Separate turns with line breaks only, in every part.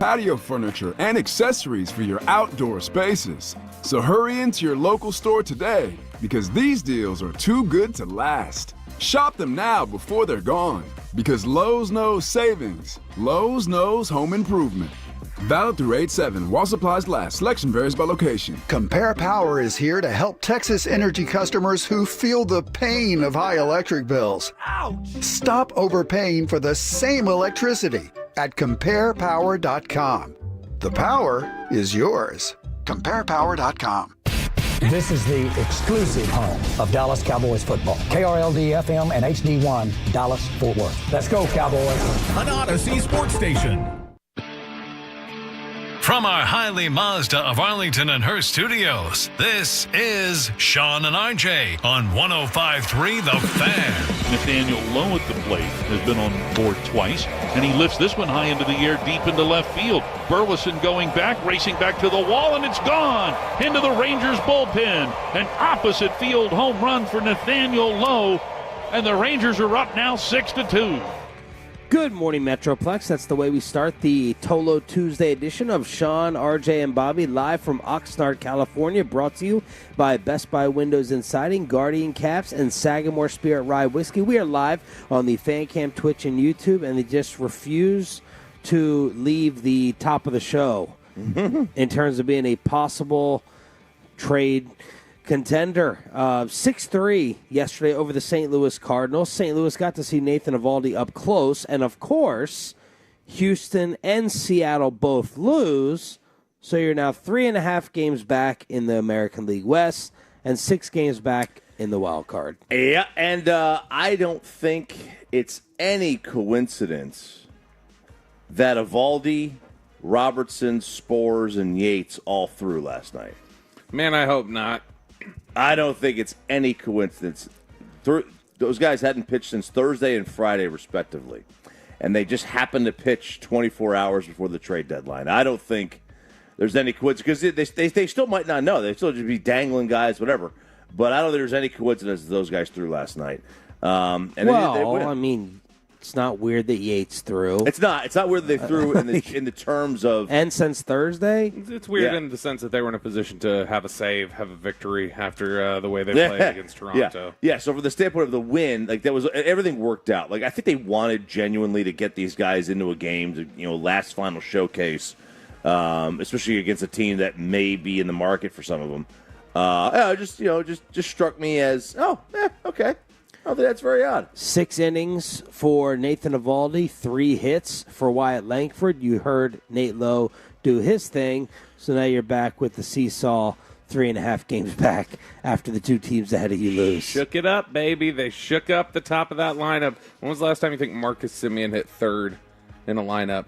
patio furniture, and accessories for your outdoor spaces. So hurry into your local store today, because these deals are too good to last. Shop them now before they're gone, because Lowe's knows savings. Lowe's knows home improvement. Valid through 8/7 while supplies last. Selection varies by location.
Compare Power is here to help Texas Energy customers who feel the pain of high electric bills.
Ouch!
Stop overpaying for the same electricity at comparepower.com. The power is yours. Comparepower.com.
This is the exclusive home of Dallas Cowboys football. KRLD-FM and HD1, Dallas-Fort Worth. Let's go, Cowboys.
An Odyssey sports station.
From our Hiley Mazda of Arlington and Hearst studios, this is Sean and RJ on 105.3 The Fan.
Nathaniel Lowe at the plate has been on board twice, and he lifts this one high into the air, deep into left field. Burleson going back, racing back to the wall, and it's gone into the Rangers bullpen. An opposite field home run for Nathaniel Lowe, and the Rangers are up now 6-2.
Good morning, Metroplex. That's the way we start the Tolo Tuesday edition of Sean, RJ, and Bobby live from Oxnard, California, brought to you by Best Buy Windows and Siding, Guardian Caps, and Sagamore Spirit Rye Whiskey. We are live on the Fan Cam, Twitch, and YouTube, and they just refuse to leave the top of the show in terms of being a possible trade contender. 6-3 yesterday over the St. Louis Cardinals. St. Louis got to see Nathan Eovaldi up close, and of course, Houston and Seattle both lose, so you're now 3.5 games back in the American League West and 6 games back in the wild card.
Yeah, and I don't think it's any coincidence that Eovaldi, Robertson, Spores, and Yates all threw last night.
Man, I hope not.
I don't think it's any coincidence. Those guys hadn't pitched since Thursday and Friday, respectively. And they just happened to pitch 24 hours before the trade deadline. I don't think there's any coincidence, because they still might not know. They still just be dangling guys, whatever. But I don't think there's any coincidence that those guys threw last night.
I mean, it's not weird that Yates threw.
It's not weird that they threw in the terms of...
And since Thursday?
It's weird in the sense that they were in a position to have a save, have a victory after the way they played against Toronto.
Yeah, so from the standpoint of the win, like that was everything worked out. Like I think they wanted genuinely to get these guys into a game, to, last final showcase, especially against a team that may be in the market for some of them. Just struck me as, okay. I don't think that's very odd.
6 innings for Nathan Eovaldi, 3 hits for Wyatt Langford. You heard Nate Lowe do his thing, so now you're back with the seesaw 3.5 games back after the 2 teams ahead of you lose.
Shook it up, baby. They shook up the top of that lineup. When was the last time you think Marcus Semien hit third in a lineup?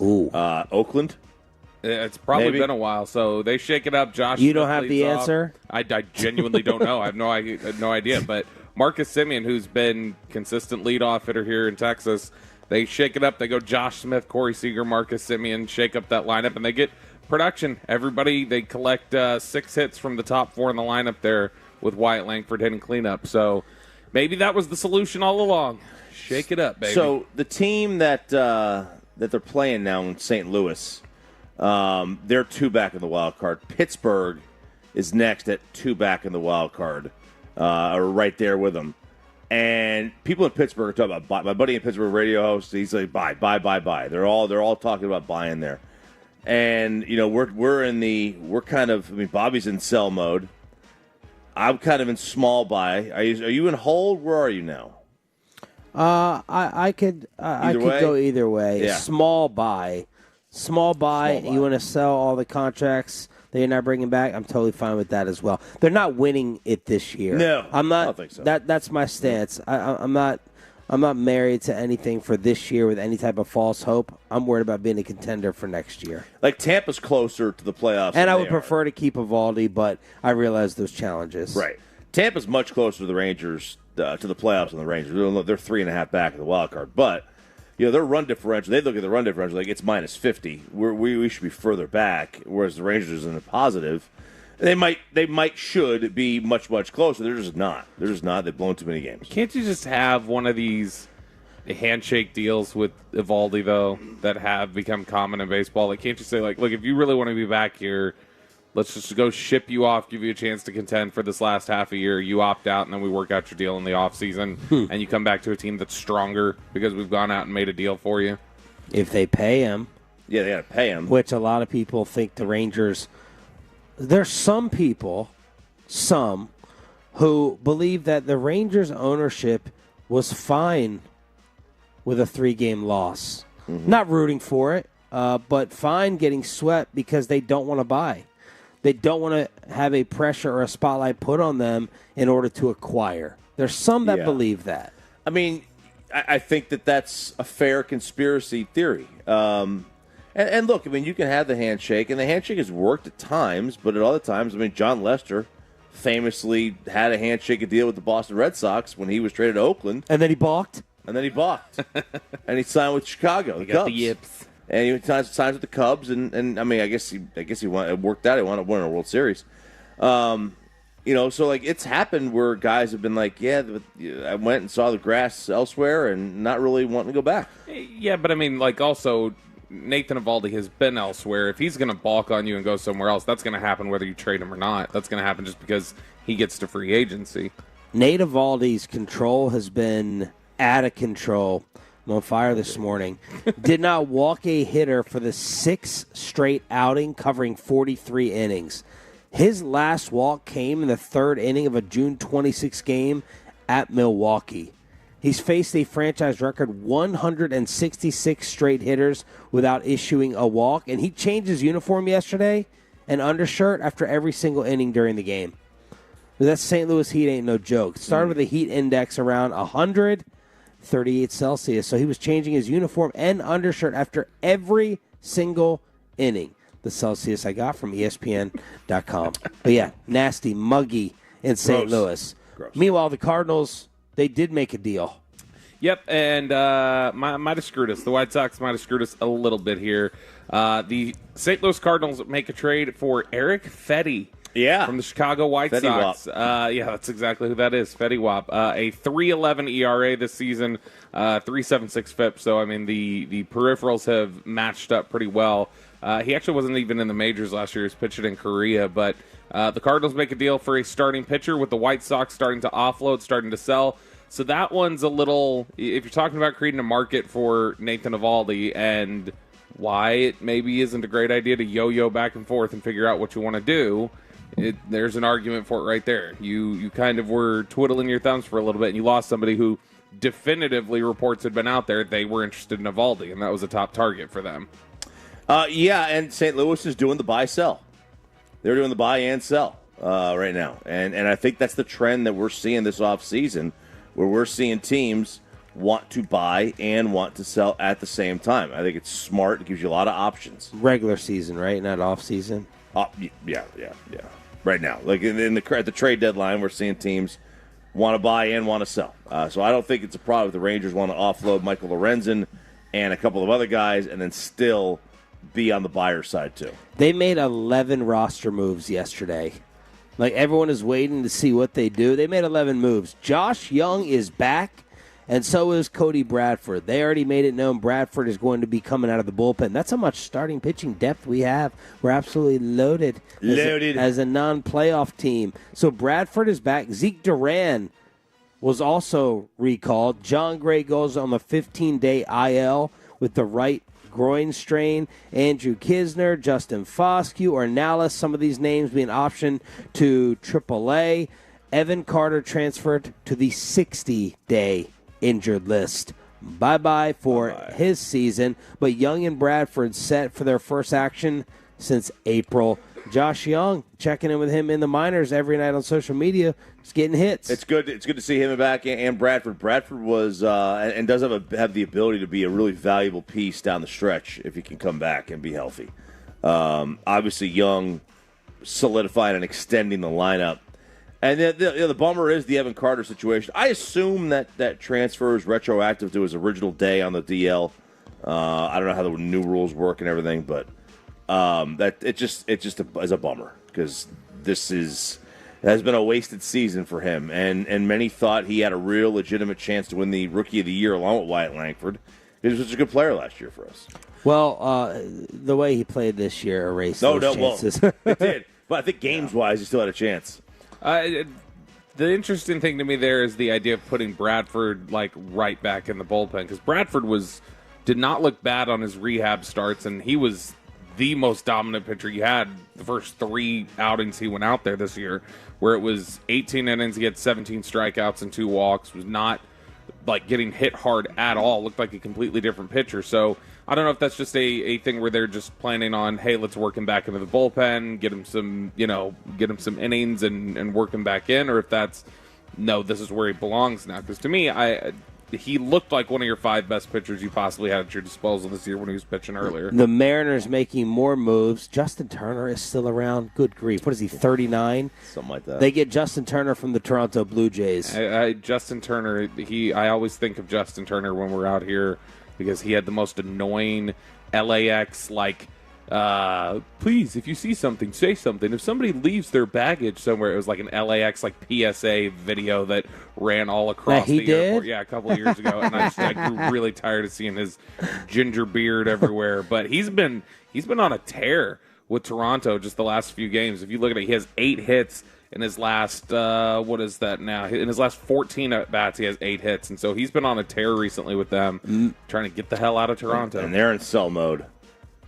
Ooh.
Oakland?
It's probably been a while, so they shake it up. Josh,
you don't have the answer?
I genuinely don't know. I have no idea, but Marcus Semien, who's been consistent leadoff hitter here in Texas, they shake it up. They go Josh Smith, Corey Seager, Marcus Semien, shake up that lineup, and they get production. They collect 6 hits from the top 4 in the lineup there with Wyatt Langford hitting cleanup. So maybe that was the solution all along. Shake it up, baby.
So the team that they're playing now in St. Louis, they're 2 back in the wild card. Pittsburgh is next at 2 back in the wild card. Are right there with them. And people in Pittsburgh are talking about buy. My buddy in Pittsburgh, radio host, he's like, buy. They're all talking about buying there. And, we're kind of, Bobby's in sell mode. I'm kind of in small buy. Are you in hold? Where are you now?
I could go either way.
Yeah.
Small buy. You want to sell all the contracts that you're not bringing back, I'm totally fine with that as well. They're not winning it this year.
No,
I'm not.
I don't think so.
That's my stance. I'm not married to anything for this year with any type of false hope. I'm worried about being a contender for next year.
Like Tampa's closer to the playoffs,
and I would prefer to keep Eovaldi, but I realize those challenges.
Right. Tampa's much closer to the Rangers, to the playoffs than the Rangers. They're 3.5 back in the wild card, but their run differential. They look at the run differential like it's minus 50. We should be further back, whereas the Rangers are in the positive. They should be much closer. They're just not. They've blown too many games.
Can't you just have one of these handshake deals with Eovaldi, though, that have become common in baseball. Like, can't you say, like, look, if you really want to be back here, let's just go ship you off, give you a chance to contend for this last half a year. You opt out, and then we work out your deal in the offseason, and you come back to a team that's stronger because we've gone out and made a deal for you.
If they pay him.
Yeah, they got to pay him.
Which a lot of people think the Rangers. There's some people, who believe that the Rangers ownership was fine with a 3-game loss. Mm-hmm. Not rooting for it, but fine getting swept because they don't want to buy. They don't want to have a pressure or a spotlight put on them in order to acquire. There's some that believe that.
I mean, I think that's a fair conspiracy theory. And look, I mean, you can have the handshake, and the handshake has worked at times, but at other times, I mean, John Lester famously had a handshake deal with the Boston Red Sox when he was traded to Oakland.
And then he balked?
And he signed with Chicago.
He got the yips.
And he signed with the Cubs, and I mean, I guess he it worked out. He wound up winning a World Series. So like it's happened where guys have been like, yeah, I went and saw the grass elsewhere, and not really wanting to go back.
Yeah, but I mean, like also Nathan Eovaldi has been elsewhere. If he's going to balk on you and go somewhere else, that's going to happen whether you trade him or not. That's going to happen just because he gets to free agency.
Nate Eovaldi's control has been out of control. I'm on fire this morning. Did not walk a hitter for the 6th straight outing, covering 43 innings. His last walk came in the 3rd inning of a June 26 game at Milwaukee. He's faced a franchise record 166 straight hitters without issuing a walk, and he changed his uniform yesterday and undershirt after every single inning during the game. But that St. Louis Heat ain't no joke. Started with a heat index around 138 Celsius, so he was changing his uniform and undershirt after every single inning. The Celsius I got from ESPN.com. But yeah, nasty, muggy in St. Louis.
Gross.
Meanwhile, the Cardinals, they did make a deal.
Yep, and might have screwed us. The White Sox might have screwed us a little bit here. The St. Louis Cardinals make a trade for Eric Fetty.
Yeah.
From the Chicago White Sox. Yeah, that's exactly who that is, Fetty Wap. A 3.11 ERA this season, 3.76 FIP. So, I mean, the peripherals have matched up pretty well. He actually wasn't even in the majors last year. He was pitching in Korea. But the Cardinals make a deal for a starting pitcher with the White Sox starting to offload, starting to sell. So that one's a little, if you're talking about creating a market for Nathan Eovaldi and why it maybe isn't a great idea to yo-yo back and forth and figure out what you want to do, there's an argument for it right there. You kind of were twiddling your thumbs for a little bit, and you lost somebody who definitively reports had been out there. They were interested in Eovaldi, and that was a top target for them.
Yeah, and St. Louis is doing the buy-sell. They're doing the buy and sell right now. And I think that's the trend that we're seeing this offseason, where we're seeing teams want to buy and want to sell at the same time. I think it's smart. It gives you a lot of options.
Regular season, right? Not off-season?
Yeah. Right now. Like at the trade deadline, we're seeing teams want to buy and want to sell. So I don't think it's a problem if the Rangers want to offload Michael Lorenzen and a couple of other guys and then still be on the buyer side too.
They made 11 roster moves yesterday. Like, everyone is waiting to see what they do. They made 11 moves. Josh Young is back, and so is Cody Bradford. They already made it known Bradford is going to be coming out of the bullpen. That's how much starting pitching depth we have. We're absolutely loaded. As a non-playoff team. So Bradford is back. Zeke Duran was also recalled. John Gray goes on the 15-day IL with the right groin strain. Andrew Kisner, Justin Foscue, Ornelas, some of these names being optioned to AAA. Evan Carter transferred to the 60-day injured list. Bye-bye for his season. But Young and Bradford set for their first action since April. Josh Young, checking in with him in the minors every night on social media, is getting hits.
It's good to see him back and Bradford. Bradford was and does have the ability to be a really valuable piece down the stretch if he can come back and be healthy. Obviously, Young solidifying and extending the lineup. And the bummer is the Evan Carter situation. I assume that transfer is retroactive to his original day on the DL. I don't know how the new rules work and everything, but that it just is a bummer because this is It has been a wasted season for him, and many thought he had a real legitimate chance to win the Rookie of the Year along with Wyatt Langford. He was such a good player last year for us.
Well, the way he played this year erased those chances.
Well, it did. But I think games-wise, he still had a chance.
The interesting thing to me there is the idea of putting Bradford right back in the bullpen, because Bradford did not look bad on his rehab starts, and he was the most dominant pitcher he had the first 3 outings he went out there this year, where it was 18 innings, he had 17 strikeouts and 2 walks, was not getting hit hard at all, looked like a completely different pitcher. So I don't know if that's just a thing where they're just planning on, hey, let's work him back into the bullpen, get him some innings and work him back in, or if that's, no, this is where he belongs now. Because to me, he looked like one of your 5 best pitchers you possibly had at your disposal this year when he was pitching earlier.
The Mariners making more moves. Justin Turner is still around. Good grief. What is he, 39?
Something like that.
They get Justin Turner from the Toronto Blue Jays.
Justin Turner, I always think of Justin Turner when we're out here because he had the most annoying LAX, please, if you see something, say something. If somebody leaves their baggage somewhere, it was like an LAX PSA video that ran all across the airport. Yeah, a couple of years ago, and I grew really tired of seeing his ginger beard everywhere. But he's been on a tear with Toronto just the last few games. If you look at it, he has 8 hits in his last, what is that now? In his last 14 at-bats, he has 8 hits. And so he's been on a tear recently with them, trying to get the hell out of Toronto.
And they're in sell mode.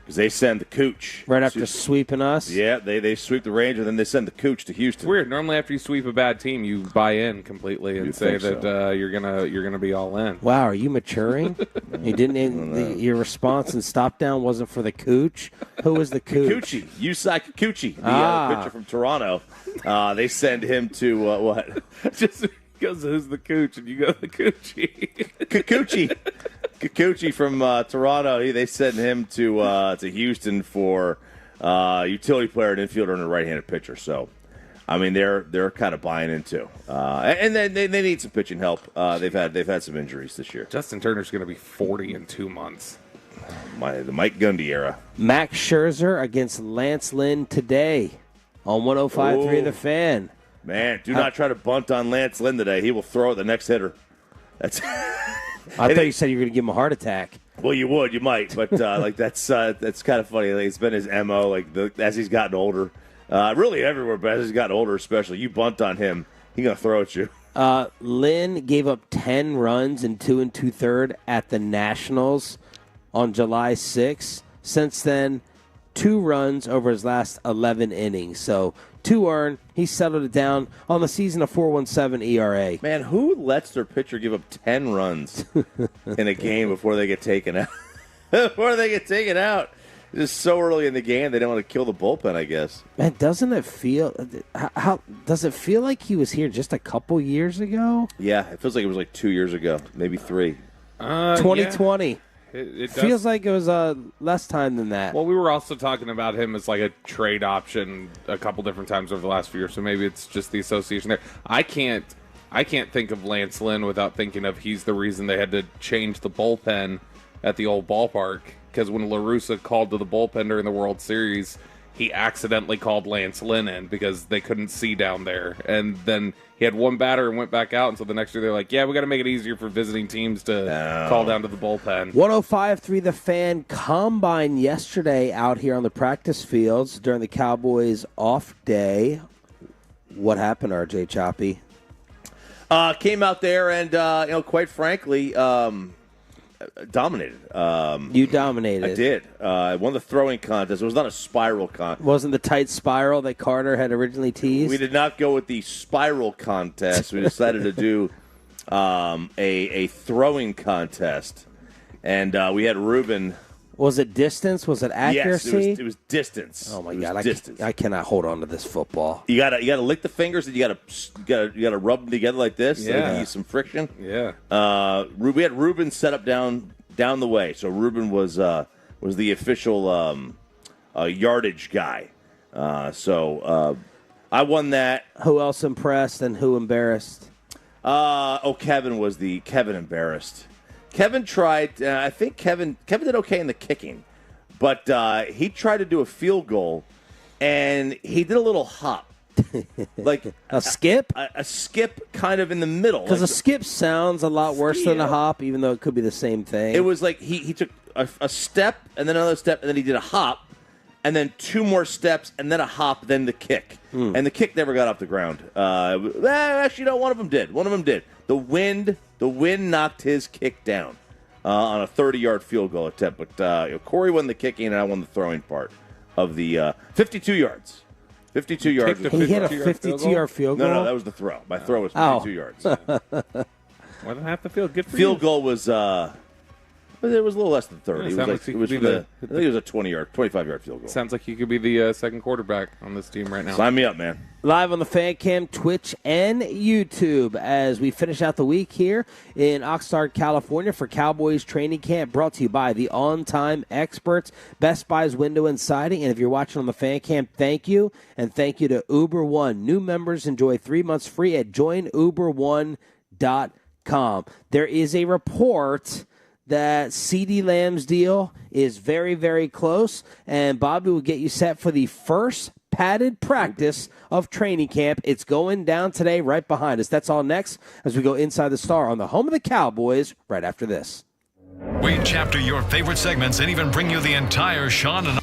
Because they send the Cooch.
Right after sweeping us?
Yeah, they sweep the Rangers, then they send the Cooch to Houston.
It's weird. Normally after you sweep a bad team, you buy in completely and say that you're gonna be all in.
Wow, are you maturing? You didn't. Your response and stop down wasn't for the Cooch. Who was the Cooch?
Kikuchi. Yusai Kikuchi, the pitcher from Toronto. They send him to what?
Just because who's the Cooch and you go the Coochie.
Kikuchi from Toronto. They sent him to Houston for utility player and infielder and a right-handed pitcher. So, I mean, they're kind of buying into, and then they need some pitching help. They've had some injuries this year.
Justin Turner's going to be 40 in 2 months.
The Mike Gundy era.
Max Scherzer against Lance Lynn today on 105.3 The Fan.
Man, do not try to bunt on Lance Lynn today. He will throw at the next hitter. That's.
I thought you said you were going to give him a heart attack.
Well, you might, but that's kind of funny. It's been his MO, as he's gotten older. Really everywhere, but as he's gotten older, especially, you bunt on him, he's gonna throw at you.
Lynn gave up 10 runs in 2 2/3 at the Nationals on July 6th. Since then, 2 runs over his last 11 innings. So 2 earned. He settled it down on the season of 4.17 ERA.
Man, who lets their pitcher give up 10 runs in a game before they get taken out? It's just so early in the game, they don't want to kill the bullpen, I guess.
Man, doesn't it feel? How does it feel like he was here just a couple years ago?
Yeah, it feels like it was 2 years ago, maybe 3.
2020.
Yeah. It
feels like it was less time than that.
Well, we were also talking about him as a trade option a couple different times over the last few years, so maybe it's just the association there. I can't think of Lance Lynn without thinking of he's the reason they had to change the bullpen at the old ballpark, because when La Russa called to the bullpen during the World Series, he accidentally called Lance Lynn in because they couldn't see down there. And then he had one batter and went back out. And so the next year they're like, yeah, we got to make it easier for visiting teams to call down to the bullpen.
105.3 The Fan combine yesterday out here on the practice fields during the Cowboys off day. What happened, RJ Choppy?
Came out there and, quite frankly, dominated.
You dominated.
I did. Won the throwing contest. It was not a spiral contest.
Wasn't the tight spiral that Carter had originally teased?
We did not go with the spiral contest. We decided to do a throwing contest. And we had Ruben.
Was it distance? Was it accuracy?
Yes, it was distance.
Oh my God! I cannot hold on to this football.
You gotta lick the fingers and you gotta rub them together like this.
Yeah,
so use some friction.
Yeah.
We had Ruben set up down the way. So Ruben was the official yardage guy. So I won that.
Who else impressed and who embarrassed?
Kevin embarrassed. Kevin tried. I think Kevin did okay in the kicking, but he tried to do a field goal, and he did a little hop. like
A skip?
a skip kind of in the middle.
Because
Like,
a skip sounds a lot worse than a
Yeah.
hop, even though it could be the same thing.
it was like he took a step and then another step and then he did a hop and then 2 more steps and then a hop, then the kick. And the kick never got off the ground. Actually, no, one of them did. The wind knocked his kick down on a 30-yard field goal attempt. But Corey won the kicking and I won the throwing part of the 52 yards. 52 yards.
the
He hit a
52-yard
52-yard field goal?
No, that was the throw. My throw was
Oh.
52 yards.
Why the half the field? Good for
Field
you.
goal was it was a little less than 30.
Yeah,
It was
sounds
like
like you
it was
could
from
be
the I think it was a 25-yard field goal.
Sounds like you could be the second quarterback on this team right now.
Sign me up, man.
Live on the Fan Cam, Twitch, and YouTube as we finish out the week here in Oxnard, California for Cowboys training camp, brought to you by the On-Time Experts, Best Buy's Window and Siding. And if you're watching on the Fan Cam, thank you. And thank you to Uber One. New members enjoy 3 months free at joinuber1.com. There is a report that CeeDee Lamb's deal is very, very close, and Bobby will get you set for the first padded practice of training camp. It's going down today right behind us. That's all next as we go inside the Star on the home of the Cowboys right after this.
We chapter your favorite segments and even bring you the entire Sean and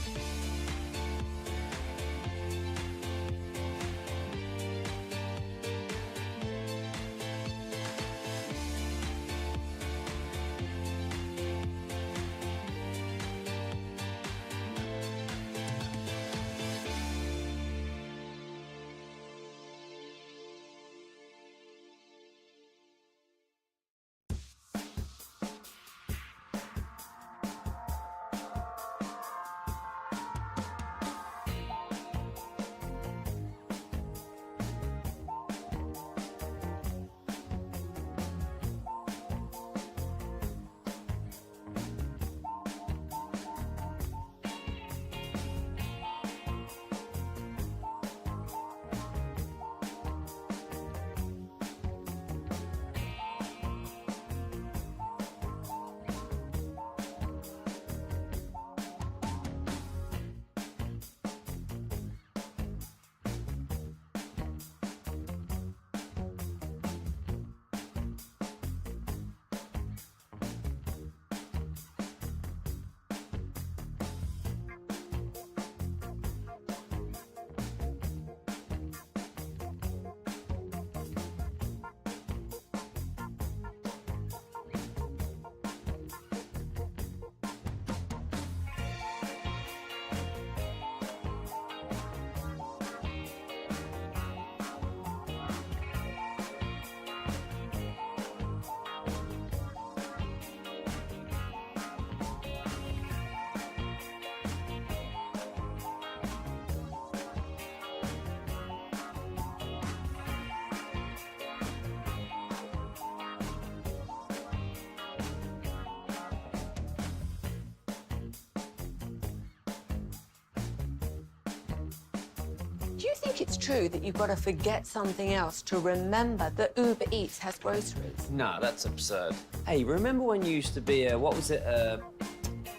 Do you think it's true that you've got to forget something else to remember that Uber Eats has groceries?
No, that's absurd. Hey, remember when you used to be a, what was it,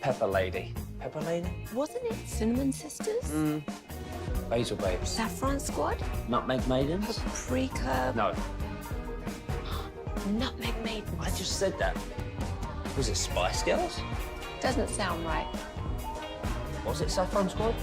Pepper Lady? Pepper Lady?
Wasn't it Cinnamon Sisters?
Basil Babes.
Saffron Squad?
Nutmeg Maidens?
Paprika?
No,
Nutmeg Maidens.
I just said that. Was it Spice Girls?
Doesn't sound right.
Was it Saffron Squad?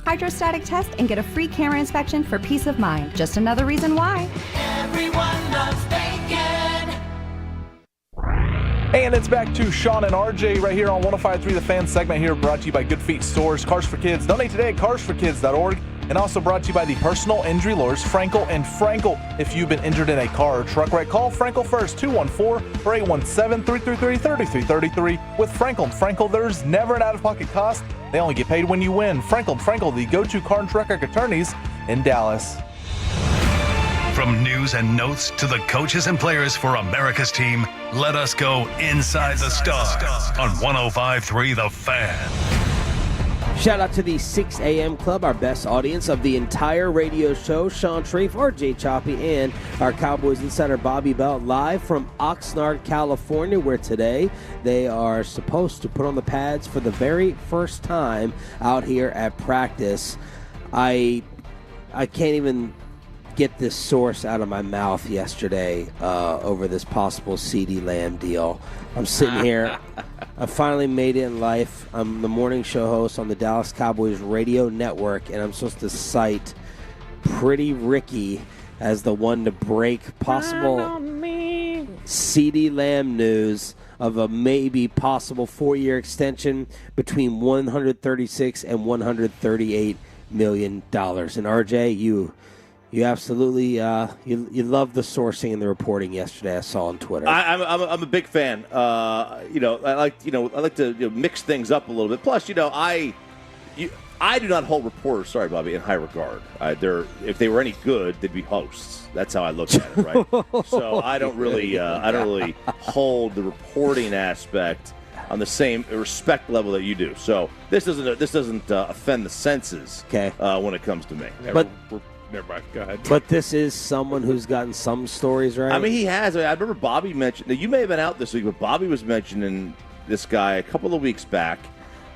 hydrostatic test, and get a free camera inspection for peace of mind. Just another reason why.
Everyone loves bacon.
And it's back to Sean and RJ right here on 105.3 The Fan segment here, brought to you by Good Feet Stores, Cars for Kids. Donate today at carsforkids.org. And also brought to you by the personal injury lawyers, Frankel and Frankel. If you've been injured in a car or truck wreck, call Frankel first, 214-817-333-3333. With Frankel and Frankel, there's never an out-of-pocket cost. They only get paid when you win. Frankel and Frankel, the go-to car and truck wreck attorneys in Dallas.
From news and notes to the coaches and players for America's team, let us go inside the stars on 105.3 The Fan.
Shout out to the 6 a.m. Club, our best audience of the entire radio show. Sean Sharif, RJ Choppy, and our Cowboys insider Bobby Belt live from Oxnard, California, where today they are supposed to put on the pads for the very first time out here at practice. I can't even get this source out of my mouth yesterday over this possible CeeDee Lamb deal. I'm sitting here. I finally made it in life. I'm the morning show host on the Dallas Cowboys radio network, and I'm supposed to cite Pretty Ricky as the one to break possible CeeDee Lamb news of a maybe possible 4-year extension between $136 and $138 million. And RJ, you absolutely you love the sourcing and the reporting yesterday. I saw on Twitter.
I'm a big fan. I like to mix things up a little bit. Plus, I do not hold reporters. Sorry, Bobby, in high regard. If they were any good, they'd be hosts. That's how I look at it, right? So I don't really hold the reporting aspect on the same respect level that you do. So this doesn't offend the senses.
Okay.
When it comes to me,
but.
Never mind. Go ahead.
But this is someone who's gotten some stories right.
I mean, he has. I remember Bobby mentioned. Now, you may have been out this week, but Bobby was mentioning this guy a couple of weeks back.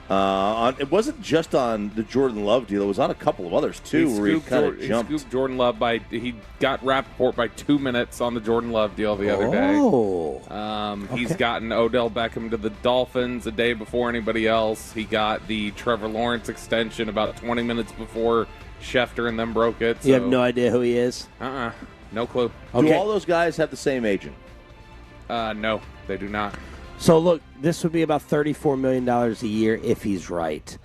It wasn't just on the Jordan Love deal; it was on a couple of others too, where he kind of jumped.
He scooped Jordan Love he got Rappaport by 2 minutes on the Jordan Love deal the other day.
Okay.
He's gotten Odell Beckham to the Dolphins a day before anybody else. He got the Trevor Lawrence extension about 20 minutes before Schefter and them broke it. So.
You have no idea who he is?
No clue.
Do all those guys have the same agent?
No, they do not.
So, look, this would be about $34 million a year if he's right.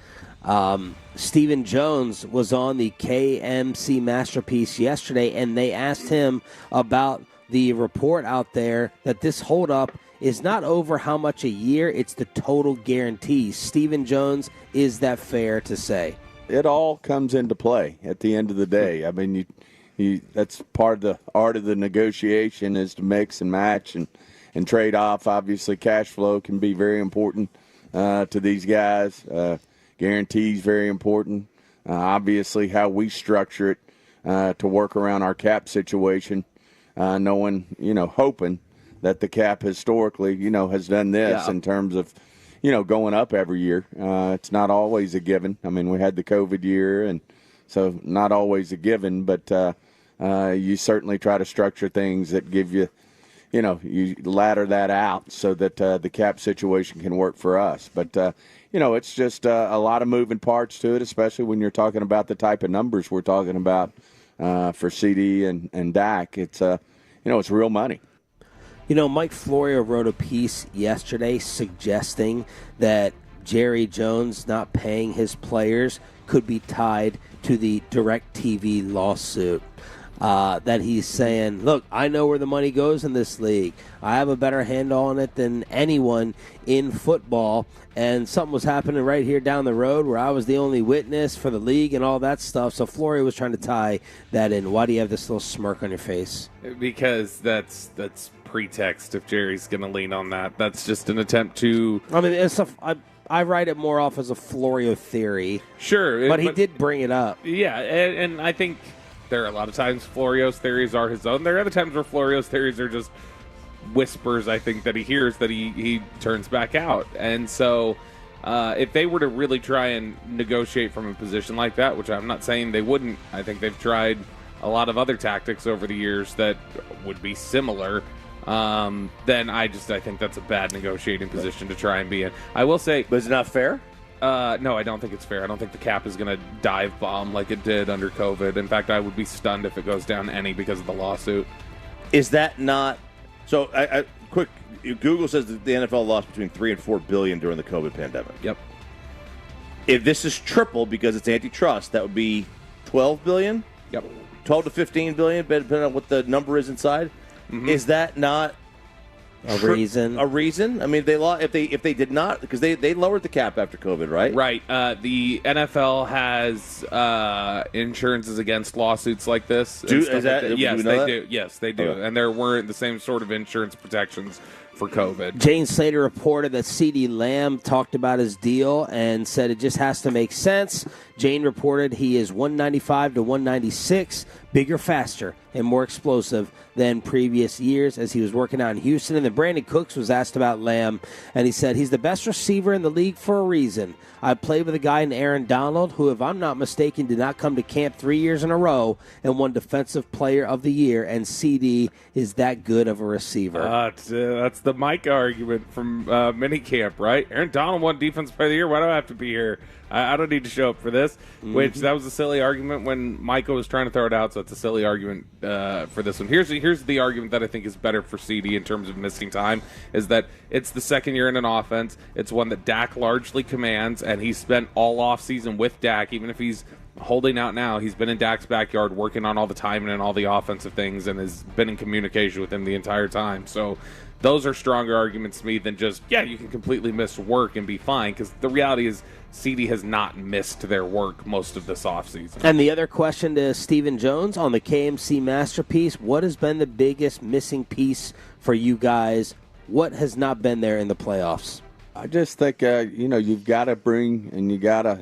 Stephen Jones was on the KMC Masterpiece yesterday, and they asked him about the report out there that this holdup is not over how much a year, it's the total guarantee. Stephen Jones, is that fair to say?
It all comes into play at the end of the day. I mean, that's part of the art of the negotiation is to mix and match and trade off. Obviously, cash flow can be very important to these guys. Guarantees very important. Obviously, how we structure it to work around our cap situation, knowing, hoping that the cap historically, has done this in terms of, going up every year. It's not always a given. I mean, we had the COVID year, and so not always a given, but you certainly try to structure things that give you, you ladder that out so that the cap situation can work for us. But, it's just a lot of moving parts to it, especially when you're talking about the type of numbers we're talking about for CD and Dak. It's, it's real money.
Mike Florio wrote a piece yesterday suggesting that Jerry Jones not paying his players could be tied to the DirecTV lawsuit. That he's saying, look, I know where the money goes in this league. I have a better handle on it than anyone in football. And something was happening right here down the road where I was the only witness for the league and all that stuff. So Florio was trying to tie that in. Why do you have this little smirk on your face?
Because that's pretext if Jerry's going to lean on that. That's just an attempt to...
I mean, I write it more off as a Florio theory.
Sure.
But he did bring it up.
Yeah, and I think there are a lot of times Florio's theories are his own. There are other times where Florio's theories are just whispers, I think, that he hears that he turns back out. And so if they were to really try and negotiate from a position like that, which I'm not saying they wouldn't, I think they've tried a lot of other tactics over the years that would be similar, then I think that's a bad negotiating position to try and be in. I will say...
But is it not fair?
No, I don't think it's fair. I don't think the cap is going to dive bomb like it did under COVID. In fact, I would be stunned if it goes down any because of the lawsuit.
Is that not so? Quick. Google says that the NFL lost between $3 and $4 billion during the COVID pandemic.
Yep.
If this is triple because it's antitrust, that would be $12 billion.
Yep.
12 to 15 billion, depending on what the number is inside. Mm-hmm. Is that not
a reason?
A reason? I mean, if they did not, because they lowered the cap after COVID, right?
Right. The NFL has insurances against lawsuits like this.
Yes,
they do. Yes, they do.
Okay.
And there weren't the same sort of insurance protections for COVID.
Jane Slater reported that CeeDee Lamb talked about his deal and said it just has to make sense. Jane reported he is 195 to 196, bigger, faster, and more explosive than previous years as he was working out in Houston. And then Brandon Cooks was asked about Lamb, and he said, he's the best receiver in the league for a reason. I played with a guy named Aaron Donald, who, if I'm not mistaken, did not come to camp 3 years in a row and won Defensive Player of the Year, and CD is that good of a receiver.
That's the Micah argument from minicamp, right? Aaron Donald won Defensive Player of the Year. Why do I have to be here? I don't need to show up for this, which that was a silly argument when Micah was trying to throw it out, so it's a silly argument for this one. Here's the argument that I think is better for CD in terms of missing time, is that it's the second year in an offense. It's one that Dak largely commands, and he spent all offseason with Dak, even if he's holding out now. He's been in Dak's backyard working on all the timing and all the offensive things and has been in communication with him the entire time. So those are stronger arguments to me than just, you can completely miss work and be fine, because the reality is CD has not missed their work most of this offseason.
And the other question to Stephen Jones on the KMC Masterpiece, what has been the biggest missing piece for you guys? What has not been there in the playoffs?
I just think, you've got to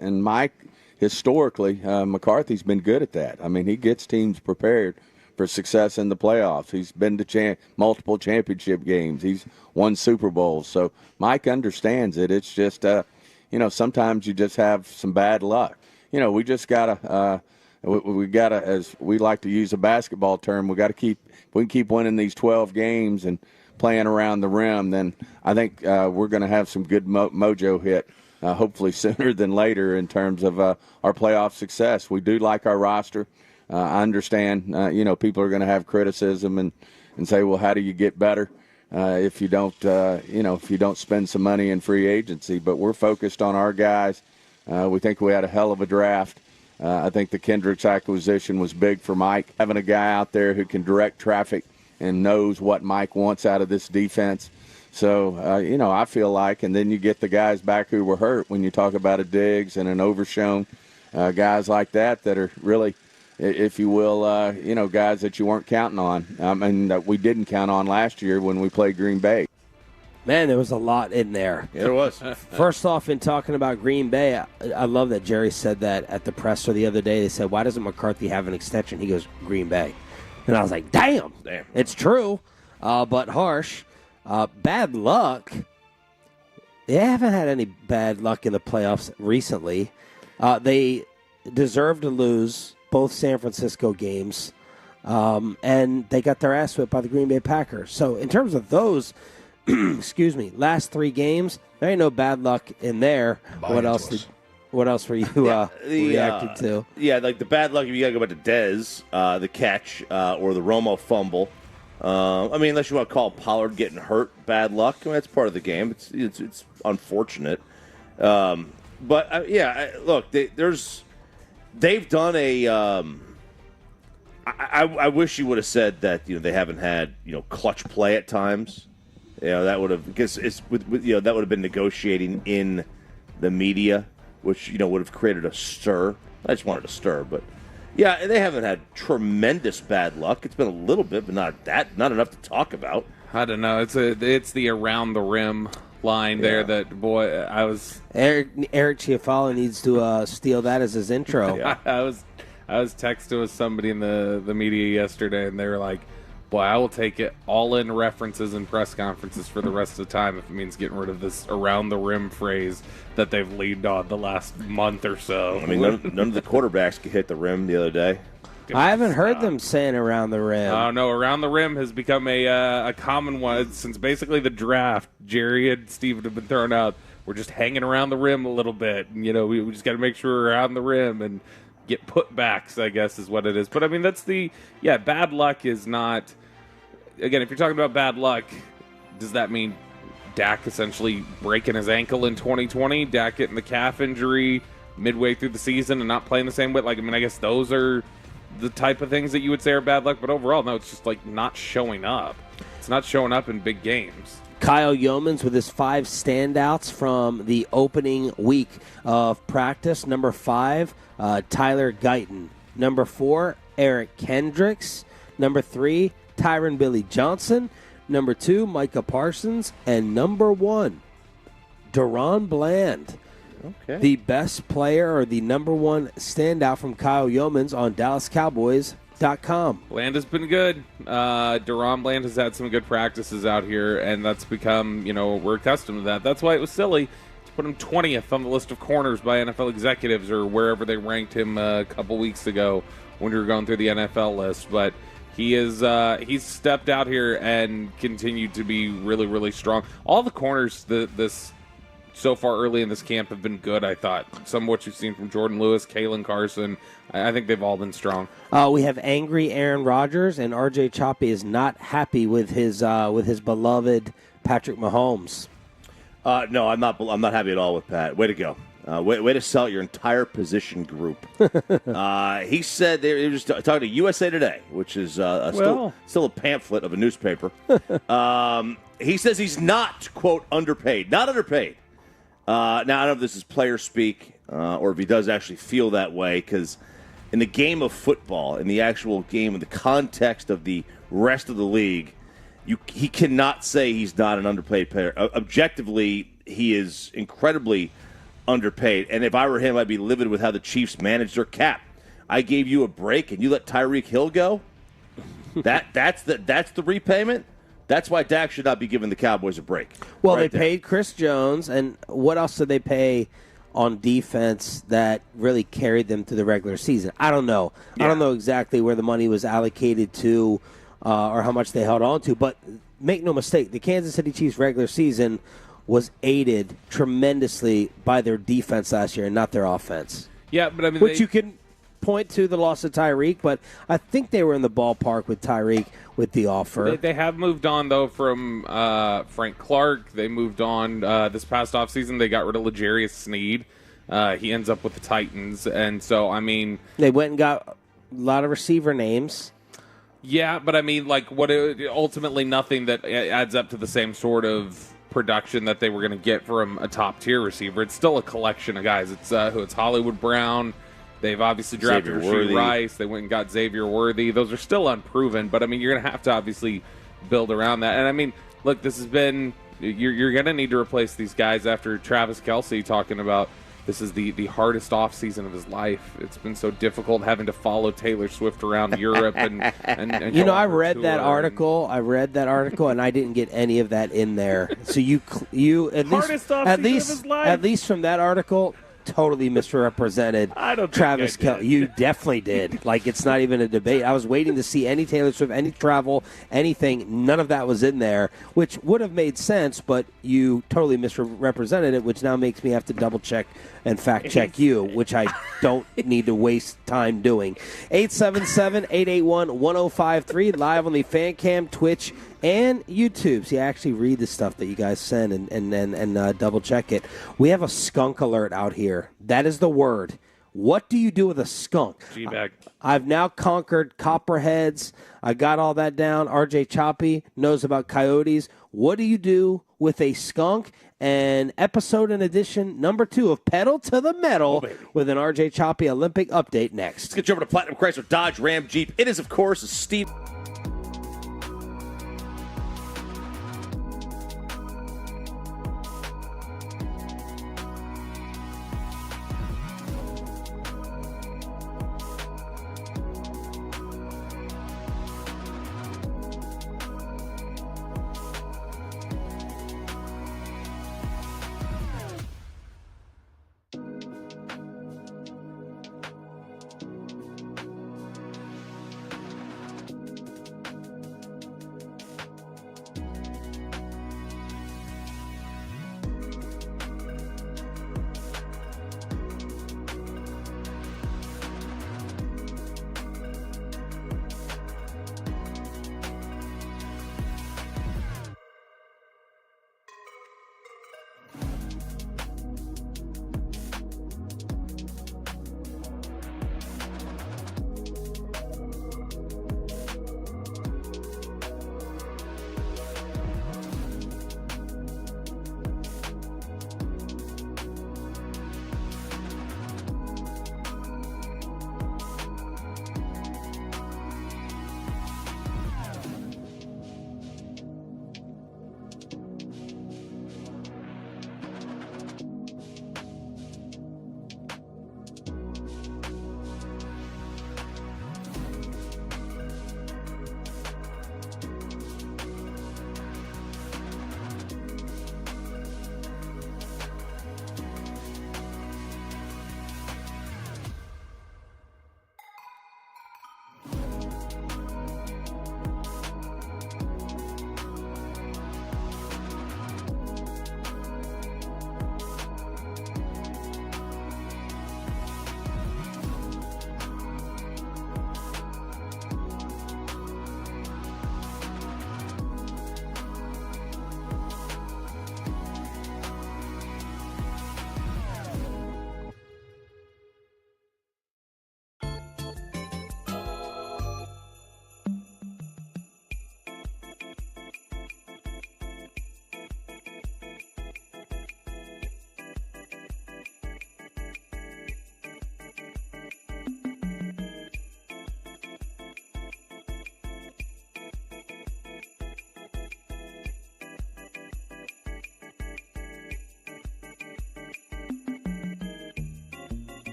and Mike, historically, McCarthy's been good at that. I mean, he gets teams prepared for success in the playoffs. He's been to multiple championship games. He's won Super Bowls. So Mike understands it. It's just, sometimes you just have some bad luck. We just got to, as we like to use a basketball term, we can keep winning these 12 games and playing around the rim, then I think we're going to have some good mojo hit, hopefully sooner than later in terms of our playoff success. We do like our roster. I understand, people are going to have criticism and say, well, how do you get better if you don't, if you don't spend some money in free agency? But we're focused on our guys. We think we had a hell of a draft. I think the Kendricks acquisition was big for Mike. Having a guy out there who can direct traffic and knows what Mike wants out of this defense. So, I feel like, and then you get the guys back who were hurt when you talk about a Diggs and an Overshown, guys like that are really, if you will, guys that you weren't counting on, and that we didn't count on last year when we played Green Bay.
Man, there was a lot in there.
Yeah, there was.
First off, in talking about Green Bay, I love that Jerry said that at the presser the other day. They said, why doesn't McCarthy have an extension? He goes, Green Bay. And I was like, damn. It's true, but harsh. Bad luck. They haven't had any bad luck in the playoffs recently. They deserve to lose both San Francisco games, and they got their ass whipped by the Green Bay Packers. So in terms of those, last 3 games, there ain't no bad luck in there. What else were you reacting to?
Yeah, like the bad luck, if you got to go back to Dez, the catch, or the Romo fumble. Unless you want to call Pollard getting hurt bad luck, that's part of the game. It's unfortunate. Look, they've done a. I wish you would have said that they haven't had clutch play at times. That would have that would have been negotiating in the media, which would have created a stir. I just wanted a stir, but yeah, they haven't had tremendous bad luck. It's been a little bit, but not enough to talk about.
I don't know. It's the around the rim line there that I was
Eric Chiafalo needs to steal that as his intro.
Yeah. I was texting with somebody in the media yesterday, and they were like, boy, I will take it all in references and press conferences for the rest of the time if it means getting rid of this around the rim phrase that they've leaned on the last month or so.
None of the quarterbacks could hit the rim the other day.
I haven't heard them saying around the rim.
Oh, no, around the rim has become a common one since basically the draft. Jerry and Steven have been throwing out we're just hanging around the rim a little bit. And, we just got to make sure we're around the rim and get putbacks, I guess, is what it is. But, I mean, bad luck is not – again, if you're talking about bad luck, does that mean Dak essentially breaking his ankle in 2020, Dak getting the calf injury midway through the season and not playing the same way? Like, I mean, I guess those are the type of things that you would say are bad luck. But overall, no, it's just, like, not showing up. It's not showing up in big games.
Kyle Yeomans with his 5 standouts from the opening week of practice. Number 5, Tyler Guyton. Number 4, Eric Kendricks. Number 3, Tyron Billy Johnson. Number 2, Micah Parsons. And number 1, Deron Bland.
Okay.
The best player or the number 1 standout from Kyle Yeomans on DallasCowboys.com.
Bland has been good. Deron Bland has had some good practices out here, and that's become, we're accustomed to that. That's why it was silly to put him 20th on the list of corners by NFL executives or wherever they ranked him a couple weeks ago when we were going through the NFL list. But he's stepped out here and continued to be really, really strong. All the corners so far early in this camp have been good, I thought. Some of what you've seen from Jordan Lewis, Kalen Carson, I think they've all been strong.
We have angry Aaron Rodgers, and RJ Choppy is not happy with his beloved Patrick Mahomes.
No, I'm not happy at all with Pat. Way to go. Way to sell your entire position group. He said they were just talking to USA Today, which is still a pamphlet of a newspaper. He says he's not, quote, underpaid. Not underpaid. Now, I don't know if this is player speak or if he does actually feel that way, because in the game of football, in the actual game, in the context of the rest of the league, he cannot say he's not an underpaid player. Objectively, he is incredibly underpaid. And if I were him, I'd be livid with how the Chiefs manage their cap. I gave you a break, and you let Tyreek Hill go? That's the repayment? That's why Dak should not be giving the Cowboys a break.
Well, they paid Chris Jones, and what else did they pay on defense that really carried them through the regular season? I don't know. Yeah. I don't know exactly where the money was allocated to or how much they held on to, but make no mistake, the Kansas City Chiefs regular season was aided tremendously by their defense last year and not their offense.
Yeah, but I mean,
you can point to the loss of Tyreek, but I think they were in the ballpark with Tyreek with the offer.
They have moved on, though, from Frank Clark. They moved on this past offseason. They got rid of L'Jarius Sneed. He ends up with the Titans. And so, I mean,
they went and got a lot of receiver names.
Yeah, but I mean, like, ultimately nothing that adds up to the same sort of production that they were going to get from a top-tier receiver. It's still a collection of guys. It's Hollywood Brown. They've obviously drafted Rashee Rice. They went and got Xavier Worthy. Those are still unproven, but, I mean, you're going to have to obviously build around that. And, I mean, look, this has been – you're going to need to replace these guys after Travis Kelce talking about this is the hardest offseason of his life. It's been so difficult having to follow Taylor Swift around Europe. and
I read that article. And I didn't get any of that in there. So you at least from that article – totally misrepresented Travis Kelce. You definitely did. Like, it's not even a debate. I was waiting to see any Taylor Swift, any travel, anything. None of that was in there, which would have made sense, but you totally misrepresented it, which now makes me have to double-check and fact-check you, which I don't need to waste time doing. 877-881-1053, live on the Fan Cam, Twitch, and YouTube. So you actually read the stuff that you guys send and double-check it. We have a skunk alert out here. That is the word. What do you do with a skunk?
G-bag.
I've now conquered copperheads. I got all that down. RJ Choppy knows about coyotes. What do you do with a skunk? And episode and edition number 2 of Pedal to the Metal with an RJ Choppy Olympic update next.
Let's get you over to Platinum Chrysler Dodge Ram Jeep. It is, of course, Steve.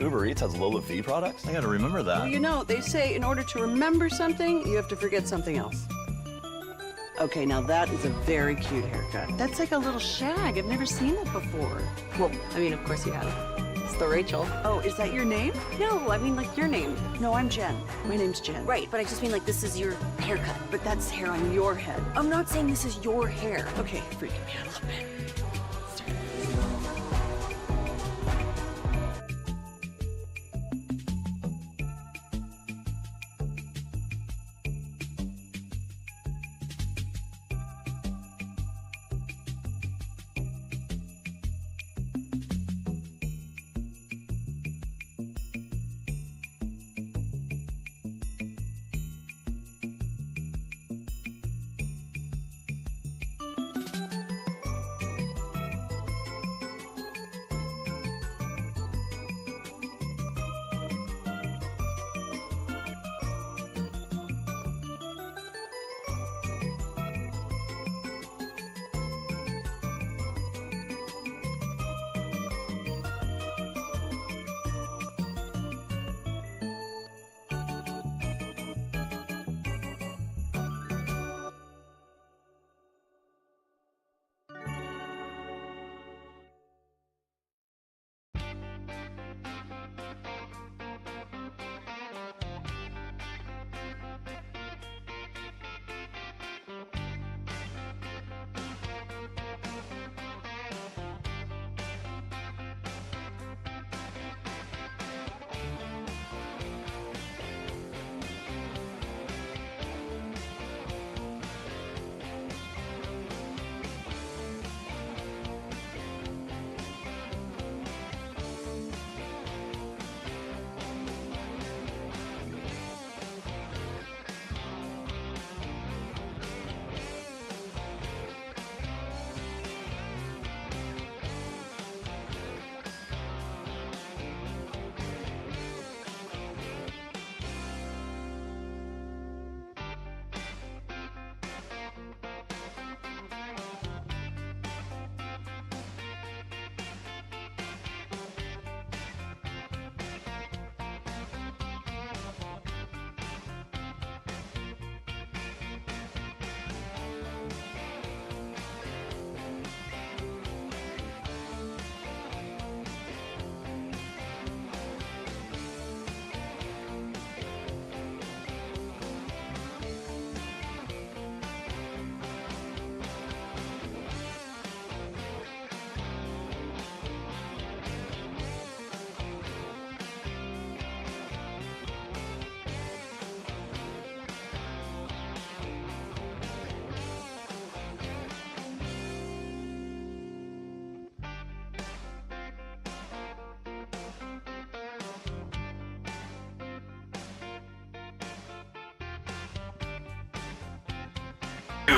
Uber Eats has low fee products? I gotta remember that.
Well, you know, they say in order to remember something, you have to forget something else. Okay, now that is a very cute haircut. That's like a little shag. I've never seen it before.
Well, I mean, of course you have. It's the Rachel.
Oh, is that your name?
No, I mean like your name.
No, I'm Jen. My name's Jen.
Right, but I just mean like this is your haircut.
But that's hair on your head.
I'm not saying this is your hair.
Okay, freaking me out a little bit.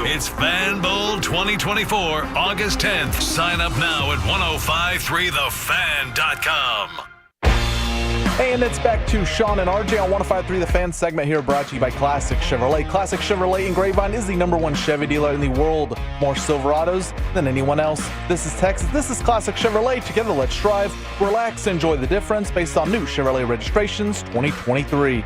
It's Fan Bowl 2024, August 10th. Sign up now at 1053thefan.com.
And it's back to Sean and RJ on 105.3 The Fan segment here, brought to you by Classic Chevrolet. Classic Chevrolet in Grapevine is the #1 Chevy dealer in the world. More Silverados than anyone else. This is Texas. This is Classic Chevrolet. Together, let's drive, relax, enjoy the difference based on new Chevrolet registrations 2023.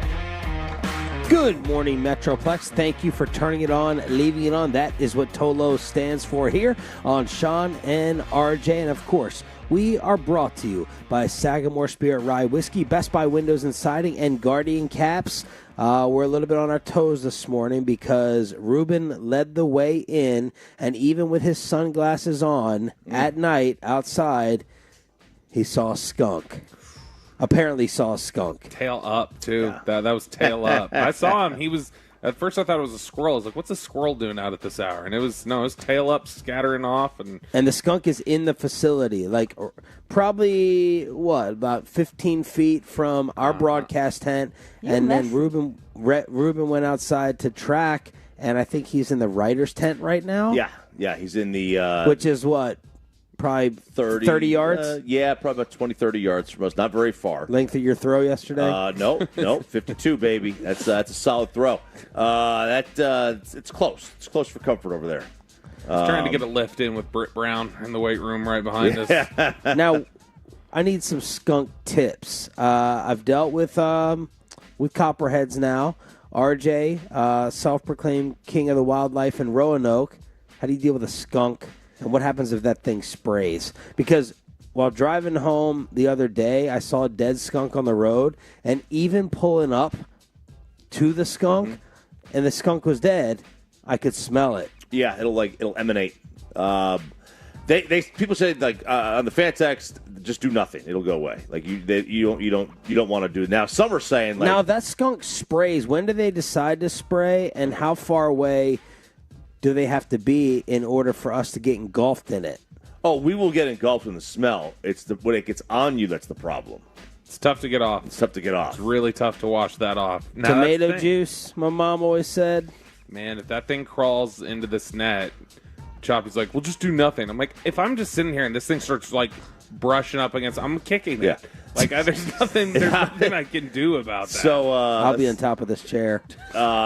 Good morning, Metroplex. Thank you for turning it on, leaving it on. That is what Tolo stands for here on Sean and RJ. And, of course, we are brought to you by Sagamore Spirit Rye Whiskey, Best Buy Windows and Siding, and Guardian Caps. We're a little bit on our toes this morning because Ruben led the way in, and even with his sunglasses on at night outside, he saw a skunk. Apparently saw a skunk.
Tail up, too. Yeah. That was tail up. I saw him. He was, at first I thought it was a squirrel. I was like, what's a squirrel doing out at this hour? And it was tail up, scattering off. And
the skunk is in the facility, like probably, about 15 feet from our broadcast tent. And then Ruben went outside to track, and I think he's in the writer's tent right now.
Yeah, he's in the...
which is what? Probably 30 yards?
Yeah, probably about 20, 30 yards from us. Not very far.
Length of your throw yesterday?
No, 52, baby. That's a solid throw. It's close. It's close for comfort over there.
I was trying to get a lift in with Britt Brown in the weight room right behind us.
Now, I need some skunk tips. I've dealt with copperheads now. RJ, self-proclaimed king of the wildlife in Roanoke. How do you deal with a skunk? And what happens if that thing sprays? Because while driving home the other day, I saw a dead skunk on the road, and even pulling up to the skunk, and the skunk was dead, I could smell it.
Yeah, it'll emanate. People say on the fan text, just do nothing. It'll go away. Like you don't want to do it. Now some are saying
now that skunk sprays. When do they decide to spray, and how far away do they have to be in order for us to get engulfed in it?
Oh, we will get engulfed in the smell. It's when it gets on you that's the problem.
It's tough to get off.
It's
really tough to wash that off. Now,
Tomato juice, my mom always said.
Man, if that thing crawls into this net, Choppy's like, "Well, just do nothing." I'm like, if I'm just sitting here and this thing starts brushing up against, I'm kicking it. There's nothing I can do about that.
So
I'll be on top of this chair.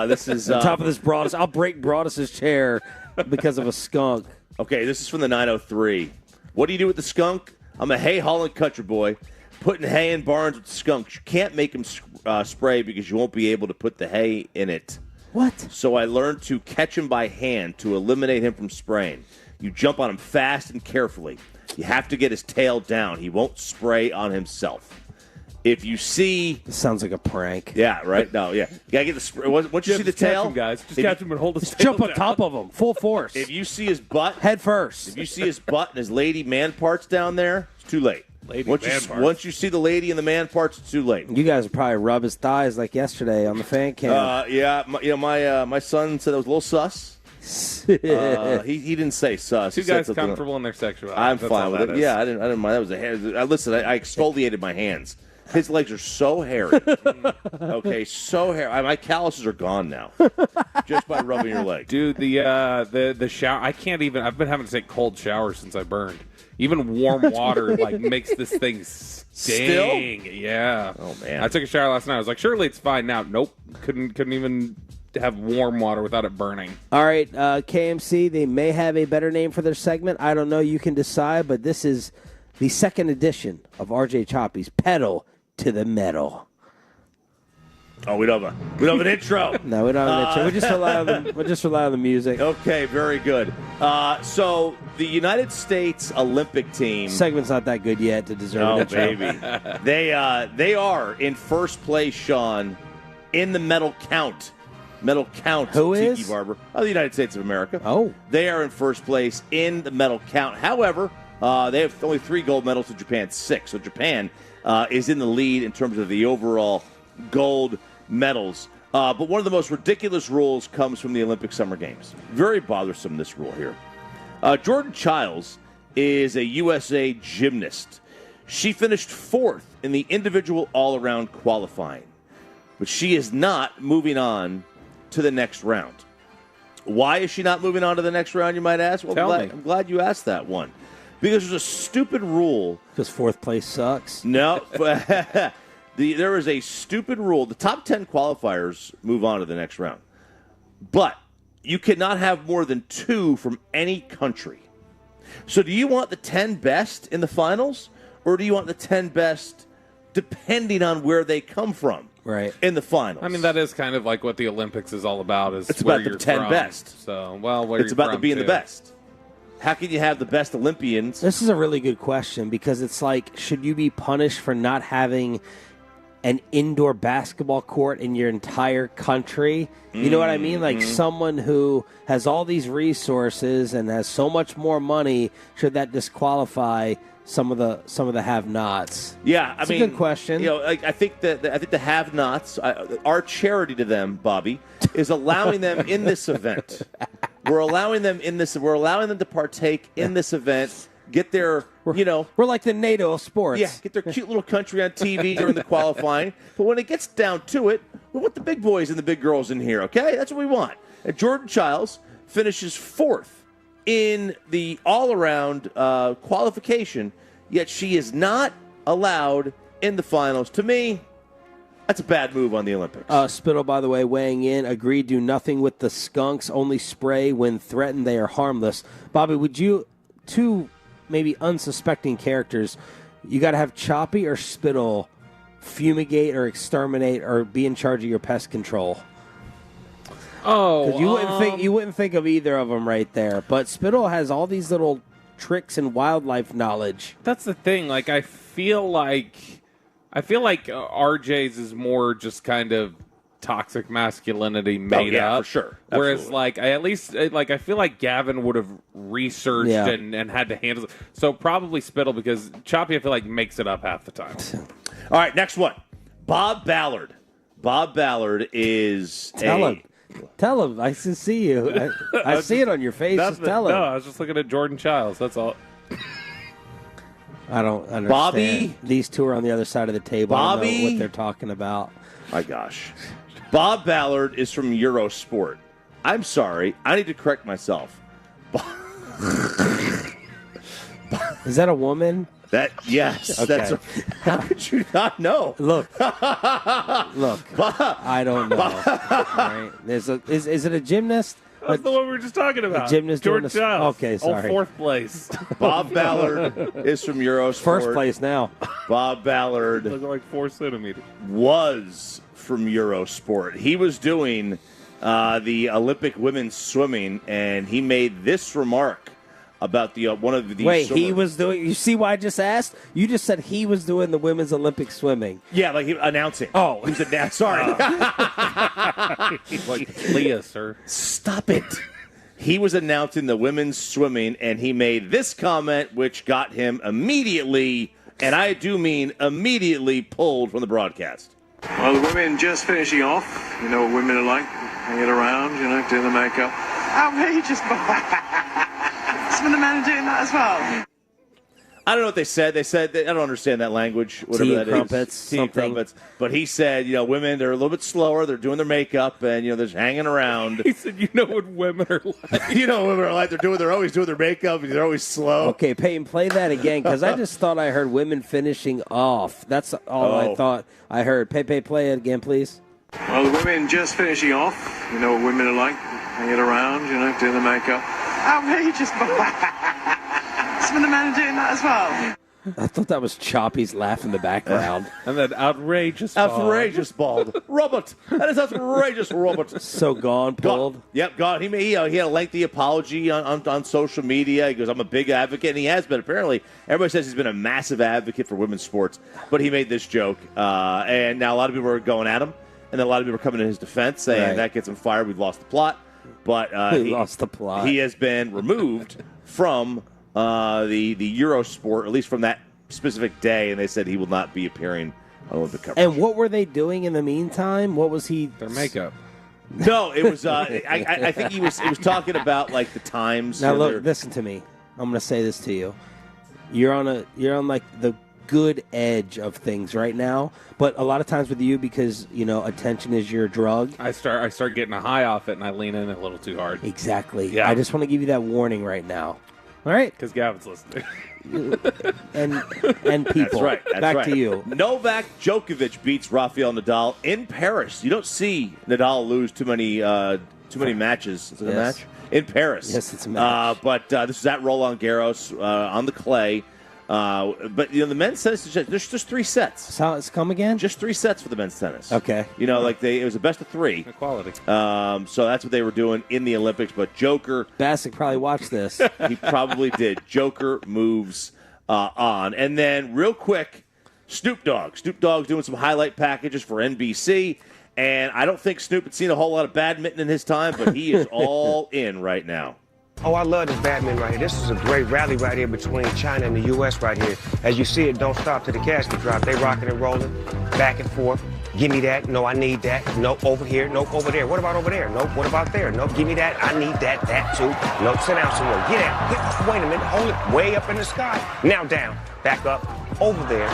This is
on top of this Broadus. I'll break Broadus's chair because of a skunk.
Okay, this is from the 903. What do you do with the skunk? I'm a hay hauling country boy, putting hay in barns with skunks. You can't make them spray because you won't be able to put the hay in it.
What?
So I learned to catch him by hand to eliminate him from spraying. You jump on him fast and carefully. You have to get his tail down. He won't spray on himself. If you see...
This sounds like a prank.
Yeah, right? No, yeah. You got to get the spray. Once you see the tail...
Catch him, guys. Just catch him and hold his tail
Jump on
down.
top of him. Full force.
If you see his butt...
Head first.
If you see his butt and his lady man parts down there, it's too late. Once you see the lady and the man parts, it's too late.
You guys would probably rub his thighs like yesterday on the fan cam.
My son said it was a little sus. He didn't say sus.
Two guys comfortable in their sexuality.
I'm
That's
fine
all
with
that
it.
is.
Yeah, I didn't mind. That was a hair. Listen, I exfoliated my hands. His legs are so hairy. Okay, so hairy. My calluses are gone now, just by rubbing your legs.
Dude, the shower. I can't even. I've been having to take cold showers since I burned. Even warm water makes this thing sting.
Still?
Yeah.
Oh man.
I took a shower last night. I was like, surely it's fine now. Nope. Couldn't even have warm water without it burning.
All right, KMC, they may have a better name for their segment. I don't know. You can decide, but this is the second edition of RJ Choppy's Pedal to the Metal.
Oh, we don't have an intro.
No, we don't have an intro. We just rely on the music.
Okay, very good. So the United States Olympic team
Segment's not that good yet to deserve an intro.
baby. They are in first place, Sean, in the medal count. Medal count.
Who
Tiki
is?
Barber. The United States of America.
Oh.
They are in first place in the medal count. However, they have only 3 gold medals to Japan's 6. So Japan is in the lead in terms of the overall gold medals. But one of the most ridiculous rules comes from the Olympic Summer Games. Very bothersome, this rule here. Jordan Childs is a USA gymnast. She finished 4th in the individual all-around qualifying. But she is not moving on to the next round. Why is she not moving on to the next round, you might ask? Well, I'm glad you asked that one. Because there's a stupid rule.
Because 4th place sucks?
No. There is a stupid rule. The top 10 qualifiers move on to the next round. But you cannot have more than 2 from any country. So do you want the 10 best in the finals? Or do you want the 10 best depending on where they come from?
Right.
In the finals.
I mean, that is kind of like what the Olympics is all about.
It's
where
about the
you're
10
from.
best.
So, where
it's
you're
about
from,
being
too.
the best. How can you have the best Olympians?
This is a really good question because it's like, should you be punished for not having an indoor basketball court in your entire country? You know what I mean? Like someone who has all these resources and has so much more money, should that disqualify some of the have-nots?
Yeah,
It's a good question.
I think the have-nots, our charity to them, Bobby, is allowing them in this event. We're allowing them to partake in this event. Get their,
we're like the NATO of sports.
Yeah, get their cute little country on TV during the qualifying. But when it gets down to it, we want the big boys and the big girls in here, okay? That's what we want. And Jordan Childs finishes 4th in the all-around qualification, yet she is not allowed in the finals. To me, that's a bad move on the Olympics.
Spittle, by the way, weighing in, agreed, do nothing with the skunks, only spray when threatened. They are harmless. Bobby, would you, two maybe unsuspecting characters, You got to have Choppy or Spittle fumigate or exterminate or be in charge of your pest control.
Oh,
you wouldn't think of either of them right there. But Spittle has all these little tricks and wildlife knowledge.
That's the thing. Like I feel like RJ's is more just kind of toxic masculinity made up
for sure.
Whereas I feel like Gavin would have researched and had to handle it. So probably Spittle, because Choppy I feel like makes it up half the time.
All right, next one. Bob Ballard. Bob Ballard is
Tell him. I see you. I see it on your face. Just tell him.
No, I was just looking at Jordan Childs. That's all.
I don't understand.
Bobby?
These two are on the other side of the table. I don't know what they're talking about.
My gosh. Bob Ballard is from Eurosport. I'm sorry. I need to correct myself.
Is that a woman?
Yes.
Okay.
How could you not know?
Look. I don't know. Right? Is it a gymnast?
That's the one we were just talking about.
A gymnast
Jordan
doing
Childs.
Okay, sorry.
Fourth place.
Bob Ballard is from Eurosport.
First place now.
Bob Ballard
Looking like 4 centimeters.
was from Eurosport. He was doing the Olympic women's swimming, and he made this remark about the one of the.
Wait, he was doing. You see why I just asked? You just said he was doing the women's Olympic swimming.
Yeah, like he announcing.
Oh,
he was announcing. Sorry,
like Leah, sir.
Stop it. He was announcing the women's swimming, and he made this comment, which got him immediately, and I do mean immediately, pulled from the broadcast.
Well, the women just finishing off. You know what women are like, hanging around, doing the makeup.
Outrageous, some of the men are doing that as well.
I don't know what they said. They said, I don't understand that language, whatever
tea
that
crumpets,
is. Tea
something.
crumpets. But he said, women, they're a little bit slower. They're doing their makeup, and, they're just hanging around.
He said, you know what women are like.
You know what women are like. They're always doing their makeup, and they're always slow.
Okay, Peyton, play that again, because I just thought I heard women finishing off. That's all I thought I heard. Pepe, play it again, please.
Well, the women just finishing off. You know what women are like, hanging around, doing the makeup.
Outrageous, some of the men are doing that as well.
I thought that was Choppy's laugh in the background.
And then outrageous bald.
Outrageous bald. Robert. That is outrageous, Robert.
So gone, pulled.
Yep, gone. He had a lengthy apology on social media. He goes, I'm a big advocate, and he has been. Apparently, everybody says he's been a massive advocate for women's sports, but he made this joke. And now a lot of people are going at him, and then a lot of people are coming to his defense, saying that gets him fired. We've lost the plot. But
he lost the plot.
He has been removed from the Eurosport, at least from that specific day, and they said he will not be appearing on Olympic coverage.
And what were they doing in the meantime? What was he?
Their makeup.
No, it was. I think he was talking about like the times.
Now look, listen to me. I'm going to say this to you. You're on like the good edge of things right now, but a lot of times with you, because attention is your drug.
I start getting a high off it, and I lean in a little too hard.
Exactly.
Yeah.
I just want to give you that warning right now. All right,
because Gavin's listening.
and people.
That's right.
Back to you.
Novak Djokovic beats Rafael Nadal in Paris. You don't see Nadal lose too many matches. Is it a match? In Paris.
Yes, it's a match.
But this is at Roland Garros on the clay. But the men's tennis is there's just 3 sets.
So it's come again?
Just 3 sets for the men's tennis.
Okay.
It was a best of 3.
Equality.
So that's what they were doing in the Olympics. But Joker,
Bassick probably watched this.
he probably did. Joker moves on, and then real quick, Snoop Dogg. Snoop Dogg's doing some highlight packages for NBC. And I don't think Snoop had seen a whole lot of badminton in his time, but he is all in right now.
Oh, I love this badminton right here. This is a great rally right here between China and the U.S. right here. As you see, it don't stop to the casket drop. They rocking and rolling, back and forth. Give me that. No, I need that. No, over here. No, over there. What about over there? No, what about there? No, give me that. I need that. That too. No, sit down somewhere. Get out. Wait a minute. Hold it way up in the sky. Now down. Back up. Over there.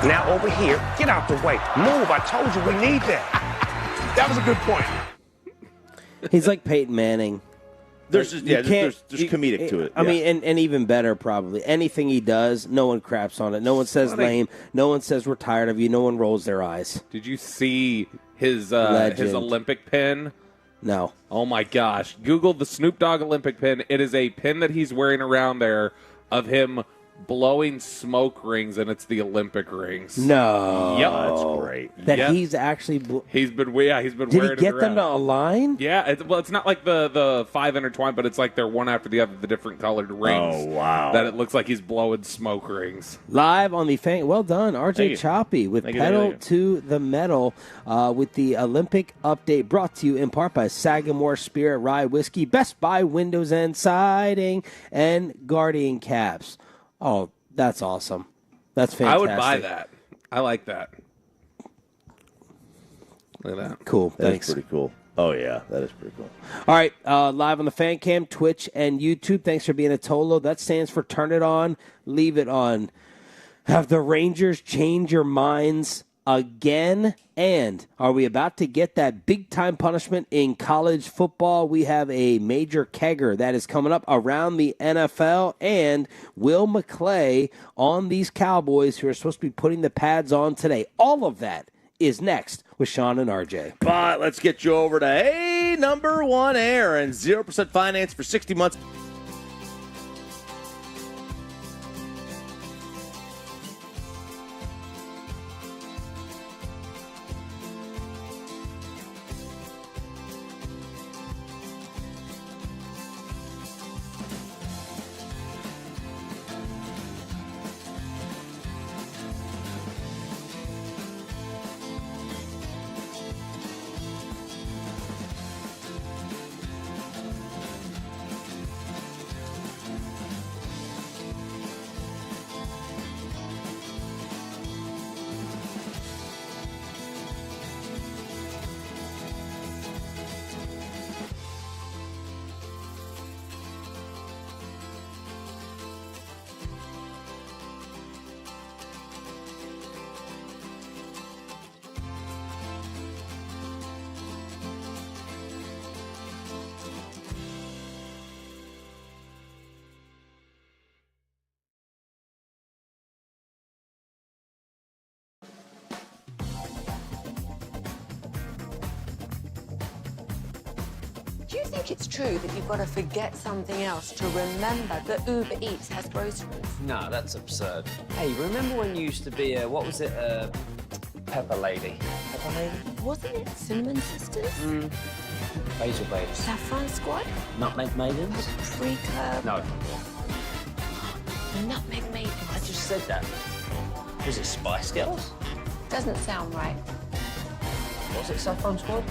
Now over here. Get out the way. Move. I told you we need that. That was a good point.
He's like Peyton Manning.
There's comedic to it.
I mean, and even better, probably. Anything he does, no one craps on it. No one says lame. No one says we're tired of you. No one rolls their eyes.
Did you see his Olympic pin?
No.
Oh, my gosh. Google the Snoop Dogg Olympic pin. It is a pin that he's wearing around there of him blowing smoke rings, and it's the Olympic rings.
No.
Yep.
That's great.
That
Yep.
he's actually.
He's been wearing
Did
it
he get them
around.
to align?
Yeah, it's not like the 5 intertwined, but it's like they're one after the other, the different colored rings.
Oh, wow.
That it looks like he's blowing smoke rings.
Live on the fan. Well done,
Thank
RJ
you.
Choppy with
Thank you,
pedal
thank you.
to the metal with the Olympic update brought to you in part by Sagamore Spirit Rye Whiskey, Best Buy Windows and Siding, and Guardian Caps. Oh, that's awesome. That's fantastic.
I would buy that. I like that. Look at that.
Cool.
That's
Thanks.
pretty cool. Oh, yeah. That is pretty cool.
All right, live on the fan cam, Twitch, and YouTube. Thanks for being a Tolo. That stands for turn it on, leave it on. Have the Rangers change your minds again? And are we about to get that big-time punishment in college football? We have a major kegger that is coming up around the NFL, and Will McClay on these Cowboys who are supposed to be putting the pads on today. All of that is next with Sean and RJ.
But let's get you over to number one air and 0% finance for 60 months.
Do you think it's true that you've got to forget something else to remember that Uber Eats has groceries?
No, that's absurd. Hey, remember when you used to be a, what was it, Pepper Lady? Pepper Lady?
Wasn't it Cinnamon Sisters?
Basil Babes.
Saffron Squad?
Nutmeg Maidens?
Pre-Curb?
No.
Nutmeg Maidens?
I just said that. Was it Spice Girls?
Doesn't sound right.
Was it Saffron Squad?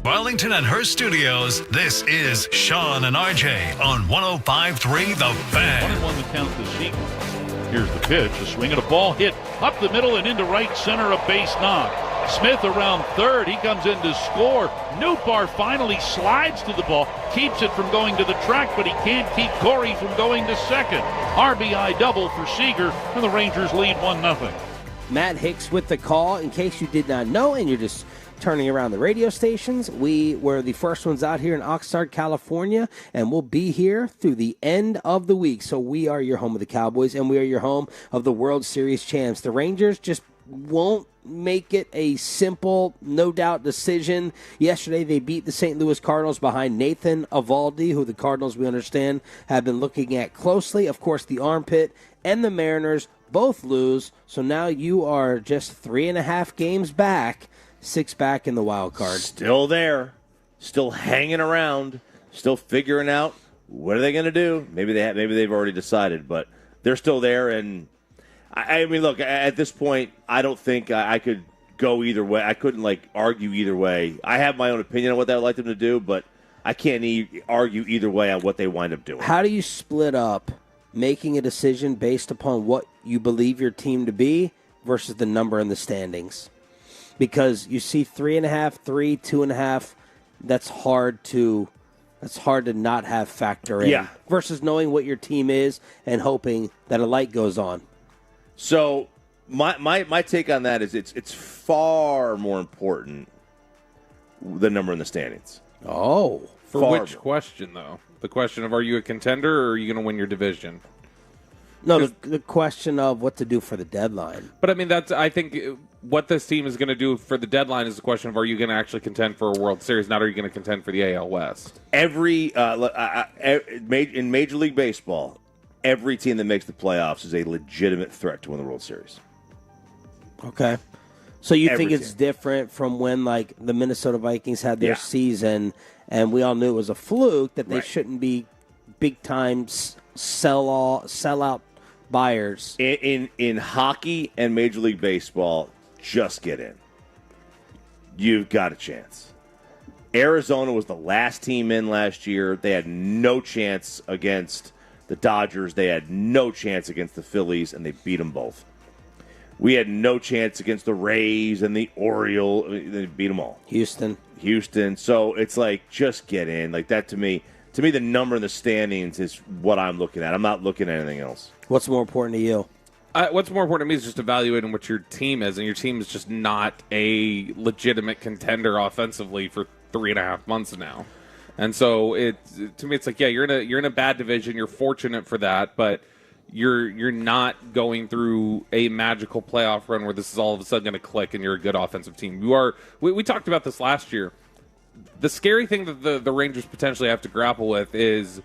Burlington and Hearst Studios, this is Sean and RJ on 105.3 The Fan.
1-1 the count to Seager. Here's the pitch, a swing and a ball hit up the middle and into right center, a base knock. Smith around third, he comes in to score. Nootbaar finally slides to the ball, keeps it from going to the track, but he can't keep Corey from going to second. RBI double for Seager, and the Rangers lead 1-0.
Matt Hicks with the call. In case you did not know and you're just turning around the radio stations, we were the first ones out here in Oxnard, California, and we'll be here through the end of the week. So we are your home of the Cowboys, and we are your home of the World Series champs. The Rangers just won't make it a simple, no doubt decision. Yesterday, they beat the St. Louis Cardinals behind Nathan Eovaldi, who the Cardinals, we understand, have been looking at closely. Of course, the Armpit and the Mariners both lose, so now you are just 3.5 games back, 6 back in the wild card.
Still there, still hanging around, still figuring out what are they going to do. Maybe they've already decided, but they're still there. And I mean, look, at this point, I don't think I could go either way. I couldn't argue either way. I have my own opinion on what I would like them to do, but I can't argue either way on what they wind up doing.
How do you split up making a decision based upon what you believe your team to be versus the number in the standings? Because you see 3.5, 3, 2.5, that's hard to not have factor in.
Yeah.
Versus knowing what your team is and hoping that a light goes on.
So my take on that is it's far more important the number in the standings.
Oh.
For which question, though? The question of, are you a contender or are you going to win your division?
No, the question of what to do for the deadline.
But, I mean, I think what this team is going to do for the deadline is the question of, are you going to actually contend for a World Series, not are you going to contend for the AL West?
In Major League Baseball, every team that makes the playoffs is a legitimate threat to win the World Series.
Okay. So you think it's different from when, the Minnesota Vikings had their season, and we all knew it was a fluke, that they shouldn't be big-time sell-out buyers.
In hockey and Major League Baseball, just get in. You've got a chance. Arizona was the last team in last year. They had no chance against the Dodgers. They had no chance against the Phillies, and they beat them both. We had no chance against the Rays and the Orioles. They beat them all.
Houston.
So it's just get in. That to me, the number in the standings is what I'm looking at. I'm not looking at anything else.
What's more important to you?
What's more important to me is just evaluating what your team is, and your team is just not a legitimate contender offensively for 3.5 months now. And so to me, it's you're in a bad division. You're fortunate for that, but you're not going through a magical playoff run where this is all of a sudden going to click and you're a good offensive team. You are. We talked about this last year. The scary thing that the Rangers potentially have to grapple with is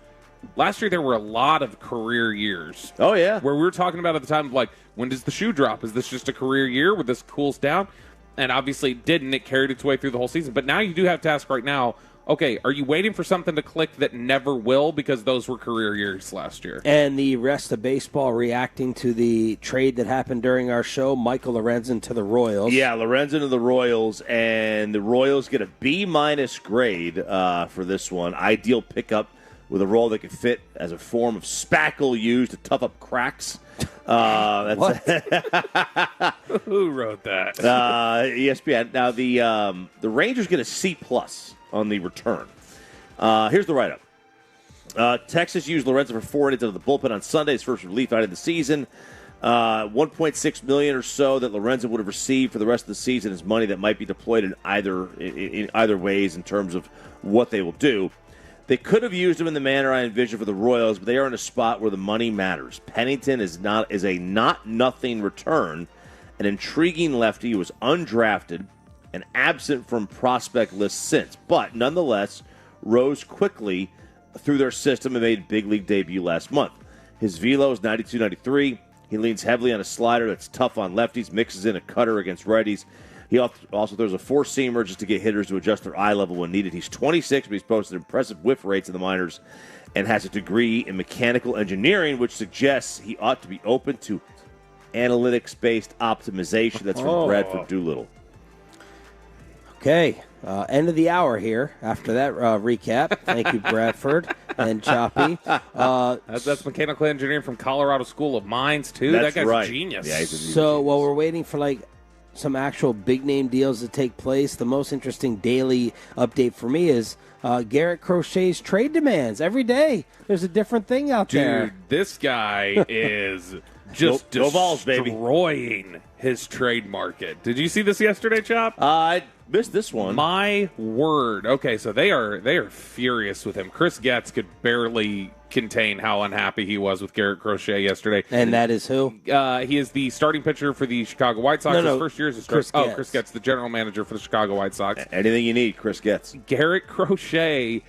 last year there were a lot of career years.
Oh, yeah.
Where we were talking about at the time, when does the shoe drop? Is this just a career year where this cools down? And obviously it didn't. It carried its way through the whole season. But now you do have to ask right now, okay, are you waiting for something to click that never will because those were career years last year?
And the rest of baseball reacting to the trade that happened during our show, Michael Lorenzen to the Royals.
Yeah, Lorenzen to the Royals, and the Royals get a B- grade for this one. Ideal pickup with a roll that can fit as a form of spackle used to tough up cracks.
What?
Who wrote that?
ESPN. Now, the Rangers get a C+ on the return. Here's the write-up. Texas used Lorenzen for 4 innings out of the bullpen on Sunday, his first relief out of the season. $1.6 million or so that Lorenzen would have received for the rest of the season is money that might be deployed in either ways in terms of what they will do. They could have used him in the manner I envisioned for the Royals, but they are in a spot where the money matters. Pennington is a not-nothing return, an intriguing lefty who was undrafted and absent from prospect lists since, but nonetheless rose quickly through their system and made big league debut last month. His velo is 92-93. He leans heavily on a slider that's tough on lefties, mixes in a cutter against righties. He also throws a four-seamer just to get hitters to adjust their eye level when needed. He's 26, but he's posted impressive whiff rates in the minors and has a degree in mechanical engineering, which suggests he ought to be open to analytics-based optimization. That's from Bradford Doolittle.
Okay, end of the hour here after that recap. Thank you, Bradford and Choppy.
That's mechanical engineering from Colorado School of Mines, too.
That's
that guy's
right.
a genius.
Yeah, he's a
So while we're waiting for some actual big name deals to take place, the most interesting daily update for me is Garrett Crochet's trade demands. Every day there's a different thing out there.
Dude, this guy is just
Go Vols, baby.
destroying his trade market. Did you see this yesterday, Chop?
I missed this one.
My word. Okay, so they are furious with him. Chris Getz could barely contain how unhappy he was with Garrett Crochet yesterday.
And that is who?
He is the starting pitcher for the Chicago White Sox.
No,
His first year as a starter.
Chris Getz.
Chris Getz, the general manager for the Chicago White Sox.
Anything you need, Chris Getz.
Garrett Crochet,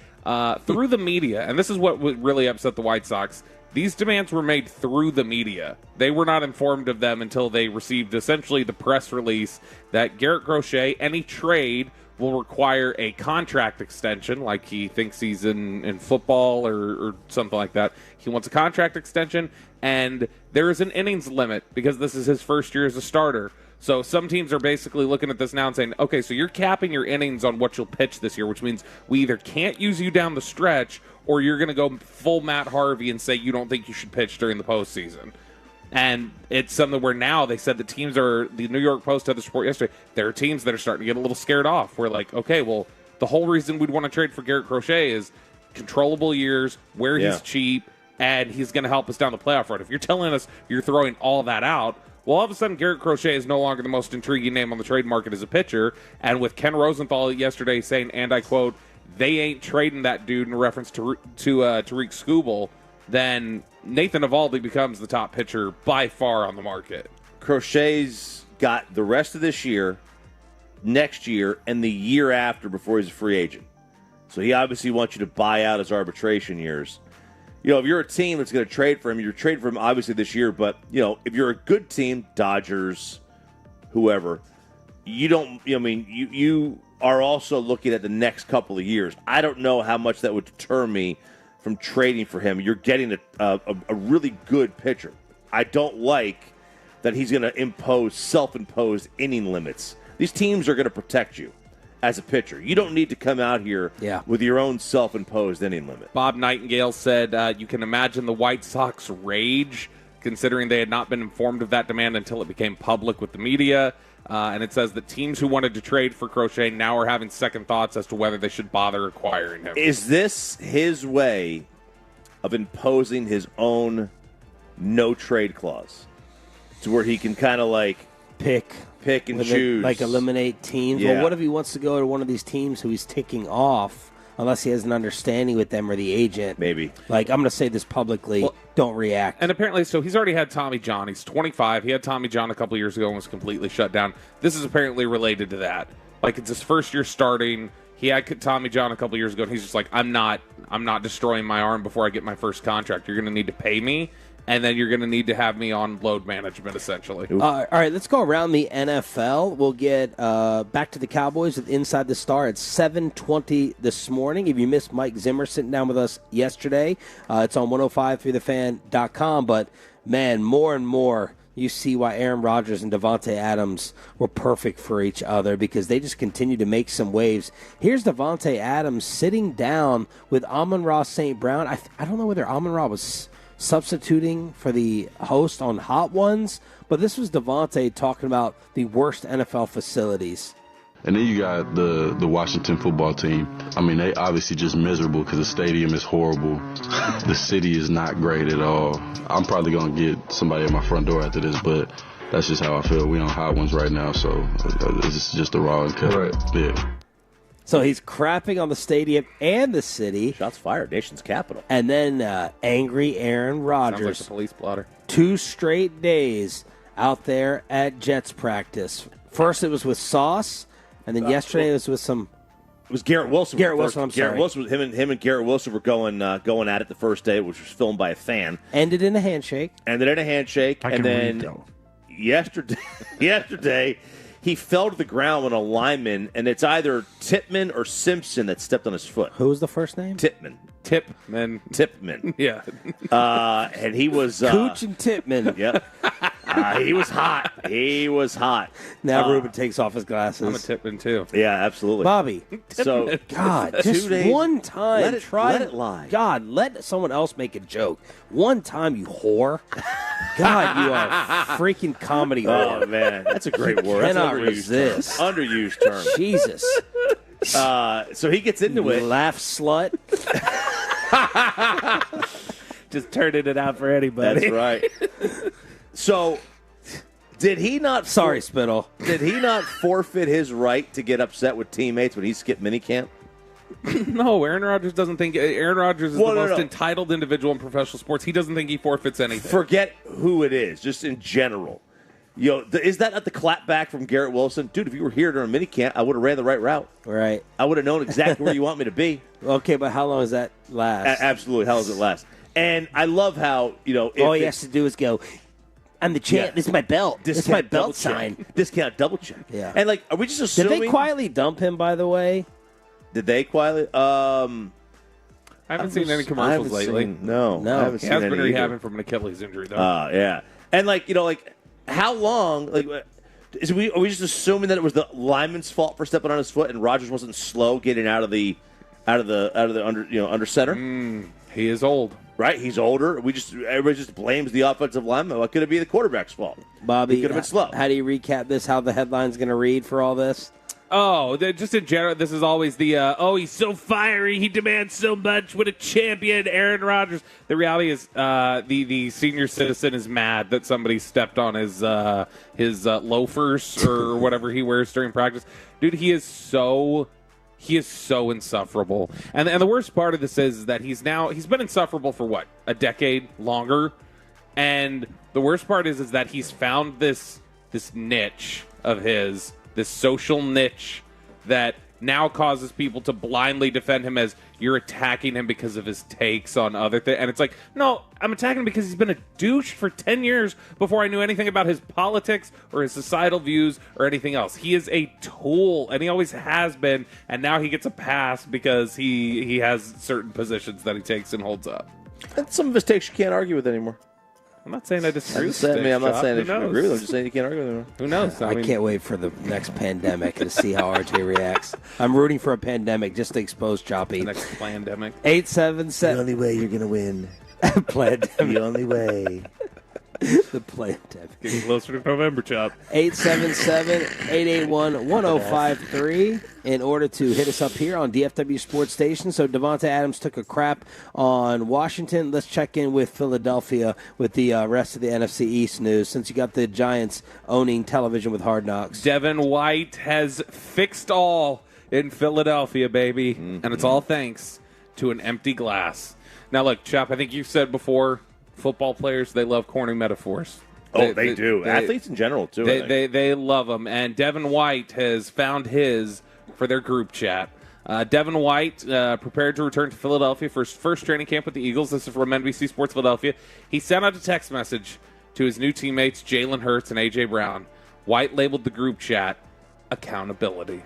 through the media, and this is what would really upset the White Sox, these demands were made through the media. They were not informed of them until they received essentially the press release that Garrett Crochet, any trade will require a contract extension, like he thinks he's in football or something like that. He wants a contract extension, and there is an innings limit because this is his first year as a starter. So some teams are basically looking at this now and saying, okay, so you're capping your innings on what you'll pitch this year, which means we either can't use you down the stretch or you're going to go full Matt Harvey and say you don't think you should pitch during the postseason. And it's something where now they said the New York Post had this report yesterday, there are teams that are starting to get a little scared off. We're like, okay, well, the whole reason we'd want to trade for Garrett Crochet is controllable years, where he's cheap, and he's going to help us down the playoff road. If you're telling us you're throwing all that out, well, all of a sudden, Garrett Crochet is no longer the most intriguing name on the trade market as a pitcher. And with Ken Rosenthal yesterday saying, and I quote, they ain't trading that dude in reference to Tariq Skubal, then Nathan Eovaldi becomes the top pitcher by far on the market.
Crochet's got the rest of this year, next year, and the year after before he's a free agent. So he obviously wants you to buy out his arbitration years. You know, if you're a team that's going to trade for him, you're trading for him obviously this year, but, you know, if you're a good team, Dodgers, whoever, you are also looking at the next couple of years. I don't know how much that would deter me from trading for him. You're getting a really good pitcher. I don't like that he's going to impose self-imposed inning limits. These teams are going to protect you as a pitcher. You don't need to come out here with your own self-imposed inning limit.
Bob Nightingale said you can imagine the White Sox rage, considering they had not been informed of that demand until it became public with the media. And it says that teams who wanted to trade for Crochet now are having second thoughts as to whether they should bother acquiring him.
Is this his way of imposing his own no-trade clause to where he can kind of like pick and choose?
Like eliminate teams?
Yeah.
Well, what if he wants to go to one of these teams who he's ticking off unless he has an understanding with them or the agent?
Maybe.
Like, I'm going to say this publicly. Well, don't react.
And apparently, so he's already had Tommy John. He's 25. He had Tommy John a couple years ago and was completely shut down. This is apparently related to that. Like, it's his first year starting. He had Tommy John a couple years ago, and he's just like, I'm not destroying my arm before I get my first contract. You're going to need to pay me, and then you're going to need to have me on load management, essentially.
All right, let's go around the NFL. We'll get back to the Cowboys with Inside the Star at 7:20 this morning. If you missed Mike Zimmer sitting down with us yesterday, it's on 1053thefan.com. But, man, more and more you see why Aaron Rodgers and Davante Adams were perfect for each other because they just continue to make some waves. Here's Davante Adams sitting down with Amon-Ra St. Brown. I don't know whether Amon-Ra was substituting for the host on Hot Ones, but this was Davante talking about the worst NFL facilities.
And then you got the Washington football team. I mean, they obviously just miserable because the stadium is horrible. The city is not great at all. I'm probably going to get somebody at my front door after this, but that's just how I feel. We on Hot Ones right now, so it's just a raw and cut. Right. Yeah.
So he's crapping on the stadium and the city.
Shots fired, nation's capital.
And then angry Aaron Rodgers.
Sounds like the police blotter.
2 straight days out there at Jets practice. First it was with Sauce, and then yesterday it was with some...
It was Garrett Wilson.
Garrett Wilson, I'm sorry.
Garrett Wilson, him and Garrett Wilson were going at it the first day, which was filmed by a fan.
Ended in a handshake.
And then yesterday, he fell to the ground with a lineman, and it's either Tippmann or Simpson that stepped on his foot.
Who was the first name?
Tippmann.
Tipman.
Tippmann.
Yeah.
And he was...
Cooch and Tippmann.
Yep. He was hot. He was hot.
Now Ruben takes off his glasses.
I'm a Tippin too.
Yeah, absolutely.
Bobby.
So,
God,
2
just
days,
one time.
let it lie.
God, let someone else make a joke. One time, you whore. God, you are a freaking comedy whore.
Oh, man. That's a great word. That's
Cannot
an
resist.
Underused term.
Jesus.
So he gets into it.
Laugh slut.
Just turning it out for anybody.
That's right. So, did he not?
Sorry, Spittle.
Did he not forfeit his right to get upset with teammates when he skipped minicamp?
No, Aaron Rodgers doesn't think. Aaron Rodgers is
Well,
the
no,
most
no.
entitled individual in professional sports. He doesn't think he forfeits anything.
Forget who it is, just in general. Is that not the clapback from Garrett Wilson? Dude, if you were here during minicamp, I would have ran the right route.
Right.
I would have known exactly where you want me to be.
Okay, but how long does that last?
Absolutely. How does it last? And I love how,
all he has to do is go, I'm the champ.
Yeah.
This is my belt. This is my
Discount
belt
double check.
sign.
Discount double check.
Yeah.
And, are we just
Did
assuming?
they quietly dump him, by the way?
Did they quietly?
I haven't seen any commercials lately.
No. I haven't
He
seen
has
any
been
either.
rehabbing from an Achilles injury, though.
Yeah. And, how long, are we just assuming that it was the lineman's fault for stepping on his foot and Rodgers wasn't slow getting out of the under center?
He is old.
Right, he's older. Everybody just blames the offensive lineman. What could it be the quarterback's fault?
Bobby,
He could have been slow.
How do you recap this, how the headline's going to read for all this?
Oh, just in general, this is always the, he's so fiery, he demands so much, what a champion, Aaron Rodgers. The reality is the senior citizen is mad that somebody stepped on his loafers or whatever he wears during practice. Dude, he is so insufferable. And the worst part of this is that he's been insufferable for, a decade longer? And the worst part is that he's found this niche of his, this social niche that now causes people to blindly defend him as you're attacking him because of his takes on other things. And it's like, no, I'm attacking him because he's been a douche for 10 years before I knew anything about his politics or his societal views or anything else. He is a tool, and he always has been, and now he gets a pass because he has certain positions that he takes and holds up.
And some of his takes you can't argue with anymore.
I'm not saying I disagree with
I'm not
Chop.
saying I
Who
should
knows?
agree with him. I'm just saying you can't argue with him.
Who knows?
I can't wait for the next pandemic to see how RJ reacts. I'm rooting for a pandemic just to expose Choppy.
The next pandemic.
877.
The only way you're going to win.
Pandemic.
The only way.
The pandemic.
Getting closer to November, Chop.
877-881-1053 in order to hit us up here on DFW Sports Station. So Devonta Adams took a crap on Washington. Let's check in with Philadelphia with the rest of the NFC East news since you got the Giants owning television with Hard Knocks.
Devin White has fixed all in Philadelphia, baby. And it's all thanks to an empty glass. Now, look, Chop, I think you've said before, football players, they love corny metaphors.
They do. Athletes in general, too.
They love them. And Devin White has found his for their group chat. Devin White prepared to return to Philadelphia for his first training camp with the Eagles. This is from NBC Sports Philadelphia. He sent out a text message to his new teammates, Jalen Hurts and A.J. Brown. White labeled the group chat accountability.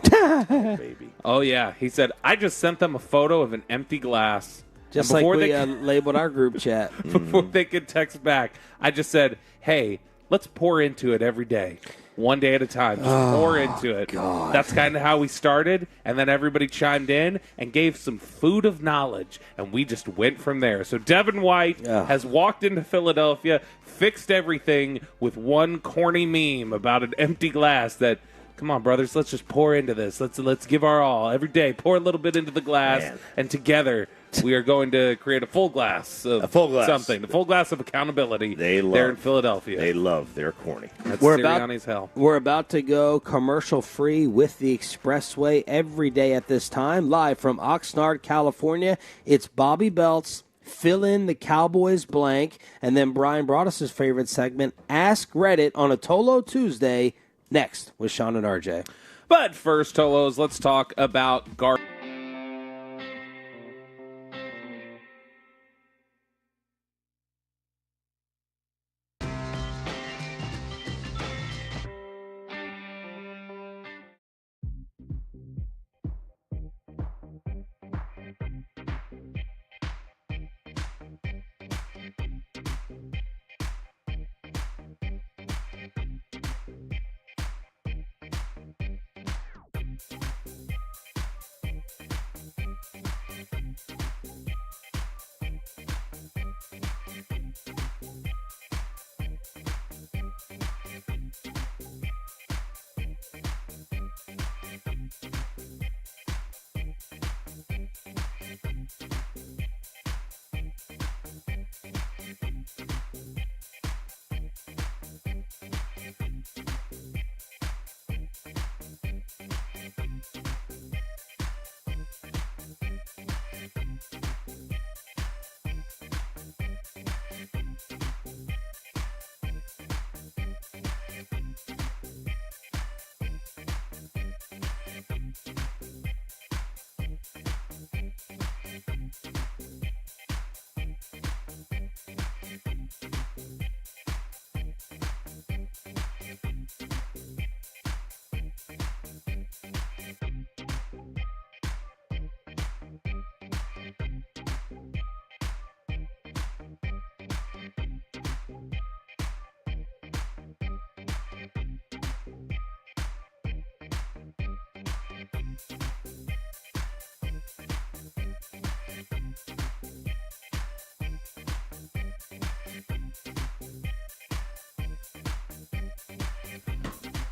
Baby.
Oh, yeah. He said, I just sent them a photo of an empty glass.
Just like we labeled our group chat.
Before they could text back, I just said, hey, let's pour into it every day. One day at a time. Just pour into it.
God.
That's kind of how we started, and then everybody chimed in and gave some food of knowledge, and we just went from there. So Devin White has walked into Philadelphia, fixed everything with one corny meme about an empty glass that, come on, brothers, let's just pour into this. Let's give our all. Every day, pour a little bit into the glass, and together we are going to create a full glass of something. A full glass of accountability there in Philadelphia.
They love their corny.
That's
We're
Sirianni's hell.
We're about to go commercial-free with the Expressway every day at this time, live from Oxnard, California. It's Bobby Belt's Fill in the Cowboys blank, and then Brian brought us his favorite segment, Ask Reddit, on a Tolo Tuesday, next with Sean and RJ.
But first, Tolos, let's talk about garbage.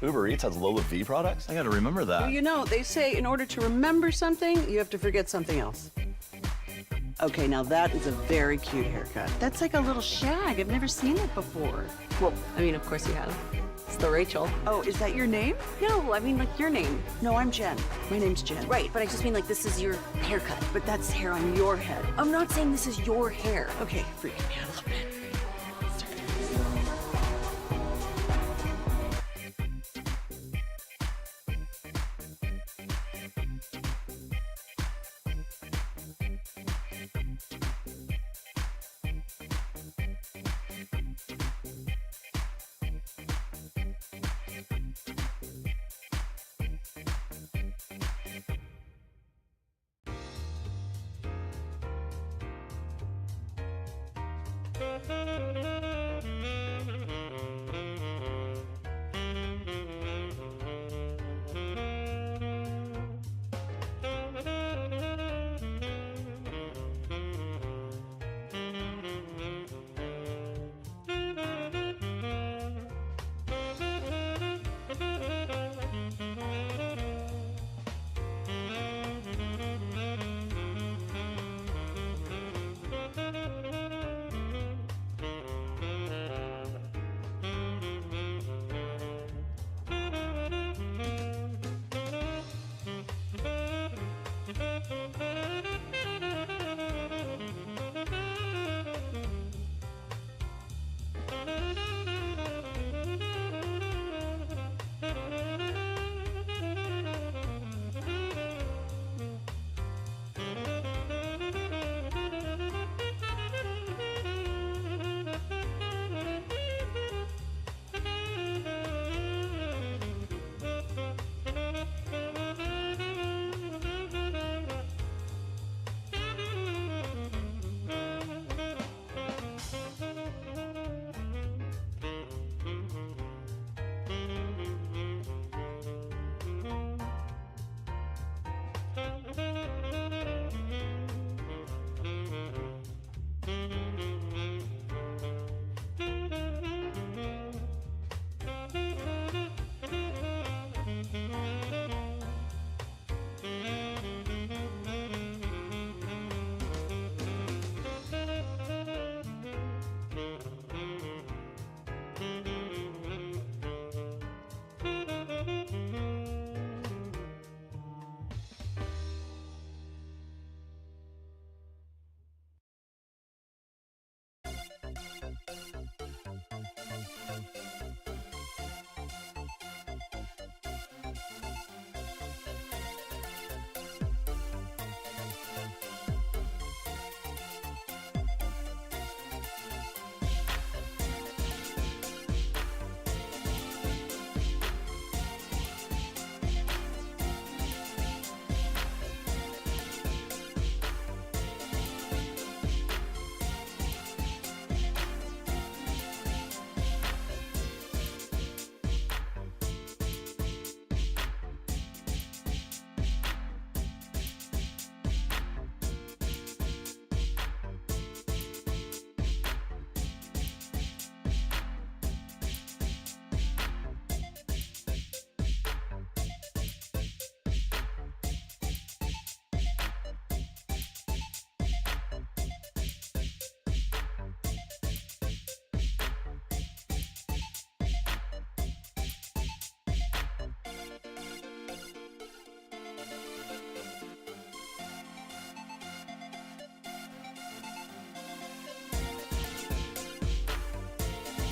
Uber Eats has low fee products? I gotta remember that.
Well, you know, they say in order to remember something, you have to forget something else. Okay, now that is a very cute haircut. That's like a little shag. I've never seen it before.
Well, I mean, of course you have. It's the Rachel.
Oh, is that your name?
No, I mean, like, your name.
No, I'm Jen. My name's Jen.
Right, but I just mean, like, this is your haircut.
But that's hair on your head.
I'm not saying this is your hair.
Okay, freaking me out a little bit.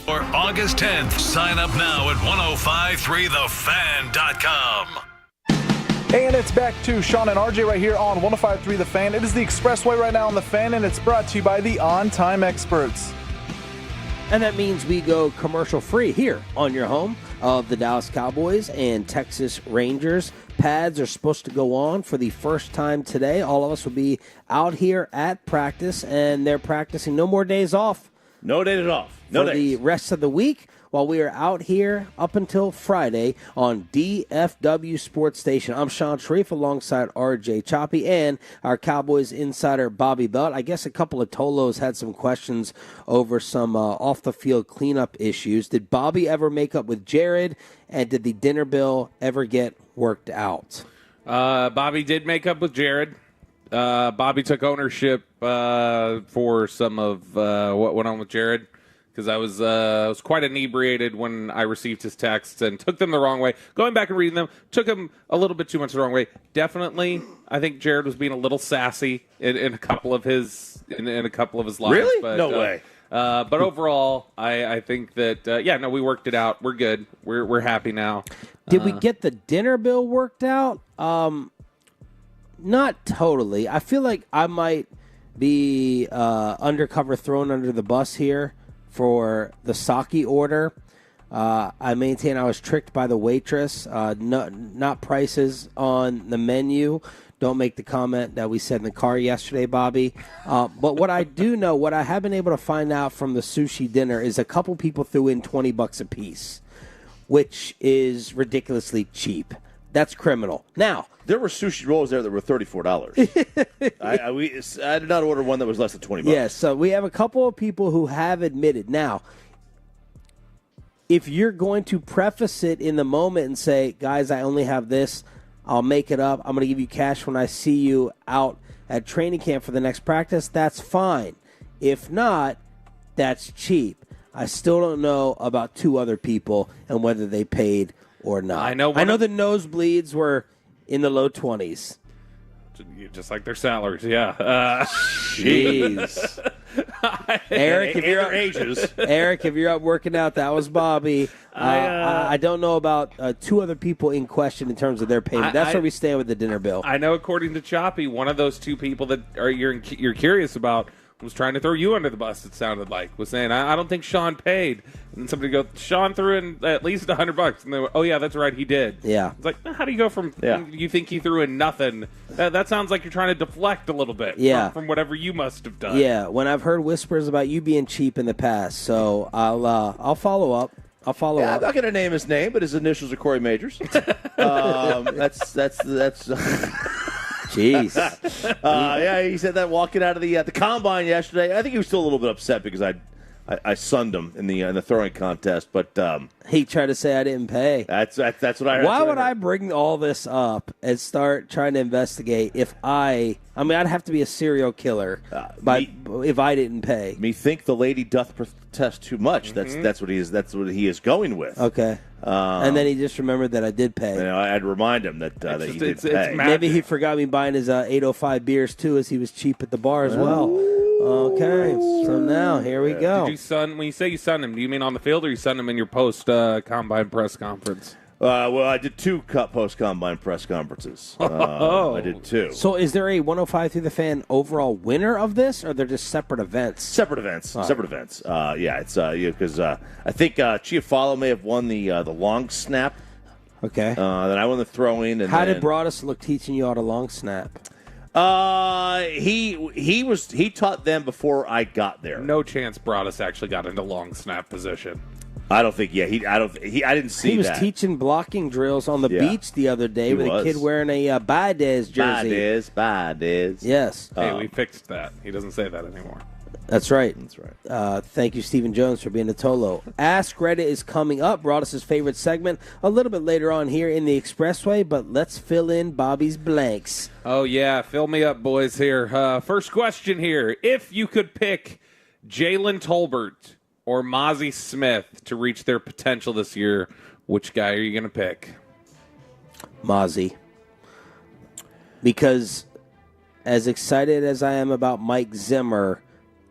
For August 10th, sign up now at 1053thefan.com.
And it's back to Sean and RJ right here on 105.3 The Fan. It is the Expressway right now on The Fan, and it's brought to you by the On Time Experts.
And that means we go commercial-free here on your home of the Dallas Cowboys and Texas Rangers. Pads are supposed to go on for the first time today. All of us will be out here at practice, and they're practicing. No more days off.
No days off. No
for
days.
the rest of the week. while we are out here up until Friday on DFW Sports Station. I'm Sean Sharif alongside RJ Choppy and our Cowboys insider Bobby Belt. I guess a couple of Tolos had some questions over some off-the-field cleanup issues. Did Bobby ever make up with Jared, and did the dinner bill ever get worked out?
Bobby did make up with Jared. Bobby took ownership for some of what went on with Jared, because I was quite inebriated when I received his texts and took them the wrong way. Going back and reading them, took him a little bit too much the wrong way. Definitely, I think Jared was being a little sassy in a couple of his in a couple of his lines.
Really?
But,
no way.
But overall, I think that we worked it out. We're good. We're happy now.
Did we get the dinner bill worked out? Not totally. I feel like I might be undercover thrown under the bus here for the sake order. I maintain I was tricked by the waitress. Not prices on the menu. Don't make the comment that we said in the car yesterday, Bobby. But what I do know, what I have been able to find out from the sushi dinner is a couple people threw in $20 a piece, which is ridiculously cheap. That's criminal. Now,
there were sushi rolls there that were $34. I did not order one that was less than $20.
Yes, so we have a couple of people who have admitted. Now, if you're going to preface it in the moment and say, guys, I only have this, I'll make it up, I'm going to give you cash when I see you out at training camp for the next practice, that's fine. If not, that's cheap. I still don't know about two other people and whether they paid or not. I know the nosebleeds were in the low 20s.
Just like their salaries, yeah.
Jeez. Eric, if you're up working out, that was Bobby. I don't know about two other people in question in terms of their payment. That's where we stand with the dinner bill.
I know, according to Choppy, one of those two people that you're curious about was trying to throw you under the bus, it sounded like. Was saying, I don't think Sean paid. And somebody goes, Sean threw in at least $100. And they went, oh, yeah, that's right, he did.
Yeah.
It's like, how do you go from you think he threw in nothing? That sounds like you're trying to deflect a little bit from whatever you must have done.
Yeah, when I've heard whispers about you being cheap in the past. So I'll follow up. up.
I'm not going to name his name, but his initials are Corey Majors. That's
Jeez.
Yeah, he said that walking out of the combine yesterday. I think he was still a little bit upset because I sunned him in the throwing contest, but
he tried to say I didn't pay.
That's what I heard.
Why would I bring all this up and start trying to investigate if I mean, I'd have to be a serial killer if I didn't pay.
Methinks the lady doth protest too much.
Mm-hmm.
That's what he is going with.
Okay. And then he just remembered that I did pay.
I'd remind him that he did pay.
Maybe he forgot me buying his 805 beers, too, as he was cheap at the bar as well. Okay, so now here we go.
Did you when you say you sunned him, do you mean on the field or you sunned him in your post-combine press conference?
Well, I did 2 post-combine press conferences. I did 2.
So is there a 105 Through the Fan overall winner of this, or they're just separate events?
Separate events. Separate events. Yeah, it's because I think Chiafalo may have won the long snap.
Okay.
Then I won the throwing.
How did Broadus look teaching you how to long snap?
He taught them before I got there.
No chance Broadus actually got into long snap position.
I don't think. Yeah, I didn't see that.
He was teaching blocking drills on the beach the other day with a kid wearing a Baez jersey.
Baez.
Yes.
Hey, we fixed that. He doesn't say that anymore.
That's right.
That's right.
Thank you, Stephen Jones, for being a Tolo. Ask Reddit is coming up. Broadus' favorite segment a little bit later on here in the Expressway, but let's fill in Bobby's blanks.
Oh, yeah. Fill me up, boys, here. First question here. If you could pick Jalen Tolbert or Mozzie Smith to reach their potential this year, which guy are you going to pick?
Mozzie. Because as excited as I am about Mike Zimmer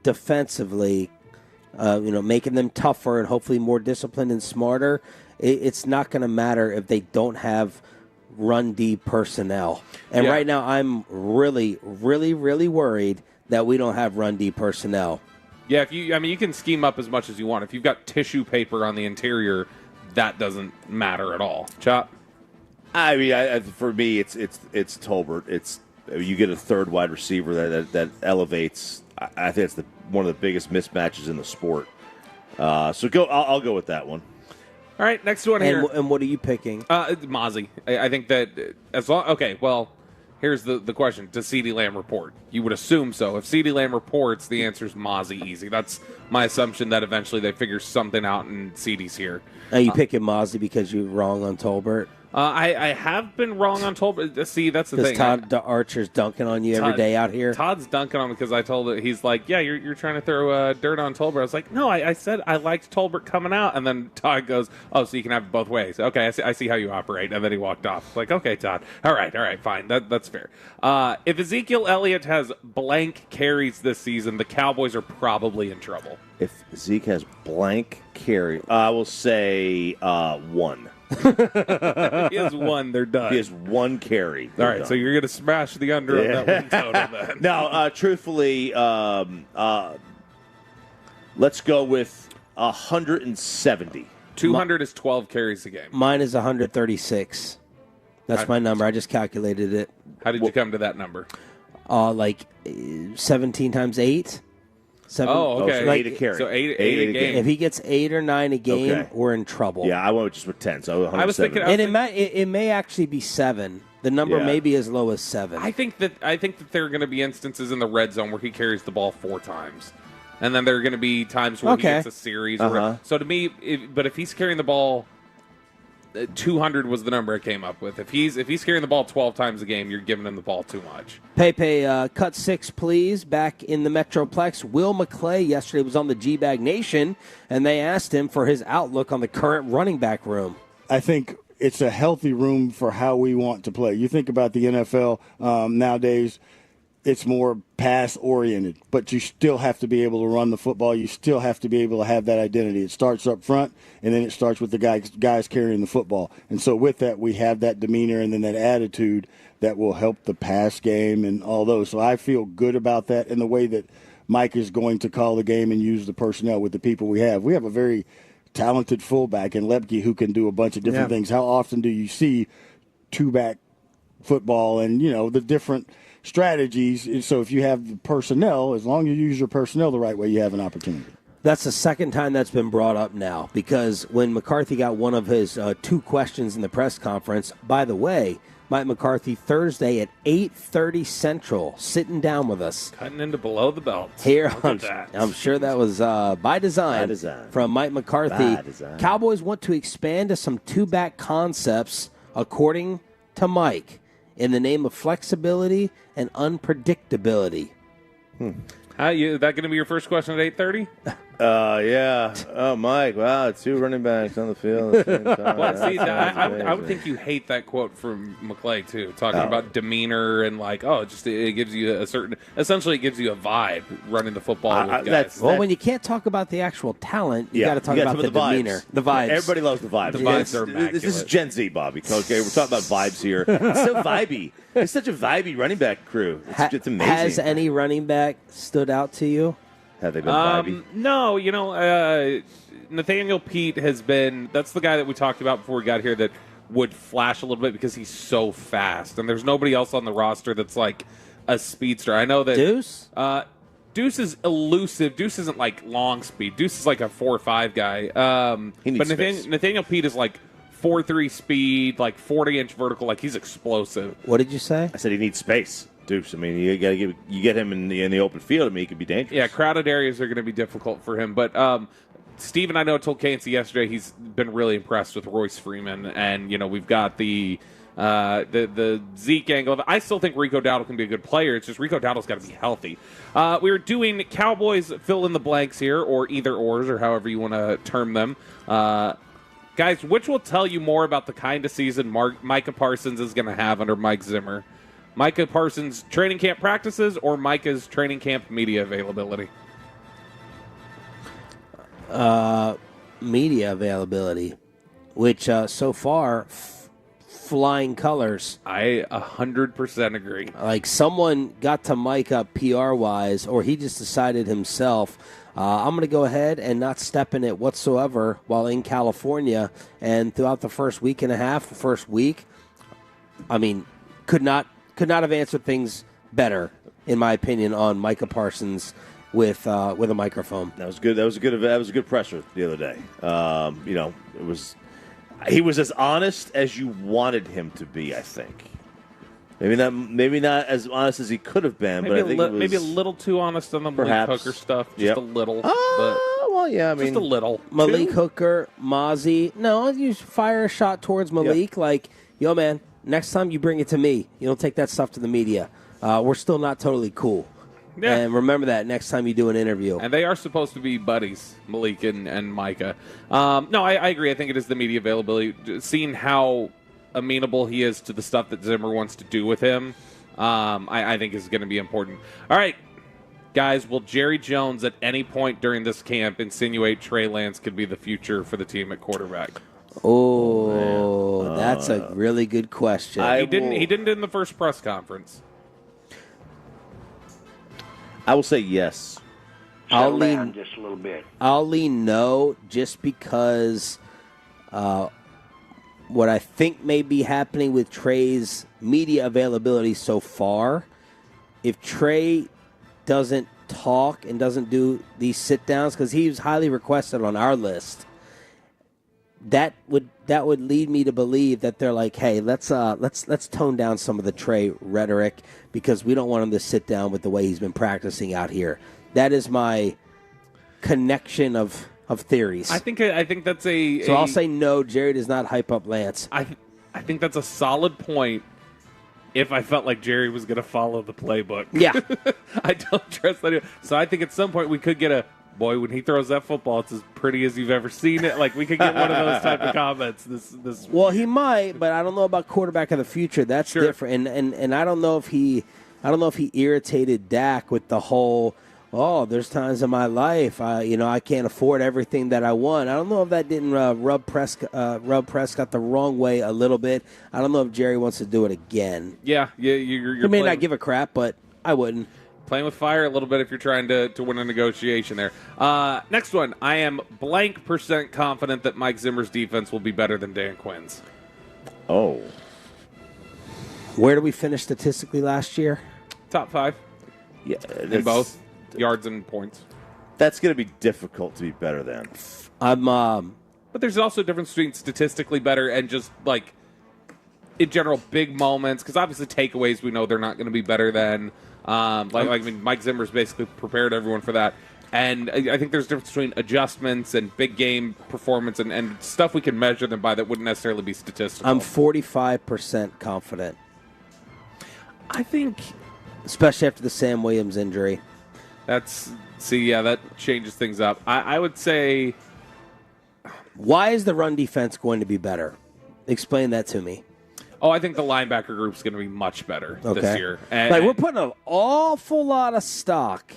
defensively, making them tougher and hopefully more disciplined and smarter, it's not going to matter if they don't have run D personnel. And right now I'm really, really, really worried that we don't have run D personnel.
Yeah, you can scheme up as much as you want. If you've got tissue paper on the interior, that doesn't matter at all. Chop?
I mean, for me, it's Tolbert. You get a third wide receiver that elevates. I think it's one of the biggest mismatches in the sport. So go. I'll go with that one.
All right, next one here.
And what are you picking?
Mozzie. I think that as long. Okay, well, here's the question: does CeeDee Lamb report? You would assume so. If CeeDee Lamb reports, the answer is Mozzie easy. That's my assumption that eventually they figure something out and CeeDee's here.
Are you picking Mozzie because you're wrong on Tolbert?
I have been wrong on Tolbert. See, that's the thing.
Todd Archer's dunking on you every day out here.
Todd's dunking on me because I told it. He's like, "Yeah, you're trying to throw dirt on Tolbert." I was like, "No, I said I liked Tolbert coming out." And then Todd goes, "Oh, so you can have it both ways." Okay, I see how you operate. And then he walked off. Like, okay, Todd. All right, fine. That's fair. If Ezekiel Elliott has blank carries this season, the Cowboys are probably in trouble.
If Zeke has blank carry, I will say 1.
If he has 1, they're done.
If he has 1 carry.
All right, so you're going to smash the under on that win total then.
No, truthfully, let's go with 170.
200 is 12 carries a game.
Mine is 136. That's my number. I just calculated it.
How did you come to that number?
Like 17 times 8. 7,
oh, okay.
So 8 a carry.
So 8 a game.
If he gets 8 or 9 a game, we're in trouble.
Yeah, I went just with 10. So
I was thinking,
and it may actually be 7. The number may be as low as 7.
I think that there are going to be instances in the red zone where he carries the ball 4 times, and then there are going to be times where he gets a series. So to me, if he's carrying the ball, 200 was the number I came up with. If he's carrying the ball 12 times a game, you're giving him the ball too much.
Pepe, cut 6, please. Back in the Metroplex, Will McClay yesterday was on the G-Bag Nation, and they asked him for his outlook on the current running back room.
I think it's a healthy room for how we want to play. You think about the NFL nowadays, it's more pass-oriented, but you still have to be able to run the football. You still have to be able to have that identity. It starts up front, and then it starts with the guys carrying the football. And so with that, we have that demeanor and then that attitude that will help the pass game and all those. So I feel good about that and the way that Mike is going to call the game and use the personnel with the people we have. We have a very talented fullback in Lepke who can do a bunch of different things. How often do you see two-back football and, the different – strategies? So if you have the personnel, as long as you use your personnel the right way, you have an opportunity.
That's the second time that's been brought up now, because when McCarthy got one of his 2 questions in the press conference, by the way, Mike McCarthy Thursday at 8:30 Central, sitting down with us.
Cutting into below the belt.
Here, I'm sure that was by design from Mike McCarthy. Cowboys want to expand to some 2-back concepts, according to Mike, in the name of flexibility and unpredictability.
Is that going to be your first question at 8:30?
Yeah. Oh, Mike. Wow, 2 running backs on the field at the same time.
Well, see, I would think you hate that quote from McClay, too, talking about demeanor and it gives you essentially it gives you a vibe running the football with guys.
When you can't talk about the actual talent, you got to talk about the demeanor. The vibes.
Everybody loves the vibes.
The vibes are immaculate.
This is Gen Z, Bobby. Okay, we're talking about vibes here. It's so vibey. It's such a vibey running back crew. It's amazing.
Has any running back stood out to you?
Have they been vibey?
No, Nathaniel Pete has been. That's the guy that we talked about before we got here that would flash a little bit because he's so fast, and there's nobody else on the roster that's like a speedster. I know that
Deuce.
Deuce is elusive. Deuce isn't like long speed. Deuce is like a 4.5 guy. But Nathaniel Pete is like 4.3 speed, like 40-inch vertical. Like he's explosive.
What did you say?
I said he needs space. Deuce. I mean, you get him in the open field. I mean, he could be dangerous.
Yeah, crowded areas are going to be difficult for him. But Steven, I know, told Cansey yesterday he's been really impressed with Royce Freeman, and we've got the Zeke angle. I still think Rico Dowdle can be a good player. It's just Rico Dowdle's got to be healthy. We're doing Cowboys fill in the blanks here, or either ors, or however you want to term them. Guys, which will tell you more about the kind of season Micah Parsons is going to have under Mike Zimmer? Micah Parsons' training camp practices or Micah's training camp media availability?
Media availability, which so far, flying colors.
I 100% agree.
Like someone got to Micah PR-wise, or he just decided himself, I'm going to go ahead and not step in it whatsoever while in California. And throughout the first week and a half, first week, I mean, could not have answered things better, in my opinion, on Micah Parsons with a microphone.
That was good. That was a good presser the other day. He was as honest as you wanted him to be, I think. Maybe not as honest as he could have been, but I think it was
maybe a little too honest on the Malik Hooker stuff. Just a little.
Well, yeah,
just a little.
Malik Hooker, Mozzie. No, you fire a shot towards Malik.
Yep.
Like, yo, man, next time you bring it to me. You don't take that stuff to the media. We're still not totally cool.
Yeah.
And remember that next time you do an interview.
And they are supposed to be buddies, Malik and Micah. No, I agree. I think it is the media availability. Seeing how amenable he is to the stuff that Zimmer wants to do with him, I think is going to be important. All right, guys, will Jerry Jones at any point during this camp insinuate Trey Lance could be the future for the team at quarterback?
Oh, that's a really good question.
He didn't in the first press conference.
I will say yes.
I'll lean
down just a little bit.
I'll lean no, just because what I think may be happening with Trey's media availability so far, if Trey doesn't talk and doesn't do these sit-downs, because he was highly requested on our list, that would lead me to believe that they're like, hey, let's tone down some of the Trey rhetoric because we don't want him to sit down with the way he's been practicing out here. That is my connection of theories.
I think that's
So I'll say no. Jerry does not hype up Lance.
I think that's a solid point. If I felt like Jerry was going to follow the playbook,
yeah,
I don't trust that. So I think at some point we could get a boy when he throws that football. It's as pretty as you've ever seen it. Like we could get one of those type of comments. This.
Well, he might, but I don't know about quarterback of the future. That's different. And I don't know if he irritated Dak with the whole. Oh, there's times in my life, I can't afford everything that I want. I don't know if that didn't rub Prescott the wrong way a little bit. I don't know if Jerry wants to do it again.
Yeah, you're
he may not give a crap, but I wouldn't.
Playing with fire a little bit if you're trying to win a negotiation there. Next one, I am blank % confident that Mike Zimmer's defense will be better than Dan Quinn's.
Oh.
Where did we finish statistically last year?
Top 5.
Yeah,
in both yards and points.
That's going to be difficult to be better than.
But there's also a difference between statistically better and just like in general big moments. Because obviously takeaways we know they're not going to be better than. Mike Zimmer's basically prepared everyone for that. And I think there's a difference between adjustments and big game performance and stuff we can measure them by that wouldn't necessarily be statistical.
I'm 45% confident.
I think,
especially after the Sam Williams injury.
That changes things up. I would say.
Why is the run defense going to be better? Explain that to me.
Oh, I think the linebacker group's going to be much better this year.
We're putting an awful lot of stock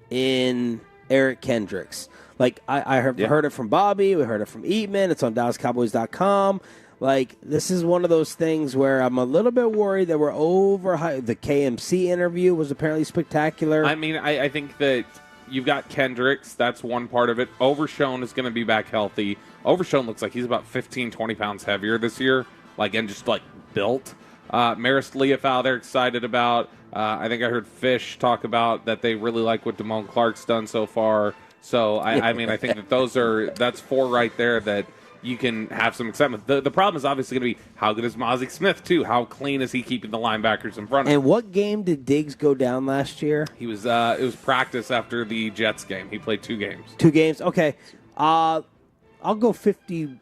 in Eric Kendricks. Like, I heard it from Bobby. We heard it from Eatman. It's on DallasCowboys.com. Like, this is one of those things where I'm a little bit worried that we're overhyped. The KMC interview was apparently spectacular.
I mean, I think that you've got Kendricks. That's one part of it. Overshown is going to be back healthy. Overshown looks like he's about 15, 20 pounds heavier this year. And just built. Maris Leofau they're excited about. I think I heard Fish talk about that they really like what Damone Clark's done so far. So, I think that that's 4 right there that you can have some excitement. The problem is obviously going to be how good is Mozzie Smith, too? How clean is he keeping the linebackers in front of him?
And what game did Diggs go down last year?
He was. It was practice after the Jets game. He played 2 games.
2 games? Okay. I'll go 52%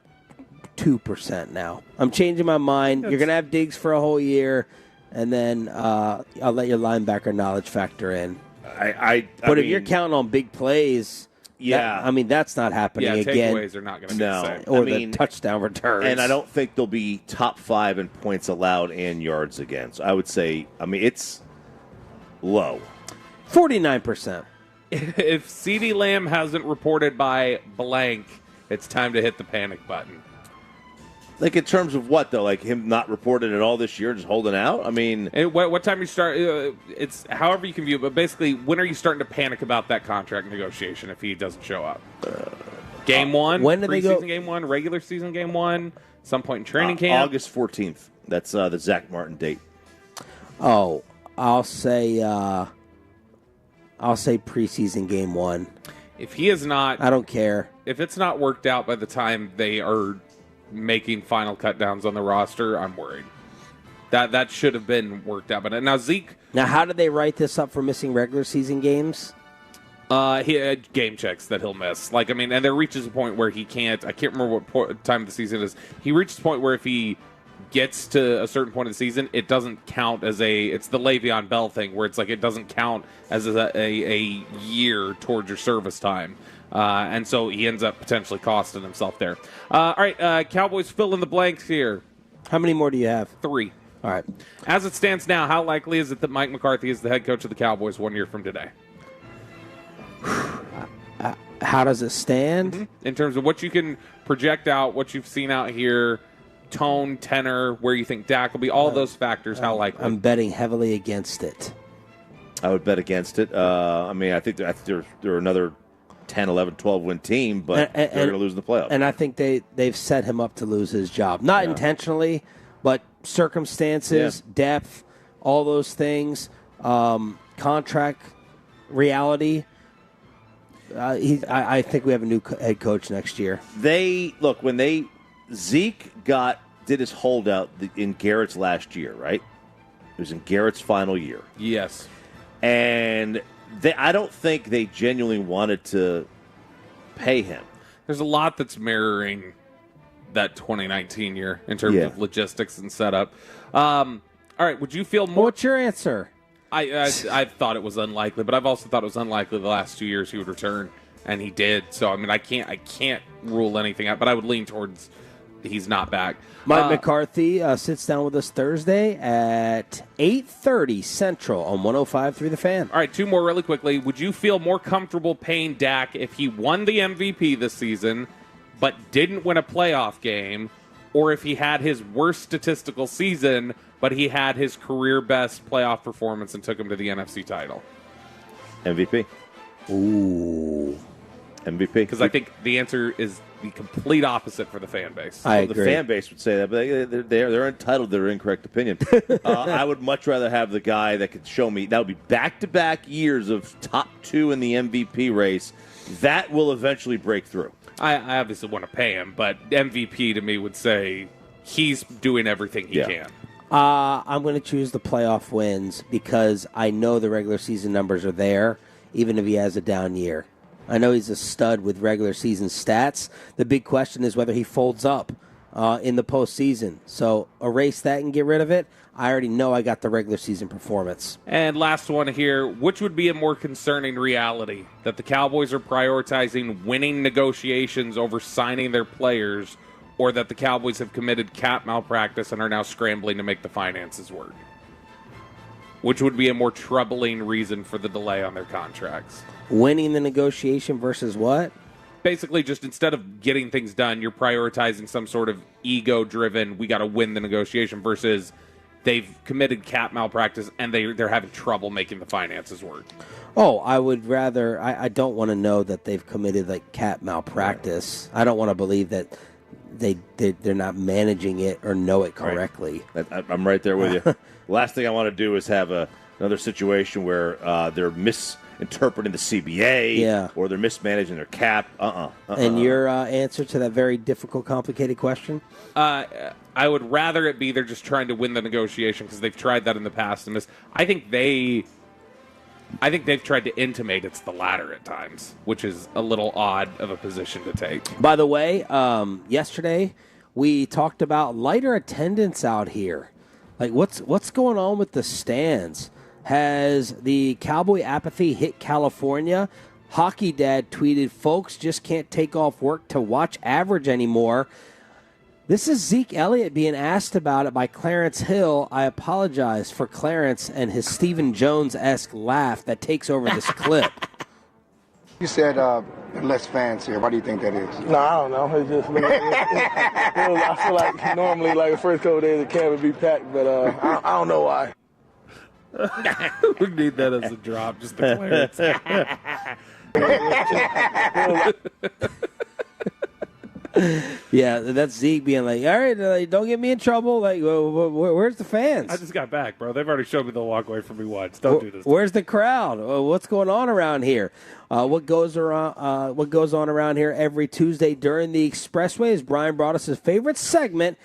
now. I'm changing my mind. You're going to have Diggs for a whole year, and then I'll let your linebacker knowledge factor in. But if you're counting on big plays...
Yeah.
that's not happening again.
Takeaways are not going to be the same.
Or the touchdown returns.
And I don't think they'll be top 5 in points allowed and yards again. So I would say, it's low.
49%.
If CeeDee Lamb hasn't reported by blank, it's time to hit the panic button.
Like in terms of what, though? Like him not reported at all this year, just holding out?
What time you start? It's however you can view it, but basically, when are you starting to panic about that contract negotiation if he doesn't show up? Game 1?
When do they go?
Game 1? Regular season game 1? Some point in training camp?
August 14th. That's the Zach Martin date.
Oh, I'll say I'll say preseason game 1.
If he is not,
I don't care.
If it's not worked out by the time they are making final cut downs on the roster, I'm worried. That should have been worked out. But now Zeke.
Now, how did they write this up for missing regular season games?
He had game checks that he'll miss. And there reaches a point where he can't. I can't remember what time of the season it is. He reaches a point where if he gets to a certain point of the season, it doesn't count as it's the Le'Veon Bell thing where it's like it doesn't count as a year towards your service time. And so he ends up potentially costing himself there. All right, Cowboys fill in the blanks here.
How many more do you have?
3.
All right.
As it stands now, how likely is it that Mike McCarthy is the head coach of the Cowboys 1 year from today?
How does it stand?
Mm-hmm. In terms of what you can project out, what you've seen out here, tone, tenor, where you think Dak will be, all those factors, how likely?
I'm betting heavily against it.
I would bet against it. I think they're another 10, 11, 12-win team, but they're going to lose in the playoffs.
And I think they've set him up to lose his job. Not intentionally, but circumstances, depth, all those things, contract reality. I think we have a new head coach next year.
When Zeke did his holdout in Garrett's last year, right? It was in Garrett's final year.
Yes.
And I don't think they genuinely wanted to pay him.
There's a lot that's mirroring that 2019 year in terms of logistics and setup. All right, would you feel more...
What's your answer?
I thought it was unlikely, but I've also thought it was unlikely the last 2 years he would return, and he did. So, I can't rule anything out, but I would lean towards he's not back.
Mike McCarthy sits down with us Thursday at 8:30 Central on 105.3 The Fan.
All right, 2 more really quickly. Would you feel more comfortable paying Dak if he won the MVP this season but didn't win a playoff game, or if he had his worst statistical season but he had his career best playoff performance and took him to the NFC title?
MVP.
Ooh.
MVP.
Because I think the answer is the complete opposite for the fan base.
I agree.
The fan base would say that, but they're entitled to their incorrect opinion. I would much rather have the guy that could show me. That would be back-to-back years of top 2 in the MVP race. That will eventually break through.
I obviously want to pay him, but MVP to me would say he's doing everything he can.
I'm going to choose the playoff wins because I know the regular season numbers are there, even if he has a down year. I know he's a stud with regular season stats. The big question is whether he folds up in the postseason. So erase that and get rid of it. I already know I got the regular season performance.
And last one here, which would be a more concerning reality? That the Cowboys are prioritizing winning negotiations over signing their players, or that the Cowboys have committed cap malpractice and are now scrambling to make the finances work? Which would be a more troubling reason for the delay on their contracts?
Winning the negotiation versus what?
Basically, just instead of getting things done, you're prioritizing some sort of ego-driven, we got to win the negotiation, versus they've committed cap malpractice and they're having trouble making the finances work.
Oh, I would rather... I don't want to know that they've committed cap malpractice. I don't want to believe that they're not managing it or know it correctly.
Right. I'm right there with you. Last thing I want to do is have another situation where they're misinterpreting the CBA or they're mismanaging their cap.
And your answer to that very difficult, complicated question?
I would rather it be they're just trying to win the negotiation because they've tried that in the past and missed. I think they've tried to intimate it's the latter at times, which is a little odd of a position to take.
By the way, yesterday we talked about lighter attendance out here. Like, what's going on with the stands? Has the Cowboy apathy hit California? Hockey Dad tweeted, "Folks just can't take off work to watch average anymore." This is Zeke Elliott being asked about it by Clarence Hill. I apologize for Clarence and his Stephen Jones-esque laugh that takes over this clip.
You said less fans here. Why do you think that is?
No, I don't know. It's just I feel like normally, the first couple of days of camp would be packed, but I don't know why.
We need that as a drop, just the Clarence.
Yeah, that's Zeke being like, all right, don't get me in trouble. Like, where's the fans?
I just got back, bro. They've already showed me they'll walk away from me once. Don't do this.
Where's the crowd? What's going on around here? What goes on around here every Tuesday during the Expressway is Brian brought us his favorite segment.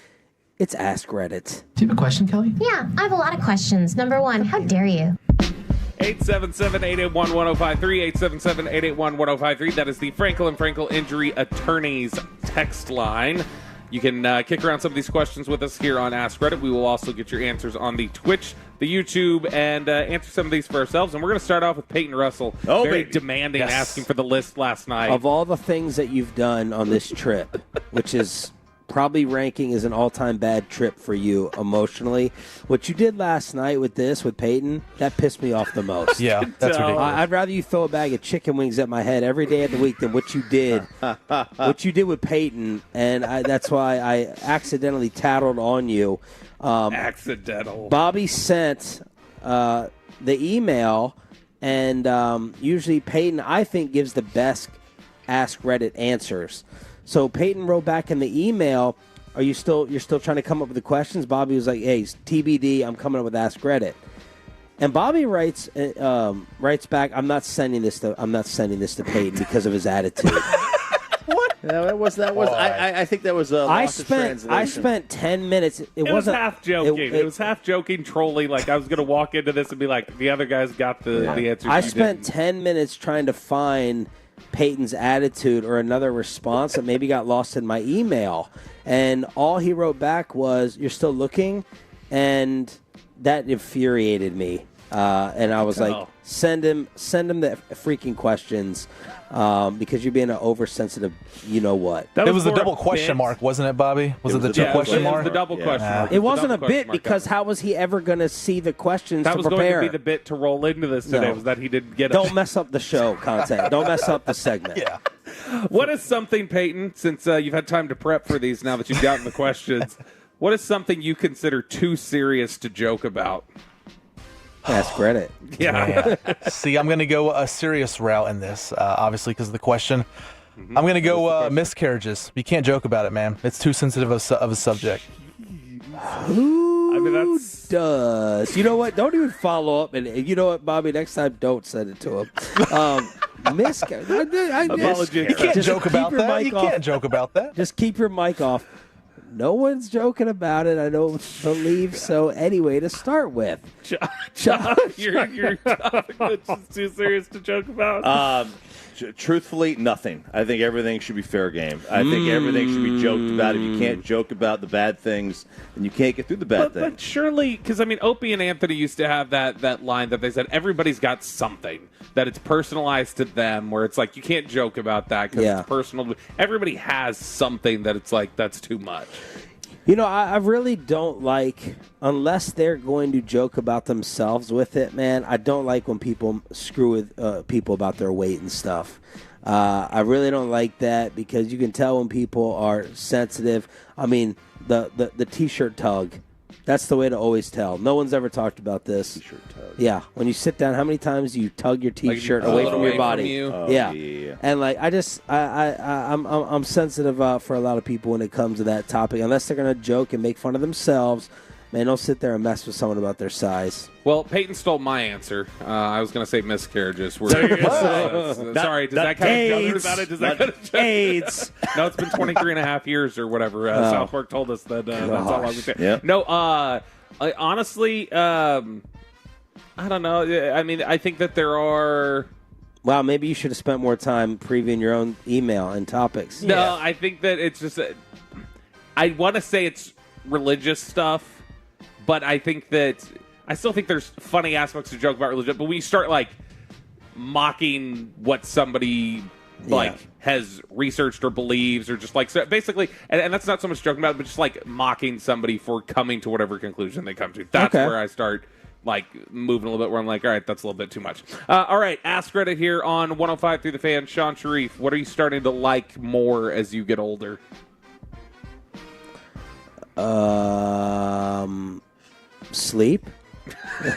It's Ask Reddit.
Do you have a question, Kelly?
Yeah, I have a lot of questions. Number one, how dare you?
877-881-1053, 877-881-1053. That is the Frankel and Frankel Injury Attorneys text line. You can kick around some of these questions with us here on Ask Reddit. We will also get your answers on the Twitch, the YouTube, and answer some of these for ourselves. And we're going to start off with Peyton Russell. Very demanding, asking for the list last night.
Of all the things that you've done on this trip, which is probably ranking as an all-time bad trip for you emotionally, what you did last night with Peyton, that pissed me off the most.
Yeah, that's ridiculous.
I'd rather you throw a bag of chicken wings at my head every day of the week than what you did. What you did with Peyton, and that's why I accidentally tattled on you.
Accidental.
Bobby sent the email, and usually Peyton, I think, gives the best Ask Reddit answers. So Peyton wrote back in the email, you're still trying to come up with the questions? Bobby was like, hey, TBD, I'm coming up with Ask Reddit. And Bobby writes back, I'm not sending this to Peyton because of his attitude.
What? That was. I think that was a lost of translation.
I spent 10 minutes.
It was half joking. It was half joking, trolling. Like I was going to walk into this and be like, the other guys got the answer.
I spent 10 minutes trying to find Peyton's attitude or another response that maybe got lost in my email. And all he wrote back was, you're still looking? And that infuriated me. And I was like, send him the freaking questions because you're being an oversensitive you-know-what.
It was the double question mark, wasn't it, Bobby? Was it the two question mark?
It was the double question mark.
It wasn't a bit because how was he ever going to see the questions to prepare?
That was going to be the bit to roll into this today, was that he didn't get it.
Don't mess up the show content. Don't mess up the segment.
Yeah.
What is something, Peyton, since you've had time to prep for these now that you've gotten the questions, what is something you consider too serious to joke about?
Ask Reddit.
Yeah.
See, I'm going to go a serious route in this, obviously, because of the question. I'm going to go miscarriages. You can't joke about it, man. It's too sensitive of a subject.
Who does? You know what? Don't even follow up. And you know what, Bobby? Next time, don't send it to him.
Apologies. You can't joke about that. You can't joke about that.
Just keep your mic off. No one's joking about it. I don't believe so. Anyway, to start with,
your topic that's just too serious to joke about.
Truthfully, nothing. I think everything should be fair game. I think everything should be joked about. If you can't joke about the bad things, then you can't get through the bad things.
But surely, because I mean, Opie and Anthony used to have that line that they said everybody's got something that it's personalized to them, where it's like you can't joke about that because it's personal. Everybody has something that it's like that's too much.
You know, I really don't like, unless they're going to joke about themselves with it, man, I don't like when people screw with people about their weight and stuff. I really don't like that because you can tell when people are sensitive. I mean, the T-shirt tug, that's the way to always tell. No one's ever talked about this.
T-shirt tug.
Yeah, when you sit down, how many times do you tug your T-shirt away from your body? Yeah. And like I'm sensitive for a lot of people when it comes to that topic. Unless they're gonna joke and make fun of themselves, man, don't sit there and mess with someone about their size.
Well, Peyton stole my answer. I was going to say miscarriages. Sorry, does that kind of joke about it? Does that kind of
AIDS?
No, it's been 23 and a half years or whatever. South Park told us that that's how long we say.
Yep.
No, honestly, I don't know. I mean, I think that there are...
Wow, maybe you should have spent more time previewing your own email and topics.
No, I think that it's just... I want to say it's religious stuff, but I think that... I still think there's funny aspects to joke about religion, but when you start, like, mocking what somebody, has researched or believes, or just, like, so basically... And that's not so much joking about it, but just, like, mocking somebody for coming to whatever conclusion they come to. That's where I start... like moving a little bit where I'm like, all right, that's a little bit too much. All right, Ask Reddit here on 105 through the Fan. Sean Sharif, what are you starting to like more as you get older?
Sleep.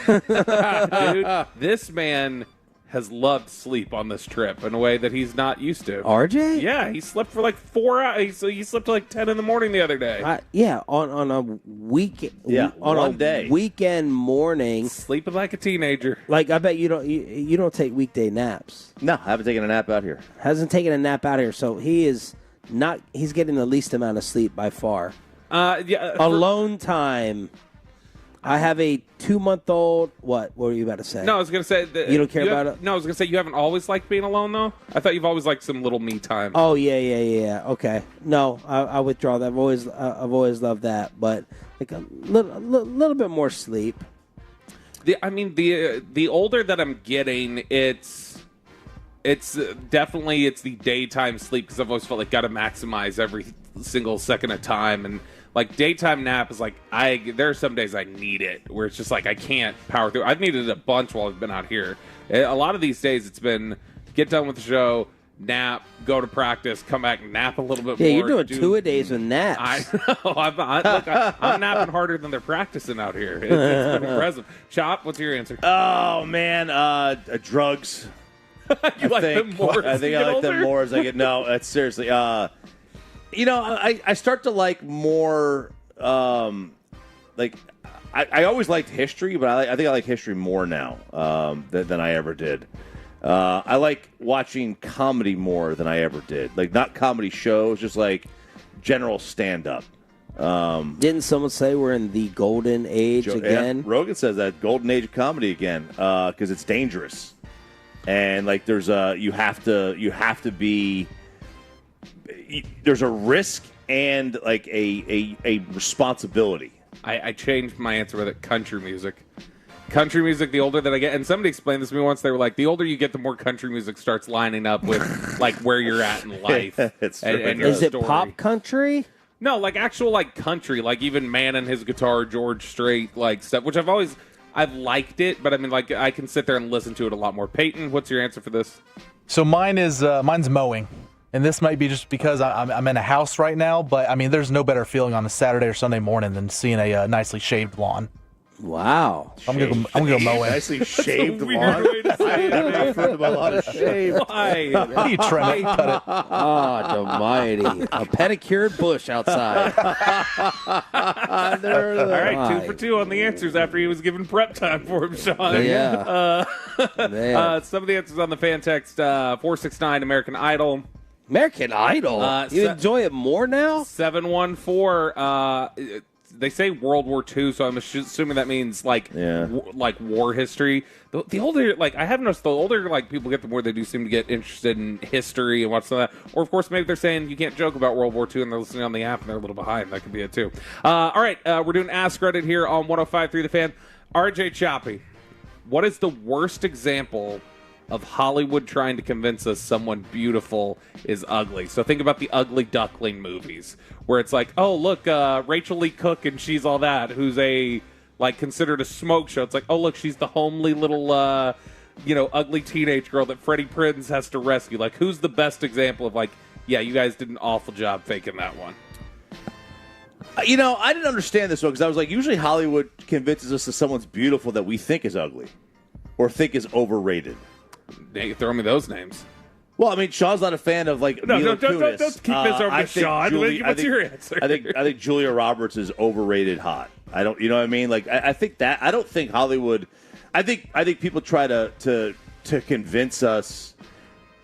Dude, this man has loved sleep on this trip in a way that he's not used to.
RJ?
Yeah, he slept for like 4 hours. He slept till like 10 in the morning the other day.
On a weekend.
Yeah,
on
one
a
day.
Weekend morning.
Sleeping like a teenager.
Like, I bet you don't take weekday naps.
No, I haven't taken a nap out here.
Hasn't taken a nap out here, so he's getting the least amount of sleep by far. Alone time. I have a 2-month-old. What were you about to say?
No, I was going to say
you don't care about it.
No, I was going to say you haven't always liked being alone though. I thought you've always liked some little me time.
Oh yeah. Okay, no, I withdraw that. I've always loved that, but like a little bit more sleep.
The older that I'm getting, it's definitely the daytime sleep because I've always felt like got to maximize every single second of time. And like daytime nap is like there are some days I need it where it's just like I can't power through. I've needed it a bunch while I've been out here. A lot of these days it's been get done with the show, nap, go to practice, come back, nap a little bit more.
Yeah, you're doing 2 a days with naps.
I know. I'm napping harder than they're practicing out here. It's been impressive. Chop, what's your answer?
Oh man, drugs.
You like them more?
I think I like them more as I get. No, that's seriously. I start to like more. Like I always liked history, but I think I like history more now than I ever did. I like watching comedy more than I ever did. Like not comedy shows, just like general stand up.
Didn't someone say we're in the golden age again?
Yeah, Rogan says that golden age of comedy again because it's dangerous. And like there's you have to be there's a risk and like a responsibility.
I changed my answer with it. Country music. Country music, the older that I get, and somebody explained this to me once, they were like, the older you get, the more country music starts lining up with like where you're at in life.
and
is it pop country?
No, like actual like country, like even Man and His Guitar, George Strait, like stuff, which I've liked it, but I mean, like, I can sit there and listen to it a lot more. Peyton, what's your answer for this?
So mine's mowing. And this might be just because I'm in a house right now, but I mean, there's no better feeling on a Saturday or Sunday morning than seeing a nicely shaved lawn.
Wow.
I'm gonna go mowing.
Nicely shaved lawn. I've heard about a lot of shave.
Why?
You trim it, cut it.
God almighty. A pedicured bush outside.
All right, 2 for 2 on the answers after he was given prep time for him, Sean.
Yeah.
Some of the answers on the fan text, 469 American Idol.
American Idol? You enjoy it more now?
714. They say World War II, so I'm assuming that means like war history. The older, like I have noticed, the older like people get, the more they do seem to get interested in history and watch some of that. Or of course, maybe they're saying you can't joke about World War II and they're listening on the app and they're a little behind. That could be it too. All right, we're doing Ask Reddit here on 105.3 The Fan. RJ Choppy, what is the worst example of Hollywood trying to convince us someone beautiful is ugly? So think about the Ugly Duckling movies, where it's like, oh, look, Rachel Lee Cook and She's All That, who's considered a smoke show. It's like, oh, look, she's the homely little, ugly teenage girl that Freddie Prinze has to rescue. Like, who's the best example of like, yeah, you guys did an awful job faking that one?
I didn't understand this one because I was like, usually Hollywood convinces us that someone's beautiful that we think is ugly or think is overrated.
Throw me those names.
Well, I mean, Sean's not a fan of like Mila Kunis.
Don't keep this over to Sean. What's your answer?
I think Julia Roberts is overrated hot. I don't, you know what I mean? Like, I think that I don't think Hollywood. I think people try to convince us.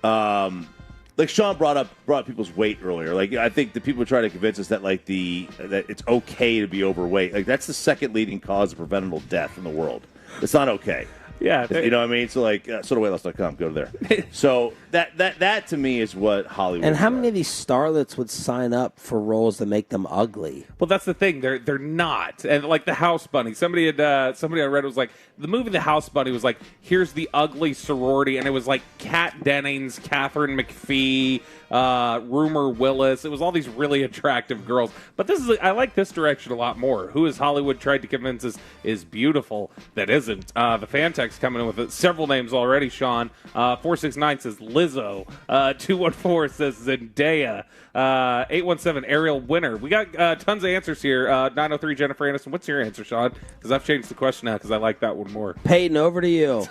Like Sean brought people's weight earlier. Like I think the people try to convince us that that it's okay to be overweight. Like that's the second leading cause of preventable death in the world. It's not okay.
Yeah,
you know what I mean. So like, SodaWeightLoss.com, go there. So that to me is what Hollywood.
And how many of these starlets would sign up for roles that make them ugly?
Well, that's the thing. They're not. And like the House Bunny, somebody I read was like the movie The House Bunny was like, here's the ugly sorority, and it was like Kat Dennings, Catherine McPhee, Rumor Willis. It was all these really attractive girls. But I like this direction a lot more. Who has Hollywood tried to convince us is beautiful that isn't? The fan text coming in with several names already, Sean. 469 says Lizzo. 214 says Zendaya. 817 Ariel Winner. We got tons of answers here. 903 Jennifer Aniston. What's your answer, Sean? Because I've changed the question now because I like that one more.
Peyton, over to you.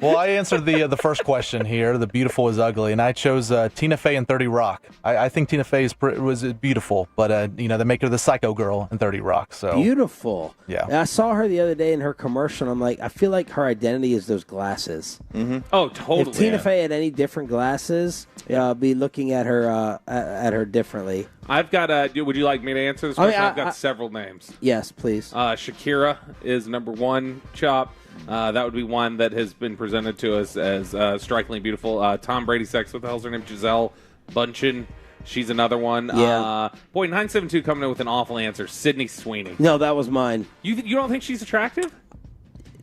Well, I answered the first question here. The beautiful is ugly, and I chose Tina Fey in 30 Rock. I think Tina Fey was beautiful, but they make her the psycho girl in 30 Rock. So
Beautiful.
Yeah.
And I saw her the other day in her commercial. I'm like, I feel like her identity is those glasses.
Mm-hmm.
Oh, totally.
If Tina Fey had any different glasses, I'll be looking at her differently.
I've got. Would you like me to answer this question? I've got several names.
Yes, please.
Shakira is number one. Chop. That would be one that has been presented to us as strikingly beautiful. Tom Brady sex. What the hell's her name? Giselle Bundchen. She's another one.
Yeah.
Boy, 972 coming in with an awful answer. Sydney Sweeney.
No, that was mine.
You don't think she's attractive?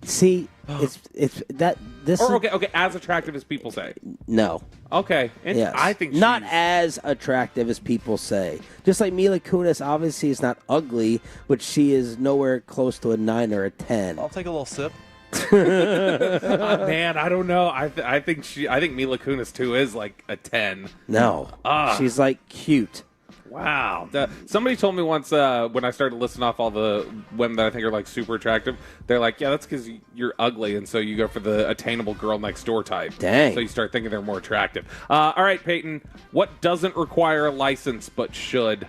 See, it's that this.
Or
is,
okay, as attractive as people say.
No.
Okay, and
Yes.
I think
not
she's-
as attractive as people say. Just like Mila Kunis, obviously is not ugly, but she is nowhere close to a 9 or a 10.
I'll take a little sip.
Man, I don't know. I think Mila Kunis too is like a 10.
No, she's like cute.
Wow. Somebody told me once when I started listing off all the women that I think are like super attractive, they're like, yeah, that's because you're ugly, and so you go for the attainable girl next door type.
Dang.
So you start thinking they're more attractive. All right, Peyton, what doesn't require a license but should?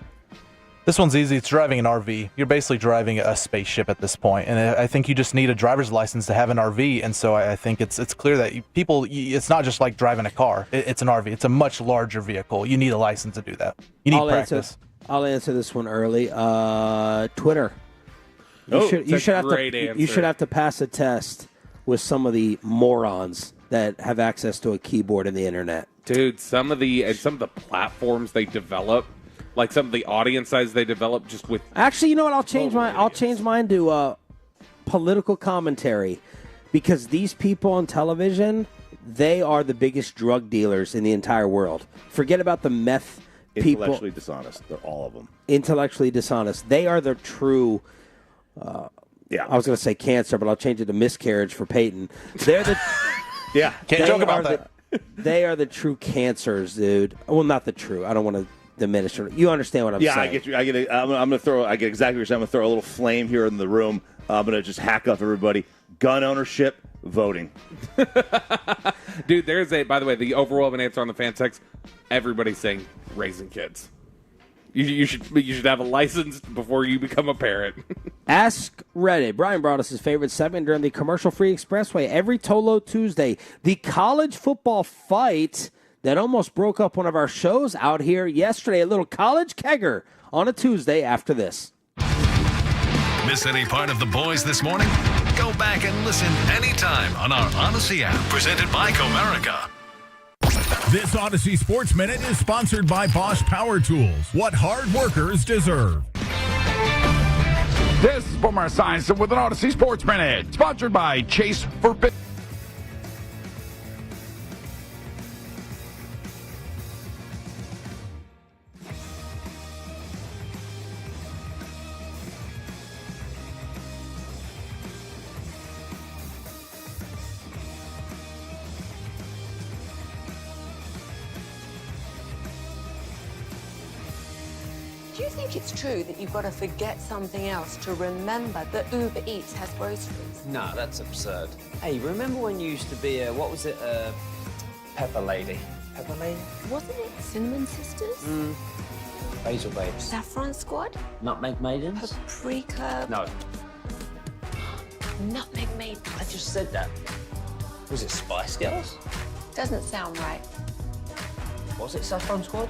This one's easy. It's driving an RV. You're basically driving a spaceship at this point, and I think you just need a driver's license to have an RV. And so I think it's clear that it's not just like driving a car. It's an RV. It's a much larger vehicle. You need a license to do that. You need practice.
I'll answer this one early. Twitter. You should have to pass a test with some of the morons that have access to a keyboard and the internet.
Dude, some of the platforms they develop. Like some of the audience size they develop just with.
Actually, you know what? I'll change mine to political commentary, because these people on television, they are the biggest drug dealers in the entire world. Forget about the meth people.
Intellectually dishonest. They're all of them.
Intellectually dishonest. They are the true.
Yeah.
I was going to say cancer, but I'll change it to miscarriage for Peyton. They're the.
Yeah.
Can't joke about that.
They are the true cancers, dude. Well, not the true. I don't want to diminish it. You understand what I'm saying?
Yeah, I get you. I get exactly what you're saying. I'm gonna throw a little flame here in the room. I'm gonna just hack up everybody. Gun ownership, voting.
Dude, by the way, the overwhelming answer on the fan text, everybody's saying raising kids. You should have a license before you become a parent.
Ask Reddit. Brian brought us his favorite segment during the commercial-free expressway every Tolo Tuesday. The college football fight that almost broke up one of our shows out here yesterday. A little college kegger on a Tuesday after this.
Miss any part of the boys this morning? Go back and listen anytime on our Odyssey app. Presented by Comerica.
This Odyssey Sports Minute is sponsored by Bosch Power Tools. What hard workers deserve.
This is Boomer Science with an Odyssey Sports Minute, sponsored by Chase for
Do you think it's true that you've got to forget something else to remember that Uber Eats has groceries?
No, that's absurd. Hey, remember when you used to be Pepper Lady? Pepper Lady?
Wasn't it Cinnamon Sisters?
Basil Babes.
Saffron Squad?
Nutmeg Maidens?
Paprika?
No,
Nutmeg Maid?
I just said that. Was it Spice Girls?
Doesn't sound right.
Was it Saffron Squad?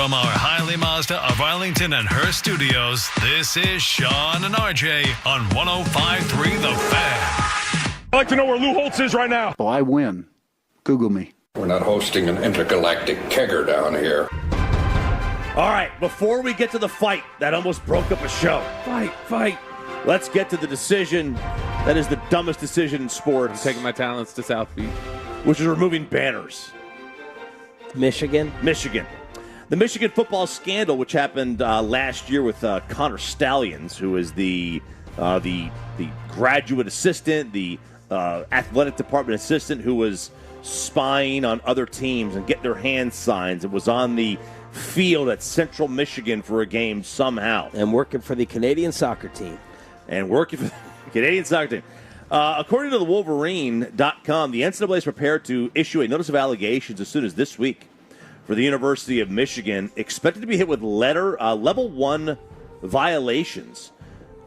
From our Hiley Mazda of Arlington and Hearst studios, this is Sean and RJ on 105.3 The Fan.
I'd like to know where Lou Holtz is right now.
Well, I win. Google me.
We're not hosting an intergalactic kegger down here.
All right, before we get to the fight that almost broke up a show. Fight. Let's get to the decision that is the dumbest decision in sports.
I'm taking my talents to South Beach.
Which is removing banners.
Michigan.
The Michigan football scandal, which happened last year with Connor Stallions, who is the graduate assistant, the athletic department assistant who was spying on other teams and getting their hand signs. It was on the field at Central Michigan for a game somehow.
And working for the Canadian soccer team.
According to the Wolverine.com, the NCAA is prepared to issue a notice of allegations as soon as this week for the University of Michigan, expected to be hit with level 1 violations.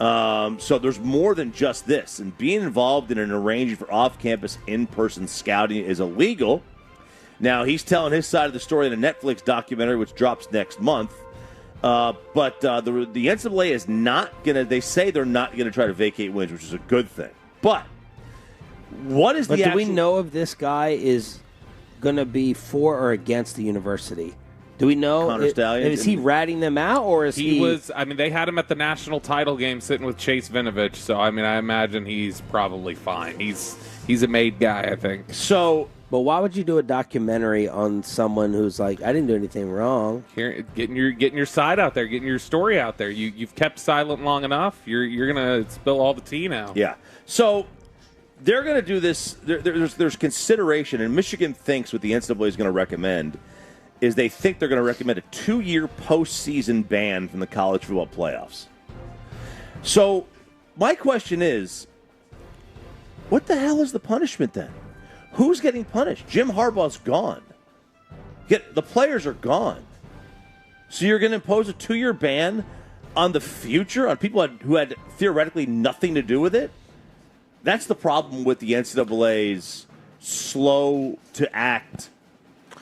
So there's more than just this. And being involved in an arrangement for off-campus in-person scouting is illegal. Now, he's telling his side of the story in a Netflix documentary, which drops next month. But the NCAA is not going to, they say they're not going to try to vacate wins, which is a good thing. But what is
do we know if this guy is going to be for or against the university? Do we know?
Connor Stallions?
Is he ratting them out, or is he?
He was. I mean, they had him at the national title game sitting with Chase Vinovich. So I mean, I imagine he's probably fine. He's a made guy, I think.
So,
but why would you do a documentary on someone who's like, I didn't do anything wrong?
Getting your side out there, getting your story out there. You've kept silent long enough. You're gonna spill all the tea now.
Yeah. So they're going to do this. There's consideration, and Michigan thinks what the NCAA is going to recommend is they think they're going to recommend a 2-year postseason ban from the college football playoffs. So my question is, what the hell is the punishment then? Who's getting punished? Jim Harbaugh's gone. The players are gone. So you're going to impose a 2-year ban on the future, on people who had theoretically nothing to do with it? That's the problem with the NCAA's slow-to-act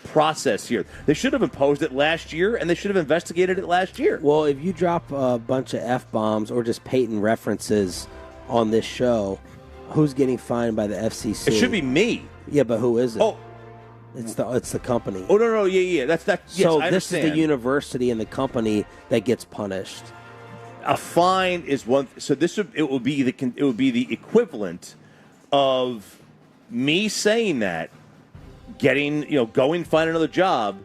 process here. They should have imposed it last year, and they should have investigated it last year.
Well, if you drop a bunch of F-bombs or just Peyton references on this show, who's getting fined by the FCC?
It should be me.
Yeah, but who is it?
Oh.
It's the company.
Oh, no, yeah. That's that. Yes,
so
I
this is the university and the company that gets punished.
A fine is one. So it would be the equivalent of me saying that, going find another job,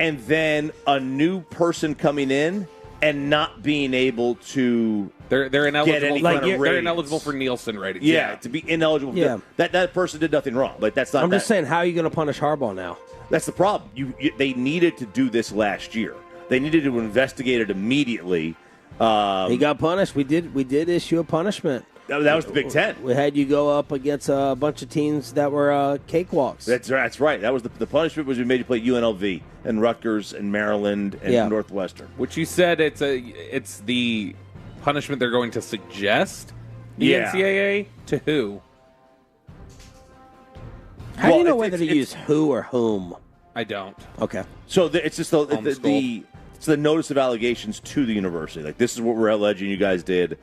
and then a new person coming in and not being able to.
They're ineligible. They're
raise.
ineligible for Nielsen ratings.
Yeah, to be ineligible.
Yeah.
That person did nothing wrong. Like that's not.
I'm just saying, how are you going to punish Harbaugh now?
That's the problem. They needed to do this last year. They needed to investigate it immediately.
He got punished. We did issue a punishment.
That was the Big Ten.
We had you go up against a bunch of teams that were cakewalks.
That's right. That was the punishment was we made you play UNLV and Rutgers and Maryland and Northwestern.
Which you said it's the punishment they're going to suggest the NCAA to who?
How do you know whether to use who or whom?
I don't.
Okay.
So it's just it's the notice of allegations to the university. Like, this is what we're alleging you guys did.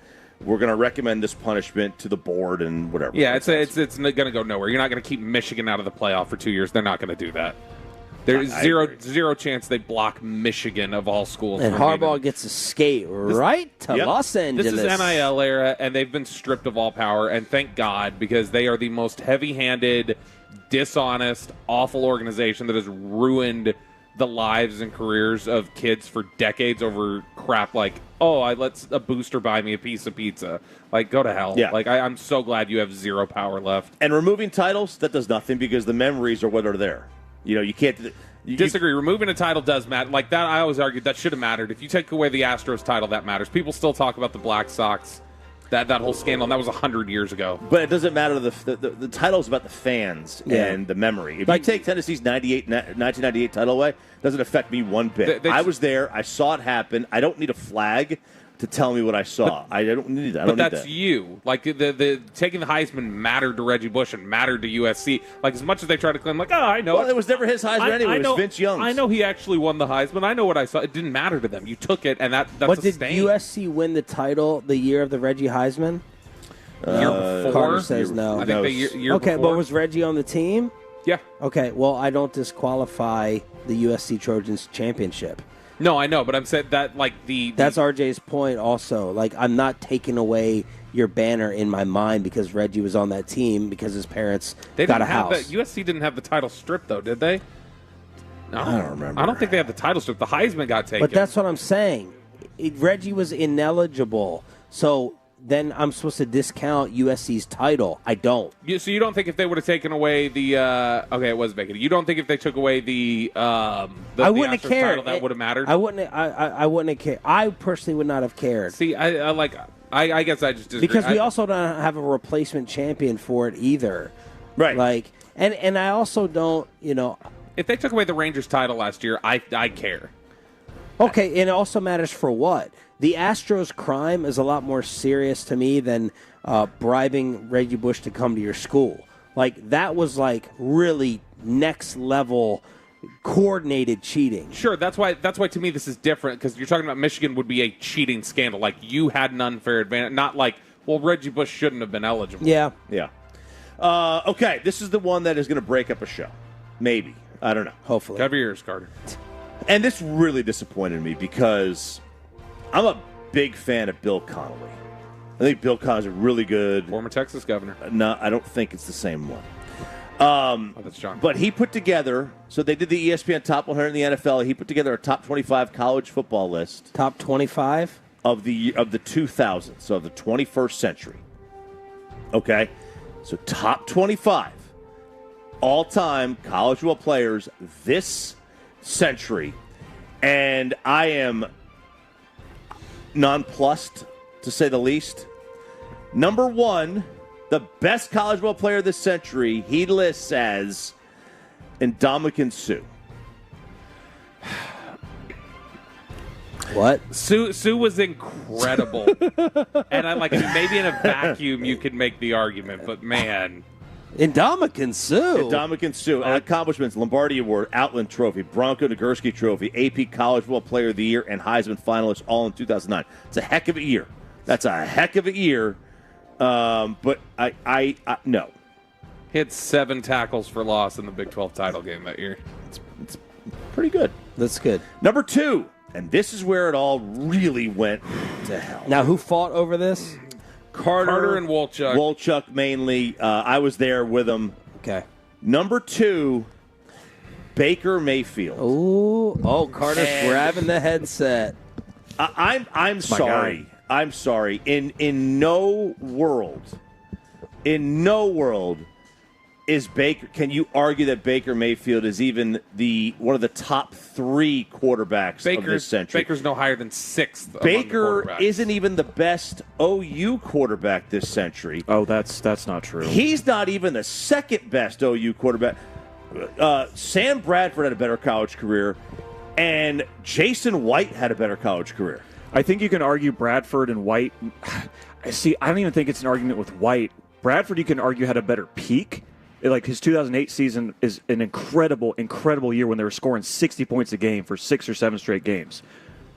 We're going to recommend this punishment to the board and whatever.
Yeah, it's going to go nowhere. You're not going to keep Michigan out of the playoff for 2 years. They're not going to do that. There's zero chance they block Michigan of all schools.
And Harbaugh gets to skate right to Los Angeles.
This is NIL era, and they've been stripped of all power, and thank God, because they are the most heavy-handed, dishonest, awful organization that has ruined the lives and careers of kids for decades over crap like, I let a booster buy me a piece of pizza. Like, go to hell.
Yeah.
Like, I'm so glad you have zero power left.
And removing titles, that does nothing because the memories are what are there. You can't...
Disagree. Removing a title does matter. Like that, I always argued that should have mattered. If you take away the Astros title, that matters. People still talk about the Black Sox, that whole scandal, and that was 100 years ago.
But it doesn't matter. The title's about the fans and the memory. If you take Tennessee's 1998 title away, it doesn't affect me one bit. I was there. I saw it happen. I don't need a flag to tell me what I saw. I don't need that. I
But
don't need
that's
that.
you. Like the taking the Heisman mattered to Reggie Bush and mattered to USC. Like as much as they try to claim, like, I know
Well, it was never his Heisman anyway. It was Vince Young's.
I know he actually won the Heisman. I know what I saw. It didn't matter to them. You took it, and that's
But
a
did
stain.
USC win the title the year of the Reggie Heisman?
Year before?
Carter says no.
I think the year
okay,
before.
but was Reggie on the team?
Yeah.
Okay, well, I don't disqualify the USC Trojans championship.
No, I know, but I'm saying that like
That's RJ's point also. Like, I'm not taking away your banner in my mind because Reggie was on that team because his parents
they
got
didn't
a
have
house.
USC didn't have the title stripped though, did they? No,
I don't remember.
I don't think they had the title stripped. The Heisman got taken.
But that's what I'm saying. Reggie was ineligible, so then I'm supposed to discount USC's title. I don't.
So you don't think if they would have taken away the okay, it was vacant. You don't think if they took away the
I wouldn't have
Astros
cared.
title, that would have mattered?
I wouldn't. I wouldn't have cared. I personally would not have cared.
See, I guess I just disagree.
Because we also don't have a replacement champion for it either.
Right.
Like, and I also don't.
If they took away the Rangers title last year, I care.
Okay, and it also matters for what? The Astros' crime is a lot more serious to me than bribing Reggie Bush to come to your school. Like, that was, like, really next level coordinated cheating.
Sure, that's why to me this is different, because you're talking about Michigan would be a cheating scandal. Like, you had an unfair advantage. Not like, well, Reggie Bush shouldn't have been eligible.
Yeah.
Yeah. Okay, this is the one that is going to break up a show. Maybe. I don't know.
Hopefully.
Cover your ears, Carter.
And this really disappointed me because I'm a big fan of Bill Connolly. I think Bill Connolly's really good.
Former Texas governor.
No, I don't think it's the same one.
That's John.
But he put together, so they did the ESPN Top 100 in the NFL. He put together a top 25 college football list.
Top 25?
Of the 2000s, so the 21st century. Okay? So top 25 all-time college football players this century. And I am nonplussed, to say the least. Number one, the best college football player this century, he lists as Ndamukong Suh.
What?
Sue was incredible. And maybe in a vacuum you could make the argument, but man.
Ndamukong Suh.
Ndamukong Suh. Accomplishments: Lombardi Award, Outland Trophy, Bronco Nagurski Trophy, AP College Football Player of the Year, and Heisman finalist, all in 2009. It's a heck of a year. That's a heck of a year. But I no.
He had 7 tackles for loss in the Big 12 title game that year.
It's pretty good.
That's good.
Number 2, and this is where it all really went to hell.
Now, who fought over this?
Carter
and Wolchuk.
Wolchuk mainly. I was there with him.
Okay.
Number 2, Baker Mayfield.
Oh, Carter's grabbing the headset.
I'm sorry. I'm sorry. In no world is Baker. Can you argue that Baker Mayfield is even one of the top 3 quarterbacks of this century?
Baker's no higher than 6th.
Baker isn't even the best OU quarterback this century.
Oh, that's not true.
He's not even the second best OU quarterback. Sam Bradford had a better college career, and Jason White had a better college career.
I think you can argue Bradford and White. See, I don't even think it's an argument with White. Bradford, you can argue, had a better peak. Like, his 2008 season is an incredible, incredible year when they were scoring 60 points a game for 6 or 7 straight games.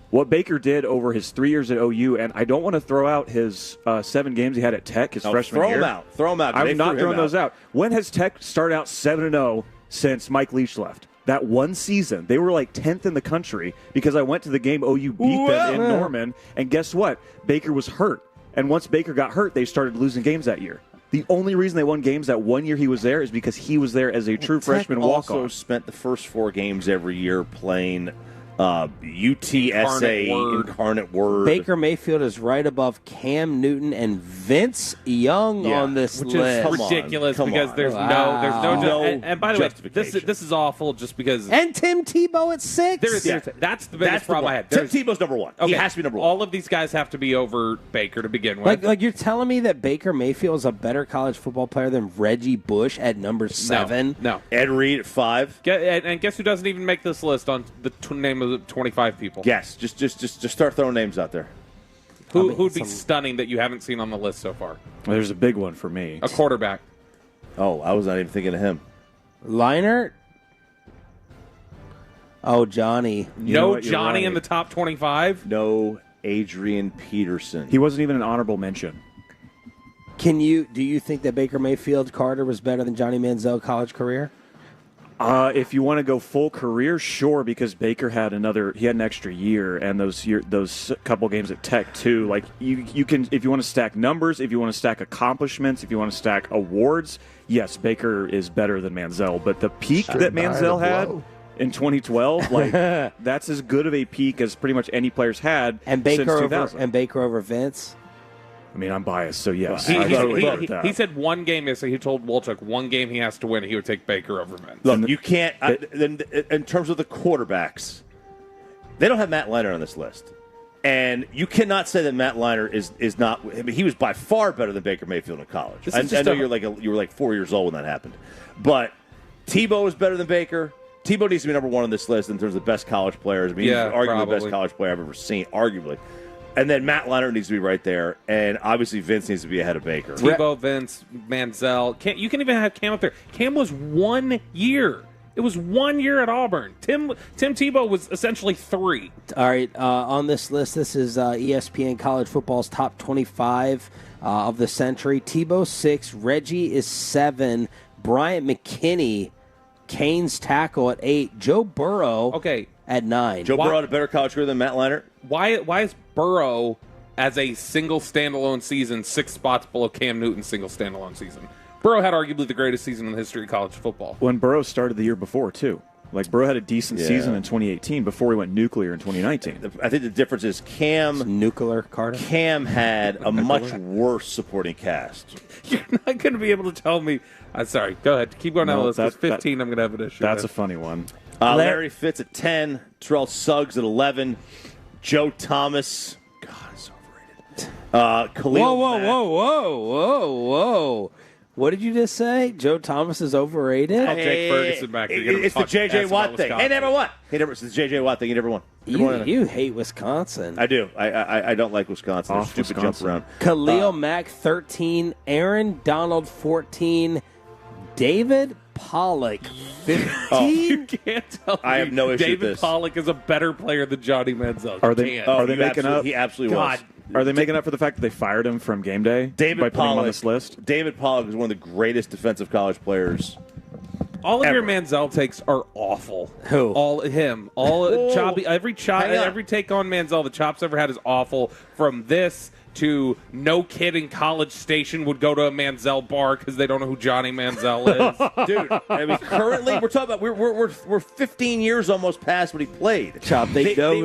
What Baker did over his 3 years at OU, and I don't want to throw out his 7 games he had at Tech his freshman year.
Throw him out.
I'm not throwing those out. When has Tech started out 7-0 since Mike Leach left? That one season, they were like 10th in the country because I went to the game OU beat them in Norman, and guess what? Baker was hurt. And once Baker got hurt, they started losing games that year. The only reason they won games that 1 year he was there is because he was there as a true freshman walk-on.
Also spent the first 4 games every year playing UTSA, Incarnate Word.
Baker Mayfield is right above Cam Newton and Vince Young on this
which
list.
is ridiculous because there's no and by the way, this is awful just because.
And Tim Tebow at 6.
That's the biggest problem I had.
Tim Tebow's number 1. He has to be number 1.
All of these guys have to be over Baker to begin with.
Like you're telling me that Baker Mayfield is a better college football player than Reggie Bush at number 7?
No.
Ed Reed at 5.
And guess who doesn't even make this list on the name of the 25 people?
Yes, just start throwing names out there.
Who'd be stunning that you haven't seen on the list so far?
Well, there's a big one for me.
A quarterback.
Oh, I was not even thinking of him.
Leinart? Oh, Johnny.
No Johnny in the top 25?
No Adrian Peterson.
He wasn't even an honorable mention.
Do you think that Baker Mayfield Carter was better than Johnny Manziel college career?
If you want to go full career, sure, because Baker had an extra year, and those couple games at Tech too. Like you can, if you want to stack numbers, if you want to stack accomplishments, if you want to stack awards, yes, Baker is better than Manziel. But the peak that Manziel had in 2012, like that's as good of a peak as pretty much any player's had
And Baker
since 2000.
and Baker over Vince.
I mean, I'm biased, so yes.
He said one game yesterday. He told Wolchuk one game he has to win, he would take Baker over Vince.
Look, you can't. In terms of the quarterbacks, they don't have Matt Leinart on this list, and you cannot say that Matt Leinart is not. I mean, he was by far better than Baker Mayfield in college. I know you were like 4 years old when that happened, but Tebow is better than Baker. Tebow needs to be number one on this list in terms of best college players. I mean, he's arguably the best college player I've ever seen, arguably. And then Matt Leinart needs to be right there, and obviously Vince needs to be ahead of Baker.
Tebow, Vince, Manziel. You can even have Cam up there. Cam was 1 year. It was 1 year at Auburn. Tim Tebow was essentially 3.
All right, on this list, this is ESPN College Football's top 25 of the century. Tebow 6, Reggie is 7, Bryant McKinney, Kane's tackle at 8, Joe Burrow at 9.
Joe Burrow had a better college career than Matt Leinart?
Why is Burrow, as a single standalone season, 6 spots below Cam Newton's single standalone season? Burrow had arguably the greatest season in the history of college football.
When Burrow started the year before, too. Like, Burrow had a decent season in 2018 before he went nuclear in 2019.
I think the difference is
nuclear Carter.
Cam had a much worse supporting cast.
You're not going to be able to tell me. Sorry, go ahead. Keep going down the list. Because 15, I'm going to have an issue.
That's
with.
A funny one.
Larry Fitz at 10, Terrell Suggs at 11, Joe Thomas. God, it's overrated. Khalil
Whoa. What did you just say? Joe Thomas is overrated?
Jake Ferguson back here.
It's the J.J. Watt thing. He never won. It's the J.J. Watt thing. He never won.
You hate Wisconsin.
I do. I don't like Wisconsin. They're stupid jump around.
Khalil Mack, 13. Aaron Donald, 14. David Pollock, 15.
You can't tell me
I have no issue
David
with this.
Pollock is a better player than Johnny Manziel.
Are they making up?
He absolutely was.
Are they making up for the fact that they fired him from game day by putting him on this list?
David Pollock is one of the greatest defensive college players.
All of your Manziel takes are awful.
Who?
All him. Choppy. Every take on Manziel the Chops ever had is awful. From this to no kid in College Station would go to a Manziel bar because they don't know who Johnny Manziel is.
Dude, I mean, currently we're talking about we're 15 years almost past when he played.
Chop, they know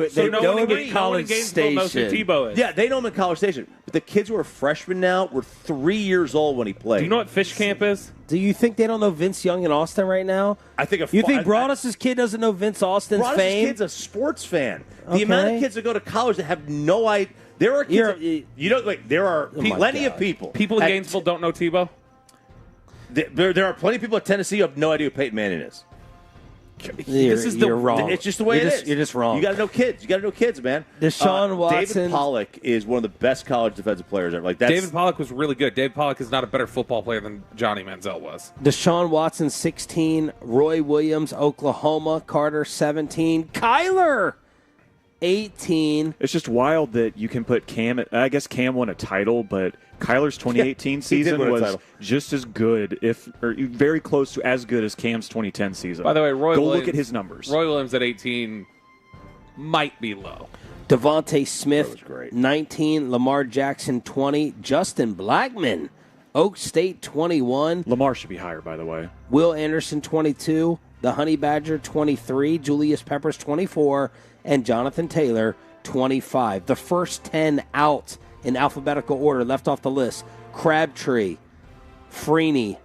him in College
Station. Knows who Tebow is.
Yeah, they know him in College Station. But the kids who are freshmen now were 3 years old when he played.
Do you know what Fish Camp is?
Do you think they don't know Vince Young in Austin right now?
I think
you think Broadus' kid doesn't know Vince Austin's fame?
Broadus' kid's a sports fan. The amount of kids that go to college that have no idea. There are kids. There are plenty of people.
People in Gainesville don't know Tebow.
There are plenty of people at Tennessee who have no idea who Peyton Manning is.
You're wrong.
It's just the way it is.
You're just wrong.
You got to know kids. Man.
Deshaun Watson.
David Pollock is one of the best college defensive players ever.
David Pollock was really good. David Pollock is not a better football player than Johnny Manziel was.
Deshaun Watson, 16. Roy Williams, Oklahoma. Carter, 17. Kyler, 18.
It's just wild that you can put Cam. I guess Cam won a title, but Kyler's 2018 season was just as good, or very close to as good as Cam's 2010 season.
By the way,
look at his numbers.
Roy Williams at 18 might be low.
Devontae Smith, 19. Lamar Jackson, 20. Justin Blackmon, Oak State, 21.
Lamar should be higher, by the way.
Will Anderson, 22. The Honey Badger, 23. Julius Peppers, 24. And Jonathan Taylor, 25. The first 10 out in alphabetical order left off the list. Crabtree, Freeney,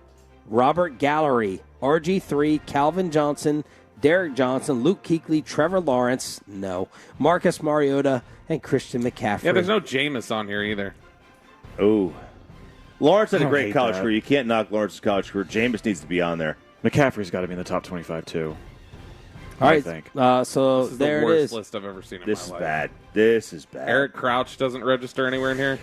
Robert Gallery, RG3, Calvin Johnson, Derek Johnson, Luke Kuechly, Trevor Lawrence, Marcus Mariota, and Christian McCaffrey.
Yeah, there's no Jameis on here either.
Oh. Lawrence had a great college career. You can't knock Lawrence's college career. Jameis needs to be on there.
McCaffrey's got to be in the top 25, too.
All right.
think.
So
This is
there
the
it
worst
is.
list I've ever seen in
This
my
is
life.
bad. This is bad.
Eric Crouch doesn't register anywhere in here.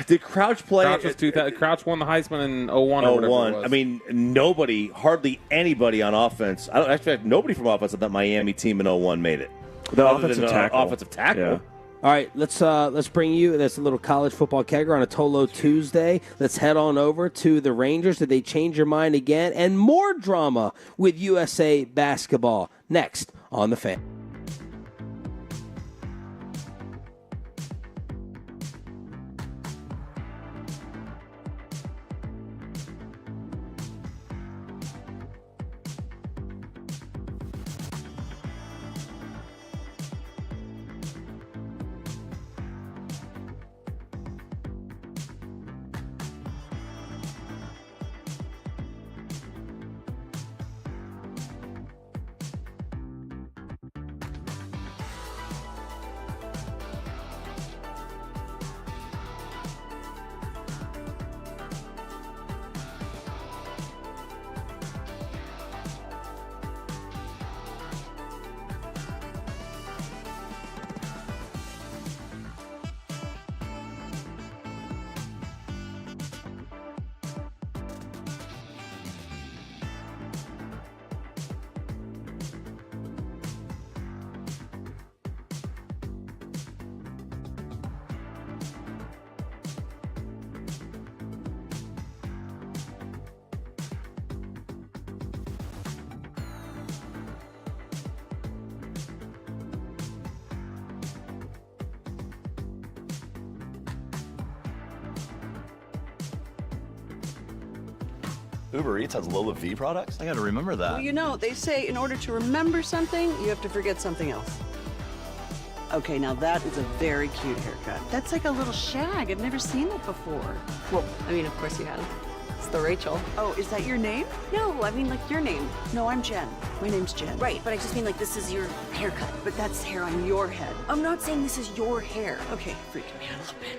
Did Crouch play?
Crouch was 2000. Crouch won the Heisman in 01 or whatever it
01.
was.
I mean, hardly anybody on offense. I don't actually have nobody from offense on that Miami team in 01 made it.
The
Other
offensive
than,
tackle.
Offensive tackle.
Yeah.
All right, let's bring you this little college football kegger on a Tolo Tuesday. Let's head on over to the Rangers. Did they change your mind again? And more drama with USA basketball next on The Fan.
Uber Eats has low fee products? I got to remember that.
Well, you know, they say in order to remember something, you have to forget something else. Okay, now that is a very cute haircut. That's like a little shag. I've never seen that before.
Well, I mean, of course you have. It's the Rachel.
Oh, is that your name?
No, I mean, like, your name.
No, I'm Jen. My name's Jen.
Right, but I just mean, like, this is your haircut.
But that's hair on your head.
I'm not saying this is your hair.
Okay, freaking me out a little bit.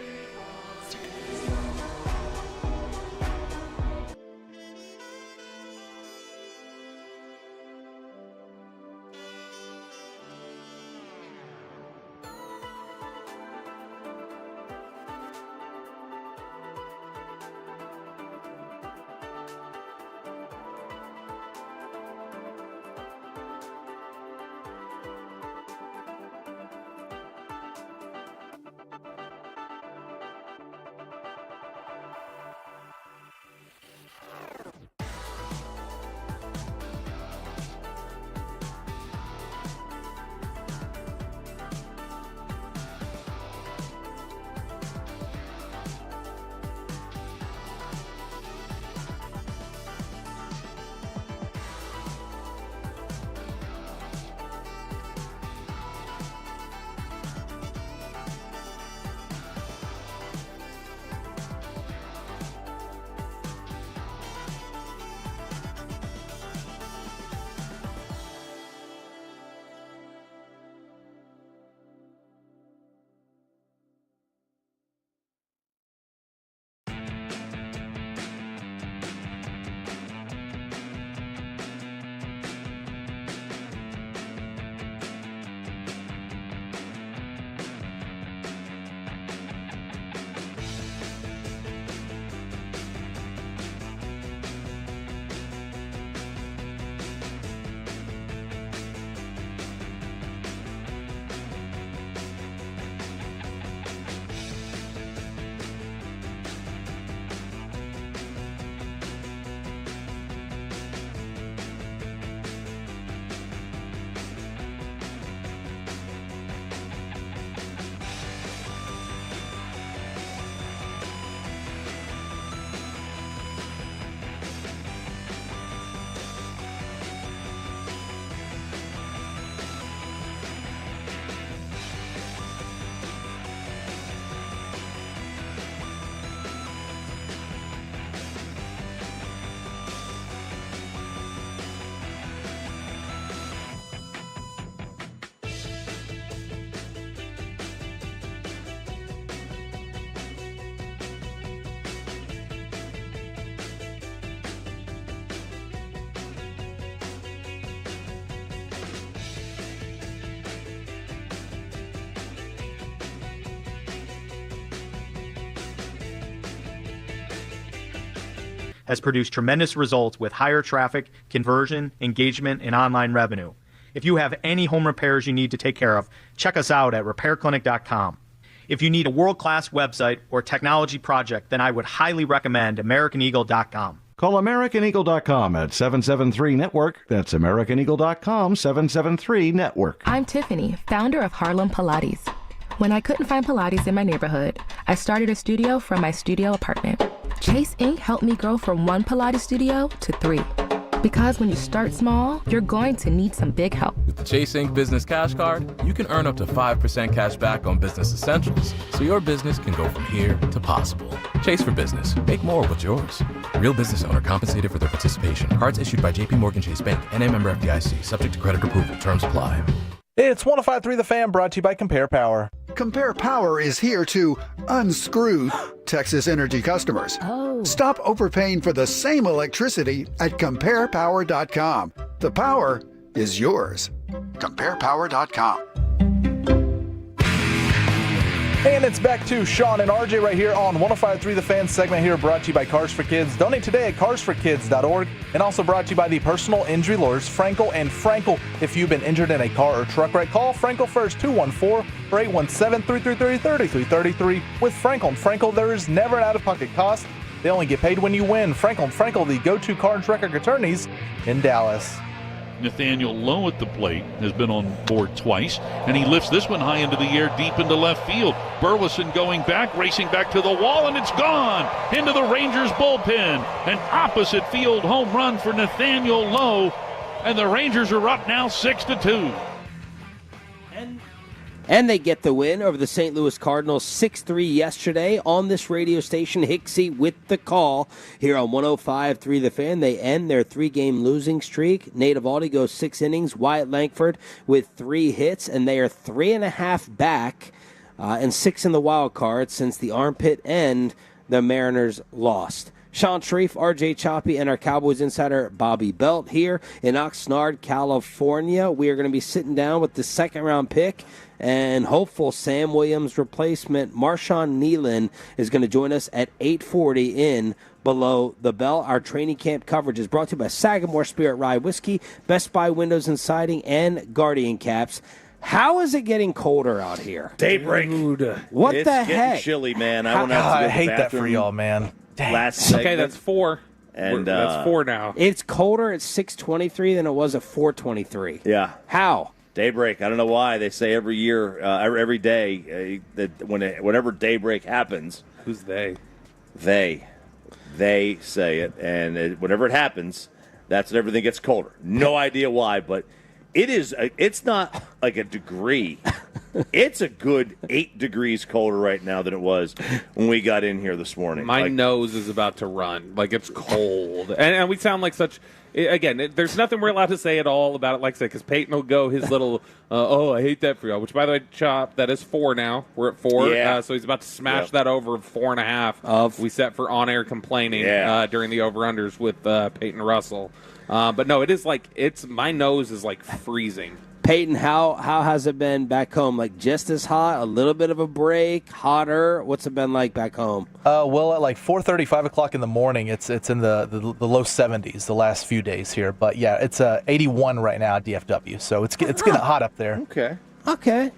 has produced tremendous results with higher traffic, conversion, engagement, and online revenue. If you have any home repairs you need to take care of, check us out at repairclinic.com. If you need a world-class website or technology project, then I would highly recommend AmericanEagle.com.
Call AmericanEagle.com at 773-NETWORK. That's AmericanEagle.com, 773-NETWORK.
I'm Tiffany, founder of Harlem Pilates. When I couldn't find Pilates in my neighborhood, I started a studio from my studio apartment. Chase Inc. helped me grow from 1 Pilates studio to 3. Because when you start small, you're going to need some big help.
With the Chase Inc. Business Cash Card, you can earn up to 5% cash back on business essentials, so your business can go from here to possible. Chase for Business. Make more with yours. Real business owner compensated for their participation. Cards issued by J.P. Morgan Chase Bank, N.A. member FDIC. Subject to credit approval. Terms apply.
It's 105.3 The Fan, brought to you by Compare Power.
Compare Power is here to unscrew Texas Energy customers. Stop overpaying for the same electricity at ComparePower.com. The power is yours. ComparePower.com.
And it's back to Sean and RJ right here on 105.3 The Fan segment here, brought to you by Cars for Kids. Donate today at carsforkids.org, and also brought to you by the personal injury lawyers Frankel and Frankel. If you've been injured in a car or truck wreck, call Frankel first, 214-817-3333. With Frankel and Frankel, there is never an out-of-pocket cost. They only get paid when you win. Frankel and Frankel, the go-to car and truck wreck attorneys in Dallas.
Nathaniel Lowe at the plate has been on board twice, and he lifts this one high into the air deep into left field. Burleson going back, racing back to the wall, and it's gone into the Rangers bullpen. An opposite field home run for Nathaniel Lowe, and the Rangers are up now 6-2.
And they get the win over the St. Louis Cardinals 6-3 yesterday on this radio station. Hicksey with the call here on 105.3 The Fan. They end their 3-game losing streak. Nate Eovaldi goes 6 innings. Wyatt Langford with 3 hits, and they are 3.5 back and 6 in the wild card since the armpit end. The Mariners lost. Sean Sharif, RJ Choppy, and our Cowboys insider Bobby Belt here in Oxnard, California. We are going to be sitting down with the second-round pick and hopeful Sam Williams replacement Marshawn Nealon is going to join us at 8:40 in Below the Bell. Our training camp coverage is brought to you by Sagamore Spirit Rye Whiskey, Best Buy Windows and Siding, and Guardian Caps. How is it getting colder out here?
Daybreak.
Dude, what
it's
the
getting
heck?
Chilly, man. I want to have to go to
I
the
hate that for
bathroom.
y'all, man. Dang.
Last segment.
Okay, that's 4.
And
that's 4 now.
It's colder at 6:23 than it was at 4:23.
Yeah.
How?
Daybreak. I don't know why they say every year, every day that whenever daybreak happens.
Who's they?
They say it, and whenever it happens, that's when everything gets colder. No idea why, but it is. It's not like a degree. It's a good 8 degrees colder right now than it was when we got in here this morning.
My nose is about to run. Like, it's cold. And we sound like such... Again, there's nothing we're allowed to say at all about it, like I said, because Peyton will go his little, I hate that for y'all, which, by the way, Chop, that is 4 now. We're at 4.
Yeah.
So he's about to smash that over 4.5. We set for on-air complaining during the over-unders with Peyton Russell. But no, it is like, my nose is like freezing.
Peyton, how has it been back home? Like just as hot, a little bit of a break, hotter? What's it been like back home?
Well, at like 4:30, 5 o'clock in the morning, it's in the low 70s the last few days here. But yeah, it's 81 right now at DFW, so it's getting hot up there.
Okay.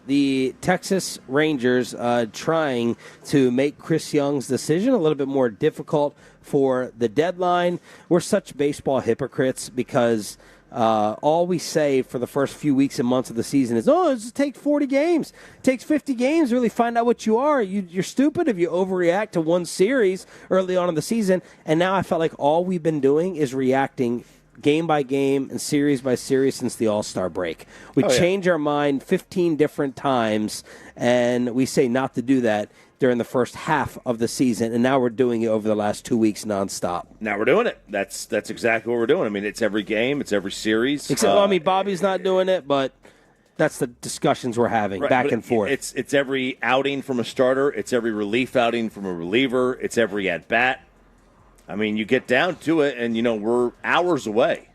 The Texas Rangers trying to make Chris Young's decision a little bit more difficult for the deadline. We're such baseball hypocrites because all we say for the first few weeks and months of the season is, it takes 40 games. It takes 50 games to really find out what you are. You're stupid if you overreact to one series early on in the season. And now I felt like all we've been doing is reacting game by game and series by series since the All-Star break. We change our mind 15 different times, and we say not to do that during the first half of the season, and now we're doing it over the last 2 weeks nonstop.
Now we're doing it. That's exactly what we're doing. I mean, it's every game, it's every series.
Except, Bobby's not doing it, but that's the discussions we're having back and forth.
It's every outing from a starter. It's every relief outing from a reliever. It's every at-bat. I mean, you get down to it, and, we're hours away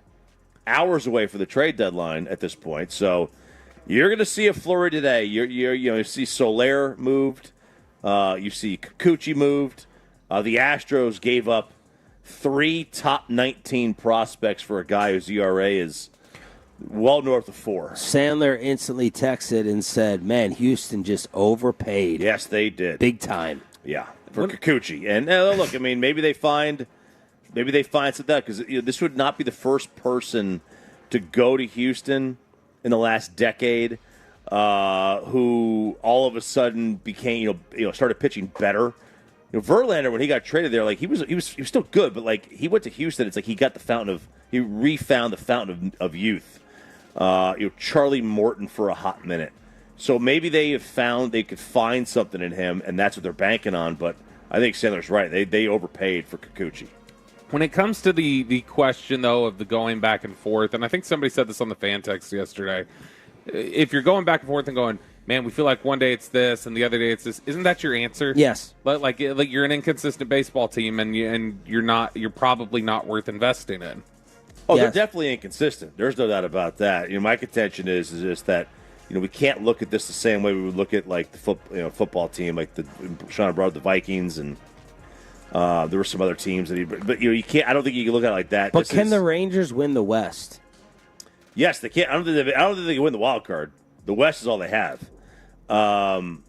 for the trade deadline at this point. So you're going to see a flurry today. You see Soler moved. You see Kikuchi moved. The Astros gave up 3 top 19 prospects for a guy whose ERA is well north of 4.
Sandler instantly texted and said, man, Houston just overpaid.
Yes, they did.
Big time.
Yeah, for Kikuchi. And look, I mean, maybe they find something that, because this would not be the first person to go to Houston in the last decade who all of a sudden became, started pitching better. Verlander, when he got traded there, like he was still good, but like he went to Houston, it's like he refound the fountain of youth. Charlie Morton for a hot minute. So maybe they could find something in him, and that's what they're banking on. But I think Sandler's right. They overpaid for Kikuchi.
When it comes to the question, though, of the going back and forth, and I think somebody said this on the fan text yesterday, if you're going back and forth and going, man, we feel like one day it's this and the other day it's this, isn't that your answer?
Yes.
Like you're an inconsistent baseball team, and you're probably not worth investing in.
Oh, yes. They're definitely inconsistent. There's no doubt about that. My contention is just that we can't look at this the same way we would look at like the football team, like Sean brought up the Vikings, and there were some other teams but you can't. I don't think you can look at it like that.
But can the Rangers win the West?
Yes, they can. I don't think they can win the wild card. The West is all they have. And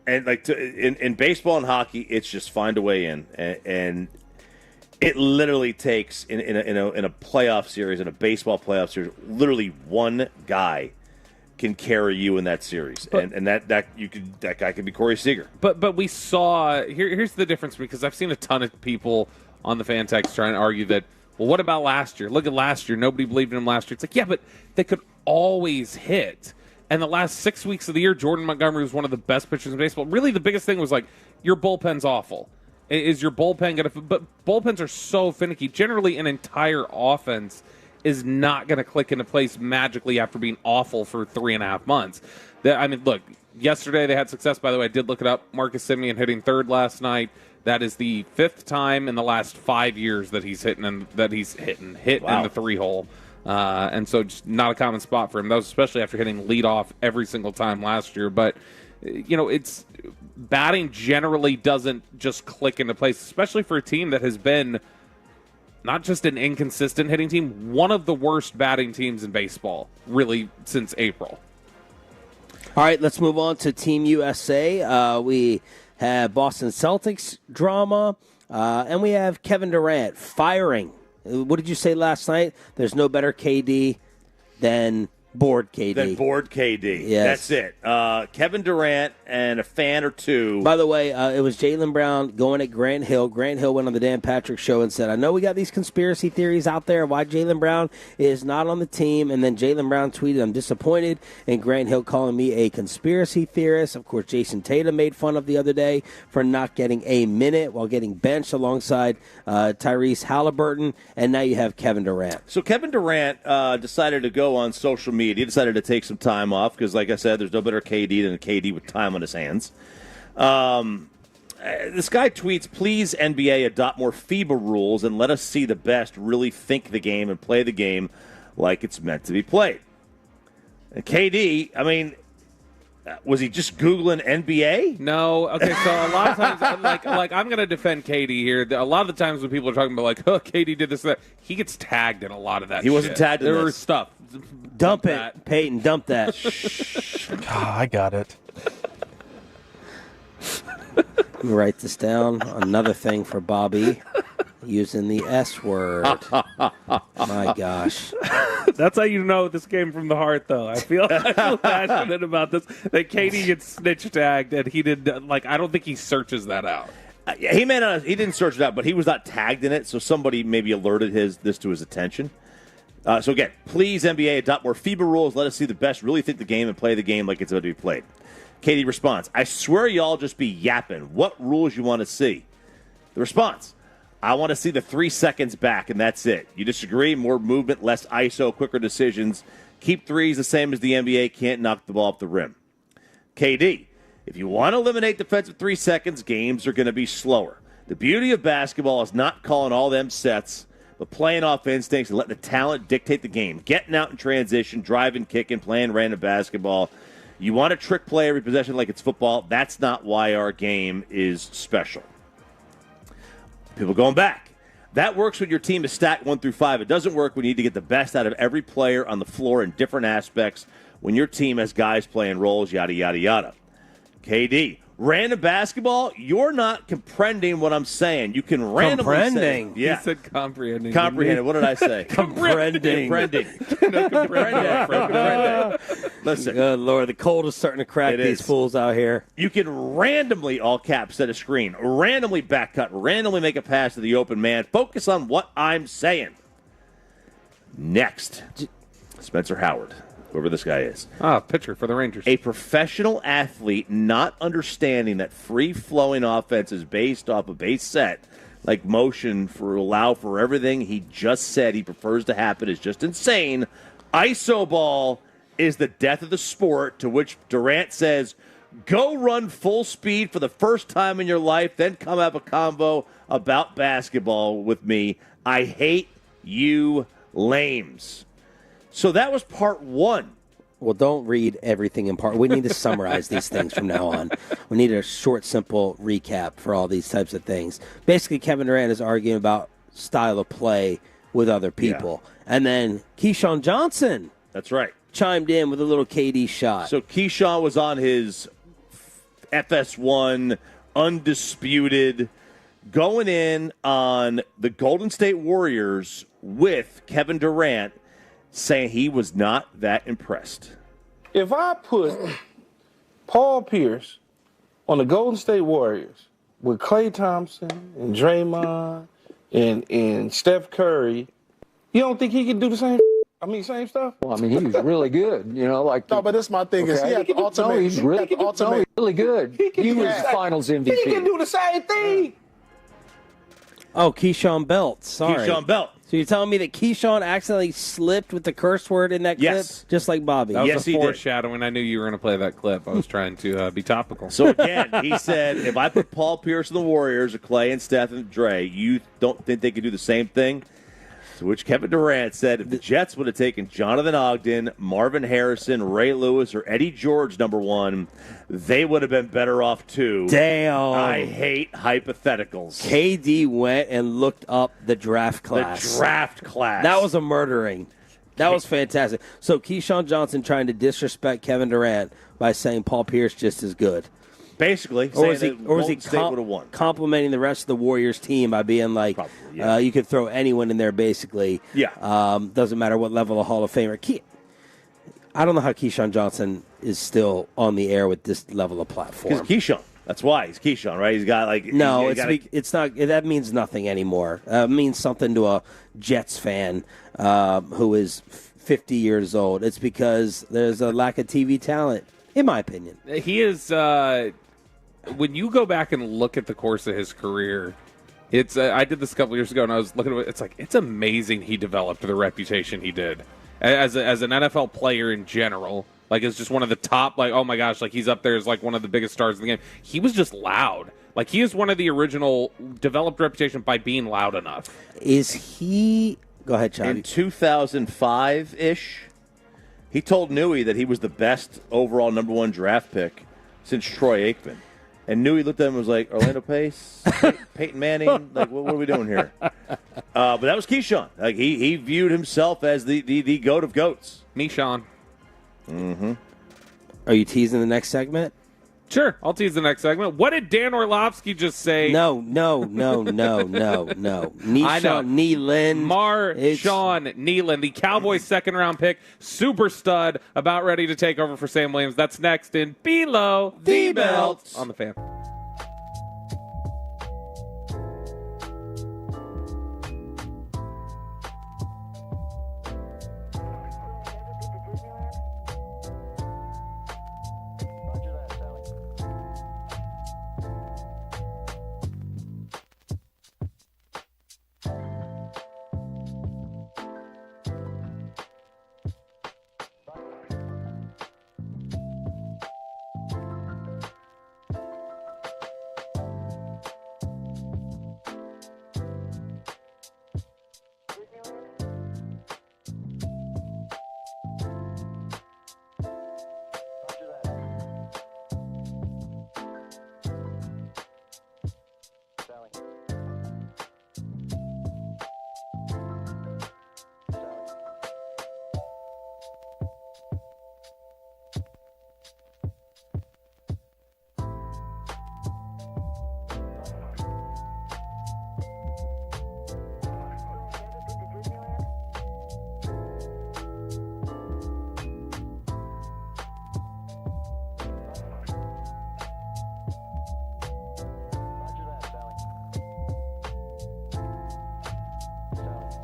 like in baseball and hockey, it's just find a way in, and it literally takes in a playoff series, in a baseball playoff series, literally one guy can carry you in that series, and that guy could be Corey Seager.
But we saw here's the difference, because I've seen a ton of people on the fan text trying to argue that, well, what about last year? Look at last year. Nobody believed in him last year. It's like, yeah, but they could always hit. And the last 6 weeks of the year, Jordan Montgomery was one of the best pitchers in baseball. Really, the biggest thing was like, your bullpen's awful. Is your bullpen going to... But bullpens are so finicky. Generally, an entire offense is not going to click into place magically after being awful for 3.5 months. Look, yesterday they had success. By the way, I did look it up. Marcus Semien hitting third last night. That is the 5th time in the last 5 years that he's hit in the 3-hole. And so just not a common spot for him. That was especially after hitting leadoff every single time last year. But, it's batting generally doesn't just click into place, especially for a team that has been not just an inconsistent hitting team, one of the worst batting teams in baseball, really, since April.
All right, let's move on to Team USA. We have Boston Celtics drama, and we have Kevin Durant firing. What did you say last night? There's no better KD than bored KD.
Yes. That's it. Kevin Durant and a fan or two.
By the way, it was Jaylen Brown going at Grant Hill. Grant Hill went on the Dan Patrick Show and said, I know we got these conspiracy theories out there why Jaylen Brown is not on the team. And then Jaylen Brown tweeted, I'm disappointed. And Grant Hill calling me a conspiracy theorist. Of course, Jason Tatum made fun of the other day for not getting a minute while getting benched alongside Tyrese Halliburton. And now you have Kevin Durant.
So Kevin Durant decided to go on social media. He decided to take some time off because, like I said, there's no better KD than a KD with time on his hands. This guy tweets, please, NBA, adopt more FIBA rules and let us see the best really think the game and play the game like it's meant to be played. And KD, was he just Googling NBA?
No. Okay, so a lot of times, like I'm going to defend KD here. A lot of the times when people are talking about, like, oh, KD did this, that, he gets tagged in a lot of that shit.
He wasn't tagged in this.
There was stuff.
Dump it, Peyton, dump that.
I got it.
Let me write this down. Another thing for Bobby, using the S word. My gosh.
That's how you know this came from the heart, though. I feel passionate about this. That KD gets snitch tagged, and he did. I don't think he searches that out.
He didn't search it out, but he was not tagged in it, so somebody maybe alerted this to his attention. So again, please, NBA, adopt more FIBA rules. Let us see the best, really think the game, and play the game like it's about to be played. KD responds, I swear y'all just be yapping. What rules you want to see? The response, I want to see the 3 seconds back, and that's it. You disagree? More movement, less ISO, quicker decisions. Keep threes the same as the NBA. Can't knock the ball off the rim. KD, if you want to eliminate defensive 3 seconds, games are going to be slower. The beauty of basketball is not calling all them sets, but playing off instincts and letting the talent dictate the game. Getting out in transition, driving, kicking, playing random basketball. You want to trick play every possession like it's football. That's not why our game is special. People going back. That works when your team is stacked 1 through 5. It doesn't work when you need to get the best out of every player on the floor in different aspects. When your team has guys playing roles, yada, yada, yada. KD, random basketball, you're not comprehending what I'm saying. You can randomly say. Yeah.
He said comprehending.
Comprehending. What did I say?
Comprehending.
Comprehending. Listen.
Good Lord, the cold is starting to crack these fools out here.
You can randomly, all caps, set a screen, randomly back cut, randomly make a pass to the open man. Focus on what I'm saying. Next, Spencer Howard. Whoever this guy is.
Pitcher for the Rangers.
A professional athlete not understanding that free-flowing offense is based off a base set, like motion allow for everything he just said he prefers to happen, is just insane. ISO ball is the death of the sport, to which Durant says, go run full speed for the first time in your life, then come have a convo about basketball with me. I hate you lames. So that was part 1.
Well, don't read everything in part. We need to summarize these things from now on. We need a short, simple recap for all these types of things. Basically, Kevin Durant is arguing about style of play with other people. Yeah. And then Keyshawn Johnson.
That's right.
Chimed in with a little KD shot.
So Keyshawn was on his FS1, undisputed, going in on the Golden State Warriors with Kevin Durant, saying he was not that impressed.
If I put Paul Pierce on the Golden State Warriors with Klay Thompson and Draymond and Steph Curry, you don't think he can do the same? Same stuff?
Well, he was really good. No, but that's my thing. Is he had the ultimate? No, he's really good. He was Finals MVP.
He can do the same thing.
Oh, Keyshawn Belt. Sorry.
Keyshawn Belt.
So you're telling me that Keyshawn accidentally slipped with the curse word in that clip? Just like Bobby.
That was a foreshadowing. I knew you were going to play that clip. I was trying to be topical.
So, again, he said, if I put Paul Pierce and the Warriors, or Clay and Steph and Dre, you don't think they could do the same thing? To which Kevin Durant said, if the Jets would have taken Jonathan Ogden, Marvin Harrison, Ray Lewis, or Eddie George, number 1, they would have been better off too.
Damn.
I hate hypotheticals.
KD went and looked up the draft class.
The draft class.
That was a murdering. That was fantastic. So Keyshawn Johnson trying to disrespect Kevin Durant by saying Paul Pierce just as good.
Basically,
or is he complimenting the rest of the Warriors team by being like, probably, yeah. You could throw anyone in there basically.
Yeah.
Doesn't matter what level of Hall of Famer. I don't know how Keyshawn Johnson is still on the air with this level of platform.
Because Keyshawn. That's why. He's Keyshawn, right? He's got like...
No, it's not. That means nothing anymore. It means something to a Jets fan who is 50 years old. It's because there's a lack of TV talent, in my opinion.
He is... when you go back and look at the course of his career, it's I did this a couple years ago, and I was looking at it. It's amazing he developed the reputation he did as an NFL player in general. Like, it's just one of the top. Like, oh my gosh, like he's up there as like one of the biggest stars in the game. He was just loud. Like, he is one of the original developed reputation by being loud enough.
Is he? Go ahead, Charlie.
In 2005-ish, he told Newey that he was the best overall number 1 draft pick since Troy Aikman. And Newey looked at him and was like, Orlando Pace, Peyton Manning, like, what are we doing here? But that was Keyshawn. Like, he viewed himself as the GOAT of GOATs.
Me, Sean.
Mm-hmm.
Are you teasing the next segment?
Sure, I'll tease the next segment. What did Dan Orlovsky just say?
No. Nishan Nealon.
Marshawn Nealon, the Cowboys second-round pick, super stud, about ready to take over for Sam Williams. That's next in Below the Belt on the Fan.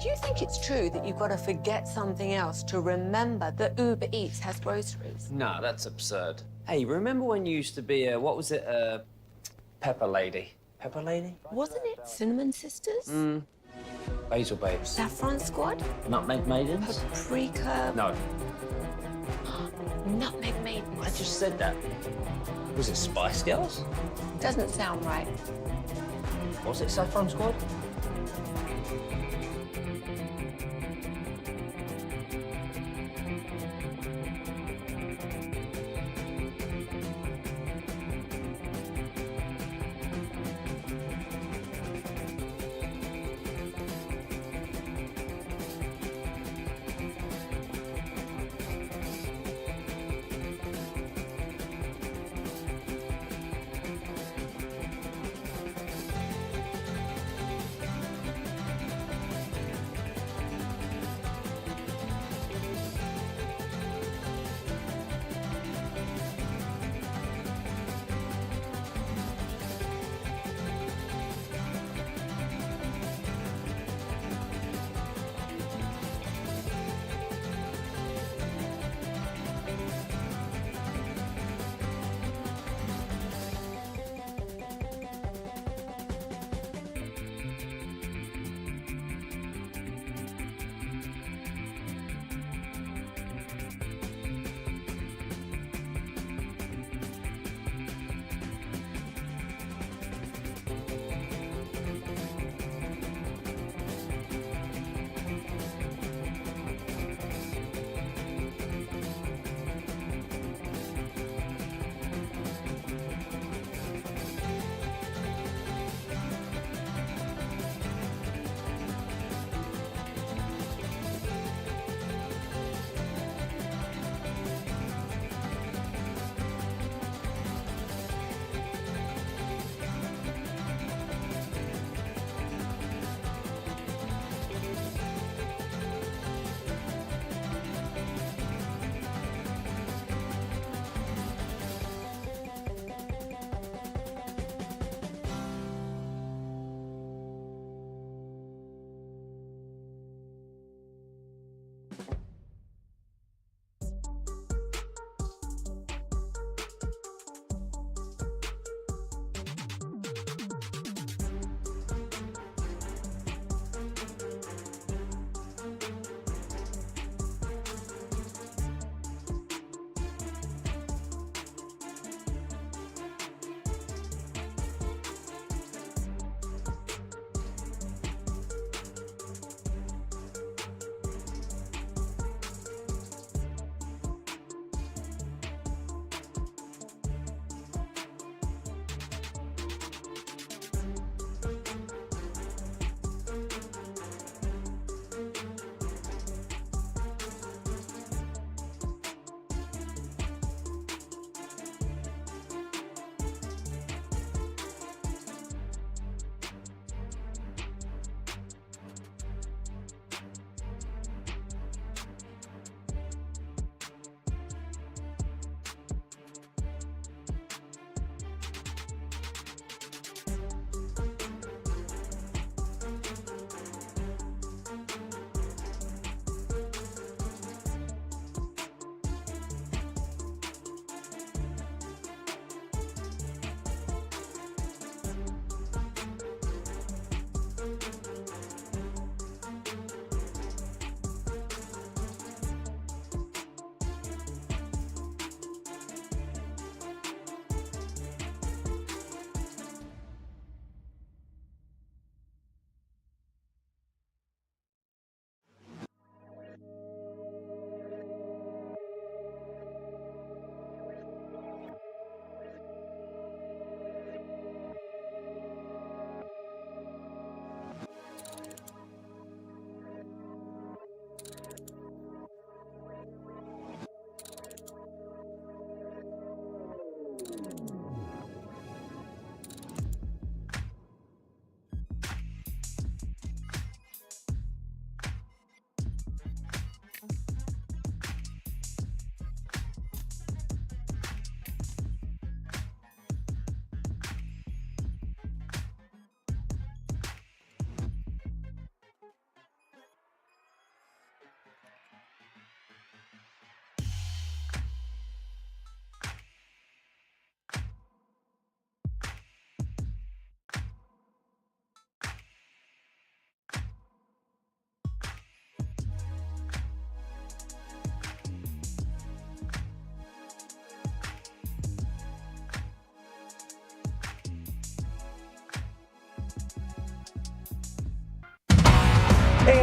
Do you think it's true that you've got to forget something else to remember that Uber Eats has groceries?
No, that's absurd. Hey, remember when you used to be a, what was it, Pepper Lady? Pepper Lady?
Wasn't it Cinnamon Sisters?
Basil Babes.
Saffron Squad?
Nutmeg Maidens?
Paprika?
No,
Nutmeg Maidens.
I just said that. Was it Spice Girls?
Doesn't sound right.
Was it Saffron Squad?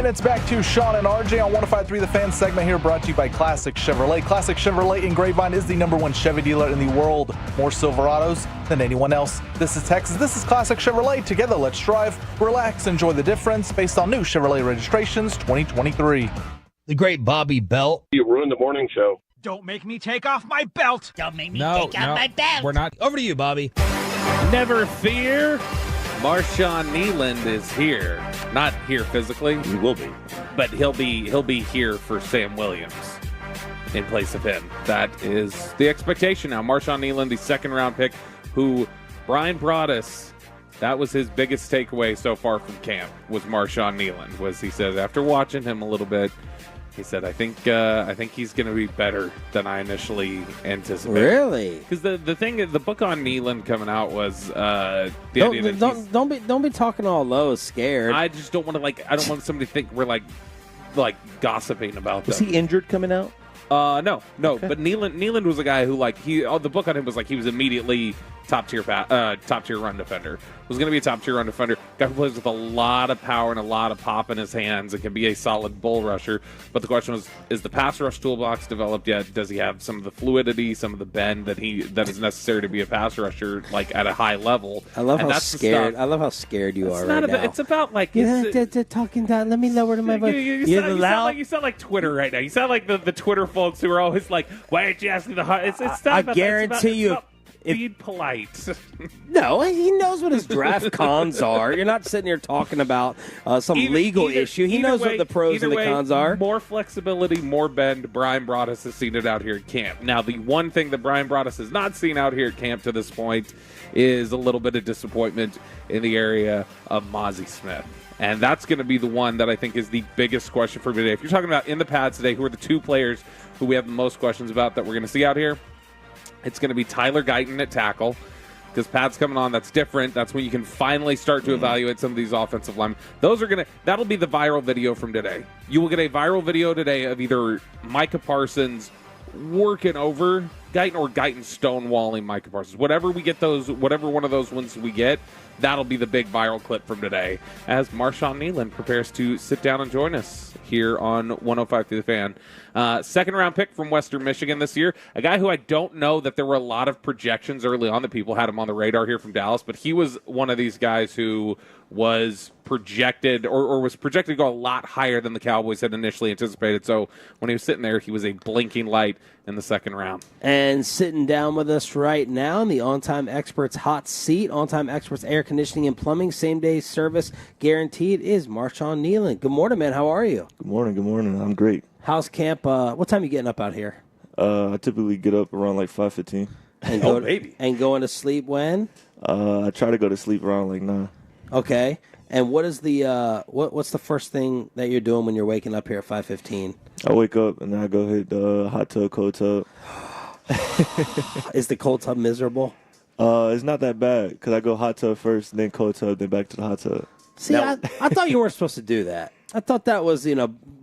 minutes back to Sean and RJ on 105.3 The Fan segment here, brought to you by Classic Chevrolet. Classic Chevrolet in Grapevine is the #1 Chevy dealer in the world. More Silverados than anyone else. This is Texas. This is Classic Chevrolet. Together, let's drive, relax, enjoy the difference based on new Chevrolet registrations 2023.
The great Bobby Belt.
You ruined the morning show.
Don't make me take off my belt.
Don't make me take off my belt.
We're not. Over to you, Bobby.
Never fear. Marshawn Kneeland is here. Not here physically.
He will be.
But he'll be here for Sam Williams in place of him. That is the expectation now. Marshawn Kneeland, the second-round pick, who Brian Broaddus, that was his biggest takeaway so far from camp, was Marshawn Kneeland. Was he said after watching him a little bit, he said, I think he's going to be better than I initially anticipated.
Really?
Because the book on Kneeland coming out was the idea that
don't be talking all low, scared.
I just don't want to I don't want somebody to think we're like gossiping about them.
Was he injured coming out?
No. Okay. But Kneeland was a guy who the book on him was he was immediately top tier run defender. Was going to be a top tier run defender. Guy who plays with a lot of power and a lot of pop in his hands and can be a solid bull rusher. But the question was, is the pass rush toolbox developed yet? Does he have some of the fluidity, some of the bend that is necessary to be a pass rusher at a high level?
I love how scared. I love how scared you are right now.
It's about
talking down. Let me lower to my voice.
You sound like Twitter right now. You sound like the Twitter folks who are always like, "Why aren't you asking the hard?" It's not
I
about
guarantee
that.
you.
Be polite.
No, he knows what his draft cons are. You're not sitting here talking about some legal issue. He knows what the pros and the cons are.
More flexibility, more bend. Brian Broaddus has seen it out here at camp. Now, the one thing that Brian Broaddus has not seen out here at camp to this point is a little bit of disappointment in the area of Mozzie Smith. And that's going to be the one that I think is the biggest question for today. If you're talking about in the pads today, who are the two players who we have the most questions about that we're going to see out here? It's going to be Tyler Guyton at tackle because Pat's coming on. That's different. That's when you can finally start to evaluate some of these offensive linemen. That'll be the viral video from today. You will get a viral video today of either Micah Parsons working over Guyton or Guyton stonewalling Micah Parsons. Whatever one of those ones we get, that'll be the big viral clip from today as Marshawn Kneeland prepares to sit down and join us here on 105 through the Fan. Second-round pick from Western Michigan this year, a guy who I don't know that there were a lot of projections early on that people had him on the radar here from Dallas, but he was one of these guys who was projected or was projected to go a lot higher than the Cowboys had initially anticipated. So when he was sitting there, he was a blinking light in the second round.
And sitting down with us right now in the On Time Experts hot seat, On Time Experts air conditioning and plumbing, same-day service guaranteed, is Marshawn Kneeland. Good morning, man. How are you?
Good morning. I'm great.
How's camp? What time are you getting up out here?
I typically get up around 5:15.
And going to sleep when?
I try to go to sleep around 9.
Okay. And what is what's the first thing that you're doing when you're waking up here at 5:15?
I wake up and then I go hit the hot tub, cold tub.
Is the cold tub miserable?
It's not that bad because I go hot tub first, then cold tub, then back to the hot tub.
See, I thought you weren't supposed to do that. I thought that was,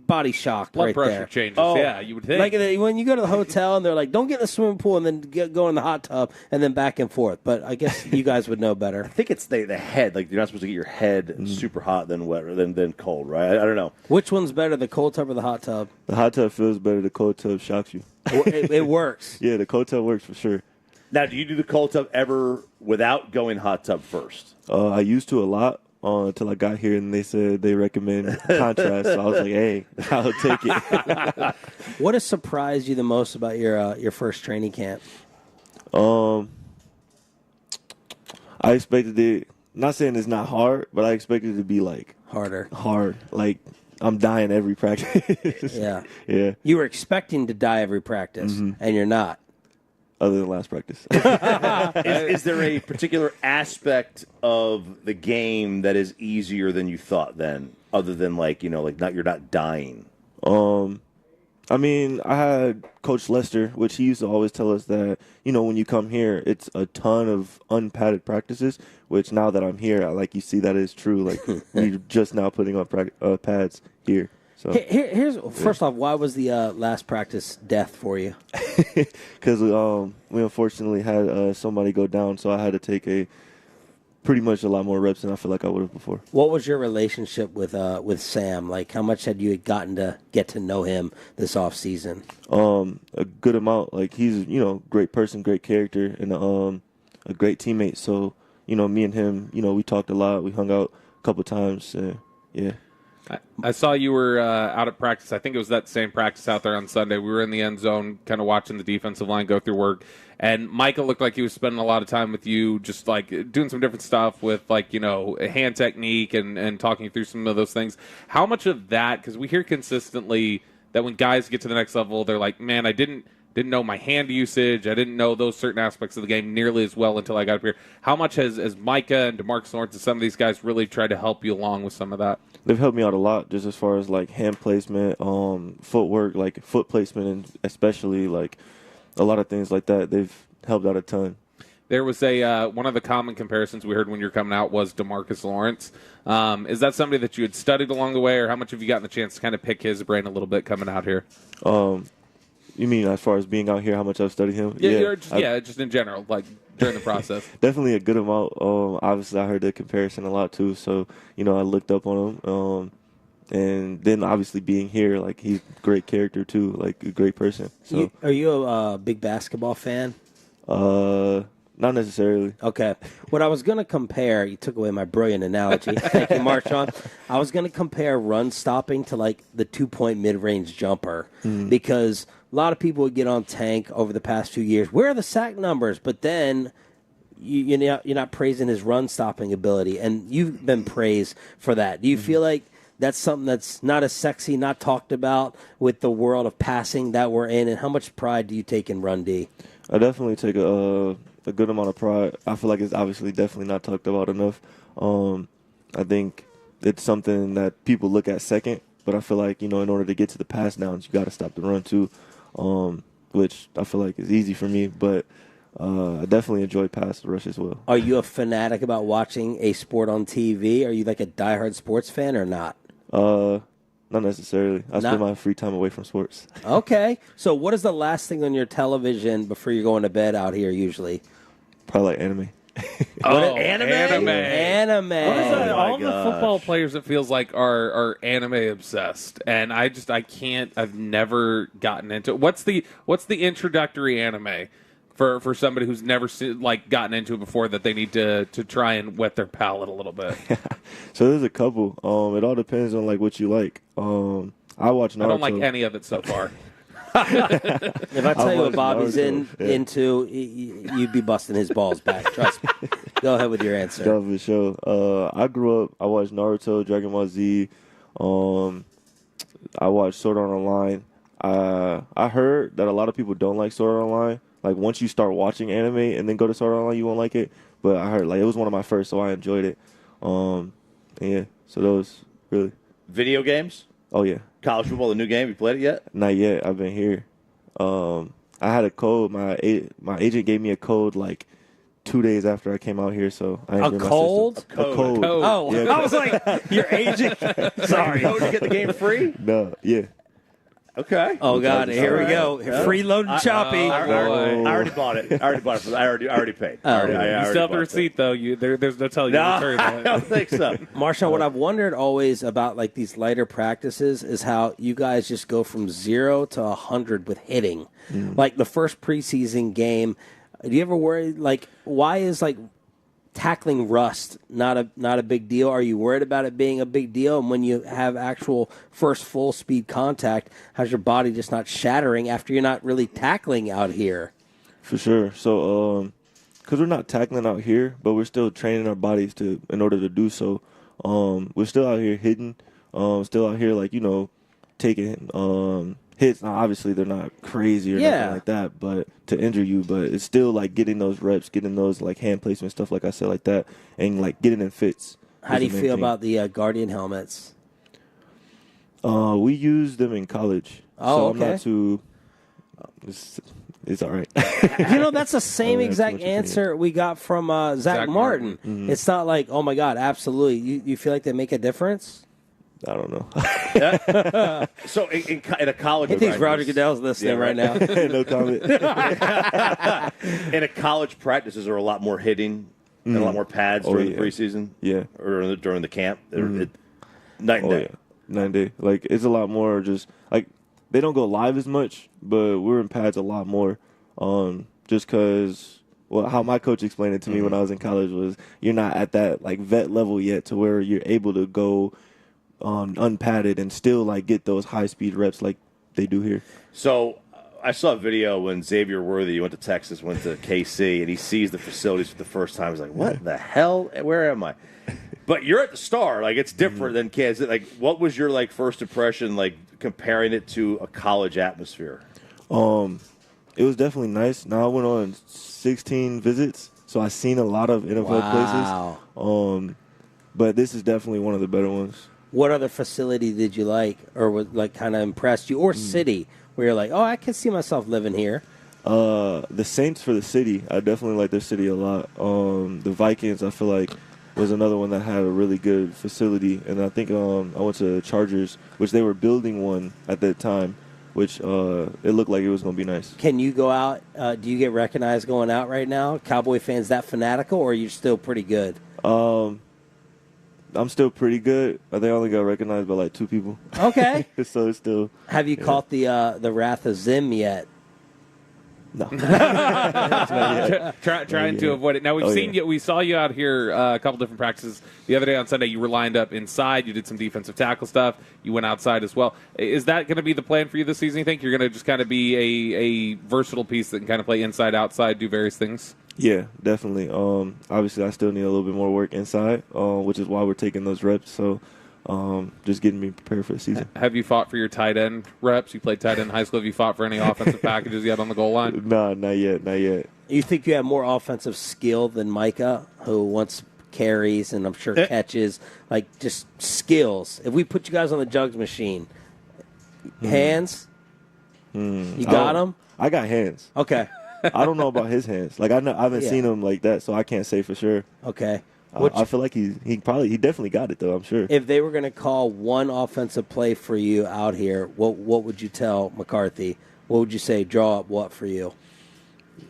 body shock
blood
right
pressure
there.
changes. Yeah, you would think.
Like when you go to the hotel and they're like, don't get in the swimming pool and then go in the hot tub and then back and forth. But I guess you guys would know better.
I think it's the head. You're not supposed to get your head super hot then wet than cold, right? I don't know.
Which one's better, the cold tub or the hot tub?
The hot tub feels better. The cold tub shocks you.
It works.
Yeah, the cold tub works for sure.
Now, do you do the cold tub ever without going hot tub first?
I used to a lot. Until I got here and they said they recommend contrast. So I was like, hey, I'll take it.
What has surprised you the most about your first training camp?
I expected it, not saying it's not hard, but I expected it to be
harder.
Hard. I'm dying every practice.
Yeah.
Yeah.
You were expecting to die every practice, and you're not.
Other than last practice.
Is there a particular aspect of the game that is easier than you thought then, other than you're not dying?
I mean, I had Coach Lester, which he used to always tell us that, when you come here, it's a ton of unpadded practices, which now that I'm here, you see that is true. We're just now putting on pads here. So
here's first off, why was the last practice death for you?
Because we unfortunately had somebody go down, so I had to take a pretty much a lot more reps than I feel like I would have before.
What was your relationship with Sam? Like, how much had you gotten to get to know him this off season?
A good amount. Like, he's great person, great character, and a great teammate. So me and him, we talked a lot. We hung out a couple times. Yeah.
I saw you were out at practice. I think it was that same practice out there on Sunday. We were in the end zone kind of watching the defensive line go through work. And Micah looked like he was spending a lot of time with you, just like doing some different stuff with hand technique and talking through some of those things. How much of that, because we hear consistently that when guys get to the next level, they're like, man, I didn't know my hand usage. I didn't know those certain aspects of the game nearly as well until I got up here. How much has Micah and DeMarcus Lawrence and some of these guys really tried to help you along with some of that?
They've helped me out a lot, just as far as like hand placement, footwork, like foot placement, and especially like a lot of things like that. They've helped out a ton.
There was one of the common comparisons we heard when you were coming out was DeMarcus Lawrence. Is that somebody that you had studied along the way, or how much have you gotten the chance to kind of pick his brain a little bit coming out here?
You mean as far as being out here, how much I've studied him?
Just in general, like during the process.
Definitely a good amount. Obviously, I heard the comparison a lot too, so I looked up on him. And then obviously being here, like he's a great character too, like a great person. So,
are you a big basketball fan?
Not necessarily.
Okay. What I was going to compare, you took away my brilliant analogy. Thank you, Marshawn. I was going to compare run stopping to like the 2-point mid-range jumper because a lot of people would get on Tank over the past few years. Where are the sack numbers? But then you're not praising his run stopping ability, and you've been praised for that. Do you feel like that's something that's not as sexy, not talked about with the world of passing that we're in, and how much pride do you take in Run D?
I definitely take a good amount of pride. I feel like it's obviously definitely not talked about enough. I think it's something that people look at second, but I feel like, in order to get to the pass downs, you got to stop the run too, which I feel like is easy for me, but I definitely enjoy pass rush as well.
Are you a fanatic about watching a sport on TV? Are you like a diehard sports fan or not?
Not necessarily. I spend my free time away from sports.
Okay. So what is the last thing on your television before you're going to bed out here usually?
Probably like anime.
Anime?
What is that? All the football players, it feels like, are anime obsessed, and I've never gotten into it. What's the introductory anime for somebody who's never gotten into it before that they need to try and wet their palate a little bit?
So there's a couple. It all depends on what you like. I watch Naruto.
I don't like any of it so far.
If I tell you what Bobby's into, you'd be busting his balls back. Trust me. Go ahead with your answer.
Go for sure. I grew up. I watched Naruto, Dragon Ball Z. I watched Sword Art Online. I heard that a lot of people don't like Sword Art Online. Like, once you start watching anime and then go to Sword Art Online, you won't like it. But I heard, it was one of my first, so I enjoyed it. Yeah, so those, really.
Video games?
Oh, yeah.
College football, the new game, you played it yet?
Not yet. I've been here. I had a code. My agent gave me a code, 2 days after I came out here, so I
A cold?
A code.
Oh,
Yeah,
I was like, your agent. Sorry.
Code to get the game free?
No, yeah.
Okay.
Oh, God, here we go. Freeload and choppy.
I already bought it. I already paid.
You still have the receipt, though. There's no telling you to return that.
I don't think so.
Marshawn, what I've wondered always about these lighter practices is how you guys just go from 0 to 100 with hitting. Like the first preseason game, do you ever worry, why is tackling rust not a big deal? Are you worried about it being a big deal? And when you have actual first full speed contact, how's your body just not shattering after you're not really tackling out here?
For sure. So, because we're not tackling out here, but we're still training our bodies in order to do so. We're still out here hitting, still out here taking hits. Now, obviously, they're not crazy or nothing like that, but to injure you. But it's still getting those reps, getting those hand placement stuff, like I said, like that, and getting in fits.
How do you feel about the Guardian helmets?
We use them in college.
Oh,
so
okay.
I'm not too. It's all right.
That's the same exact answer we got from Zach Martin.
Mm-hmm.
It's not like, oh my God, absolutely. You feel like they make a difference?
I don't know.
So in a college,
he thinks Roger Goodell's listening right now.
No comment.
In a college practice, is there a lot more hitting
And a lot more pads during the preseason?
Yeah.
Or during the camp? Night and day.
Yeah. Night and day. Like, it's a lot more just, like, they don't go live as much, but we're in pads a lot more. Just because, well, how my coach explained it to me when I was in college was you're not at that, like, vet level yet to where you're able to go unpadded and still, like, get those high-speed reps like they do here.
So I saw a video when Xavier Worthy went to Texas, went to KC, and he sees the facilities for the first time. He's like, what the hell? Where am I? But you're at the Star. Like, it's different than Kansas. Like, what was your, like, first impression, like, comparing it to a college atmosphere?
It was definitely nice. Now I went on 16 visits, so I've seen a lot of NFL places. But this is definitely one of the better ones.
What other facility did you like, or was like kind of impressed you, or city where you're like, oh, I can see myself living here?
The Saints for the city. I definitely like their city a lot. The Vikings, I feel like, was another one that had a really good facility. And I think I went to Chargers, which they were building one at that time, which it looked like it was going to be nice.
Can you go out? Do you get recognized going out right now? Cowboy fans that fanatical, or are you still pretty good?
I'm still pretty good. I think I only got recognized by like 2 people.
Okay.
So it's still.
Have you caught the wrath of Zim yet?
No.
Trying to avoid it. Now we've seen you. We saw you out here a couple different practices. The other day on Sunday, you were lined up inside. You did some defensive tackle stuff. You went outside as well. Is that going to be the plan for you this season? You think you're going to just kind of be a versatile piece that can kind of play inside, outside, do various things?
Yeah, definitely. Obviously, I still need a little bit more work inside, which is why we're taking those reps. So, just getting me prepared for the season.
Have you fought for your tight end reps? You played tight end in high school. Have you fought for any offensive packages yet on the goal line?
No, not yet. Not yet.
You think you have more offensive skill than Micah, who wants carries and I'm sure catches, like just skills? If we put you guys on the jugs machine, hands, you got them?
I got hands.
Okay.
I don't know about his hands. Like I haven't seen him like that, so I can't say for sure.
Okay.
I feel like he definitely got it though. I'm sure.
If they were going to call one offensive play for you out here, what would you tell McCarthy? What would you say? Draw up what for you?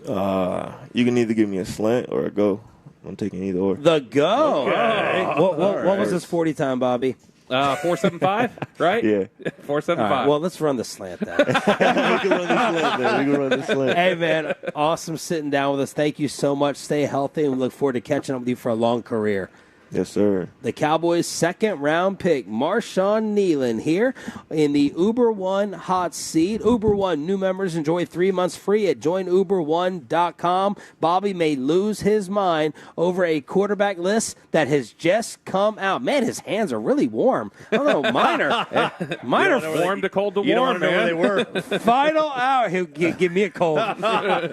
You can either give me a slant or a go. I'm taking either or.
The go.
Okay.
What was his 40 time, Bobby?
4.75, right?
Yeah.
4.75.
Right, well, let's run the slant then.
We can run the slant.
Hey, man, awesome sitting down with us. Thank you so much. Stay healthy, and we look forward to catching up with you for a long career.
Yes, sir.
The Cowboys' second-round pick, Marshawn Nealon, here in the Uber One hot seat. Uber One, new members enjoy 3 months free at joinuber1.com. Bobby may lose his mind over a quarterback list that has just come out. Man, his hands are really warm. I don't know, mine are
warm to cold to warm,
you don't know where they were.
Final hour. He'll give me a cold.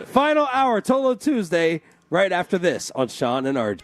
Final hour, Tolo Tuesday, right after this on Sean and RJ.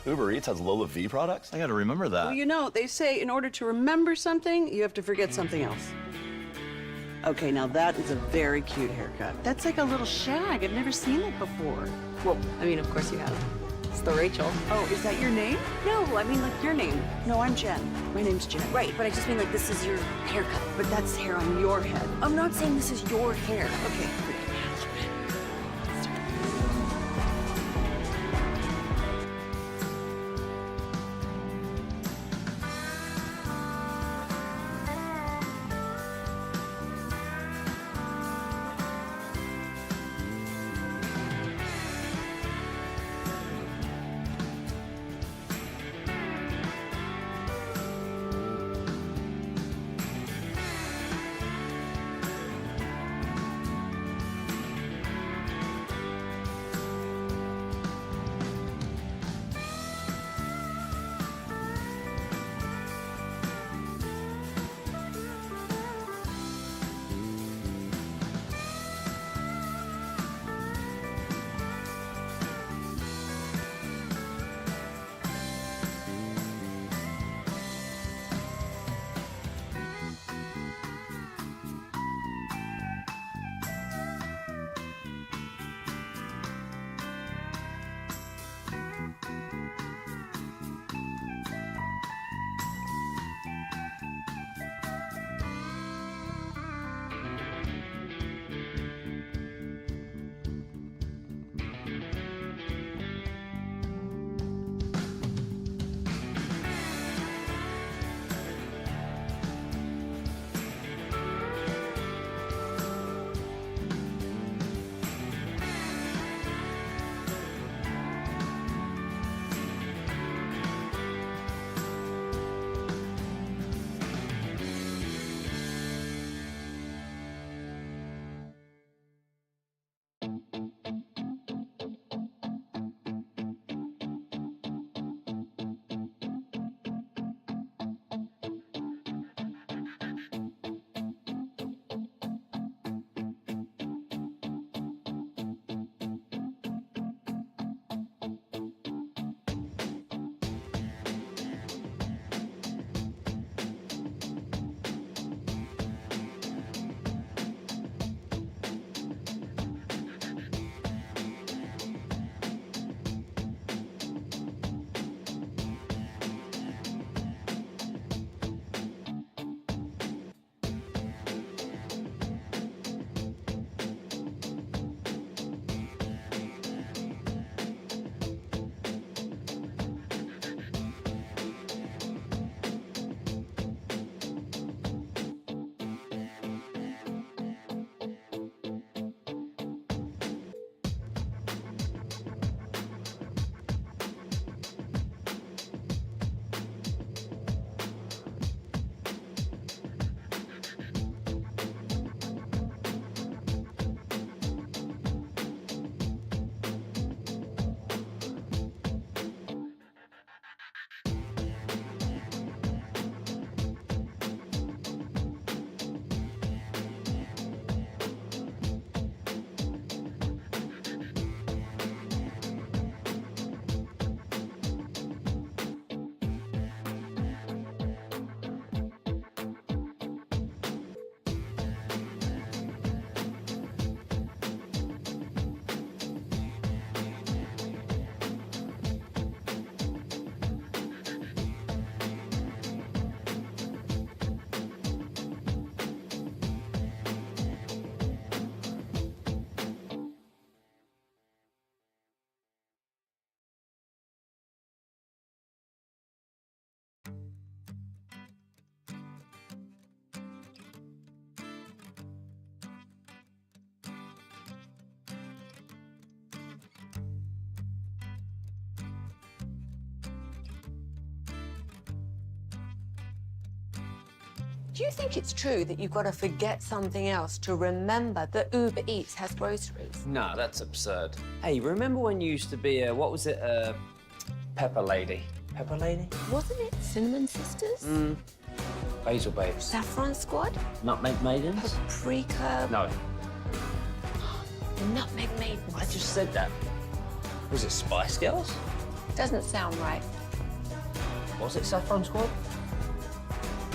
Uber Eats has Lola V products? I got to remember that.
Well, you know, they say in order to remember something, you have to forget something else. Okay, now that is a very cute haircut. That's like a little shag. I've never seen it before.
Well, I mean, of course you have.
It's the Rachel. Oh, is that your name? No, I mean like your name. No, I'm Jen. My name's Jen.
Right, but I just mean like this is your haircut.
But that's hair on your head.
I'm not saying this is your hair.
Okay.
Do you think it's true that you've got to forget something else to remember that Uber Eats has groceries?
No, that's absurd. Hey, remember when you used to be a, what was it, Pepper Lady? Pepper Lady?
Wasn't it Cinnamon Sisters?
Basil Babes.
Saffron Squad?
Nutmeg Maidens?
Paprika?
No.
Nutmeg Maidens.
I just said that. Was it Spice Girls?
Doesn't sound right.
Was it Saffron Squad?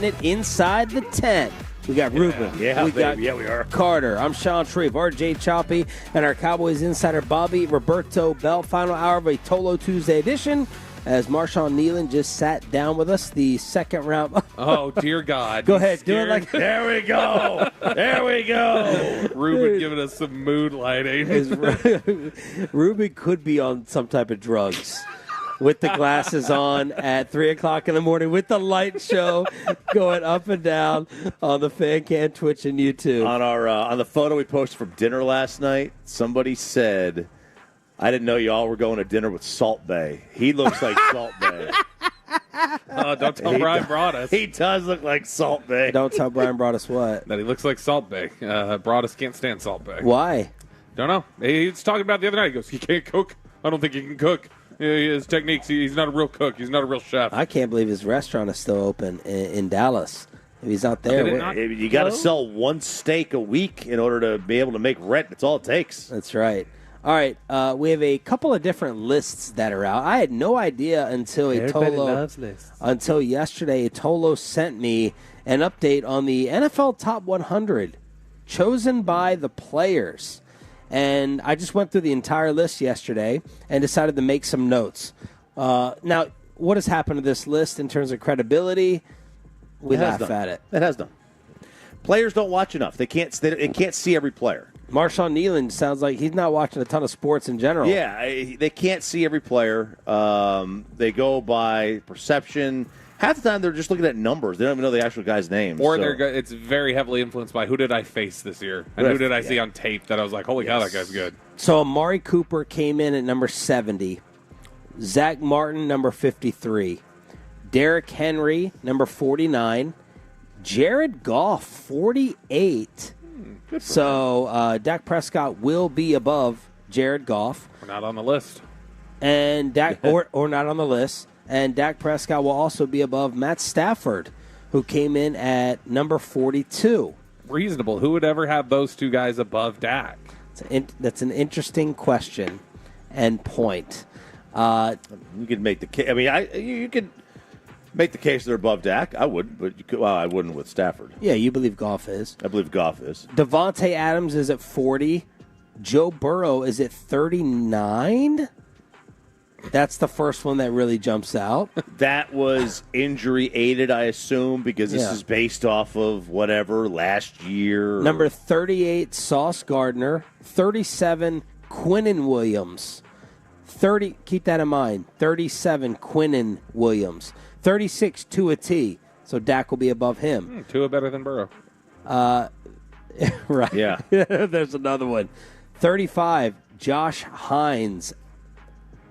It inside the 10. We got Ruben.
Yeah,
we got
baby. Yeah, we are.
Carter. I'm Sean Shreve, RJ Choppy, and our Cowboys insider Bobby Roberto Bell. Final hour of a Tolo Tuesday edition. As Marshawn Nealon just sat down with us, the second round.
Oh, dear God.
Go ahead. Do it like
There we go. There we go.
Ruben giving us some mood lighting.
Ruben could be on some type of drugs with the glasses on at 3 o'clock in the morning with the light show going up and down on the Fan Can, Twitch, and YouTube.
On the photo we posted from dinner last night, somebody said, I didn't know y'all were going to dinner with Salt Bay. He looks like Salt Bay.
Don't tell Brian Broaddus.
He does look like Salt Bay.
Don't tell Brian Broaddus what?
That he looks like Salt Bay. Broaddus can't stand Salt Bay.
Why?
Don't know. He was talking about the other night. He goes, he can't cook. I don't think he can cook. His techniques, he's not a real cook. He's not a real chef.
I can't believe his restaurant is still open in Dallas. If he's out there.
You got to sell one steak a week in order to be able to make rent. That's all it takes.
That's right. All right, we have a couple of different lists that are out. I had no idea until until yesterday. Tolo sent me an update on the NFL Top 100 chosen by the players, and I just went through the entire list yesterday and decided to make some notes. Now, what has happened to this list in terms of credibility? We laugh at it.
It has done. Players don't watch enough. They can't see every player.
Marshawn Nealon sounds like he's not watching a ton of sports in general.
Yeah, they can't see every player. They go by perception. Half the time, they're just looking at numbers. They don't even know the actual guy's name.
Or it's very heavily influenced by who did I face this year and who did I see on tape that I was like, holy cow, that guy's good.
So Amari Cooper came in at number 70. Zach Martin, number 53. Derrick Henry, number 49. Jared Goff, 48. So Dak Prescott will be above Jared Goff.
We're not on the list.
And Dak or not on the list. And Dak Prescott will also be above Matt Stafford, who came in at number 42.
Reasonable. Who would ever have those two guys above Dak?
That's an interesting question and point.
You could make the case. I mean, you could make the case they're above Dak. I would, but I wouldn't with Stafford.
Yeah, you believe Goff is.
I believe Goff is.
Devontae Adams is at 40. Joe Burrow is at 39. That's the first one that really jumps out.
That was injury aided, I assume, because this is based off of whatever last year.
Number 38, Sauce Gardner. 37, Quinnen Williams. 30, keep that in mind. 37, Quinnen Williams. 36, Tua T. So Dak will be above him.
Tua better than Burrow.
Right.
Yeah.
There's another one. 35, Josh Hines.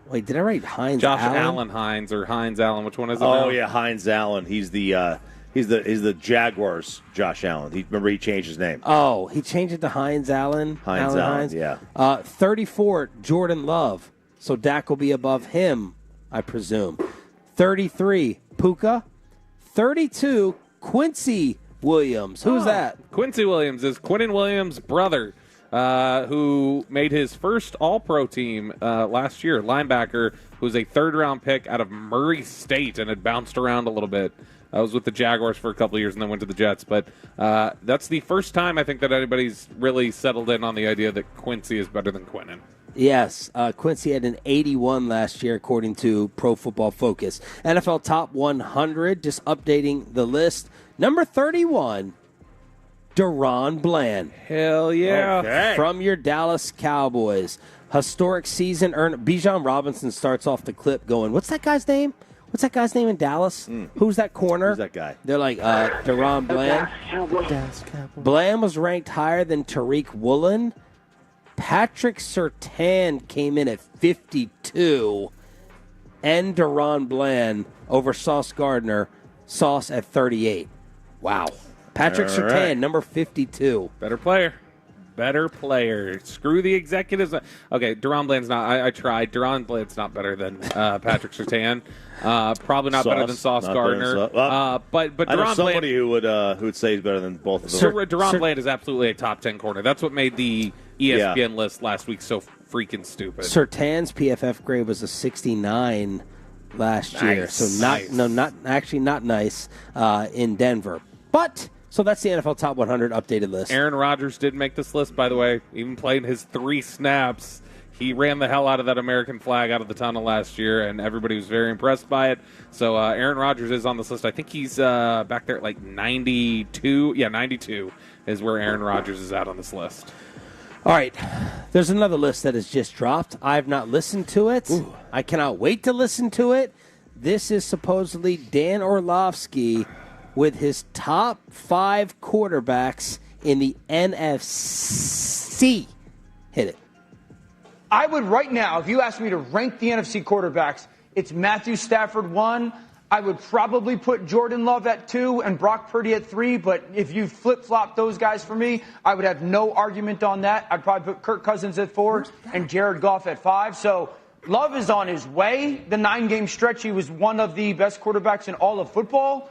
Wait, did I write Hines
Josh
Allen?
Allen Hines or Hines Allen? Which one is it?
Oh yeah, Hines Allen. He's the Jaguars. Josh Allen. Remember he changed his name.
Oh, he changed it to Hines Allen.
Hines. Yeah.
34, Jordan Love. So Dak will be above him, I presume. 33, Puka. 32, Quincy Williams. Who's that?
Quincy Williams is Quinnen Williams' brother, who made his first All-Pro team last year. Linebacker, who was a third-round pick out of Murray State and had bounced around a little bit. I was with the Jaguars for a couple of years and then went to the Jets. But that's the first time I think that anybody's really settled in on the idea that Quincy is better than Quinnen.
Yes, Quincy had an 81 last year, according to Pro Football Focus. NFL Top 100, just updating the list. Number 31, Deron Bland.
Hell yeah.
Okay.
From your Dallas Cowboys. Historic season earned. Bijan Robinson starts off the clip going, what's that guy's name? What's that guy's name in Dallas? Who's that corner?
Who's that guy?
They're like, Deron Bland. Bland was ranked higher than Tariq Woolen. Patrick Surtain came in at 52. And Deron Bland over Sauce Gardner. Sauce at 38. Wow. Patrick Surtain, number 52.
Better player. Screw the executives. Okay, Deron Bland's not. I tried. Deron Bland's not better than Patrick Surtain. Probably not better than Sauce Gardner. But
I know
Deron
somebody
Bland,
who would say he's better than both of them.
Deron Bland is absolutely a top 10 corner. That's what made the ESPN list last week so freaking stupid.
Surtain's PFF grade was a 69 last year, so not nice in Denver. But So that's the NFL Top 100 updated list.
Aaron Rodgers did make this list, by the way. Even played his 3 snaps. He ran the hell out of that American flag out of the tunnel last year, and everybody was very impressed by it. So Aaron Rodgers is on this list. I think he's back there at like 92. Yeah, 92 is where Aaron Rodgers is at on this list.
All right. There's another list that has just dropped. I have not listened to it.
Ooh.
I cannot wait to listen to it. This is supposedly Dan Orlovsky with his top 5 quarterbacks in the NFC. Hit it.
I would right now, if you asked me to rank the NFC quarterbacks, it's Matthew Stafford 1. I would probably put Jordan Love at 2 and Brock Purdy at 3. But if you flip-flop those guys for me, I would have no argument on that. I'd probably put Kirk Cousins at 4 and Jared Goff at 5. So Love is on his way. The 9-game stretch, he was one of the best quarterbacks in all of football.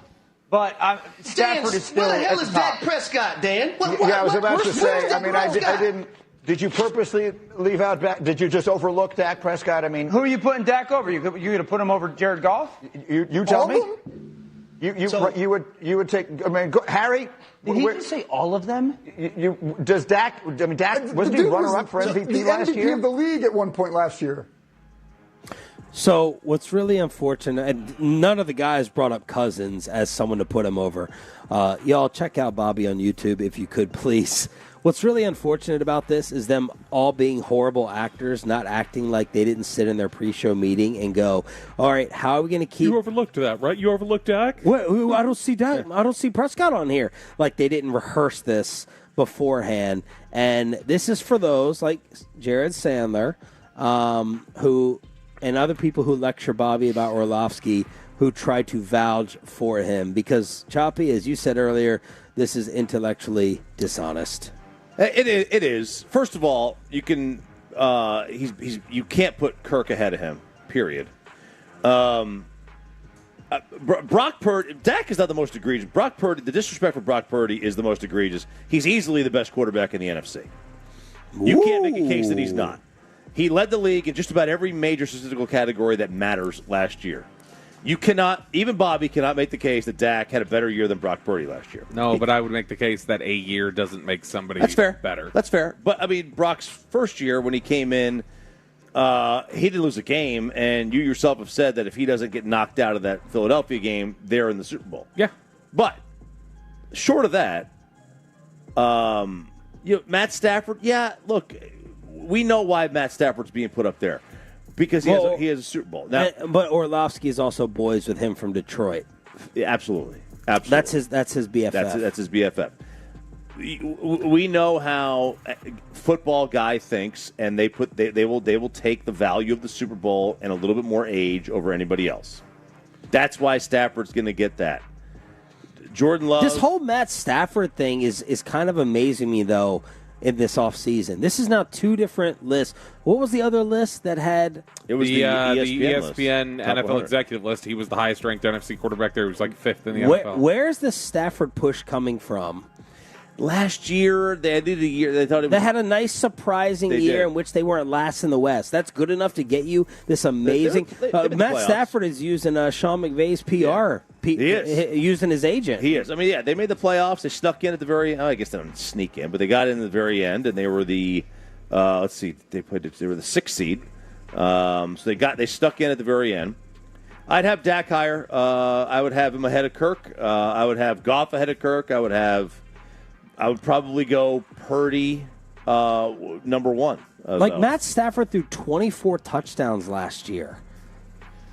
But Stafford is still
where the hell
at
is
the top.
Dak Prescott, Dan?
I was about to say, I mean, I didn't. Did you purposely leave out Dak? Did you just overlook Dak Prescott? I mean,
who are you putting Dak over? You going to put him over Jared Goff?
You tell me. You would take. I mean, Harry.
Did he just say all of them?
Does Dak? I mean, Dak wasn't he runner-up for MVP last year?
The MVP of the league at one point last year.
So what's really unfortunate, and none of the guys brought up Cousins as someone to put him over. Y'all check out Bobby on YouTube if you could, please. What's really unfortunate about this is them all being horrible actors, not acting like they didn't sit in their pre-show meeting and go, all right, how are we going to keep...
You overlooked that, right? You overlooked Dak?
I don't see Dak. I don't see Prescott on here. Like, they didn't rehearse this beforehand. And this is for those like Jared Sandler, who... and other people who lecture Bobby about Orlovsky who try to vouch for him. Because, Choppy, as you said earlier, this is intellectually dishonest.
It is. First of all, you can you can't put Kirk ahead of him, period. Brock Purdy, Dak is not the most egregious. Brock Purdy, the disrespect for Brock Purdy is the most egregious. He's easily the best quarterback in the NFC. You can't make a case that he's not. He led the league in just about every major statistical category that matters last year. You cannot, even Bobby cannot make the case that Dak had a better year than Brock Purdy last year.
No, but I would make the case that a year doesn't make somebody better.
That's fair. But, I mean, Brock's first year when he came in, he didn't lose a game, and you yourself have said that if he doesn't get knocked out of that Philadelphia game, they're in the Super Bowl.
Yeah.
But, short of that, Matt Stafford, look, we know why Matt Stafford's being put up there. Because he has a Super Bowl. Now,
but Orlovsky is also boys with him from Detroit.
Yeah, absolutely.
That's his BFF.
That's his BFF. We know how football guy thinks, and they will take the value of the Super Bowl and a little bit more age over anybody else. That's why Stafford's going to get that. Jordan Love.
This whole Matt Stafford thing is kind of amazing me though. In this offseason. This is now 2 different lists. What was the other list that had...
It was the
ESPN NFL executive list. He was the highest-ranked NFC quarterback there. He was like 5th in the NFL.
Where's the Stafford push coming from?
Last year, they did a year. They had
a nice, surprising year in which they weren't last in the West. That's good enough to get you this amazing... Matt Stafford is using Sean McVay's PR. He is. Using his agent.
He is. I mean, they made the playoffs. They snuck in at the very... I guess they didn't sneak in, but they got in at the very end, and they were the... let's see. They were the 6th seed. So they stuck in at the very end. I'd have Dak higher. I would have him ahead of Kirk. I would have Goff ahead of Kirk. I would probably go Purdy number 1.
Matt Stafford threw 24 touchdowns last year.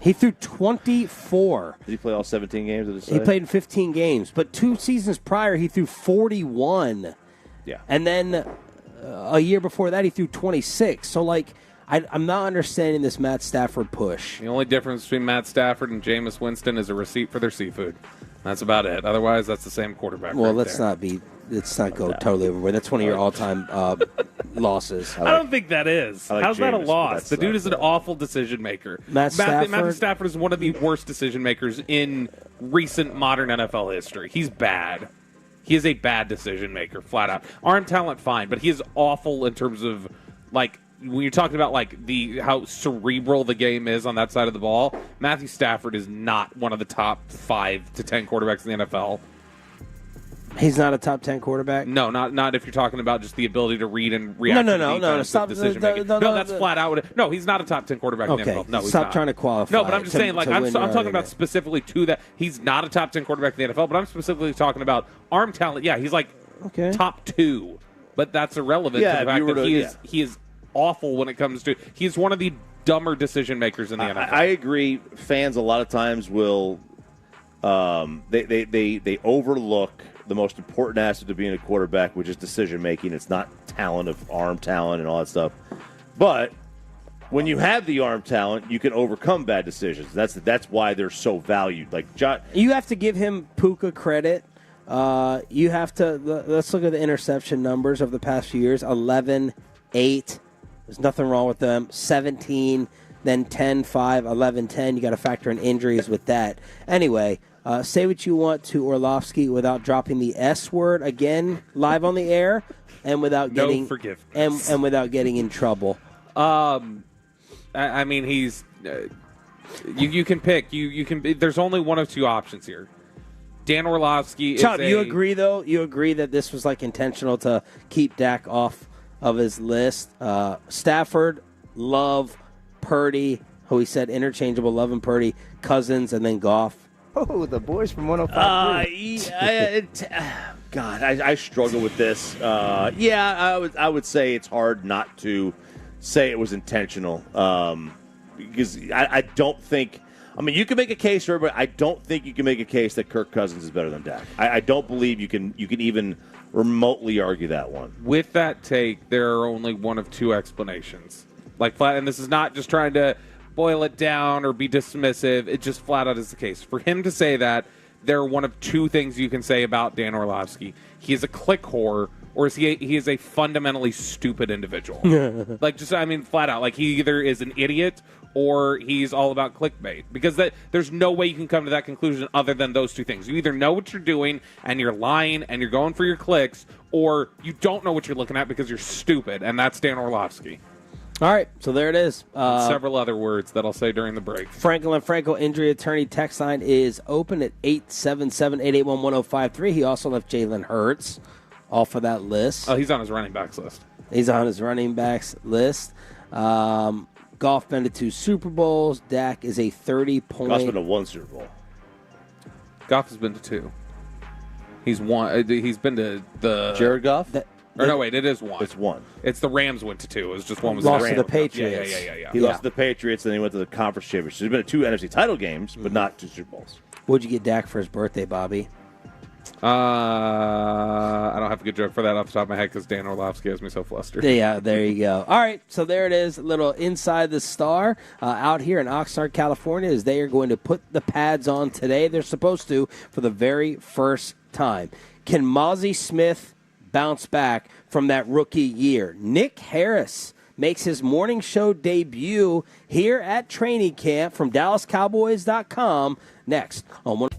He threw 24.
Did he play all 17 games of the
season? He played in 15 games. But 2 seasons prior, he threw 41.
Yeah.
And then a year before that, he threw 26. So, I'm not understanding this Matt Stafford push.
The only difference between Matt Stafford and Jameis Winston is a receipt for their seafood. That's about it. Otherwise, that's the same quarterback.
Well, let's not go totally overboard. That's one of your all-time losses.
I don't think that is. How's that a loss? The dude is an awful decision maker. Matthew Stafford is one of the worst decision makers in recent modern NFL history. He's bad. He is a bad decision maker, flat out. Arm talent, fine, but he is awful in terms of when you're talking about how cerebral the game is on that side of the ball. Matthew Stafford is not one of the top 5 to 10 quarterbacks in the NFL.
He's not a top 10 quarterback?
No, not if you're talking about just the ability to read and react to defense,
stop.
decision making. No, that's flat out. No, he's not a top 10 quarterback in the NFL. No, he's
stop
not.
trying to qualify.
No, but I'm just saying, like, I'm talking about specifically to that. He's not a top 10 quarterback in the NFL, but I'm specifically talking about arm talent. Yeah, he's like top 2, but that's irrelevant to the fact that he is awful when it comes to. He's one of the dumber decision makers in the NFL.
I agree. Fans a lot of times will they overlook the most important asset to being a quarterback, which is decision making. It's not talent of arm talent and all that stuff. But when you have the arm talent, you can overcome bad decisions. That's why they're so valued. Like
you have to give him Puka credit. You have to let's look at the interception numbers of the past few years. 11, 8. There's nothing wrong with them. 17, then 10, 5, 11, 10. You got to factor in injuries with that. Anyway, say what you want to Orlovsky without dropping the S word again live on the air, and without getting and without getting in trouble.
I mean, he's you can pick. You can. There's only one of two options here. Dan Orlovsky.
Chuck, you agree though? You agree that this was like intentional to keep Dak off of his list? Stafford, Love, Purdy, who he said interchangeable, Love and Purdy, Cousins, and then Goff.
Oh, the boys from 105.3.
God, I struggle with this. I would say it's hard not to say it was intentional because I don't think. I mean, you can make a case for it, but I don't think you can make a case that Kirk Cousins is better than Dak. I don't believe you can even remotely argue that one.
With that take, there are only one of two explanations. Like flat, and this is not just trying to boil it down or be dismissive. It just flat out is the case. For him to say that, there are one of two things you can say about Dan Orlovsky. He is a click whore, or he is a fundamentally stupid individual. Like, just, I mean, flat out. Like, he either is an idiot or he's all about clickbait. Because there's no way you can come to that conclusion other than those two things. You either know what you're doing and you're lying and you're going for your clicks, or you don't know what you're looking at because you're stupid, and that's Dan Orlovsky.
All right, so there it is.
Several other words that I'll say during the break.
Franklin & Frankel injury attorney text line is open at 877-881-1053. He also left Jalen Hurts off of that list.
Oh, he's on his running backs list.
He's on his running backs list. Goff been to 2 Super Bowls. Dak is a 30-point.
Goff's been to 1 Super Bowl.
Goff has been to 2. He's won. He's been to the
Jared Goff.
No, wait, it is 1.
It's 1.
It's the Rams went to 2. It was just one was
lost
the
to the Patriots.
Yeah.
He lost to the Patriots, and then he went to the conference championship. He's been to 2 NFC title games, but not 2 Super Bowls.
What'd you get Dak for his birthday, Bobby?
I don't have a good joke for that off the top of my head because Dan Orlovsky has me so flustered.
Yeah, there you go. All right, so there it is, a little Inside the Star out here in Oxnard, California, as they are going to put the pads on today. They're supposed to for the very first time. Can Mozzie Smith bounce back from that rookie year? Nick Harris makes his morning show debut here at training camp from DallasCowboys.com next on one.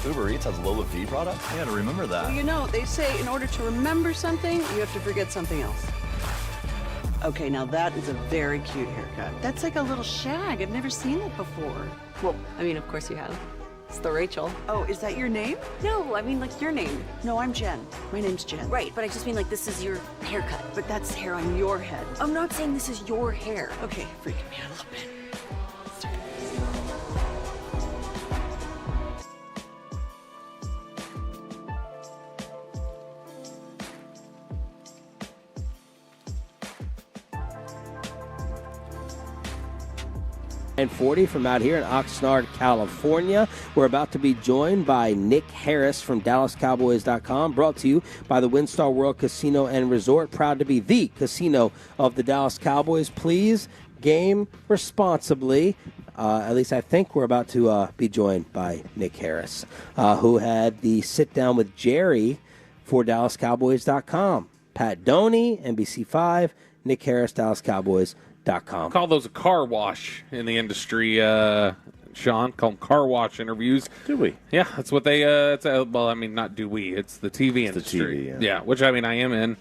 Uber Eats has Lola V products? I gotta remember that.
Well, you know, they say in order to remember something, you have to forget something else. Okay, now that is a very cute haircut. That's like a little shag. I've never seen that before.
Well, I mean, of course you have. It's the Rachel.
Oh, is that your name?
No, I mean, like, your name.
No, I'm Jen. My name's Jen.
Right, but I just mean, like, this is your haircut.
But that's hair on your head.
I'm not saying this is your hair.
Okay, freaking me out a little bit.
And 40 from out here in Oxnard, California. We're about to be joined by Nick Harris from DallasCowboys.com, brought to you by the WinStar World Casino and Resort, proud to be the casino of the Dallas Cowboys. Please game responsibly. At least I think we're about to be joined by Nick Harris, who had the sit-down with Jerry for DallasCowboys.com. Pat Doney, NBC5, Nick Harris, DallasCowboys.com.
Call those a car wash in the industry, Sean. Call them car wash interviews.
Do we?
Yeah, that's what they. Well, I mean, not do we. It's the TV industry.
The TV,
yeah, which I mean, I am in.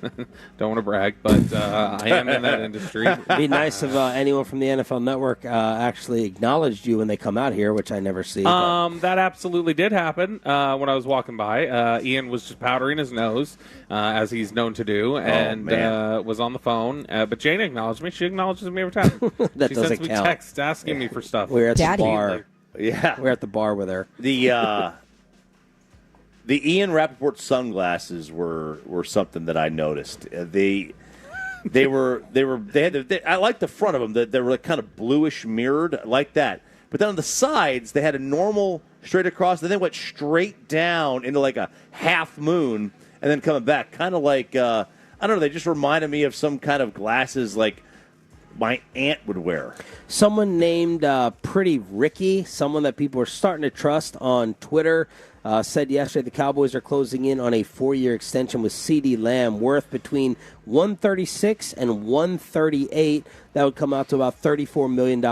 Don't want to brag, but I am in that industry.
It'd be nice if anyone from the NFL Network actually acknowledged you when they come out here, which I never see.
That absolutely did happen when I was walking by. Ian was just powdering his nose, as he's known to do, and was on the phone. But Jane acknowledged me. She acknowledges me every time.
That
she
doesn't
sends me
count.
texts asking me for stuff.
We're at the bar.
Yeah.
We're at the bar with her.
The Ian Rappaport sunglasses were something that I noticed. I like the front of them. They were kind of bluish mirrored, like that. But then on the sides, they had a normal straight across, and then went straight down into like a half moon, and then coming back, kind of like I don't know. They just reminded me of some kind of glasses like my aunt would wear.
Someone named Pretty Ricky, someone that people are starting to trust on Twitter, said yesterday the Cowboys are closing in on a 4-year extension with CeeDee Lamb worth between $136 and $138. That would come out to about $34 million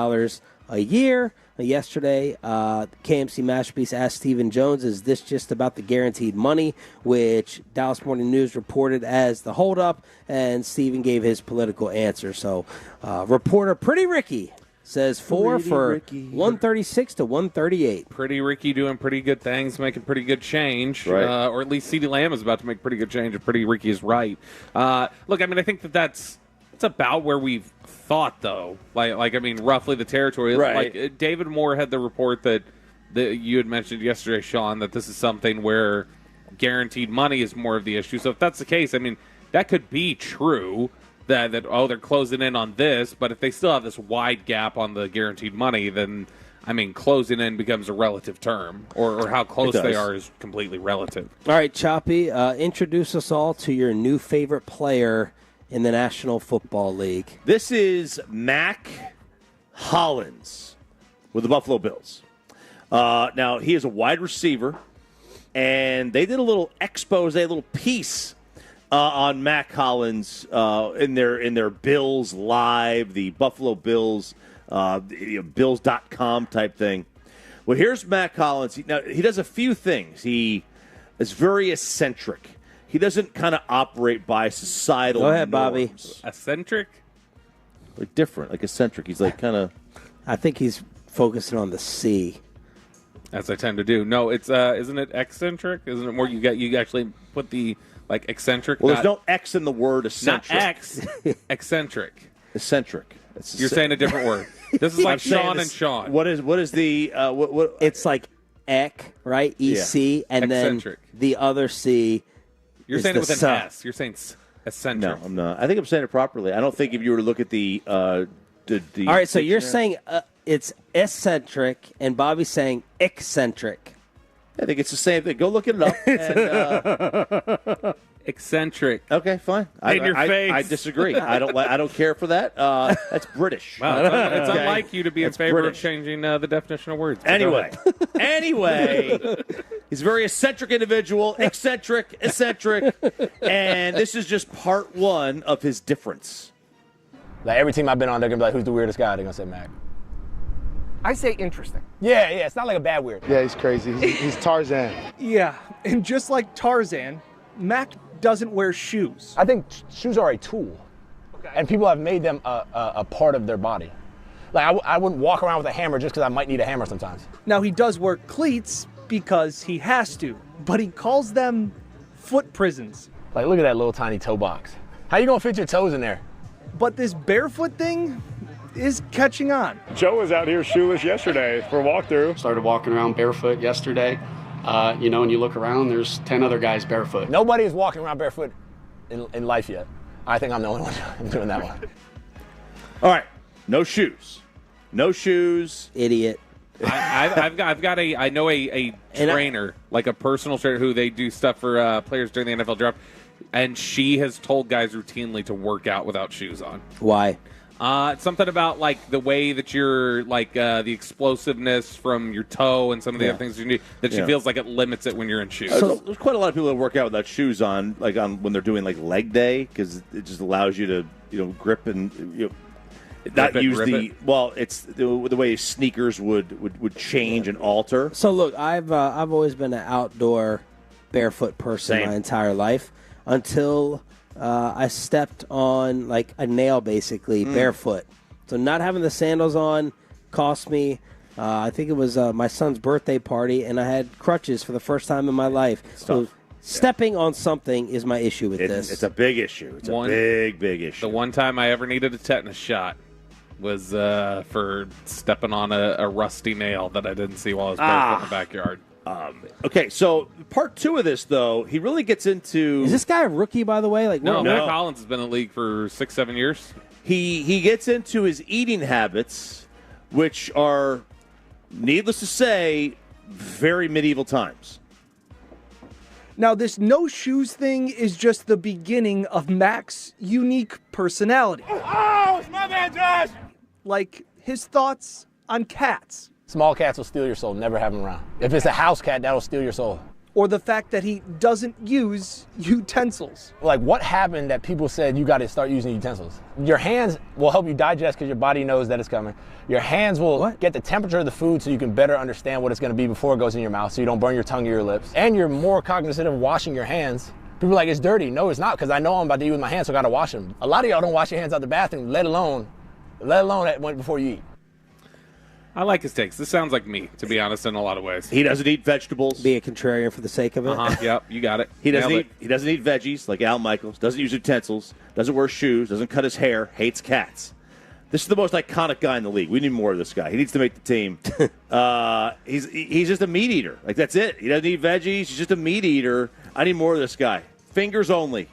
a year. Yesterday, KMC Masterpiece asked Stephen Jones, is this just about the guaranteed money, which Dallas Morning News reported as the holdup, and Stephen gave his political answer. So, reporter Pretty Ricky says for 136 to 138.
Pretty Ricky doing pretty good things, making pretty good change.
Right.
Or at least CeeDee Lamb is about to make pretty good change, and Pretty Ricky is right. Look, I mean, I think that's about where we've thought, though. Like I mean, roughly the territory.
Right.
Like David Moore had the report that you had mentioned yesterday, Sean, that this is something where guaranteed money is more of the issue. So if that's the case, I mean, that could be true. That they're closing in on this, but if they still have this wide gap on the guaranteed money, then I mean, closing in becomes a relative term, or how close they are is completely relative.
All right, Choppy, introduce us all to your new favorite player in the National Football League.
This is Mac Hollins with the Buffalo Bills. Now, he is a wide receiver, and they did a little expose, a little piece on Mac Hollins in their Bills Live, the Buffalo Bills, Bills.com type thing. Well, here's Mac Hollins. Now, he does a few things. He is very eccentric. He doesn't kind of operate by societal
Go ahead,
norms.
Bobby.
Eccentric?
Like different, like eccentric. He's like kind of...
I think he's focusing on the C.
As I tend to do. No, it's isn't it eccentric? Isn't it more you actually put the like eccentric?
Well, there's no X in the word eccentric.
Not X. Eccentric.
Eccentric.
You're saying a different word. This is like
I'm saying
Sean
this-
and Sean.
What is the what?
It's like EC, right? EC, and
Eccentric.
then the other C.
You're
is
saying
the
it with
suh.
an S. You're saying eccentric.
No, I'm not. I think I'm saying it properly. I don't think if you were to look at the
All right, so you're
dictionary-
saying it's eccentric, and Bobby's saying eccentric.
I think it's the same thing. Go look it up. And,
eccentric.
Okay, fine.
In your face.
I disagree. I don't care for that. That's British.
Wow, it's
Okay?
unlike you to be in
That's
favor
British.
of changing the definition of words. But go
Anyway,
ahead.
he's a very eccentric individual, eccentric, and this is just part one of his difference.
Like every team I've been on, they're gonna be like, "Who's the weirdest guy?" They're gonna say Mac.
I say interesting.
Yeah, it's not like a bad weird.
Yeah, he's crazy. He's Tarzan.
Yeah, and just like Tarzan, Mac doesn't wear shoes.
I think shoes are a tool, and people have made them a part of their body. Like I wouldn't walk around with a hammer just because I might need a hammer sometimes.
Now he does wear cleats because he has to, but he calls them foot prisons.
Like look at that little tiny toe box. How you gonna fit your toes in there?
But this barefoot thing is catching on.
Joe was out here shoeless yesterday for a walkthrough.
Started walking around barefoot yesterday. And you look around, there's 10 other guys barefoot.
Nobody is walking around barefoot in life yet. I think I'm the only one doing that one.
All right, no shoes. No shoes.
Idiot.
I know a trainer, like a personal trainer who they do stuff for players during the NFL draft, and she has told guys routinely to work out without shoes on.
Why?
Something about like the way that you're like the explosiveness from your toe and some of the other things you need that she feels like it limits it when you're in shoes.
So there's quite a lot of people that work out without shoes on, like on when they're doing like leg day, because it just allows you to grip and not use the it's the way sneakers would change and alter.
So look, I've always been an outdoor barefoot person my entire life until I stepped on like a nail basically barefoot. So not having the sandals on cost me. I think it was my son's birthday party, and I had crutches for the first time in my life. So stepping on something is my issue with this.
It's a big issue. It's a big issue.
The one time I ever needed a tetanus shot was for stepping on a rusty nail that I didn't see while I was barefoot in the backyard.
Okay, so part 2 of this, though, he really gets into...
Is this guy a rookie, by the way?
No, Matt Collins has been in the league for 6-7 years.
He gets into his eating habits, which are, needless to say, very medieval times.
Now, this no shoes thing is just the beginning of Mac's unique personality.
Oh, it's my man, Josh!
Like his thoughts on cats.
Small cats will steal your soul. Never have them around. If it's a house cat, that'll steal your soul.
Or the fact that he doesn't use utensils.
Like, what happened that people said you got to start using utensils? Your hands will help you digest because your body knows that it's coming. Your hands will get the temperature of the food so you can better understand what it's going to be before it goes in your mouth so you don't burn your tongue or your lips. And you're more cognizant of washing your hands. People are like, it's dirty. No, it's not, because I know I'm about to eat with my hands, so I got to wash them. A lot of y'all don't wash your hands out the bathroom, let alone before you eat.
I like his takes. This sounds like me, to be honest, in a lot of ways.
He doesn't eat vegetables.
Be a contrarian for the sake of it.
Yep, you got it.
He doesn't eat veggies like Al Michaels. Doesn't use utensils. Doesn't wear shoes. Doesn't cut his hair. Hates cats. This is the most iconic guy in the league. We need more of this guy. He needs to make the team. He's just a meat eater. Like, that's it. He doesn't eat veggies. He's just a meat eater. I need more of this guy. Fingers only.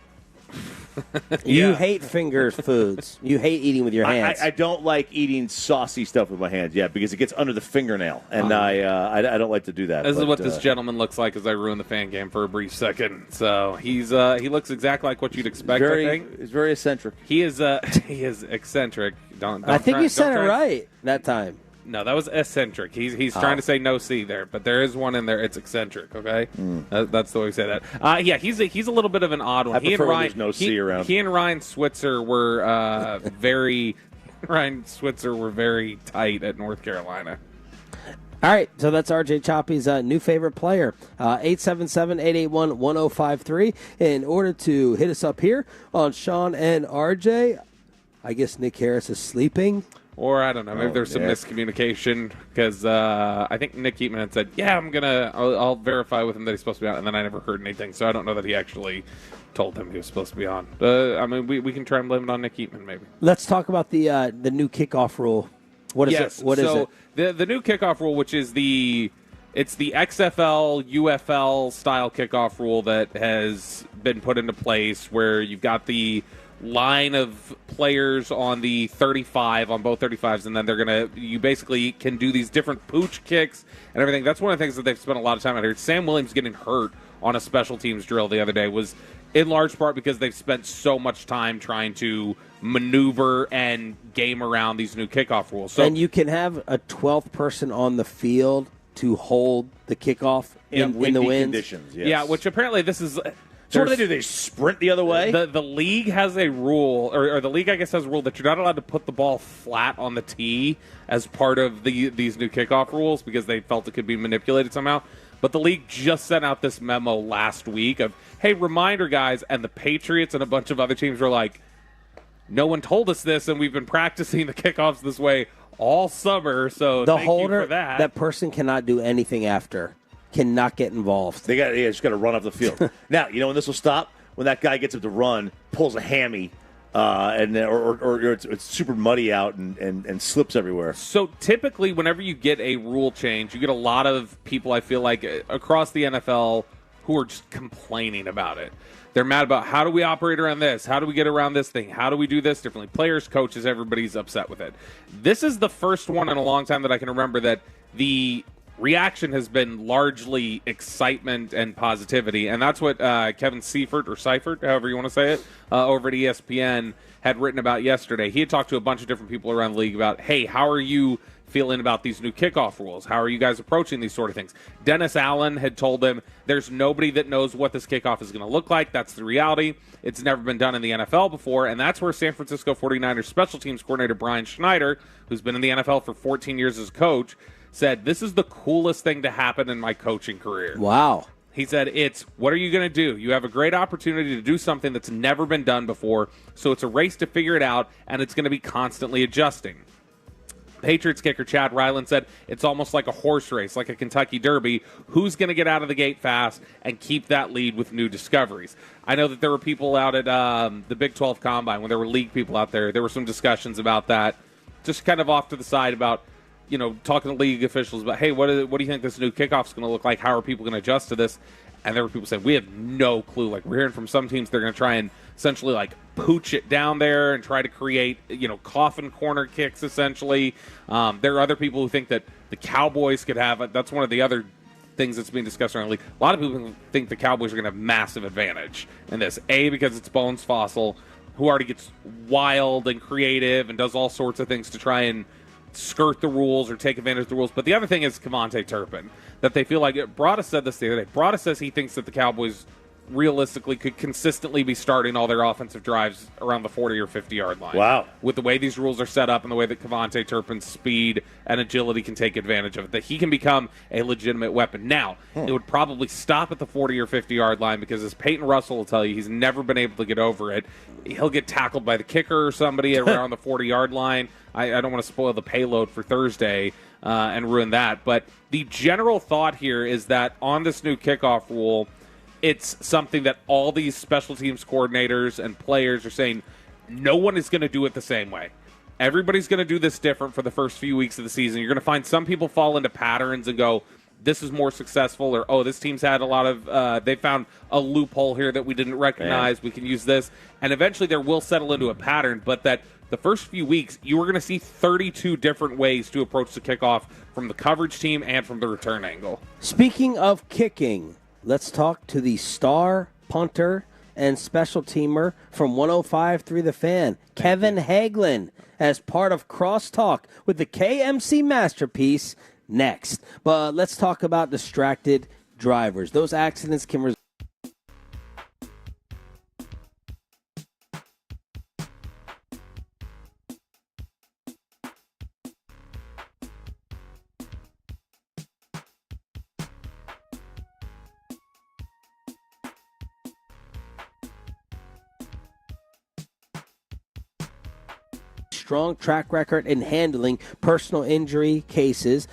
You hate finger foods. You hate eating with your hands.
I don't like eating saucy stuff with my hands, because it gets under the fingernail, and I don't like to do that.
This is what this gentleman looks like as I ruin the fan game for a brief second. So he looks exactly like what you'd expect. I think
he's very eccentric.
He is eccentric.
I think you said it right that time.
No, that was eccentric. He's trying to say no C there, but there is one in there. It's eccentric. Okay, that's the way we say that. He's a little bit of an odd one.
I prefer when there's no C around.
He and Ryan Switzer were very tight at North Carolina.
All right, so that's RJ Choppy's new favorite player. 877-881-1053. In order to hit us up here on Sean and RJ, I guess Nick Harris is sleeping.
Or I don't know, maybe there's some miscommunication because I think Nick Heatman had said, "Yeah, I'll verify with him that he's supposed to be on," and then I never heard anything, so I don't know that he actually told him he was supposed to be on. We can try and blame it on Nick Heatman, maybe.
Let's talk about the new kickoff rule. What is it? What is it?
The new kickoff rule, which is the XFL, UFL style kickoff rule that has been put into place, where you've got the line of players on the 35 on both 35s, and then you basically can do these different pooch kicks and everything. That's one of the things that they've spent a lot of time on here. Sam Williams getting hurt on a special teams drill the other day was in large part because they've spent so much time trying to maneuver and game around these new kickoff rules. So,
and you can have a 12th person on the field to hold the kickoff in the wind.
Conditions, yes.
Yeah, which apparently this is...
So what do they do? They sprint the other way?
The league has a rule, or the league, I guess, has a rule that you're not allowed to put the ball flat on the tee as part of these new kickoff rules because they felt it could be manipulated somehow. But the league just sent out this memo last week of, hey, reminder, guys, and the Patriots and a bunch of other teams were like, no one told us this, and we've been practicing the kickoffs this way all summer, so
The
thank
holder,
you for that.
person cannot do anything after. Cannot get involved.
They just got to run off the field. Now, you know when this will stop? When that guy gets up to run, pulls a hammy, or it's super muddy out and slips everywhere.
So typically, whenever you get a rule change, you get a lot of people, I feel like, across the NFL who are just complaining about it. They're mad about how do we operate around this? How do we get around this thing? How do we do this differently? Players, coaches, everybody's upset with it. This is the first one in a long time that I can remember that the reaction has been largely excitement and positivity, and that's what Kevin Seifert, however you want to say it, over at ESPN had written about yesterday. He had talked to a bunch of different people around the league about, hey, how are you feeling about these new kickoff rules? How are you guys approaching these sort of things? Dennis Allen had told him there's nobody that knows what this kickoff is going to look like. That's the reality. It's never been done in the NFL before, and that's where San Francisco 49ers special teams coordinator Brian Schneider, who's been in the NFL for 14 years as a coach, said, this is the coolest thing to happen in my coaching career.
Wow.
He said, what are you going to do? You have a great opportunity to do something that's never been done before, so it's a race to figure it out, and it's going to be constantly adjusting. Patriots kicker Chad Ryland said, it's almost like a horse race, like a Kentucky Derby. Who's going to get out of the gate fast and keep that lead with new discoveries? I know that there were people out at the Big 12 Combine, when there were league people out there. There were some discussions about that, just kind of off to the side about, talking to league officials about, hey, what do you think this new kickoff is going to look like? How are people going to adjust to this? And there were people saying, we have no clue. Like, we're hearing from some teams they're going to try and essentially, like, pooch it down there and try to create, coffin corner kicks, essentially. There are other people who think that the Cowboys could have – that's one of the other things that's being discussed around the league. A lot of people think the Cowboys are going to have massive advantage in this. A, because it's Bones Fossil, who already gets wild and creative and does all sorts of things to try and – skirt the rules or take advantage of the rules. But the other thing is Kevontae Turpin, that they feel like Brada said this the other day. Brada says he thinks that the Cowboys realistically could consistently be starting all their offensive drives around the 40 or 50-yard line.
Wow.
With the way these rules are set up and the way that Kevontae Turpin's speed and agility can take advantage of it, that he can become a legitimate weapon. Now, it would probably stop at the 40 or 50-yard line because, as Peyton Russell will tell you, he's never been able to get over it. He'll get tackled by the kicker or somebody around the 40-yard line. I don't want to spoil the payload for Thursday and ruin that. But the general thought here is that on this new kickoff rule, it's something that all these special teams coordinators and players are saying no one is going to do it the same way. Everybody's going to do this different for the first few weeks of the season. You're going to find some people fall into patterns and go, this is more successful, or, oh, this team's had a lot of, they found a loophole here that we didn't recognize. We can use this. And eventually there will settle into a pattern, but that the first few weeks, you are going to see 32 different ways to approach the kickoff from the coverage team and from the return angle.
Speaking of kicking, let's talk to the star punter and special teamer from 105.3 The Fan, Kevin Hagelin, as part of Crosstalk with the KMC Masterpiece next. But let's talk about distracted drivers. Those accidents can result. Strong track record in handling personal injury cases.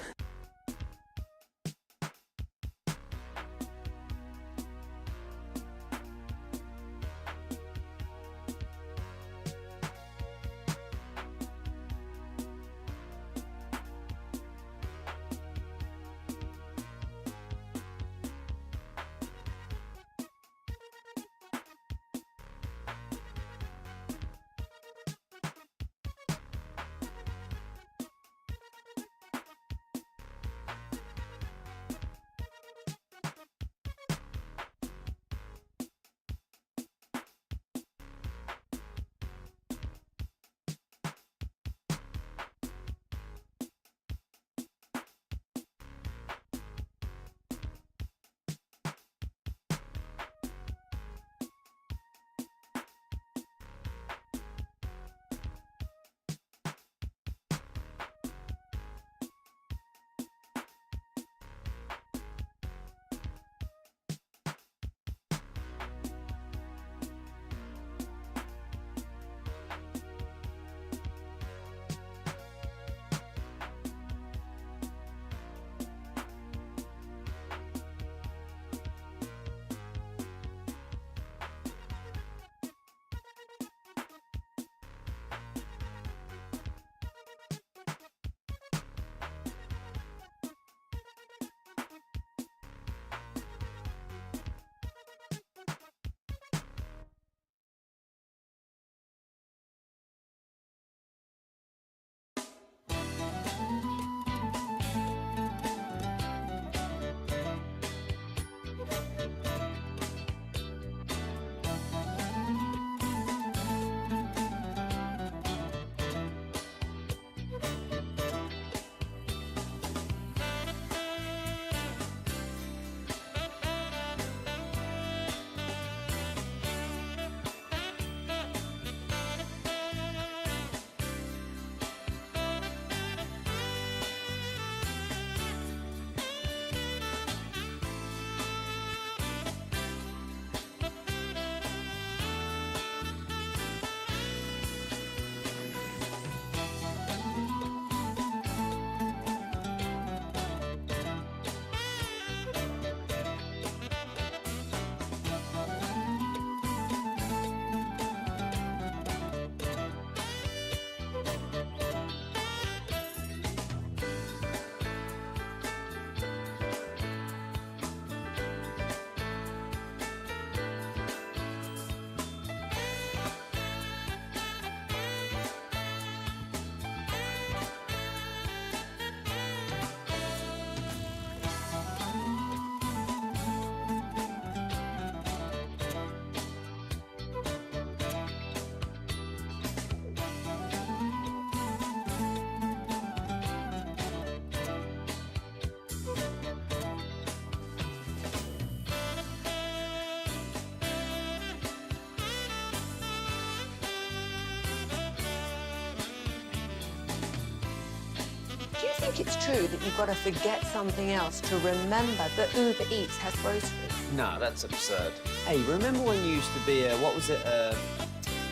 Do you think it's true that you've got to forget something else to remember that Uber Eats has groceries?
No, that's absurd. Hey, remember when you used to be a, what was it,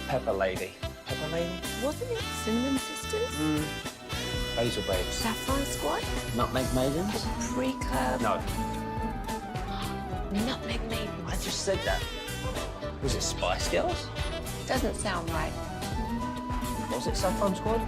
Pepper Lady? Pepper Lady?
Wasn't it Cinnamon Sisters?
Basil Babes.
Saffron Squad?
Nutmeg Maidens?
Pre-curb?
No.
Nutmeg Maiden.
I just said that. Was it Spice Girls?
Doesn't sound right.
Was it Saffron Squad?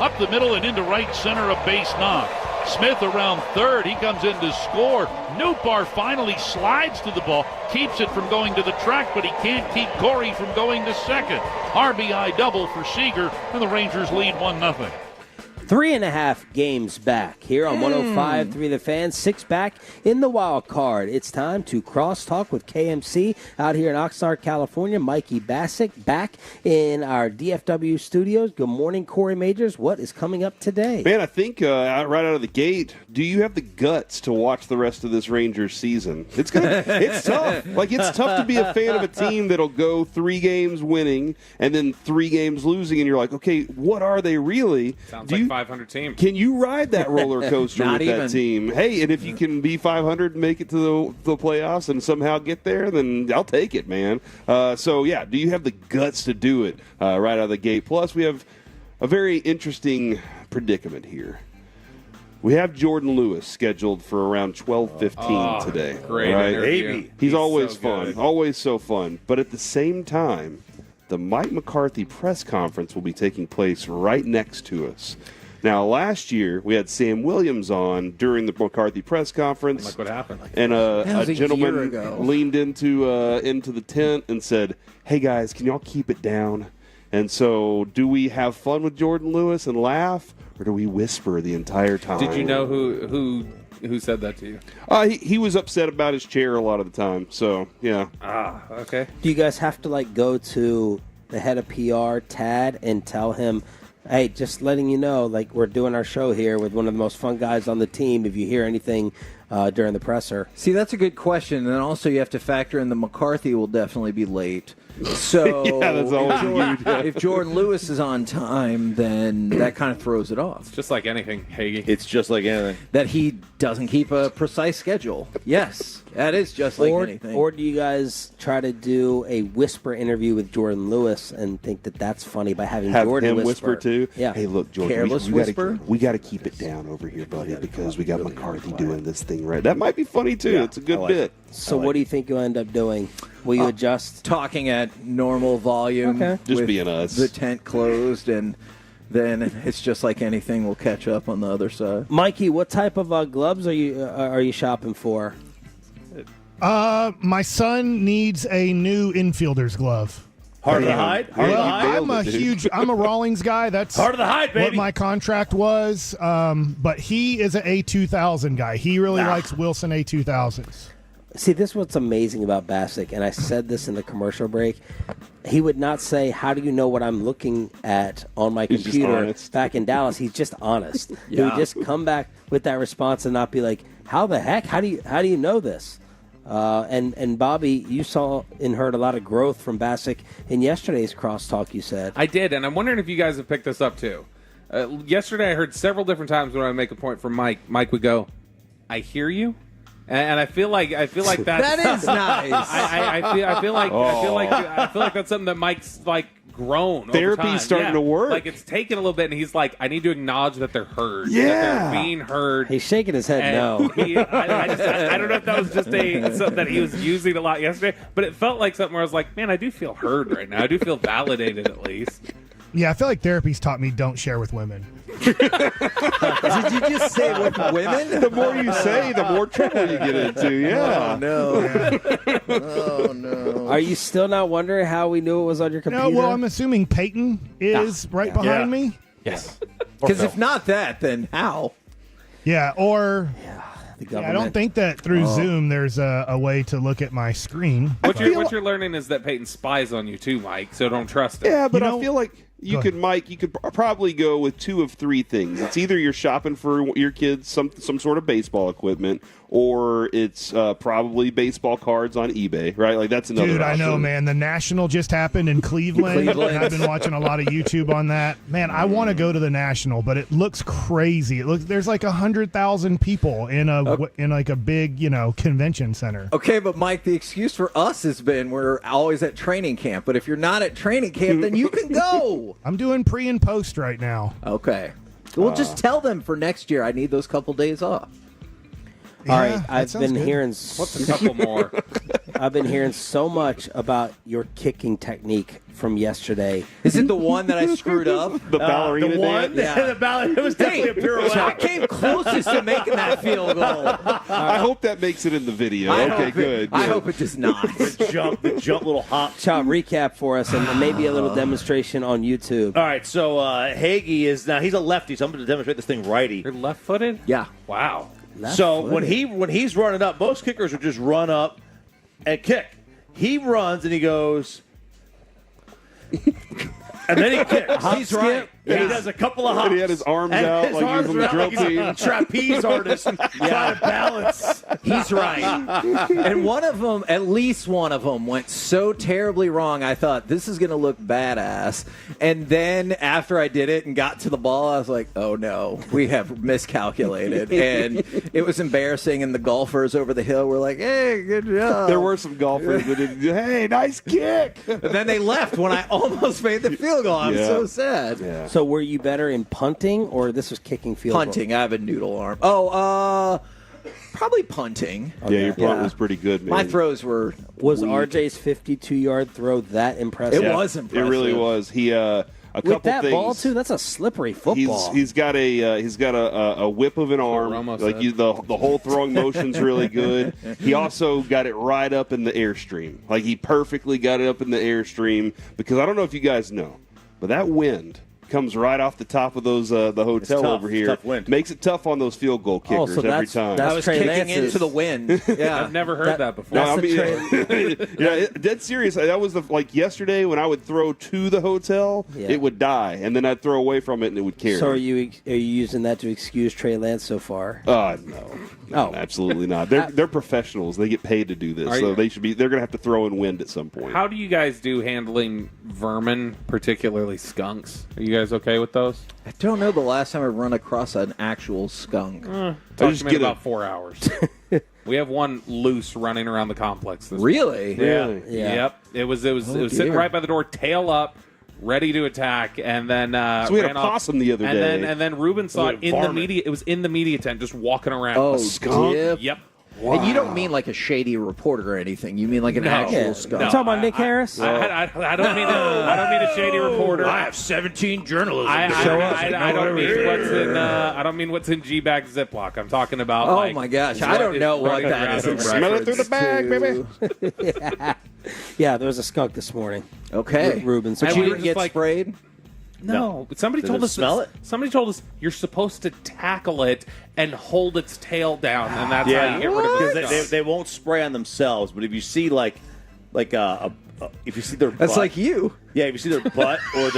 Up the middle and into right center, a base knock. Smith around third. He comes in to score. Newbar finally slides to the ball, keeps it from going to the track, but he can't keep Corey from going to second. RBI double for Seager, and the Rangers lead 1-0.
3.5 games back here on 105.3 The Fan. 6 back in the wild card. It's time to crosstalk with KMC out here in Oxnard, California. Mikey Bassick back in our DFW studios. Good morning, Corey Majors. What is coming up today?
Man, I think right out of the gate, do you have the guts to watch the rest of this Rangers season? It's tough. Like, it's tough to be a fan of a team that'll go 3 games winning and then 3 games losing, and you're like, okay, what are they really?
Sounds like 500 team.
Can you ride that roller coaster with that team? Hey, and if you can be 500 and make it to the playoffs and somehow get there, then I'll take it, man. So, yeah, do you have the guts to do it right out of the gate? Plus, we have a very interesting predicament here. We have Jordan Lewis scheduled for around 12:15 today.
Great
right?
interview.
He's always
so
fun.
good.
Always so fun. But at the same time, the Mike McCarthy press conference will be taking place right next to us. Now, last year, we had Sam Williams on during the McCarthy press conference.
Like what happened?
And
That
a
was a
gentleman
year ago.
leaned into the tent and said, hey, guys, can y'all keep it down? And so do we have fun with Jordan Lewis and laugh, or do we whisper the entire time?
Did you know who said that to you?
He was upset about his chair a lot of the time. So, yeah.
Okay.
Do you guys have to, go to the head of PR, Tad, and tell him, Hey, just letting you know, like we're doing our show here with one of the most fun guys on the team. If you hear anything during the presser.
See, that's a good question. And also you have to factor in the McCarthy will definitely be late. So
yeah, that's always huge.
If Jordan Lewis is on time, then that kind of throws it off.
It's just like anything, Hagee.
It's just like anything.
That he doesn't keep a precise schedule. Yes, that is just like anything.
Or do you guys try to do a whisper interview with Jordan Lewis and think that that's funny by having Jordan
him whisper too?
Yeah.
Hey, look, Jordan,
Careless whisper?
we got to keep it down over here, buddy, because we got McCarthy doing this thing right. That might be funny too. It's a good bit.
So what do you think you'll end up doing? Will you adjust?
Talking at normal volume.
Okay.
Just
with
being us.
The tent closed, and then it's just like anything. We'll catch up on the other side.
Mikey, what type of gloves are you shopping for?
My son needs a new infielder's glove.
Hard to hide.
I'm a Rawlings guy. That's
Hard to hide, baby.
What my contract was. But he is an A2000 guy. He really likes Wilson A2000s.
See, this is what's amazing about Bassick, and I said this in the commercial break. He would not say, "How do you know what I'm looking at on my computer?" Back in Dallas, he's just honest. He would just come back with that response and not be like, "How the heck? How do you know this?" And Bobby, you saw and heard a lot of growth from Bassick in yesterday's crosstalk. You said
I did, and I'm wondering if you guys have picked this up too. Yesterday, I heard several different times when I would make a point from Mike. Mike would go, "I hear you." And I feel like that
is nice.
I feel like that's something that Mike's like grown.
Therapy's starting to work.
Like it's taken a little bit, and he's like, I need to acknowledge that they're heard.
Yeah,
that they're being heard.
He's shaking his head. No,
I don't know if that was just something that he was using a lot yesterday, but it felt like something where I was like, man, I do feel heard right now. I do feel validated at least.
Yeah, I feel like therapy's taught me don't share with women.
Did you just say with women?
The more you say, the more trouble you get into. Yeah.
Oh, no. Oh, no.
Are you still not wondering how we knew it was on your computer?
No, well, I'm assuming Peyton is right behind me.
Yes.
Because if not that, then how?
Yeah, or...
Yeah,
I don't think that through Zoom there's a way to look at my screen.
What you're learning is that Peyton spies on you too, Mike, so don't trust him.
Yeah, but I feel like you could probably go with two of three things. It's either you're shopping for your kids some sort of baseball equipment, or it's probably baseball cards on eBay, right? Like that's another
Dude,
option.
I know, man. The National just happened in Cleveland, and I've been watching a lot of YouTube on that. Man, I want to go to the National, but it looks crazy. There's like 100,000 people in like a big, convention center.
Okay, but Mike, the excuse for us has been we're always at training camp. But if you're not at training camp, then you can go.
I'm doing pre and post right now.
Okay. Well, just tell them for next year I need those couple days off.
All right, I've been hearing.
What's a couple more?
I've been hearing so much about your kicking technique from yesterday.
Is it the one that I screwed up?
The ballerina
the one?
dance?
Yeah. The ballerina. It was definitely a pirouette.
I came closest to making that field goal.
I hope that makes it in the video. Okay, good.
I hope it does not.
The jump, little hop.
Chow, recap for us and maybe a little demonstration on YouTube.
All right, so Hagee is now he's a lefty, so I'm going to demonstrate this thing righty.
You're left-footed?
Yeah.
Wow.
So when he's running up, most kickers would just run up and kick. He runs and he goes, and then he kicks.
He's right.
And he does a couple of hops.
And he had his arms out like he was on the drill team.
Like a trapeze artist trying to balance.
He's right. And one of them, at least one of them, went so terribly wrong, I thought, this is going to look badass. And then after I did it and got to the ball, I was like, oh, no, we have miscalculated. And it was embarrassing, and the golfers over the hill were like, hey, good job.
There were some golfers that did, hey, nice kick.
And then they left when I almost made the field goal. I'm so sad.
Yeah.
So were you better in punting, or this was kicking field goal?
Punting. I have a noodle arm. Oh, probably punting.
Yeah, your punt was pretty good, man.
My throws were
Was
weak.
RJ's 52-yard throw that impressive?
It was impressive.
It really was. He a couple
With that
things.
ball too, that's a slippery football.
He's got a whip of an arm. Like the whole throwing motion's really good. He also got it right up in the airstream. Like he perfectly got it up in the airstream because I don't know if you guys know, but that wind comes right off the top of those the hotel
tough.
over here.
Tough wind.
Makes it tough on those field goal kickers every time.
I was kicking into the wind. Yeah,
I've never heard that before.
No, I mean, dead serious. That was yesterday when I would throw to the hotel, it would die, and then I'd throw away from it and it would carry.
So are you using that to excuse Trey Lance so far?
No, absolutely not. They're professionals. They get paid to do this, so they should be. They're going to have to throw in wind at some point.
How do you guys do handling vermin, particularly skunks? Are you guys okay with those?
I don't know the last time I run across an actual skunk.
Talk to me in about 4 hours. We have one loose running around the complex this
Really?
morning. Yeah. Yep. It was sitting right by the door, tail up, ready to attack, and then
so we had
ran
a
off.
possum the other day.
And then Ruben saw it in the media. It was in the media tent, just walking around.
Oh,
a skunk. Yep.
Wow. And you don't mean like a shady reporter or anything. You mean like an actual skunk.
You talking about Nick Harris?
I don't mean a shady reporter.
I have 17 journalists.
I don't mean what's in G-bag Ziploc. I'm talking about.
Oh my gosh, I don't know what that is.
Smell it through the bag, baby.
Yeah, there was a skunk this morning.
Okay,
Ruben.
So you didn't get sprayed?
No, but somebody told us.
Smell it?
Somebody told us you're supposed to tackle it and hold its tail down, and that's how you get rid of it.
Because they won't spray on themselves, but if you see if you see their butt,
That's like you.
Yeah, if you see their butt or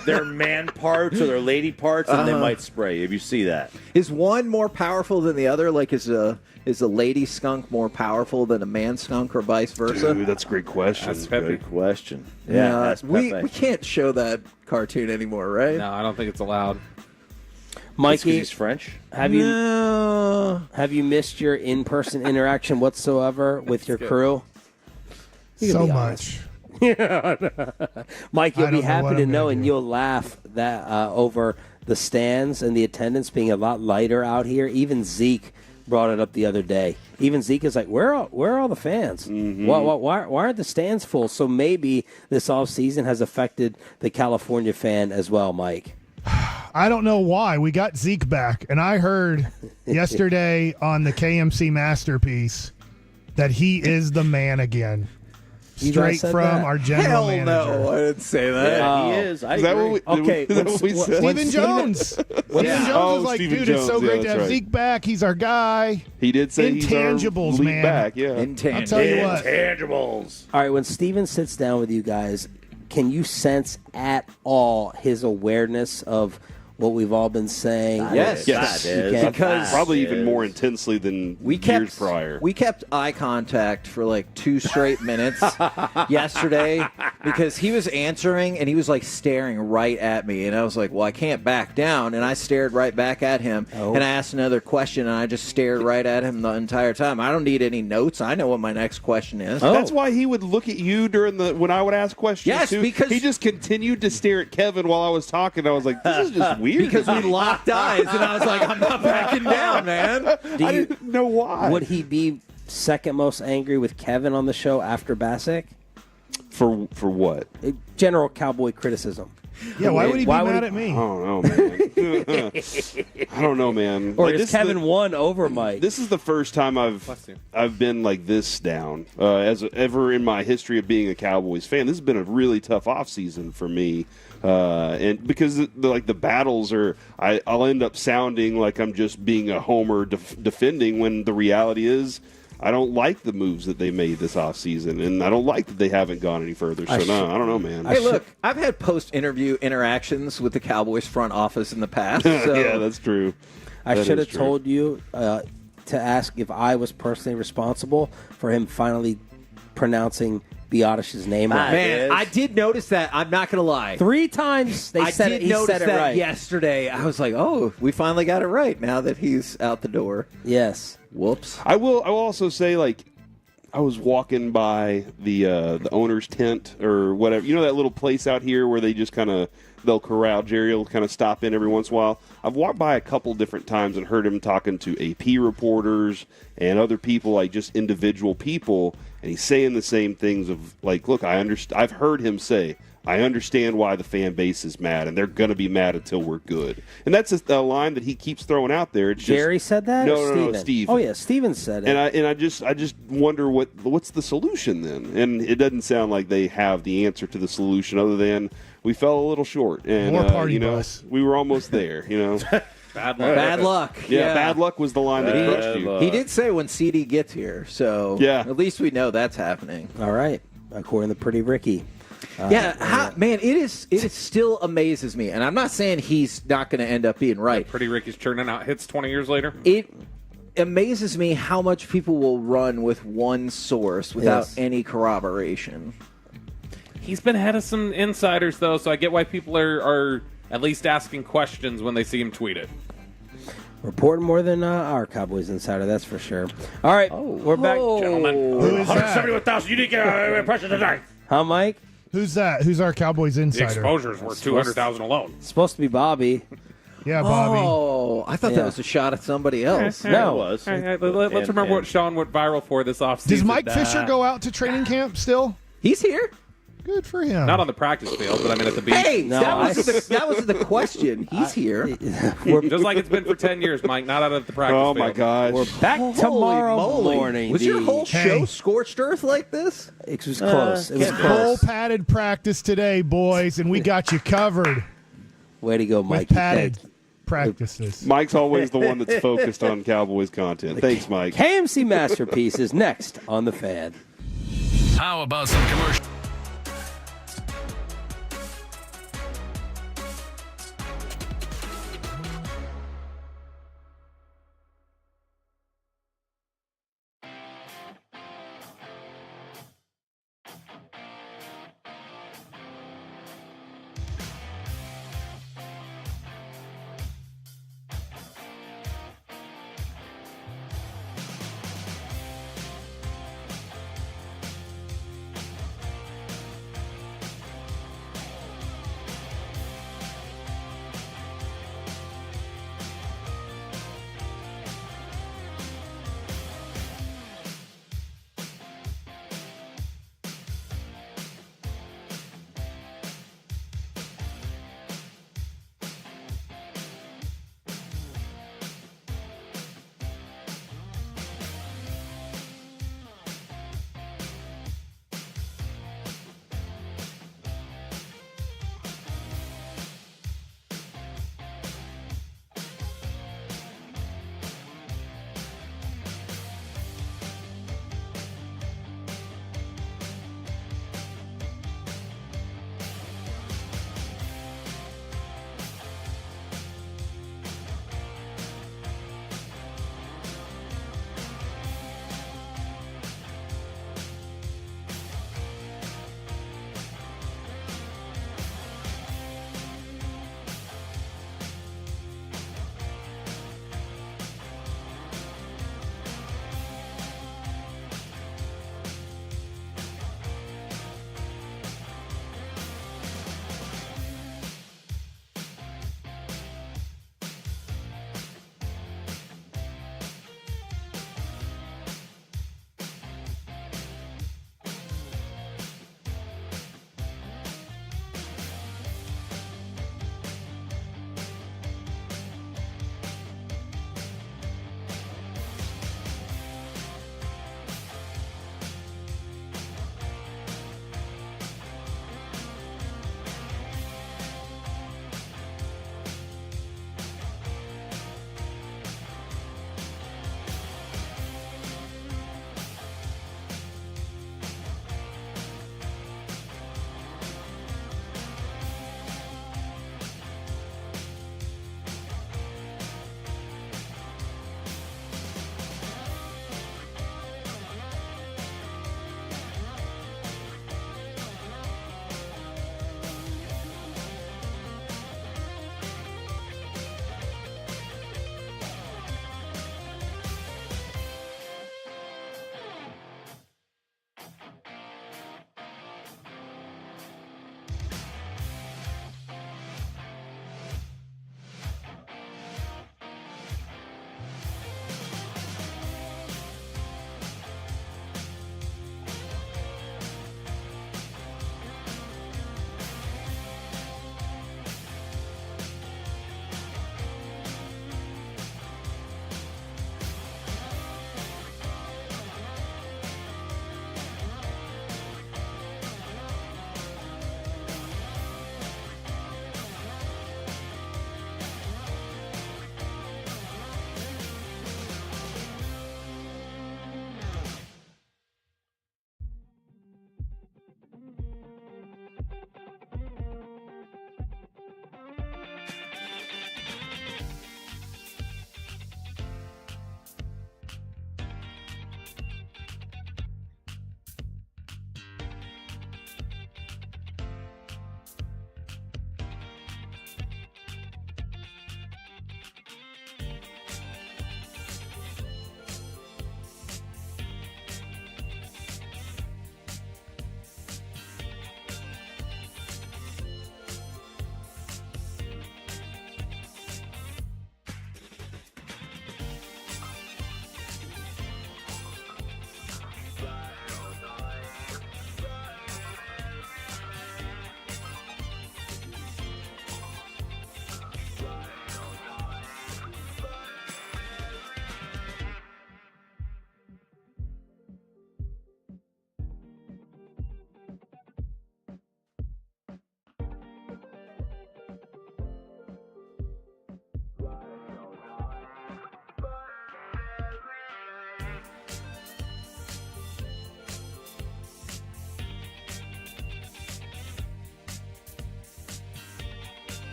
their man parts or their lady parts, then they might spray. If you see that,
Is one more powerful than the other? Like, is a lady skunk more powerful than a man skunk, or vice versa?
Dude, that's a great question.
That's Pepe.
good question.
Yeah,
that's
we
Pepe.
can't show that cartoon anymore, right?
No, I don't think it's allowed.
Mikey,
he's French.
Have you missed your in-person interaction whatsoever with your crew? You can
So
be
much.
Mike, you'll
I
be
don't know
happy
what
to
I'm
know,
gonna
and
do.
you'll laugh that over the stands and the attendance being a lot lighter out here. Even Zeke brought it up the other day. Even Zeke is like, where are all the fans? Why aren't the stands full? So maybe this offseason has affected the California fan as well, Mike.
I don't know why. We got Zeke back, and I heard yesterday on the KMC Masterpiece that he is the man again.
You guys
Straight
said
from
that?
our general
Hell
manager.
no, I didn't say that.
Yeah, he is. I
Is that
agree.
what we,
Okay,
is that what we said?
Stephen Jones. Stephen Jones
Oh,
was like,
Stephen
dude, it's so
Jones. Yeah,
great to
that's
have
right.
Zeke back. He's our guy.
He did say he's our
Intangibles,
lead
man.
back. Yeah.
I'll tell you what.
Intangibles.
All right, when Steven sits down with you guys, can you sense at all his awareness of what we've all been saying?
Yes.
Yes.
You can.
Because
Probably even more intensely than years prior.
We kept eye contact for like 2 straight minutes yesterday because he was answering and he was like staring right at me, and I was like, well, I can't back down, and I stared right back at him, and I asked another question, and I just stared right at him the entire time. I don't need any notes. I know what my next question is.
That's why he would look at you when I would ask questions.
Yes,
too.
because-
he just continued to stare at Kevin while I was talking. I was like, this is just weird.
Because we locked eyes, and I was like, I'm not backing down, man.
I didn't know why.
Would he be second most angry with Kevin on the show after Bassick?
For what?
General Cowboy criticism.
Yeah, why would he be mad
he-
at me?
I don't know, man. I don't know, man.
Or
Like,
is
this
Kevin won over Mike?
This is the first time I've been like this down as ever in my history of being a Cowboys fan. This has been a really tough offseason for me. And because the battles are, I'll end up sounding like I'm just being a homer defending when the reality is I don't like the moves that they made this offseason, and I don't like that they haven't gone any further. So, I don't know, man.
Hey, look, I've had post-interview interactions with the Cowboys front office in the past. So.
Yeah, that's true.
I should have told you to ask if I was personally responsible for him finally pronouncing Biadish's name right.
Man, I did notice that. I'm not going to lie.
3 times he said it right.
Yesterday. I was like, oh, we finally got it right now that he's out the door.
Yes.
Whoops.
I will also say, like, I was walking by the owner's tent or whatever. You know that little place out here where they just kind of, they'll corral Jerry will kind of stop in every once in a while. I've walked by a couple different times and heard him talking to AP reporters and other people, like just individual people, and he's saying the same things of like, look, I've heard him say, I understand why the fan base is mad, and they're going to be mad until we're good. And that's a line that he keeps throwing out there. It's
Jerry said that?
No, Steve.
Oh, yeah, Steven said it.
And I just wonder what's the solution then? And it doesn't sound like they have the answer to the solution other than we fell a little short. And,
more party bus.
We were almost there,
Bad luck.
Yeah, bad luck was the line that crushed you.
He did say when CD gets here, so at least we know that's happening.
All right, according to Pretty Ricky.
Man, it still amazes me, and I'm not saying he's not going to end up being right.
Pretty Ricky's churning out hits 20 years later.
It amazes me how much people will run with one source without any corroboration.
He's been ahead of some insiders, though, so I get why people are at least asking questions when they see him tweet it.
Reporting more than our Cowboys insider, that's for sure. All right, we're back.
Gentlemen.
Who is that?
171,000 unique impressions tonight.
Huh, Mike?
Who's that? Who's our Cowboys
The
insider?
exposure's worth 200,000 alone.
It's supposed to be Bobby.
Yeah, Bobby.
Oh, I thought that was a shot at somebody else.
No,
it was.
Let's remember what Sean went viral for this offseason.
Does Mike Fisher go out to training camp still?
He's here.
Good for him.
Not on the practice field, but I mean at the beach.
Hey, that was the question. He's here.
Just like it's been for 10 years, Mike, not out at the practice field.
Oh, my gosh.
We're back tomorrow morning.
Was your whole show scorched earth like this?
It was close. It was
Full
close.
padded practice today, boys, and we got you covered
Way to go, Mike.
with padded practices.
Mike's always the one that's focused on Cowboys content. Thanks, Mike.
KMC Masterpiece is next on The Fan.
How about some commercial?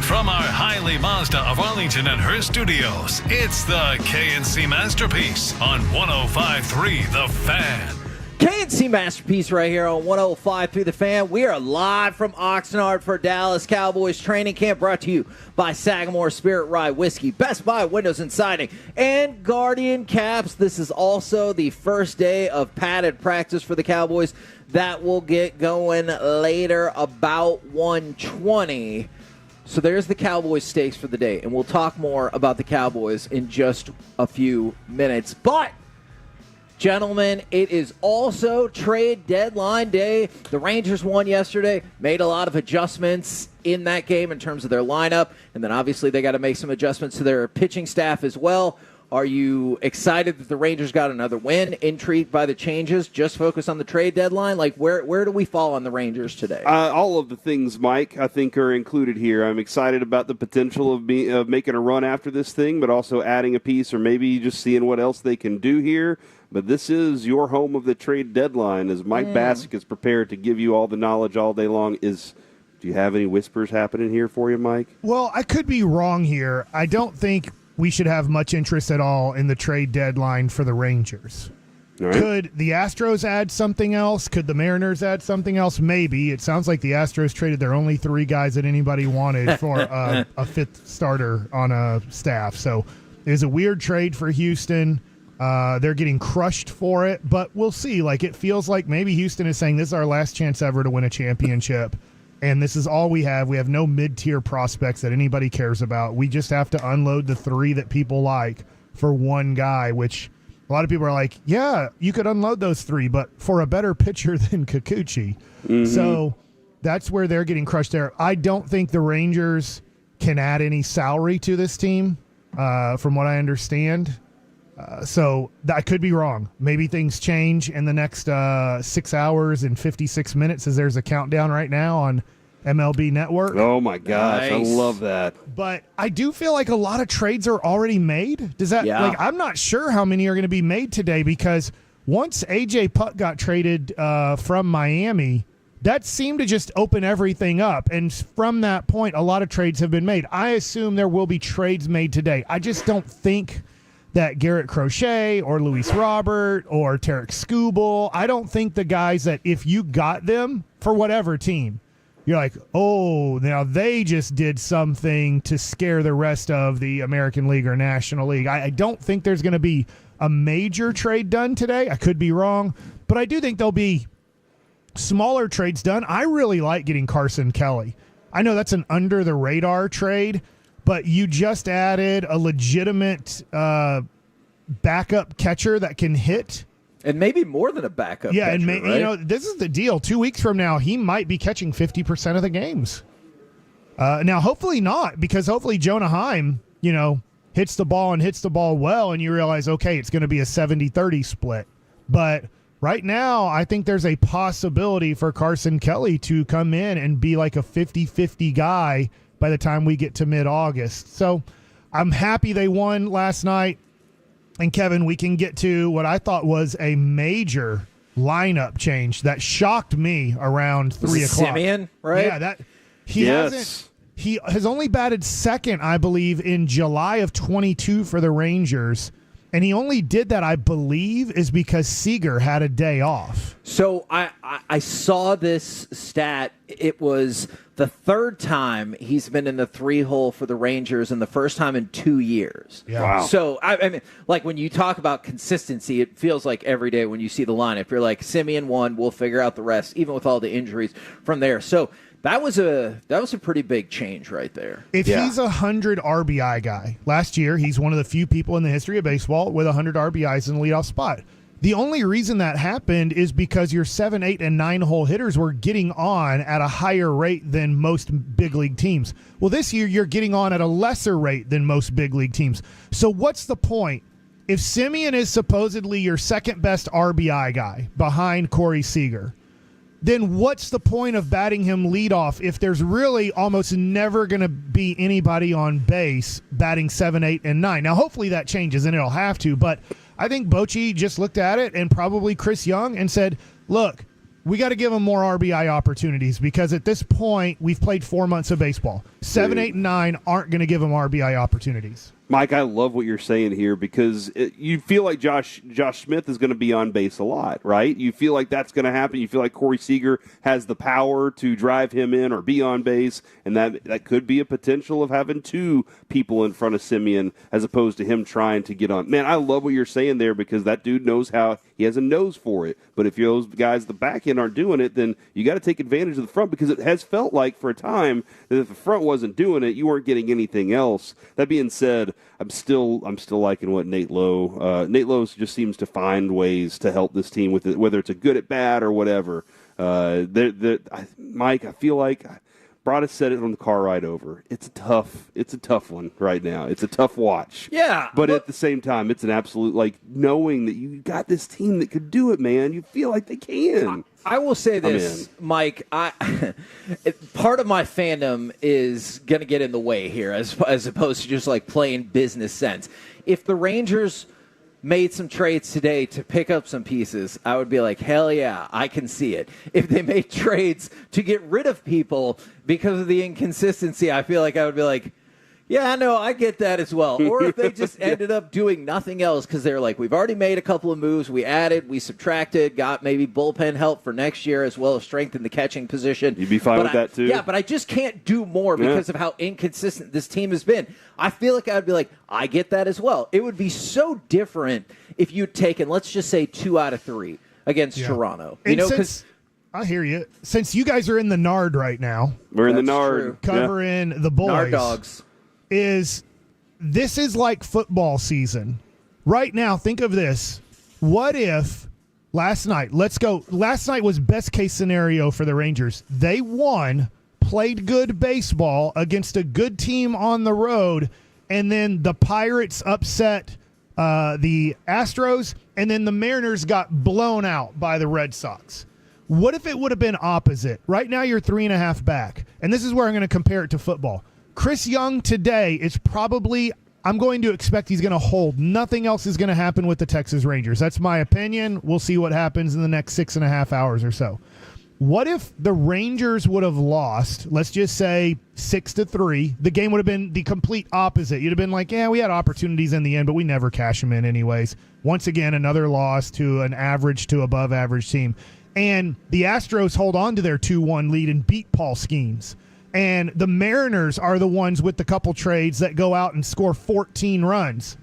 From our Hiley Mazda of Arlington and her studios, it's the KNC Masterpiece on 105.3 The Fan.
KNC Masterpiece right here on 105.3 The Fan. We are live from Oxnard for Dallas Cowboys training camp, brought to you by Sagamore Spirit Rye Whiskey, Best Buy Windows and Siding, and Guardian Caps. This is also the first day of padded practice for the Cowboys. That will get going later, about 1:20. So there's the Cowboys stakes for the day, and we'll talk more about the Cowboys in just a few minutes. But, gentlemen, it is also trade deadline day. The Rangers won yesterday, made a lot of adjustments in that game in terms of their lineup, and then obviously they got to make some adjustments to their pitching staff as well. Are you excited that the Rangers got another win? Intrigued by the changes? Just focus on the trade deadline? Like, where do we fall on the Rangers today?
All of the things, Mike, I think are included here. I'm excited about the potential of making a run after this thing, but also adding a piece or maybe just seeing what else they can do here. But this is your home of the trade deadline, as Mike Bassick is prepared to give you all the knowledge all day long. Do you have any whispers happening here for you, Mike?
Well, I could be wrong here. I don't think we should have much interest at all in the trade deadline for the Rangers.
Right.
Could the Astros add something else? Could the Mariners add something else? Maybe. It sounds like the Astros traded their only 3 guys that anybody wanted for a 5th starter on a staff. So it was a weird trade for Houston. They're getting crushed for it, but we'll see. Like, it feels like maybe Houston is saying this is our last chance ever to win a championship. And this is all we have. We have no mid-tier prospects that anybody cares about. We just have to unload the 3 that people like for one guy, which a lot of people are like, yeah, you could unload those 3, but for a better pitcher than Kikuchi.
Mm-hmm.
So that's where they're getting crushed there. I don't think the Rangers can add any salary to this team, from what I understand. So I could be wrong. Maybe things change in the next 6 hours and 56 minutes, as there's a countdown right now on MLB Network.
Oh, my gosh.
Nice.
I love that.
But I do feel like a lot of trades are already made. Does that I'm not sure how many are going to be made today, because once A.J. Putt got traded from Miami, that seemed to just open everything up. And from that point, a lot of trades have been made. I assume there will be trades made today. I just don't think that Garrett Crochet or Luis Robert or Tarek Skubal, I don't think the guys that if you got them for whatever team, you're like, oh, now they just did something to scare the rest of the American League or National League. I don't think there's going to be a major trade done today. I could be wrong, but I do think there'll be smaller trades done. I really like getting Carson Kelly. I know that's an under-the-radar trade, but you just added a legitimate backup catcher that can hit.
And maybe more than a backup catcher,
and
right?
you know, this is the deal. 2 weeks from now, he might be catching 50% of the games. Now, hopefully not, because hopefully Jonah Heim, hits the ball well, and you realize, okay, it's going to be a 70-30 split. But right now, I think there's a possibility for Carson Kelly to come in and be like a 50-50 guy by the time we get to mid-August. So I'm happy they won last night. And, Kevin, we can get to what I thought was a major lineup change that shocked me around 3 o'clock.
Simeon, right?
Yeah, he has only batted second, I believe, in July of 22 for the Rangers. And he only did that, I believe, is because Seager had a day off.
So I saw this stat. It was the 3rd time he's been in the 3-hole for the Rangers and the first time in 2 years.
Yeah.
Wow.
So, I mean, like when you talk about consistency, it feels like every day when you see the lineup, you're like, Simeon won, we'll figure out the rest, even with all the injuries from there. So That was a pretty big change right there.
If he's a 100 RBI guy, last year he's one of the few people in the history of baseball with 100 RBIs in the leadoff spot. The only reason that happened is because your 7, 8, and 9 hole hitters were getting on at a higher rate than most big league teams. Well, this year you're getting on at a lesser rate than most big league teams. So what's the point? If Semien is supposedly your second best RBI guy behind Corey Seager, then what's the point of batting him leadoff if there's really almost never going to be anybody on base batting 7, 8, and 9? Now, hopefully that changes, and it'll have to, but I think Bochy just looked at it, and probably Chris Young, and said, look, we got to give him more RBI opportunities because at this point we've played 4 months of baseball. 7, 8, and 9 aren't going to give him RBI opportunities.
Mike, I love what you're saying here because you feel like Josh Smith is going to be on base a lot, right? You feel like that's going to happen. You feel like Corey Seager has the power to drive him in or be on base, and that could be a potential of having 2 people in front of Semien as opposed to him trying to get on. Man, I love what you're saying there because that dude knows how he has a nose for it. But if those guys at the back end aren't doing it, then you got to take advantage of the front because it has felt like for a time that if the front wasn't doing it, you weren't getting anything else. That being said, I'm still liking what Nate Lowe. Nate Lowe just seems to find ways to help this team with it, whether it's a good at bat or whatever. Mike, I feel like Broadus said it on the car ride over. It's a tough one right now. It's a tough watch.
Yeah,
but at the same time, it's an absolute knowing that you got this team that could do it, man. You feel like they can.
I will say this, Mike. Part of my fandom is going to get in the way here, as opposed to just playing business sense. If the Rangers made some trades today to pick up some pieces, I would be like, hell yeah, I can see it. If they made trades to get rid of people because of the inconsistency, I feel like I would be like, yeah, no, I get that as well. Or if they just ended up doing nothing else because they're like, we've already made a couple of moves, we added, we subtracted, got maybe bullpen help for next year as well as strengthen the catching position.
You'd be fine with that too?
Yeah, but I just can't do more because of how inconsistent this team has been. I feel like I would be like, I get that as well. It would be so different if you'd taken, let's just say, 2 out of 3 against Toronto.
I hear you. Since you guys are in the Nard right now.
We're in the Nard.
Covering the boys.
Nard dogs.
This is like football season. Right now, think of this. What if last night was best case scenario for the Rangers. They won, played good baseball against a good team on the road, and then the Pirates upset the Astros, and then the Mariners got blown out by the Red Sox. What if it would have been opposite? Right now you're 3.5 back, and this is where I'm going to compare it to football. Chris Young today is probably, I'm going to expect he's going to hold. Nothing else is going to happen with the Texas Rangers. That's my opinion. We'll see what happens in the next 6.5 hours or so. What if the Rangers would have lost, let's just say 6-3? The game would have been the complete opposite. You'd have been like, yeah, we had opportunities in the end, but we never cash them in anyways. Once again, another loss to an average to above average team. And the Astros hold on to their 2-1 lead and beat Paul Skeens. And the Mariners are the ones with the couple trades that go out and score 14 runs.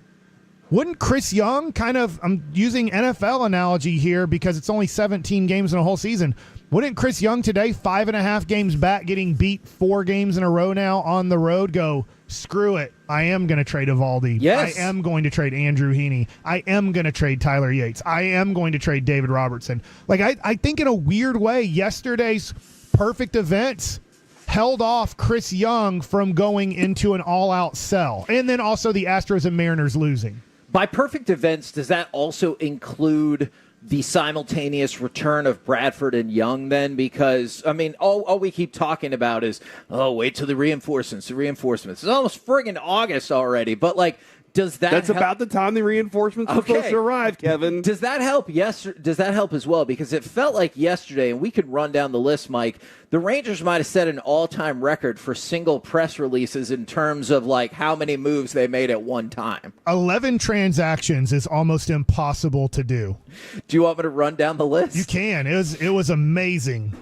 Wouldn't Chris Young I'm using NFL analogy here because it's only 17 games in a whole season. Wouldn't Chris Young today, 5.5 games back, getting beat 4 games in a row now on the road, go, screw it, I am going to trade Eovaldi.
Yes.
I am going to trade Andrew Heaney. I am going to trade Tyler Yates. I am going to trade David Robertson. I think in a weird way, yesterday's perfect events held off Chris Young from going into an all-out sell. And then also the Astros and Mariners losing.
By perfect events, does that also include the simultaneous return of Bradford and Young then? Because, all we keep talking about is, wait till the reinforcements. It's almost friggin' August already. But, does that
That's about the time the reinforcements are supposed to arrive, Kevin.
Does that help? Yes. Does that help as well? Because it felt like yesterday, and we could run down the list, Mike, the Rangers might have set an all-time record for single press releases in terms of how many moves they made at one time.
11 transactions is almost impossible to do.
Do you want me to run down the list?
You can. It was amazing.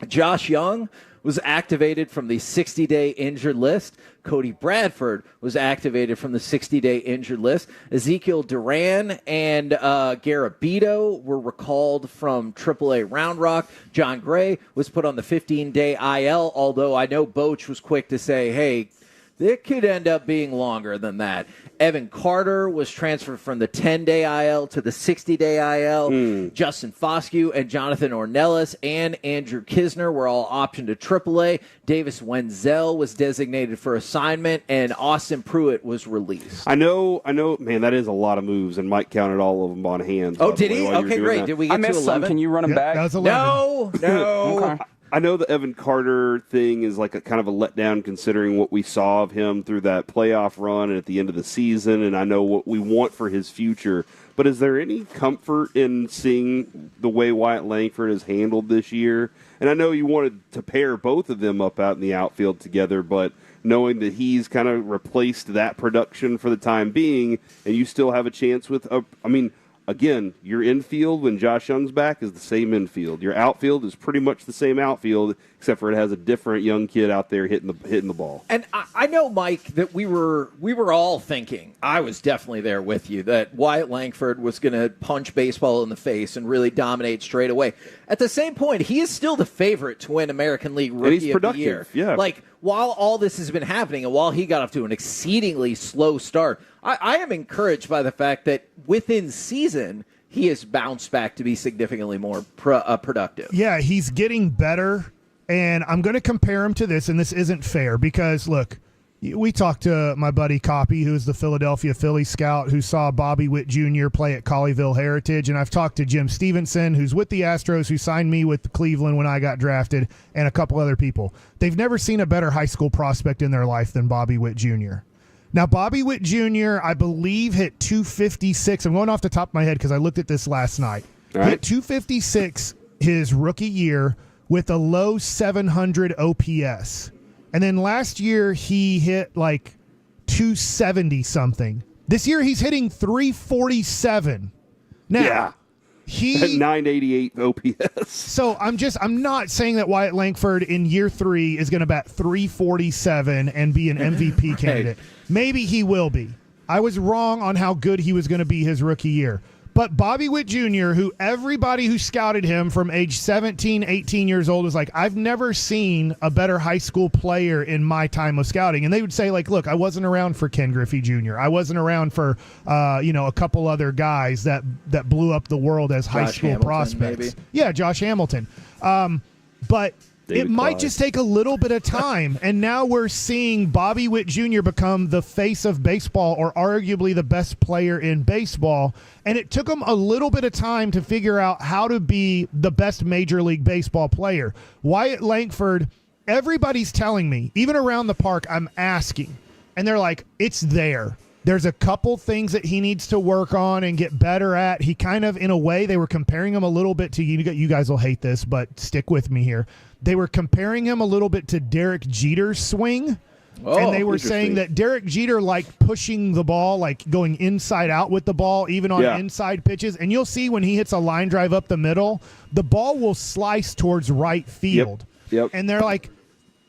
Josh Young was activated from the 60-day injured list. Cody Bradford was activated from the 60-day injured list. Ezekiel Duran and Garabito were recalled from AAA Round Rock. John Gray was put on the 15-day IL, although I know Boach was quick to say, hey, it could end up being longer than that. Evan Carter was transferred from the 10-day IL to the 60-day IL. Justin Foscue and Jonathan Ornelas and Andrew Kisner were all optioned to AAA. Davis Wenzel was designated for assignment, and Austin Pruitt was released.
I know, man, that is a lot of moves, and Mike counted all of them on hands.
Oh, did he? Okay, great.
That.
Did we get to 11?
Can you run them back?
That was 11.
No.
Okay.
I know the Evan Carter thing is like a kind of a letdown considering what we saw of him through that playoff run and at the end of the season, and I know what we want for his future. But is there any comfort in seeing the way Wyatt Langford has handled this year? And I know you wanted to pair both of them up out in the outfield together, but knowing that he's kind of replaced that production for the time being, and you still have a chance with again, your infield when Josh Young's back is the same infield. Your outfield is pretty much the same outfield, except for it has a different young kid out there hitting the ball.
And I know, Mike, that we were all thinking, I was definitely there with you, that Wyatt Langford was going to punch baseball in the face and really dominate straight away. At the same point, he is still the favorite to win American League Rookie of the Year.
Yeah.
Like, while all this has been happening and while he got off to an exceedingly slow start, I am encouraged by the fact that within season, he has bounced back to be significantly more productive.
Yeah, he's getting better, and I'm going to compare him to this, and this isn't fair because, look, we talked to my buddy Coppy, who's the Philadelphia Phillies scout, who saw Bobby Witt Jr. play at Colleyville Heritage, and I've talked to Jim Stevenson, who's with the Astros, who signed me with Cleveland when I got drafted, and a couple other people. They've never seen a better high school prospect in their life than Bobby Witt Jr. Now, Bobby Witt Jr., I believe, hit 256. I'm going off the top of my head because I looked at this last night.
All right.
Hit 256 his rookie year with a low 700 OPS. And then last year, he hit like 270-something. This year, he's hitting 347. Now,
yeah.
He
at 988 OPS.
So I'm not saying that Wyatt Langford in year 3 is going to bat 347 and be an MVP candidate. Maybe he will be. I was wrong on how good he was going to be his rookie year. But Bobby Witt Jr., who everybody who scouted him from age 17, 18 years old was like, I've never seen a better high school player in my time of scouting. And they would say, like, look, I wasn't around for Ken Griffey Jr. I wasn't around for, a couple other guys that blew up the world as high school
Hamilton,
prospects.
maybe.
Yeah, Josh Hamilton. But
David
it might
Clyde.
just take a little bit of time. And now we're seeing Bobby Witt Jr. become the face of baseball, or arguably the best player in baseball. And it took him a little bit of time to figure out how to be the best Major League Baseball player. Wyatt Langford, everybody's telling me, even around the park, I'm asking, and they're like, it's there. There's a couple things that he needs to work on and get better at. He kind of, in a way, they were comparing him a little bit to, you guys will hate this, but stick with me here. They were comparing him a little bit to Derek Jeter's swing. And they were saying that Derek Jeter liked pushing the ball, like going inside out with the ball, even on inside pitches. And you'll see when he hits a line drive up the middle, the ball will slice towards right field.
Yep.
And they're like,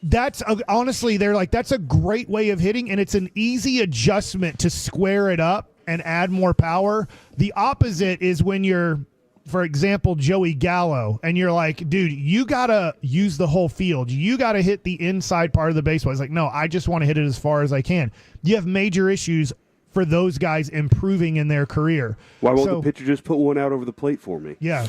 that's a great way of hitting, and it's an easy adjustment to square it up and add more power. The opposite is when you're, for example, Joey Gallo, and you're like, dude, you got to use the whole field. You got to hit the inside part of the baseball. It's like, no, I just want to hit it as far as I can. You have major issues for those guys improving in their career.
Why won't the pitcher just put one out over the plate for me?
Yeah.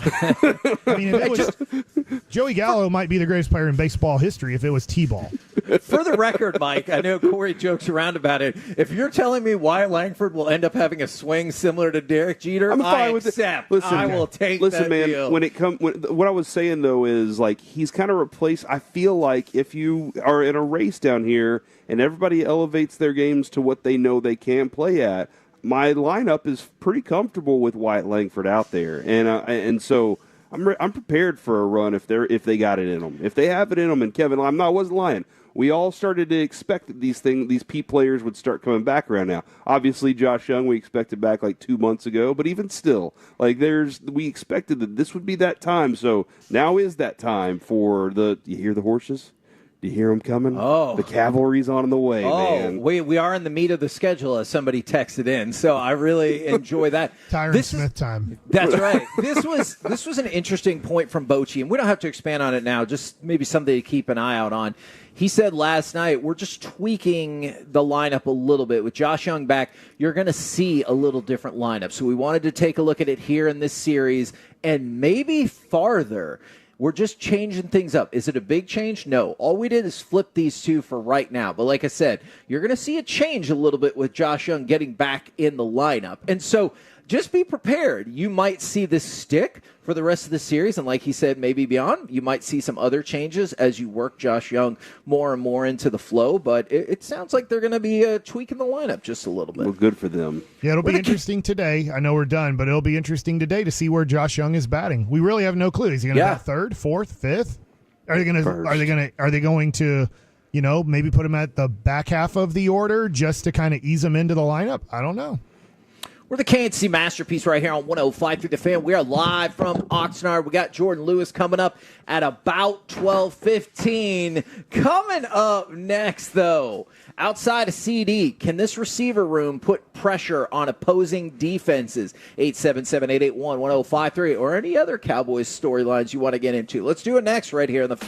I mean, if it was, Joey Gallo might be the greatest player in baseball history if it was T-ball.
For the record, Mike, I know Corey jokes around about it. If you're telling me Wyatt Langford will end up having a swing similar to Derek Jeter,
I'm fine
I
with
accept.
It. Listen,
I will take
listen,
that
man,
deal.
What I was saying, though, is like he's kind of replaced. I feel like if you are in a race down here and everybody elevates their games to what they know they can play at, my lineup is pretty comfortable with Wyatt Langford out there, and so I'm prepared for a run if they got it in them. If they have it in them, and Kevin, I wasn't lying. We all started to expect that these P players would start coming back around now. Obviously, Josh Young, we expected back like 2 months ago, but even still, we expected that this would be that time. So now is that time for you hear the horses? Do you hear them coming?
Oh.
The cavalry's on the way, man.
We are in the meat of the schedule, as somebody texted in. So I really enjoy that.
Tyron Smith time.
That's right. This was an interesting point from Bochy, and we don't have to expand on it now. Just maybe something to keep an eye out on. He said last night, we're just tweaking the lineup a little bit. With Josh Young back, you're going to see a little different lineup. So we wanted to take a look at it here in this series and maybe farther. We're just changing things up. Is it a big change? No. All we did is flip these two for right now. But like I said, you're going to see a change a little bit with Josh Young getting back in the lineup. And so just be prepared. You might see this stick for the rest of the series. And like he said, maybe beyond. You might see some other changes as you work Josh Young more and more into the flow. But it sounds like they're going to be tweaking the lineup just a little bit.
Well, good for them.
Yeah, it'll be interesting today. I know we're done, but it'll be interesting today to see where Josh Young is batting. We really have no clue. Is he going to bat third, fourth, fifth? Are they going to, maybe put him at the back half of the order just to kind of ease him into the lineup? I don't know.
We're the KNC Masterpiece right here on 105.3 The Fan. We are live from Oxnard. We got Jordan Lewis coming up at about 12:15. Coming up next, though, outside of CD, can this receiver room put pressure on opposing defenses? 877-881-1053, or any other Cowboys storylines you want to get into. Let's do it next right here in the...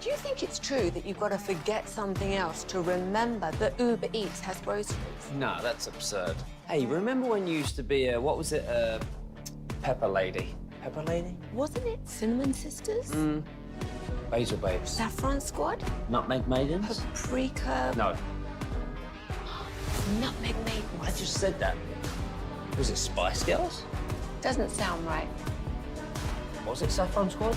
Do you think it's true that you've got to forget something else to remember that Uber Eats has groceries?
No, that's absurd. Hey, remember when you used to be a pepper lady? Pepper lady?
Wasn't it Cinnamon Sisters?
Basil Babes.
Saffron Squad?
Nutmeg Maidens?
Paprika?
No.
Nutmeg Maidens.
I just said that. Was it Spice Girls?
Doesn't sound right.
Was it Saffron Squad?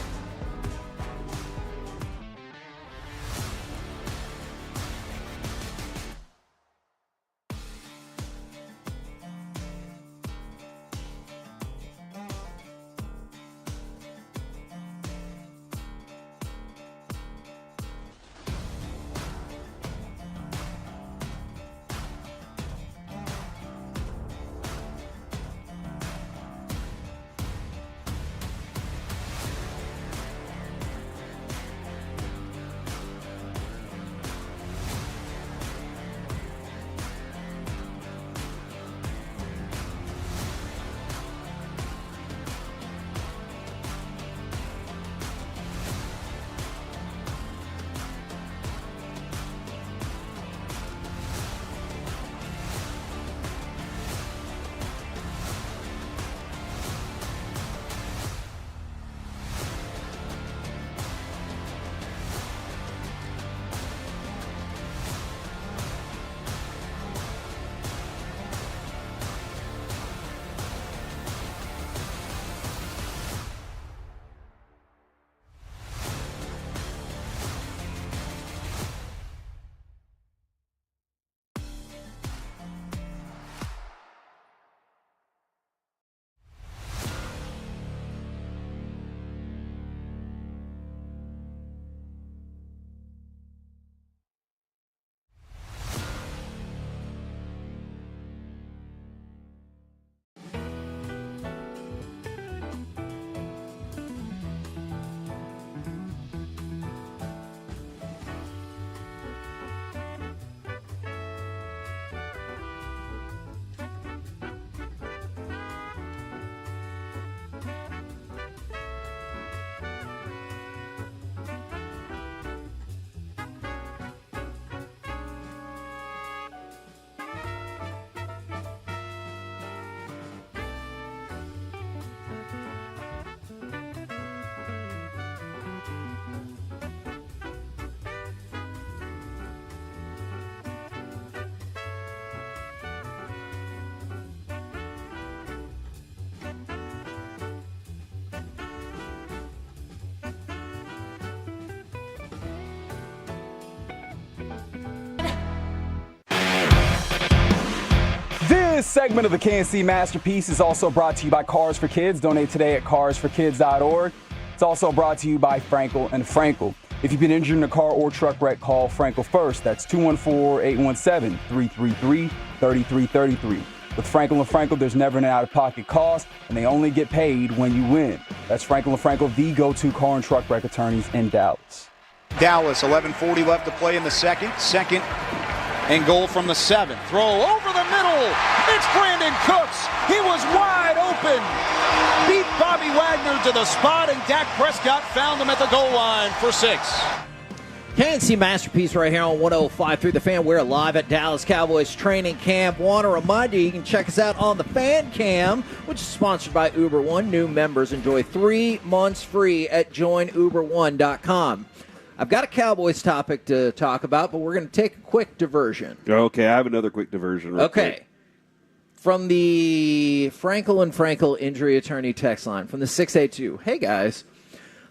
This segment of the KNC Masterpiece is also brought to you by Cars for Kids. Donate today at carsforkids.org. It's also brought to you by Frankel and Frankel. If you've been injured in a car or truck wreck, call Frankel first. That's 214-817-333-3333. With Frankel and Frankel, there's never an out-of-pocket cost, and they only get paid when you win. That's Frankel and Frankel, the go-to car and truck wreck attorneys in Dallas.
Dallas, 11:40 left to play in the second. Second and goal from the 7. Throw over the middle. It's Brandon Cooks. He was wide open. Beat Bobby Wagner to the spot, and Dak Prescott found him at the goal line for 6.
KNC Masterpiece right here on 105.3 The Fan. We're live at Dallas Cowboys training camp. Want to remind you can check us out on the Fan Cam, which is sponsored by Uber One. New members enjoy 3 months free at joinuber1.com. I've got a Cowboys topic to talk about, but we're going to take a quick diversion.
Okay, I have another quick diversion.
Quick. From the Frankel and Frankel injury attorney text line, from the 682. Hey, guys.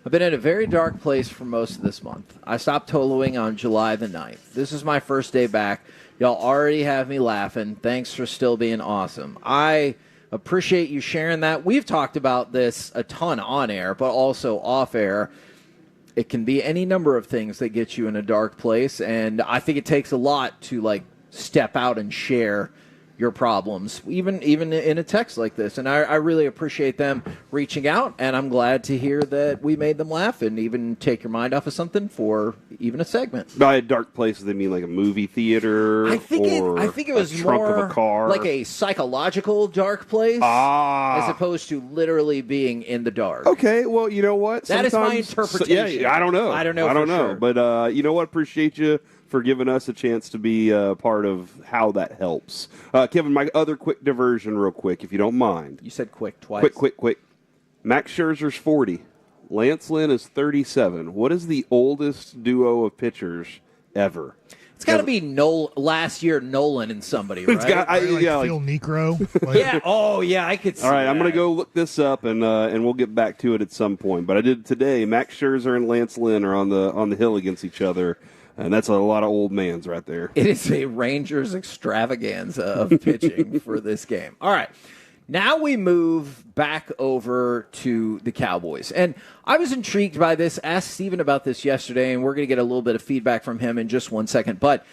I've been in a very dark place for most of this month. I stopped toloing on July the 9th. This is my first day back. Y'all already have me laughing. Thanks for still being awesome. I appreciate you sharing that. We've talked about this a ton on air, but also off air. It can be any number of things that get you in a dark place, and I think it takes a lot to step out and share your problems, even in a text like this. And I really appreciate them reaching out, and I'm glad to hear that we made them laugh and even take your mind off of something for even a segment.
By a dark place, they mean like a movie theater.
I think it was
trunk
more
of a car,
like a psychological dark place, as opposed to literally being in the dark.
Okay, well, you know what?
That is my interpretation.
Yeah, I don't know.
I don't know. Sure.
But you know what? Appreciate you for giving us a chance to be part of how that helps. Kevin, my other quick diversion real quick, if you don't mind.
You said quick twice.
Quick. Max Scherzer's 40. Lance Lynn is 37. What is the oldest duo of pitchers ever?
It's got to be last year Nolan and somebody, right?
Phil Necro.
Yeah. Oh, yeah. I could see.
All right,
that.
I'm going to go look this up, and we'll get back to it at some point. But I did today. Max Scherzer and Lance Lynn are on the hill against each other. And that's a lot of old mans right there.
It is a Rangers extravaganza of pitching for this game. All right. Now we move back over to the Cowboys. And I was intrigued by this. Asked Steven about this yesterday, and we're going to get a little bit of feedback from him in just 1 second. But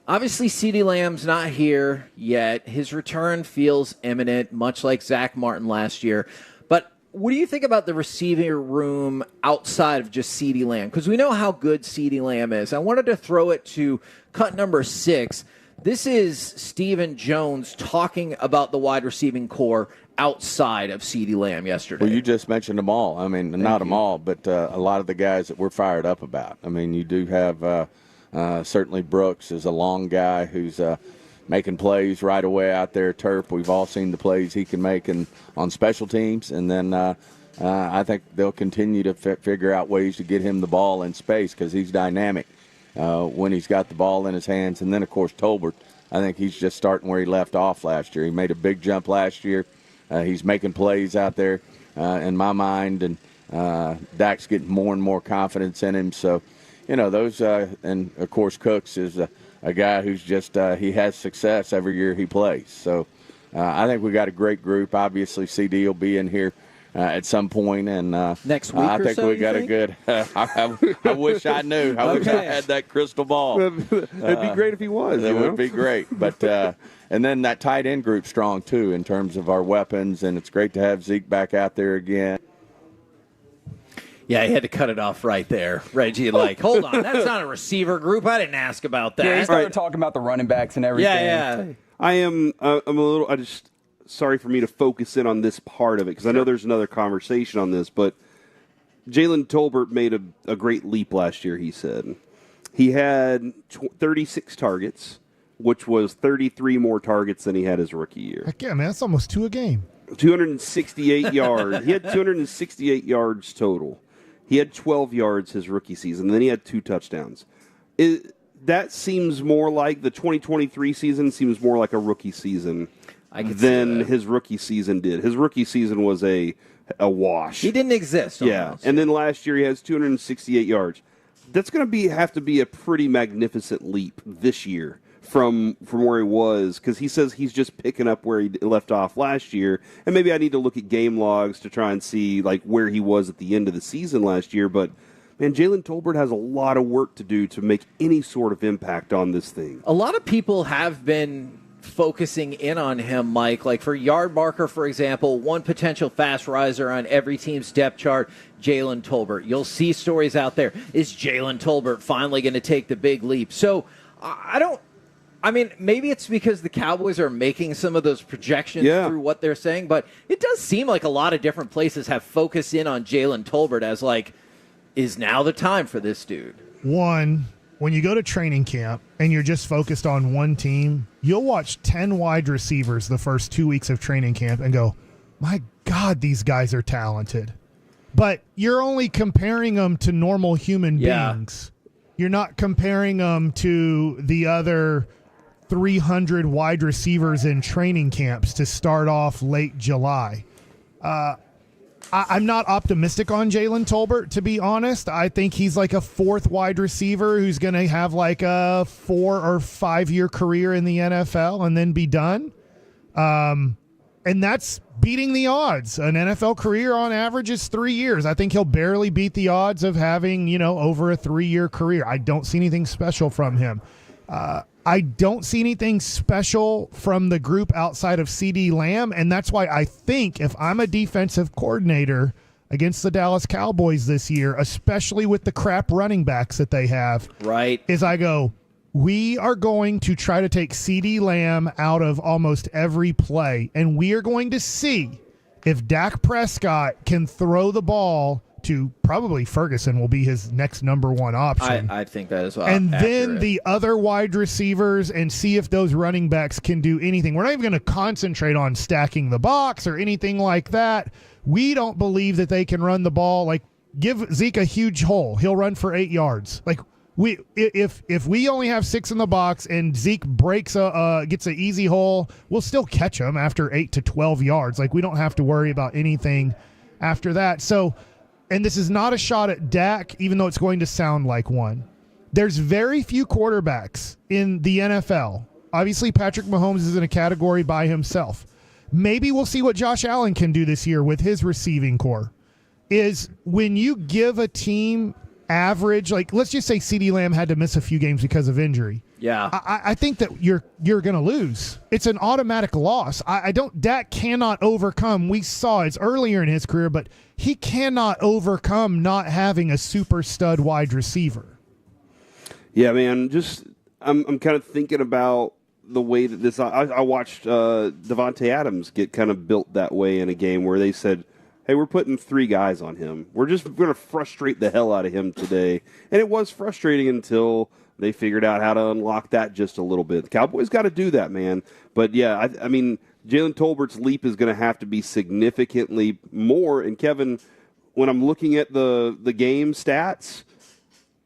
obviously CeeDee Lamb's not here yet. His return feels imminent, much like Zach Martin last year. But what do you think about the receiver room outside of just CeeDee Lamb? Because we know how good CeeDee Lamb is. I wanted to throw it to cut number 6. This is Stephen Jones talking about the wide receiving core outside of CeeDee Lamb yesterday.
Well, you just mentioned them all. I mean, not them all, but a lot of the guys that we're fired up about. I mean, you do have certainly Brooks is a long guy who's making plays right away out there at turf. We've all seen the plays he can make on special teams. And then I think they'll continue to figure out ways to get him the ball in space because he's dynamic when he's got the ball in his hands. And then, of course, Tolbert, I think he's just starting where he left off last year. He made a big jump last year. He's making plays out there in my mind. And Dak's getting more and more confidence in him. So, those and, of course, Cooks is a guy who's just he has success every year he plays. So I think we got a great group. Obviously, CD will be in here at some point, and
next week
I think
so,
we got a good. I wish I knew. I wish I had that crystal ball.
It'd be great if he was.
It would be great. But and then that tight end group's strong too in terms of our weapons, and it's great to have Zeke back out there again.
Yeah, he had to cut it off right there. Reggie, hold on, that's not a receiver group. I didn't ask about that.
Yeah, he started talking about the running backs and everything.
Yeah.
I'm a little. Sorry for me to focus in on this part of it because I know there's another conversation on this, but Jalen Tolbert made a great leap last year. He said he had 36 targets, which was 33 more targets than he had his rookie year.
Heck yeah, man, that's almost 2 a game.
268 yards. He had 268 yards total. He had 12 yards his rookie season. Then he had 2 touchdowns. That seems more like the 2023 season seems more like a rookie season than his rookie season did. His rookie season was a wash.
He didn't exist.
Yeah, and then last year he has 268 yards. That's going to have to be a pretty magnificent leap this year from where he was, because he says he's just picking up where he left off last year, and maybe I need to look at game logs to try and see like where he was at the end of the season last year. But man, Jalen Tolbert has a lot of work to do to make any sort of impact on this thing.
A lot of people have been focusing in on him, Mike. Like for yard marker, for example, one potential fast riser on every team's depth chart, Jalen Tolbert. You'll see stories out there. Is Jalen Tolbert finally going to take the big leap? So I mean, maybe it's because the Cowboys are making some of those projections through what they're saying, but it does seem like a lot of different places have focused in on Jalen Tolbert as like, is now the time for this dude?
One, when you go to training camp and you're just focused on one team, you'll watch 10 wide receivers the first 2 weeks of training camp and go, my God, these guys are talented. But you're only comparing them to normal human beings. You're not comparing them to the other 300 wide receivers in training camps to start off late July. I'm not optimistic on Jalen Tolbert, to be honest. I think he's like a fourth wide receiver who's going to have like a 4 or 5 year career in the NFL and then be done. And that's beating the odds. An NFL career on average is 3 years. I think he'll barely beat the odds of having, over a 3 year career. I don't see anything special from him. I don't see anything special from the group outside of CeeDee Lamb, and that's why I think if I'm a defensive coordinator against the Dallas Cowboys this year, especially with the crap running backs that they have, is I go, we are going to try to take CeeDee Lamb out of almost every play, and we are going to see if Dak Prescott can throw the ball to probably Ferguson will be his next number one option.
I think that as well.
And then the other wide receivers and see if those running backs can do anything. We're not even going to concentrate on stacking the box or anything like that. We don't believe that they can run the ball. Like, give Zeke a huge hole. He'll run for 8 yards. Like, if we only have 6 in the box and Zeke gets an easy hole, we'll still catch him after 8 to 12 yards. Like, we don't have to worry about anything after that. So, and this is not a shot at Dak, even though it's going to sound like one. There's very few quarterbacks in the NFL. Obviously, Patrick Mahomes is in a category by himself. Maybe we'll see what Josh Allen can do this year with his receiving core. Is when you give a team average, like let's just say CeeDee Lamb had to miss a few games because of injury.
Yeah.
I think that you're going to lose. It's an automatic loss. Dak cannot overcome. We saw it's earlier in his career, but he cannot overcome not having a super stud wide receiver.
Yeah, man. I'm kind of thinking about the way that this. I watched Devontae Adams get kind of built that way in a game where they said, hey, we're putting 3 guys on him. We're just going to frustrate the hell out of him today. And it was frustrating until they figured out how to unlock that just a little bit. The Cowboys got to do that, man. But, yeah, I mean, Jalen Tolbert's leap is going to have to be significantly more. And, Kevin, when I'm looking at the game stats,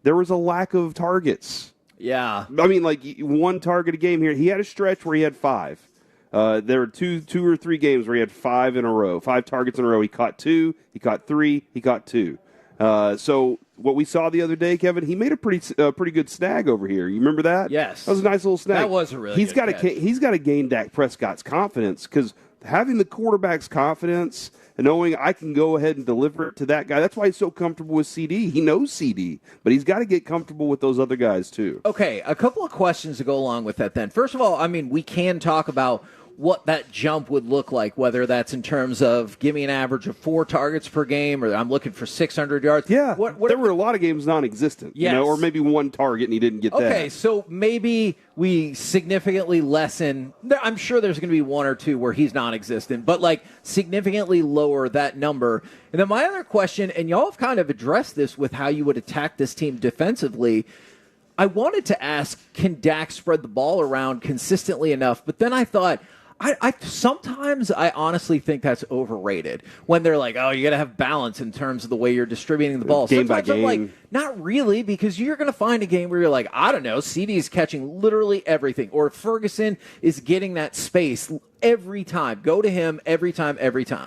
there was a lack of targets.
Yeah.
I mean, like, 1 target a game here. He had a stretch where he had 5. There were two or three games where he had 5 in a row, 5 targets in a row. He caught 2, he caught 3, he caught 2. So what we saw the other day, Kevin, he made a pretty good snag over here. You remember that?
Yes.
That was a nice little snag.
That was a really good catch.
He's got to gain Dak Prescott's confidence, because having the quarterback's confidence and knowing I can go ahead and deliver it to that guy, that's why he's so comfortable with CD. He knows CD, but he's got to get comfortable with those other guys too.
Okay, a couple of questions to go along with that then. First of all, I mean, we can talk about what that jump would look like, whether that's in terms of give me an average of 4 targets per game, or I'm looking for 600 yards.
Yeah, there were a lot of games non-existent,
yes.
Or maybe 1 target and he didn't get that.
Okay, so maybe we significantly lessen. I'm sure there's going to be 1 or 2 where he's non-existent, but like significantly lower that number. And then my other question, and y'all have kind of addressed this with how you would attack this team defensively, I wanted to ask, can Dak spread the ball around consistently enough? But then I thought, I sometimes I honestly think that's overrated when they're like, oh, you got to have balance in terms of the way you're distributing the ball.
Game by
Sometimes I'm
game.
like, not really, because you're going to find a game where you're like, I don't know, CD is catching literally everything, or Ferguson is getting that space every time. Go to him every time.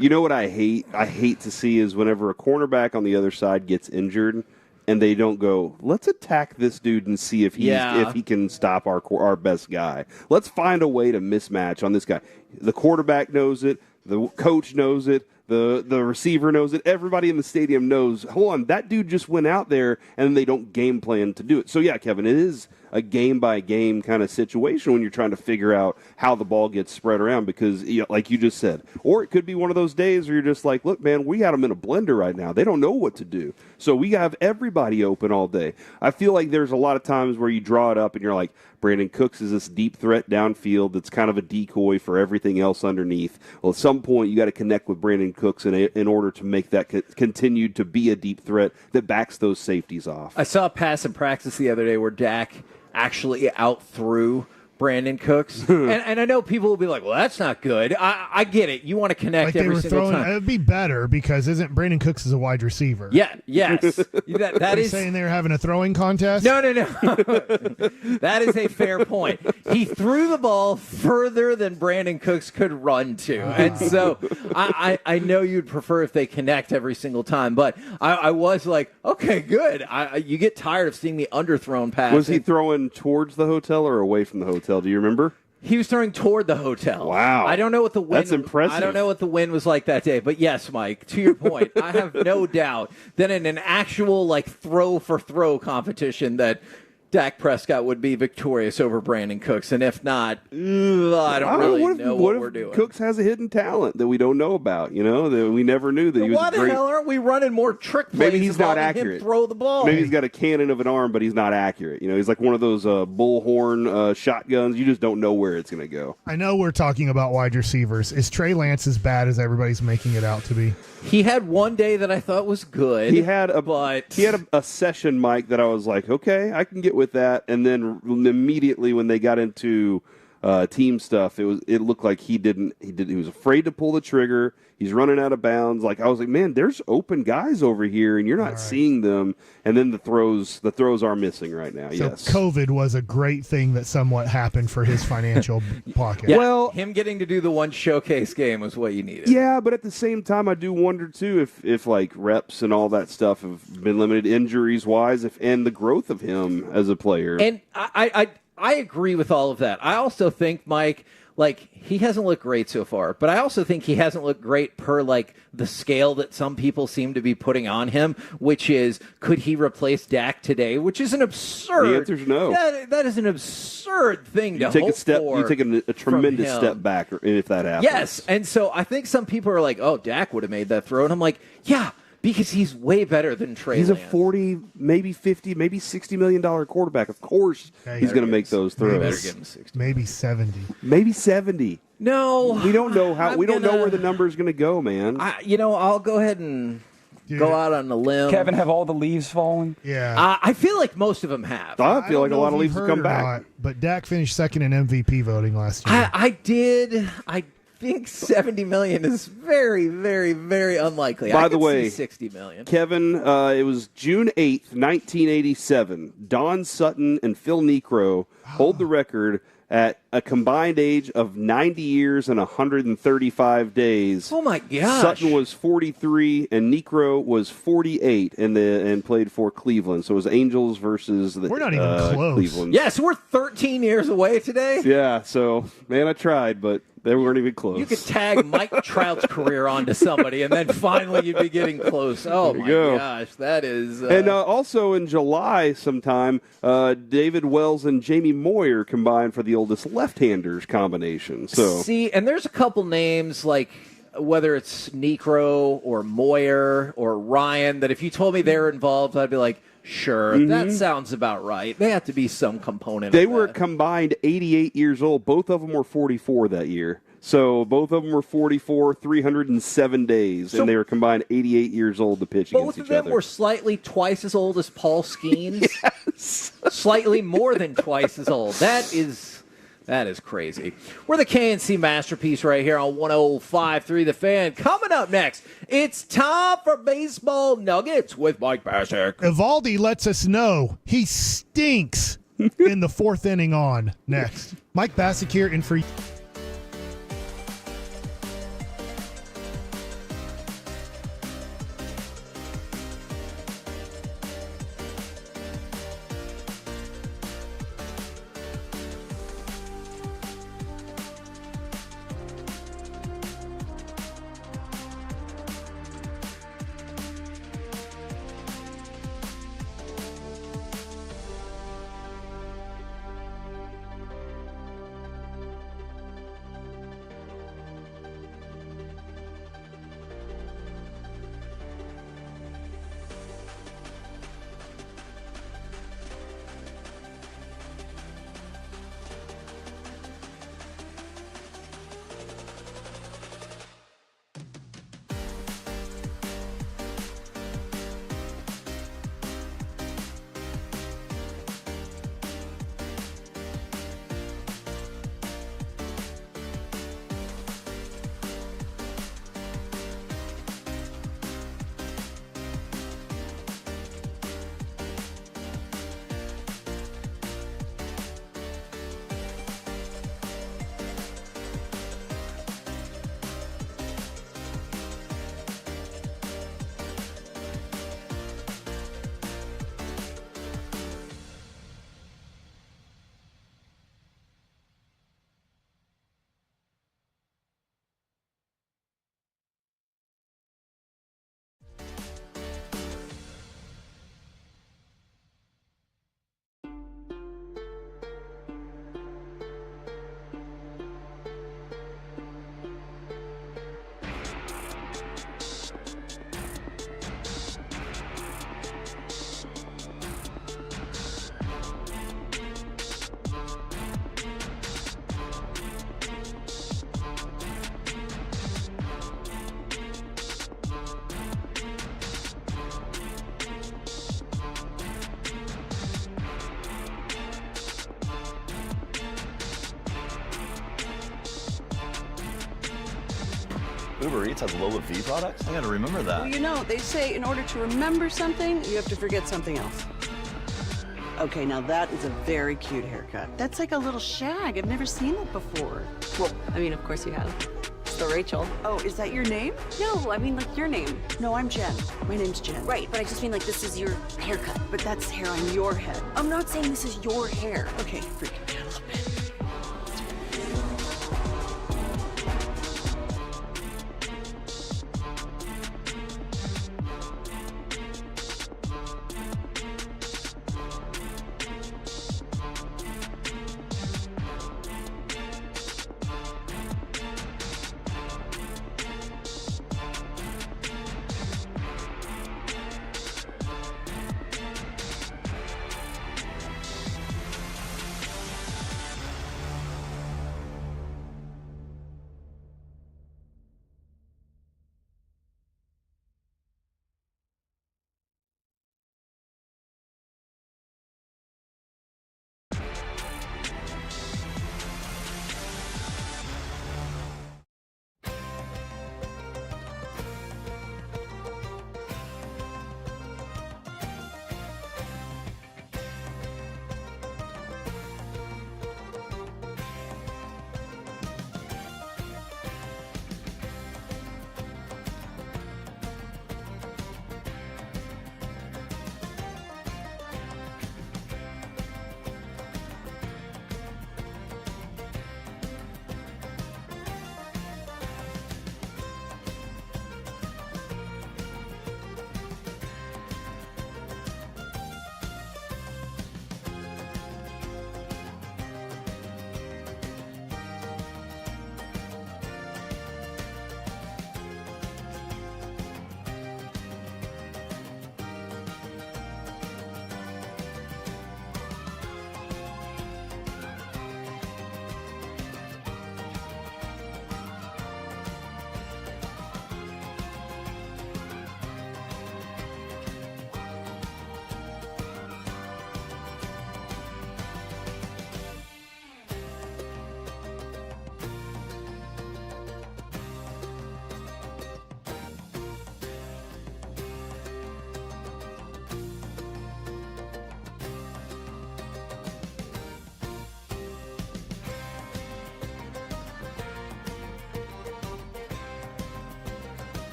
You know what I hate? I hate to see is whenever a cornerback on the other side gets injured, and they don't go, let's attack this dude and see if he can stop our best guy. Let's find a way to mismatch on this guy. The quarterback knows it. The coach knows it. The receiver knows it. Everybody in the stadium knows, hold on, that dude just went out there, and they don't game plan to do it. So, yeah, Kevin, it is a game-by-game kind of situation when you're trying to figure out how the ball gets spread around because, like you just said, or it could be one of those days where you're just like, look, man, we got them in a blender right now. They don't know what to do. So we have everybody open all day. I feel like there's a lot of times where you draw it up and you're like, Brandon Cooks is this deep threat downfield that's kind of a decoy for everything else underneath. Well, at some point, you got to connect with Brandon Cooks in order to make that continue to be a deep threat that backs those safeties off.
I saw a pass in practice the other day where Dak actually out-threw Brandon Cooks. and I know people will be like, well, that's not good. I get it. You want to connect every single time.
It would be better because isn't Brandon Cooks is a wide receiver?
Yeah, yes. that is
saying they were having a throwing contest?
No. That is a fair point. He threw the ball further than Brandon Cooks could run to. And so I know you'd prefer if they connect every single time, but I was like, okay, good. You get tired of seeing the underthrown pass.
Was he throwing towards the hotel or away from the hotel? Do you remember?
He was throwing toward the hotel.
Wow.
I don't know what the wind.
That's impressive.
I don't know what the wind was like that day, but yes, Mike, to your point, I have no doubt that in an actual throw for throw competition that Dak Prescott would be victorious over Brandon Cooks, and if not, I don't really know what we're doing.
Cooks has a hidden talent that we don't know about, that we never knew that he was
Why the hell aren't we running more trick plays?
Maybe he's not accurate.
Him throw the ball.
Maybe he's got a cannon of an arm, but he's not accurate. He's like one of those bullhorn shotguns. You just don't know where it's going to go.
I know we're talking about wide receivers. Is Trey Lance as bad as everybody's making it out to be?
He had one day that I thought was good.
He had a session, Mike, that I was like, okay, I can get with that. And then immediately when they got into team stuff, it looked like he was afraid to pull the trigger. He's running out of bounds. I was like, man, there's open guys over here, and you're not seeing them. And then the throws are missing right now.
So
yes,
COVID was a great thing that somewhat happened for his financial pocket.
Yeah, well, him getting to do the one showcase game was what you needed.
Yeah, but at the same time, I do wonder too if reps and all that stuff have been limited injuries wise, and the growth of him as a player.
And I agree with all of that. I also think, Mike, he hasn't looked great so far, but I also think he hasn't looked great per the scale that some people seem to be putting on him, which is, could he replace Dak today? Which is an absurd.
The answer's no.
That is an absurd thing to
take
hope
a step.
for.
You take a tremendous step back if that happens.
Yes, and so I think some people are like, "Oh, Dak would have made that throw," and I'm like, "Yeah." Because he's way better than Trey Lance.
He's a 40, maybe 50, maybe $60 million quarterback. Of course he's going to make those throws.
Better give him 60.
Maybe 70.
Maybe 70.
No.
We don't know how. We don't know where the number is going to go, man.
I'll go ahead and go out on a limb.
Kevin, have all the leaves fallen?
Yeah.
I feel like most of them have.
I feel like a lot of leaves have come back.
Not, but Dak finished second in MVP voting last year.
I did. I think 70 million is very, very, very unlikely.
By the way,
60 million.
Kevin, it was June 8th, 1987. Don Sutton and Phil Necro hold the record at a combined age of 90 years and 135 days.
Oh, my gosh.
Sutton was 43 and Necro was 48 and played for Cleveland. So it was Angels versus the
We're not even close.
Cleveland.
Yes, we're 13 years away today.
Yeah, so, man, I tried, but they weren't even close.
You could tag Mike Trout's career onto somebody, and then finally you'd be getting close. Oh, my gosh. That is...
And also in July sometime, David Wells and Jamie Moyer combined for the oldest left-handers combination. So
see, and there's a couple names whether it's Necro or Moyer or Ryan that if you told me they were involved, I'd be like, sure, that sounds about right. They have to be some component
they
of
were
that.
combined 88 years old. Both of them were 44 that year. So both of them were 44, 307 days, and they were combined 88 years old to pitch against each other.
Both of them were slightly twice as old as Paul Skeens.
Yes.
Slightly more than twice as old. That is crazy. We're the KNC Masterpiece right here on 105.3 The Fan. Coming up next, it's time for Baseball Nuggets with Mike Bassick.
Evaldi lets us know he stinks in the fourth inning on. Next. Mike Bassick here in for...
Uber Eats has low fee products? I gotta remember that.
Well, you know, they say in order to remember something, you have to forget something else. Okay, now that is a very cute haircut. That's like a little shag. I've never seen it before.
Well, I mean, of course you have. So Rachel.
Oh, is that your name?
No, I mean like your name.
No, I'm Jen. My name's Jen.
Right, but I just mean like this is your haircut.
But that's hair on your head.
I'm not saying this is your hair.
Okay, freak me out a little bit.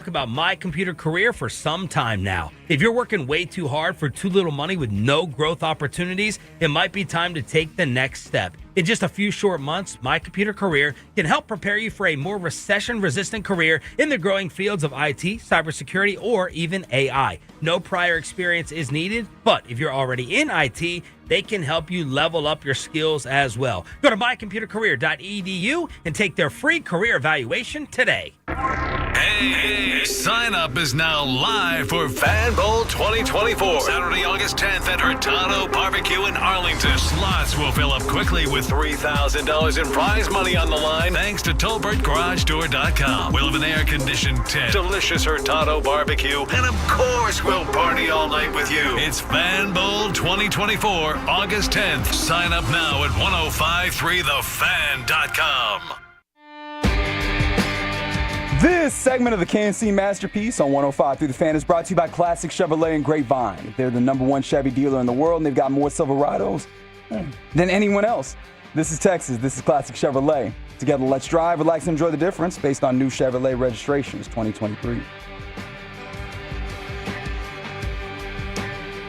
About My Computer Career for some time now. If you're working way too hard for too little money with no growth opportunities, it might be time to take the next step. In just a few short months, My Computer Career can help prepare you for a more recession-resistant career in the growing fields of IT, cybersecurity, or even AI. No prior experience is needed, but if you're already in IT, they can help you level up your skills as well. Go to mycomputercareer.edu and take their free career evaluation today.
Hey, sign up is now live for Fan Bowl 2024. Saturday, August 10th at Hurtado Barbecue in Arlington. Slots will fill up quickly with $3,000 in prize money on the line thanks to TolbertGarageDoor.com. We'll have an air-conditioned tent, delicious Hurtado barbecue, and of course we'll party all night with you. It's Fan Bowl 2024, August 10th. Sign up now at 1053thefan.com.
This segment of the KNC Masterpiece on 105 through the Fan is brought to you by Classic Chevrolet and Grapevine. They're the #1 Chevy dealer in the world, and they've got more Silverados than anyone else. This is Texas. This is Classic Chevrolet. Together, let's drive, relax, and enjoy the difference based on new Chevrolet registrations 2023.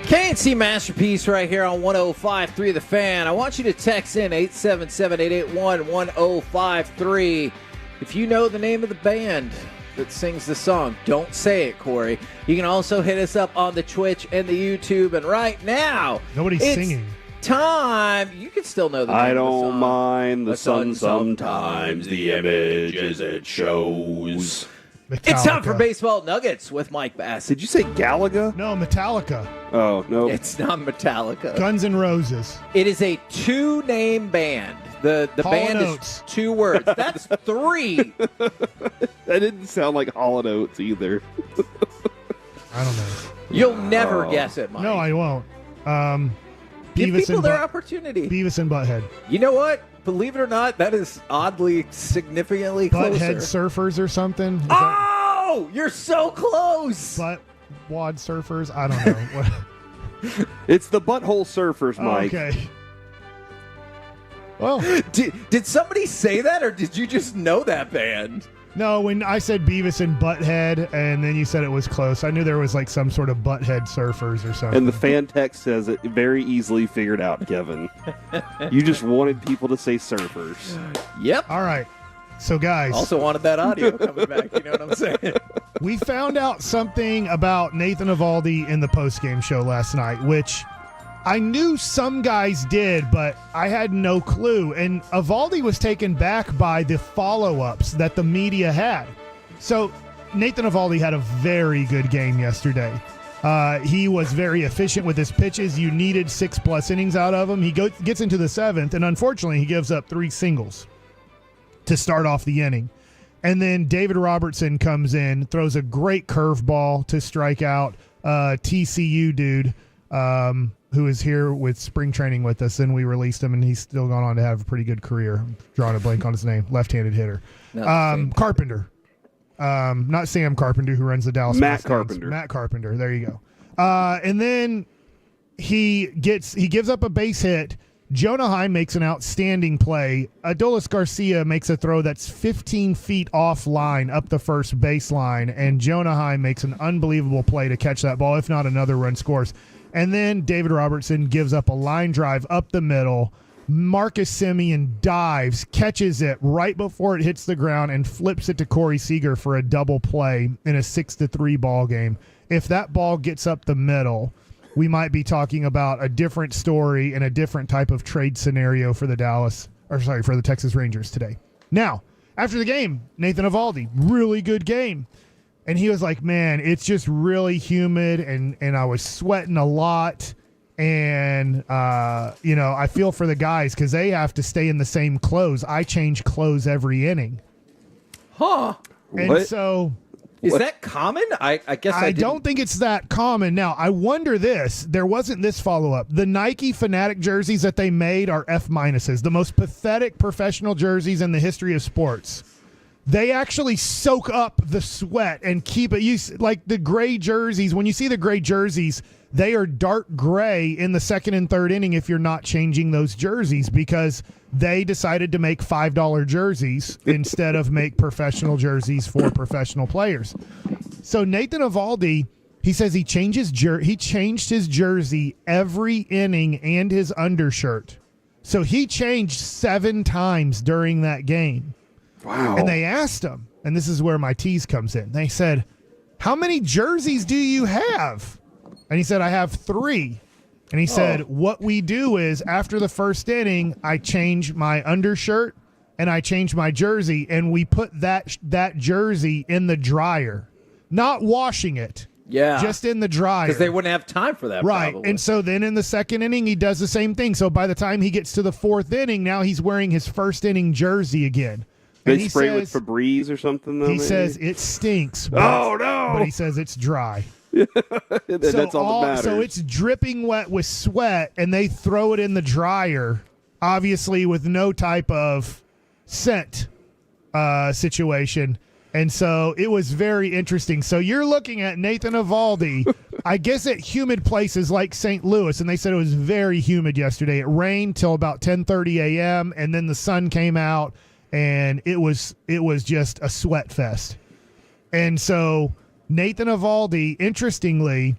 KNC Masterpiece right here on 105.3 The Fan. I want you to text in 877-881-1053. If you know the name of the band that sings the song. Don't say it, Corey. You can also hit us up on the Twitch and the YouTube. And right now,
nobody's singing.
Time. You can still know the name
I
of the
don't
song.
mind the sun sometimes, the images it shows.
It's time for Baseball Nuggets with Mike Bassett.
Did you say Galaga?
No, Metallica.
Oh, no.
It's not Metallica.
Guns N' Roses.
It is a 2-name band. The
Hall
band
&
is
Oates.
2 words. That's 3.
That didn't sound like Hall & Oates either.
I don't know.
You'll never guess it, Mike.
No, I won't.
Give
Beavis
people
and
their opportunity.
Beavis and Butthead.
You know what? Believe it or not, that is oddly significantly closer.
Butthead Surfers or something? Is
Oh, you're so close.
Butt Wad Surfers? I don't know. What?
It's the Butthole Surfers, Mike.
Okay. Well,
did somebody say that, or did you just know that band?
No, when I said Beavis and Butthead, and then you said it was close, I knew there was like some sort of Butthead Surfers or something.
And the fan text says it very easily figured out, Kevin. You just wanted people to say surfers.
Yep.
All right. So, guys.
Also wanted that audio coming back. You know what I'm saying?
We found out something about Nathan Eovaldi in the postgame show last night, which I knew some guys did, but I had no clue. And Eovaldi was taken back by the follow-ups that the media had. So Nathan Eovaldi had a very good game yesterday. He was very efficient with his pitches. You needed 6+ innings out of him. He gets into the 7th, and unfortunately he gives up 3 singles to start off the inning. And then David Robertson comes in, throws a great curveball to strike out TCU dude, who is here with spring training with us, and we released him, and he's still gone on to have a pretty good career. I'm drawing a blank on his name. Left-handed hitter. Carpenter. Not Sam Carpenter, who runs the Dallas
Matt
Mustangs.
Carpenter.
Matt Carpenter. There you go. And then he gives up a base hit. Jonah Heim makes an outstanding play. Adolis Garcia makes a throw that's 15 feet offline up the first baseline, and Jonah Heim makes an unbelievable play to catch that ball. If not, another run scores. And then David Robertson gives up a line drive up the middle. Marcus Semien dives, catches it right before it hits the ground, and flips it to Corey Seager for a double play in a 6-3 ball game. If that ball gets up the middle, we might be talking about a different story and a different type of trade scenario for the for the Texas Rangers today. Now, after the game, Nathan Eovaldi, really good game. And he was like, man, it's just really humid, and I was sweating a lot. And, I feel for the guys because they have to stay in the same clothes. I change clothes every inning.
Huh.
And
What?
so...
Is that common? I guess I
don't think it's that common. Now, I wonder this. There wasn't this follow-up. The Nike Fanatic jerseys that they made are F-minuses, the most pathetic professional jerseys in the history of sports. They actually soak up the sweat and keep it. Like the gray jerseys, when you see the gray jerseys, they are dark gray in the 2nd and 3rd inning if you're not changing those jerseys because they decided to make $5 jerseys instead of make professional jerseys for professional players. So Nathan Eovaldi, he says he changed his jersey every inning and his undershirt. So he changed 7 times during that game.
Wow.
And they asked him, and this is where my tease comes in. They said, how many jerseys do you have? And he said, I have 3. And he said, what we do is after the first inning, I change my undershirt and I change my jersey, and we put that jersey in the dryer, not washing it.
Yeah.
Just in the dryer.
Because they wouldn't have time for that,
Right.
probably.
And so then in the 2nd inning, he does the same thing. So by the time he gets to the 4th inning, now he's wearing his first inning jersey again. And
They spray with Febreze or something, though?
He
maybe?
says it stinks.
Oh, no.
But he says it's dry.
That's all that matters.
So it's dripping wet with sweat, and they throw it in the dryer, obviously with no type of scent situation. And so it was very interesting. So you're looking at Nathan Eovaldi, I guess at humid places like St. Louis, and they said it was very humid yesterday. It rained till about 10:30 a.m., and then the sun came out, and it was just a sweat fest. And so Nathan Eovaldi, interestingly,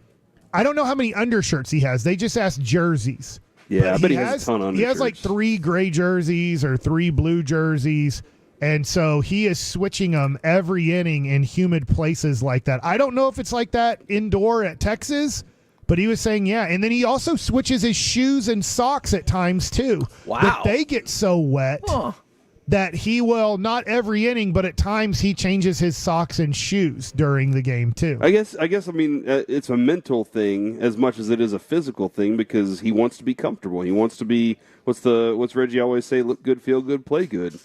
I don't know how many undershirts he has. They just asked jerseys.
Yeah, but he has a ton of
He has like
undershirts.
3 gray jerseys or 3 blue jerseys. And so he is switching them every inning in humid places like that. I don't know if it's like that indoor at Texas, but he was saying, yeah. And then he also switches his shoes and socks at times, too.
Wow.
But they get so wet that he will, not every inning, but at times he changes his socks and shoes during the game, too.
I guess. I mean, it's a mental thing as much as it is a physical thing because he wants to be comfortable. He wants to be, what's Reggie always say, look good, feel good, play good.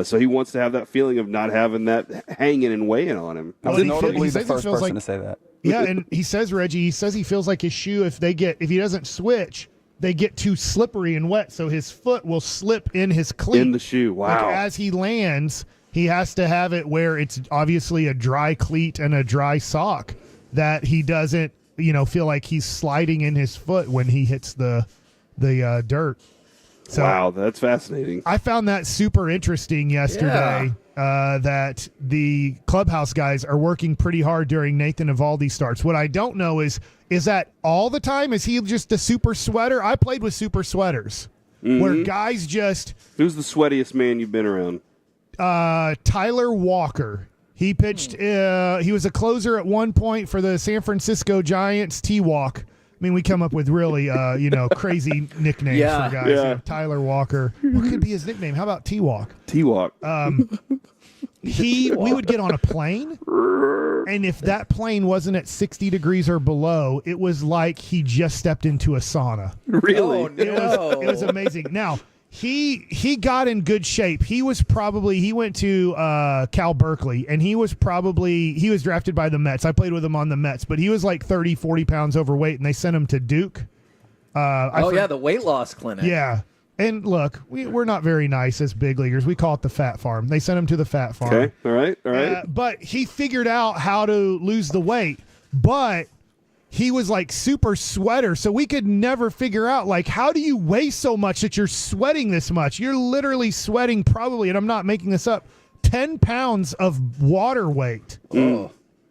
So he wants to have that feeling of not having that hanging and weighing on him.
I was notably the first person to say that.
Yeah, and he says, Reggie, he feels like his shoe, if he doesn't switch, they get too slippery and wet, so his foot will slip in his cleat.
In the shoe, wow.
Like as he lands, he has to have it where it's obviously a dry cleat and a dry sock that he doesn't, feel like he's sliding in his foot when he hits the dirt. So
wow, that's fascinating.
I found that super interesting yesterday, that the clubhouse guys are working pretty hard during Nathan Eovaldi starts. What I don't know is that all the time? Is he just a super sweater? I played with super sweaters where guys just...
Who's the sweatiest man you've been around?
Tyler Walker. He pitched... he was a closer at one point for the San Francisco Giants, T-Walk. I mean, we come up with really, crazy nicknames for guys.
Yeah.
Tyler Walker. What could be his nickname? How about T-Walk?
T-Walk.
We would get on a plane, and if that plane wasn't at 60 degrees or below, it was like he just stepped into a sauna.
Really?
Oh, no.
It was amazing. Now, he got in good shape. He went to Cal Berkeley, and he was drafted by the Mets. I played with him on the Mets, but he was like 30, 40 pounds overweight, and they sent him to Duke.
The weight loss clinic.
Yeah. And look, we're not very nice as big leaguers. We call it the Fat Farm. They sent him to the Fat Farm.
Okay, all right.
But he figured out how to lose the weight, but he was like super sweater, so we could never figure out, like, how do you weigh so much that you're sweating this much? You're literally sweating probably, and I'm not making this up, 10 pounds of water weight.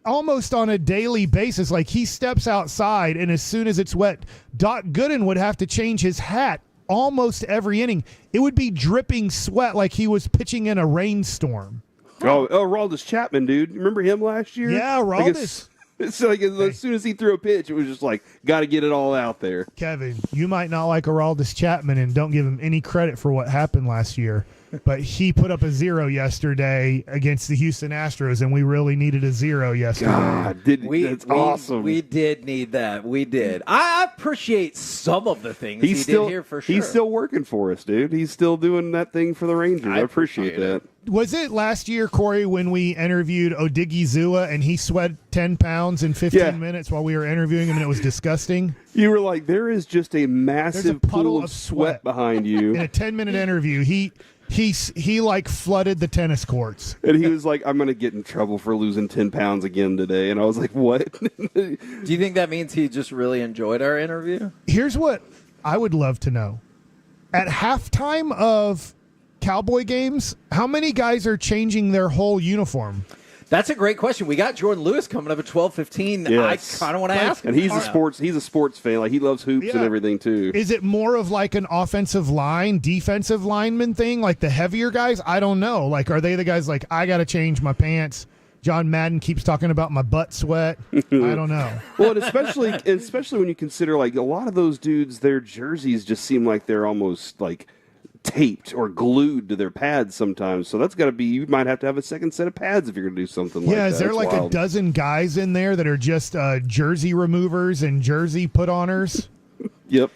Almost on a daily basis. Like, he steps outside, and as soon as it's wet, Doc Gooden would have to change his hat almost every inning. It would be dripping sweat like he was pitching in a rainstorm.
Aroldis Chapman, dude. Remember him last year?
Yeah, Aroldis.
It's like as soon as he threw a pitch, it was just like, got to get it all out there.
Kevin, you might not like Aroldis Chapman and don't give him any credit for what happened last year, but he put up a 0 yesterday against the Houston Astros, and we really needed a 0 yesterday.
God, that's awesome.
We did need that. We did. I appreciate some of the things he did here for sure.
He's still working for us, dude. He's still doing that thing for the Rangers. I appreciate that.
Was it last year, Corey, when we interviewed Odigizua and he sweat 10 pounds in 15 minutes while we were interviewing him, and it was disgusting?
You were like, there is just a massive pool of sweat behind you.
In a 10-minute interview, he like flooded the tennis courts.
And he was like, I'm going to get in trouble for losing 10 pounds again today. And I was like, what?
Do you think that means he just really enjoyed our interview?
Here's what I would love to know. At halftime of Cowboy games, how many guys are changing their whole uniform?
That's a great question. We got Jordan Lewis coming up at 12:15.
Yes.
I kind of want to ask him.
And he's a sports fan. Like, he loves hoops and everything too.
Is it more of like an offensive line, defensive lineman thing, like the heavier guys? I don't know. Like, are they the guys like, I got to change my pants? John Madden keeps talking about my butt sweat. I don't know.
Well, and especially when you consider, like, a lot of those dudes, their jerseys just seem like they're almost like taped or glued to their pads sometimes. So that's got to be, you might have to have a second set of pads if you're going to do something like that.
Yeah, is there like a dozen guys in there that are just jersey removers and jersey put-oners?
Yep.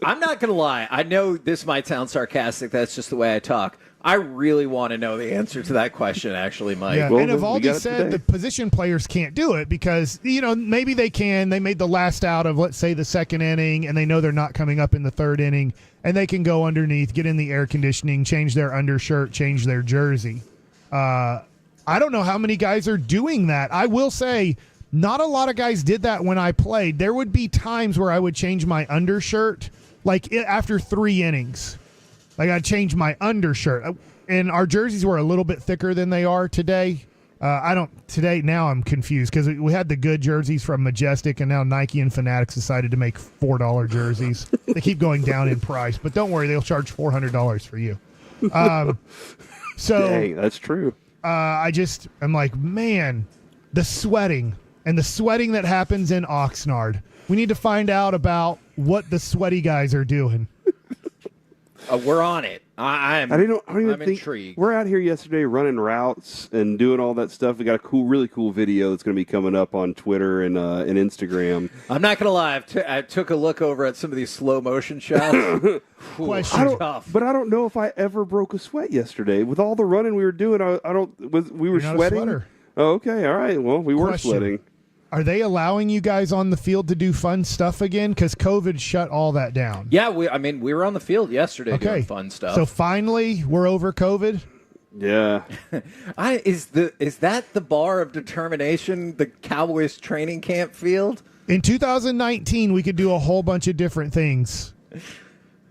I'm not going to lie. I know this might sound sarcastic. That's just the way I talk. I really want to know the answer to that question, actually, Mike.
Yeah, and Eovaldi said the position players can't do it because, maybe they can. They made the last out of, let's say, the second inning, and they know they're not coming up in the third inning, and they can go underneath, get in the air conditioning, change their undershirt, change their jersey. I don't know how many guys are doing that. I will say not a lot of guys did that when I played. There would be times where I would change my undershirt, like after 3 innings. Like, I'd change my undershirt. And our jerseys were a little bit thicker than they are today. Now I'm confused because we had the good jerseys from Majestic, and now Nike and Fanatics decided to make $4 jerseys. They keep going down in price, but don't worry, they'll charge $400 for you. So
Dang, that's true.
I'm like, man, the sweating that happens in Oxnard. We need to find out about what the sweaty guys are doing.
We're on it. I'm intrigued.
We're out here yesterday running routes and doing all that stuff. We got a really cool video that's going to be coming up on Twitter and Instagram.
I'm not going to lie. I took a look over at some of these slow motion shots.
But I don't know if I ever broke a sweat yesterday. With all the running we were doing, we were
You're not a
sweating.
sweater.
Oh, okay, all right. Well, we were sweating.
Are they allowing you guys on the field to do fun stuff again? Because COVID shut all that down.
Yeah, we were on the field yesterday doing fun stuff.
So finally, we're over COVID?
Yeah.
Is that the bar of determination, the Cowboys training camp field?
In 2019, we could do a whole bunch of different things.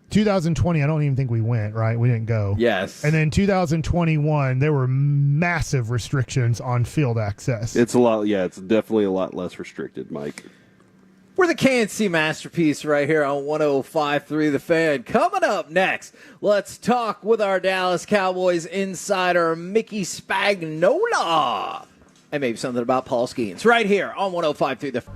2020, I don't even think we went, right? We didn't go.
Yes.
And then 2021, there were massive restrictions on field access.
It's a lot. Yeah, it's definitely a lot less restricted, Mike.
We're the KNC Masterpiece right here on 105.3 The Fan. Coming up next, let's talk with our Dallas Cowboys insider, Mickey Spagnola. And maybe something about Paul Skeens right here on 105.3 The Fan.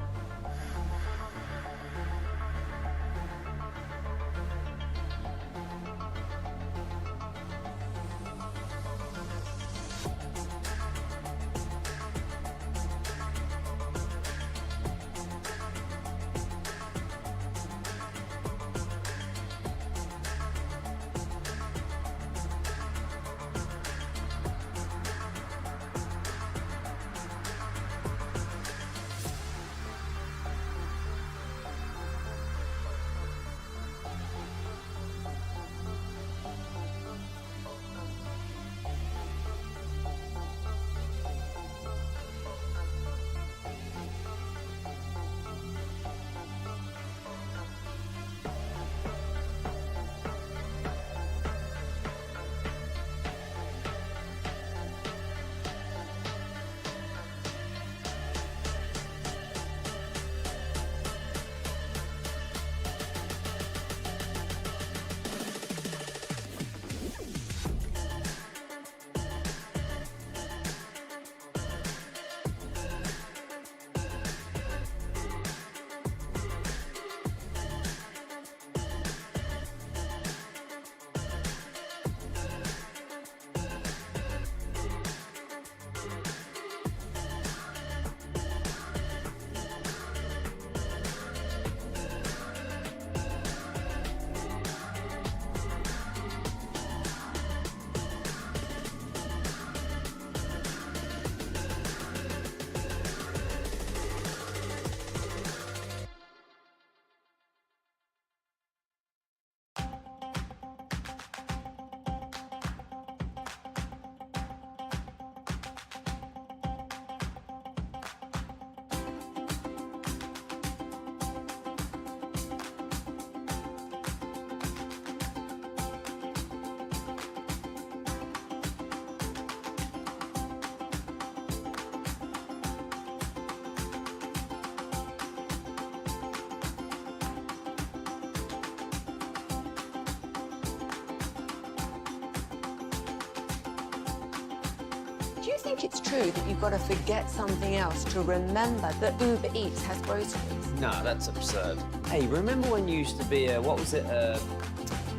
Do you think it's true that you've got to forget something else to remember that Uber Eats has groceries?
No, that's absurd. Hey, remember when you used to be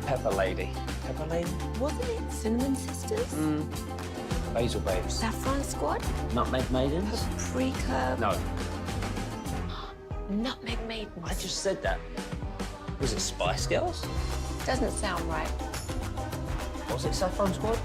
Pepper Lady? Pepper Lady?
Wasn't it Cinnamon Sisters?
Basil Babes.
Saffron Squad?
Nutmeg Maidens?
Paprika?
No.
Nutmeg Maidens.
I just said that. Was it Spice Girls?
Doesn't sound right.
Was it Saffron Squad?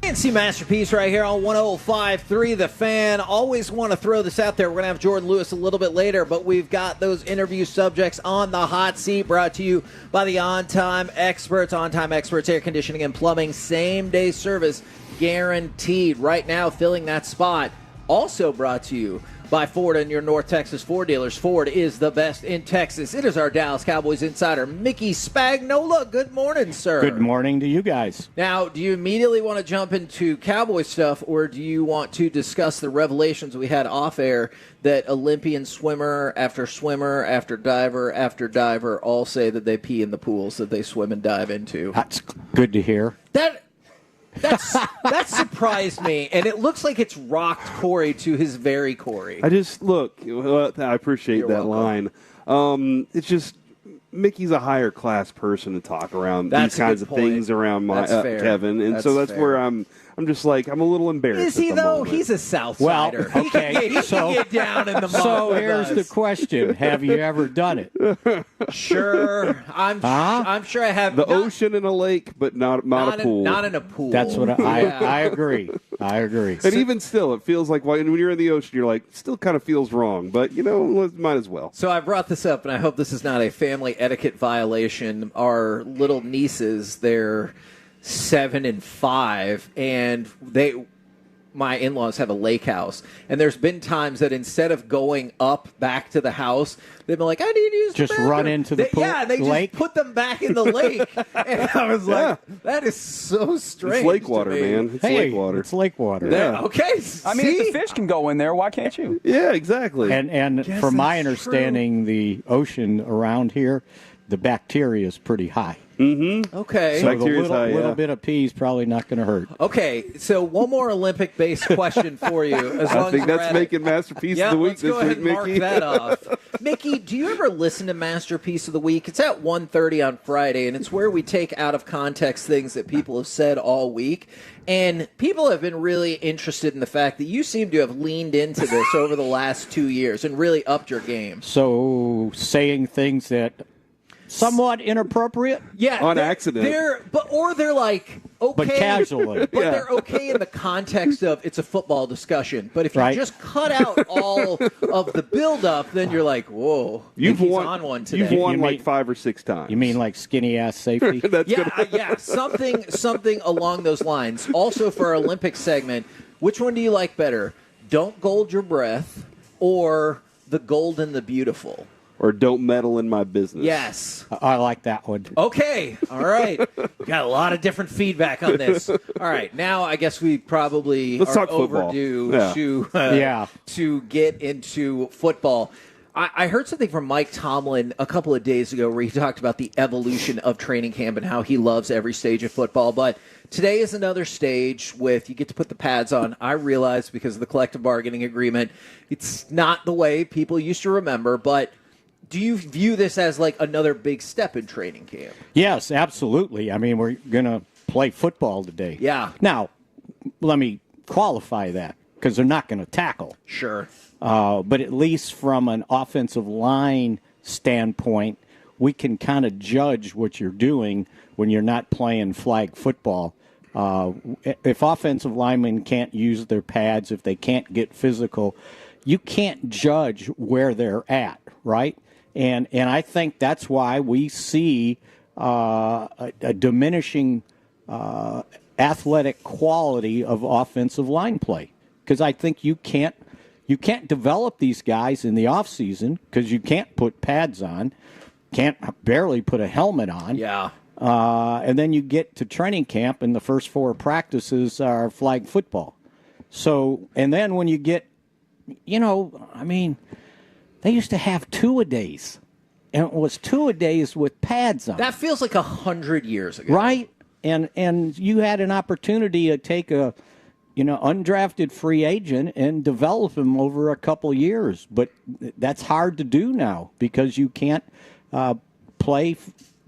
Fancy Masterpiece right here on 105.3 The Fan. Always want to throw this out there. We're going to have Jordan Lewis a little bit later, but we've got those interview subjects on the hot seat, brought to you by the On-Time Experts. On-Time Experts, air conditioning and plumbing, same-day service guaranteed. Right now, filling that spot. Also brought to you by Ford and your North Texas Ford dealers. Ford is the best in Texas. It is our Dallas Cowboys insider, Mickey Spagnola. Good morning, sir.
Good morning to you guys.
Now, do you immediately want to jump into Cowboy stuff, or do you want to discuss the revelations we had off air that Olympian swimmer after diver all say that they pee in the pools that they swim and dive into?
That's good to hear.
That surprised me, and it looks like it's rocked Corey to his very Corey.
I appreciate that line. It's just Mickey's a higher class person to talk around these kinds of things around Kevin, and so that's where I'm just like, I'm a little embarrassed.
Is he though?
Moment.
He's a Southsider.
Well, okay.
He can get down in the mud.
So here's the question: have you ever done it?
Sure, I'm sure I have.
The ocean and a lake, but not a pool.
Not in a pool.
That's what I agree. I agree.
And even still, it feels like when you're in the ocean, you're like, still kind of feels wrong, but might as well.
So I brought this up, and I hope this is not a family etiquette violation. Our little nieces, they're 7 and 5, and my in-laws have a lake house, and there's been times that instead of going up back to the house, they've been like, I need to use the
just
bathroom.
run into the pool.
Yeah, they
lake.
just put them back in the lake, and I was like, that is so strange.
It's lake water, man. It's lake water.
It's lake water.
Yeah.
Okay.
I mean, if the fish can go in there, why can't you?
Yeah, exactly.
And from my understanding, the ocean around here, the bacteria is pretty high.
Mm-hmm.
Okay.
So the little bit of pee is probably not going to hurt.
Okay, so one more Olympic-based question for you.
I think that's making Masterpiece of the Week this week, Mickey.
Mark that off. Mickey, do you ever listen to Masterpiece of the Week? It's at 1:30 on Friday, and it's where we take out of context things that people have said all week. And people have been really interested in the fact that you seem to have leaned into this over the last 2 years and really upped your game.
So saying things that somewhat inappropriate,
on accident.
They're like okay,
but casually,
but they're okay in the context of it's a football discussion. But if you just cut out all of the build-up, then you're like, whoa,
you've won
on one today.
You've won like 5 or 6 times.
You mean like skinny ass safety?
something along those lines. Also for our Olympic segment, which one do you like better? Don't gold your breath or the gold and the beautiful?
Or don't meddle in my business.
Yes.
I like that one.
Okay. All right. We got a lot of different feedback on this. All right. Now I guess we probably
Let's
are
talk football.
overdue
Yeah.
to get into football. I heard something from Mike Tomlin a couple of days ago where he talked about the evolution of training camp and how he loves every stage of football. But today is another stage with you get to put the pads on. I realize because of the collective bargaining agreement, it's not the way people used to remember, but do you view this as like another big step in training camp?
Yes, absolutely. I mean, we're going to play football today.
Yeah.
Now, let me qualify that because they're not going to tackle.
Sure.
But at least from an offensive line standpoint, we can kind of judge what you're doing when you're not playing flag football. If offensive linemen can't use their pads, if they can't get physical, you can't judge where they're at, right? And I think that's why we see a diminishing athletic quality of offensive line play, because I think you can't develop these guys in the offseason because you can't put pads on, can't barely put a helmet on.
Yeah.
And then you get to training camp and the first 4 practices are flag football. So, and then when you get, they used to have 2-a-days, and it was 2-a-days with pads on.
That feels like 100 years ago.
Right? And you had an opportunity to take a, undrafted free agent and develop him over a couple years. But that's hard to do now because you can't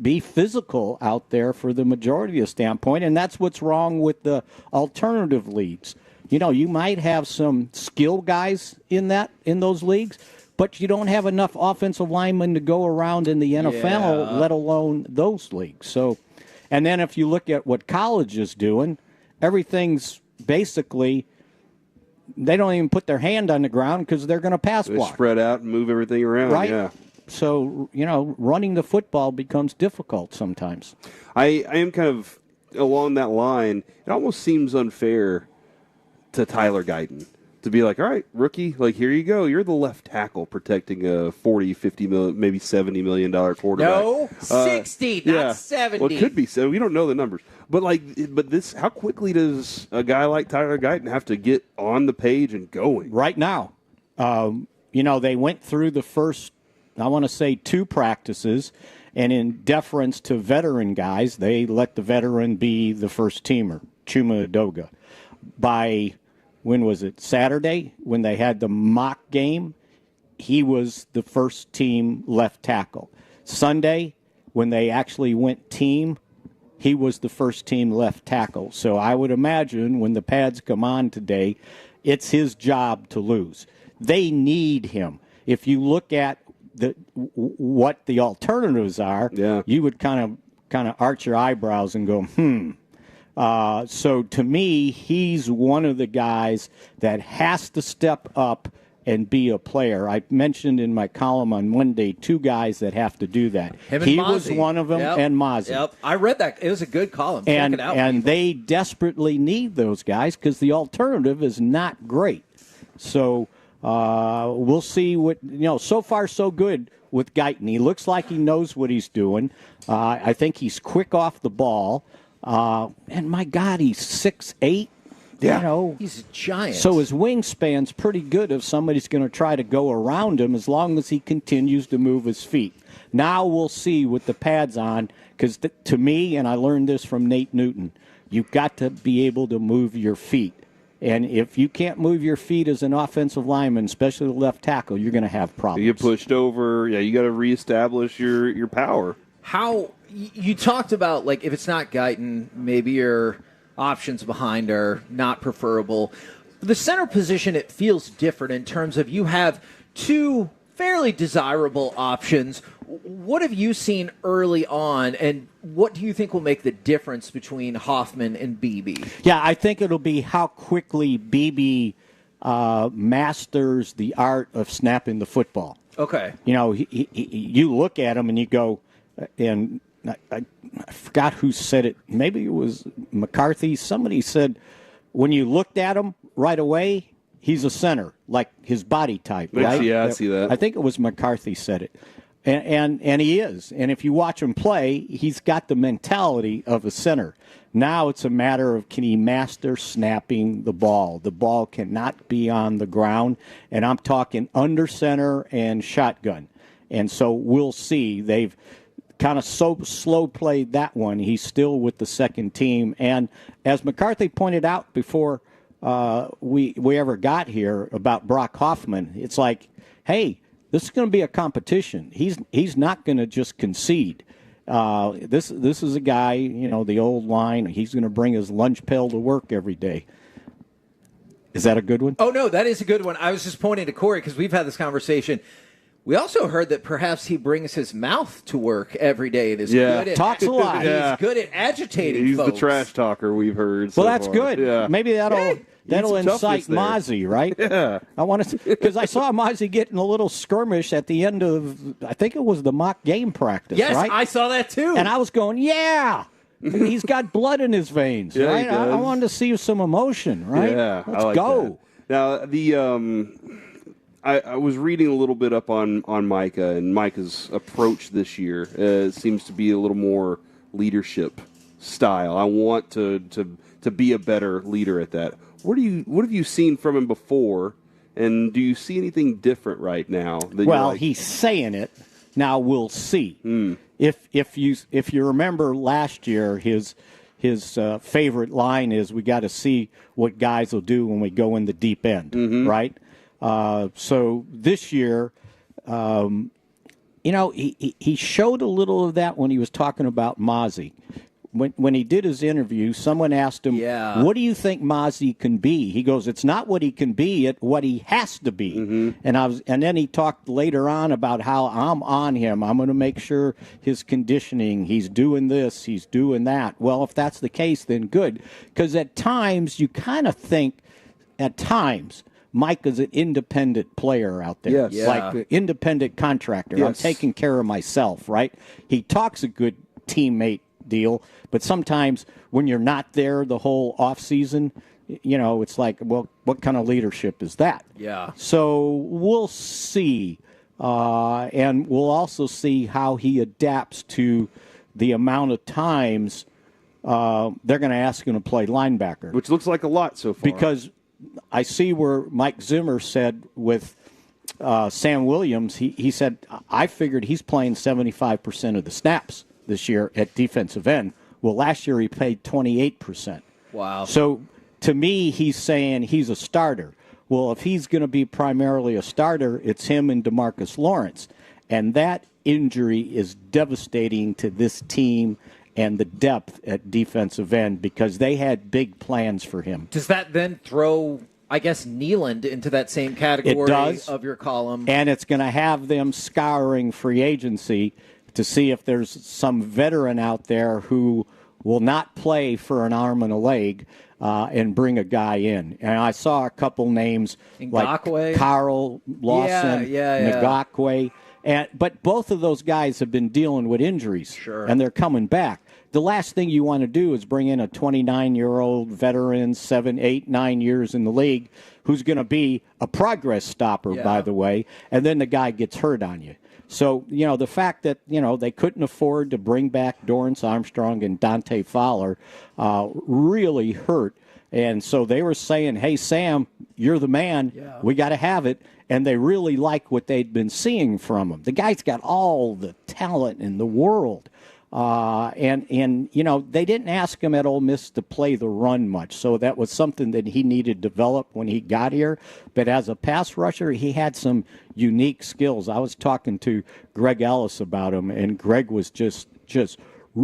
be physical out there for the majority of the standpoint. And that's what's wrong with the alternative leagues. You might have some skill guys in those leagues, but you don't have enough offensive linemen to go around in the NFL, let alone those leagues. So, and then if you look at what college is doing, everything's basically they don't even put their hand on the ground because they're going to pass
They
block.
spread out and move everything around.
Right?
Yeah.
So, running the football becomes difficult sometimes.
I am kind of along that line. It almost seems unfair to Tyler Guyton to be like, all right, rookie, like, here you go. You're the left tackle protecting a $40, $50 million, maybe $70 million quarterback.
No, 60, not 70.
Well, it could be so. We don't know the numbers. But how quickly does a guy like Tyler Guyton have to get on the page and going?
Right now. They went through the first, I want to say, 2 practices, and in deference to veteran guys, they let the veteran be the first teamer, Chuma Edoga. By, when was it, Saturday, when they had the mock game, he was the first team left tackle. Sunday, when they actually went team, he was the first team left tackle. So I would imagine when the pads come on today, it's his job to lose. They need him. If you look at what the alternatives are, you would kind of arch your eyebrows and go, So to me, he's one of the guys that has to step up and be a player. I mentioned in my column on Monday 2 guys that have to do that.
Him and
He
Mozzie.
was one of them, and Mozzie.
Yep, I read that. It was a good column. Check it out.
And they desperately need those guys because the alternative is not great. So we'll see what, so far so good with Guyton. He looks like he knows what he's doing. I think he's quick off the ball. And my God, he's 6'8".
Yeah.
He's a giant.
So his wingspan's pretty good if somebody's going to try to go around him as long as he continues to move his feet. Now we'll see with the pads on, because to me, and I learned this from Nate Newton, you've got to be able to move your feet. And if you can't move your feet as an offensive lineman, especially the left tackle, you're going to have problems.
You get pushed over. Yeah, you got to reestablish your power.
How you talked about, like, if it's not Guyton, maybe your options behind are not preferable. The center position, it feels different in terms of you have 2 fairly desirable options. What have you seen early on, and what do you think will make the difference between Hoffman and Beebe?
Yeah, I think it'll be how quickly Beebe masters the art of snapping the football.
Okay.
You look at him and you go, and I forgot who said it. Maybe it was McCarthy. Somebody said when you looked at him right away, he's a center, like his body type, right?
Yeah, I see that.
I think it was McCarthy said it. And he is. And if you watch him play, he's got the mentality of a center. Now it's a matter of, can he master snapping the ball? The ball cannot be on the ground. And I'm talking under center and shotgun. And so we'll see. They've kind of slow played that one. He's still with the second team. And as McCarthy pointed out before we ever got here about Brock Hoffman, it's like, hey, this is going to be a competition. He's not going to just concede. This is a guy, the old line, he's going to bring his lunch pail to work every day. Is that a good one?
Oh, no, that is a good one. I was just pointing to Corey because we've had this conversation. We also heard that perhaps he brings his mouth to work every day and is good at
talks a lot.
He's good at agitating
He's
folks.
the trash talker we've heard.
Well, that's
far.
good.
Yeah.
Maybe that'll
some
incite
toughness there.
Mozzie, right?
Yeah.
I want to, because I saw Mozzie getting a little skirmish at the end of, I think it was the mock game practice,
Yes,
right?
I saw that too.
And I was going, yeah. He's got blood in his veins,
Yeah,
right?
he
I
does.
wanted to see some emotion, right?
Yeah,
Let's
I like
go.
that. Now, I was reading a little bit up on Micah, and Micah's approach this year seems to be a little more leadership style. I want to be a better leader at that. What have you seen from him before, and do you see anything different right now?
Well, he's saying it. Now we'll see. If you remember last year, his favorite line is, "We got to see what guys will do when we go in the deep end," right? So this year, he showed a little of that when he was talking about Mozzie. when he did his interview, someone asked him, what do you think Mozzie can be? He goes, it's not what he can be, it's what he has to be. And then he talked later on about how I'm on him. I'm going to make sure his conditioning, he's doing this, he's doing that. Well, if that's the case, then good. Because at times, you kind of think, Mike is an independent player out there.
Yes. Yeah.
Like an independent contractor. I'm taking care of myself, right? He talks a good teammate deal, but sometimes when you're not there the whole off season, it's like, well, what kind of leadership is that?
Yeah.
So we'll see. And we'll also see how he adapts to the amount of times they're going to ask him to play linebacker.
Which looks like a lot so far.
Because I see where Mike Zimmer said with Sam Williams, he said, I figured he's playing 75% of the snaps this year at defensive end. Well, last year he played 28%.
Wow.
So to me, he's saying he's a starter. Well, if he's going to be primarily a starter, it's him and DeMarcus Lawrence. And that injury is devastating to this team and the depth at defensive end because they had big plans for him.
Does that then throw, I guess, Nealand into that same category of your column?
And it's going to have them scouring free agency to see if there's some veteran out there who will not play for an arm and a leg and bring a guy in. And I saw a couple names
Ngakoue?
Like Carl Lawson, Ngakoue. But both of those guys have been dealing with injuries, and they're coming back. The last thing you want to do is bring in a 29-year-old veteran, 7, 8, 9 years in the league, who's going to be a progress stopper, by the way, and then the guy gets hurt on you. So, the fact that, they couldn't afford to bring back Dorrance Armstrong and Dante Fowler really hurt. And so they were saying, hey, Sam, you're the man. Yeah. We got to have it. And they really like what they'd been seeing from him. The guy's got all the talent in the world. And they didn't ask him at Ole Miss to play the run much. So that was something that he needed to develop when he got here. But as a pass rusher, he had some unique skills. I was talking to Greg Ellis about him, and Greg was just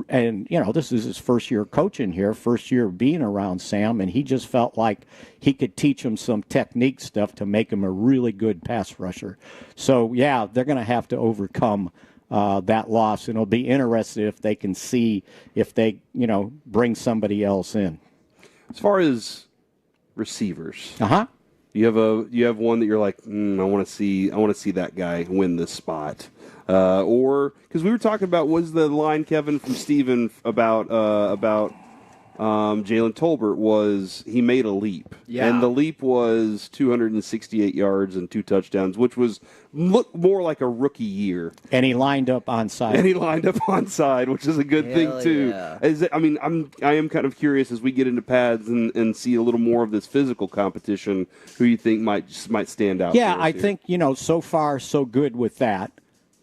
and, this is his first year coaching here, first year being around Sam, and he just felt like he could teach him some technique stuff to make him a really good pass rusher. So, yeah, they're going to have to overcome that loss, and it'll be interesting if they can see if they, bring somebody else in.
As far as receivers,
you
have one that you're like, I want to see that guy win this spot, or because we were talking about was the line Kevin from Steven about Jalen Tolbert was he made a leap, and the leap was 268 yards and 2 touchdowns, which looked more like a rookie year.
And he lined up onside.
Which is a good thing too. Yeah. I am kind of curious as we get into pads and see a little more of this physical competition. Who you think might stand out?
Yeah, I think so far so good with that.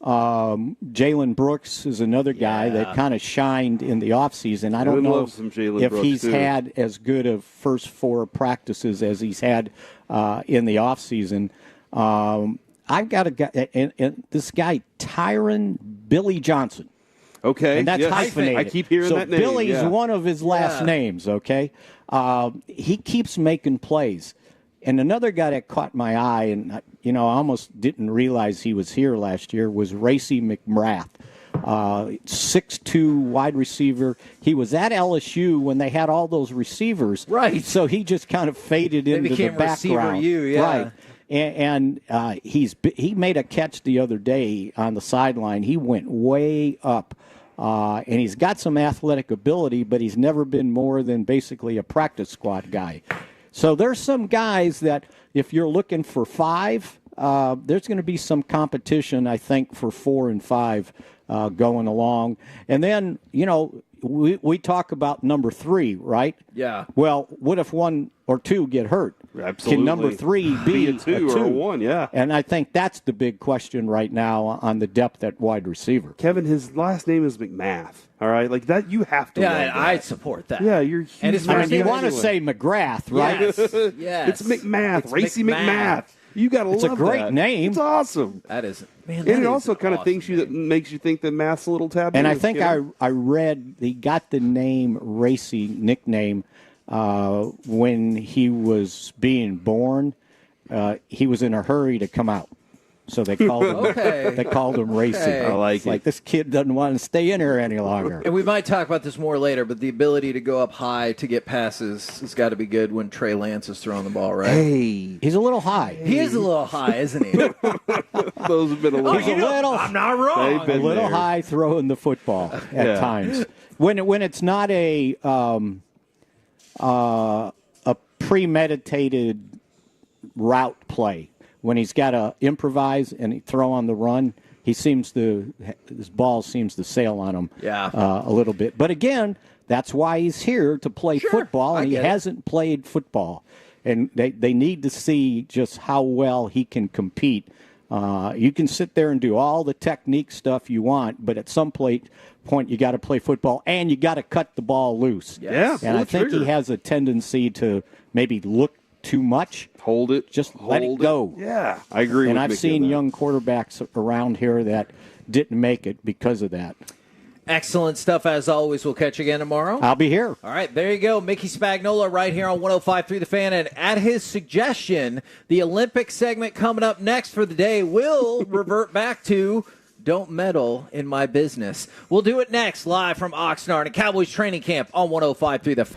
Jalen Brooks is another guy that kind of shined in the offseason. I don't know if he's had as good of first 4 practices as he's had in the offseason. I've got a guy, and this guy, Tyron Billy Johnson.
Okay.
And that's hyphenated.
I keep hearing that name.
Billy's one of his last names, okay? He keeps making plays. And another guy that caught my eye, and I almost didn't realize he was here last year, was Racy McMrath, 6'2" wide receiver. He was at LSU when they had all those receivers,
right?
So he just kind of faded into the background, right? And he made a catch the other day on the sideline. He went way up. And he's got some athletic ability, but he's never been more than basically a practice squad guy. So there's some guys that if you're looking for 5, there's going to be some competition, I think, for 4 and 5 going along. And then, we talk about number 3, right?
Yeah.
Well, what if 1 or 2 get hurt?
Absolutely.
Can number 3 be
a 2 or a 1? Yeah.
And I think that's the big question right now on the depth at wide receiver.
Kevin, his last name is McMath. All right, like that, you have to.
Yeah, I support that.
Yeah, you're.
And
you want to say McGrath, right?
Yes.
It's McMath, Racy McMath. You got to love
It's a great
that.
name.
It's awesome.
That is, man.
And
that
it
is
also kind of
awesome
makes you think that math's a little taboo.
And I think I read he got the name Racy nickname when he was being born. He was in a hurry to come out, so they called him.
Okay.
They called him Racy.
Okay. I
like
it. Like this kid doesn't want to stay in here any longer.
And we might talk about this more later, but the ability to go up high to get passes has got to be good when Trey Lance is throwing the ball, right?
Hey,
he's a little high.
He is a little high, isn't he?
Those have been a little.
He's a little.
I'm not wrong.
A little high throwing the football at times. When it's not a premeditated route play. When he's got to improvise and he throw on the run, his ball seems to sail on him a little bit. But again, that's why he's here to play football, and he hasn't played football. And they need to see just how well he can compete. You can sit there and do all the technique stuff you want, but at some point you got to play football, and you got to cut the ball loose.
Yes.
And I think he has a tendency to maybe look too much.
Hold it.
Just let it go.
Yeah, I agree
and
with
I've
Mickey
seen
on that.
young quarterbacks around here that didn't make it because of that.
Excellent stuff as always. We'll catch you again tomorrow.
I'll be here.
All right, there you go. Mickey Spagnola right here on 105.3 The Fan. And at his suggestion, the Olympic segment coming up next for the day will revert back to Don't Meddle in My Business. We'll do it next live from Oxnard and Cowboys training camp on 105.3 The Fan.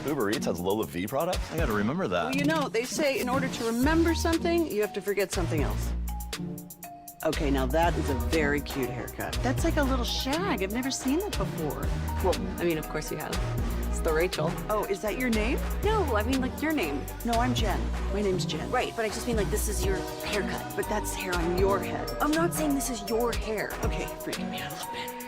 Uber Eats has low fee products? I gotta remember that.
Well, you know, they say in order to remember something, you have to forget something else. Okay, now that is a very cute haircut. That's like a little shag. I've never seen that before.
Well, I mean, of course you have. It's the Rachel.
Oh, is that your name?
No, I mean, like, your name.
No, I'm Jen. My name's Jen.
Right, but I just mean, like, this is your haircut.
But that's hair on your head.
I'm not saying this is your hair.
Okay, freaking me out a little bit.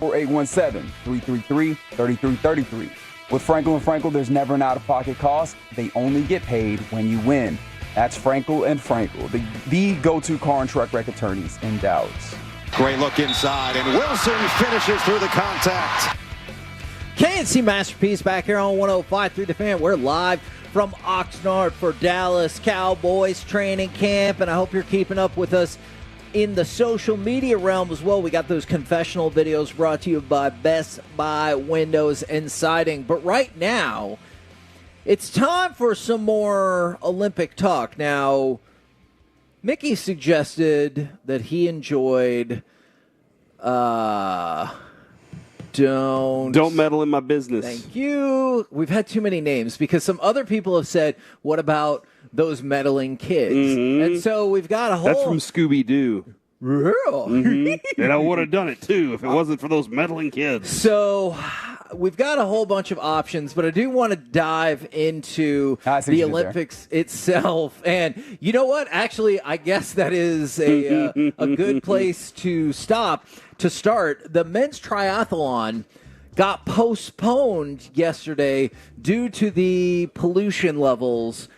or 817-333-3333. With Frankel & Frankel, there's never an out-of-pocket cost. They only get paid when you win. That's Frankel & Frankel, the go-to car and truck wreck attorneys in Dallas.
Great look inside, and Wilson finishes through the contact.
KNC Masterpiece back here on 105.3 The Fan. We're live from Oxnard for Dallas Cowboys training camp, and I hope you're keeping up with us in the social media realm as well. We got those confessional videos brought to you by Best Buy Windows and Siding. But right now, it's time for some more Olympic talk. Now, Mickey suggested that he enjoyed Don't
meddle in my business.
Thank you. We've had too many names because some other people have said, what about those meddling kids?
Mm-hmm.
And so we've got a whole...
That's from Scooby-Doo.
Real?
Mm-hmm. And I would have done it, too, if it wasn't for those meddling kids.
So we've got a whole bunch of options, but I do want to dive into the Olympics itself. And you know what? Actually, I guess that is a good place to stop. To start, the men's triathlon got postponed yesterday due to the pollution levels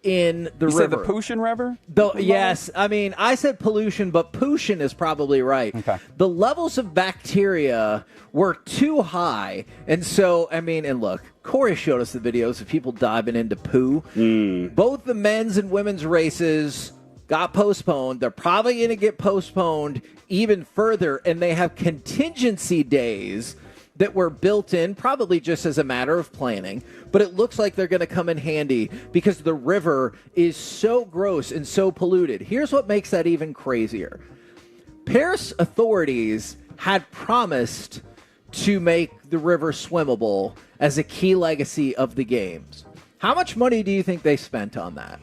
in the river.
You said the pollution river?
Yes. I mean, I said pollution, but pollution is probably right. Okay. The levels of bacteria were too high. And so, I mean, and look, Corey showed us the videos of people diving into poo. Both the men's and women's races got postponed. They're probably going to get postponed even further, and they have contingency days that were built in, probably just as a matter of planning, but it looks like they're going to come in handy because the river is so gross and so polluted. Here's what makes that even crazier. Paris authorities had promised to make the river swimmable as a key legacy of the games. How much money do you think they spent on that?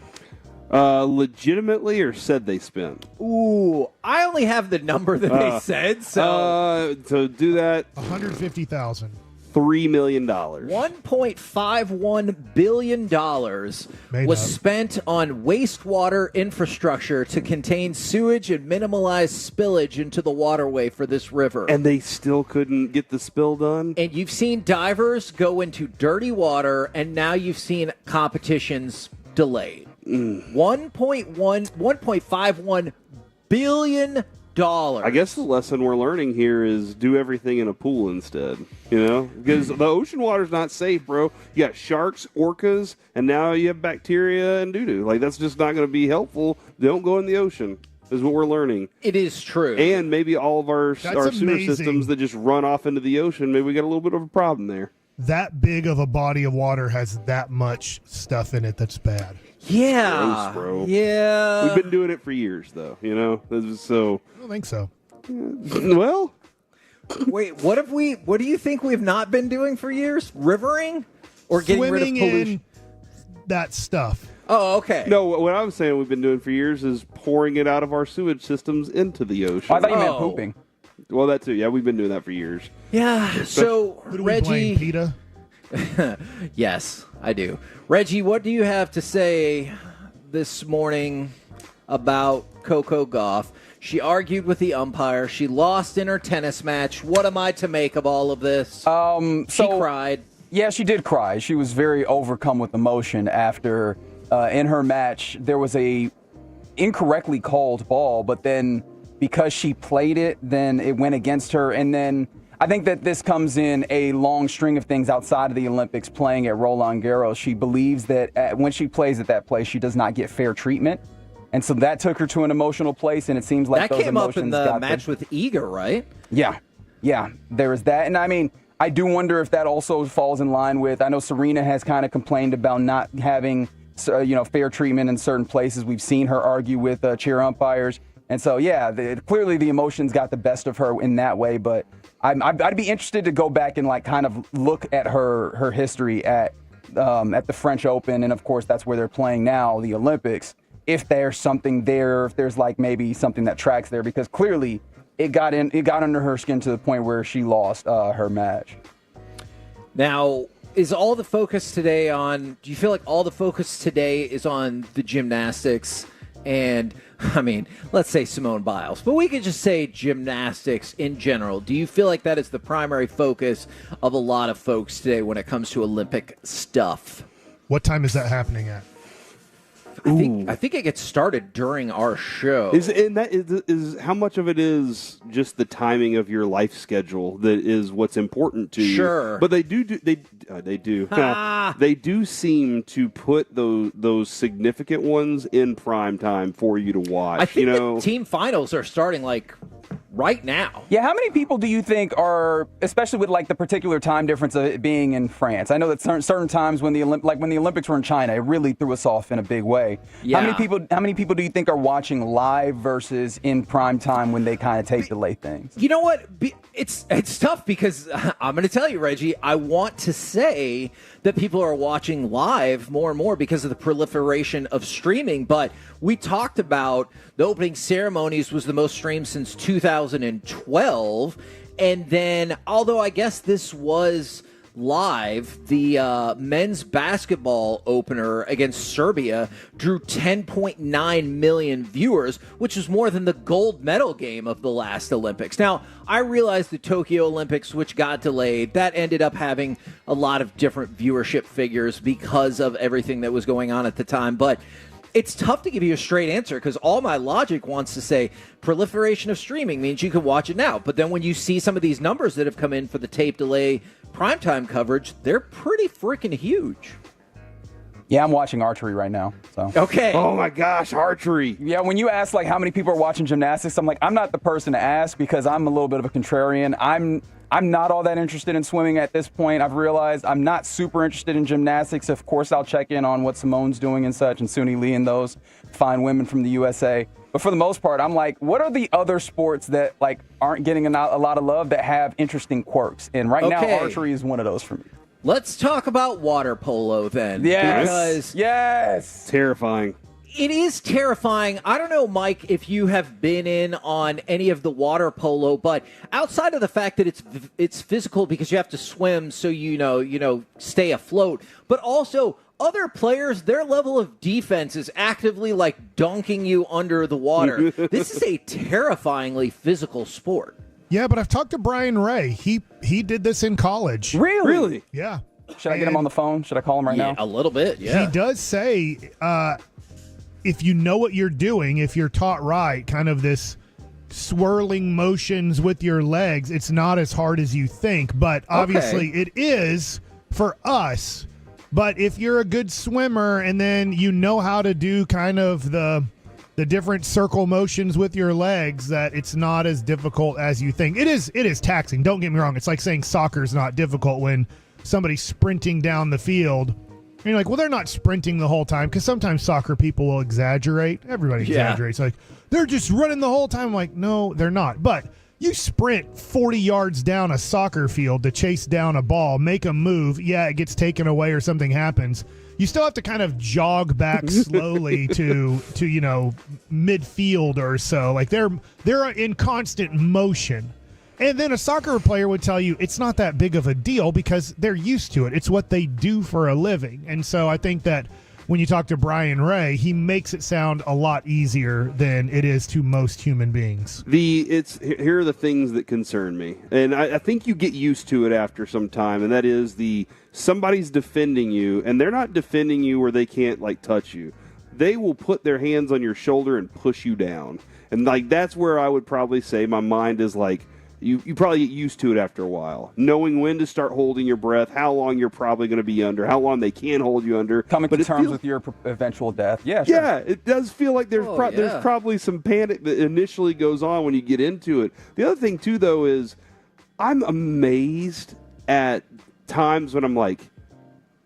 Legitimately, or said they spent?
Ooh, I only have the number that they said. So
to do that,
$150,000,
$3 million,
$1.51 billion was spent on wastewater infrastructure to contain sewage and minimize spillage into the waterway for this river.
And they still couldn't get the spill done.
And you've seen divers go into dirty water, and now you've seen competitions delayed. $1.51 billion.
I guess the lesson we're learning here is do everything in a pool instead. You know, because the ocean water's not safe, bro. You got sharks, orcas, and now you have bacteria and doo-doo. Like, that's just not going to be helpful. Don't go in the ocean. Is what we're learning.
It is true.
And maybe all of our sewer systems that just run off into the ocean, maybe we got a little bit of a problem there.
That big of a body of water has that much stuff in it that's bad.
Yeah.
Gross, bro.
Yeah.
We've been doing it for years, though. You know, so.
I don't think so.
Well,
wait. What do you think we've not been doing for years? Rivering or getting rid of pollution?
In that stuff.
Oh, okay.
No, what I'm saying we've been doing for years is pouring it out of our sewage systems into the ocean.
Oh, I thought you meant pooping.
Well, that too. Yeah, we've been doing that for years.
Yeah. So,
Who do we
Reggie.
blame, PETA?
Yes, I do. Reggie, what do you have to say this morning about Coco Gauff? She argued with the umpire. She lost in her tennis match. What am I to make of all of this? She cried.
Yeah, she did cry. She was very overcome with emotion after in her match there was a incorrectly called ball, but then because she played it, then it went against her, and then I think that this comes in a long string of things outside of the Olympics playing at Roland Garros. She believes that when she plays at that place, she does not get fair treatment. And so that took her to an emotional place, and it seems like
that
those
came up in
emotions
the match with Iga, right?
Yeah. There is that. And I mean, I do wonder if that also falls in line with, I know Serena has kind of complained about not having fair treatment in certain places. We've seen her argue with chair umpires. And so, clearly the emotions got the best of her in that way, but I'd be interested to go back and kind of look at her history at the French Open, and of course that's where they're playing now, the Olympics. If there's something there, if there's maybe something that tracks there, because clearly it got under her skin to the point where she lost her match.
Now, is all the focus today on? Do you feel like all the focus today is on the gymnastics and, I mean, let's say Simone Biles, but we could just say gymnastics in general. Do you feel like that is the primary focus of a lot of folks today when it comes to Olympic stuff?
What time is that happening at?
I think it gets started during our show.
Is how much of it is just the timing of your life schedule that is what's important to you?
Sure.
But they do they do seem to put those significant ones in prime time for you to watch.
I think the team finals are starting like right now.
Yeah, how many people do you think are, especially with like the particular time difference of it being in France? I know that certain times when the Olympics were in China, it really threw us off in a big way.
Yeah.
How many people do you think are watching live versus in prime time when they kind of tape delay things?
You know what? It's tough because I'm going to tell you, Reggie, I want to say that people are watching live more and more because of the proliferation of streaming, but we talked about the opening ceremonies was the most streamed since 2012, and then, although I guess this was live, the men's basketball opener against Serbia drew 10.9 million viewers, which is more than the gold medal game of the last Olympics. Now, I realize the Tokyo Olympics, which got delayed, that ended up having a lot of different viewership figures because of everything that was going on at the time, but it's tough to give you a straight answer because all my logic wants to say proliferation of streaming means you can watch it now. But then when you see some of these numbers that have come in for the tape delay primetime coverage, they're pretty freaking huge.
Yeah, I'm watching archery right now. So
okay.
Oh my gosh, archery.
Yeah, when you ask like how many people are watching gymnastics, I'm like, I'm not the person to ask because I'm a little bit of a contrarian. I'm not all that interested in swimming at this point. I've realized I'm not super interested in gymnastics. Of course, I'll check in on what Simone's doing and such, and Suni Lee and those fine women from the USA. But for the most part, I'm like, what are the other sports that like aren't getting a lot of love that have interesting quirks? And right now, archery is one of those for me.
Let's talk about water polo then.
Yes.
Because
terrifying.
It is terrifying. I don't know, Mike, if you have been in on any of the water polo, but outside of the fact that it's physical because you have to swim so you know stay afloat, but also other players, their level of defense is actively like dunking you under the water. This is a terrifyingly physical sport.
Yeah, but I've talked to Brian Ray. He did this in college.
Really?
Yeah.
Should I get him on the phone? Should I call him right now?
A little bit, yeah.
He does say if you know what you're doing, if you're taught right, kind of this swirling motions with your legs, it's not as hard as you think. But obviously it is for us. But if you're a good swimmer and then you know how to do kind of the different circle motions with your legs, that it's not as difficult as you think. It is taxing. Don't get me wrong. It's like saying soccer's not difficult when somebody's sprinting down the field. And you're like, well, they're not sprinting the whole time, because sometimes soccer people will exaggerate. Everybody exaggerates. Like, they're just running the whole time. I'm like, no, they're not. But you sprint 40 yards down a soccer field to chase down a ball, make a move. Yeah, it gets taken away or something happens. You still have to kind of jog back slowly to midfield or so. Like they're in constant motion. And then a soccer player would tell you it's not that big of a deal because they're used to it. It's what they do for a living. And so I think that when you talk to Brian Ray, he makes it sound a lot easier than it is to most human beings.
Here are the things that concern me. And I think you get used to it after some time, and that is somebody's defending you, and they're not defending you where they can't like touch you. They will put their hands on your shoulder and push you down. And like that's where I would probably say my mind is like, You probably get used to it after a while, knowing when to start holding your breath, how long you're probably going to be under, how long they can hold you under.
Coming to terms with your eventual death. Yeah, sure.
Yeah, it does feel like there's probably some panic that initially goes on when you get into it. The other thing, too, though, is I'm amazed at times when I'm like,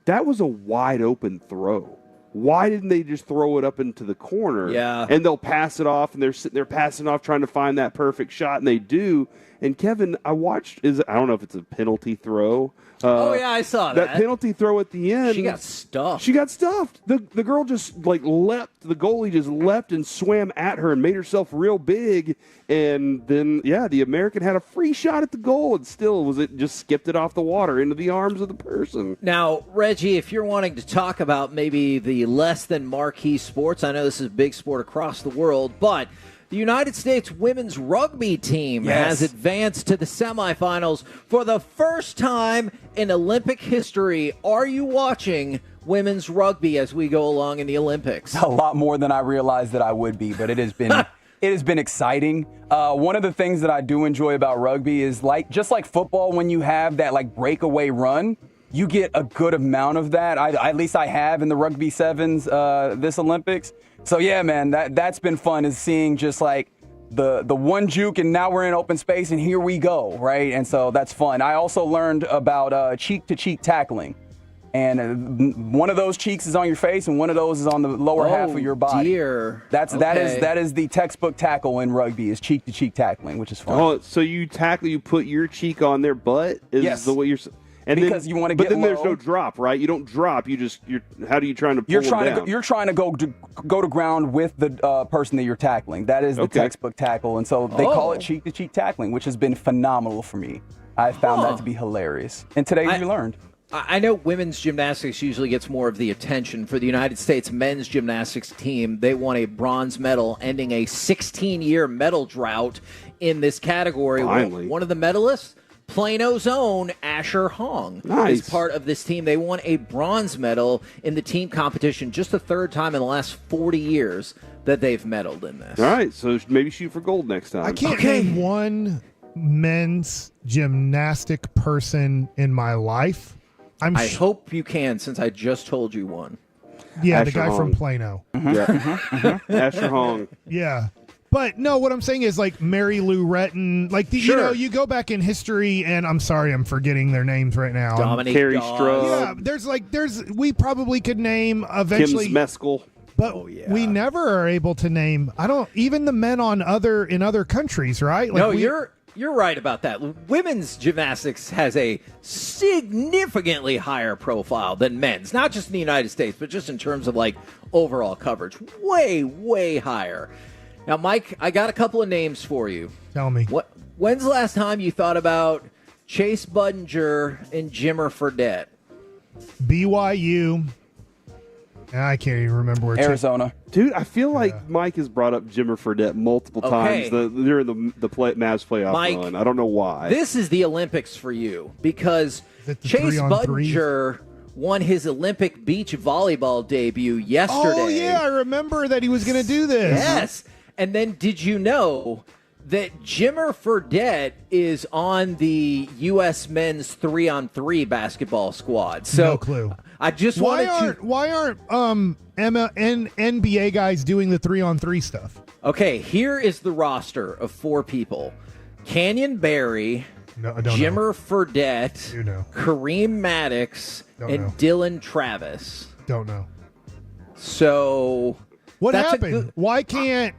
that was a wide open throw. Why didn't they just throw it up into the corner?
Yeah.
And they'll pass it off, and they're sitting there passing off trying to find that perfect shot, and they do. And Kevin, I watched, I don't know if it's a penalty throw.
I saw that.
That penalty throw at the end.
She got stuffed.
The girl just leapt. The goalie just leapt and swam at her and made herself real big. And then, the American had a free shot at the goal, and still just skipped it off the water into the arms of the person.
Now, Reggie, if you're wanting to talk about maybe the less than marquee sports. I know this is a big sport across the world, but the United States women's rugby team has advanced to the semifinals for the first time in Olympic history. Are you watching women's rugby as we go along in the Olympics?
A lot more than I realized that I would be, but it has been it has been exciting. One of the things that I do enjoy about rugby is just like football, when you have that like breakaway run, you get a good amount of that. At least I have in the rugby sevens this Olympics. So yeah, man, that's been fun, is seeing just like the one juke, and now we're in open space, and here we go, right? And so that's fun. I also learned about cheek-to-cheek tackling. And one of those cheeks is on your face, and one of those is on the lower half of your body.
Dear.
That is the textbook tackle in rugby, is cheek-to-cheek tackling, which is fun.
Oh, so you put your cheek on their butt?
Yes.
The way you're. And
because
then,
you want to get
But then
low.
there's no drop, right? You don't drop. How are you trying to pull them down?
You're trying to go to ground with the person that you're tackling. That is the textbook tackle, and so they call it cheek-to-cheek tackling, which has been phenomenal for me. I found that to be hilarious. And today you learned.
I know women's gymnastics usually gets more of the attention. For the United States men's gymnastics team, they won a bronze medal, ending a 16-year medal drought in this category.
Finally.
One of the medalists, Plano's own Asher Hong, is part of this team. They won a bronze medal in the team competition, just the third time in the last 40 years that they've medaled in this.
All right, so maybe shoot for gold next time.
I can't name one men's gymnastic person in my life.
I hope you can, since I just told you one.
Yeah,
Asher
the guy
Hong.
from Plano.
Yeah. Asher Hong.
Yeah. But no, what I'm saying is like Mary Lou Retton, like you go back in history, and I'm sorry, I'm forgetting their names right now.
Dominique
Carrie
Dawes.
Strug.
Yeah, we probably could name eventually.
Kim's Meskel.
But we never are able to name. Even the men in other countries, right? Like
No, you're right about that. Women's gymnastics has a significantly higher profile than men's, not just in the United States, but just in terms of like overall coverage, way, way higher. Now, Mike, I got a couple of names for you.
Tell me.
When's the last time you thought about Chase Budinger and Jimmer Fredette?
BYU. I can't even remember where.
Arizona.
Dude, I feel like Mike has brought up Jimmer Fredette multiple times during the Mavs playoff
Mike,
run. I don't know why.
This is the Olympics for you because Chase Budinger won his Olympic beach volleyball debut yesterday.
Oh, yeah, I remember that he was going to do this.
Yes. And then did you know that Jimmer Fredette is on the U.S. men's 3-on-3 basketball squad? So
no clue.
I just
Why aren't NBA guys doing the 3-on-3 stuff?
Okay, here is the roster of 4 people. Canyon Barry, Jimmer Fredette, Kareem Maddox, and Dylan Travis.
Don't know.
So
what happened? Why can't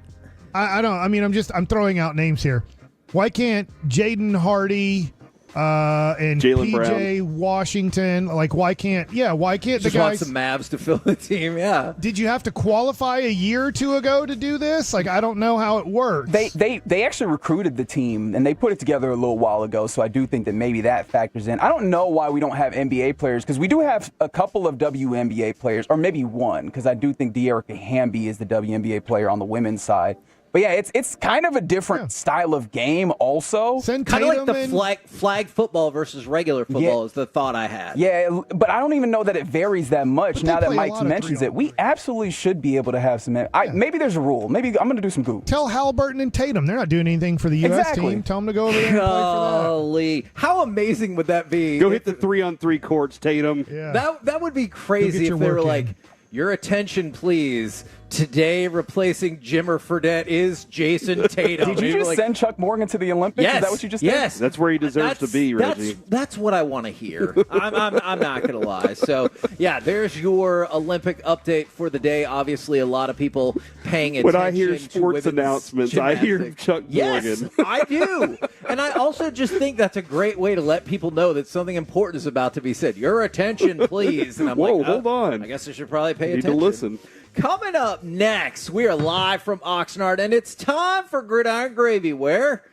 I don't? I mean, I'm throwing out names here. Why can't Jaden Hardy and
Jaylen
PJ Washington? Like, why can't the
just
guys?
want some Mavs to fill the team? Yeah.
Did you have to qualify a year or two ago to do this? Like, I don't know how it works.
They actually recruited the team, and they put it together a little while ago, so I do think that maybe that factors in. I don't know why we don't have NBA players, because we do have a couple of WNBA players, or maybe one, because I do think De'Erica Hamby is the WNBA player on the women's side. But yeah, it's kind of a different style of game also.
Kind of like the flag football versus regular football is the thought I had.
Yeah, but I don't even know that it varies that much now that Mike mentions it. We absolutely should be able to have some. Maybe there's a rule. Maybe I'm going to do some Google.
Tell Halliburton and Tatum. They're not doing anything for the U.S. team. Tell them to go over there and play for
Golly. How amazing would that be?
Go hit the 3-on-3 courts, Tatum.
Yeah.
That would be crazy if they were like, your attention, please. Today, replacing Jimmer Fredette is Jason Tatum.
Did you just send Chuck Morgan to the Olympics?
Yes.
Is that what you just
did?
That's where he deserves to be, Reggie.
That's what I want to hear. I'm not going to lie. So, yeah, there's your Olympic update for the day. Obviously, a lot of people paying attention.
When I hear sports announcements,
gymnastics.
I hear Chuck
Yes,
Morgan.
I do. And I also just think that's a great way to let people know that something important is about to be said. Your attention, please. And I'm
Whoa,
like,
hold on.
I guess I should probably pay
Need
attention.
to listen.
Coming up next, we are live from Oxnard, and it's time for Gridiron Gravy, where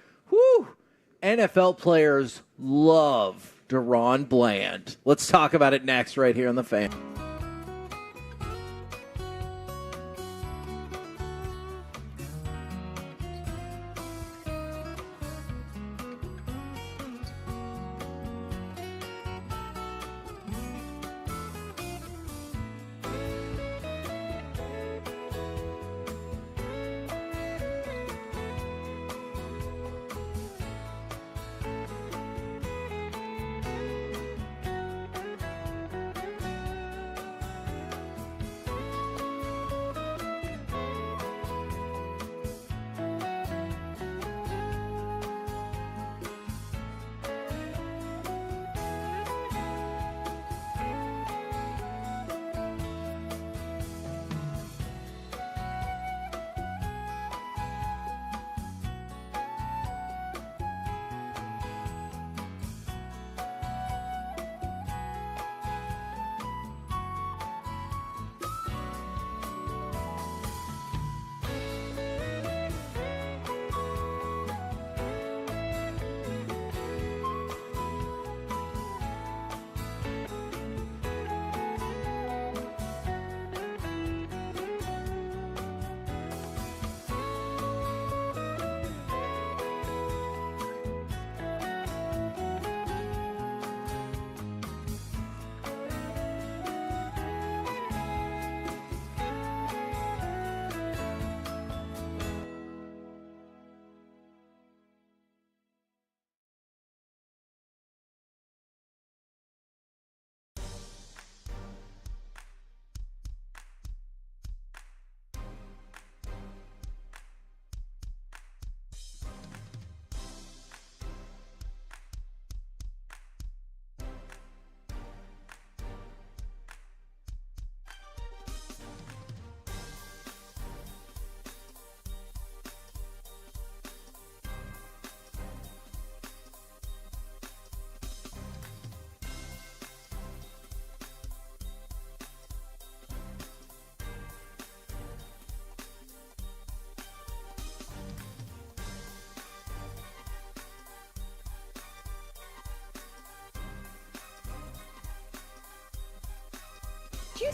NFL players love Deron Bland. Let's talk about it next right here on The Fan.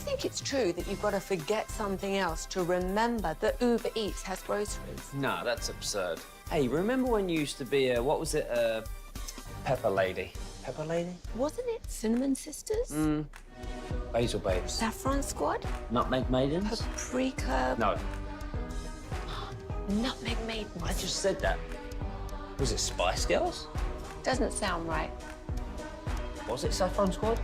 think it's true that you've got to forget something else to remember that Uber Eats has groceries?
No, that's absurd. Hey, remember when you used to be a, what was it, Pepper Lady? Pepper Lady?
Wasn't it Cinnamon Sisters?
Basil Babes.
Saffron Squad?
Nutmeg Maidens?
Paprika?
No,
Nutmeg Maidens.
I just said that. Was it Spice Girls?
Doesn't sound right.
Was it Saffron Squad?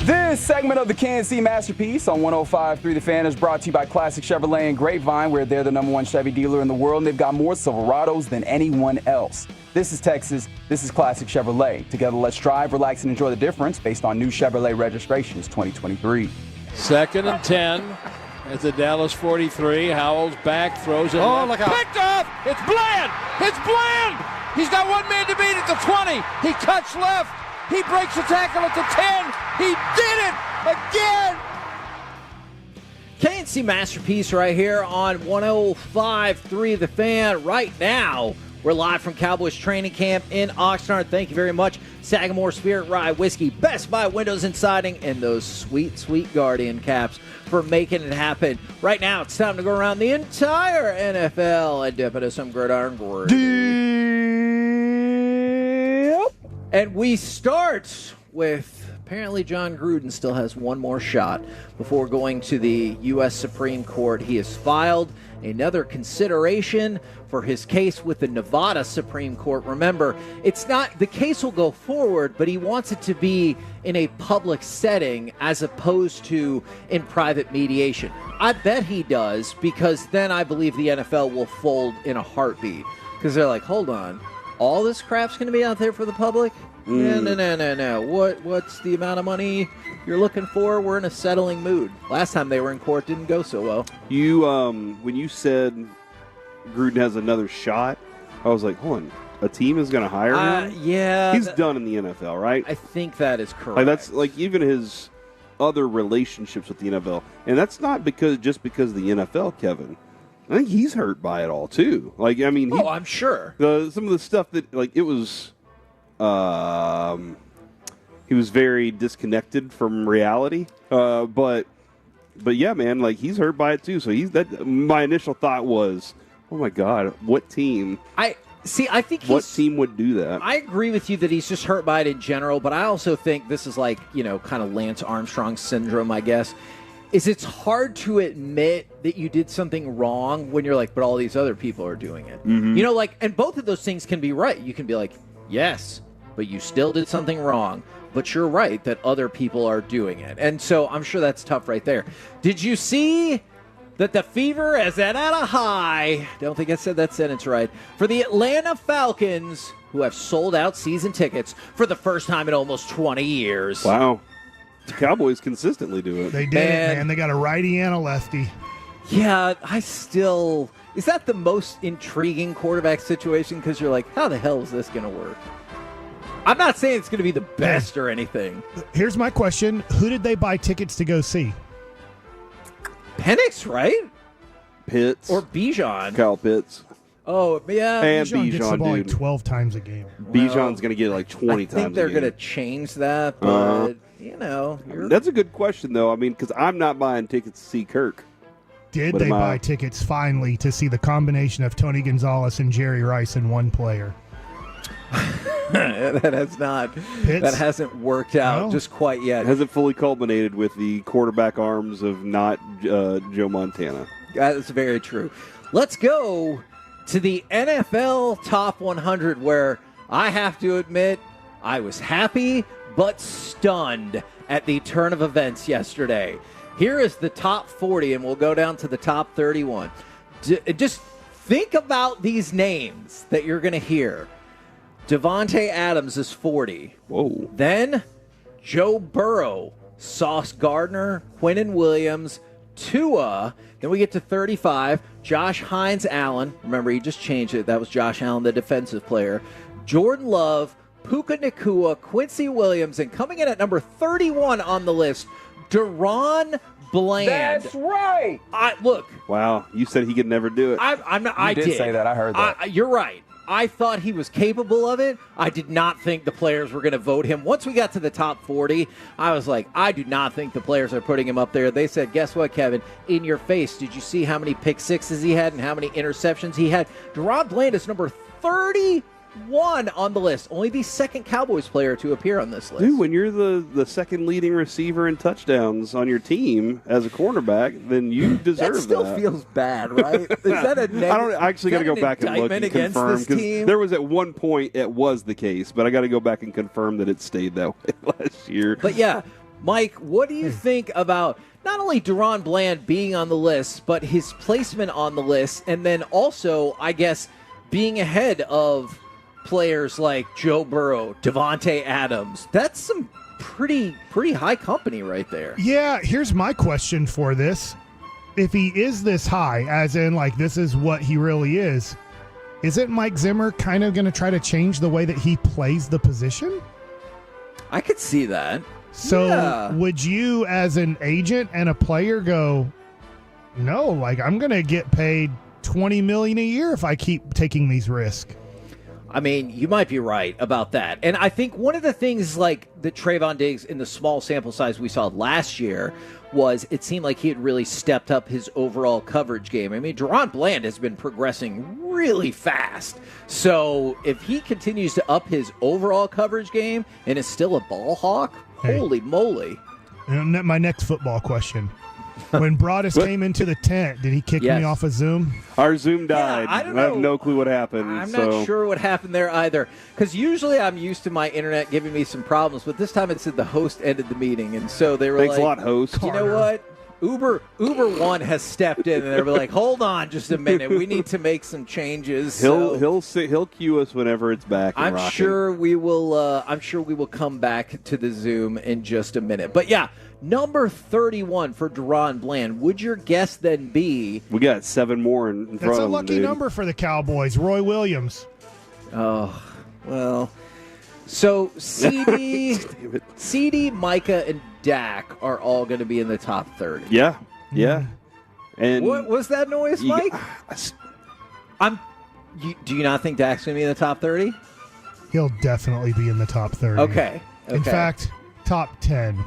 This segment of the Kansas City Masterpiece on 105.3 The Fan is brought to you by Classic Chevrolet and Grapevine, where they're the #1 Chevy dealer in the world, and they've got more Silverados than anyone else. This is Texas. This is Classic Chevrolet. Together, let's drive, relax, and enjoy the difference based on new Chevrolet registrations 2023.
2nd and 10 at the Dallas 43. Howell's back, throws it.
Oh, look out.
Picked off! It's Bland! It's Bland! He's got one man to beat at the 20. He cuts left. He breaks the tackle at the 10. He did it again!
KNC Masterpiece right here on 105.3 The Fan. Right now, we're live from Cowboys training camp in Oxnard. Thank you very much, Sagamore Spirit Rye Whiskey, Best Buy Windows and Siding, and those sweet, sweet Guardian caps for making it happen. Right now, it's time to go around the entire NFL and dip into some gridiron gravy. And we start with Apparently, John Gruden still has one more shot before going to the U.S. Supreme Court. He has filed another consideration for his case with the Nevada Supreme Court. Remember, it's not, the case will go forward, but he wants it to be in a public setting as opposed to in private mediation. I bet he does, because then I believe the NFL will fold in a heartbeat. Because they're like, hold on, all this crap's going to be out there for the public? No. What's the amount of money you're looking for? We're in a settling mood. Last time they were in court didn't go so well.
You, when you said Gruden has another shot, I was like, hold on, a team is going to hire him?
Yeah.
He's done in the NFL, right?
I think that is correct.
Like, that's like even his other relationships with the NFL. And that's not just because of the NFL, Kevin. I think he's hurt by it all, too. Like, I mean,
I'm sure.
Some of the stuff that, like, it was... he was very disconnected from reality, but yeah, man, like he's hurt by it too. So my initial thought was, oh my god, what team?
I think
what team would do that?
I agree with you that he's just hurt by it in general, but I also think this is like, kind of Lance Armstrong syndrome, I guess. It's hard to admit that you did something wrong when you're like, but all these other people are doing it.
Mm-hmm.
And both of those things can be right. You can be like, yes, but you still did something wrong. But you're right that other people are doing it. And so I'm sure that's tough right there. Did you see that the fever is at a high? Don't think I said that sentence right. For the Atlanta Falcons, who have sold out season tickets for the first time in almost 20 years.
Wow. The Cowboys consistently do it.
They did it, man. They got a righty and a lefty.
Yeah, is that the most intriguing quarterback situation? Because you're like, how the hell is this going to work? I'm not saying it's going to be the best or anything.
Here's my question. Who did they buy tickets to go see?
Penix, right?
Pitts.
Or Bijan.
Kyle Pitts.
Oh, yeah.
And
Bijan gets the ball
dude.
like 12 times a game.
Bijan's going to get it like 20 times a game.
I think they're going to change that, but,
That's a good question, though. I mean, because I'm not buying tickets to see Kirk.
Did they buy tickets finally to see the combination of Tony Gonzalez and Jerry Rice in one player?
That hasn't worked out just quite yet.
It hasn't fully culminated with the quarterback arms of not Joe Montana.
That's very true. Let's go to the NFL Top 100, where I have to admit I was happy but stunned at the turn of events yesterday. Here is the top 40, and we'll go down to the top 31. Just think about these names that you're going to hear. Devontae Adams is 40.
Whoa.
Then Joe Burrow, Sauce Gardner, Quinnen Williams, Tua. Then we get to 35. Josh Hines Allen. Remember, he just changed it. That was Josh Allen, the defensive player. Jordan Love, Puka Nacua, Quincy Williams, and coming in at number 31 on the list, Deron Bland.
That's right.
Look.
Wow, you said he could never do it.
I did say that. I heard that.
You're right. I thought he was capable of it. I did not think the players were going to vote him. Once we got to the top 40, I was like, I do not think the players are putting him up there. They said, guess what, Kevin? In your face. Did you see how many pick sixes he had and how many interceptions he had? Deron Bland is number 31 on the list. Only the second Cowboys player to appear on this list.
Dude, when you're the second leading receiver in touchdowns on your team as a cornerback, then you deserve that.
That still feels bad, right? Is that a
I actually got to go back and look and confirm, because there was at one point it was the case, but I got to go back and confirm that it stayed that way last year.
But yeah, Mike, what do you think about not only Deron Bland being on the list, but his placement on the list, and then also, I guess, being ahead of players like Joe Burrow, Devontae Adams? That's some pretty high company right there.
Yeah, here's my question for this. If he is this high, as in like this is what he really is, isn't Mike Zimmer kind of going to try to change the way that he plays the position?
I could see that.
So would you as an agent and a player go, no, like I'm going to get paid $20 million a year if I keep taking these risks?
I mean, you might be right about that. And I think one of the things like that Trayvon Diggs in the small sample size we saw last year was it seemed like he had really stepped up his overall coverage game. I mean, Deron Bland has been progressing really fast. So if he continues to up his overall coverage game and is still a ball hawk, Holy moly.
And my next football question. When Broadus came into the tent, did he kick me off of Zoom?
Our Zoom died.
I don't
I have
know.
no clue what happened.
I'm
so.
not sure what happened there either. Because usually I'm used to my internet giving me some problems, but this time it said the host ended the meeting. And so they were
Thanks
like,
a lot, host.
You know what? Uber One has stepped in, and they were like, "Hold on, just a minute. We need to make some changes."
He'll cue us whenever it's back. And
I'm
rocking.
sure we will. I'm sure we will come back to the Zoom in just a minute. But yeah, number 31 for Deron Bland. Would your guess then be?
We got 7 more in front
That's
of
a
them,
lucky
dude.
number for the Cowboys. Roy Williams.
Oh well. So CD, Micah, and Dak are all going to be in the top 30.
Yeah. And
what was that noise, Mike? Do you not think Dak's going to be in the top 30?
He'll definitely be in the top 30.
Okay.
In fact, top 10.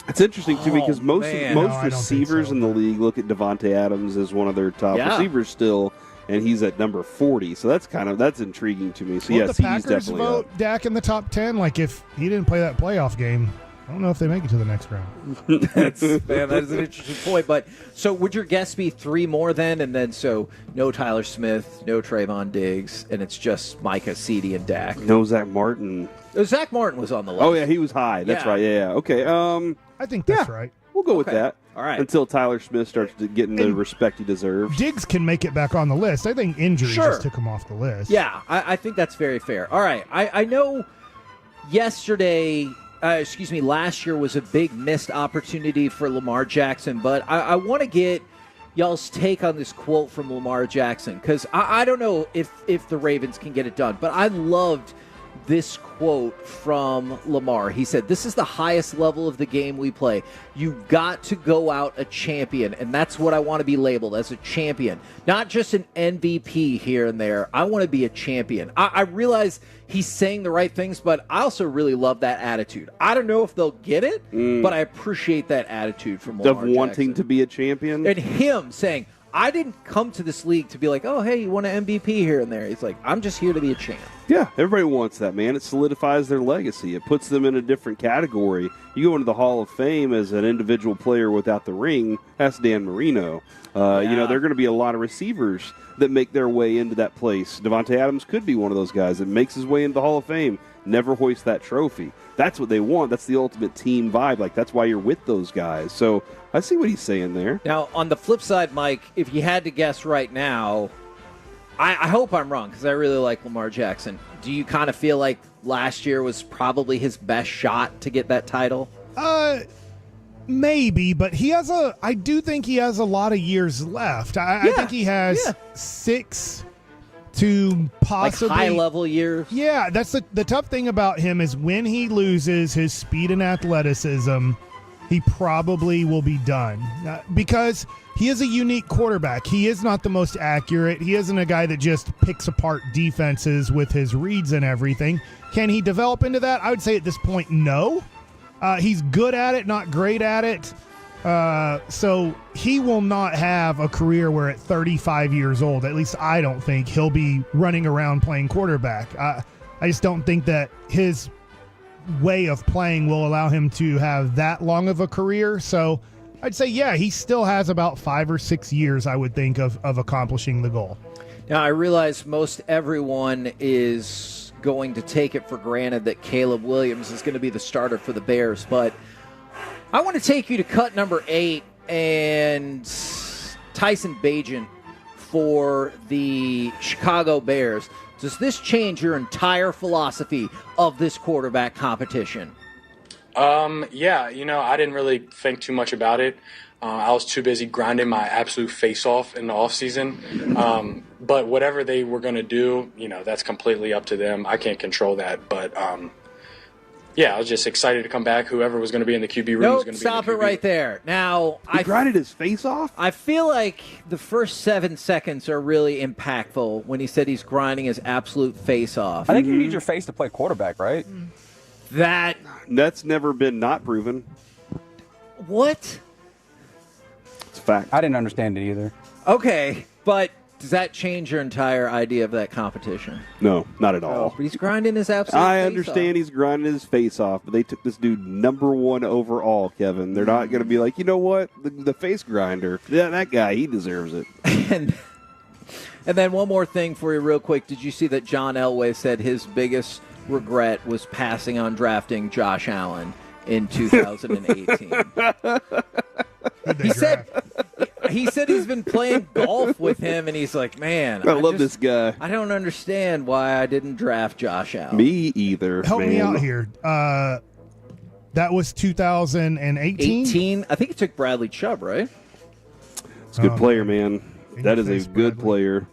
It's interesting too because most
man. No, I don't think
receivers
so.
in the league look at Devontae Adams as one of their top receivers still, and he's at number 40. So that's intriguing to me. So
Will
yes,
the
he's
Packers
definitely
vote
up.
Dak in the top 10? Like if he didn't play that playoff game, I don't know if they make it to the next round.
Man, that is an interesting point. But so would your guess be 3 more then? And then so no Tyler Smith, no Trayvon Diggs, and it's just Micah, CD, and Dak.
No Zach Martin.
Oh, Zach Martin was on the list.
Oh yeah, he was high. That's
Yeah.
right. Yeah. Okay.
I think that's right.
We'll go with
Okay.
that.
All right.
Until Tyler Smith starts getting the respect he deserves.
Diggs can make it back on the list. I think injury
Sure.
just took him off the list.
Yeah, I think that's very fair. All right. I know last year was a big missed opportunity for Lamar Jackson, but I want to get y'all's take on this quote from Lamar Jackson because I don't know if the Ravens can get it done, but I loved this quote from Lamar. He said, "This is the highest level of the game we play. You've got to go out a champion, and that's what I want to be labeled as, a champion. Not just an MVP here and there. I want to be a champion." I realize he's saying the right things, but I also really love that attitude. I don't know if they'll get it, but I appreciate that attitude from Lamar
Of wanting
Jackson.
to be a champion.
And him saying, I didn't come to this league to be like, oh, hey, you won an MVP here and there. He's like, I'm just here to be a champ.
Yeah, everybody wants that, man. It solidifies their legacy. It puts them in a different category. You go into the Hall of Fame as an individual player without the ring. That's Dan Marino. There are going to be a lot of receivers that make their way into that place. Devontae Adams could be one of those guys that makes his way into the Hall of Fame, never hoist that trophy. That's what they want. That's the ultimate team vibe. Like, that's why you're with those guys. So I see what he's saying there.
Now, on the flip side, Mike, if you had to guess right now, I hope I'm wrong because I really like Lamar Jackson. Do you kind of feel like last year was probably his best shot to get that title?
Maybe, but I do think he has a lot of years left. I think he has 6 to possibly
like high-level years.
Yeah, that's the tough thing about him is when he loses his speed and athleticism, he probably will be done because he is a unique quarterback. He is not the most accurate. He isn't a guy that just picks apart defenses with his reads and everything. Can he develop into that? I would say at this point, no. He's good at it, not great at it. So he will not have a career where at 35 years old, at least I don't think, he'll be running around playing quarterback. I just don't think that his way of playing will allow him to have that long of a career. So I'd say, he still has about 5 or 6 years, I would think, of accomplishing the goal.
Now, I realize most everyone is going to take it for granted that Caleb Williams is going to be the starter for the Bears, but I want to take you to cut number 8 and Tyson Bagent for the Chicago Bears. Does this change your entire philosophy of this quarterback competition?
Yeah, I didn't really think too much about it. I was too busy grinding my absolute face off in the offseason. But whatever they were going to do, that's completely up to them. I can't control that. But, I was just excited to come back. Whoever was going to be in the QB room was going to be
stop
in the
it
QB.
right there. Now,
He grinded his face off?
I feel like the first 7 seconds are really impactful when he said he's grinding his absolute face off.
I think you need your face to play quarterback, right?
That's never been not proven.
What?
It's a fact.
I didn't understand it either.
Okay, but Does that change your entire idea of that competition?
No, not at all.
But he's grinding his absolute
I
face
understand
off.
he's grinding his face off, but they took this dude #1 overall, Kevin. They're not going to be like, you know what? The face grinder, yeah, that guy, he deserves it.
And then one more thing for you real quick. Did you see that John Elway said his biggest regret was passing on drafting Josh Allen in 2018? He said he's been playing golf with him, and he's like, man,
I love this guy.
I don't understand why I didn't draft Josh Allen.
Me either.
Help me out here. That was 2018?
18? I think it took Bradley Chubb, right?
It's a good player, man. That is a good player.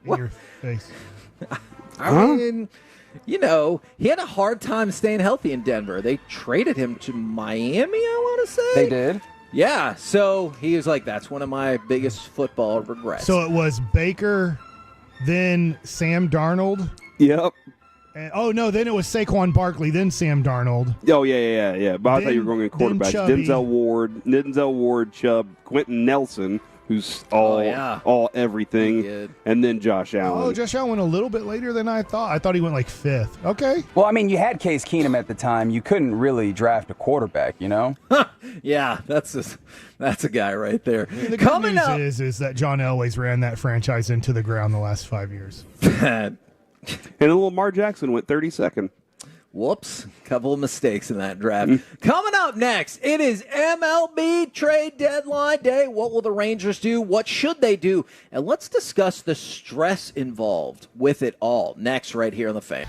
In your face.
I mean, you know, he had a hard time staying healthy in Denver. They traded him to Miami, I want to say.
They did?
Yeah, so he was like, that's one of my biggest football regrets.
So it was Baker, then Sam Darnold.
Yep.
And, then it was Saquon Barkley, then Sam Darnold.
Oh, yeah. But I thought you were going in quarterbacks. Denzel Ward, Chubb, Quentin Nelson, who's all everything, and then Josh Allen.
Oh, Josh Allen went a little bit later than I thought. I thought he went like 5th. Okay.
Well, I mean, you had Case Keenum at the time. You couldn't really draft a quarterback, you know?
Yeah, that's a guy right there.
The good news is that John Elway's ran that franchise into the ground the last 5 years.
And Lamar Jackson went 32nd.
Whoops. Couple of mistakes in that draft. Coming up next, it is MLB Trade Deadline Day. What will the Rangers do? What should they do? And let's discuss the stress involved with it all. Next, right here on The Fan.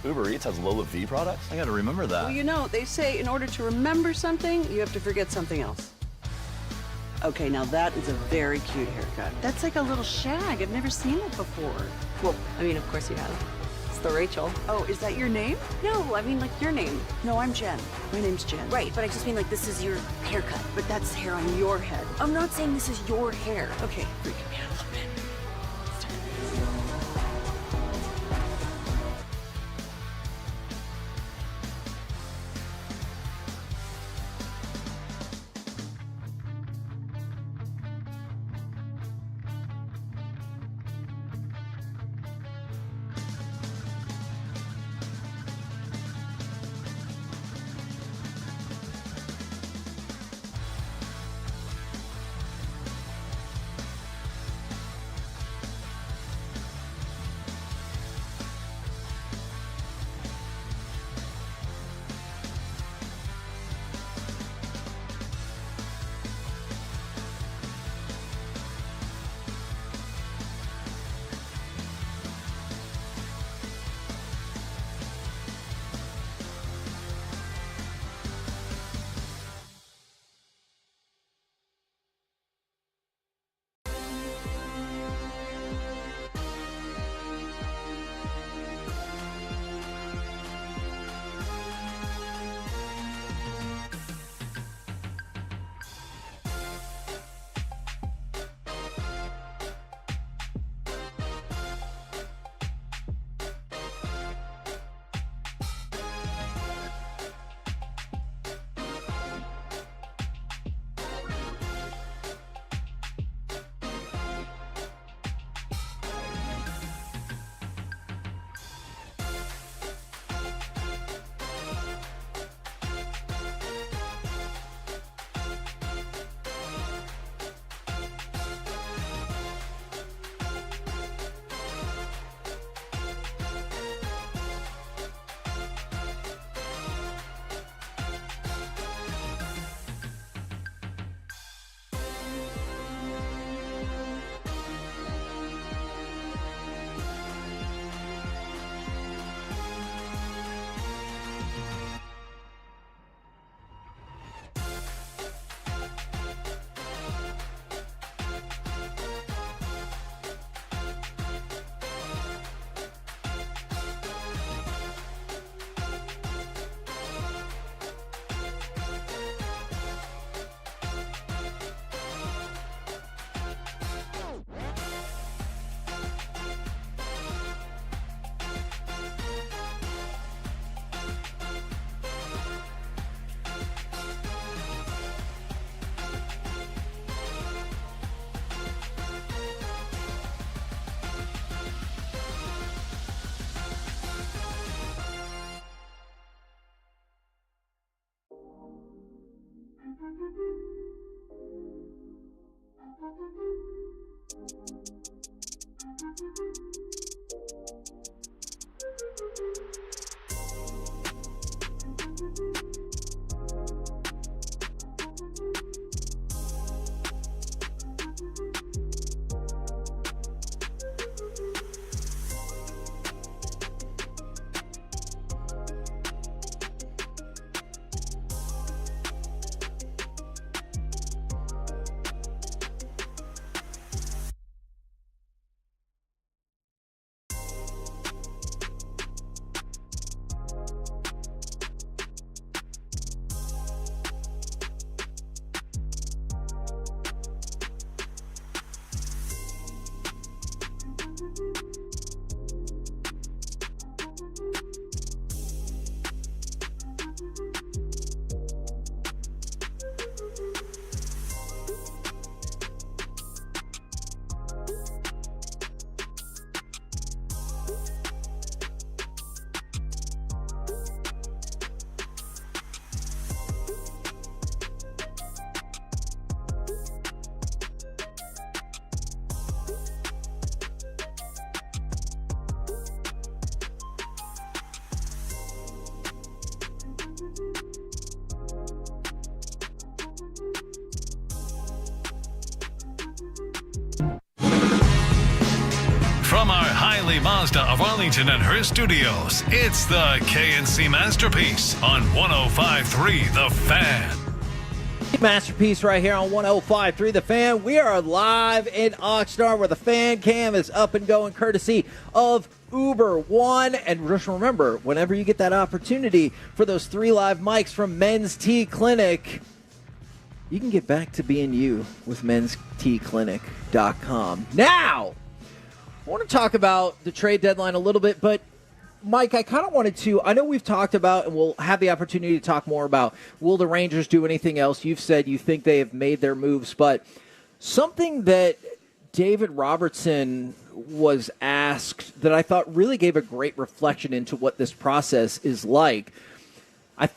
Uber Eats has Lola V products? I gotta remember that.
Well, you know, they say in order to remember something, you have to forget something else. Okay, now that is a very cute haircut. That's like a little shag. I've never seen it before.
Well, I mean, of course you have. It's the Rachel.
Oh, is that your name?
No, I mean like your name.
No, I'm Jen. My name's Jen.
Right, but I just mean like this is your haircut.
But that's hair on your head.
I'm not saying this is your hair.
Okay, freaking me out a little bit.
O'Reilly Mazda of Arlington and her studios. It's the KNC Masterpiece on 105.3 The Fan.
Masterpiece right here on 105.3 The Fan. We are live in Oxnard where the fan cam is up and going courtesy of Uber One. And just remember, whenever you get that opportunity for those 3 live mics from Men's Tea Clinic, you can get back to being you with mensteaclinic.com. Now, I want to talk about the trade deadline a little bit, but Mike, I kind of wanted to, I know we've talked about, and we'll have the opportunity to talk more about, will the Rangers do anything else? You've said you think they have made their moves, but something that David Robertson was asked that I thought really gave a great reflection into what this process is like. I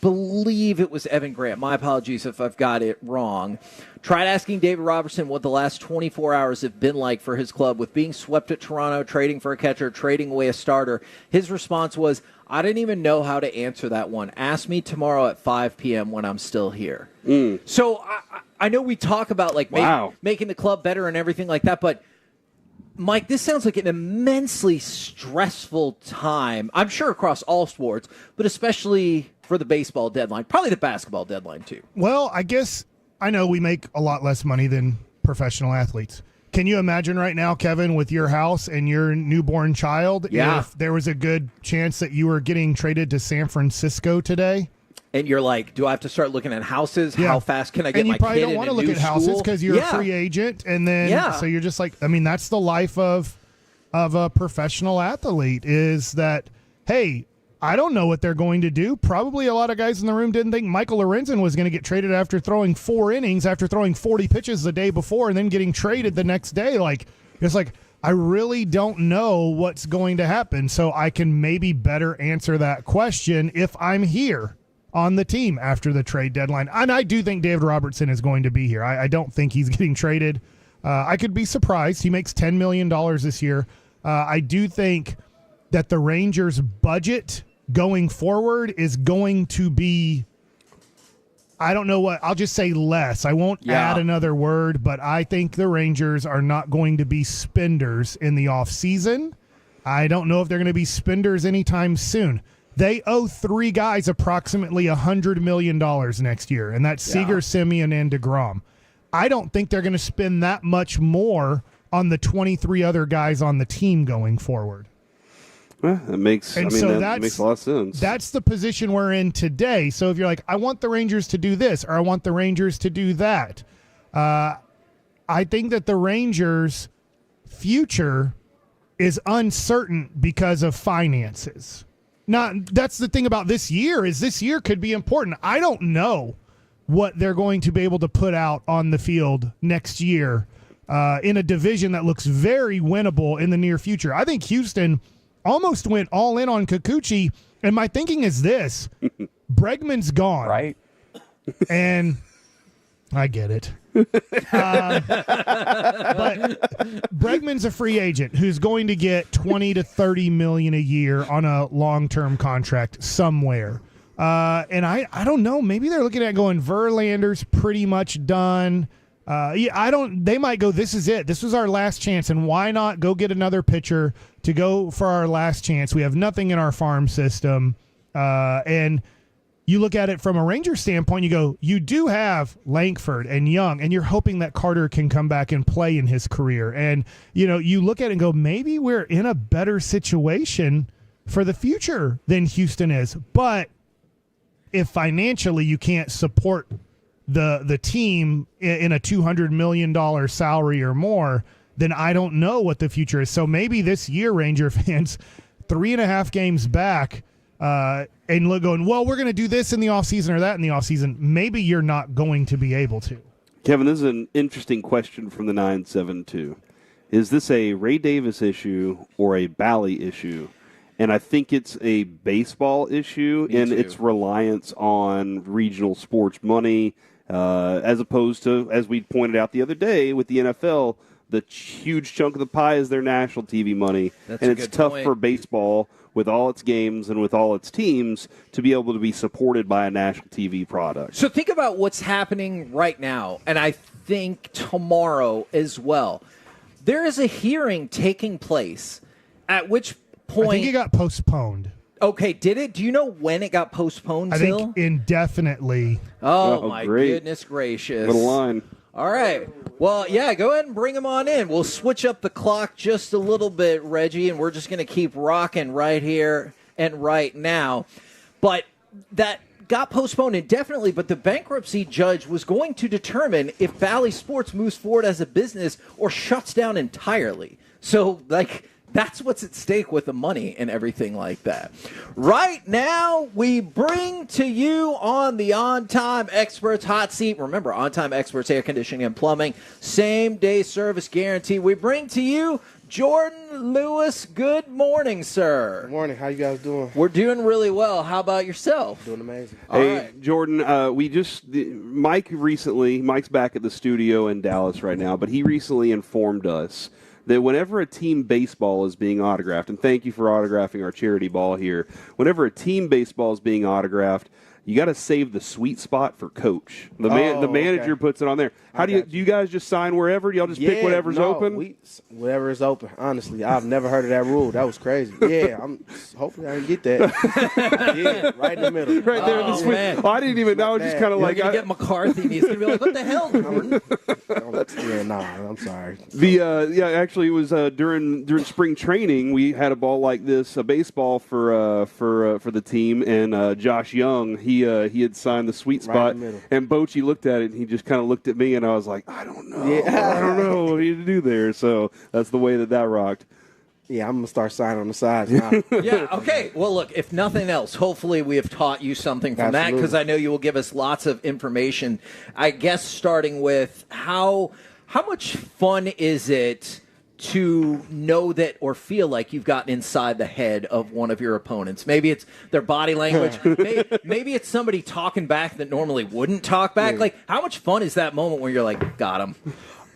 believe it was Evan Grant. My apologies if I've got it wrong. Tried asking David Robertson what the last 24 hours have been like for his club with being swept at Toronto, trading for a catcher, trading away a starter. His response was, I didn't even know how to answer that one. Ask me tomorrow at 5 p.m. when I'm still here. So I know we talk about making the club better and everything like that, but Mike, this sounds like an immensely stressful time, I'm sure across all sports, but especially for the baseball deadline, probably the basketball deadline too.
Well, I guess I know we make a lot less money than professional athletes. Can you imagine right now, Kevin, with your house and your newborn child, if there was a good chance that you were getting traded to San Francisco today?
And you're like, do I have to start looking at houses?
Yeah.
How fast can I get my kid in a new school?
And you probably don't want to look at houses because you're a free agent. And then, so you're just like, I mean, that's the life of a professional athlete is that, hey, I don't know what they're going to do. Probably a lot of guys in the room didn't think Michael Lorenzen was going to get traded after throwing 4 innings, after throwing 40 pitches the day before and then getting traded the next day. Like, it's like, I really don't know what's going to happen. So I can maybe better answer that question if I'm here on the team after the trade deadline. And I do think David Robertson is going to be here. I don't think he's getting traded. I could be surprised. He makes $10 million this year. I do think that the Rangers' budget going forward is going to be, I don't know what, I'll just say less. I won't add another word, but I think the Rangers are not going to be spenders in the offseason. I don't know if they're going to be spenders anytime soon. They owe 3 guys approximately $100 million next year, and that's Seager, Semien, and DeGrom. I don't think they're going to spend that much more on the 23 other guys on the team going forward.
Well, that makes a lot of sense.
That's the position we're in today. So if you're like, I want the Rangers to do this, or I want the Rangers to do that, I think that the Rangers' future is uncertain because of finances. That's the thing about this year is this year could be important. I don't know what they're going to be able to put out on the field next year in a division that looks very winnable in the near future. I think Houston almost went all in on Kikuchi, and my thinking is this. Bregman's gone.
Right.
And I get it. But Bregman's a free agent who's going to get $20 to $30 million a year on a long-term contract somewhere. And I don't know. Maybe they're looking at going Verlander's pretty much done. They might go, this is it. This was our last chance. And why not go get another pitcher to go for our last chance? We have nothing in our farm system. And you look at it from a Ranger standpoint, you go, you do have Langford and Young, and you're hoping that Carter can come back and play in his career. And, you look at it and go, maybe we're in a better situation for the future than Houston is. But if financially you can't support the team in a $200 million salary or more, then I don't know what the future is. So maybe this year, Ranger fans, 3.5 games back, and look going, well, we're going to do this in the offseason or that in the offseason. Maybe you're not going to be able to.
Kevin, this is an interesting question from the 972. Is this a Ray Davis issue or a Bally issue? And I think it's a baseball issue in its reliance on regional sports money, as opposed to, as we pointed out the other day with the NFL, the huge chunk of the pie is their national TV money.
That's
and
a
it's
good
tough
point.
for baseball with all its games and with all its teams to be able to be supported by a national TV product.
So think about what's happening right now, and I think tomorrow as well. There is a hearing taking place At which point?
I think it got postponed.
Okay, did it? Do you know when it got postponed
I
till?
think indefinitely.
Oh, my goodness gracious.
Little line.
All right. Well, yeah, go ahead and bring him on in. We'll switch up the clock just a little bit, Reggie, and we're just going to keep rocking right here and right now. But that got postponed indefinitely, but the bankruptcy judge was going to determine if Valley Sports moves forward as a business or shuts down entirely. So, that's what's at stake with the money and everything like that. Right now, we bring to you on the On Time Experts hot seat. Remember, On Time Experts air conditioning and plumbing, same day service guarantee. We bring to you Jordan Lewis. Good morning, sir.
Good morning. How you guys doing?
We're doing really well. How about yourself?
Doing amazing.
Hey, Jordan, Mike's back at the studio in Dallas right now, but he recently informed us that whenever a team baseball is being autographed, and thank you for autographing our charity ball here, whenever a team baseball is being autographed, you got to save the sweet spot for coach. The manager puts it on there. How do you guys just sign wherever? Do y'all just pick whatever's open?
Whatever is open. Honestly, I've never heard of that rule. That was crazy. Yeah, hopefully I can get that. Yeah, right in the middle.
Right there in the sweet. Oh, I didn't even know. I was just kind of like,
you're gonna get McCarthy, and he's gonna be like, "What the hell, Jordan?"
I'm sorry.
Actually, it was during spring training. We had a ball like this, a baseball for the team, and Josh Young, he had signed the sweet spot,
right in the middle.
and Bochy looked at it, and he just kind of looked at me, and I was like, I don't know. I don't know what to do there. So that's the way that rocked.
Yeah, I'm going to start signing on the sides now.
Yeah, okay. Well, look, if nothing else, hopefully we have taught you something from that, because I know you will give us lots of information. I guess starting with how much fun is it to know that or feel like you've gotten inside the head of one of your opponents? Maybe it's their body language. maybe it's somebody talking back that normally wouldn't talk back.
Yeah.
Like, how much fun is that moment where you're like, got him?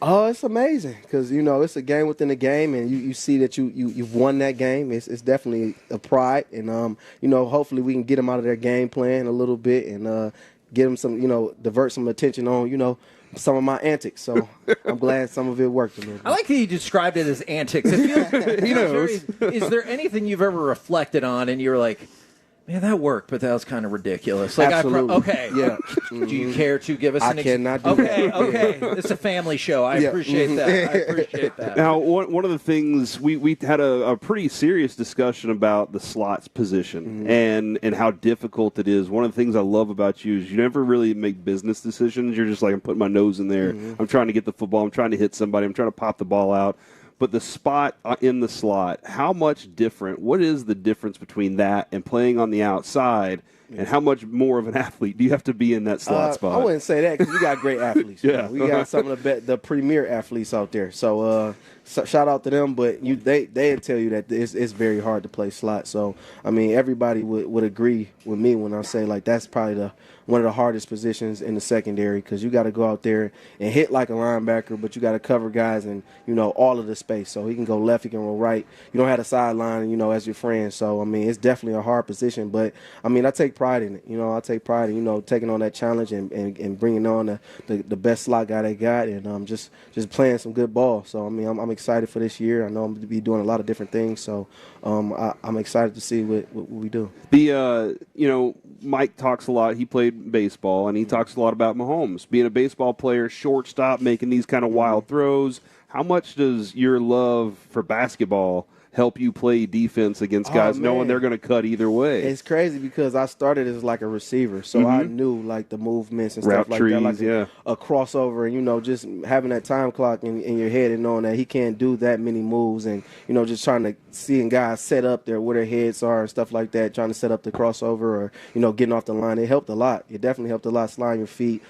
Oh, it's amazing because, it's a game within a game, and you see that you've won that game. It's definitely a pride, and, hopefully we can get them out of their game plan a little bit and get them some, divert some attention on, some of my antics. So I'm glad some of it worked a little bit.
I like that you described it as antics. He knows. Is there anything you've ever reflected on and you were like, man, that worked, but that was kind of ridiculous? Like,
absolutely.
Okay.
Yeah.
Do you care to give us
I cannot do that.
Okay. It's a family show. I appreciate that. I appreciate that.
Now, one of the things, we had a pretty serious discussion about the slots position and how difficult it is. One of the things I love about you is you never really make business decisions. You're just like, I'm putting my nose in there. I'm trying to get the football. I'm trying to hit somebody. I'm trying to pop the ball out. But the spot in the slot, how much different? What is the difference between that and playing on the outside? And how much more of an athlete do you have to be in that slot spot?
I wouldn't say that because we got great athletes.
Yeah.
We got some of the premier athletes out there. So shout out to them. But they tell you that it's very hard to play slot. So, I mean, everybody would agree with me when I say, like, that's probably one of the hardest positions in the secondary because you got to go out there and hit like a linebacker, but you got to cover guys and, all of the space. So he can go left, he can go right. You don't have the sideline, as your friend. So, I mean, it's definitely a hard position. But, I mean, I take pride in it. I take pride in, taking on that challenge and bringing on the best slot guy they got and just playing some good ball. So, I mean, I'm excited for this year. I know I'm going to be doing a lot of different things. So, I'm excited to see what we do.
Mike talks a lot. He played baseball, and he talks a lot about Mahomes being a baseball player, shortstop, making these kind of wild throws. How much does your love for basketball help you play defense against guys knowing they're going to cut either way?
It's crazy because I started as like a receiver, so I knew like the movements and
route
stuff like
trees,
that, like a crossover, and just having that time clock in your head and knowing that he can't do that many moves, and just trying to seeing guys set up there where their heads are and stuff like that, trying to set up the crossover or getting off the line. It helped a lot. It definitely helped a lot. Sliding your feet.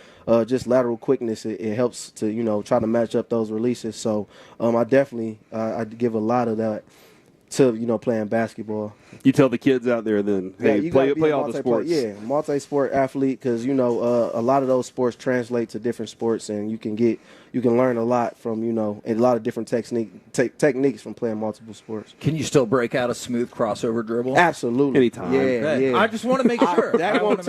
Just lateral quickness, it helps to try to match up those releases. So I definitely I give a lot of that to playing basketball.
You tell the kids out there then, hey,
you
play all the sports.
Yeah, multi-sport athlete because a lot of those sports translate to different sports, and you can learn a lot from and a lot of different techniques from playing multiple sports.
Can you still break out a smooth crossover dribble?
Absolutely,
anytime.
Yeah.
I just want to make sure.
That won't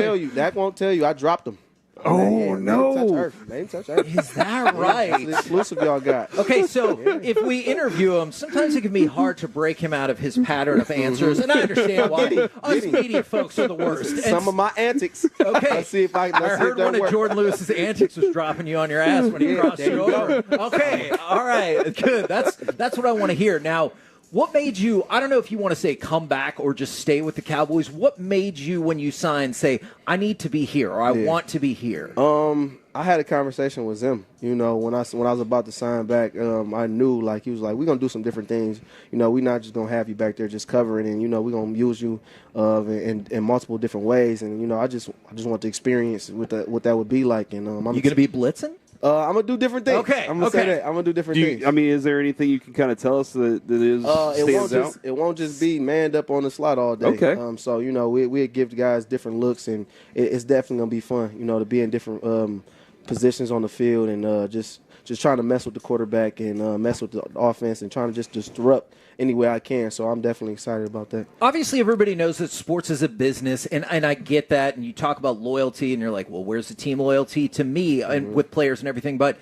tell you. I dropped them.
Oh, no.
They didn't touch Earth.
Is that right?
It's the exclusive y'all got.
Okay, so if we interview him, sometimes it can be hard to break him out of his pattern of answers, and I understand why. Us media folks are the worst.
Some of my antics.
Okay.
Let's see if I
heard one of Jordan Lewis's antics was dropping you on your ass when he crossed you over. Okay, all right, good. That's what I want to hear. Now, what made you, I don't know if you want to say come back or just stay with the Cowboys, what made you, when you signed, say, I need to be here or I want to be here?
I had a conversation with him. You know, when I was about to sign back, I knew, like, he was like, we're going to do some different things. You know, we're not just going to have you back there just covering, and, you know, we're going to use you in multiple different ways. And, you know, I just want to experience what that would be like. And
you going to be blitzing?
I'm gonna do different things.
Okay,
I'm gonna say that. I'm gonna do different things.
I mean, is there anything you can kind of tell us that stands out?
It won't just be manned up on the slot all day.
Okay.
So you know, we give the guys different looks, and it's definitely gonna be fun. You know, to be in different positions on the field, and just trying to mess with the quarterback and mess with the offense, and trying to just disrupt any way I can. So I'm definitely excited about that.
Obviously, everybody knows that sports is a business, and I get that. And you talk about loyalty, and you're like, well, where's the team loyalty to me and with players and everything? But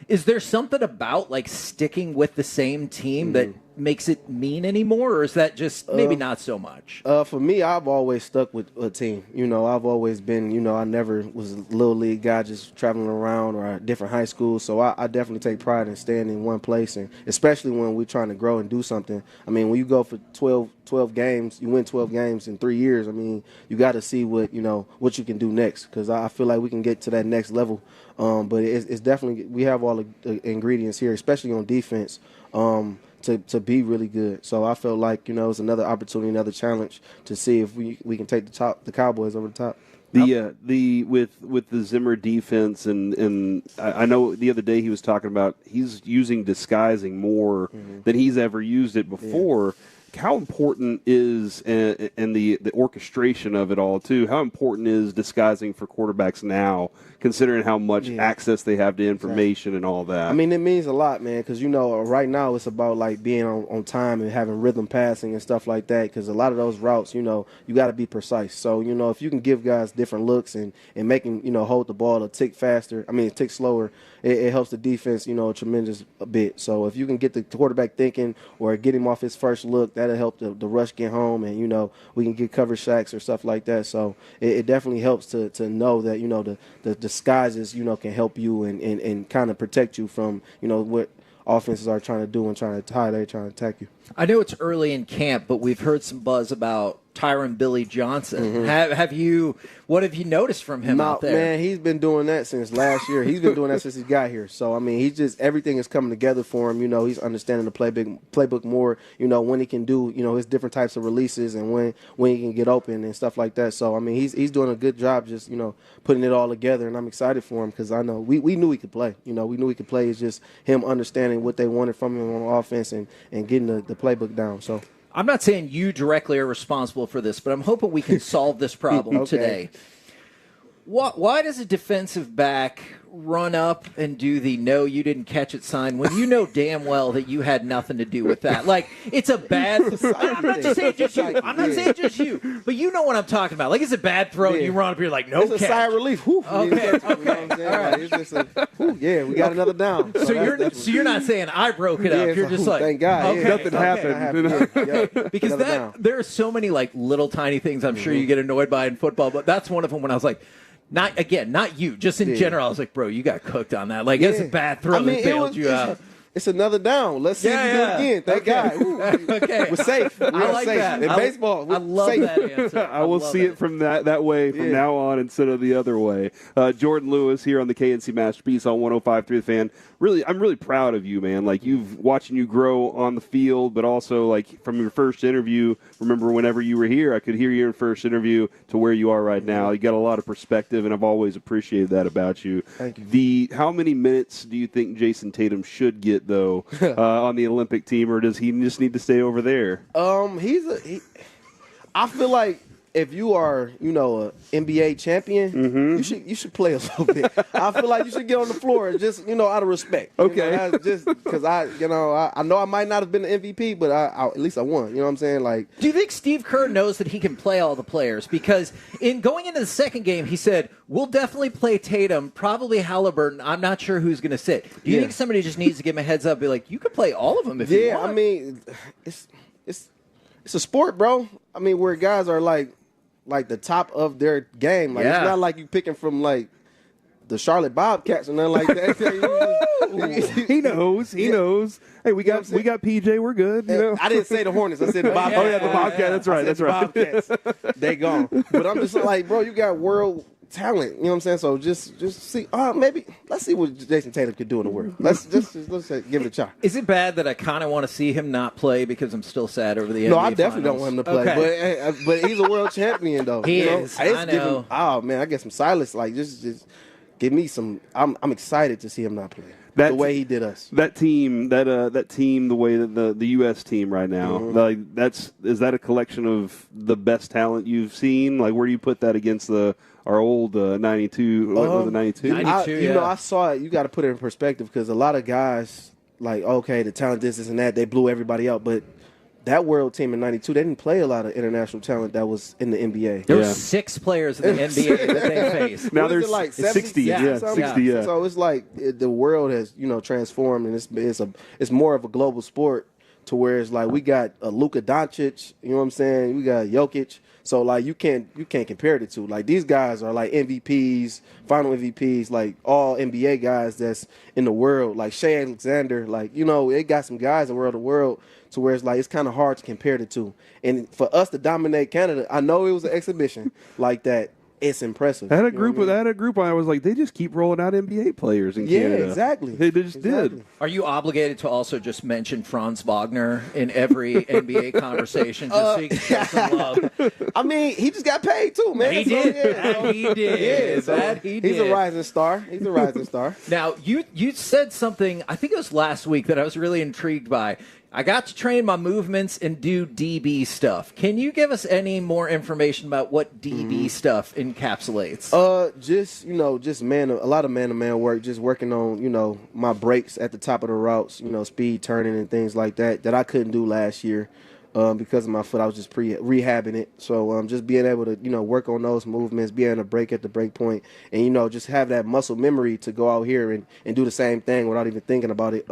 is there something about, like, sticking with the same team that makes it mean anymore, or is that just maybe not so much?
For me, I've always stuck with a team. You know, I've always been, you know, I never was a little league guy just traveling around or at different high schools. So I definitely take pride in staying in one place, and especially when we're trying to grow and do something. I mean, when you go for 12 games, you win 12 games in 3 years. I mean, you got to see what you can do next, because I feel like we can get to that next level. But it's definitely, we have all the ingredients here, especially on defense, to be really good. So I felt like, you know, it's another opportunity, another challenge to see if we can take the Cowboys over the top.
With the Zimmer defense, and I know the other day he was talking about he's using disguising more than he's ever used it before. How important is, and the orchestration of it all too, how important is disguising for quarterbacks now, considering how much access they have to information and all that?
I mean, it means a lot, man, because, you know, right now it's about, like, being on time and having rhythm passing and stuff like that, because a lot of those routes, you know, you got to be precise. So, you know, if you can give guys different looks and make them, you know, hold the ball a tick slower, it helps the defense, you know, a bit. So if you can get the quarterback thinking or get him off his first look, that'll help the rush get home, and, you know, we can get cover sacks or stuff like that. So it definitely helps to know that, you know, the disguises, you know, can help you and kind of protect you from, you know, what offenses are trying to do and how they're trying to attack you.
I know it's early in camp, but we've heard some buzz about Tyron Billy Johnson. What have you noticed from him out there?
Man, he's been doing that since last year. He's been doing that since he got here. So, I mean, everything is coming together for him. You know, he's understanding the playbook more, you know, when he can do, you know, his different types of releases and when he can get open and stuff like that. So, I mean, he's doing a good job just, you know, putting it all together, and I'm excited for him because I know we knew he could play. You know, we knew he could play. It's just him understanding what they wanted from him on offense and getting the playbook down. So
I'm not saying you directly are responsible for this, but I'm hoping we can solve this problem today. Why does a defensive back run up and do the "no, you didn't catch it" sign when you know damn well that you had nothing to do with that? Like, it's a bad. I'm not just saying just you. I'm not saying just you, but you know what I'm talking about. Like, it's a bad throw, and you run up here like, "No
it's
catch."
It's a sigh of relief. Whew.
Okay,
all right. It's just we got another down.
So you're not saying I broke it up. You're just like,
thank God,
nothing happened.
Because there are so many, like, little tiny things I'm sure you get annoyed by in football, but that's one of them when I was like, not you, just in general. I was like, bro, you got cooked on that. Like, it's a bad throw that bailed you out.
It's another down. Let's see if we do it again. Thank God.
Okay.
We're safe.
I like
safe.
that.
In baseball,
I love
safe.
that answer.
I will see it from that way from now on instead of the other way. Jordan Lewis here on the KNC Masterpiece on 105.3 The Fan. Really, I'm really proud of you, man. Like, watching you grow on the field, but also, like, from your first interview, remember whenever you were here, I could hear your first interview to where you are right now. You got a lot of perspective, and I've always appreciated that about you.
Thank you.
How many minutes do you think Jason Tatum should get, though, on the Olympic team, or does he just need to stay over there?
I feel like if you are, you know, an NBA champion, you should play a little bit. I feel like you should get on the floor just, you know, out of respect.
Okay.
You know, just because I know I might not have been the MVP, but at least I won. You know what I'm saying? Like,
do you think Steve Kerr knows that he can play all the players? Because in going into the second game, he said, we'll definitely play Tatum, probably Halliburton. I'm not sure who's going to sit. Do you think somebody just needs to give him a heads up, be like, you could play all of them if you want?
Yeah, I mean, it's a sport, bro. I mean, where guys are like the top of their game. Like, it's not like you picking from like the Charlotte Bobcats or nothing like that.
He knows. He knows. Hey, we got PJ. We're good. You know?
I didn't say the Hornets. I said the Bobcats.
Oh yeah, the Bobcat. That's right. That's right.
The Bobcats. They gone. But I'm just like, bro, you got world talent. You know what I'm saying? So just see. Maybe let's see what Jason Tatum could do in the world. Let's give it a try.
Is it bad that I kind of want to see him not play because I'm still sad over the NBA
No, I definitely don't want him to play.
Okay.
But he's a world champion though.
He
you know?
is. I know.
Oh man, I get some silence. Like just give me some. I'm excited to see him not play.
That's,
the way he did us.
That team, the way that the U.S. team right now, like is that a collection of the best talent you've seen? Like, where do you put that against our old 92? What was it, 92?
92,
You know, I saw it. You got to put it in perspective because a lot of guys, like, okay, the talent, this and that, they blew everybody out. But that world team in 92, they didn't play a lot of international talent that was in the NBA.
There were 6 players in the NBA that they faced.
Now there's
like
60. Yeah, 60. Yeah.
So it's like the world has, you know, transformed, and it's more of a global sport to where it's like we got Luka Doncic, you know what I'm saying? We got Jokic. So like you can't compare the two. Like these guys are like MVPs, final MVPs, like all NBA guys that's in the world. Like Shea Alexander, like, you know, it got some guys in the world to where it's like it's kind of hard to compare the two. And for us to dominate Canada, I know it was an exhibition like that. It's impressive.
I had a group. I was like, they just keep rolling out NBA players in Canada.
Yeah, exactly.
They just did.
Are you obligated to also just mention Franz Wagner in every NBA conversation just so you can show some love?
I mean, he just got paid too, man.
He did. He did. He did.
He's a rising star.
Now, you said something, I think it was last week, that I was really intrigued by. I got to train my movements and do DB stuff. Can you give us any more information about what DB stuff encapsulates?
Just a lot of man-to-man work, just working on, you know, my breaks at the top of the routes, you know, speed turning and things like that I couldn't do last year. Because of my foot, I was just rehabbing it. So just being able to, you know, work on those movements, being able to break at the break point, and, you know, just have that muscle memory to go out here and do the same thing without even thinking about it.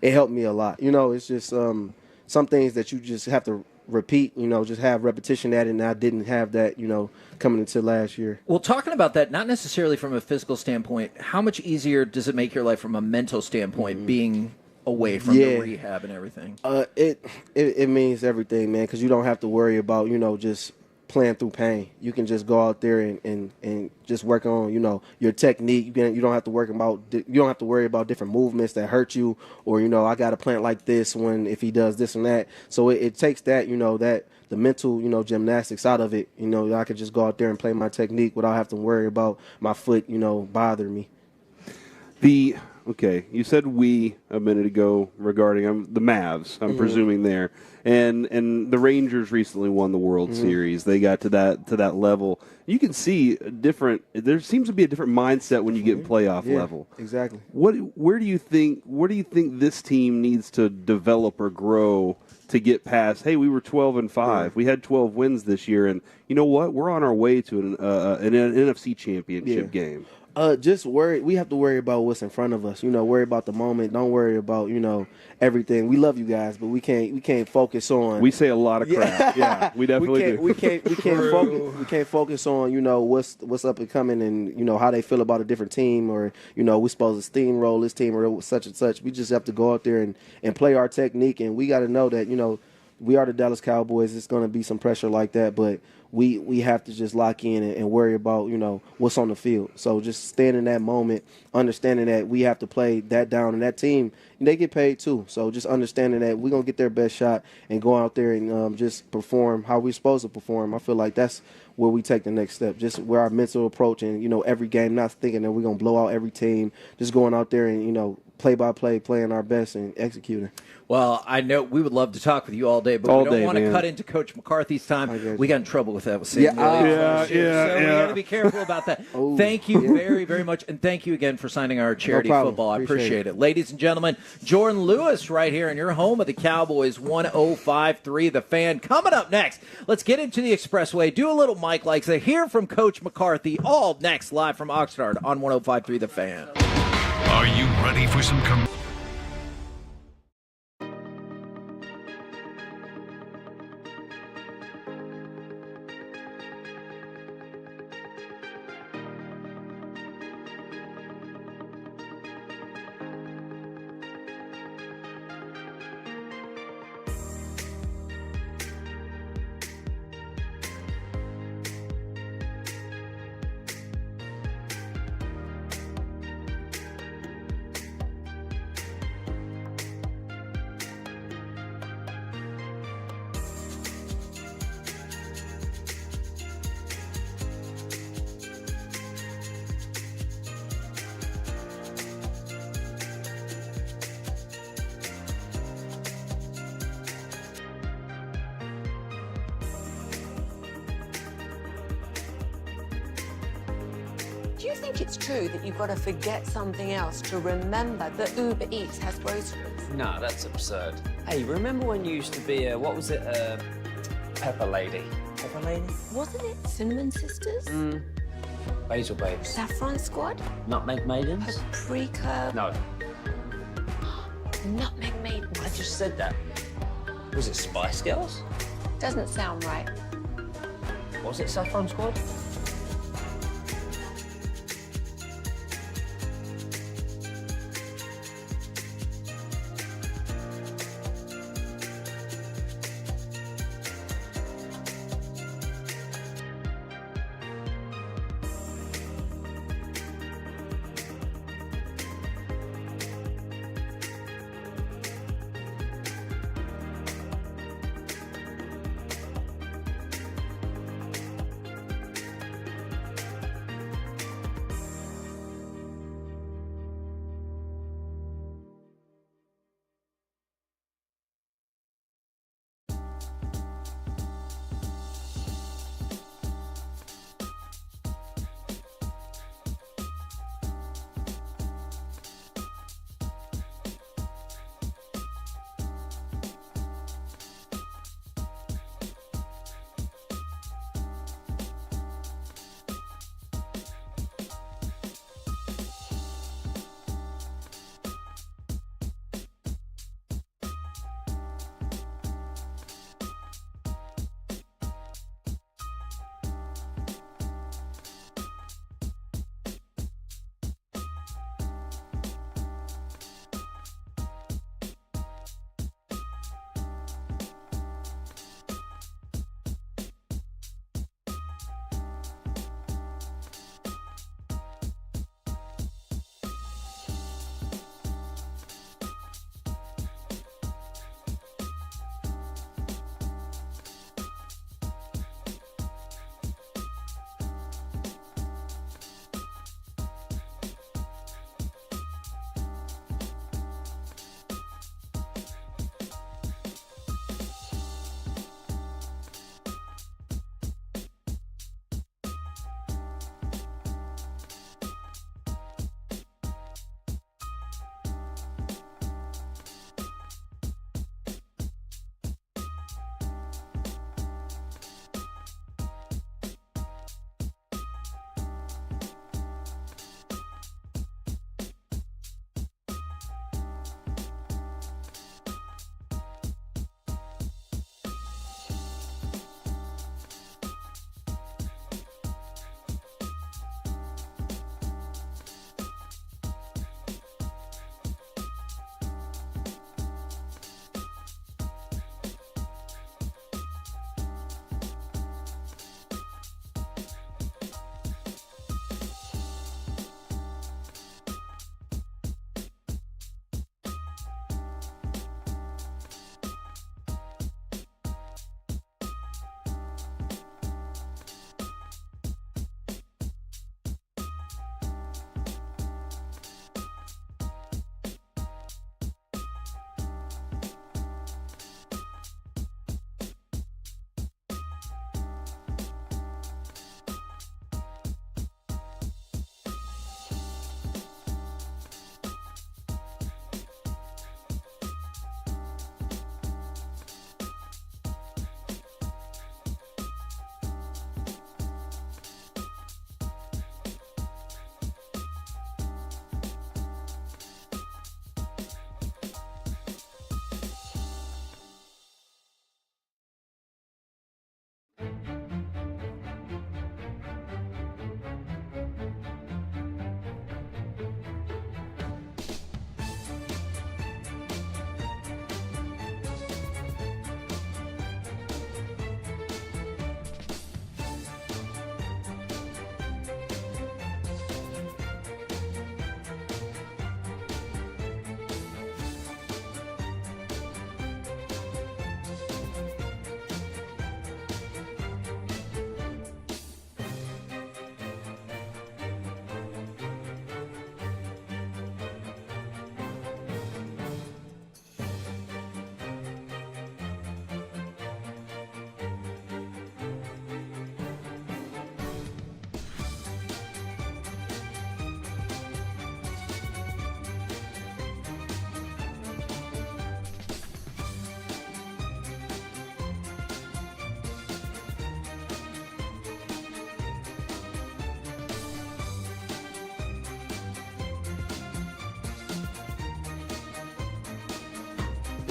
It helped me a lot. You know, it's just some things that you just have to repeat, you know, just have repetition at it, and I didn't have that, you know, coming into last year.
Well, talking about that, not necessarily from a physical standpoint, how much easier does it make your life from a mental standpoint being away from the rehab and everything?
It means everything, man, because you don't have to worry about, you know, just playing through pain. You can just go out there and just work on, you know, your technique. You don't have to worry about different movements that hurt you, or, you know, I got to plant like this if he does this and that. So it takes that, you know, that the mental, you know, gymnastics out of it. You know, I could just go out there and play my technique without having to worry about my foot, you know, bothering me.
Okay, you said we a minute ago regarding the Mavs. I'm presuming there, and the Rangers recently won the World Series. They got to that level. You can see there seems to be a different mindset when you get playoff level.
Exactly.
Where do you think this team needs to develop or grow to get past? Hey, we were 12-5. We had 12 wins this year, and you know what? We're on our way to an NFC Championship game.
We have to worry about what's in front of us. You know, worry about the moment. Don't worry about, you know, everything. We love you guys, but we can't focus on.
We say a lot of crap. Yeah, we definitely do.
We can't focus on, you know, what's up and coming, and, you know, how they feel about a different team, or, you know, we're supposed to steamroll this team or such and such. We just have to go out there and play our technique, and we got to know that, you know, we are the Dallas Cowboys. It's going to be some pressure like that, but we have to just lock in and worry about, you know, what's on the field. So just staying in that moment, understanding that we have to play that down, and that team, they get paid too. So just understanding that we're going to get their best shot and go out there and just perform how we're supposed to perform. I feel like that's where we take the next step, just where our mental approach, and, you know, every game, not thinking that we're going to blow out every team, just going out there and, you know, play-by-play, playing our best and executing.
Well, I know we would love to talk with you all day, but we don't want to cut into Coach McCarthy's time. We got in trouble with that with St. Louis. So we got to be careful about that. Thank you very, very much, and thank you again for signing our charity football. I appreciate it. Ladies and gentlemen, Jordan Lewis right here in your home of the Cowboys, 105.3 The Fan. Coming up next, let's get into the Expressway, do a little Mike Likes It, hear from Coach McCarthy, all next live from Oxnard on 105.3 The Fan.
Are you ready for some
Do you think it's true that you've got to forget something else to remember that Uber Eats has groceries?
No, that's absurd. Hey, remember when you used to be a, what was it, Pepper Lady? Pepper Lady?
Wasn't it Cinnamon Sisters?
Basil Babes.
Saffron Squad?
Nutmeg Maidens?
Paprika?
No.
Nutmeg Maidens.
I just said that. Was it Spice Girls?
Doesn't sound right.
Was it Saffron Squad?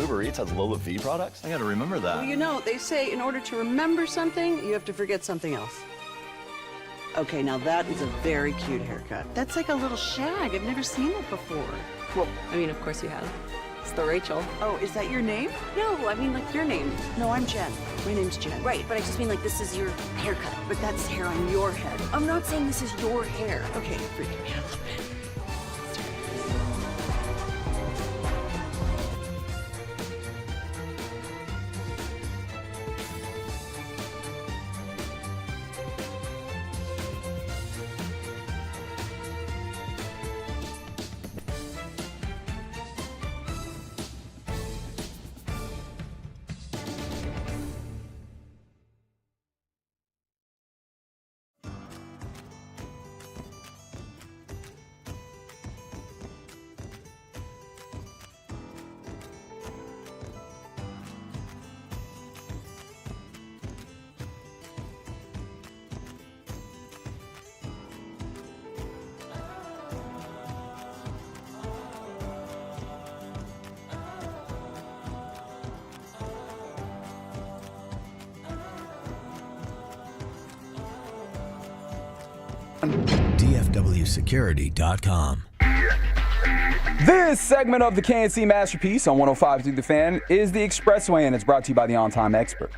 Uber Eats has Lola V products? I gotta remember that.
Well, you know, they say in order to remember something, you have to forget something else. Okay, now that is a very cute haircut. That's like a little shag. I've never seen it before.
Well, I mean, of course you have. It's the Rachel.
Oh, is that your name?
No, I mean like your name.
No, I'm Jen. My name's Jen.
Right, but I just mean like this is your haircut.
But that's hair on your head.
I'm not saying this is your hair.
Okay, you're freaking me out a little bit.
DFWsecurity.com.
This segment of the KNC Masterpiece on 105 through the Fan is the Expressway, and it's brought to you by the On-Time Expert.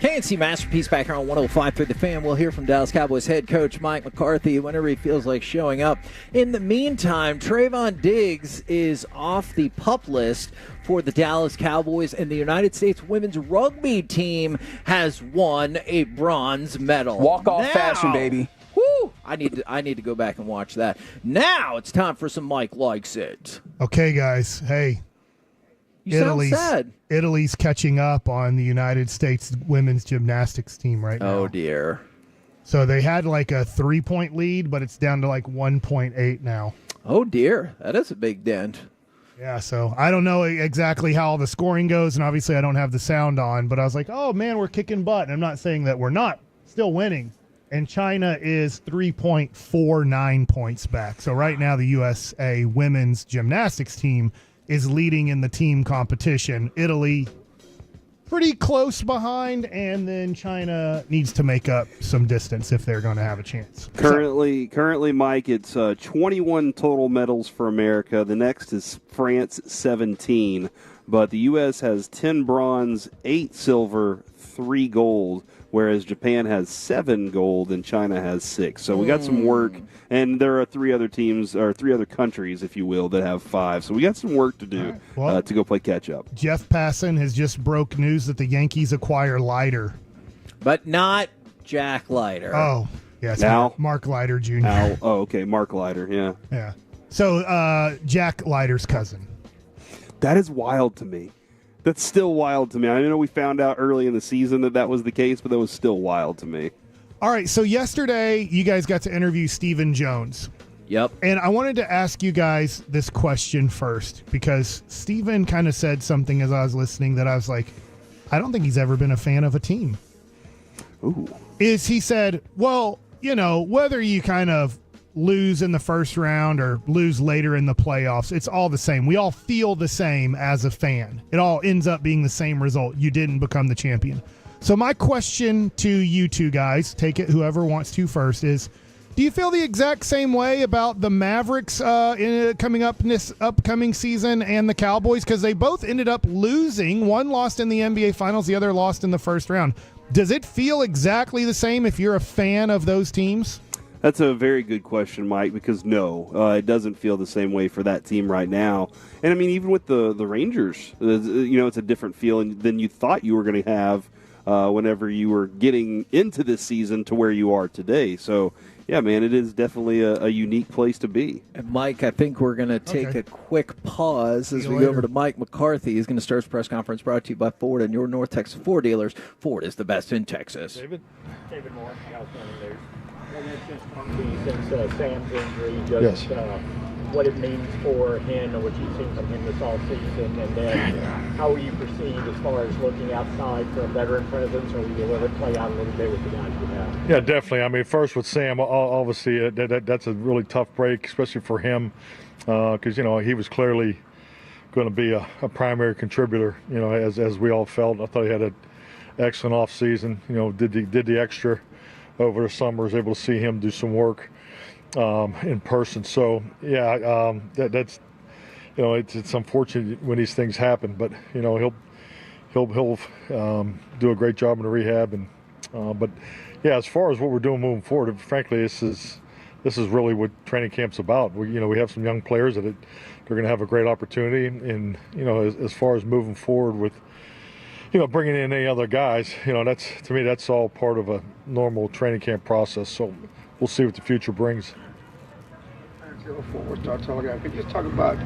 KNC Masterpiece back here on 105 through the Fan. We'll hear from Dallas Cowboys head coach Mike McCarthy whenever he feels like showing up. In the meantime, Trayvon Diggs is off the PUP list for the Dallas Cowboys, and the United States women's rugby team has won a bronze medal.
Walk-off fashion, baby.
Woo! I need to go back and watch that. Now it's time for some Mike Likes It.
Okay, guys. Hey.
You sound sad.
Italy's catching up on the United States women's gymnastics team right now.
Oh, dear.
So they had like a 3-point lead, but it's down to like 1.8 now.
Oh, dear. That is a big dent.
Yeah, so I don't know exactly how all the scoring goes, and obviously I don't have the sound on, but I was like, oh, man, we're kicking butt. And I'm not saying that we're not still winning. And China is 3.49 points back. So right now the USA women's gymnastics team is leading in the team competition. Italy pretty close behind, and then China needs to make up some distance if they're going to have a chance.
Currently, Mike, it's 21 total medals for America. The next is France, 17. But the U.S. has 10 bronze, 8 silver, 3 gold, whereas Japan has 7 gold and China has 6. So we got some work, and there are 3 other teams, or 3 other countries, if you will, that have 5. So we got some work to do to go play catch-up.
Jeff Passan has just broke news that the Yankees acquire Leiter.
But not Jack Leiter.
Oh, yes, Mark Leiter Jr.
Okay, Mark Leiter, yeah.
Yeah. So Jack Leiter's cousin.
That is wild to me. That's still wild to me. I know we found out early in the season that was the case, but that was still wild to me.
All right, so yesterday you guys got to interview Stephen Jones.
Yep.
And I wanted to ask you guys this question first, because Stephen kind of said something as I was listening that I was like, I don't think he's ever been a fan of a team.
Ooh.
He said, well, you know, whether you kind of lose in the first round or lose later in the playoffs, it's all the same. We all feel the same as a fan. It all ends up being the same result. You didn't become the champion. So my question to you two guys, take it whoever wants to first, is do you feel the exact same way about the Mavericks coming up in this upcoming season and the Cowboys? Because they both ended up losing. One lost in the NBA Finals, the other lost in the first round. Does it feel exactly the same if you're a fan of those teams?
That's a very good question, Mike, because no, it doesn't feel the same way for that team right now. And, I mean, even with the Rangers, it's a different feeling than you thought you were going to have whenever you were getting into this season to where you are today. So, yeah, man, it is definitely a unique place to be.
And Mike, I think we're going to take a quick pause as we go over to Mike McCarthy. He's going to start his press conference brought to you by Ford and your North Texas Ford dealers. Ford is the best in Texas.
David Moore, outstanding since Sam's injury, just what it means for him and what you've seen from him this offseason, and then how will you proceed as far as looking outside for a veteran presence, or will you let it play out a little bit with the guys you have?
Yeah, definitely. I mean, first with Sam, obviously that's a really tough break, especially for him, because he was clearly going to be a primary contributor. As we all felt. I thought he had an excellent off season. Did the extra over the summer. Was able to see him do some work in person. So yeah, that's it's unfortunate when these things happen, but he'll do a great job in the rehab. And but yeah, as far as what we're doing moving forward, frankly, this is really what training camp's about. We have some young players that they're going to have a great opportunity, and as far as moving forward with bringing in any other guys, that's, to me, that's all part of a normal training camp process. So we'll see what the future brings.
Before we start talking, could you just talk about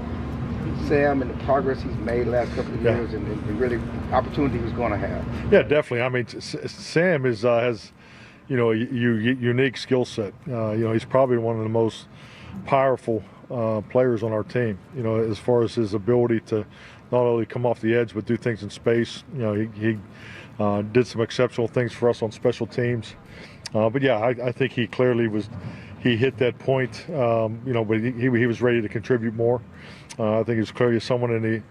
Sam and the progress he's made last couple of years, and the really opportunity he's going to have?
Yeah, definitely. I mean, Sam has a unique skill set. He's probably one of the most powerful players on our team. As far as his ability to not only come off the edge but do things in space. He did some exceptional things for us on special teams. But yeah, I think he clearly was. He hit that point, but he was ready to contribute more. I think he was clearly someone in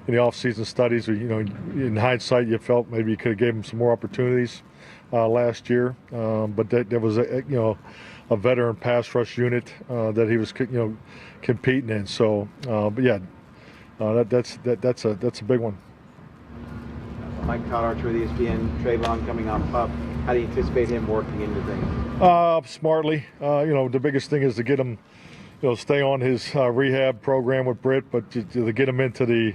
the off-season studies. In hindsight, you felt maybe you could have gave him some more opportunities last year. But there was a veteran pass rush unit that he was competing in. So, but yeah, that's a big one.
Mike Todd-Archer with ESPN, Trayvon coming off pup. How do you anticipate him working into things?
Smartly. The biggest thing is to get him, stay on his rehab program with Britt, but to get him into the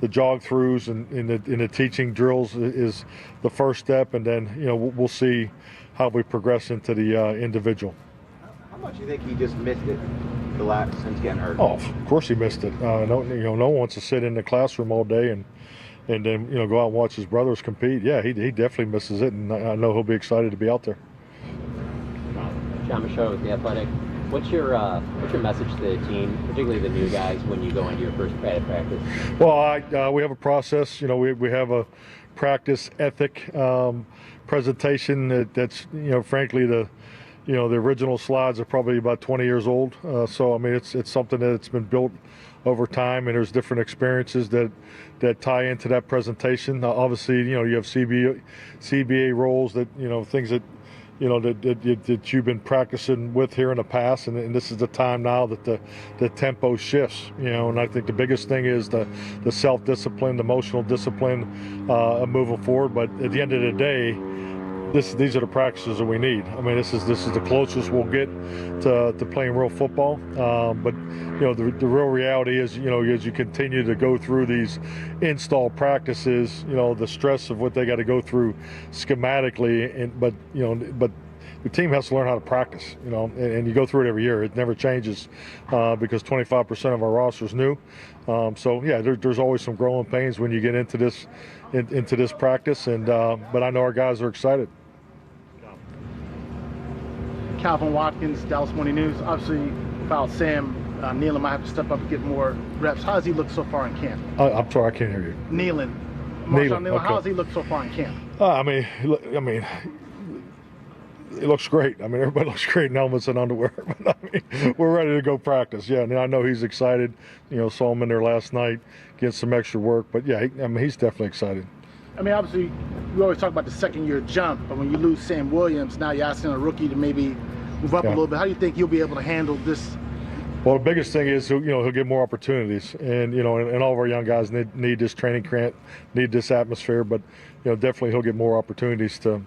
jog throughs and in the teaching drills is the first step, and then we'll see how we progress into the individual.
How much do you think he just missed it since getting hurt?
Oh, of course he missed it. No one wants to sit in the classroom all day and then go out and watch his brothers compete. Yeah, he definitely misses it, and I know he'll be excited to be out there.
John Michaud with The Athletic. What's your message to the team, particularly the new guys, when you go into your first practice?
Well, we have a process. We have a practice ethic presentation that's frankly the original slides are probably about 20 years old. So I mean it's something that's been built over time, and there's different experiences that tie into that presentation. Obviously, you have CBA roles that things that that you've been practicing with here in the past, and this is the time now that the tempo shifts. And I think the biggest thing is the self-discipline, the emotional discipline of moving forward. But at the end of the day, these are the practices that we need. I mean, this is the closest we'll get to playing real football. But the real reality is, as you continue to go through these install practices, the stress of what they got to go through schematically, but your team has to learn how to practice, and you go through it every year. It never changes because 25% of our roster is new. So yeah, there's always some growing pains when you get into this practice, but I know our guys are excited.
Calvin Watkins, Dallas Morning News. Obviously, without Sam, Nealon might have to step up and get more reps. How does he look so far in camp?
I'm sorry, I can't hear you.
Nealon.
Okay.
How does he look so far in camp?
I mean, it looks great. I mean, everybody looks great in helmets and underwear. But I mean, we're ready to go practice. Yeah, and I know he's excited. Saw him in there last night, getting some extra work. But yeah, he's definitely excited.
I mean, obviously, we always talk about the second-year jump, but when you lose Sam Williams, now you're asking a rookie to maybe move up a little bit. How do you think he'll be able to handle this?
Well, the biggest thing is he'll get more opportunities, and and all of our young guys need this training camp, need this atmosphere. But definitely he'll get more opportunities to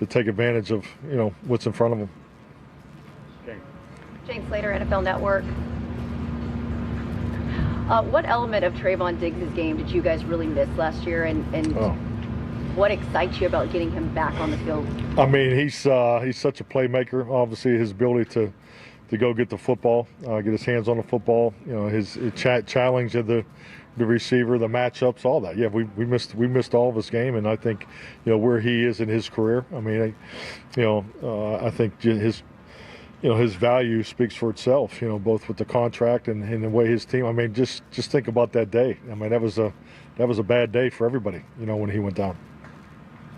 take advantage of what's in front of him.
James Slater, NFL Network. What element of Trayvon Diggs' game did you guys really miss last year, and what excites you about getting him back on the field?
I mean, he's such a playmaker. Obviously, his ability to go get the football, get his hands on the football. His challenge of the receiver, the matchups, all that. Yeah, we missed all of his game, and I think where he is in his career. I mean, I think his value speaks for itself. Both with the contract and the way his team. I mean, just think about that day. I mean, that was a bad day for everybody. When he went down.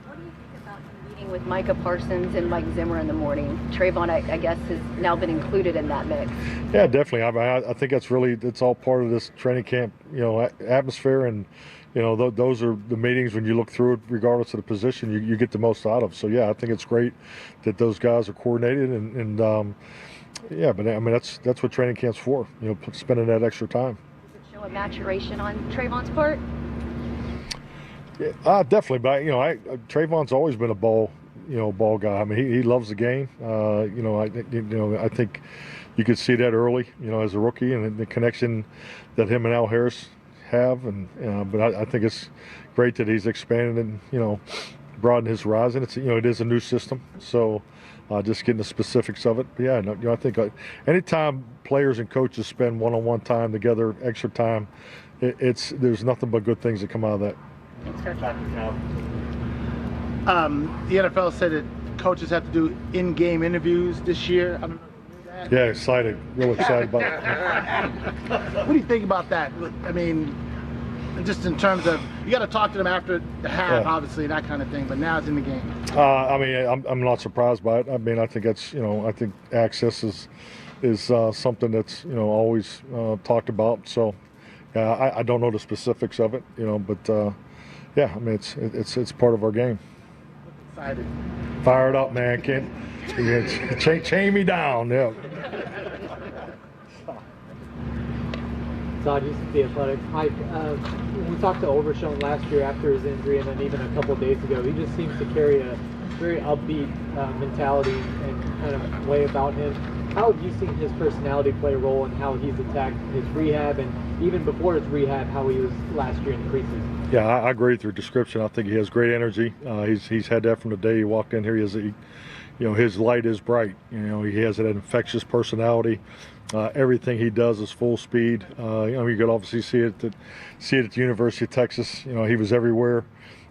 What do you think about him meeting talking with Micah Parsons and Mike Zimmer in the morning. Trayvon, I guess, has now been included in that mix.
Yeah, definitely. I mean, I think it's all part of this training camp, atmosphere, and those are the meetings when you look through it, regardless of the position, you get the most out of. So yeah, I think it's great that those guys are coordinated, and yeah, but I mean that's what training camp's for, spending that extra time.
Does it show a maturation on Trayvon's part?
Yeah, definitely. But Trayvon's always been a ball guy. I mean, he loves the game. I think you could see that early, as a rookie, and the connection that him and Al Harris have. But I think it's great that he's expanded and broadened his horizon. It's it is a new system, so just getting the specifics of it. But yeah, I think anytime players and coaches spend one-on-one time together, extra time, there's nothing but good things that come out of that.
The NFL said that coaches have to do in-game interviews this year. I don't know if you knew that.
Yeah, excited. Real excited about it.
What do you think about that? I mean, just in terms of, you got to talk to them after the half, obviously, that kind of thing, but now it's in the game.
I mean, I'm not surprised by it. I mean, I think that's, I think access is something that's, always talked about. So, I don't know the specifics of it, but yeah, I mean, it's part of our game.
Excited.
Fired up, man. Can't chain me down. Yeah.
Todd used to be Athletics. Mike, we talked to Overshown last year after his injury, and then even a couple of days ago. He just seems to carry a very upbeat mentality and kind of way about him. How have you seen his personality play a role in how he's attacked his rehab, and even before his rehab, how he was last year in the preseason?
Yeah, I agree with your description. I think he has great energy. He's had that from the day he walked in here. His light is bright. He has an infectious personality. Everything he does is full speed. You could obviously see it at the University of Texas. He was everywhere.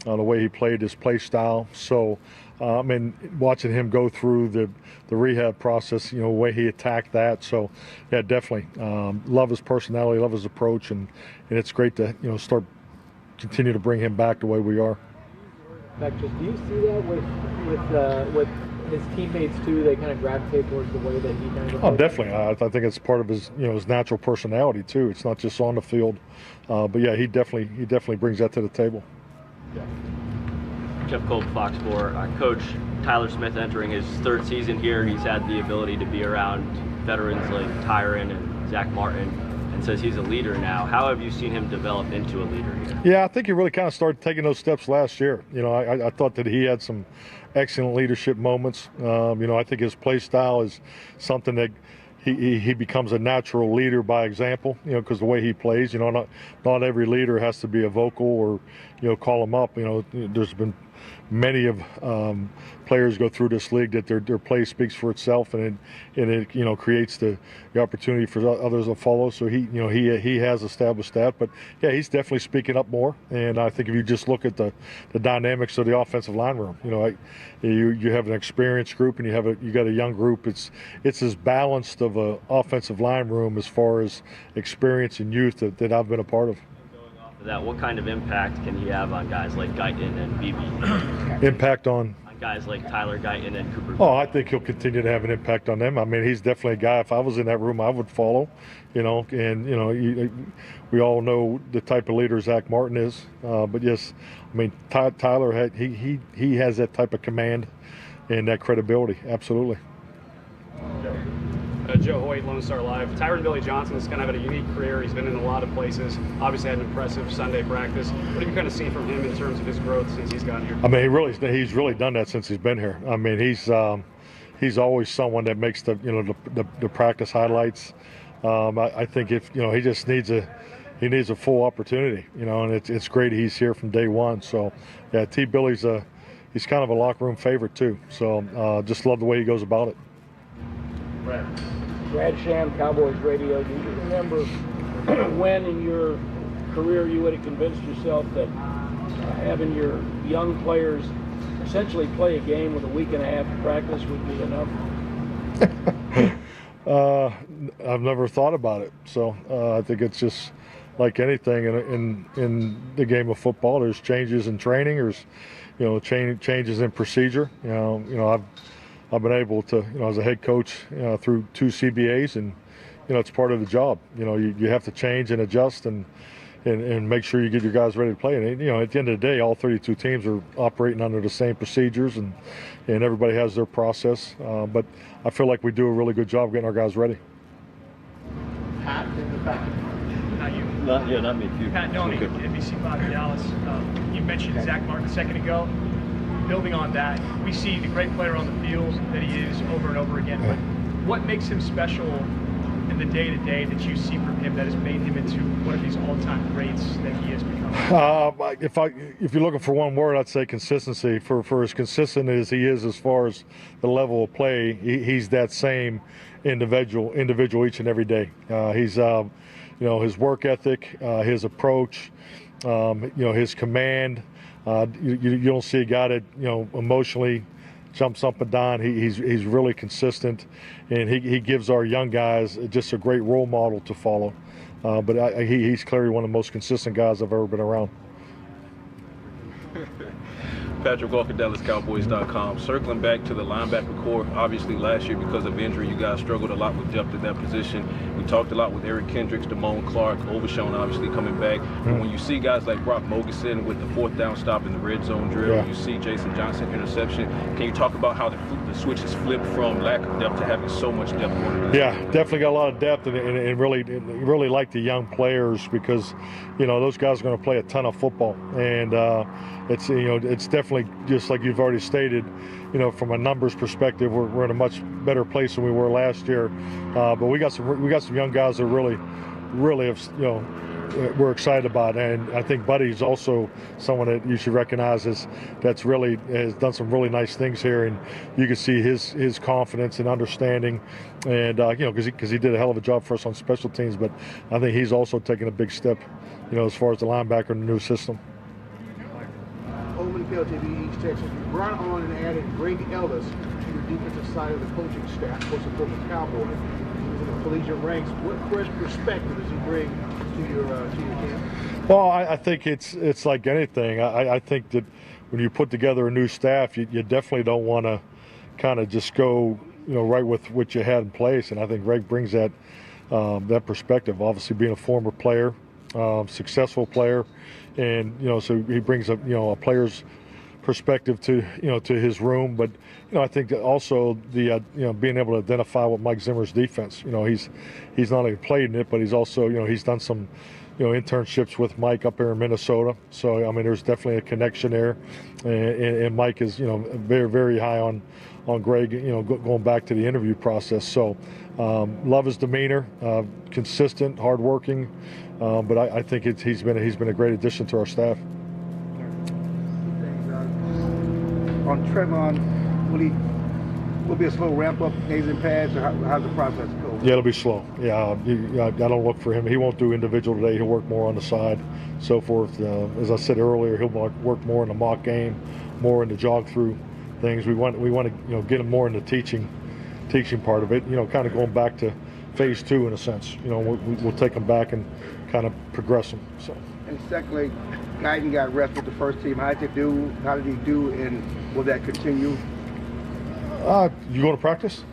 The way he played, his play style. So, I mean, watching him go through the rehab process, the way he attacked that. So, yeah, definitely love his personality, love his approach, and it's great to continue to bring him back the way we are.
Do you see that with his teammates too? They kind of gravitate towards the way that he kind of.
Oh, definitely. I think it's part of his his natural personality too. It's not just on the field, but yeah, he definitely brings that to the table.
Yeah.
Jeff Kolb, Fox 4. Coach Tyler Smith entering his third season here. He's had the ability to be around veterans like Tyron and Zach Martin, and says he's a leader now. How have you seen him develop into a leader here?
Yeah, I think he really kind of started taking those steps last year. I thought that he had some excellent leadership moments. I think his play style is something that he becomes a natural leader by example, because the way he plays, not every leader has to be a vocal or, call him up. There's been many of players go through this league that their play speaks for itself, and it creates the opportunity for others to follow. So he has established that, but yeah, he's definitely speaking up more. And I think if you just look at the dynamics of the offensive line room, you have an experienced group and you got a young group. It's as balanced of a offensive line room as far as experience and youth that I've been a part of.
That, what kind of impact can he have on guys like Guyton and BB?
Impact on
guys like Tyler Guyton and Cooper.
Oh, I think he'll continue to have an impact on them. I mean, he's definitely a guy. If I was in that room, I would follow. We all know the type of leader Zach Martin is. But yes, I mean, Tyler he has that type of command and that credibility. Absolutely.
Joe Hoyt, Lone Star Live. Tyron Billy Johnson's kind of had a unique career. He's been in a lot of places. Obviously had an impressive Sunday practice. What have you kind of seen from him in terms of his growth since he's gotten here?
I mean, he's really done that since he's been here. I mean, he's always someone that makes the practice highlights. I think if he just needs a full opportunity, and it's great he's here from day one. So yeah, T. Billy's he's kind of a locker room favorite too. So just love the way he goes about it.
Brad Sham, Cowboys Radio. Do you remember when in your career you would have convinced yourself that having your young players essentially play a game with a week and a half of practice would be enough?
I've never thought about it. So I think it's just like anything in the game of football. There's changes in training. There's changes in procedure. I've been able to, as a head coach, through 2 CBAs, and it's part of the job. You have to change and adjust and make sure you get your guys ready to play. And at the end of the day, all 32 teams are operating under the same procedures, and everybody has their process. But I feel like we do a really good job getting our guys ready.
Pat in the back.
Not me.
Pat Donnie, NBC 5 Dallas. You mentioned Zach Martin a second ago. Building on that, we see the great player on the field that he is over and over again. But what makes him special in the day-to-day that you see from him that has made him into one of these all-time greats that he has become?
If you're looking for one word, I'd say consistency. For as consistent as he is as far as the level of play, he's that same individual each and every day. He's his work ethic, his approach, his command. You don't see a guy that emotionally jumps up and down. He's really consistent, and he gives our young guys just a great role model to follow. But he's clearly one of the most consistent guys I've ever been around.
Patrick Walker, DallasCowboys.com. Circling back to the linebacker core, obviously last year because of injury, you guys struggled a lot with depth at that position. We talked a lot with Eric Kendricks, Damone Clark, Overshown obviously coming back. But when you see guys like Brock Mogerson with the 4th down stop in the red zone drill, you see Jason Johnson interception. Can you talk about how the switch has flipped from lack of depth to having so much depth?
Yeah, definitely got a lot of depth, and really like the young players because those guys are going to play a ton of football, and it's definitely just like you've already stated. From a numbers perspective, we're in a much better place than we were last year. But we got some young guys that really have, we're excited about, and I think Buddy's also someone that you should recognize that's really has done some really nice things here, and you can see his confidence and understanding, and because he did a hell of a job for us on special teams. But I think he's also taken a big step, as far as the linebacker in the new system.
Omen KLTV East Texas, you brought on and added Greg Ellis to your defensive side of the coaching staff, coach of former Cowboys. He's in the collegiate ranks. What fresh perspective does he bring to your camp?
Well, I think it's like anything. I think that when you put together a new staff, you definitely don't want to kind of just go right with what you had in place. And I think Greg brings that perspective. Obviously, being a former player, successful player. And so he brings a player's perspective to his room, but I think that also the being able to identify what Mike Zimmer's defense. He's not only played in it, but he's also he's done some internships with Mike up here in Minnesota. So I mean, there's definitely a connection there, and Mike is very, very high on Greg. Going back to the interview process. So love his demeanor, consistent, hardworking. But I think he's been a great addition to our staff.
On Trevon, will be a slow ramp up, days and pads, or how's the process go?
Yeah, it'll be slow. Yeah, I don't look for him. He won't do individual today. He'll work more on the side, so forth. As I said earlier, he'll work more in the mock game, more in the jog through things. We want to get him more in the teaching part of it. Kind of going back to phase 2 in a sense. We'll take him back and kind of progress him. So.
And secondly, Guyton got rest with the first team. How did he do, and will that continue?
You go to practice?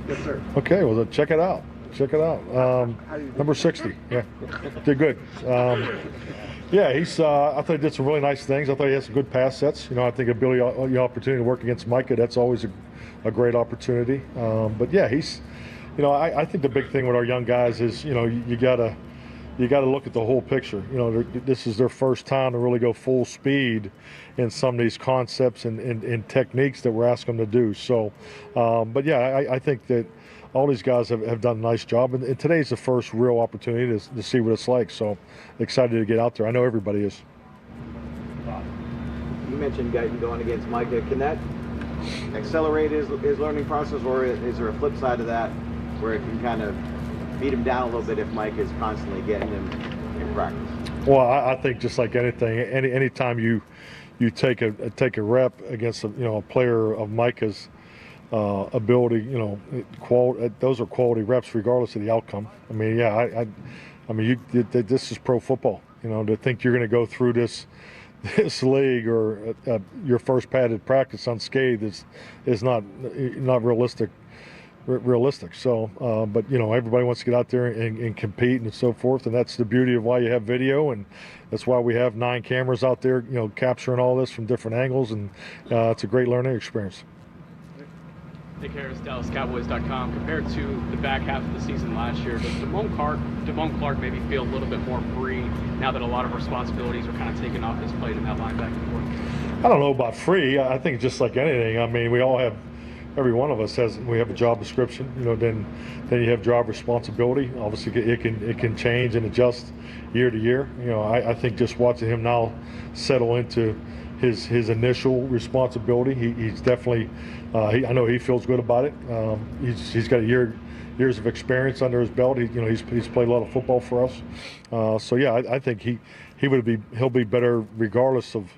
Yes, sir.
Okay, well, check it out. Number 60. Yeah, did good. Yeah, he's. I thought he did some really nice things. I thought he had some good pass sets. I think ability, opportunity to work against Micah. That's always a great opportunity. But yeah, he's. I think the big thing with our young guys is, you gotta look at the whole picture. This is their first time to really go full speed in some of these concepts and techniques that we're asking them to do. So, but yeah, I think that all these guys have done a nice job, and today's the first real opportunity to see what it's like. So, excited to get out there. I know everybody is.
You mentioned Guyton going against Micah. Can that accelerate his learning process, or is there a flip side to that, where it can kind of beat him down a little bit if Mike is constantly getting him in practice?
Well, I think just like anything, anytime you take a rep against a player of Micah's ability, those are quality reps regardless of the outcome. I mean, yeah, I mean, this is pro football. To think you're going to go through this this league or your first padded practice unscathed is not realistic. So, but everybody wants to get out there and compete and so forth, and that's the beauty of why you have video, and that's why we have 9 cameras out there, capturing all this from different angles, and it's a great learning experience.
Nick Harris, DallasCowboys.com. Compared to the back half of the season last year, does Damone Clark maybe feel a little bit more free now that a lot of responsibilities are kind of taken off his plate in that line back and forth?
I don't know about free. I think just like anything. I mean, we all have. Every one of us we have a job description, then you have job responsibility. Obviously, it can change and adjust year to year. I think just watching him now settle into his initial responsibility, he's definitely. I know he feels good about it. He's got years of experience under his belt. He's played a lot of football for us. So yeah, I think he'll be better regardless of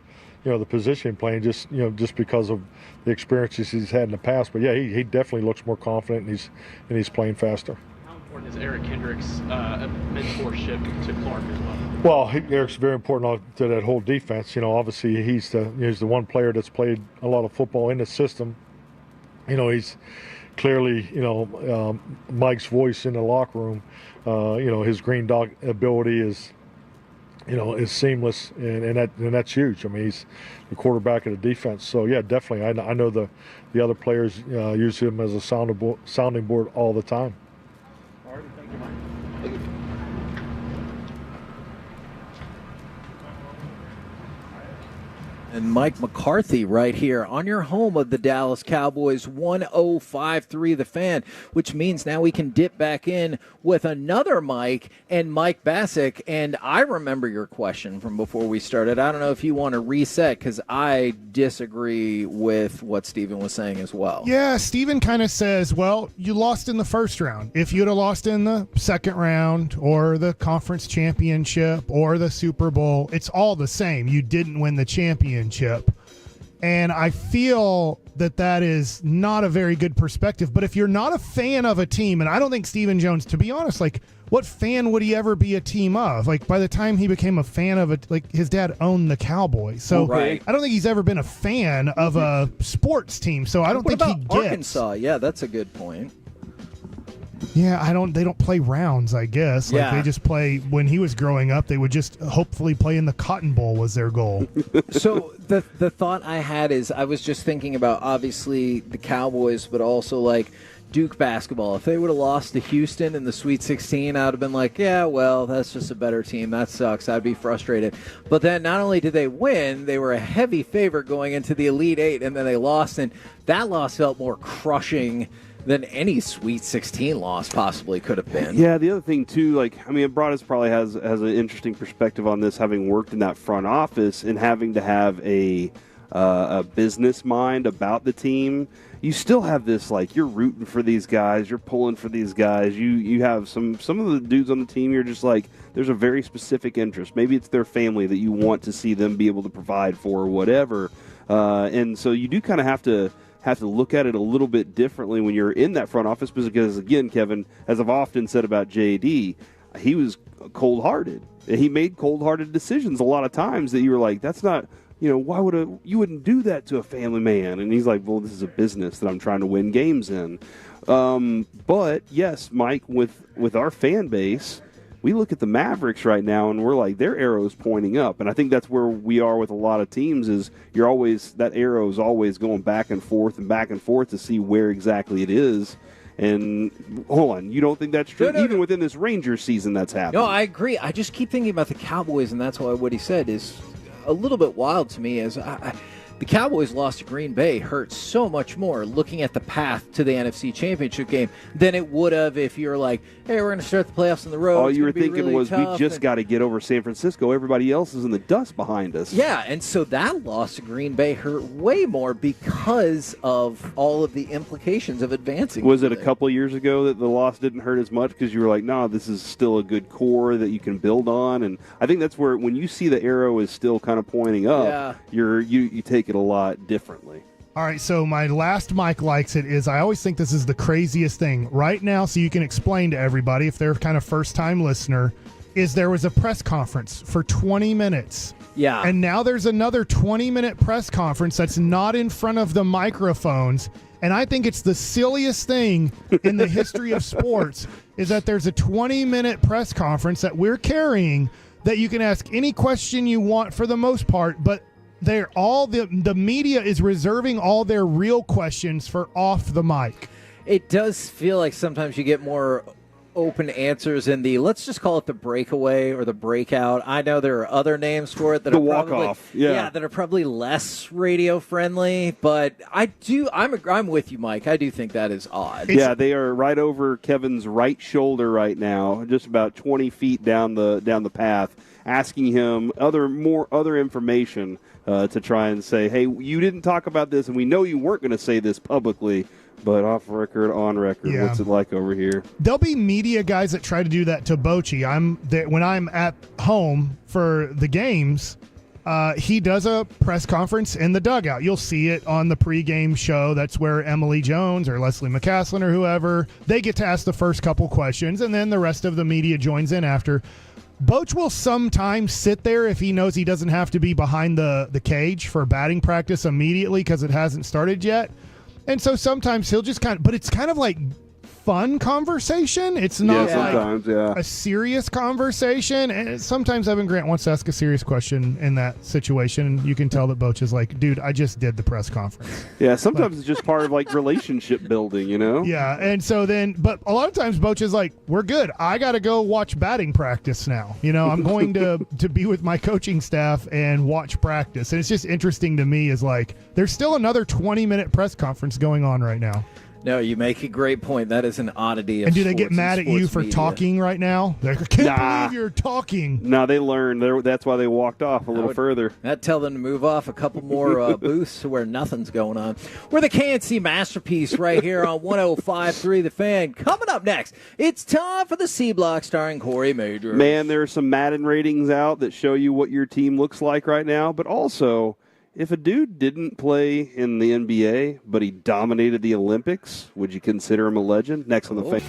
the position playing, just because of the experiences he's had in the past. But yeah, he definitely looks more confident, and he's playing faster.
How important is Eric Kendricks' mentorship to Clark as well?
Well, Eric's very important to that whole defense. Obviously he's the one player that's played a lot of football in the system. He's clearly Mike's voice in the locker room. His green dog ability is seamless, and that's huge. I mean, he's the quarterback of the defense. So yeah, definitely. I know the other players use him as a sounding board all the time.
All right, thank you, Mike.
And Mike McCarthy right here on your home of the Dallas Cowboys, 105.3 The Fan, which means now we can dip back in with another Mike and Mike Bassick. And I remember your question from before we started. I don't know if you want to reset, because I disagree with what Steven was saying as well.
Yeah, Steven kind of says, well, you lost in the first round. If you'd have lost in the second round or the conference championship or the Super Bowl, it's all the same. You didn't win the championship. And I feel that is not a very good perspective. But if you're not a fan of a team, and I don't think Stephen Jones, to be honest, what fan would he ever be a team of? By the time he became a fan of it, his dad owned the Cowboys. So right. I don't think he's ever been a fan of a sports team. So I don't think he gets.
Arkansas? Yeah, that's a good point.
Yeah, they don't play rounds, I guess. They just play. When he was growing up, they would just hopefully play in the Cotton Bowl was their goal.
So the thought I had is, I was just thinking about obviously the Cowboys, but also Duke basketball. If they would have lost to Houston in the Sweet 16, I would have been like, yeah, well, that's just a better team. That sucks. I'd be frustrated. But then not only did they win, they were a heavy favorite going into the Elite Eight, and then they lost, and that loss felt more crushing than any Sweet 16 loss possibly could have been.
Yeah, the other thing, too, Broadus probably has an interesting perspective on this, having worked in that front office and having to have a business mind about the team. You still have this, you're rooting for these guys, you're pulling for these guys. You have some of the dudes on the team, you're just there's a very specific interest. Maybe it's their family that you want to see them be able to provide for or whatever. And so you do kind of have to look at it a little bit differently when you're in that front office, because again, Kevin, as I've often said about JD, he was cold-hearted. He made cold-hearted decisions a lot of times that you were like, that's not, why you wouldn't do that to a family man? And he's like, well, this is a business that I'm trying to win games in. But yes, Mike, with our fan base, we look at the Mavericks right now and we're like, their arrow's pointing up. And I think that's where we are with a lot of teams, is that arrow is always going back and forth to see where exactly it is. And hold on, you don't think that's true? No. Even within this Rangers season, that's happening.
No, I agree. I just keep thinking about the Cowboys, and that's why what he said is a little bit wild to me. The Cowboys lost to Green Bay hurts so much more looking at the path to the NFC Championship game than it would have if you're like, hey, we're going to start the playoffs on the road.
All you were thinking was, we just got to get over San Francisco. Everybody else is in the dust behind us.
Yeah, and so that loss to Green Bay hurt way more because of all of the implications of advancing.
Was it a couple of years ago that the loss didn't hurt as much because you were like, no, this is still a good core that you can build on? And I think that's where, when you see the arrow is still kind of pointing up, you take it a lot differently.
All right, so my last Mike likes it is, I always think this is the craziest thing right now, so you can explain to everybody if they're kind of first-time listener. is there was a press conference for 20 minutes.
Yeah.
And now there's another 20-minute press conference that's not in front of the microphones. And I think it's the silliest thing in the history of sports is that there's a 20-minute press conference that we're carrying that you can ask any question you want for the most part, but they're all the media is reserving all their real questions for off the mic.
It does feel like sometimes you get more open answers in the, let's just call it the breakaway or the breakout. I know there are other names for it that
The
are
walk-off, yeah.
that are probably less radio friendly, but I'm with you, Mike. I do think that is odd.
Yeah, they are right over Kevin's right shoulder right now, just about 20 feet down the path, asking him other information to try and say, hey, you didn't talk about this, and we know you weren't going to say this publicly, but off record, on record, what's it like over here?
There'll be media guys that try to do that to Bochy. When I'm at home for the games, he does a press conference in the dugout. You'll see it on the pregame show. That's where Emily Jones or Leslie McCaslin or whoever, they get to ask the first couple questions, and then the rest of the media joins in after. Boch will sometimes sit there if he knows he doesn't have to be behind the cage for batting practice immediately because it hasn't started yet. And so sometimes he'll just but it's kind of like fun conversation. It's not a serious conversation. And sometimes Evan Grant wants to ask a serious question in that situation. You can tell that Boch is like, dude, I just did the press conference.
Yeah, sometimes it's just part of like relationship building, you know?
Yeah, and so then, but a lot of times Boch is like, we're good. I got to go watch batting practice now. You know, I'm going to be with my coaching staff and watch practice. And it's just interesting to me is like, there's still another 20-minute press conference going on right now.
No, you make a great point. That is an oddity of
And do they get mad at you for
media.
talking right now? They're like, I can't believe you're talking.
No, they learned. That's why they walked off a little further.
I'd tell them to move off a couple more booths where nothing's going on. We're the KNC Masterpiece right here on 105.3 The Fan. Coming up next, it's time for the C Block starring Corey Major.
Man, there are some Madden ratings out that show you what your team looks like right now, but also, if a dude didn't play in the NBA, but he dominated the Olympics, would you consider him a legend? Next on the Fan.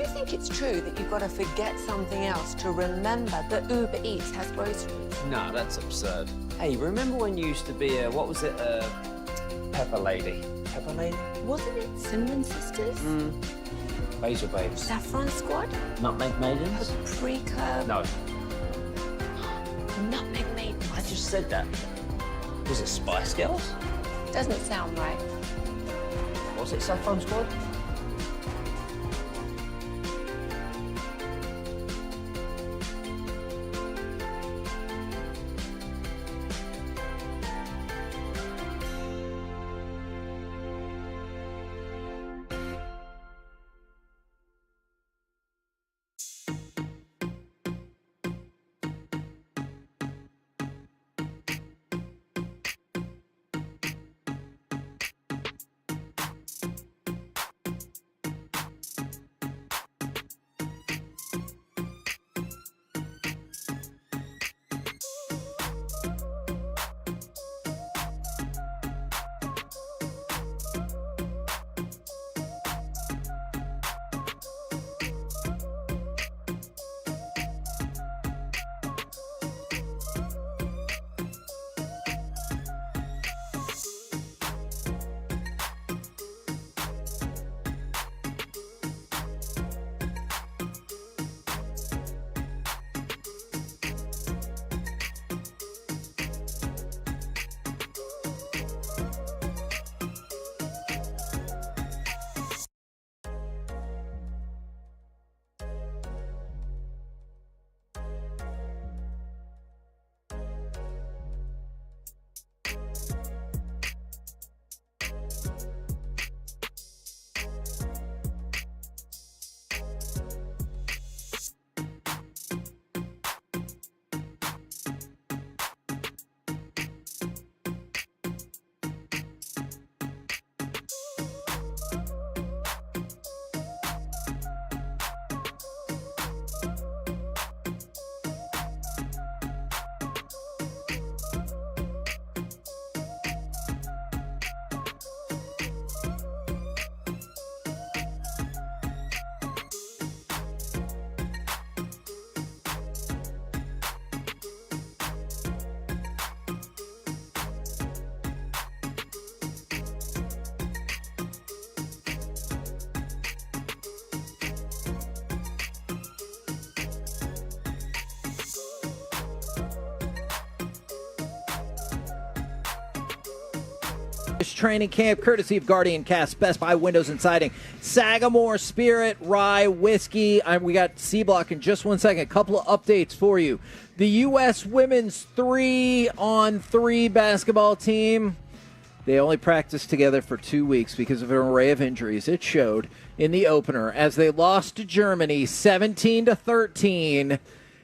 you think it's true that you've got to forget something else to remember that Uber Eats has groceries?
No, that's absurd. Hey, remember when you used to be a Pepper Lady? Pepper Lady?
Wasn't it Cinnamon Sisters?
Basil Babes.
Saffron Squad?
Nutmeg Maidens?
Pre-Curb?
No.
Nutmeg Maidens?
I just said that. Was it Spice Girls?
Doesn't sound right.
Was it Saffron Squad?
Training camp, courtesy of Guardian Cast, Best Buy Windows and Siding, Sagamore Spirit, Rye Whiskey. We got C-Block in just 1 second. A couple of updates for you. The U.S. women's 3-on-3 basketball team, they only practiced together for 2 weeks because of an array of injuries. It showed in the opener as they lost to Germany 17-13.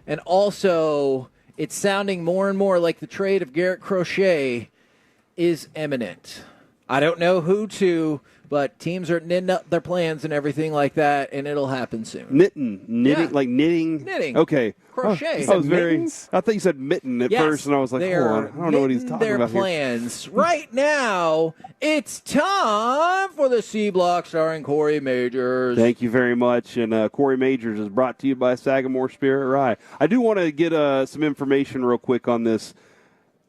And also, it's sounding more and more like the trade of Garrett Crochet is imminent. I don't know who to, but teams are knitting up their plans and everything like that, and it'll happen soon.
Knitting,
Yeah.
like knitting.
Knitting.
Okay.
Crochet.
I thought you said mitten at
Yes,
first, and I was like,
they
hold
are
on, I don't know what he's
knitting
talking
their
about
plans. Right now, it's time for the C-Block starring Corey Majors.
Thank you very much. And Corey Majors is brought to you by Sagamore Spirit Rye. I do want to get some information real quick on this.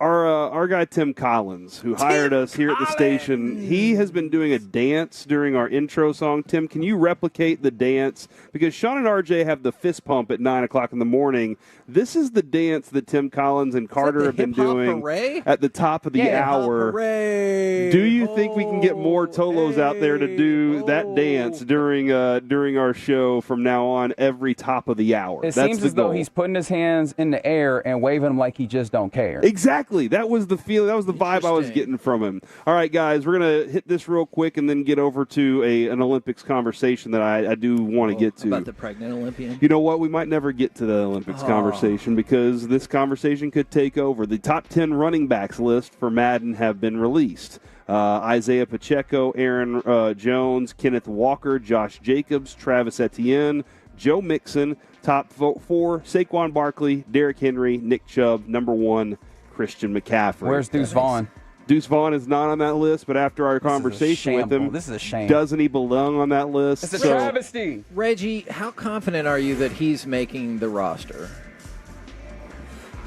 Our guy Tim Collins, who hired us here at the station, he has been doing a dance during our intro song. Tim, can you replicate the dance? Because Sean and RJ have the fist pump at 9 o'clock in the morning. This is the dance that Tim Collins and Carter have been doing at the top of the hour. Do you think we can get more Tolos out there to do that dance during our show from now on every top of the hour?
It
That's
seems
the
as though
goal.
he's putting his hands in the air and waving them like he just don't care.
Exactly. That was the feeling. That was the vibe I was getting from him. All right, guys, we're going to hit this real quick and then get over to an Olympics conversation that I do want to get to.
About the pregnant Olympian?
You know what? We might never get to the Olympics conversation because this conversation could take over. The top 10 running backs list for Madden have been released. Isaiah Pacheco, Aaron Jones, Kenneth Walker, Josh Jacobs, Travis Etienne, Joe Mixon. Top 4, Saquon Barkley, Derrick Henry, Nick Chubb. Number 1, Christian McCaffrey.
Where's Deuce Vaughn?
Deuce Vaughn is not on that list, but after our conversation with him,
this is a shame.
Doesn't he belong on that list?
It's a travesty.
Reggie, how confident are you that he's making the roster?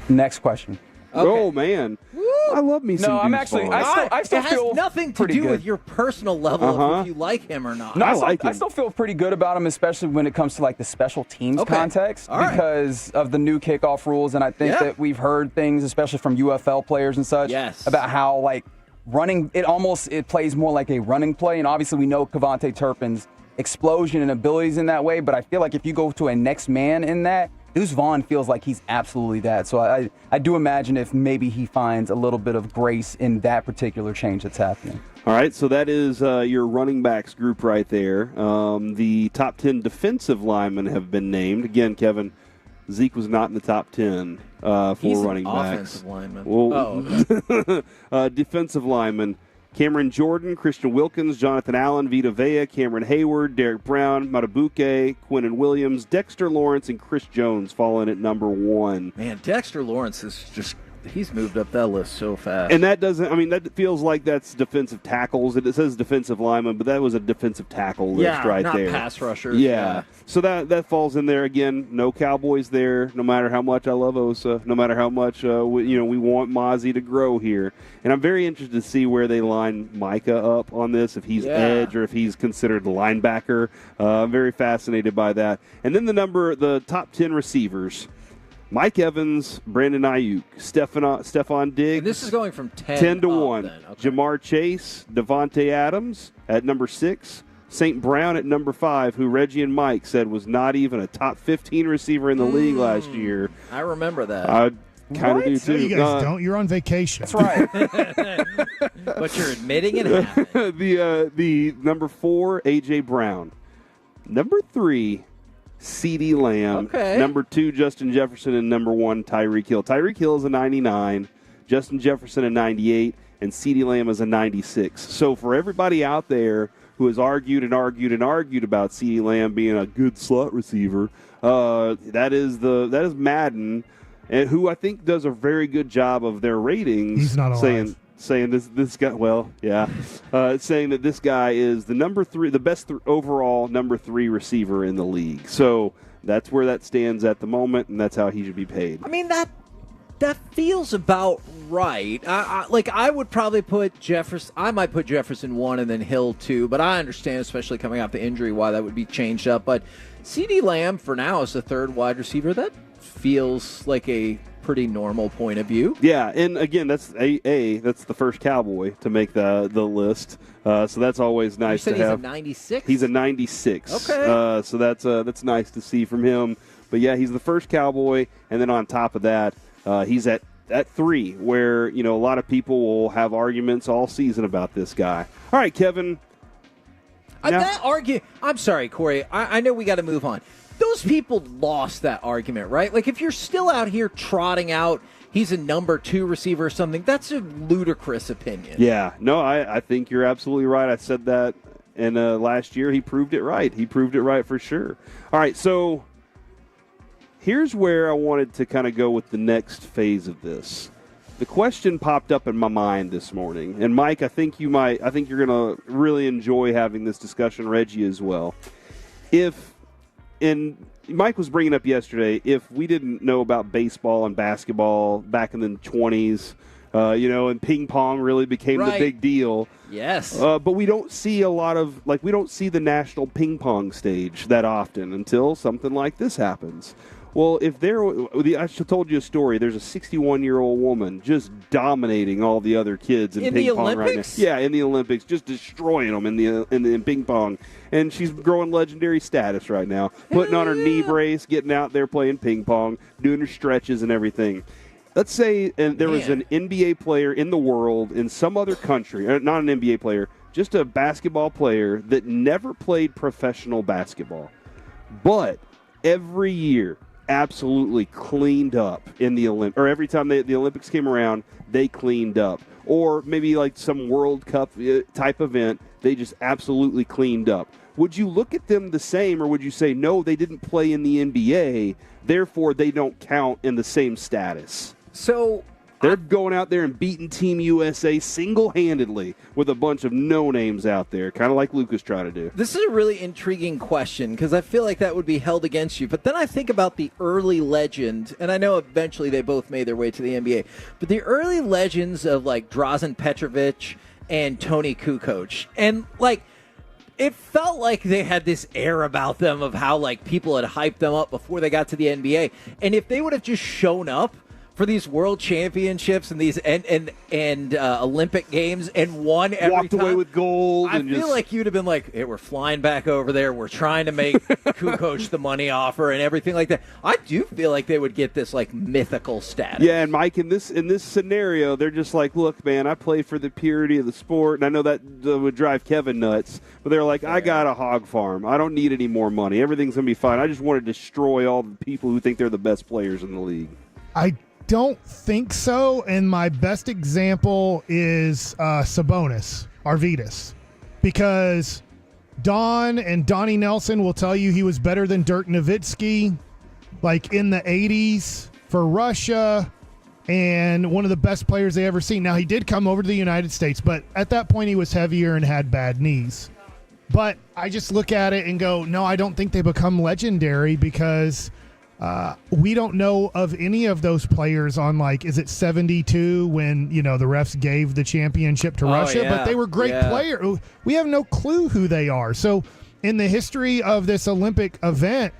Next question.
Okay.
Oh man, I love me some
No, I'm
Deuce
actually.
Vaughn.
I still
it has
feel
nothing to
pretty
do
good.
with your personal level of if you like him or not.
No,
I
I still feel pretty good about him, especially when it comes to like the special teams context,
All right.
because of the new kickoff rules. And I think that we've heard things, especially from UFL players and such, about how like running it plays more like a running play. And obviously, we know Cavante Turpin's explosion and abilities in that way. But I feel like if you go to a next man in that, Deuce Vaughn feels like he's absolutely that. So I do imagine if maybe he finds a little bit of grace in that particular change that's happening.
All right, so that is your running backs group right there. The top 10 defensive linemen have been named. Again, Kevin, Zeke was not in the top 10 for
He's
running
an
backs.
offensive lineman.
Well, defensive linemen. Cameron Jordan, Christian Wilkins, Jonathan Allen, Vita Vea, Cameron Hayward, Derek Brown, Matabuke, Quinnen Williams, Dexter Lawrence, and Chris Jones falling at number 1.
Man, Dexter Lawrence is just he's moved up that list so fast.
And that that feels like that's defensive tackles. It says defensive lineman, but that was a defensive tackle list right
not
there.
pass rushers.
Yeah. So that falls in there again. No Cowboys there. No matter how much I love Osa, no matter how much we want Mozzie to grow here. And I'm very interested to see where they line Micah up on this, if he's edge or if he's considered linebacker. I'm very fascinated by that. And then the top 10 receivers. Mike Evans, Brandon Ayuk, Stephon Diggs.
And this is going from
10 to 1.
Then. Okay.
Jamar Chase, Devontae Adams at number 6. St. Brown at number 5, who Reggie and Mike said was not even a top 15 receiver in the league last year.
I remember that.
I kind of do too.
No, you guys don't. You're on vacation.
That's right.
But you're admitting it happened.
The number 4, A.J. Brown. Number 3, CeeDee Lamb.
Okay.
Number 2, Justin Jefferson. And number 1, Tyreek Hill. Tyreek Hill is a 99. Justin Jefferson a 98. And CeeDee Lamb is a 96. So for everybody out there who has argued about CeeDee Lamb being a good slot receiver, that is Madden, and who I think does a very good job of their ratings.
He's not alive.
Saying this guy, saying that this guy is the number 3, the best overall number 3 receiver in the league. So that's where that stands at the moment, and that's how he should be paid.
I mean, that feels about right. I would probably put Jefferson. I might put Jefferson 1 and then Hill 2, but I understand, especially coming off the injury, why that would be changed up. But CeeDee Lamb for now is the 3rd wide receiver. That feels like a pretty normal point of view.
Yeah, and again, that's that's the first Cowboy to make the list. So that's always nice to have.
He's a 96.
He's a 96.
Okay.
So that's nice to see from him. But yeah, he's the first Cowboy, and then on top of that, he's at 3, where a lot of people will have arguments all season about this guy. All right, Kevin.
I'm sorry, Corey. I know we got to move on. Those people lost that argument, right? Like, if you're still out here trotting out he's a number 2 receiver or something, that's a ludicrous opinion.
Yeah. No, I think you're absolutely right. I said that in last year. He proved it right. He proved it right for sure. All right, so here's where I wanted to kind of go with the next phase of this. The question popped up in my mind this morning, and Mike, I think you're going to really enjoy having this discussion, Reggie as well. And Mike was bringing up yesterday, if we didn't know about baseball and basketball back in the 20s, and ping pong really became the big deal.
Yes.
But we don't see we don't see the national ping pong stage that often until something like this happens. Well, I told you a story. There's a 61-year-old woman just dominating all the other kids in ping pong right now. Yeah, in the Olympics, just destroying them in the ping pong. And she's growing legendary status right now, putting on her knee brace, getting out there playing ping pong, doing her stretches and everything. Let's say there was an NBA player in the world in some other country, not an NBA player, just a basketball player that never played professional basketball, but every year absolutely cleaned up in the Olympics, or every time the Olympics came around, they cleaned up. Or maybe like some World Cup type event, they just absolutely cleaned up. Would you look at them the same, or would you say, no, they didn't play in the NBA, therefore they don't count in the same status?
So
They're going out there and beating Team USA single-handedly with a bunch of no-names out there, kind of like Luka's trying to do.
This is a really intriguing question because I feel like that would be held against you. But then I think about the early legend, and I know eventually they both made their way to the NBA, but the early legends of like Drazen Petrovic and Tony Kukoc. And like, it felt like they had this air about them of how like people had hyped them up before they got to the NBA. And if they would have just shown up for these world championships and these and Olympic games and won every
Walked away with gold.
I feel like you'd have been like, hey, we're flying back over there. We're trying to make Kukoc the money offer and everything like that. I do feel like they would get this like mythical status.
Yeah, and Mike, in this scenario, they're just like, look, man, I play for the purity of the sport, and I know that would drive Kevin nuts, but they're like, I got a hog farm. I don't need any more money. Everything's going to be fine. I just want to destroy all the people who think they're the best players in the league.
I don't think so, and my best example is Sabonis, Arvydas, because Don and Donnie Nelson will tell you he was better than Dirk Nowitzki, like in the 80s for Russia, and one of the best players they ever seen. Now, he did come over to the United States, but at that point he was heavier and had bad knees. But I just look at it and go, no, I don't think they become legendary because we don't know of any of those players on, like, is it 72 when, the refs gave the championship to Russia?
Yeah.
But they were great players. We have no clue who they are. So in the history of this Olympic event,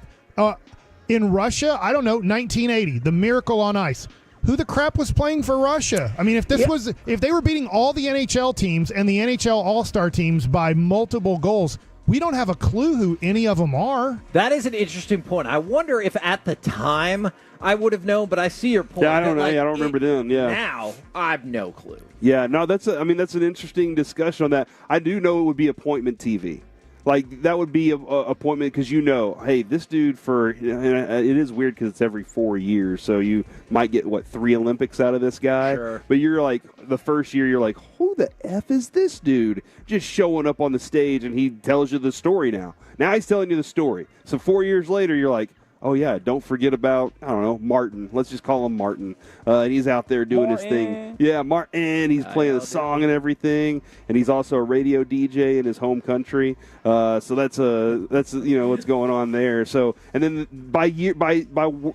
in Russia, I don't know, 1980, the Miracle on Ice. Who the crap was playing for Russia? I mean, if they were beating all the NHL teams and the NHL All-Star teams by multiple goals, we don't have a clue who any of them are.
That is an interesting point. I wonder if at the time I would have known, but I see your point.
Yeah, I don't know. I don't remember them. Yeah.
Now, I have no clue.
Yeah, no, that's an interesting discussion on that. I do know it would be appointment TV. Like, that would be a appointment because hey, this dude it is weird because it's every 4 years, so you might get, 3 Olympics out of this guy?
Sure.
But you're like, the first year, you're like, who the F is this dude? Just showing up on the stage, and he tells you the story now. Now he's telling you the story. So 4 years later, you're like, oh, yeah, don't forget about, I don't know, Martin. Let's just call him Martin. And he's out there doing his thing. Yeah, Martin. He's playing the song and everything. And he's also a radio DJ in his home country. So that's what's going on there. So, and then by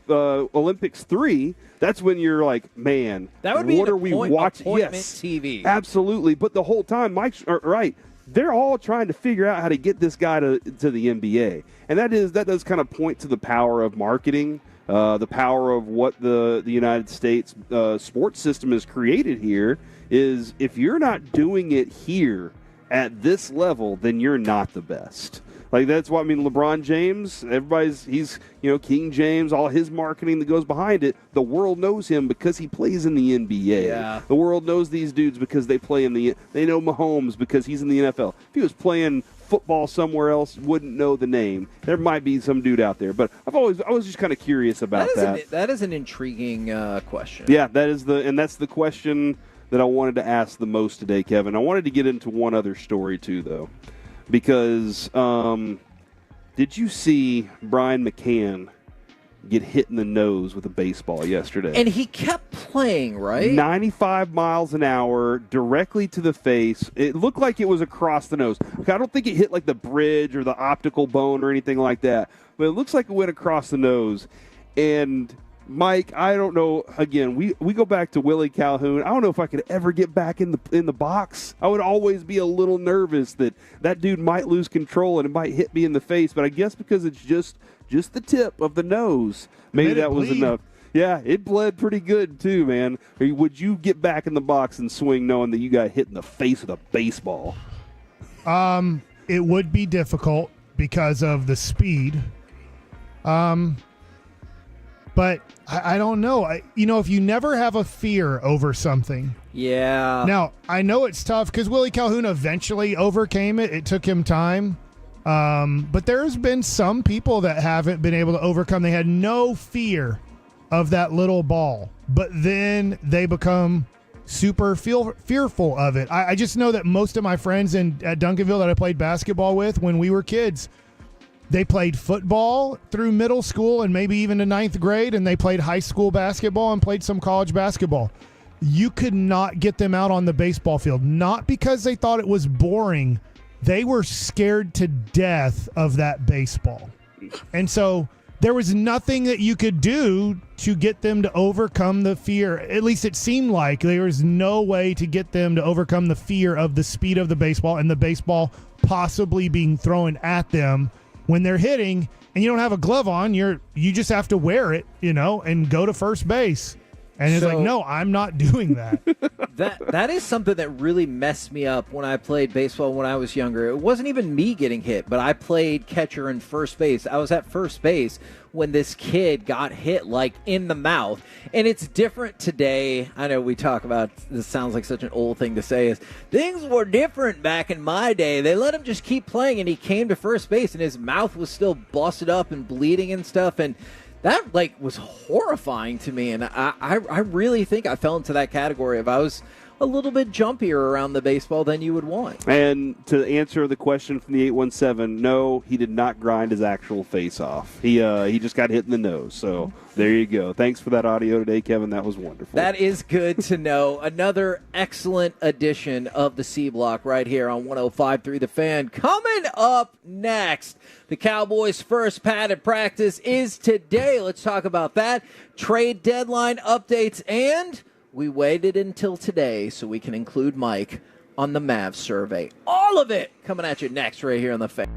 Olympics 3, that's when you're like, man,
that would be
what are we watching?
Appointment
Yes,
TV.
Absolutely. But the whole time, Mike's right. They're all trying to figure out how to get this guy to the NBA. And that does kind of point to the power of marketing, the power of what the United States sports system has created here is if you're not doing it here at this level, then you're not the best. Like, that's why, LeBron James, he's King James, all his marketing that goes behind it, the world knows him because he plays in the NBA.
Yeah.
The world knows these dudes because they know Mahomes because he's in the NFL. If he was playing football somewhere else, wouldn't know the name. There might be some dude out there, but I was just kind of curious about that.
That is an intriguing question.
Yeah, that's the question that I wanted to ask the most today, Kevin. I wanted to get into one other story too, though. Because did you see Brian McCann get hit in the nose with a baseball yesterday?
And he kept playing, right?
95 miles an hour, directly to the face. It looked like it was across the nose. I don't think it hit like the bridge or the optical bone or anything like that. But it looks like it went across the nose. And Mike, I don't know. Again, we go back to Willie Calhoun. I don't know if I could ever get back in the box. I would always be a little nervous that dude might lose control and it might hit me in the face. But I guess because it's just the tip of the nose, maybe that was enough. Yeah, it bled pretty good too, man. Would you get back in the box and swing knowing that you got hit in the face with a baseball?
It would be difficult because of the speed. But I don't know. If you never have a fear over something.
Yeah.
Now, I know it's tough because Willie Calhoun eventually overcame it. It took him time. But there's been some people that haven't been able to overcome. They had no fear of that little ball. But then they become super fearful of it. I just know that most of my friends at Duncanville that I played basketball with when we were kids, they played football through middle school and maybe even to 9th grade, and they played high school basketball and played some college basketball. you could not get them out on the baseball field, not because they thought it was boring. They were scared to death of that baseball. And so there was nothing that you could do to get them to overcome the fear. At least it seemed like there was no way to get them to overcome the fear of the speed of the baseball and the baseball possibly being thrown at them when they're hitting, and you don't have a glove on. You just have to wear it, and go to first base. And it's like, no, I'm not doing that.
That is something that really messed me up when I played baseball when I was younger. It wasn't even me getting hit, but I played catcher and first base. I was at first base when this kid got hit, like, in the mouth. And it's different today. I know we talk about, this sounds like such an old thing to say, is things were different back in my day. They let him just keep playing, and he came to first base, and his mouth was still busted up and bleeding and stuff, and that was horrifying to me, and I really think I fell into that category of I was a little bit jumpier around the baseball than you would want.
And to answer the question from the 817, no, he did not grind his actual face off. He just got hit in the nose. So there you go. Thanks for that audio today, Kevin. That was wonderful.
That is good to know. Another excellent edition of the C Block right here on 105.3 The Fan. Coming up next, the Cowboys' first padded practice is today. Let's talk about that. Trade deadline updates, and we waited until today so we can include Mike on the Mavs survey. All of it coming at you next right here on The Fan.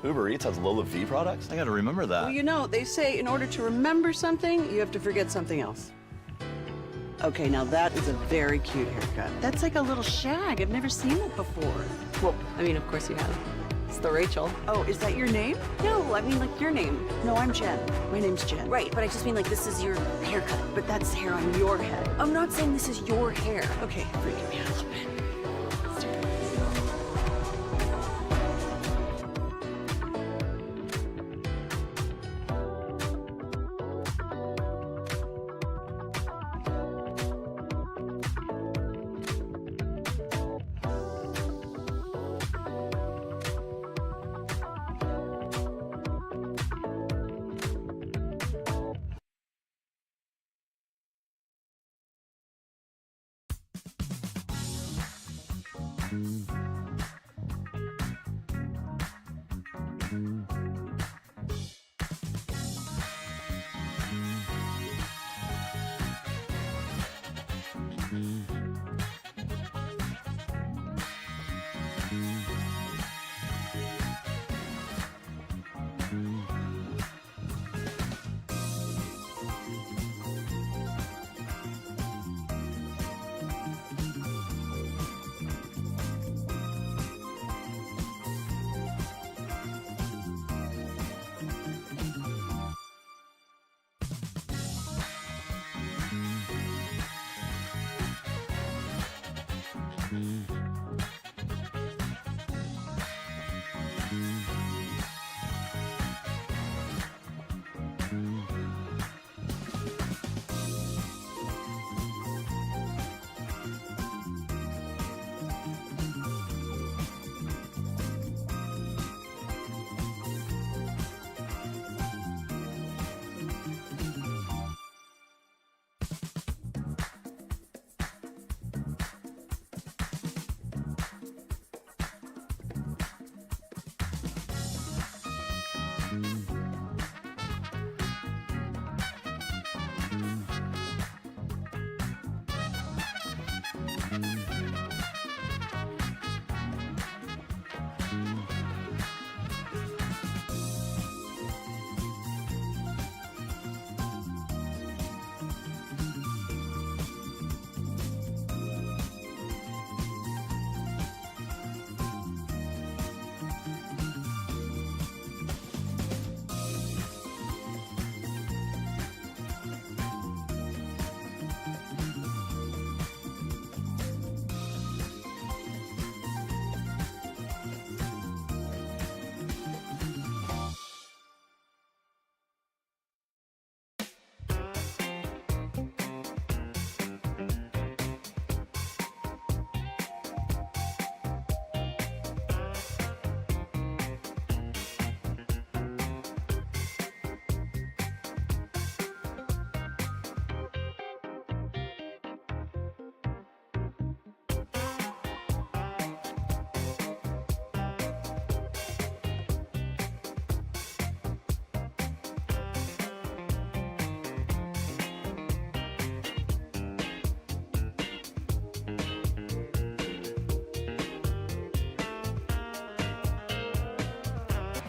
Uber Eats has Lola V products? I gotta remember that.
Well, they say in order to remember something, you have to forget something else. Okay, now that is a very cute haircut. That's like a little shag. I've never seen it before.
Well, I mean, of course you have. It's the Rachel.
Oh, is that your name?
No, I mean like your name.
No, I'm Jen. My name's Jen.
Right, but I just mean like this is your haircut.
But that's hair on your head.
I'm not saying this is your hair.
Okay, freaking me out a little bit.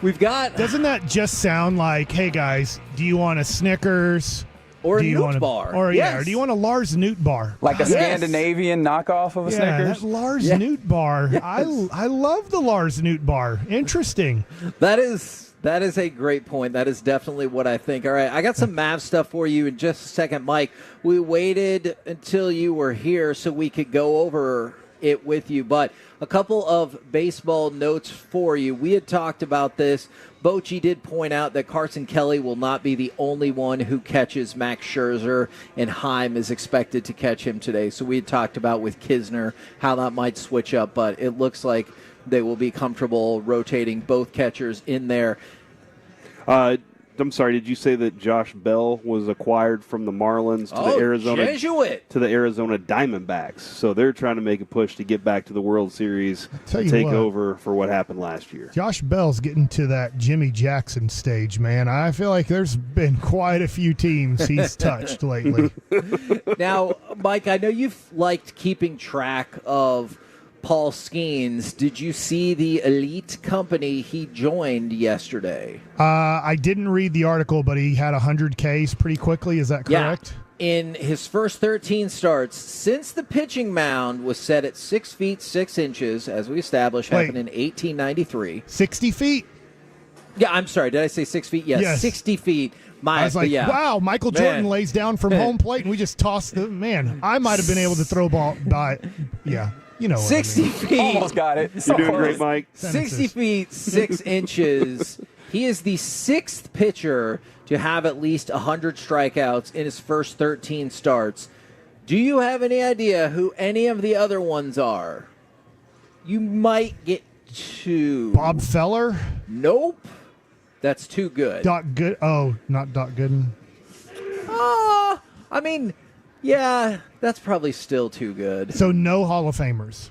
We've got.
Doesn't that just sound like, hey guys, do you want a Snickers?
Or
do
a
you want
Newt bar.
Or,
Yes.
yeah, or do you want a Lars Newt bar?
Like a Scandinavian knockoff of a Snickers?
That Lars Newt bar.
Yes.
I love the Lars Newt bar. Interesting.
That is a great point. That is definitely what I think. All right, I got some Mavs stuff for you in just a second, Mike. We waited until you were here so we could go over it with you, but a couple of baseball notes for you. We had talked about this. Bochy did point out that Carson Kelly will not be the only one who catches Max Scherzer, and Heim is expected to catch him today. So we had talked about with Kisner how that might switch up, but it looks like they will be comfortable rotating both catchers in there.
I'm sorry, did you say that Josh Bell was acquired from the Marlins to the Arizona
Jesuit.
to the Arizona Diamondbacks? So they're trying to make a push to get back to the World Series and take over for what happened last year.
Josh Bell's getting to that Jimmy Jackson stage, man. I feel like there's been quite a few teams he's touched lately.
Now, Mike, I know you've liked keeping track of Paul Skeens. Did you see the elite company he joined yesterday?
I didn't read the article, but he had 100 Ks pretty quickly. Is that correct?
Yeah. In his first 13 starts, since the pitching mound was set at 6 feet 6 inches, as we established, happened in 1893.
60 feet?
Yeah, I'm sorry. Did I say 6 feet? Yes, 60 feet.
I was like, wow, Michael Jordan lays down from home plate, and we just toss the man. I might have been able to throw ball by. Yeah. You know what
60
I mean.
feet.
Almost got it.
You're doing great, Mike.
60 feet, 6 inches. He is the sixth pitcher to have at least 100 strikeouts in his first 13 starts. Do you have any idea who any of the other ones are? You might get two.
Bob Feller?
Nope. That's too good.
Doc Good. Oh, not Doc Gooden.
I mean, yeah, that's probably still too good.
So no Hall of Famers.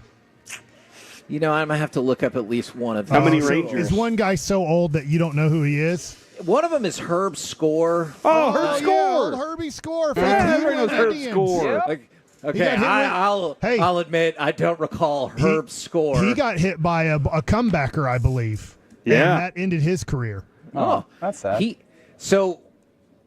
I'm going to have to look up at least one of them.
How many Rangers?
Is one guy so old that you don't know who he is?
One of them is Herb Score.
Oh, Herb Score!
Yeah, old Herbie Score. From
everybody knows Herb
Indians.
Score.
Yep.
Okay, I'll admit I don't recall Herb Score.
He got hit by a comebacker, I believe.
Yeah.
And that ended his career.
Oh,
that's sad.
So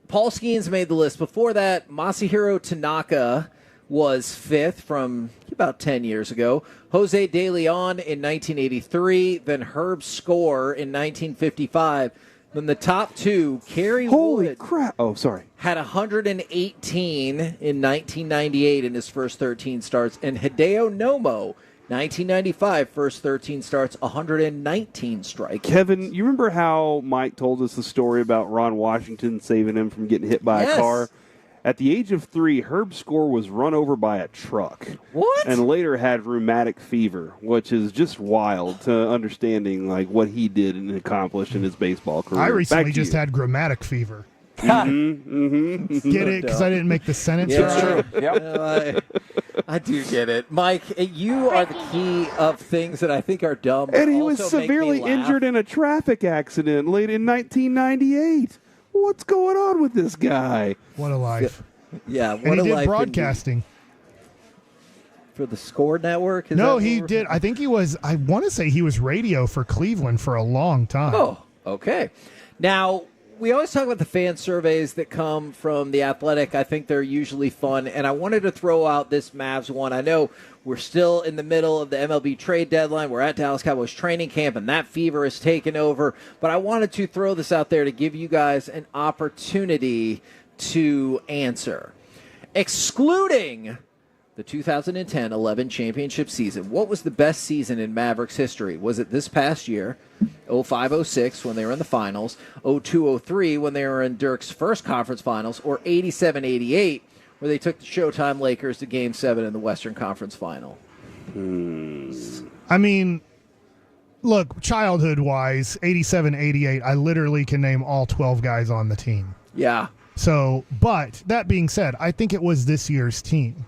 Paul Skeens made the list. Before that, Masahiro Tanaka was fifth from about 10 years ago. Jose De Leon in 1983. Then Herb Score in 1955. Then the top two, Kerry
Holy
Wood
crap. Oh, sorry.
had 118 in 1998 in his first 13 starts. And Hideo Nomo, 1995, first 13 starts, 119 strikes.
Kevin, you remember how Mike told us the story about Ron Washington saving him from getting hit by a car? At the age of 3, Herb Score was run over by a truck.
What?
And later had rheumatic fever, which is just wild to understanding like what he did and accomplished in his baseball career.
I recently just had grammatic fever. Get it? Because I didn't make the sentence right.
Yep. I do get it. Mike, you are the key of things that I think are dumb.
And he was
also make me
severely
laugh.
injured in a traffic accident late in 1998. What's going on with this guy?
What a life.
Yeah,
And
what
he
a
did
life
broadcasting.
for the Score Network? Is
No,
that
he
what
did. I think he was, I want to say he was radio for Cleveland for a long time.
Oh, okay. Now, we always talk about the fan surveys that come from The Athletic. I think they're usually fun, and I wanted to throw out this Mavs one. I know we're still in the middle of the MLB Trade Deadline. We're at Dallas Cowboys training camp, and that fever has taken over. But I wanted to throw this out there to give you guys an opportunity to answer. Excluding the 2010-11 championship season, what was the best season in Mavericks history? Was it this past year, 05-06, when they were in the finals, 02-03, when they were in Dirk's first conference finals, or 87-88, where they took the Showtime Lakers to Game 7 in the Western Conference Final?
I mean, look, childhood-wise, 87, 88, I literally can name all 12 guys on the team.
Yeah.
So, but that being said, I think it was this year's team.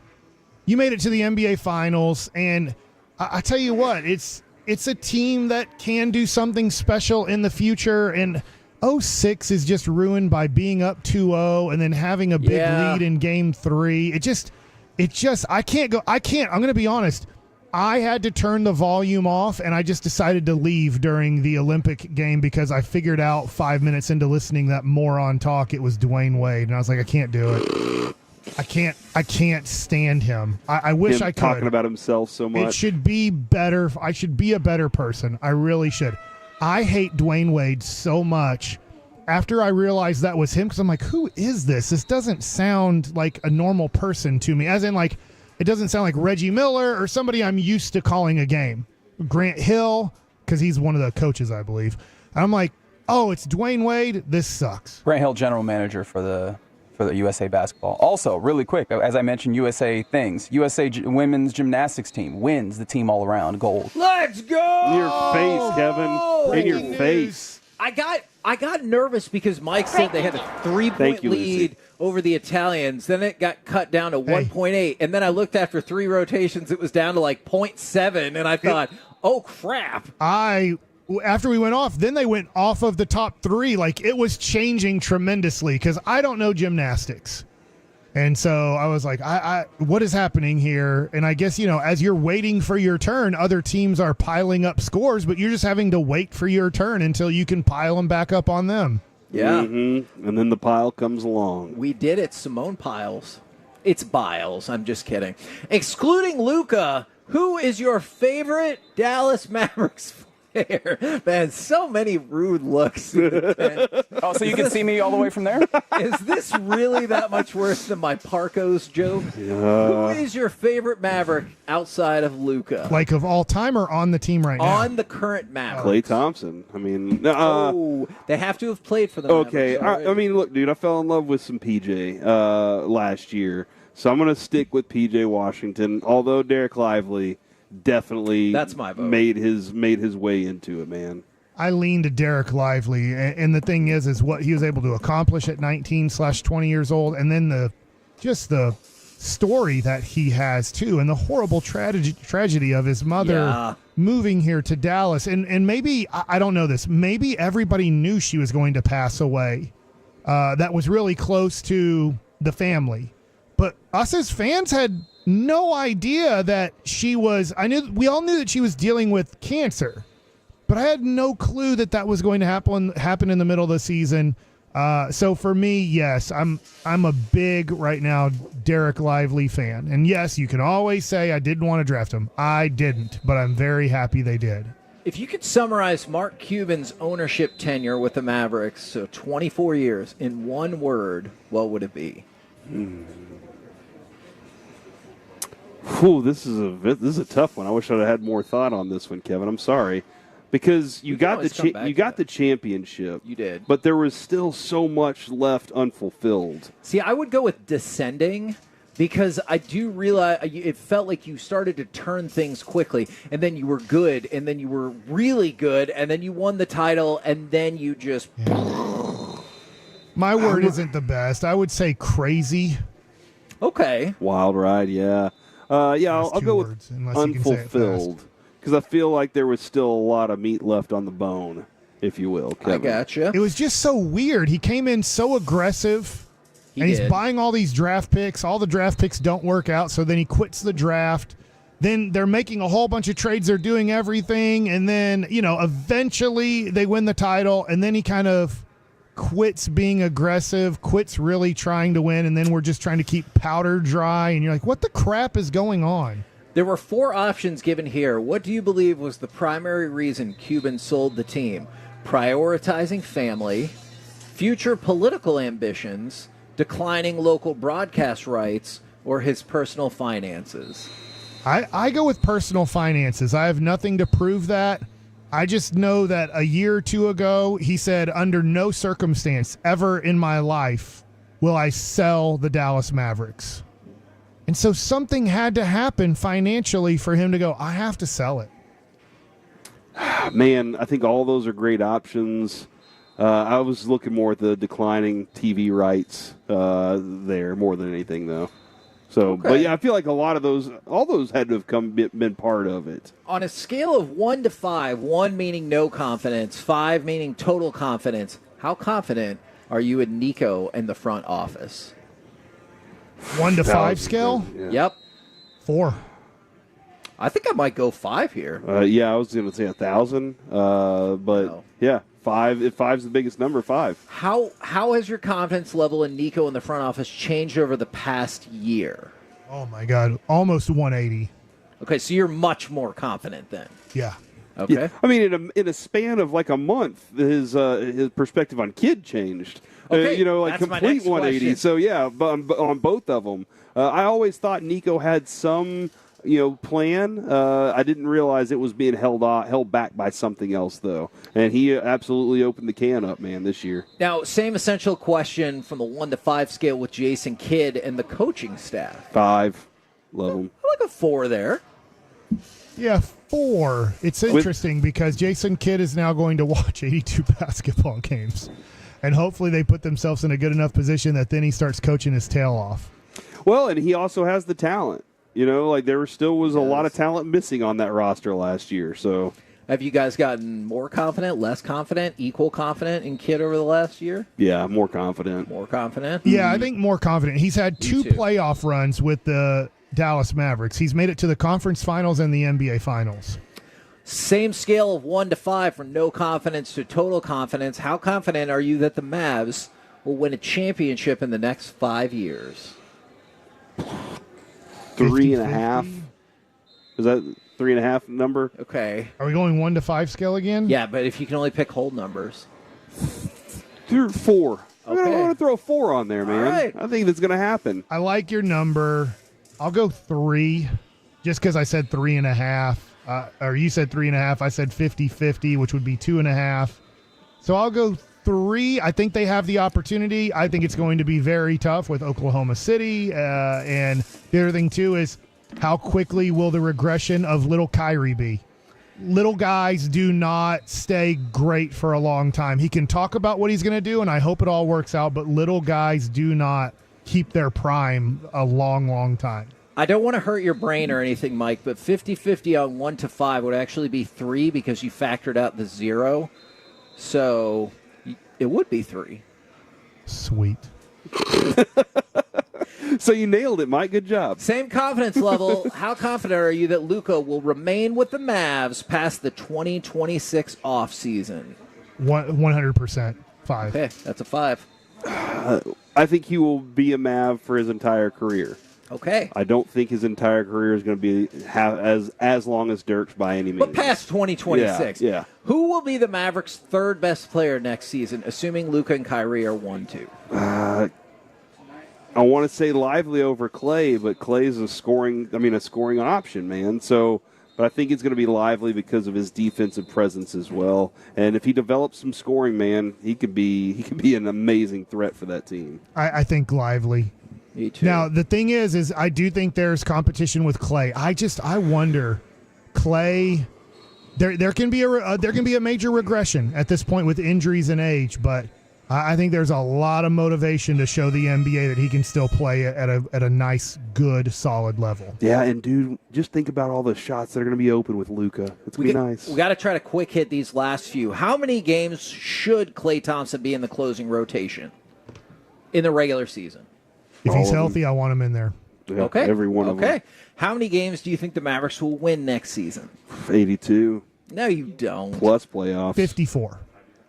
You made it to the NBA Finals, and I tell you what, it's a team that can do something special in the future, and 06 is just ruined by being up 2-0 and then having a big lead in Game 3. It just, I'm going to be honest. I had to turn the volume off, and I just decided to leave during the Olympic game because I figured out 5 minutes into listening that moron talk, it was Dwayne Wade, and I was like, I can't do it. I can't stand him. I wish I could.
Talking about himself so much.
It should be better. I should be a better person. I really should. I hate Dwayne Wade so much after I realized that was him because I'm like, who is this? This doesn't sound like a normal person to me. As in, like, it doesn't sound like Reggie Miller or somebody I'm used to calling a game. Grant Hill, because he's one of the coaches, I believe. And I'm like, oh, it's Dwayne Wade? This sucks.
Grant Hill, general manager for the USA basketball. Also, really quick, as I mentioned, USA things. USA women's gymnastics team wins the team all around gold.
Let's go!
In your face, Kevin. In your face.
I got nervous because Mike said they had a 3-point lead over the Italians. Then it got cut down to 1.8. And then I looked after 3 rotations, it was down to like 0.7. And I thought, oh, crap.
After we went off, then they went off of the top 3. Like, it was changing tremendously because I don't know gymnastics. And so I was like, what is happening here? And I guess, as you're waiting for your turn, other teams are piling up scores, but you're just having to wait for your turn until you can pile them back up on them.
Yeah.
Mm-hmm. And then the pile comes along.
We did it, Simone Piles. It's Biles. I'm just kidding. Excluding Luka, who is your favorite Dallas Mavericks player? Man, so many rude looks.
Oh, so you can see me all the way from there?
Is this really that much worse than my Parkos joke? Who is your favorite Maverick outside of Luka?
Like of all time or on the team right now?
On the current Mavericks.
Klay Thompson. I mean,
they have to have played for the
okay.
Mavericks.
I mean, look, dude, I fell in love with some PJ last year, so I'm going to stick with PJ Washington. Although Derek Lively definitely
that's my vote.
made his way into it, man.
I lean to Derek Lively, and the thing is what he was able to accomplish at 19/20 years old, and then the story that he has too, and the horrible tragedy of his mother moving here to Dallas. And maybe, I don't know this, maybe everybody knew she was going to pass away. That was really close to the family. But us as fans had no idea that we all knew that she was dealing with cancer, but I had no clue that was going to happen in the middle of the season. So for me, yes, I'm a big right now Derek Lively fan. And yes, you can always say I didn't want to draft him. I didn't, but I'm very happy they did.
If you could summarize Mark Cuban's ownership tenure with the Mavericks, so 24 years, in one word, what would it be?
Ooh, this is a tough one. I wish I'd had more thought on this one, Kevin. I'm sorry. Because you got the championship.
You did.
But there was still so much left unfulfilled.
See, I would go with descending because I do realize it felt like you started to turn things quickly, and then you were good, and then you were really good, and then you won the title, and then you just...
My word isn't the best. I would say crazy.
Okay.
Wild ride, yeah. I'll go with unfulfilled. Because I feel like there was still a lot of meat left on the bone, if you will, Kevin.
I gotcha.
It was just so weird. He came in so aggressive, he's buying all these draft picks. All the draft picks don't work out, so then he quits the draft. Then they're making a whole bunch of trades. They're doing everything, and then, eventually they win the title, and then he kind of quits being aggressive, quits really trying to win, and then we're just trying to keep powder dry, and you're like, what the crap is going on?
There were 4 options given here. What do you believe was the primary reason Cuban sold the team? Prioritizing family, future political ambitions, declining local broadcast rights, or his personal finances?
I go with personal finances. I have nothing to prove that. I just know that a year or two ago, he said, under no circumstance ever in my life will I sell the Dallas Mavericks. And so something had to happen financially for him to go, I have to sell it.
Man, I think all those are great options. I was looking more at the declining TV rights there more than anything, though. So, okay. But yeah, I feel like all those had to have been part of it.
On a scale of 1 to 5, 1 meaning no confidence, 5 meaning total confidence, how confident are you in Nico and the front office?
1 to 5 scale?
Yeah.
Yep.
4.
I think I might go 5 here.
I was going to say 1,000, but yeah, 5. If 5's the biggest number, 5.
How has your confidence level in Nico in the front office changed over the past year?
Oh my God, almost 180.
Okay, so you're much more confident then.
Yeah.
Okay.
Yeah. I mean, in a span of like a month, his perspective on Kid changed.
Okay,
like
that's my
complete
next
180.
question.
So yeah, on both of them, I always thought Nico had some plan. I didn't realize it was being held back by something else though, and he absolutely opened the can up, man, this year.
Now, same essential question from the 1 to 5 scale with Jason Kidd and the coaching staff.
5, love him.
I like a 4 there.
Yeah, 4. It's interesting because Jason Kidd is now going to watch 82 basketball games. And hopefully they put themselves in a good enough position that then he starts coaching his tail off.
Well, and he also has the talent. There still was a lot of talent missing on that roster last year. So,
have you guys gotten more confident, less confident, equal confident in Kidd over the last year?
Yeah, more confident.
More confident?
Yeah, I think more confident. He's had 2 playoff runs with the Dallas Mavericks. He's made it to the conference finals and the NBA finals.
Same scale of 1 to 5 from no confidence to total confidence. How confident are you that the Mavs will win a championship in the next 5 years?
3.5. Is that 3.5 number?
Okay.
Are we going 1 to 5 scale again?
Yeah, but if you can only pick whole numbers.
4.
Okay.
I'm going to throw a 4 on there, man.
All right.
I think that's going to happen.
I like your number. I'll go 3 just because I said 3.5. Or you said 3.5. I said 50-50, which would be 2.5. So I'll go 3. I think they have the opportunity. I think it's going to be very tough with Oklahoma City. And the other thing, too, is how quickly will the regression of little Kyrie be? Little guys do not stay great for a long time. He can talk about what he's going to do, and I hope it all works out, but little guys do not keep their prime a long, long time.
I don't want to hurt your brain or anything, Mike, but 50-50 on 1 to 5 would actually be 3 because you factored out the 0. So it would be 3.
Sweet.
So you nailed it, Mike. Good job.
Same confidence level. How confident are you that Luka will remain with the Mavs past the 2026 offseason?
100%. 5.
Okay, that's a 5.
I think he will be a Mav for his entire career.
Okay.
I don't think his entire career is going to be as long as Dirk's by any means.
But past 2026.
Yeah.
Who will be the Mavericks' third best player next season, assuming Luka and Kyrie are 1-2?
I want to say Lively over Clay, but Clay's a scoring option, man. So, but I think it's going to be Lively because of his defensive presence as well. And if he develops some scoring, man, he could be an amazing threat for that team.
I think Lively.
Me too.
Now, the thing is I do think there's competition with Clay. I wonder, Clay, there can be a major regression at this point with injuries and age, but I think there's a lot of motivation to show the NBA that he can still play at a nice, good, solid level.
Yeah, and dude, just think about all the shots that are going to be open with Luka. It's going to be nice.
We got to try to quick hit these last few. How many games should Klay Thompson be in the closing rotation in the regular season?
If he's healthy, I want him in there.
Yeah,
Okay.
every one of them.
Okay. How many games do you think the Mavericks will win next season?
82.
No, you don't.
Plus playoffs.
54.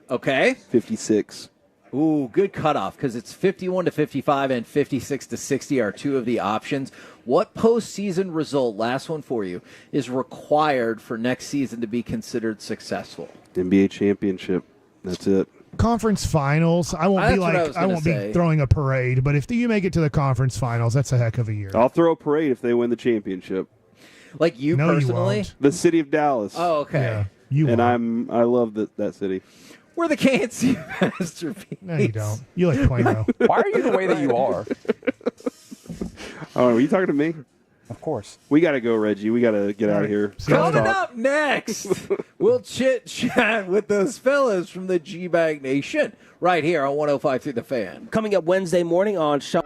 Okay.
56.
Ooh, good cutoff because it's 51-55 and 56-60 are two of the options. What postseason result, last one for you, is required for next season to be considered successful?
NBA championship. That's it.
Conference finals. I won't be throwing a parade, but if you make it to the conference finals, that's a heck of a year.
I'll throw a parade if they win the championship.
Like you personally?
You won't.
The city of Dallas.
Oh, okay.
Yeah,
I love that city.
We're the KNC masterpiece.
No, you don't. You like Plano.
Why are you the way that you are?
Oh, are you talking to me?
Of course.
We got to go, Reggie. We got to get out of here.
Coming up next, we'll chit-chat with those fellas from the G-Bag Nation right here on 105.3 The Fan.
Coming up Wednesday morning on Sean.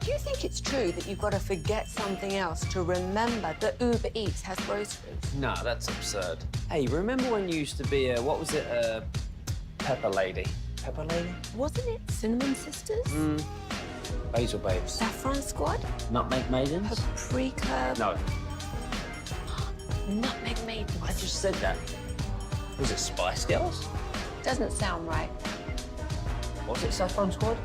Do you think it's true that you've got to forget something else to remember that Uber Eats has groceries?
No, that's absurd. Hey, remember when you used to be a pepper lady? Pepper lady?
Wasn't it Cinnamon Sisters?
Basil Babes.
Saffron Squad?
Nutmeg Maidens?
Paprika?
No.
Nutmeg Maidens.
I just said that. Was it Spice Girls?
Doesn't sound right.
What's it, Saffron Squad?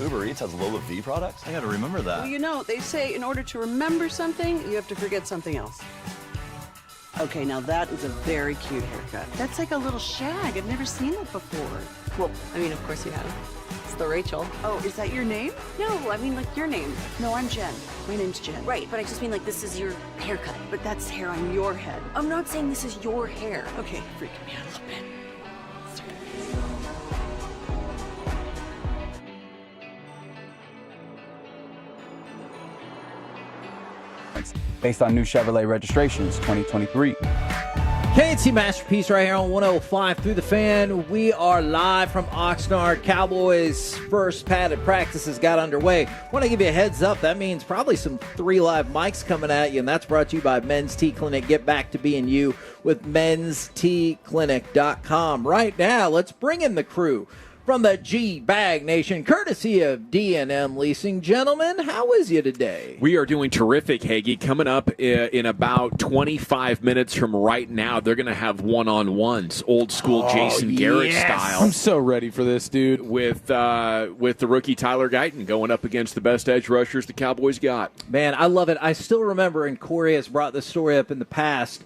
Uber Eats has Lola V products? I got to remember that.
Well, you know, they say in order to remember something, you have to forget something else. Okay, now that is a very cute haircut. That's like a little shag. I've never seen it before.
Well, I mean, of course you have. It's the Rachel.
Oh, is that your name?
No, I mean, like, your name.
No, I'm Jen. My name's Jen.
Right, but I just mean, like, this is your haircut.
But that's hair on your head.
I'm not saying this is your hair.
Okay, freaking me out a little bit.
Based on new Chevrolet registrations 2023.
KNC Masterpiece right here on 105 through the fan. We are live from Oxnard. Cowboys' first padded practices got underway. Want to give you a heads up. That means probably some 3 live mics coming at you, and that's brought to you by Men's T Clinic. Get back to being you with menstclinic.com. Right now, let's bring in the crew from the G-Bag Nation, courtesy of D&M Leasing. Gentlemen, how is you today?
We are doing terrific, Hagee. Coming up in about 25 minutes from right now, they're going to have one-on-ones, old school Jason Garrett style.
I'm so ready for this, dude.
With the rookie Tyler Guyton going up against the best edge rushers the Cowboys got.
Man, I love it. I still remember, and Corey has brought this story up in the past,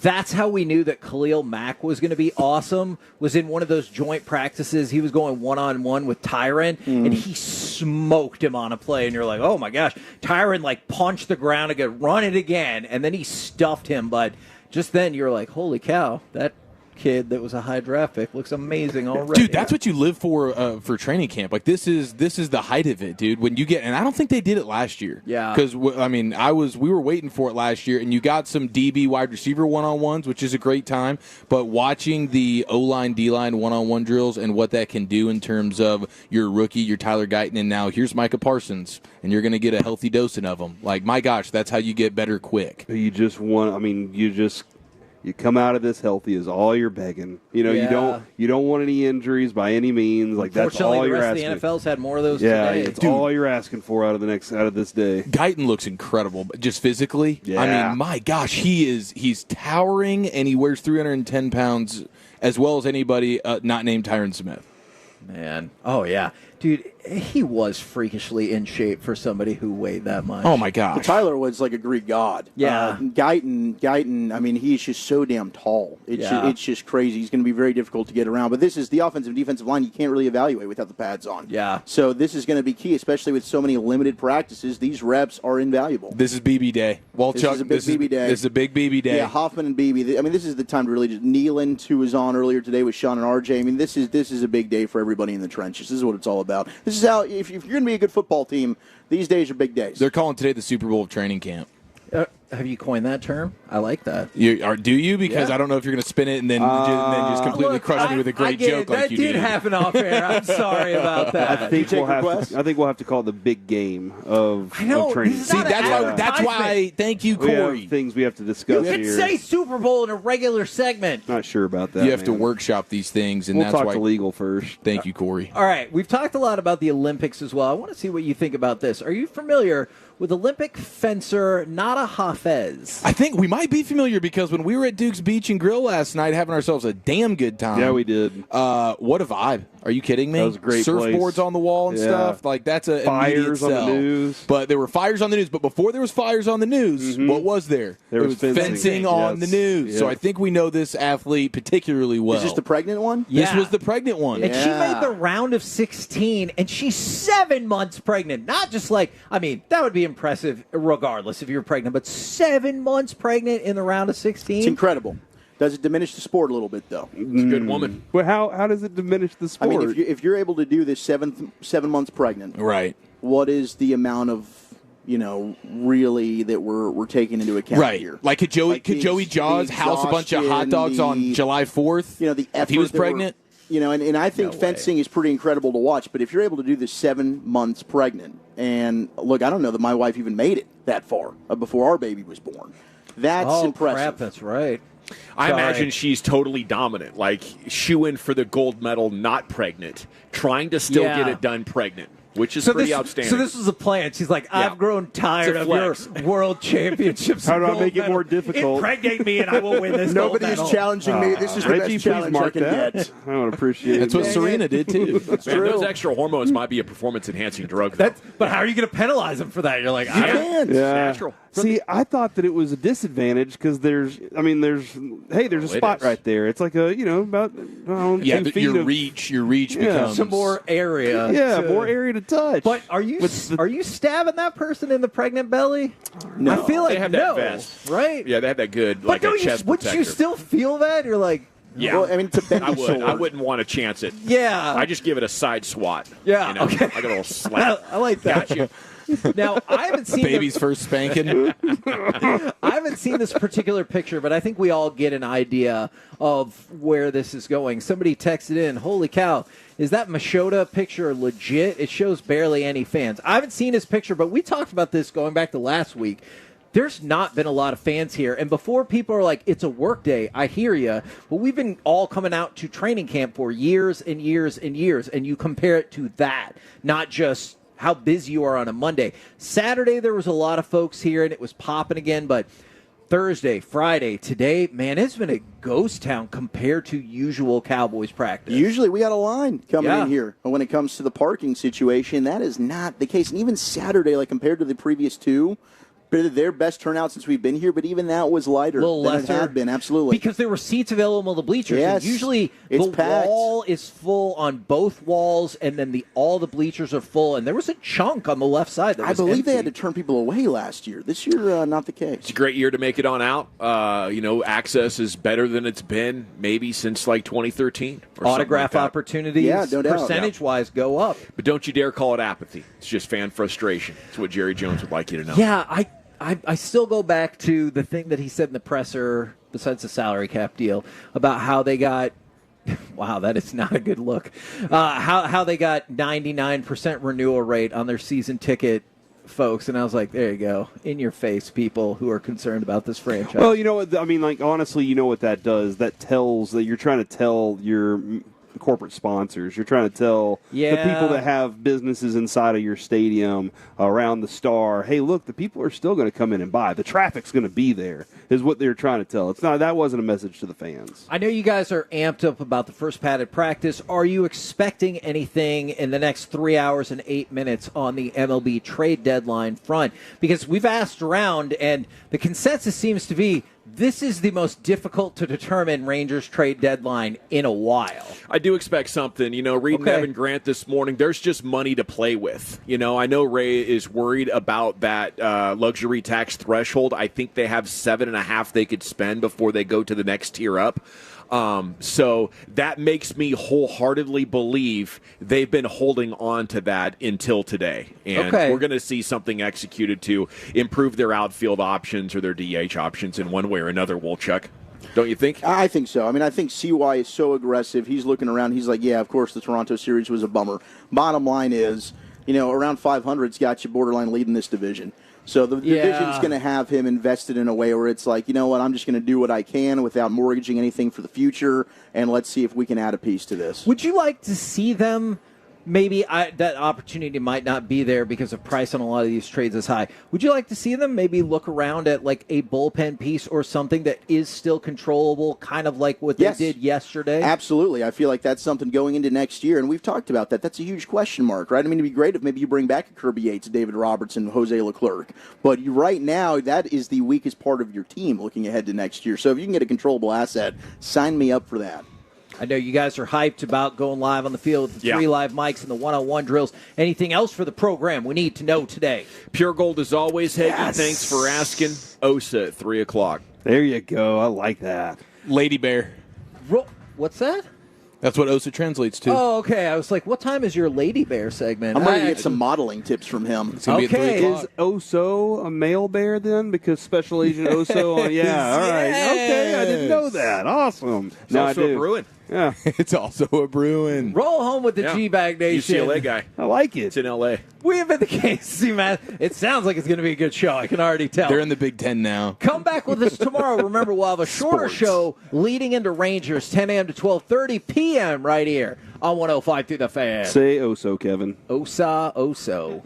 that's how we knew that Khalil Mack was going to be awesome, was in one of those joint practices. He was going one-on-one with Tyron, and he smoked him on a play. And you're like, oh, my gosh. Tyron, like, punched the ground and go, run it again. And then he stuffed him. But just then you're like, holy cow, that kid that was a high draft pick looks amazing already.
Dude, that's what you live for training camp. Like, this is the height of it, dude. When you get, and I don't think they did it last year.
Yeah.
Because I mean, we were waiting for it last year, and you got some DB wide receiver one-on-ones, which is a great time. But watching the O-line, D-line one-on-one drills and what that can do in terms of your rookie, your Tyler Guyton, and now here's Micah Parsons, and you're going to get a healthy dosing of them. Like, my gosh, that's how you get better quick.
You come out of this healthy is all you're begging. You know, you don't want any injuries by any means. Like, that's all you're asking.
The rest of the NFL's had more of those
today.
today.
It's all you're asking for out of this day.
Guyton looks incredible, just physically.
Yeah.
I mean, my gosh, he's towering, and he wears 310 pounds as well as anybody not named Tyron Smith.
Man. Oh, yeah. Dude, he was freakishly in shape for somebody who weighed that much.
Oh, my gosh.
Well, Tyler was like a Greek god.
Yeah.
Guyton, I mean, he's just so damn tall. It's just crazy. He's going to be very difficult to get around. But this is the offensive and defensive line you can't really evaluate without the pads on.
Yeah.
So this is going to be key, especially with so many limited practices. These reps are invaluable.
This is BB Day. Well, Chuck,
this is a big BB Day.
This is a big BB Day.
Yeah, Hoffman and BB. I mean, this is the time to really just Nealon, who was on earlier today with Sean and RJ. I mean, this is a big day for everybody in the trenches. This is what it's all about. This is how, if you're going to be a good football team, these days are big days.
They're calling today the Super Bowl of training camp.
Have you coined that term? I like that.
Do you? Because I don't know if you're going to spin it and then just completely crush me with a great joke like you did.
That did happen off air. I'm sorry about that.
I think we'll have to call it the big game of training.
See, that's why. Thank you, Corey.
We have things we have to discuss
here. You can say Super Bowl in a regular segment.
Not sure about that.
You have to workshop these things, and
we'll
that's
talk
why.
to legal first.
Thank you, Corey.
All right, we've talked a lot about the Olympics as well. I want to see what you think about this. Are you familiar with Olympic fencer Nada Hafez?
I think we might be familiar because when we were at Duke's Beach and Grill last night having ourselves a damn good time.
Yeah, we did.
What a vibe. Are you kidding me?
That was a great
Surfboards
place.
on the wall and stuff. Like, that's a
fires on the news.
But there were fires on the news. But before there was fires on the news, what was there?
There was
fencing on the news.
Yes.
So I think we know this athlete particularly well.
Is this the pregnant one?
Yeah.
This was the pregnant one.
And she made the round of 16, and she's 7 months pregnant. Not just like, I mean, that would be impressive regardless if you're pregnant, but 7 months pregnant in the round of 16?
It's incredible. Does it diminish the sport a little bit, though?
It's a good woman.
Well, how does it diminish the sport?
I mean, if you're able to do this 7 months pregnant,
right?
What is the amount of really that we're taking into account here?
Like could Joey Jaws house a bunch of hot dogs on July 4th?
The effort
if he was pregnant.
And I think fencing is pretty incredible to watch. But if you're able to do this 7 months pregnant, and look, I don't know that my wife even made it that far before our baby was born. That's impressive.
Crap, that's right.
I imagine she's totally dominant, like shoo-in for the gold medal, not pregnant, trying to still get it done pregnant. which is
So
pretty
this,
outstanding.
So this was a plan. She's like, I've grown tired of your world championships.
How do I
gold
make it
medal.
more difficult?
Impregnate me and I will win this gold
Nobody is
medal.
challenging me. This is the
Reggie,
best
please
challenge I
mark
can
that.
get.
I would appreciate it.
That's what Serena did, too.
That's
Man,
true.
those extra hormones might be a performance-enhancing drug. Though.
But how are you going to penalize them for that? You're like, I don't.
It's natural.
See, I thought that it was a disadvantage because there's a spot right there. It's like about 10 feet
your
of
reach becomes
some more area.
Yeah, more area to touch.
But are you stabbing that person in the pregnant belly?
No.
I feel like
They have
no,
that vest.
right?
Yeah, they have that good,
But
like a
don't you?
chest
Would
protector.
you still feel that? You're like,
Yeah,
Well, I mean, it's a bendy
I would.
sword.
I wouldn't want to chance it.
yeah,
I just give it a side swat.
Yeah,
you know,
okay.
like a little slap.
I like that.
Got you.
Now I haven't seen
baby's first spanking.
I haven't seen this particular picture, but I think we all get an idea of where this is going. Somebody texted in, holy cow, is that Machota picture legit? It shows barely any fans. I haven't seen his picture, but we talked about this going back to last week. There's not been a lot of fans here. And before people are like, it's a work day, I hear you. But we've been all coming out to training camp for years and years and years. And you compare it to that, not just how busy you are on a Monday. Saturday, there was a lot of folks here, and it was popping again. But Thursday, Friday, today, man, it's been a ghost town compared to usual Cowboys practice.
Usually we got a line coming
Yeah.
in here. But when it comes to the parking situation, that is not the case. And even Saturday, like compared to the previous two, their best turnout since we've been here, but even that was lighter
A little
than
lesser.
it had been. Absolutely.
Because there were seats available in the bleachers.
Yes,
And usually
it's
the
packed.
wall is full on both walls, and then all the bleachers are full. And there was a chunk on the left side that
I
was
believe they had
empty.
to turn people away last year. This year, not the case.
It's a great year to make it on out. Access is better than it's been maybe since like 2013. Or
Autograph
something like that.
opportunities,
Yeah, no doubt.
percentage-wise, go up.
But don't you dare call it apathy. It's just fan frustration. It's what Jerry Jones would like you to know.
Yeah, I still go back to the thing that he said in the presser, besides the salary cap deal, about how they got wow, that is not a good look. How they got 99% renewal rate on their season ticket folks, and I was like, there you go. In your face, people who are concerned about this franchise.
Well, you know what? I mean, like, honestly, you know what that does? That tells that you're trying to tell your corporate sponsors. You're trying to tell the people that have businesses inside of your stadium around the Star, hey, look, the people are still going to come in and buy. The traffic's going to be there, is what they're trying to tell. It's not. That wasn't a message to the fans.
I know you guys are amped up about the first padded practice. Are you expecting anything in the next 3 hours and 8 minutes on the MLB trade deadline front? Because we've asked around, and the consensus seems to be this is the most difficult to determine Rangers trade deadline in a while.
I do expect something. Reading Evan Grant this morning, there's just money to play with. I know Ray is worried about that luxury tax threshold. I think they have 7.5 they could spend before they go to the next tier up. So that makes me wholeheartedly believe they've been holding on to that until today. And we're going to see something executed to improve their outfield options or their DH options in one way or another, Wolchuk. Don't you think?
I think so. I mean, I think CY is so aggressive. He's looking around. He's like, yeah, of course the Toronto series was a bummer. Bottom line is, around 500's got you borderline leading this division. So the division's going to have him invested in a way where it's like, you know what, I'm just going to do what I can without mortgaging anything for the future, and let's see if we can add a piece to this.
Would you like to see them? Maybe that opportunity might not be there because the price on a lot of these trades is high. Would you like to see them maybe look around at like a bullpen piece or something that is still controllable, kind of like what they did yesterday?
Absolutely. I feel like that's something going into next year, and we've talked about that. That's a huge question mark, right? I mean, it'd be great if maybe you bring back a Kirby Yates, David Robertson, Jose Leclerc. But right now, that is the weakest part of your team looking ahead to next year. So if you can get a controllable asset, sign me up for that.
I know you guys are hyped about going live on the field with the 3 live mics and the one-on-one drills. Anything else for the program we need to know today?
Pure Gold as always, Hagee.
Yes.
Thanks for asking. Osa at 3 o'clock.
There you go. I like that.
Lady Bear.
What's that?
That's what Osa translates to.
Oh, okay. I was like, what time is your Lady Bear segment?
I'm going to get some modeling tips from him.
It's going to be at 3 o'clock.
Is Oso a male bear then? Because Special Agent Oso, all right. Okay, I didn't know that. Awesome.
He's also
I do.
a Bruin.
Yeah.
It's also a Bruin.
Roll home with the G-Bag Nation.
UCLA guy.
I like it.
It's in L.A.
We have been the KC, man. It sounds like it's going to be a good show. I can already tell.
They're in the Big Ten now.
Come back with us tomorrow. Remember, we'll have a shorter show leading into Rangers, 10 a.m. to 12:30 p.m. right here on 105 through the Fan.
Say Oso, Kevin.
Oso.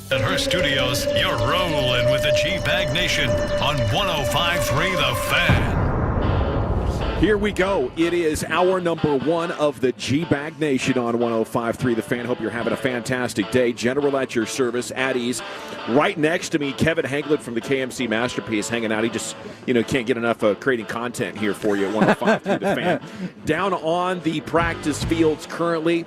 At her studios, you're rolling with the G-Bag Nation on 105.3 The Fan.
Here we go. It is hour number 1 of the G-Bag Nation on 105.3 The Fan. Hope you're having a fantastic day. General at your service, at ease. Right next to me, Kevin Haglund from the KMC Masterpiece hanging out. He just, can't get enough of creating content here for you at 105.3 The Fan. Down on the practice fields currently,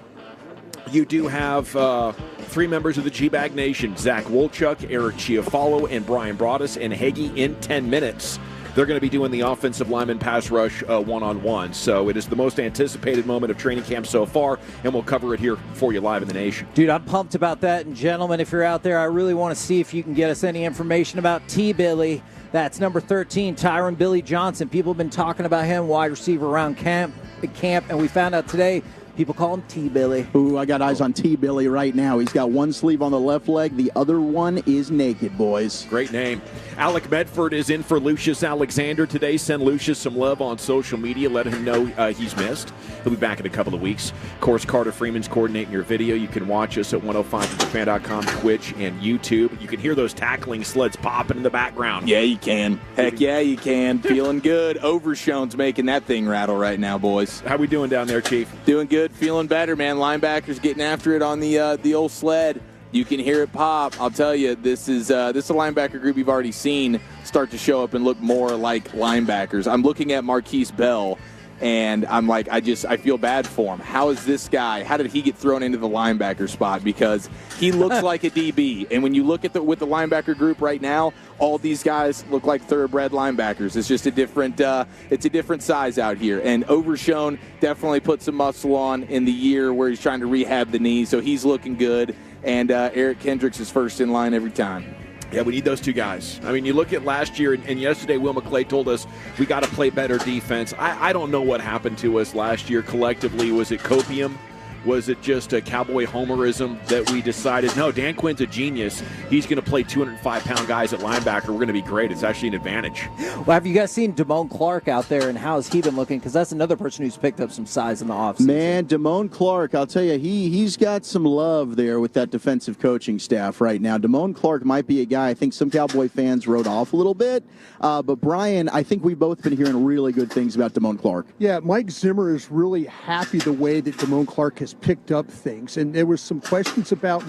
you do have 3 members of the G-Bag Nation, Zach Wolchuk, Eric Chiafalo, and Brian Broaddus, and Hagee in 10 minutes. They're going to be doing the offensive lineman pass rush one-on-one. So it is the most anticipated moment of training camp so far, and we'll cover it here for you live in the nation.
Dude, I'm pumped about that. And gentlemen, if you're out there, I really want to see if you can get us any information about T-Billy. That's number 13, Tyron Billy Johnson. People have been talking about him, wide receiver around camp, and we found out today people call him T-Billy.
Ooh, I got eyes on T-Billy right now. He's got one sleeve on the left leg. The other one is naked, boys.
Great name. Alec Medford is in for Lucius Alexander today. Send Lucius some love on social media. Let him know he's missed. He'll be back in a couple of weeks. Of course, Carter Freeman's coordinating your video. You can watch us at 105thefan.com, Twitch, and YouTube. You can hear those tackling sleds popping in the background.
Yeah, you can. Heck yeah, you can. Feeling good. Overshone's making that thing rattle right now, boys.
How we doing down there, Chief?
Doing good. Feeling better, man. Linebackers getting after it on the old sled. You can hear it pop. I'll tell you, this is a linebacker group you've already seen start to show up and look more like linebackers. I'm looking at Marquise Bell, and I'm like, I feel bad for him. How is this guy? How did he get thrown into the linebacker spot? Because he looks like a DB, and when you look at with the linebacker group right now, all these guys look like thoroughbred linebackers. It's just a different size out here. And Overshone definitely put some muscle on in the year where he's trying to rehab the knee, so he's looking good. And Eric Kendricks is first in line every time.
Yeah, we need those two guys. I mean, you look at last year, and yesterday Will McClay told us we got to play better defense. I don't know what happened to us last year collectively. Was it copium? Was it just a Cowboy homerism that we decided, no, Dan Quinn's a genius. He's going to play 205-pound guys at linebacker. We're going to be great. It's actually an advantage.
Well, have you guys seen Damone Clark out there, and how's he been looking? Because that's another person who's picked up some size in the offseason.
Man, Damone Clark, I'll tell you, he's got some love there with that defensive coaching staff right now. Damone Clark might be a guy I think some Cowboy fans wrote off a little bit. But, Brian, I think we've both been hearing really good things about Damone Clark.
Yeah, Mike Zimmer is really happy the way that Damone Clark has picked up things, and there was some questions about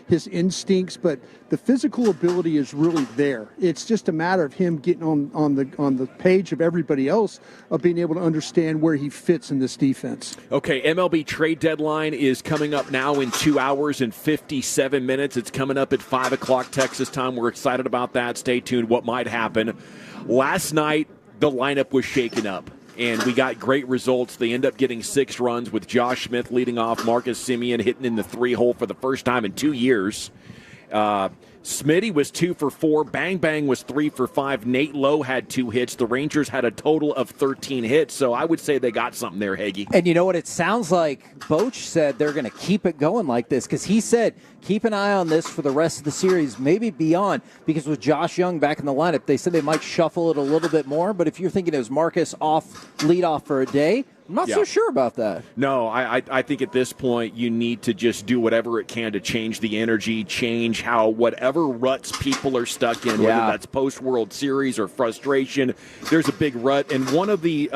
his instincts, but the physical ability is really there. It's just a matter of him getting on the page of everybody else of being able to understand where he fits in this defense.
Okay, MLB Trade Deadline is coming up now in 2 hours and 57 minutes. It's coming up at 5 o'clock Texas time. We're excited about that. Stay tuned. What might happen? Last night, the lineup was shaken up, and we got great results. They end up getting 6 runs with Josh Smith leading off, Marcus Simeon hitting in the 3-hole for the first time in 2 years. Smitty was 2 for 4. Bang Bang was 3 for 5. Nate Lowe had 2 hits. The Rangers had a total of 13 hits, so I would say they got something there, Hagee.
And you know what? It sounds like Boch said they're going to keep it going like this, because he said keep an eye on this for the rest of the series, maybe beyond, because with Josh Young back in the lineup, they said they might shuffle it a little bit more, but if you're thinking it was Marcus lead off for a day, I'm not so sure about that.
No, I think at this point you need to just do whatever it can to change the energy, change how whatever ruts people are stuck in, whether that's post-World Series or frustration. There's a big rut, and one of the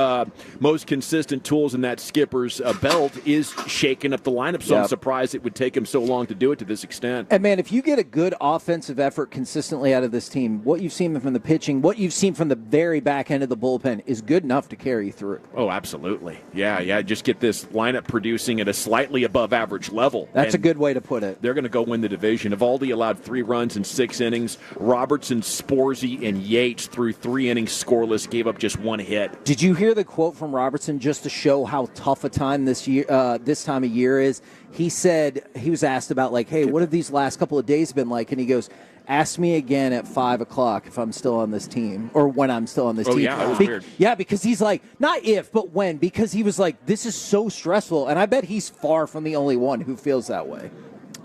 most consistent tools in that skipper's belt is shaking up the lineup, so I'm surprised it would take him so long to do it to this extent.
And, man, if you get a good offensive effort consistently out of this team, what you've seen from the pitching, what you've seen from the very back end of the bullpen is good enough to carry you through.
Oh, absolutely. Yeah, just get this lineup producing at a slightly above average level.
That's a good way to put it.
They're going to go win the division. Evaldi allowed 3 runs in 6 innings. Robertson, Sporzy, and Yates threw 3 innings scoreless, gave up just 1 hit.
Did you hear the quote from Robertson just to show how tough a time this time of year is? He said, he was asked about, like, hey, what have these last couple of days been like? And he goes, ask me again at 5 o'clock if I'm still on this team, or when I'm still on this team.
Yeah, that was weird.
Yeah, because he's like, not if, but when, because he was like, this is so stressful. And I bet he's far from the only one who feels that way.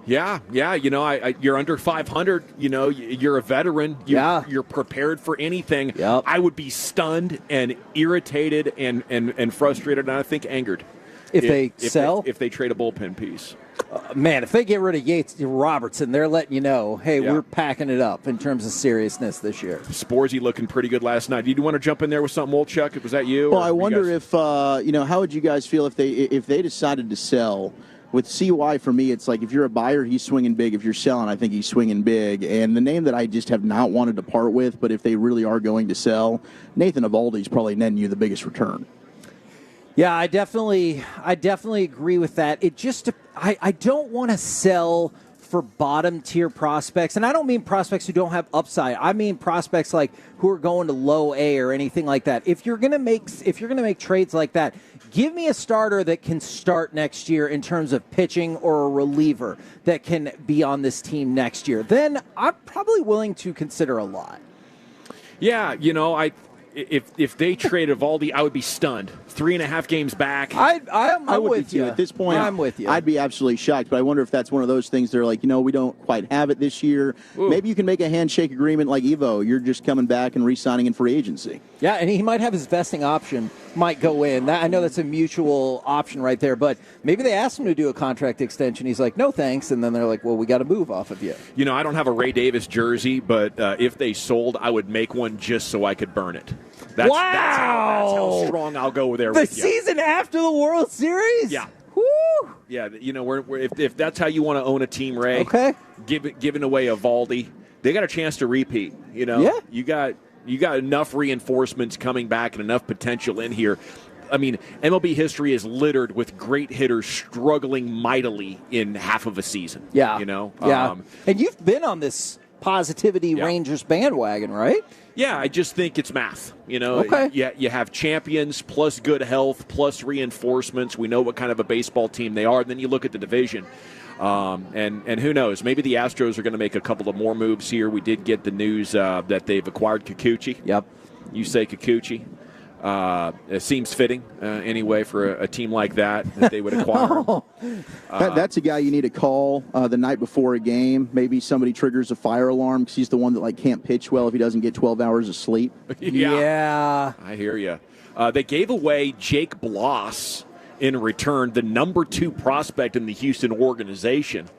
Yeah. You're under 500. You're a veteran. You're prepared for anything.
Yep.
I would be stunned and irritated and frustrated, and I think angered
if they sell.
If they trade a bullpen piece.
Man, if they get rid of Yates Robertson, they're letting you know, hey, we're packing it up in terms of seriousness this year.
Sporzy looking pretty good last night. Did you want to jump in there with something, Wolchuk? Was that you?
Well, I wonder if how would you guys feel if they decided to sell? With CY, for me, it's like if you're a buyer, he's swinging big. If you're selling, I think he's swinging big. And the name that I just have not wanted to part with, but if they really are going to sell, Nathan Eovaldi's probably netting you the biggest return.
Yeah, I definitely agree with that. It just, I don't want to sell for bottom tier prospects, and I don't mean prospects who don't have upside. I mean prospects like who are going to low A or anything like that. If you're gonna make trades like that, give me a starter that can start next year in terms of pitching or a reliever that can be on this team next year. Then I'm probably willing to consider a lot.
Yeah, if they trade Eovaldi, I would be stunned. 3.5 games back.
I'm with you
at this point.
I'm with you.
I'd be absolutely shocked, but I wonder if that's one of those things. They're like, we don't quite have it this year. Ooh. Maybe you can make a handshake agreement like Evo. You're just coming back and re-signing in free agency.
Yeah, and he might have his vesting option might go in. I know that's a mutual option right there, but maybe they asked him to do a contract extension. He's like, no thanks, and then they're like, well, we got to move off of you.
I don't have a Ray Davis jersey, but if they sold, I would make one just so I could burn it. That's how strong I'll go there with you.
The season after the World Series?
Yeah.
Woo!
Yeah, if that's how you want to own a team, Ray,
okay,
giving away Eovaldi, they got a chance to repeat.
Yeah.
You got enough reinforcements coming back and enough potential in here. I mean, MLB history is littered with great hitters struggling mightily in half of a season.
Yeah.
Yeah.
And you've been on this positivity Rangers bandwagon, right?
Yeah, I just think it's math.
Okay.
You have champions plus good health plus reinforcements. We know what kind of a baseball team they are. And then you look at the division. And who knows? Maybe the Astros are going to make a couple of more moves here. We did get the news that they've acquired Kikuchi.
Yep.
You say Kikuchi. It seems fitting, anyway, for a team like that they would acquire.
That's a guy you need to call the night before a game. Maybe somebody triggers a fire alarm because he's the one that can't pitch well if he doesn't get 12 hours of sleep.
Yeah.
I hear you. They gave away Jake Bloss in return, the number 2 prospect in the Houston organization.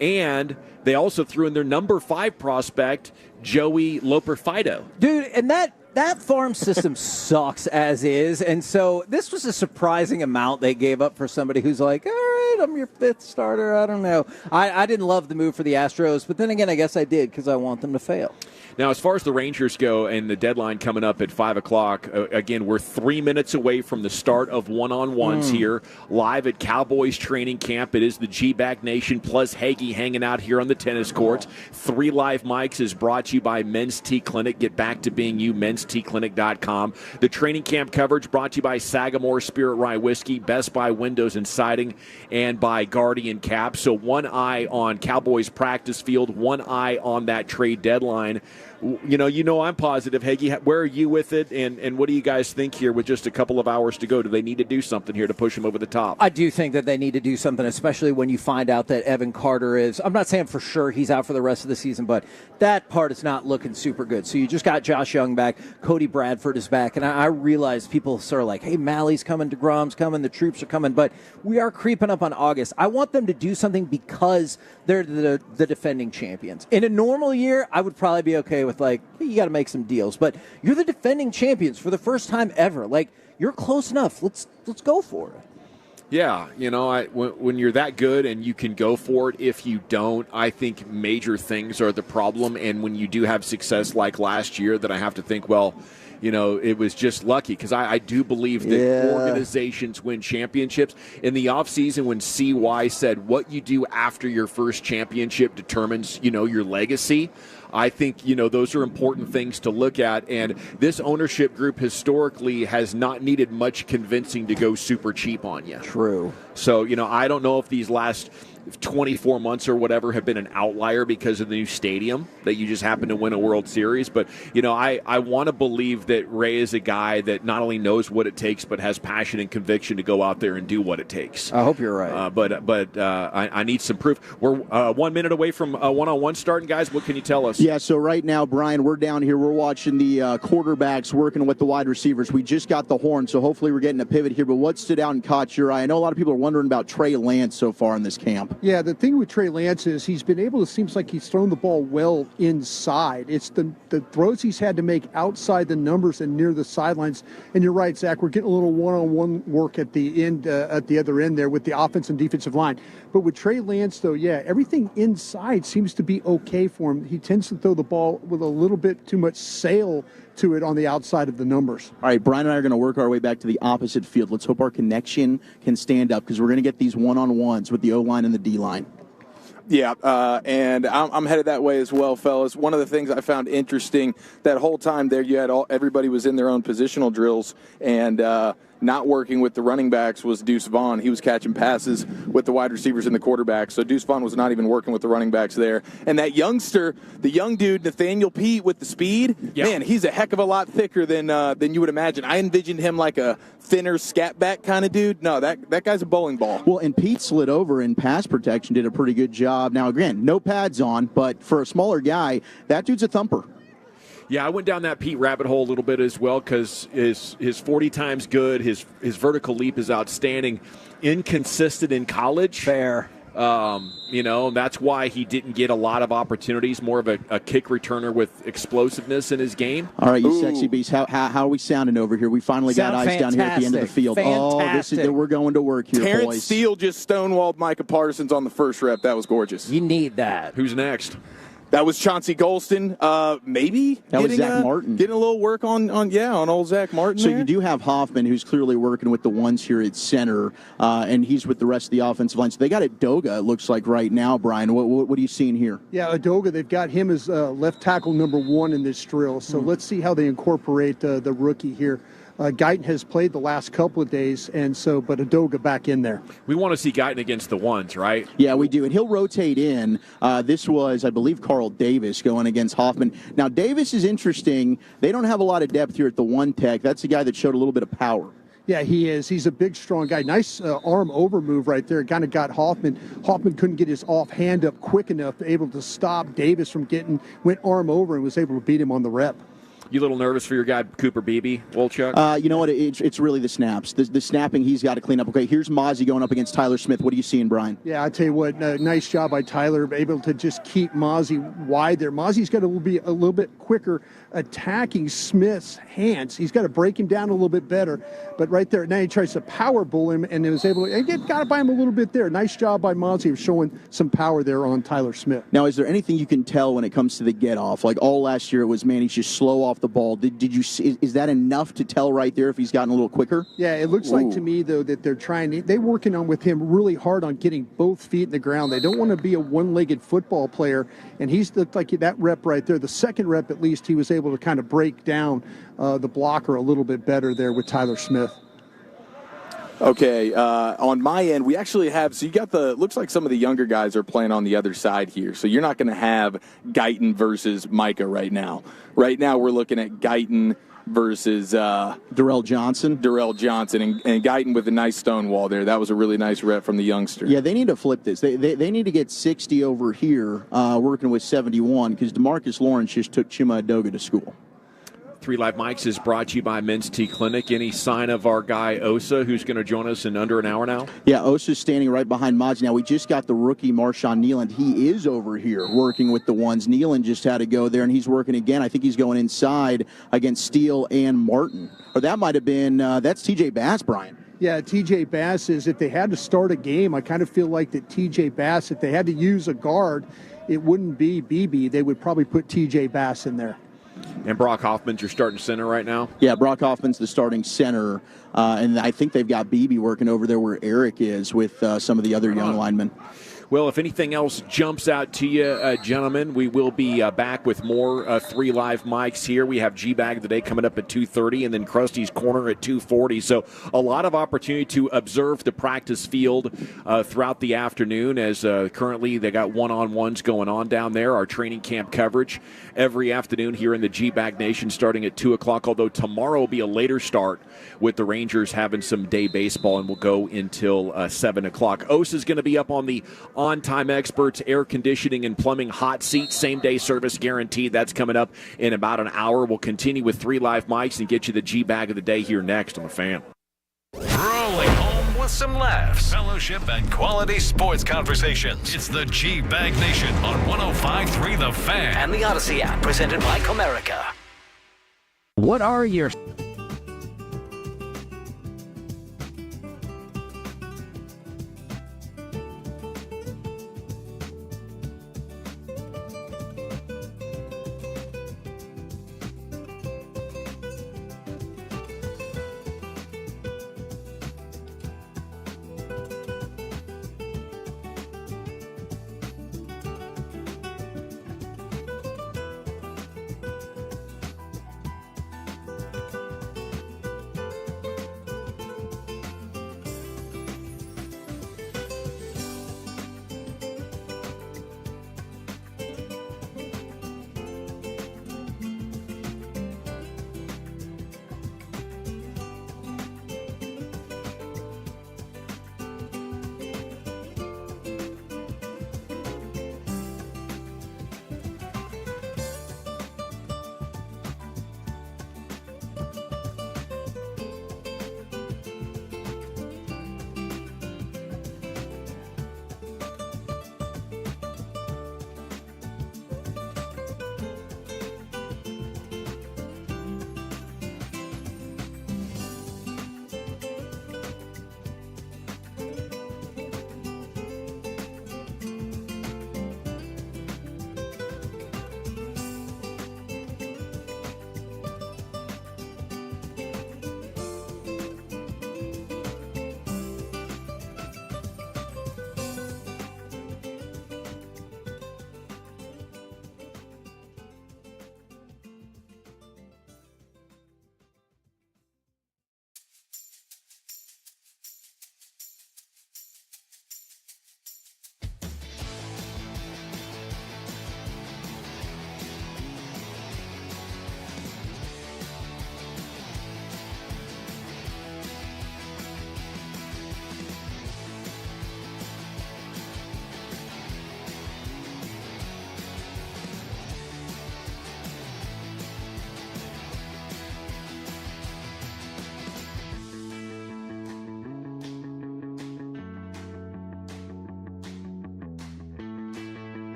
And they also threw in their number 5 prospect, Joey Loperfido.
Dude, and that farm system sucks as is, and so this was a surprising amount they gave up for somebody who's like, all right, I'm your 5th starter. I don't know. I didn't love the move for the Astros, but then again, I guess I did because I want them to fail.
Now, as far as the Rangers go and the deadline coming up at 5 o'clock, again, we're 3 minutes away from the start of one-on-ones here, live at Cowboys training camp. It is the G-Bag Nation plus Hagee hanging out here on the tennis courts. 3 Live Mics is brought to you by Men's Tea Clinic. Get back to being you, mensteaclinic.com. The training camp coverage brought to you by Sagamore Spirit Rye Whiskey, Best Buy Windows and Siding, and by Guardian Cap. So one eye on Cowboys practice field, one eye on that trade deadline. I'm positive. Hagee, where are you with it, and what do you guys think here with just a couple of hours to go? Do they need to do something here to push them over the top?
I do think that they need to do something, especially when you find out that Evan Carter is, I'm not saying for sure he's out for the rest of the season, but that part is not looking super good. So you just got Josh Young back, Cody Bradford is back, and I realize people sort of like, hey, Malley's coming, DeGrom's coming, the troops are coming, but we are creeping up on August. I want them to do something because they're the defending champions. In a normal year, I would probably be okay with you got to make some deals, but you're the defending champions for the first time ever. You're close enough. Let's go for it.
Yeah, when you're that good and you can go for it, if you don't, I think major things are the problem. And when you do have success like last year, that I have to think, it was just lucky, because I do believe that organizations win championships. In the offseason, when CY said what you do after your first championship determines, your legacy, I think, those are important things to look at. And this ownership group historically has not needed much convincing to go super cheap on you.
True.
So, I don't know if these last 24 months or whatever have been an outlier because of the new stadium that you just happen to win a World Series. But, I want to believe that Ray is a guy that not only knows what it takes, but has passion and conviction to go out there and do what it takes.
I hope you're right.
But I need some proof. We're 1 minute away from one-on-one starting, guys. What can you tell us?
Yeah, so right now, Brian, we're down here. We're watching the quarterbacks working with the wide receivers. We just got the horn, so hopefully we're getting a pivot here. But what stood out and caught your eye? I know a lot of people are wondering about Trey Lance so far in this camp.
Yeah, the thing with Trey Lance is he's been able to, seems like he's thrown the ball well inside. It's the throws he's had to make outside the numbers and near the sidelines. And you're right, Zach, we're getting a little one-on-one work at the end, at the other end there with the offense and defensive line. But with Trey Lance, though, yeah, everything inside seems to be okay for him. He tends to throw the ball with a little bit too much sail to it on the outside of the numbers.
All right, Brian and I are going to work our way back to the opposite field. Let's hope our connection can stand up because we're going to get these one-on-ones with the O-line and the D-line.
Yeah, and I'm headed that way as well, fellas. One of the things I found interesting, that whole time there, you had everybody was in their own positional drills, and not working with the running backs was Deuce Vaughn. He was catching passes with the wide receivers and the quarterbacks, so Deuce Vaughn was not even working with the running backs there. And that youngster, the young dude, Nathaniel Pete with the speed, man, he's a heck of a lot thicker than you would imagine. I envisioned him like a thinner scat back kind of dude. No, that guy's a bowling ball.
Well, and Pete slid over in pass protection, did a pretty good job. Now, again, no pads on, but for a smaller guy, that dude's a thumper.
Yeah, I went down that Pete rabbit hole a little bit as well because his 40 times good, his vertical leap is outstanding, inconsistent in college.
Fair.
That's why he didn't get a lot of opportunities, more of a kick returner with explosiveness in his game.
All right, you sexy beast. How are we sounding over here? We finally got ice down here at the end of the field.
Fantastic.
We're going to work here,
Terrence
boys.
Steele just stonewalled Micah Parsons on the first rep. That was gorgeous.
You need that.
Who's next?
That was Chauncey Golston. Maybe
that was Zach Martin.
Getting a little work on old Zach Martin.
So
there.
you do have Hoffman, who's clearly working with the ones here at center, and he's with the rest of the offensive line. So they got Udoga, it looks like right now, Brian. What are you seeing here?
Yeah, Udoga, they've got him as left tackle number 1 in this drill. So let's see how they incorporate the rookie here. Guyton has played the last couple of days, but Udoga back in there.
We want to see Guyton against the ones, right?
Yeah, we do, and he'll rotate in. This was, I believe, Carl Davis going against Hoffman. Now, Davis is interesting. They don't have a lot of depth here at the one tech. That's a guy that showed a little bit of power.
Yeah, he is. He's a big, strong guy. Nice arm over move right there. Kind of got Hoffman. Hoffman couldn't get his off hand up quick enough, able to stop Davis from went arm over and was able to beat him on the rep.
You a little nervous for your guy, Cooper Beebe, Wolchuk?
You know what? It's really the snaps. The snapping he's got to clean up. Okay, here's Mozzie going up against Tyler Smith. What are you seeing, Brian?
Yeah, I tell you what, nice job by Tyler, able to just keep Mozzie wide there. Mozzie's got to be a little bit quicker attacking Smith's hands. He's got to break him down a little bit better. But right there, now he tries to power bull him, and it was able to got it by him a little bit there. Nice job by Mozzie of showing some power there on Tyler Smith.
Now, is there anything you can tell when it comes to the get-off? Like all last year, it was, man, he's just slow off the ball. Did you see, is that enough to tell right there if he's gotten a little quicker?
Yeah, it looks like to me, though, that they're working on with him really hard on getting both feet in the ground. They don't want to be a one-legged football player, and he's looked like that rep right there. The second rep, at least, he was able to kind of break down the blocker a little bit better there with Tyler Smith.
Okay, on my end, we actually have, so you got looks like some of the younger guys are playing on the other side here. So you're not going to have Guyton versus Micah right now. Right now we're looking at Guyton versus
Darrell Johnson.
And Guyton with a nice stonewall there. That was a really nice rep from the youngster.
Yeah, they need to flip this. They need to get 60 over here working with 71 because DeMarcus Lawrence just took Chima Udoga to school.
3 Live Mics is brought to you by Men's Tea Clinic. Any sign of our guy Osa, who's going to join us in under an hour now?
Yeah, Osa's standing right behind Mozzie. Now, we just got the rookie Marshawn Nealand. He is over here working with the ones. Nealand just had to go there, and he's working again. I think he's going inside against Steele and Martin. Or that might have been, that's T.J. Bass, Brian.
Yeah, T.J. Bass is, if they had to start a game, I kind of feel like that T.J. Bass, if they had to use a guard, it wouldn't be BB. They would probably put T.J. Bass in there.
And Brock Hoffman's your starting center right now?
Yeah, Brock Hoffman's the starting center, and I think they've got Beebe working over there where Eric is with some of the other young linemen.
Well, if anything else jumps out to you, gentlemen, we will be back with more 3 Live Mics here. We have G-Bag today coming up at 2:30 and then Krusty's Corner at 2:40. So a lot of opportunity to observe the practice field throughout the afternoon as currently they got one-on-ones going on down there. Our training camp coverage every afternoon here in the G-Bag Nation starting at 2 o'clock, although tomorrow will be a later start with the Rangers having some day baseball and will go until 7 o'clock. Osa's going to be up on the On-Time Experts Air Conditioning and Plumbing Hot Seat, same-day service guaranteed. That's coming up in about an hour. We'll continue with 3 Live Mics and get you the G-Bag of the day here next on The Fan.
Rolling home with some laughs, fellowship, and quality sports conversations. It's the G-Bag Nation on 105.3 The Fan.
And the Odyssey app, presented by Comerica.
What are your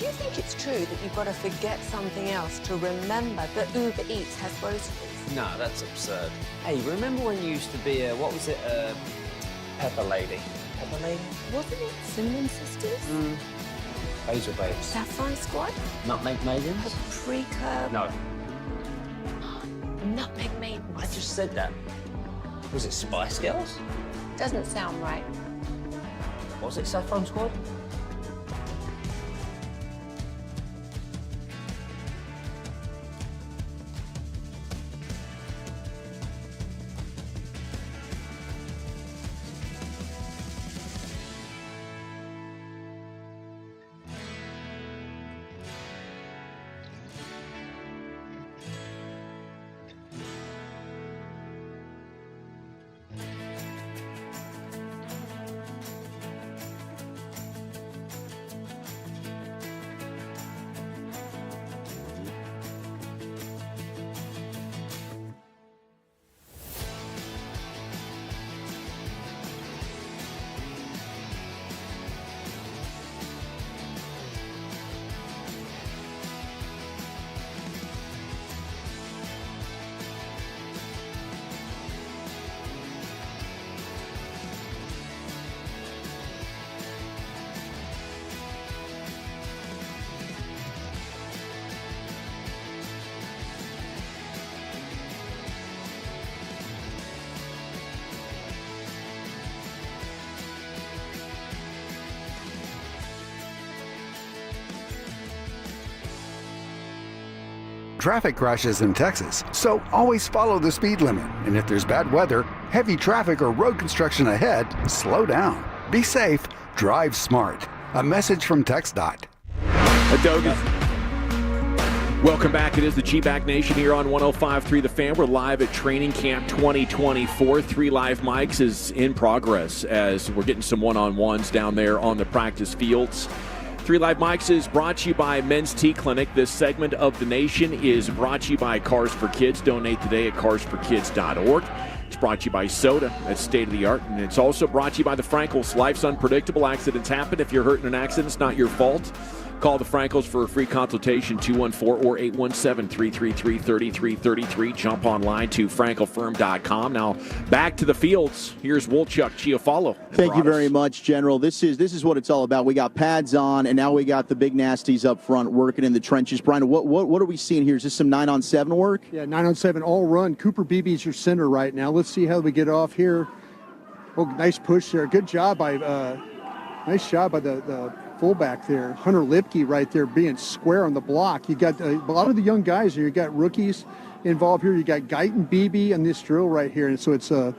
Do you think it's true that you've got to forget something else to remember that Uber Eats has groceries?
No, that's absurd. Hey, remember when you used to be a, what was it, Pepper Lady? Pepper Lady?
Wasn't it Cinnamon Sisters?
Basil Babes.
Saffron Squad?
Nutmeg Maidens?
Paprika?
No.
Nutmeg Maidens.
I just said that. Was it Spice Girls?
Doesn't sound right.
Was it Saffron Squad?
traffic crashes in Texas, so always follow the speed limit. And if there's bad weather, heavy traffic, or road construction ahead, slow down. Be safe, drive smart. A message from TxDOT.
Welcome back. It is the G-Bag Nation here on 105.3 The Fan. We're live at Training Camp 2024. 3 live mics is in progress as we're getting some one-on-ones down there on the practice fields. 3 Live Mics is brought to you by Men's Tea Clinic. This segment of the nation is brought to you by Cars for Kids. Donate today at carsforkids.org. It's brought to you by Soda. That's state-of-the-art. And it's also brought to you by the Frankels. Life's unpredictable. Accidents happen. If you're hurt in an accident, it's not your fault. Call the Frankels for a free consultation, 214 or 817-333-3333. Jump online to frankelfirm.com. Now, back to the fields. Here's Wolchuk Chiafalo.
Thank you very much, General. This is what it's all about. We got pads on, and now we got the big nasties up front working in the trenches. Brian, what are we seeing here? Is this some 9-on-7 work?
Yeah, 9-on-7 all run. Cooper Beebe is your center right now. Let's see how we get off here. Oh, nice push there. Good job by the fullback there. Hunter Lipke right there being square on the block. You got a lot of the young guys here. You got rookies involved here. You got Guyton, Beebe, and this drill right here. And so it's a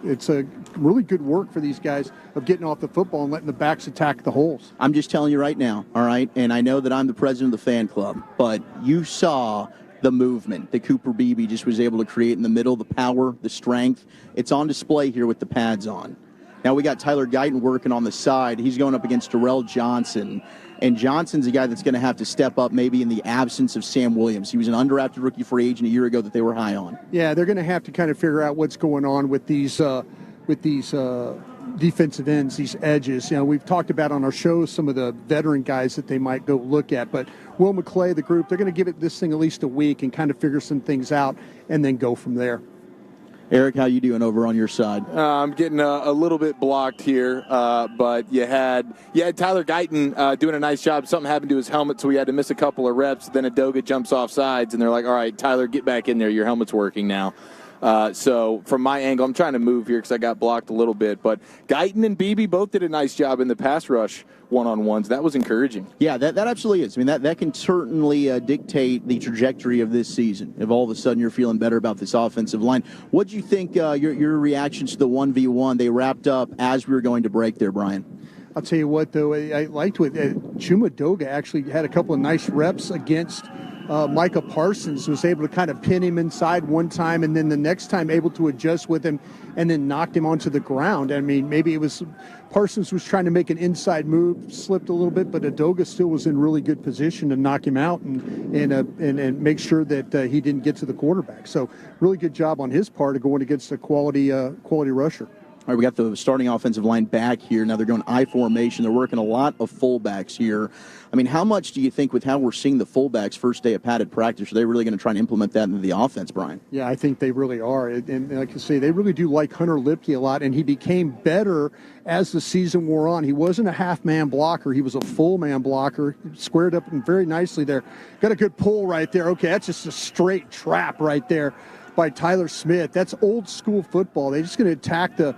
really good work for these guys of getting off the football and letting the backs attack the holes.
I'm just telling you right now, all right? And I know that I'm the president of the fan club, but you saw the movement that Cooper Beebe just was able to create in the middle, the power, the strength. It's on display here with the pads on. Now we got Tyler Guyton working on the side. He's going up against Darrell Johnson. And Johnson's a guy that's going to have to step up maybe in the absence of Sam Williams. He was an undrafted rookie free agent a year ago that they were high on.
Yeah, they're going to have to kind of figure out what's going on with these defensive ends, these edges. You know, we've talked about on our show some of the veteran guys that they might go look at. But Will McClay, the group, they're going to give it this thing at least a week and kind of figure some things out and then go from there.
Eric, how you doing over on your side?
I'm getting a little bit blocked here, but you had Tyler Guyton doing a nice job. Something happened to his helmet, so we had to miss a couple of reps. Then Adoga jumps off sides, and they're like, all right, Tyler, get back in there. Your helmet's working now. So from my angle, I'm trying to move here because I got blocked a little bit. But Guyton and Beebe both did a nice job in the pass rush one-on-ones. That was encouraging.
Yeah, that absolutely is. I mean, that can certainly dictate the trajectory of this season. If all of a sudden you're feeling better about this offensive line. What do you think your reactions to the 1v1? They wrapped up as we were going to break there, Brian.
I'll tell you what, though, I liked what Chuma Doga actually had a couple of nice reps against Micah Parsons, was able to kind of pin him inside one time, and then the next time able to adjust with him and then knocked him onto the ground. I mean, maybe it was Parsons was trying to make an inside move, slipped a little bit, but Adoga still was in really good position to knock him out and make sure that he didn't get to the quarterback. So really good job on his part of going against a quality rusher.
All right, we got the starting offensive line back here. Now they're going I formation. They're working a lot of fullbacks here. I mean, how much do you think with how we're seeing the fullbacks first day of padded practice, are they really going to try and implement that into the offense, Brian?
Yeah, I think they really are. And like I say, they really do like Hunter Lipke a lot, and he became better as the season wore on. He wasn't a half-man blocker. He was a full-man blocker. Squared up and very nicely there. Got a good pull right there. Okay, that's just a straight trap right there by Tyler Smith. That's old school football. They're just going to attack the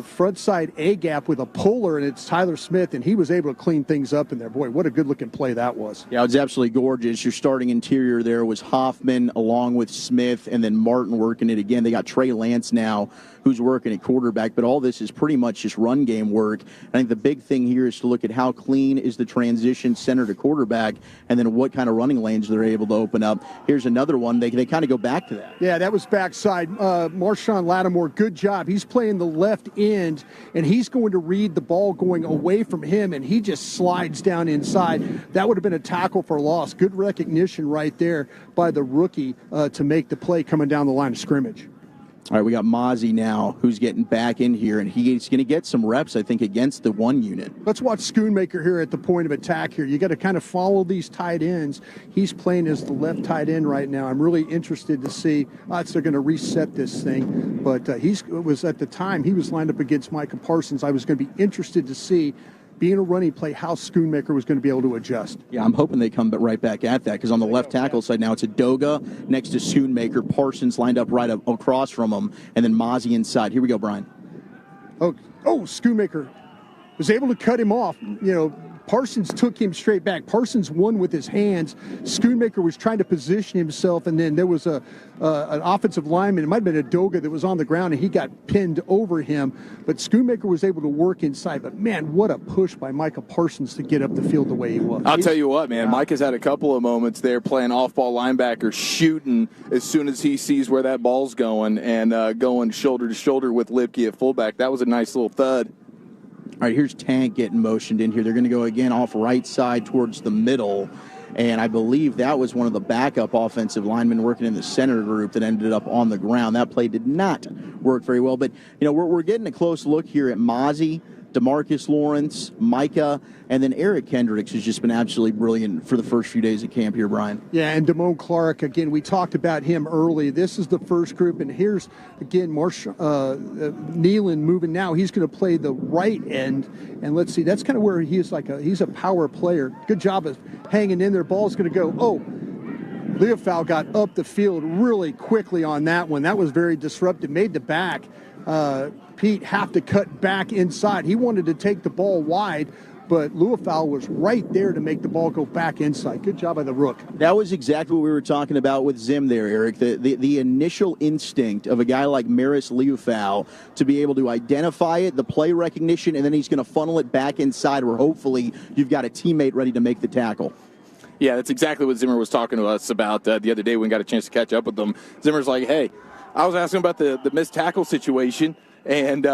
front side A gap with a puller, and it's Tyler Smith, and he was able to clean things up in there. Boy, what a good looking play that was.
Yeah, it was absolutely gorgeous. Your starting interior there was Hoffman along with Smith, and then Martin working it again. They got Trey Lance now, who's working at quarterback, but all this is pretty much just run game work. I think the big thing here is to look at how clean is the transition center to quarterback, and then what kind of running lanes they're able to open up. Here's another one. They kind of go back to that.
Yeah, that was backside. Marshawn Lattimore, good job. He's playing the left end, and he's going to read the ball going away from him, and he just slides down inside. That would have been a tackle for loss. Good recognition right there by the rookie to make the play coming down the line of scrimmage.
All right, we got Mozzie now, who's getting back in here, and he's going to get some reps, I think, against the one unit.
Let's watch Schoonmaker here at the point of attack here. You got to kind of follow these tight ends. He's playing as the left tight end right now. I'm really interested to see if they're going to reset this thing. But he was at the time, he was lined up against Micah Parsons. I was going to be interested to see, being a running play, how Schoonmaker was going to be able to adjust.
Yeah, I'm hoping they come right back at that, because on the left tackle side now it's Adoga next to Schoonmaker, Parsons lined up right up across from him, and then Mozzie inside. Here we go, Brian.
Oh, Schoonmaker was able to cut him off, Parsons took him straight back. Parsons won with his hands. Schoonmaker was trying to position himself, and then there was an offensive lineman. It might have been Adoga that was on the ground, and he got pinned over him. But Schoonmaker was able to work inside. But, man, what a push by Micah Parsons to get up the field the way he was.
I'll tell you what, man. Micah's had a couple of moments there playing off-ball linebacker, shooting as soon as he sees where that ball's going, and going shoulder to shoulder with Lipke at fullback. That was a nice little thud.
All right, here's Tank getting motioned in here. They're going to go again off right side towards the middle. And I believe that was one of the backup offensive linemen working in the center group that ended up on the ground. That play did not work very well. But, you know, we're getting a close look here at Mozzie, DeMarcus Lawrence, Micah, and then Eric Kendricks has just been absolutely brilliant for the first few days of camp here, Brian.
Yeah, and Damone Clark, again, we talked about him early. This is the first group, and here's, again, Nealon moving now. He's going to play the right end, and let's see, that's kind of where he's a power player. Good job of hanging in there. Ball's going to go. Oh, Leofau got up the field really quickly on that one. That was very disruptive. Made the back. Pete have to cut back inside. He wanted to take the ball wide, but Leofau was right there to make the ball go back inside. Good job by the Rook.
That was exactly what we were talking about with Zim there, Eric. The initial instinct of a guy like Maris Leofau to be able to identify it, the play recognition, and then he's going to funnel it back inside where hopefully you've got a teammate ready to make the tackle.
Yeah, that's exactly what Zimmer was talking to us about the other day when we got a chance to catch up with them. Zimmer's like, hey, I was asking about the missed tackle situation, and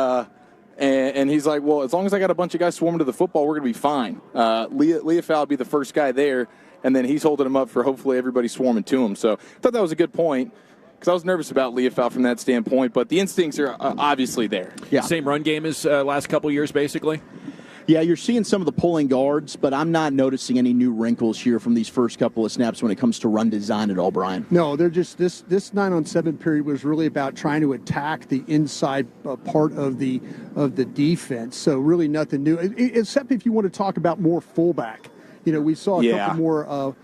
he's like, well, as long as I got a bunch of guys swarming to the football, we're going to be fine. Leofau will be the first guy there, and then he's holding him up for hopefully everybody swarming to him. So I thought that was a good point because I was nervous about Leofau from that standpoint, but the instincts are obviously there.
Yeah. Same run game as last couple years, basically?
Yeah, you're seeing some of the pulling guards, but I'm not noticing any new wrinkles here from these first couple of snaps when it comes to run design at all, Brian.
No, they're just this 9-on-7 period was really about trying to attack the inside part of the defense. So really nothing new, except if you want to talk about more fullback. You know, we saw a couple more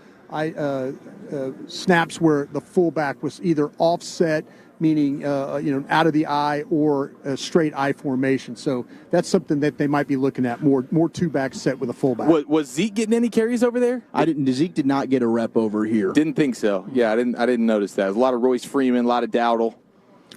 snaps where the fullback was either offset, meaning out of the eye, or a straight eye formation. So that's something that they might be looking at more two-back set with a fullback.
Was Zeke getting any carries over there?
Zeke did not get a rep over here.
Didn't think so. Yeah, I didn't notice that. There's a lot of Royce Freeman, a lot of Dowdle.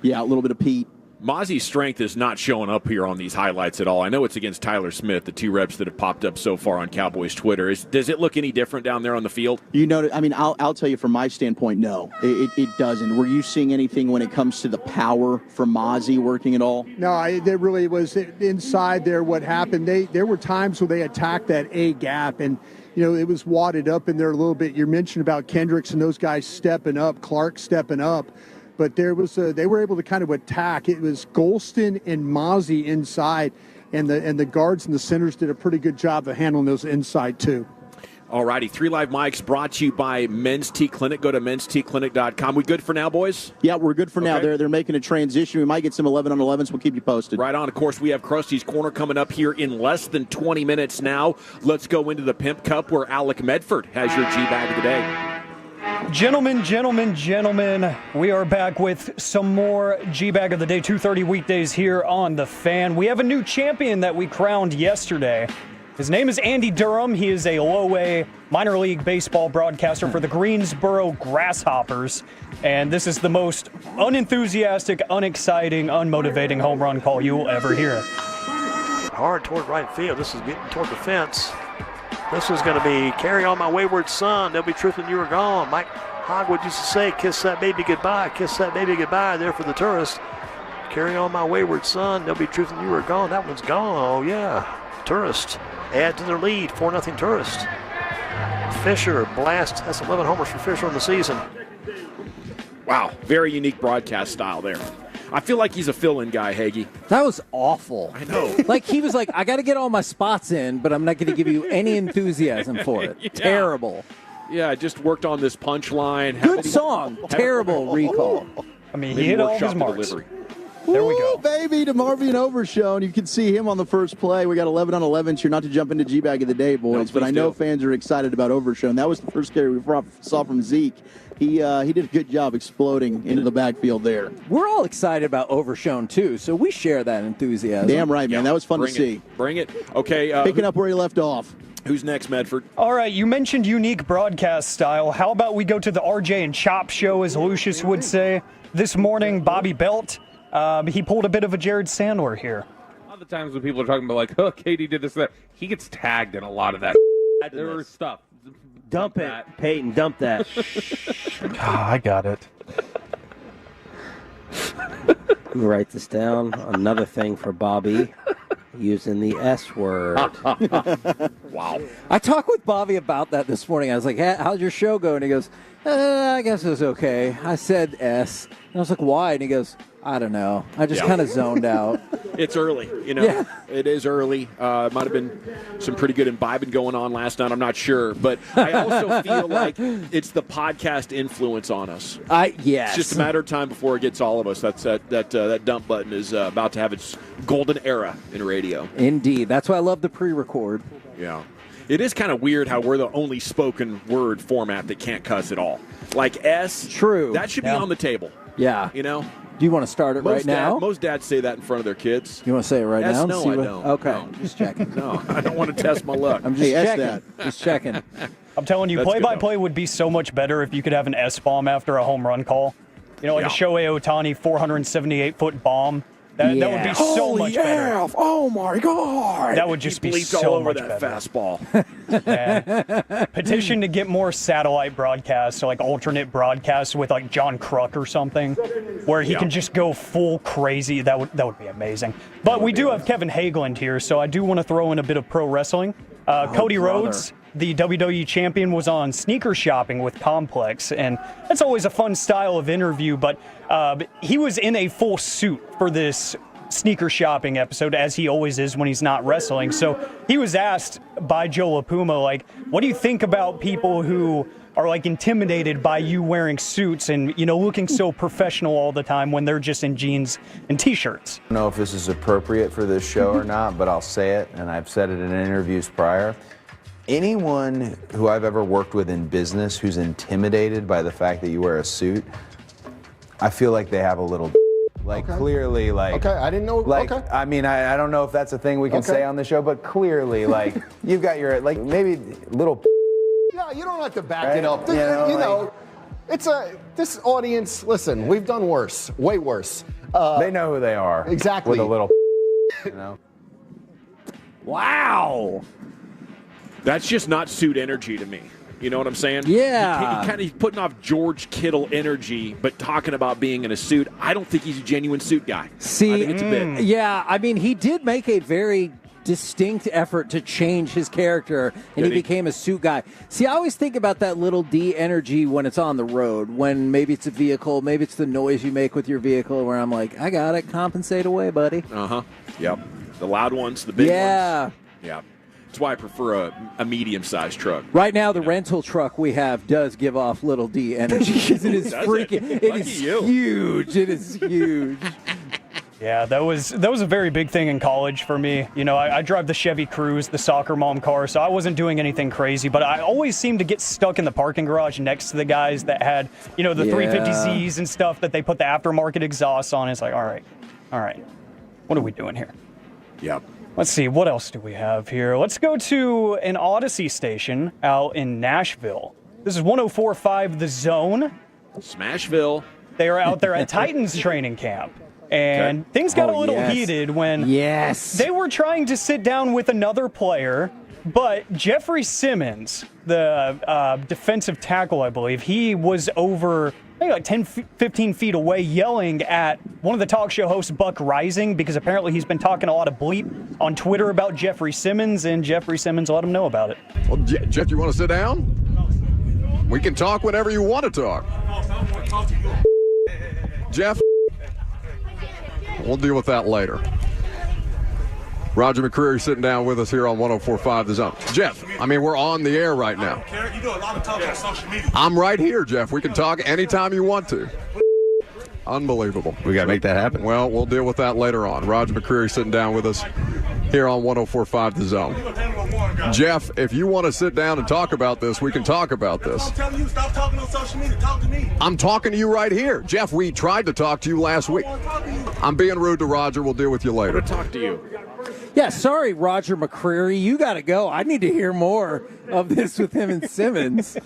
Yeah, a little bit of Pete.
Mozzie's strength is not showing up here on these highlights at all. I know it's against Tyler Smith, the two reps that have popped up so far on Cowboys Twitter. Does it look any different down there on the field?
You know, I mean, I'll tell you from my standpoint, no, it doesn't. Were you seeing anything when it comes to the power from Mozzie working at all?
No, there really was inside there. What happened? There were times where they attacked that A gap, and you know it was wadded up in there a little bit. You mentioned about Kendricks and those guys stepping up, Clark stepping up. But there was they were able to kind of attack. It was Golston and Mozzie inside, and the guards and the centers did a pretty good job of handling those inside too.
All righty, 3 Live Mics brought to you by Men's T Clinic. Go to mensteaclinic.com. We good for now, boys?
Yeah, we're good for now. They're making a transition. We might get some 11-on-11s. We'll keep you posted.
Right on. Of course, we have Krusty's Corner coming up here in less than 20 minutes now. Let's go into the Pimp Cup where Alec Medford has your G-Bag of the day.
Gentlemen, we are back with some more G-Bag of the Day, 2:30 weekdays here on The Fan. We have a new champion that we crowned yesterday. His name is Andy Durham. He is a low-A minor league baseball broadcaster for the Greensboro Grasshoppers. And this is the most unenthusiastic, unexciting, unmotivating home run call you will ever hear.
Hard toward right field. This is getting toward the fence. This is going to be Carry On My Wayward Son. They'll be truth when you were gone. Mike Hogwood used to say, kiss that baby goodbye, kiss that baby goodbye there for the tourist. Carry On My Wayward Son. They'll be truth when you were gone. That one's gone. Oh, yeah. Tourist. Add to their lead. 4-0 Tourist. Fisher blast. That's 11 homers for Fisher in the season.
Wow. Very unique broadcast style there. I feel like he's a fill-in guy, Hagee.
That was awful.
I know.
Like, he was like, I got to get all my spots in, but I'm not going to give you any enthusiasm for it. Yeah. Terrible.
Yeah, I just worked on this punchline.
Good song. Terrible recall.
I mean, he hit all his marks. There we go.
Baby, to Marvin Overshone. You can see him on the first play. We got 11 on 11 here, not to jump into G-Bag of the day, boys, but I know fans are excited about Overshone. That was the first carry we saw from Zeke. He did a good job exploding into the backfield there.
We're all excited about Overshone, too, so we share that enthusiasm.
Damn right, man. That was fun to see.
Bring it. Okay.
Picking up where he left off.
Who's next, Medford?
All right, you mentioned unique broadcast style. How about we go to the RJ and Chop show, as Lucius would say? This morning, Bobby Belt, he pulled a bit of a Jared Sandler here.
A lot of the times when people are talking about, like, oh, Katie did this, that, he gets tagged in a lot of that. There was stuff.
Dump it, Peyton, dump that.
I got it.
Let me write this down. Another thing for Bobby, using the S word.
Wow.
I talked with Bobby about that this morning. I was like, hey, how's your show going? He goes, I guess it was okay. I said S. And I was like, why? And he goes, I don't know. I just kind of zoned out.
It's early,
Yeah.
It is early. Might have been some pretty good imbibing going on last night. I'm not sure. But I also feel like it's the podcast influence on us.
Yes.
It's just a matter of time before it gets all of us. That dump button is about to have its golden era in radio.
Indeed. That's why I love the pre-record.
Yeah. It is kind of weird how we're the only spoken word format that can't cuss at all. Like S.
True.
That should be on the table.
Yeah.
You know?
Do you want to start it right now?
Most dads say that in front of their kids.
You want to say it right now?
No, I don't.
Okay.
No.
Just checking.
No, I don't want to test my luck.
I'm just checking. Just checking.
I'm telling you, play-by-play would be so much better if you could have an S-bomb after a home run call. You know, like a Shohei Ohtani 478-foot bomb. That would be so much better.
Oh, my God.
That would just be so
all over
much
that
better.
fastball.
Petition to get more satellite broadcasts, so like alternate broadcasts with like John Kruk or something, where he can just go full crazy. That would be amazing. But we do have Kevin Hageland here, so I do want to throw in a bit of pro wrestling. Cody Rhodes, the WWE champion, was on Sneaker Shopping with Complex, and that's always a fun style of interview, but he was in a full suit for this Sneaker Shopping episode, as he always is when he's not wrestling. So he was asked by Joe LaPuma, like, what do you think about people who are like intimidated by you wearing suits and, you know, looking so professional all the time when they're just in jeans and t-shirts?
I don't know if this is appropriate for this show or not, but I'll say it, and I've said it in interviews prior. Anyone who I've ever worked with in business who's intimidated by the fact that you wear a suit, I feel like they have a little, like, clearly, like,
Okay, I didn't know.
like,
Okay.
I mean, I don't know if that's a thing we can say on the show, but clearly, like, you've got your, like, maybe little,
Yeah, you don't have to back
Right?
it up.
You know,
It's this audience. Listen, we've done worse, way worse.
they know who they are.
Exactly.
With a little, you know.
Wow.
That's just not suit energy to me. You know what I'm saying?
Yeah.
He kind of putting off George Kittle energy, but talking about being in a suit. I don't think he's a genuine suit guy.
See,
I think it's a bit.
Yeah, I mean, he did make a very distinct effort to change his character, and he became a suit guy. See, I always think about that little D energy when it's on the road, when maybe it's a vehicle, maybe it's the noise you make with your vehicle, where I'm like, I got it, compensate away, buddy.
Uh-huh. Yep. The loud ones, the big ones. Yeah. That's why I prefer a medium-sized truck.
Right now, the rental truck we have does give off little D energy because it is freaking. It is huge. It is huge.
Yeah, that was a very big thing in college for me. You know, I drive the Chevy Cruze, the soccer mom car, so I wasn't doing anything crazy, but I always seemed to get stuck in the parking garage next to the guys that had, you know, the 350Zs and stuff that they put the aftermarket exhaust on. It's like, all right, what are we doing here?
Yep.
Let's see, what else do we have here? Let's go to an Odyssey station out in Nashville. This is 104.5 The Zone.
Smashville.
They are out there at Titans training camp. And things got a little heated when they were trying to sit down with another player, but Jeffrey Simmons, the defensive tackle, I believe, he was over maybe like 10, 15 feet away yelling at one of the talk show hosts, Buck Rising, because apparently he's been talking a lot of bleep on Twitter about Jeffrey Simmons, and Jeffrey Simmons let him know about it.
Well, Jeff, you want to sit down? We can talk whenever you want to talk. Jeff, we'll deal with that later. Roger McCreary sitting down with us here on 104.5 The Zone. Jeff, I mean, we're on the air right now.
You do a lot of talking on social media.
I'm right here, Jeff. We can talk anytime you want to. Unbelievable.
We got to make that happen.
Well, we'll deal with that later on. Roger McCreary sitting down with us here on 104.5 The Zone. Jeff, if you want to sit down and talk about this, we can talk about this.
I'm telling you, stop talking on social media. Talk to me.
I'm talking to you right here. Jeff, we tried to talk to you last week. I'm being rude to Roger. We'll deal with you later.
Talk to you.
Yeah, sorry, Roger McCreary. You got to go. I need to hear more of this with him and Simmons.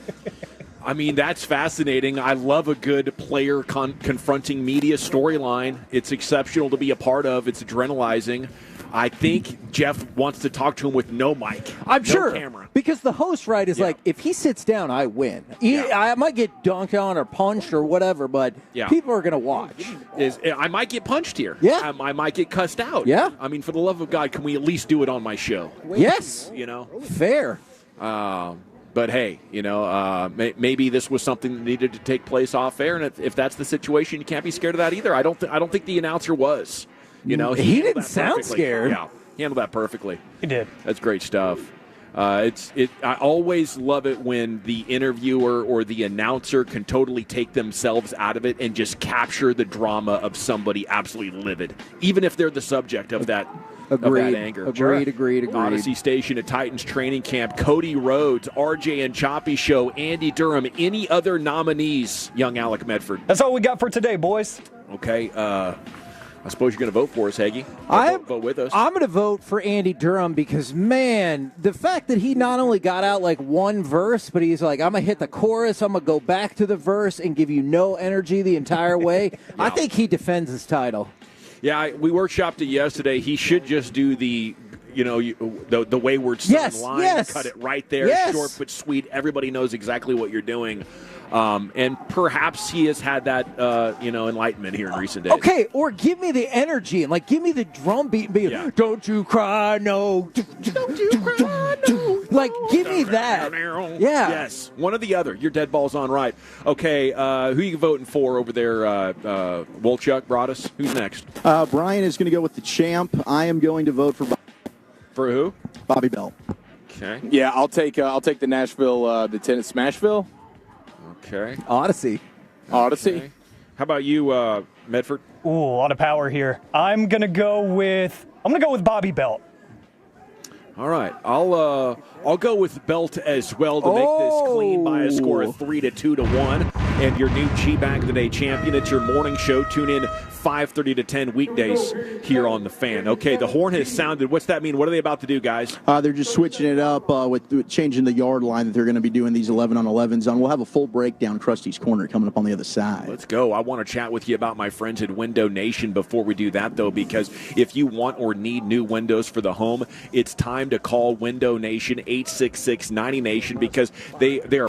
I mean, that's fascinating. I love a good player confronting media storyline. It's exceptional to be a part of. It's adrenalizing. I think Jeff wants to talk to him with no mic.
I'm sure.
Camera.
Because the host, right, is like, if he sits down, I win. I might get dunked on or punched or whatever, but people are going to watch.
I might get punched here.
Yeah.
I might get cussed out.
Yeah.
I mean, for the love of God, can we at least do it on my show?
Yes.
You know?
Fair.
But hey, you know, maybe this was something that needed to take place off air, and if that's the situation, you can't be scared of that either. I don't think the announcer was. You know,
he didn't sound scared.
Yeah, he handled that perfectly.
He did.
That's great stuff. I always love it when the interviewer or the announcer can totally take themselves out of it and just capture the drama of somebody absolutely livid, even if they're the subject of that.
Agreed.
Of that anger.
Agreed.
Odyssey Station at Titans training camp. Cody Rhodes, RJ and Choppy Show, Andy Durham. Any other nominees, young Alec Medford?
That's all we got for today, boys.
Okay. I suppose you're going to vote for us, Hagee. Vote with us.
I'm going to vote for Andy Durham because, man, the fact that he not only got out like one verse, but he's like, I'm going to hit the chorus, I'm going to go back to the verse and give you no energy the entire way. I think he defends his title.
Yeah, we workshopped it yesterday. He should just do the wayward son line. Cut it right there, short but sweet. Everybody knows exactly what you're doing. And perhaps he has had that, enlightenment here in recent days.
Okay, or give me the energy and give me the drum beat and be don't you cry, no. Don't you cry, no. Give me that. Yeah.
Yes, one or the other. Your dead ball's on right. Okay, who are you voting for over there, Wolchuk, Broadus? Who's next?
Brian is going to go with the champ. I am going to vote for
who?
Bobby Bell.
Okay.
Yeah, I'll take the Nashville, the tennis Smashville.
Okay.
Odyssey.
Okay. How about you, Medford?
Ooh, a lot of power here. I'm gonna go with Bobby Belt.
All right, I'll go with Belt as well to make this clean by a score of 3-2 to 1. And your new G-Bag of the Day champion. It's your morning show. Tune in 5:30 to 10 weekdays here on The Fan. Okay, the horn has sounded. What's that mean? What are they about to do, guys?
They're just switching it up with changing the yard line that they're going to be doing these 11-on-11s on. We'll have a full breakdown, Krusty's Corner, coming up on the other side.
Let's go. I want to chat with you about my friends at Window Nation before we do that, though, because if you want or need new windows for the home, it's time to call Window Nation, 866-90-NATION, because they are...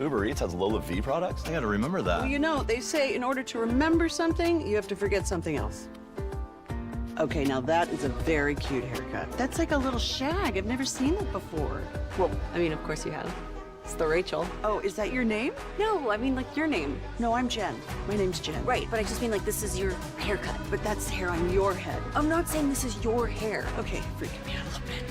Uber Eats has Lola V products? I gotta remember that.
Well, you know, they say in order to remember something, you have to forget something else. Okay, now that is a very cute haircut. That's like a little shag. I've never seen it before.
Well, I mean, of course you have. It's the Rachel.
Oh, is that your name?
No, I mean like your name.
No, I'm Jen. My name's Jen.
Right, but I just mean like this is your haircut.
But that's hair on your head.
I'm not saying this is your hair.
Okay, freaking me out a little bit.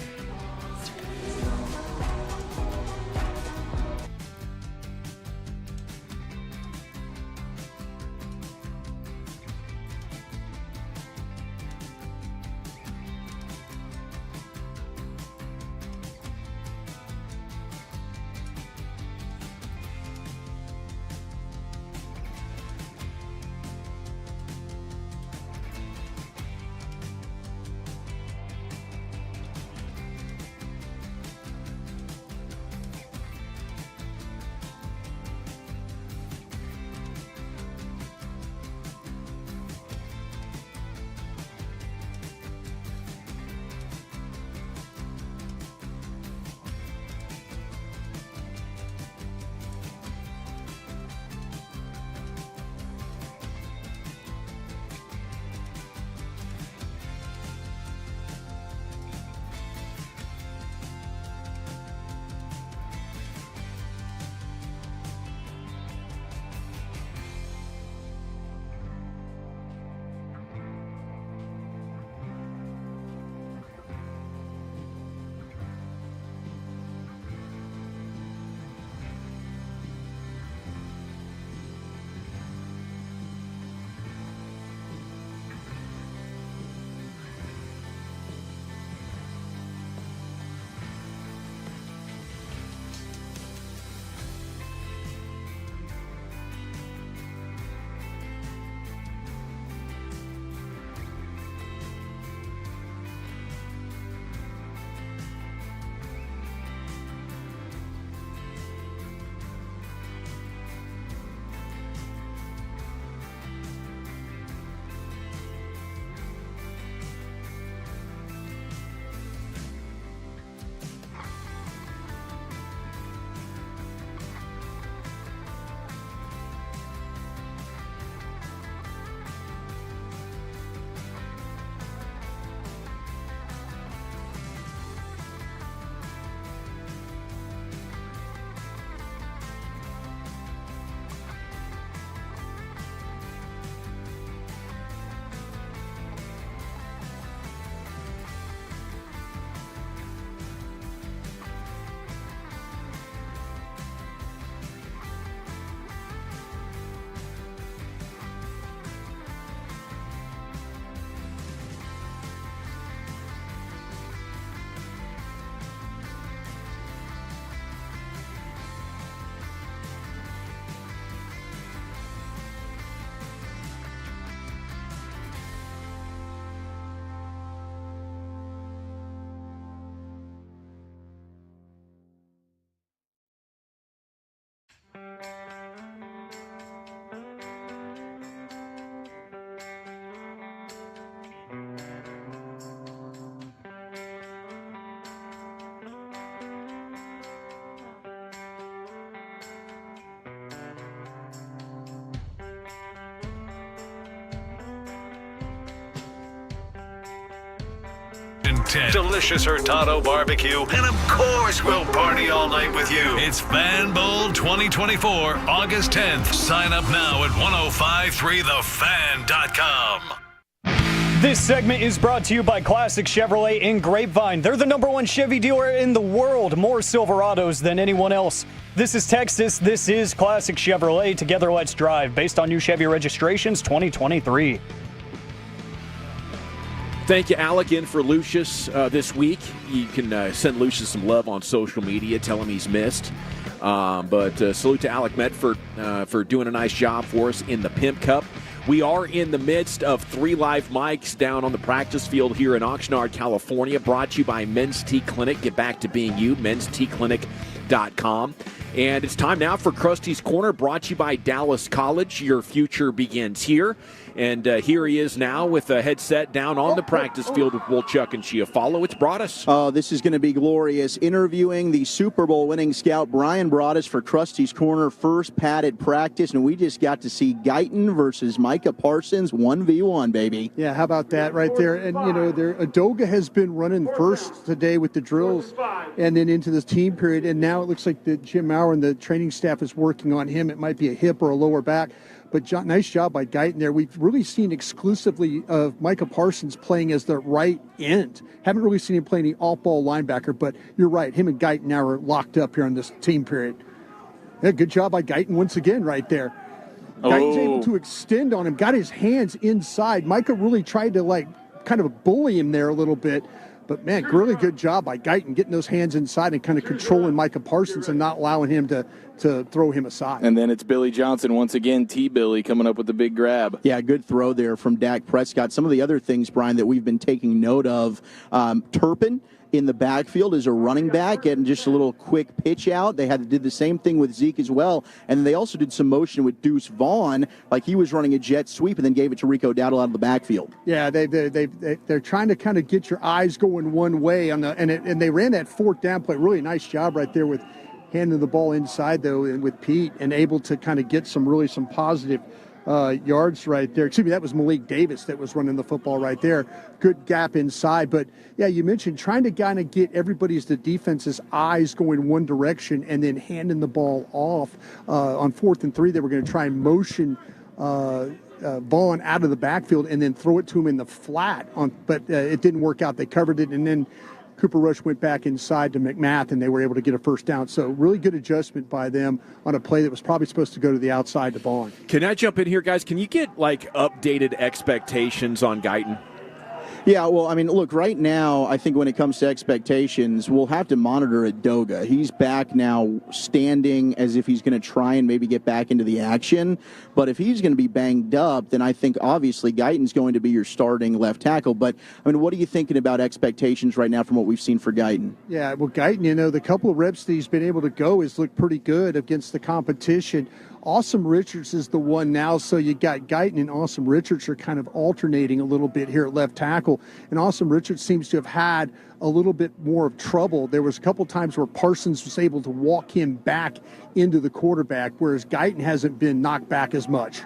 Delicious Hurtado barbecue, and of course we'll party all night with you. It's Fan Bowl 2024, August 10th. Sign up now at 1053thefan.com.
This segment is brought to you by Classic Chevrolet in Grapevine. They're the #1 Chevy dealer in the world, more Silverados than anyone else. This is Texas. This is Classic Chevrolet. Together, let's drive. Based on new Chevy registrations 2023.
Thank you, Alec, in for Lucius this week. You can send Lucius some love on social media. Tell him he's missed. But salute to Alec Medford for doing a nice job for us in the Pimp Cup. We are in the midst of 3 live mics down on the practice field here in Oxnard, California, brought to you by Men's T Clinic. Get back to being you, mensteclinic.com. And it's time now for Krusty's Corner, brought to you by Dallas College. Your future begins here. And here he is now with a headset down on the practice field with Wolchuk and Chiafalo. It's Broadus.
Oh, this is going to be glorious. Interviewing the Super Bowl winning scout Brian Broadus for Krusty's Corner, first padded practice. And we just got to see Guyton versus Micah Parsons, 1v1, baby.
Yeah, how about that right there? And, Adoga has been running first today with the drills and then into this team period. And now it looks like the Jim Maurer and the training staff is working on him. It might be a hip or a lower back. But nice job by Guyton there. We've really seen exclusively of Micah Parsons playing as the right end. Haven't really seen him play any off-ball linebacker, but you're right. Him and Guyton now are locked up here on this team period. Yeah, good job by Guyton once again right there. Guyton's able to extend on him, got his hands inside. Micah really tried to, kind of bully him there a little bit. But, man, really good job by Guyton getting those hands inside and kind of controlling Micah Parsons and not allowing him to throw him aside.
And then it's Billy Johnson once again, T-Billy, coming up with the big grab.
Yeah, good throw there from Dak Prescott. Some of the other things, Brian, that we've been taking note of, Turpin in the backfield as a running back, getting just a little quick pitch out. They did the same thing with Zeke as well. And they also did some motion with Deuce Vaughn, like he was running a jet sweep and then gave it to Rico Dowdle out of the backfield.
Yeah, they're trying to kind of get your eyes going one way and they ran that fourth down play. Really nice job right there with handing the ball inside though, and with Pete, and able to kind of get some positive yards right there. Excuse me, that was Malik Davis that was running the football right there. Good gap inside. But, yeah, you mentioned trying to kind of get the defense's eyes going one direction and then handing the ball off. On 4th and 3, they were going to try and motion Vaughn out of the backfield and then throw it to him in the flat. But it didn't work out. They covered it, and then Cooper Rush went back inside to McMath, and they were able to get a first down. So really good adjustment by them on a play that was probably supposed to go to the outside to Vaughn.
Can I jump in here, guys? Can you get, updated expectations on Guyton?
Yeah, well, I mean, look, right now, I think when it comes to expectations, we'll have to monitor Adoga. He's back now standing as if he's going to try and maybe get back into the action. But if he's going to be banged up, then I think obviously Guyton's going to be your starting left tackle. But, I mean, what are you thinking about expectations right now from what we've seen for Guyton?
Yeah, well, Guyton, the couple of reps that he's been able to go has looked pretty good against the competition. Awesome Richards is the one now, so you got Guyton and Awesome Richards are kind of alternating a little bit here at left tackle. And Awesome Richards seems to have had a little bit more of trouble. There was a couple times where Parsons was able to walk him back into the quarterback, whereas Guyton hasn't been knocked back as much.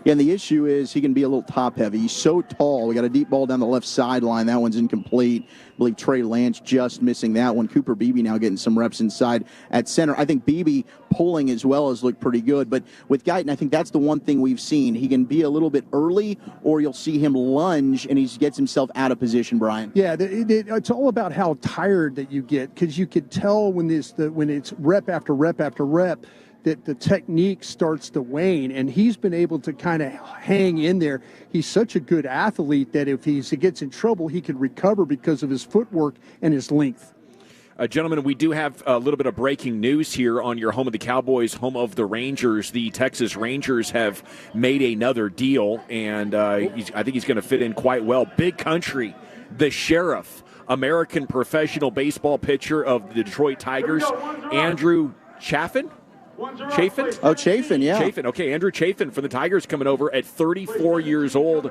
Yeah, and the issue is he can be a little top-heavy. He's so tall. We got a deep ball down the left sideline. That one's incomplete. I believe Trey Lance just missing that one. Cooper Beebe now getting some reps inside at center. I think Beebe pulling as well has looked pretty good. But with Guyton, I think that's the one thing we've seen. He can be a little bit early, or you'll see him lunge, and he gets himself out of position, Brian.
Yeah, it's all about how tired that you get, because you could tell when it's rep after rep after rep, that the technique starts to wane, and he's been able to kind of hang in there. He's such a good athlete that if he gets in trouble, he can recover because of his footwork and his length.
Gentlemen, we do have a little bit of breaking news here on your home of the Cowboys, home of the Rangers. The Texas Rangers have made another deal, and I think he's going to fit in quite well. Big Country, the Sheriff, American professional baseball pitcher of the Detroit Tigers, Andrew Chafin? Chafin?
Oh, Chafin, yeah.
Chafin. Okay, Andrew Chafin from the Tigers coming over at 34 years old.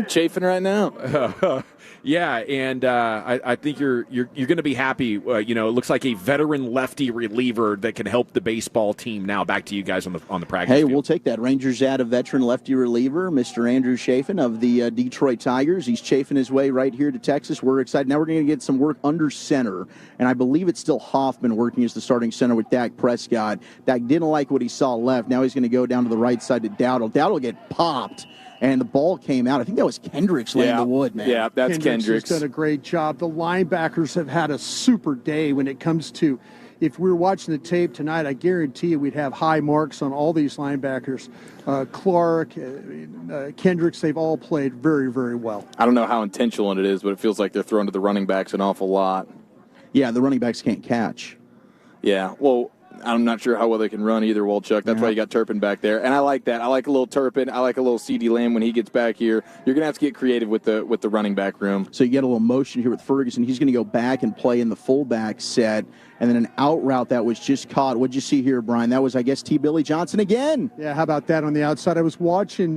Chafin right now.
Yeah, and I think you're going to be happy. It looks like a veteran lefty reliever that can help the baseball team. Now back to you guys on the practice field.
We'll take that. Rangers add a veteran lefty reliever, Mr. Andrew Chafin of the Detroit Tigers. He's chafing his way right here to Texas. We're excited. Now we're going to get some work under center, and I believe it's still Hoffman working as the starting center with Dak Prescott. Dak didn't like what he saw left. Now he's going to go down to the right side to Dowdle. Dowdle will get popped. And the ball came out. I think that was Kendricks laying the wood, man.
Yeah, that's Kendricks.
Has done a great job. The linebackers have had a super day when it comes to, if we were watching the tape tonight, I guarantee you we'd have high marks on all these linebackers. Clark, Kendricks, they've all played very, very well.
I don't know how intentional it is, but it feels like they're throwing to the running backs an awful lot.
Yeah, the running backs can't catch.
Yeah, well, I'm not sure how well they can run either, Wolchuk. That's why you got Turpin back there. And I like that. I like a little Turpin. I like a little CeeDee Lamb when he gets back here. You're going to have to get creative with the running back room.
So you get a little motion here with Ferguson. He's going to go back and play in the fullback set. and then an out route that was just caught. What'd you see here, Brian? That was, I guess, T. Billy Johnson again.
Yeah, how about that on the outside? I was watching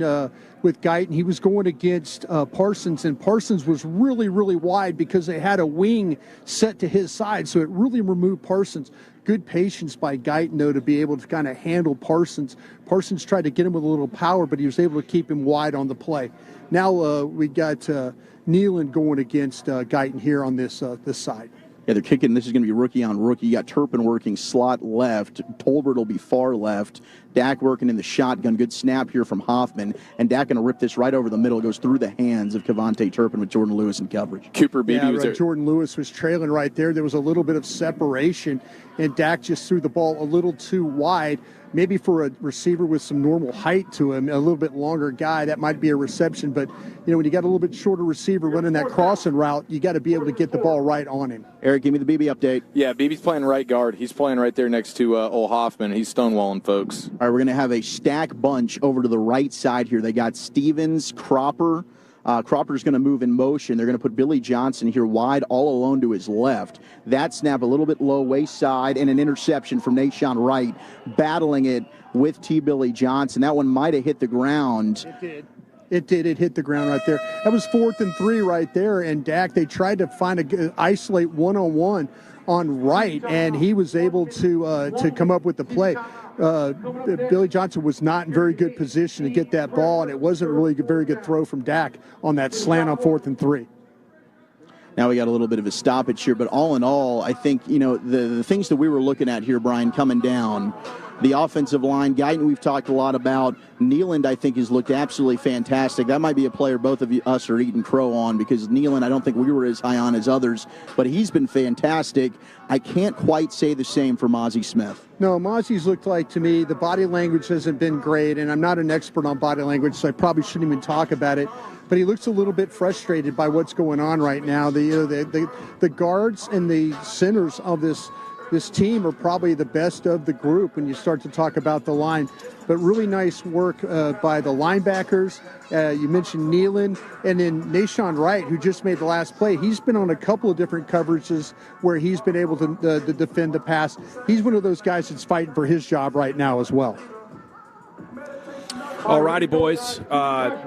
with Guyton. He was going against Parsons, and Parsons was really, really wide because they had a wing set to his side, so it really removed Parsons. Good patience by Guyton, though, to be able to kind of handle Parsons. Parsons tried to get him with a little power, but he was able to keep him wide on the play. Now we got Nealon going against Guyton here on this side.
Yeah, they're kicking. This is going to be rookie on rookie. You got Turpin working slot left. Tolbert will be far left. Dak working in the shotgun. Good snap here from Hoffman. And Dak going to rip this right over the middle. It goes through the hands of Cavante Turpin with Jordan Lewis in coverage.
Cooper Beebe was there.
Jordan Lewis was trailing right there. There was a little bit of separation, and Dak just threw the ball a little too wide. Maybe for a receiver with some normal height to him, a little bit longer guy, that might be a reception. But, when you got a little bit shorter receiver running that crossing route, you got to be able to get the ball right on him.
Eric, give me the BB update.
Yeah, Beebe's playing right guard. He's playing right there next to Ol Hoffman. He's stonewalling folks.
All right, we're going to have a stack bunch over to the right side here. They got Stevens, Cropper. Cropper's going to move in motion. They're going to put Billy Johnson here wide, all alone to his left. That snap a little bit low, waist side, and an interception from Nashawn Wright, battling it with T. Billy Johnson. That one might have hit the ground.
It did. It did. It hit the ground right there. That was 4th and 3 right there. And Dak, they tried to isolate one-on-one on Wright, and he was able to come up with the play. Billy Johnson was not in very good position to get that ball, and it wasn't really a very good throw from Dak on that slant on 4th and 3.
Now we got a little bit of a stoppage here, but all in all, I think, the things that we were looking at here, Brian, coming down, the offensive line, Guyton we've talked a lot about. Nealon, I think, has looked absolutely fantastic. That might be a player both of us are eating crow on, because Nealon, I don't think we were as high on as others, but he's been fantastic. I can't quite say the same for Mozzie Smith.
No, Mozzie's looked like, to me, the body language hasn't been great, and I'm not an expert on body language, so I probably shouldn't even talk about it. But he looks a little bit frustrated by what's going on right now. The guards and the centers of this team are probably the best of the group when you start to talk about the line. But really nice work by the linebackers. You mentioned Nealon, and then Nashawn Wright, who just made the last play. He's been on a couple of different coverages where he's been able to defend the pass. He's one of those guys that's fighting for his job right now as well.
All righty, boys.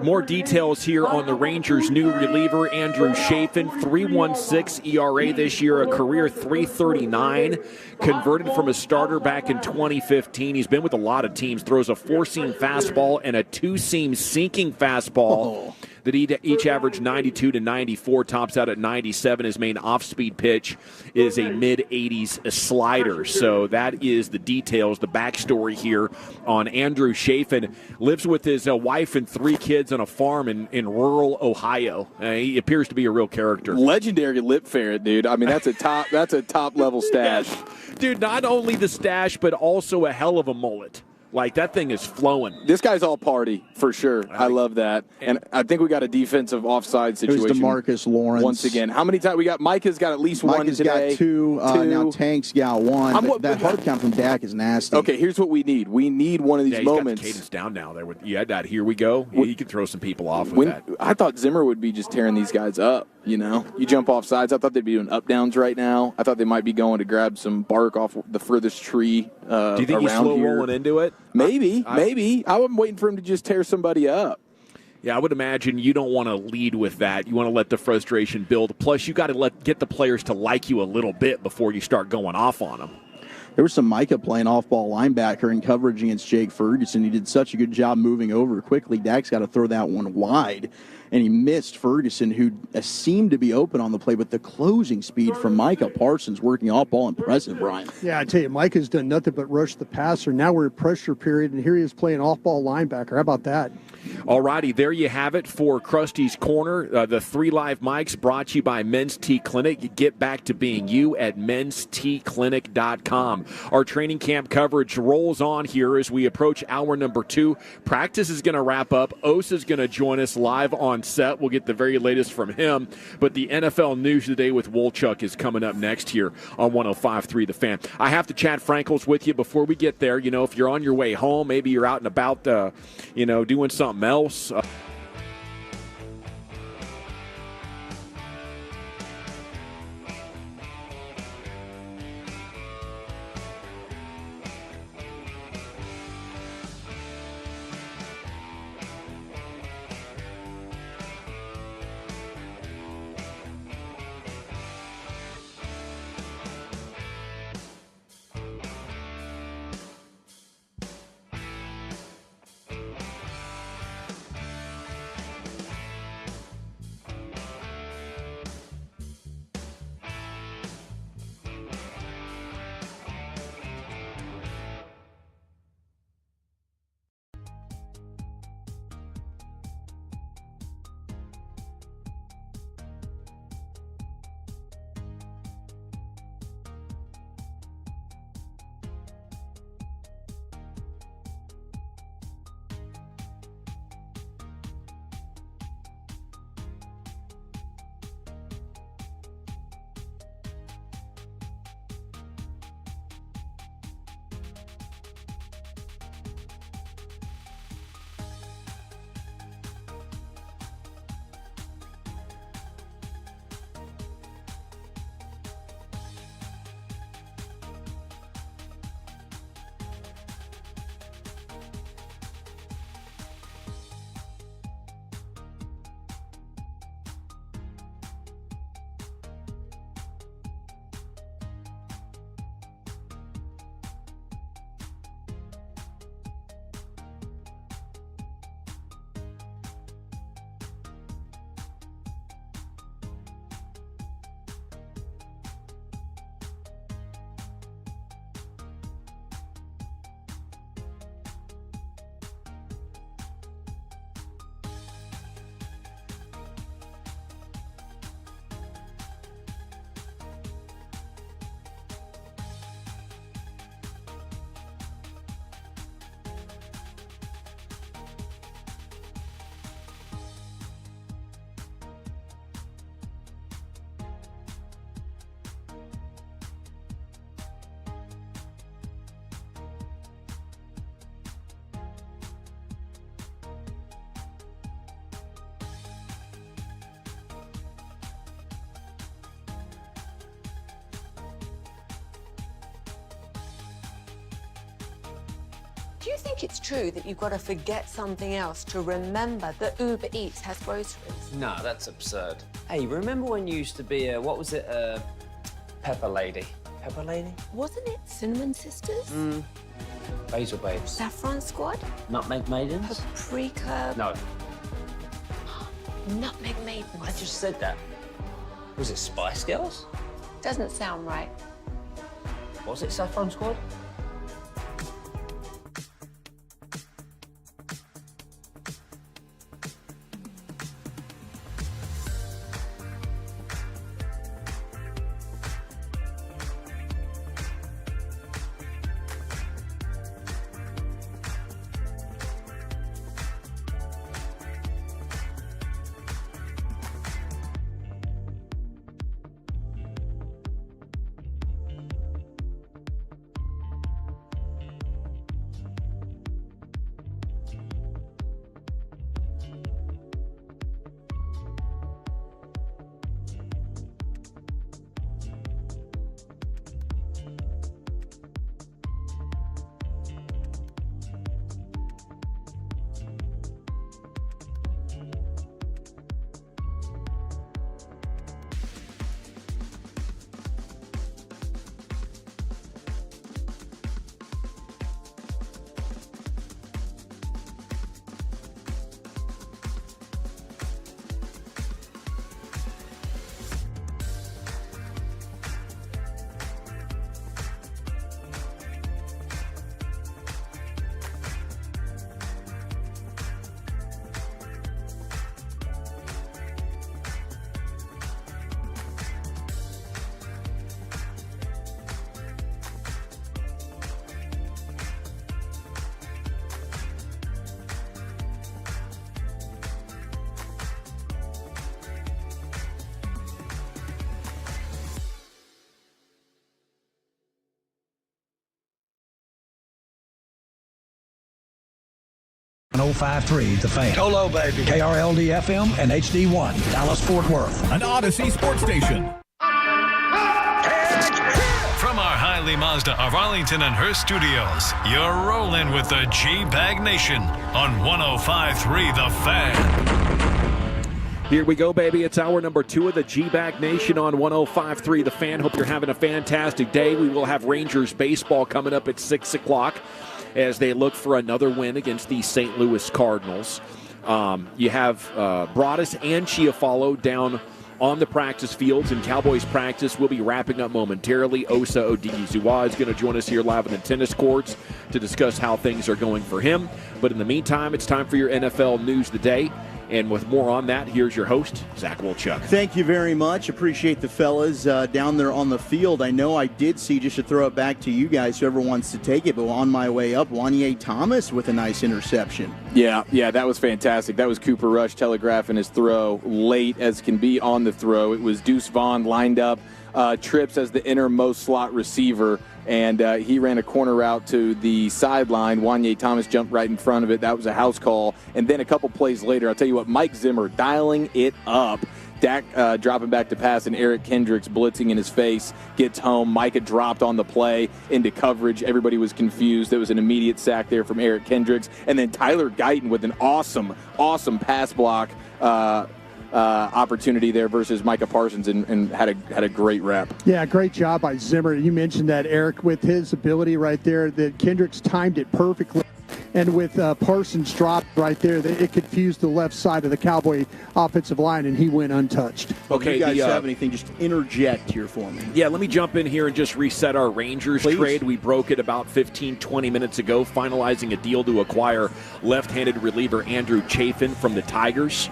More details here on the Rangers' new reliever, Andrew Chafin. 3.16 ERA this year, a career 3.39. Converted from a starter back in 2015. He's been with a lot of teams. Throws a 4-seam fastball and a 2-seam sinking fastball that each average 92 to 94, tops out at 97. His main off-speed pitch is a mid-80s slider. So that is the details, the backstory here on Andrew Chafin. Lives with his wife and 3 kids on a farm in rural Ohio. He appears to be a real character.
Legendary lip ferret, dude. I mean, that's a top level stash.
Dude, not only the stash, but also a hell of a mullet. Like, that thing is flowing.
This guy's all party, for sure. I love that. And I think we got a defensive offside situation.
It was DeMarcus Lawrence.
Once again. How many times we got? Micah's got at least one today.
Micah's got 2. Now Tank's got 1. That hard count from Dak is nasty.
Okay, here's what we need. We need one of these moments.
He's got the cadence down now. There, you had that. Here we go. He can throw some people off with that.
I thought Zimmer would be just tearing these guys up. You jump off sides. I thought they'd be doing up downs right now. I thought they might be going to grab some bark off the furthest tree.
Do you think he's slow rolling into it?
Maybe. I'm waiting for him to just tear somebody up.
Yeah, I would imagine you don't want to lead with that. You want to let the frustration build. Plus, you got to get the players to like you a little bit before you start going off on them.
There was some Micah playing off-ball linebacker in coverage against Jake Ferguson. He did such a good job moving over quickly. Dak's got to throw that one wide, and he missed Ferguson, who seemed to be open on the play. But the closing speed from Micah Parsons working off-ball, impressive, Brian.
Yeah, I tell you, Micah's done nothing but rush the passer. Now we're in pressure period, and here he is playing off-ball linebacker. How about that?
All righty, there you have it for Krusty's Corner. The 3 live mics brought to you by Men's T Clinic. Get back to being you at menstclinic.com. Our training camp coverage rolls on here as we approach hour number 2. Practice is going to wrap up. Osa is going to join us live on set. We'll get the very latest from him. But the NFL news today with Wolchuk is coming up next here on 105.3 The Fan. I have to chat Frankles with you before we get there. If you're on your way home, maybe you're out and about, doing something else.
Do you think it's true that you've got to forget something else to remember that Uber Eats has groceries?
No, that's absurd. Hey, remember when you used to be a pepper lady? Pepper lady?
Wasn't it Cinnamon Sisters?
Basil babes.
Saffron Squad?
Nutmeg maidens?
Paprika?
No.
Nutmeg Maidens.
I just said that. Was it Spice Girls?
Doesn't sound right.
Was it Saffron Squad?
.053 The Fan. Hello, baby. KRLD-FM and HD1, Dallas-Fort Worth.
An Odyssey sports station. From our Hiley Mazda of Arlington and Hearst studios, you're rolling with the G-Bag Nation on 105.3 The Fan.
Here we go, baby. It's hour number 2 of the G-Bag Nation on 105.3 The Fan. Hope you're having a fantastic day. We will have Rangers baseball coming up at 6 o'clock as they look for another win against the St. Louis Cardinals. You have Broadus and Chiafalo down on the practice fields, and Cowboys practice will be wrapping up momentarily. Osa Odigizua is going to join us here live on the tennis courts to discuss how things are going for him. But in the meantime, it's time for your NFL News Today. And with more on that, here's your host, Zach Wilczuk.
Thank you very much. Appreciate the fellas down there on the field. I know I did see, just to throw it back to you guys, whoever wants to take it, but on my way up, Wanye Thomas with a nice interception.
Yeah, that was fantastic. That was Cooper Rush telegraphing his throw late as can be on the throw. It was Deuce Vaughn lined up, trips as the innermost slot receiver, and he ran a corner route to the sideline. Wanye Thomas jumped right in front of it. That was a house call. And then a couple plays later, I'll tell you what, Mike Zimmer dialing it up. Dak dropping back to pass, and Eric Kendricks blitzing in his face, gets home. Micah dropped on the play into coverage. Everybody was confused. There was an immediate sack there from Eric Kendricks. And then Tyler Guyton with an awesome pass block opportunity there versus Micah Parsons, and had a great rep.
Yeah, great job by Zimmer. You mentioned that, Eric, with his ability right there, that Kendricks timed it perfectly. And with Parsons dropped right there, it confused the left side of the Cowboy offensive line, and he went untouched.
Okay, if you guys have anything, just interject here for me.
Yeah, let me jump in here and just reset our Rangers trade. We broke it about 15-20 minutes ago, finalizing a deal to acquire left-handed reliever Andrew Chafin from the Tigers.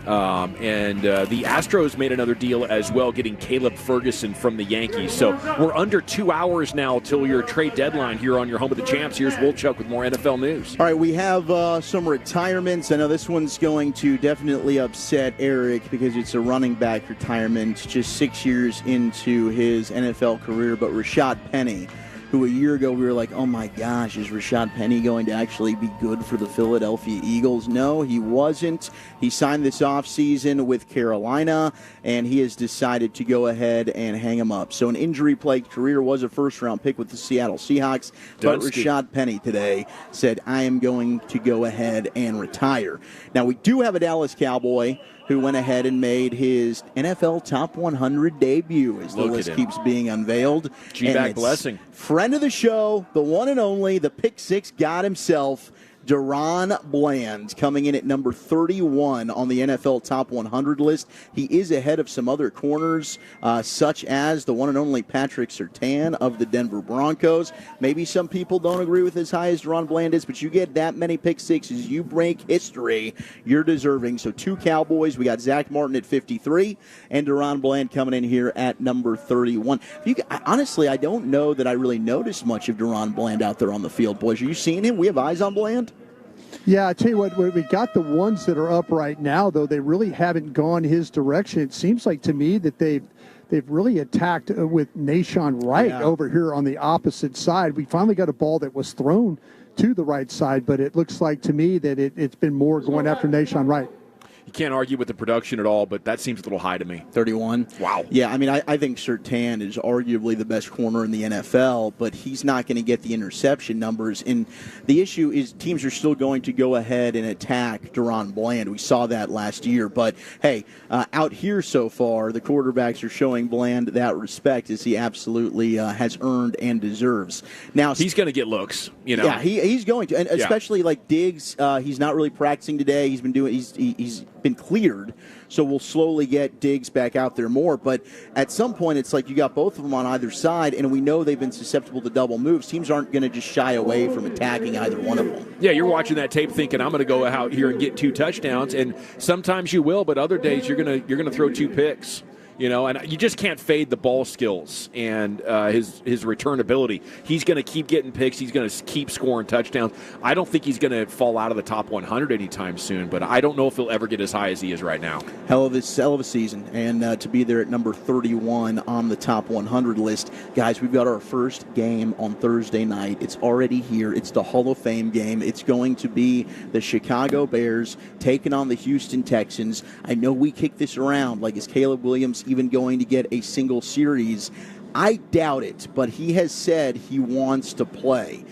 And the Astros made another deal as well, getting Caleb Ferguson from the Yankees. So we're under 2 hours now till your trade deadline here on your home of the champs. Here's Wilczuk with more NFL news.
All right, we have some retirements. I know this one's going to definitely upset Eric because it's a running back retirement just 6 years into his NFL career. But Rashad Penny, who a year ago we were like, oh my gosh, is Rashad Penny going to actually be good for the Philadelphia Eagles? No, he wasn't. He signed this offseason with Carolina, and he has decided to go ahead and hang him up. So an injury-plagued career, was a first-round pick with the Seattle Seahawks, but Rashad Penny today said, I am going to go ahead and retire. Now, we do have a Dallas Cowboy who went ahead and made his NFL Top 100 debut as the list keeps being unveiled.
G-Bag blessing.
Friend of the show, the one and only, the Pick Six God himself, Deron Bland, coming in at number 31 on the NFL Top 100 list. He is ahead of some other corners, such as the one and only Patrick Surtain of the Denver Broncos. Maybe some people don't agree with as high as Deron Bland is, but you get that many pick sixes, you break history, you're deserving. So 2 Cowboys. We got Zach Martin at 53 and Deron Bland coming in here at number 31. Honestly, I don't know that I really noticed much of Deron Bland out there on the field, boys. Are you seeing him? We have eyes on Bland?
Yeah, I tell you what, we got the ones that are up right now, though they really haven't gone his direction. It seems like to me that they've really attacked with Nashawn Wright over here on the opposite side. We finally got a ball that was thrown to the right side, but it looks like to me that it's been more going after Nashawn Wright.
You can't argue with the production at all, but that seems a little high to me.
31.
Wow.
Yeah, I mean, I think Surtain is arguably the best corner in the NFL, but he's not going to get the interception numbers. And the issue is teams are still going to go ahead and attack Deron Bland. We saw that last year. But, hey, out here so far, the quarterbacks are showing Bland that respect as he absolutely has earned and deserves. Now
he's going to get looks, you know.
Yeah, he's going to. And especially like Diggs, he's not really practicing today. He's been cleared, so we'll slowly get Diggs back out there more. But at some point, it's like you got both of them on either side, and we know they've been susceptible to double moves. Teams aren't going to just shy away from attacking either one of them.
Yeah, you're watching that tape thinking, I'm going to go out here and get 2 touchdowns, and sometimes you will, but other days you're going to throw 2 picks. You know, and you just can't fade the ball skills and his return ability. He's going to keep getting picks. He's going to keep scoring touchdowns. I don't think he's going to fall out of the top 100 anytime soon, but I don't know if he'll ever get as high as he is right now.
Hell of a season, and to be there at number 31 on the top 100 list. Guys, we've got our first game on Thursday night. It's already here. It's the Hall of Fame game. It's going to be the Chicago Bears taking on the Houston Texans. I know we kick this around like, is Caleb Williams even going to get a single series? I doubt it, but he has said he wants to play.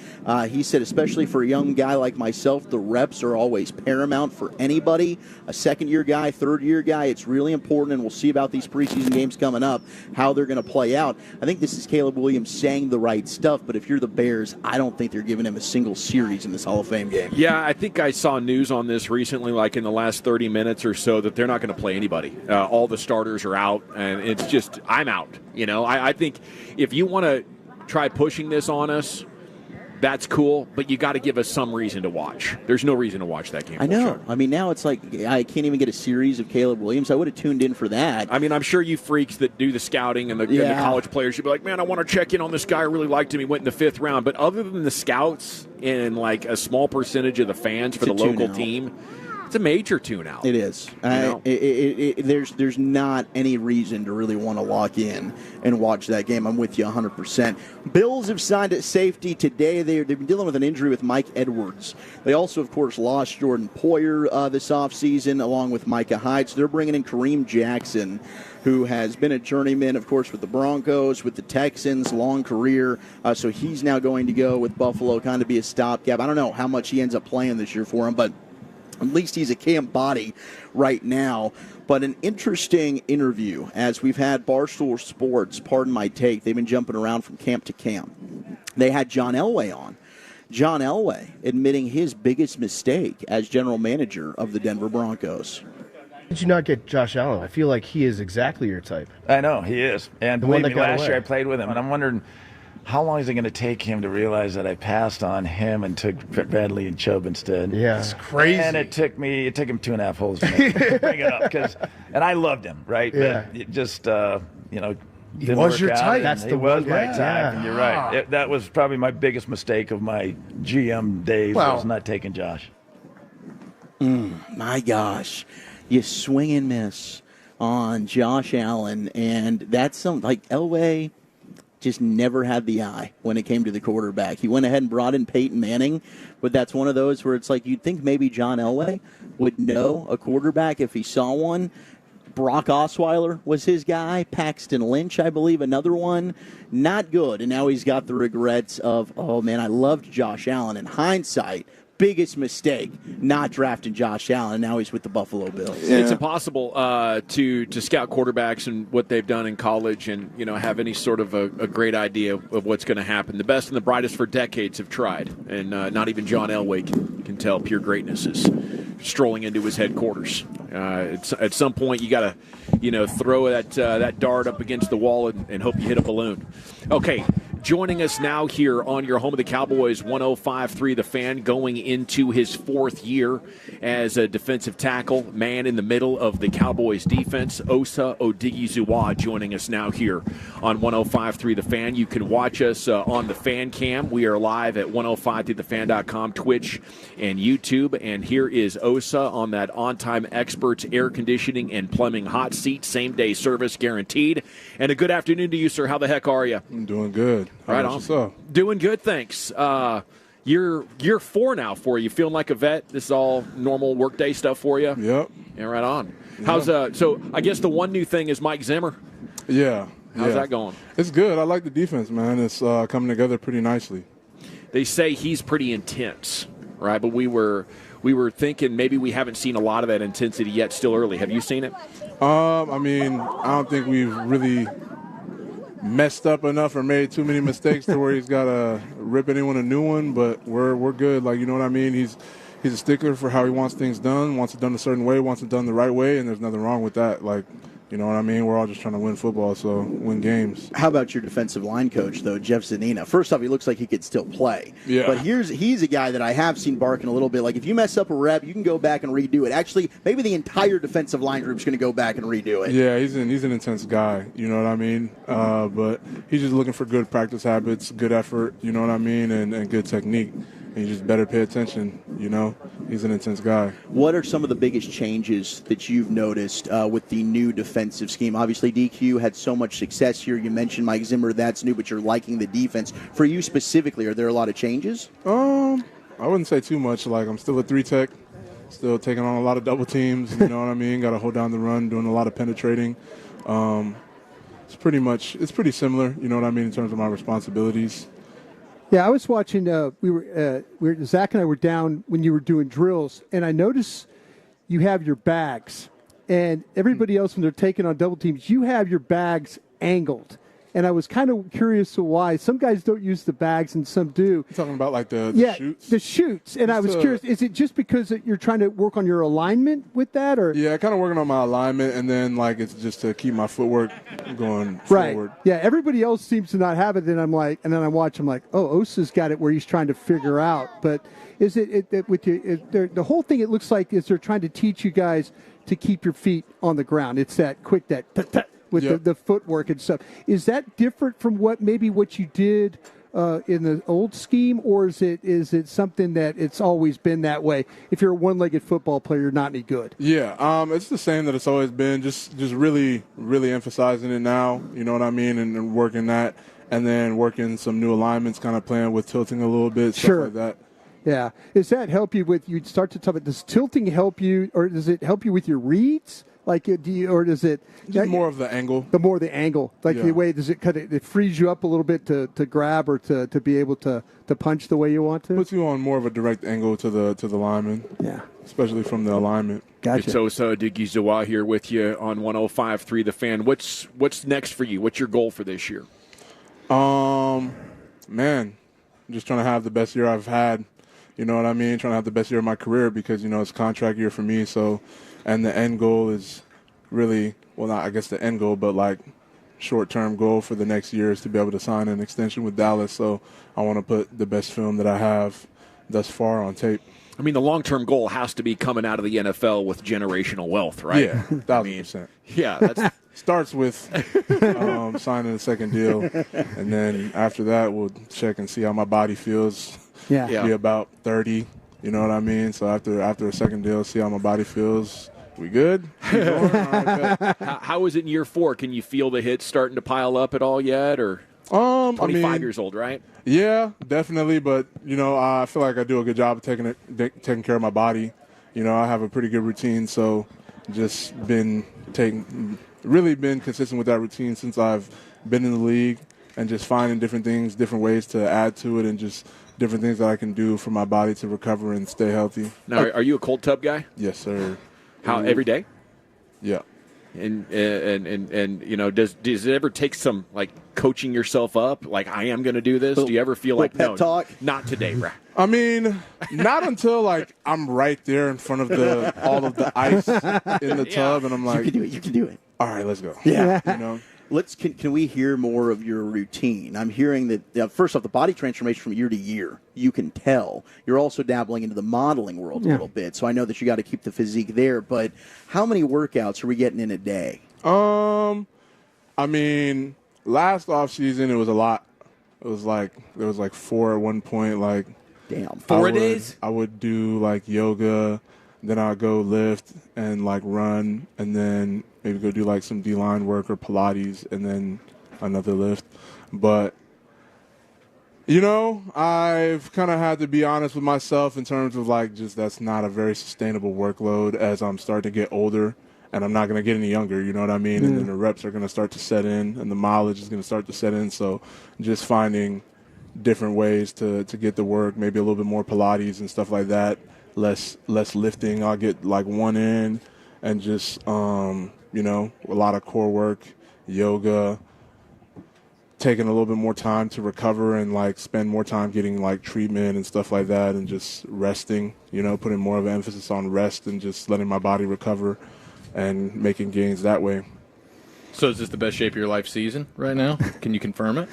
He said, especially for a young guy like myself, the reps are always paramount for anybody. A second-year guy, third-year guy, it's really important, and we'll see about these preseason games coming up, how they're going to play out. I think this is Caleb Williams saying the right stuff, but if you're the Bears, I don't think they're giving him a single series in this Hall of Fame game.
Yeah, I think I saw news on this recently, like in the last 30 minutes or so, that they're not going to play anybody. All the starters are out, and it's just, I'm out. You know, I think if you want to try pushing this on us, that's cool, but you got to give us some reason to watch. There's no reason to watch that game.
I know. I mean, now it's like I can't even get a series of Caleb Williams. I would have tuned in for that.
I mean, I'm sure you freaks that do the scouting and the college players should be like, man, I want to check in on this guy. I really liked him. He went in the 5th round. But other than the scouts and like a small percentage of the fans for the local team, it's a major tune-out.
It is. There's not any reason to really want to lock in and watch that game. I'm with you 100%. Bills have signed at safety today. They've been dealing with an injury with Mike Edwards. They also, of course, lost Jordan Poyer this offseason along with Micah Hyde. So they're bringing in Kareem Jackson, who has been a journeyman, of course, with the Broncos, with the Texans, long career. So he's now going to go with Buffalo, kind of be a stopgap. I don't know how much he ends up playing this year for him, but at least he's a camp body right now. But an interesting interview, as we've had Barstool Sports, pardon my take, they've been jumping around from camp to camp. They had John Elway on. John Elway admitting his biggest mistake as general manager of the Denver Broncos.
Did you not get Josh Allen? I feel like he is exactly your type.
I know, he is. And
The one
believe
that
me,
got
last
away.
year I played with him, and I'm wondering how long is it going to take him to realize that I passed on him and took Bradley and Chubb instead?
Yeah. It's crazy.
And it took him 2.5 holes to bring it up. And I loved him, right?
Yeah.
But it just,
He
didn't
was
work
your
out,
type.
and
That's
he
the
was
one.
my
Yeah.
type, and you're right. That was probably my biggest mistake of my GM days, was not taking Josh.
My gosh. You swing and miss on Josh Allen, and that's something like Elway. just never had the eye when it came to the quarterback. He went ahead and brought in Peyton Manning, but that's one of those where it's like you'd think maybe John Elway would know a quarterback if he saw one. Brock Osweiler was his guy. Paxton Lynch, I believe, another one. Not good. And now he's got the regrets of, oh, man, I loved Josh Allen. In hindsight, biggest mistake not drafting Josh Allen. Now he's with the Buffalo Bills.
Yeah. It's impossible to scout quarterbacks and what they've done in college and have any sort of a great idea of what's going to happen. The best and the brightest for decades have tried, and not even John Elway can tell pure greatness is strolling into his headquarters. At some point, you got to throw that dart up against the wall and hope you hit a balloon. Okay. Joining us now here on your home of the Cowboys, 105.3 The Fan, going into his 4th year as a defensive tackle, man in the middle of the Cowboys defense, Osa Odighizuwa, joining us now here on 105.3 The Fan. You can watch us on the Fan Cam. We are live at 105thethefan.com, Twitch, and YouTube. And here is Osa on that On-Time Experts air conditioning and plumbing hot seat, same-day service guaranteed. And a good afternoon to you, sir. How the heck are you?
I'm doing good.
Right on. Doing good, thanks. Year 4 now for you. Feeling like a vet? This is all normal workday stuff for you?
Yep.
Yeah, right on. How's so I guess the one new thing is Mike Zimmer.
Yeah.
How's that going?
It's good. I like the defense, man. It's coming together pretty nicely.
They say he's pretty intense, right? But we were thinking maybe we haven't seen a lot of that intensity yet. Still early. Have you seen it?
I mean, I don't think we've really messed up enough or made too many mistakes to where he's got to rip anyone a new one, but we're good. Like, you know what I mean? He's a stickler for how he wants things done, wants it done a certain way, wants it done the right way, and there's nothing wrong with that. Like, you know what I mean? We're all just trying to win football, so win games.
How about your defensive line coach, though, Jeff Zanina? First off, he looks like he could still play.
Yeah.
But he's a guy that I have seen barking a little bit. Like, if you mess up a rep, you can go back and redo it. Actually, maybe the entire defensive line group's going to go back and redo it.
Yeah, he's an intense guy. You know what I mean? But he's just looking for good practice habits, good effort, you know what I mean, and good technique. And you just better pay attention, you know? He's an intense guy.
What are some of the biggest changes that you've noticed with the new defensive scheme? Obviously, DQ had so much success here. You mentioned Mike Zimmer, that's new, but you're liking the defense. For you specifically, are there a lot of changes?
I wouldn't say too much. Like, I'm still a 3-tech, still taking on a lot of double teams, you know what I mean? Got to hold down the run, doing a lot of penetrating. It's pretty similar, you know what I mean, in terms of my responsibilities.
Yeah, I was watching. Zach and I were down when you were doing drills, and I noticed you have your bags, and everybody else when they're taking on double teams, you have your bags angled. And I was kind of curious to why. Some guys don't use the bags and some do.
You're talking about like the chutes?
The chutes. And I was curious, is it just because you're trying to work on your alignment with that? Or
yeah, kind of working on my alignment, and then like it's just to keep my footwork going forward.
Right. Yeah, everybody else seems to not have it. Then I'm like, and then I watch, I'm like, oh, Osa's got it where he's trying to figure out. But is it with you? The whole thing, it looks like, is they're trying to teach you guys to keep your feet on the ground. It's that quick, that with the footwork and stuff. Is that different from what you did in the old scheme, or is it something that it's always been that way? If you're a one-legged football player, you're not any good.
Yeah, it's the same that it's always been. Just really, really emphasizing it now. You know what I mean, and working that, and then working some new alignments, kind of playing with tilting a little bit, stuff like that.
Yeah. Does that help you with? You start to talk about, does tilting help you, or does it help you with your reads? Like, or does it
just more of the angle?
The more the angle, like the way does it cut it? It frees you up a little bit to grab or to be able to punch the way you want to.
Puts you on more of a direct angle to the lineman.
Yeah,
especially from the alignment.
Gotcha.
It's Osa Odighizuwa here with you on 105.3 The Fan. What's next for you? What's your goal for this year?
Man, I'm just trying to have the best year I've had. You know what I mean? Trying to have the best year of my career because it's a contract year for me. So. And the end goal is really, well, not I guess the end goal, but like short-term goal for the next year is to be able to sign an extension with Dallas. So I want to put the best film that I have thus far on tape.
I mean, the long-term goal has to be coming out of the NFL with generational wealth, right?
Yeah, 1,000%.
Yeah, that
starts with signing a second deal, and then after that, we'll check and see how my body feels.
Yeah.
Be about 30. You know what I mean? So after a second deal, see how my body feels. We good? Keep going? All right,
How is it in year 4? Can you feel the hits starting to pile up at all yet, or? 25
I mean,
years old, right?
Yeah, definitely. But I feel like I do a good job of taking care of my body. I have a pretty good routine, so just really been consistent with that routine since I've been in the league, and just finding different things, different ways to add to it, and just different things that I can do for my body to recover and stay healthy.
Now, are you a cold tub guy?
Yes, sir.
How, every day?
Yeah.
And does it ever take some like coaching yourself up? Like, I am going to do this. Do you ever feel like
pep talk?
Not today, right?
I mean, not until like I'm right there in front of all of the ice in the tub, and I'm like,
You can do it.
All right, let's go.
Yeah. Can we hear more of your routine? I'm hearing that, first off, the body transformation from year to year, you can tell. You're also dabbling into the modeling world a little bit, so I know that you got to keep the physique there, but how many workouts are we getting in a day?
I mean, last offseason, it was a lot. It was like, there was like 4 at one point, like.
Damn.
4 days?
I would do like yoga, then I'd go lift and like run, and then maybe go do like some D-line work or Pilates, and then another lift. But, I've kind of had to be honest with myself in terms of like just that's not a very sustainable workload as I'm starting to get older, and I'm not going to get any younger, you know what I mean? And then the reps are going to start to set in, and the mileage is going to start to set in. So just finding different ways to get the work, maybe a little bit more Pilates and stuff like that, less lifting. I'll get like one in, and just a lot of core work, yoga, taking a little bit more time to recover and like spend more time getting like treatment and stuff like that, and just resting, putting more of an emphasis on rest and just letting my body recover and making gains that way.
So is this the best shape of your life season right now? Can you confirm it?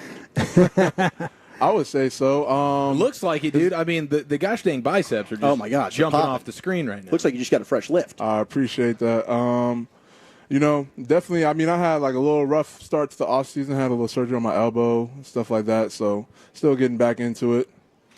I would say so.
Looks like it, dude. I mean, the gosh dang biceps are just
Oh my gosh,
jumping
they're
off the screen right now.
Looks like you just got a fresh lift.
I appreciate that. Definitely. I mean, I had like a little rough start to the off season. I had a little surgery on my elbow, stuff like that. So still getting back into it.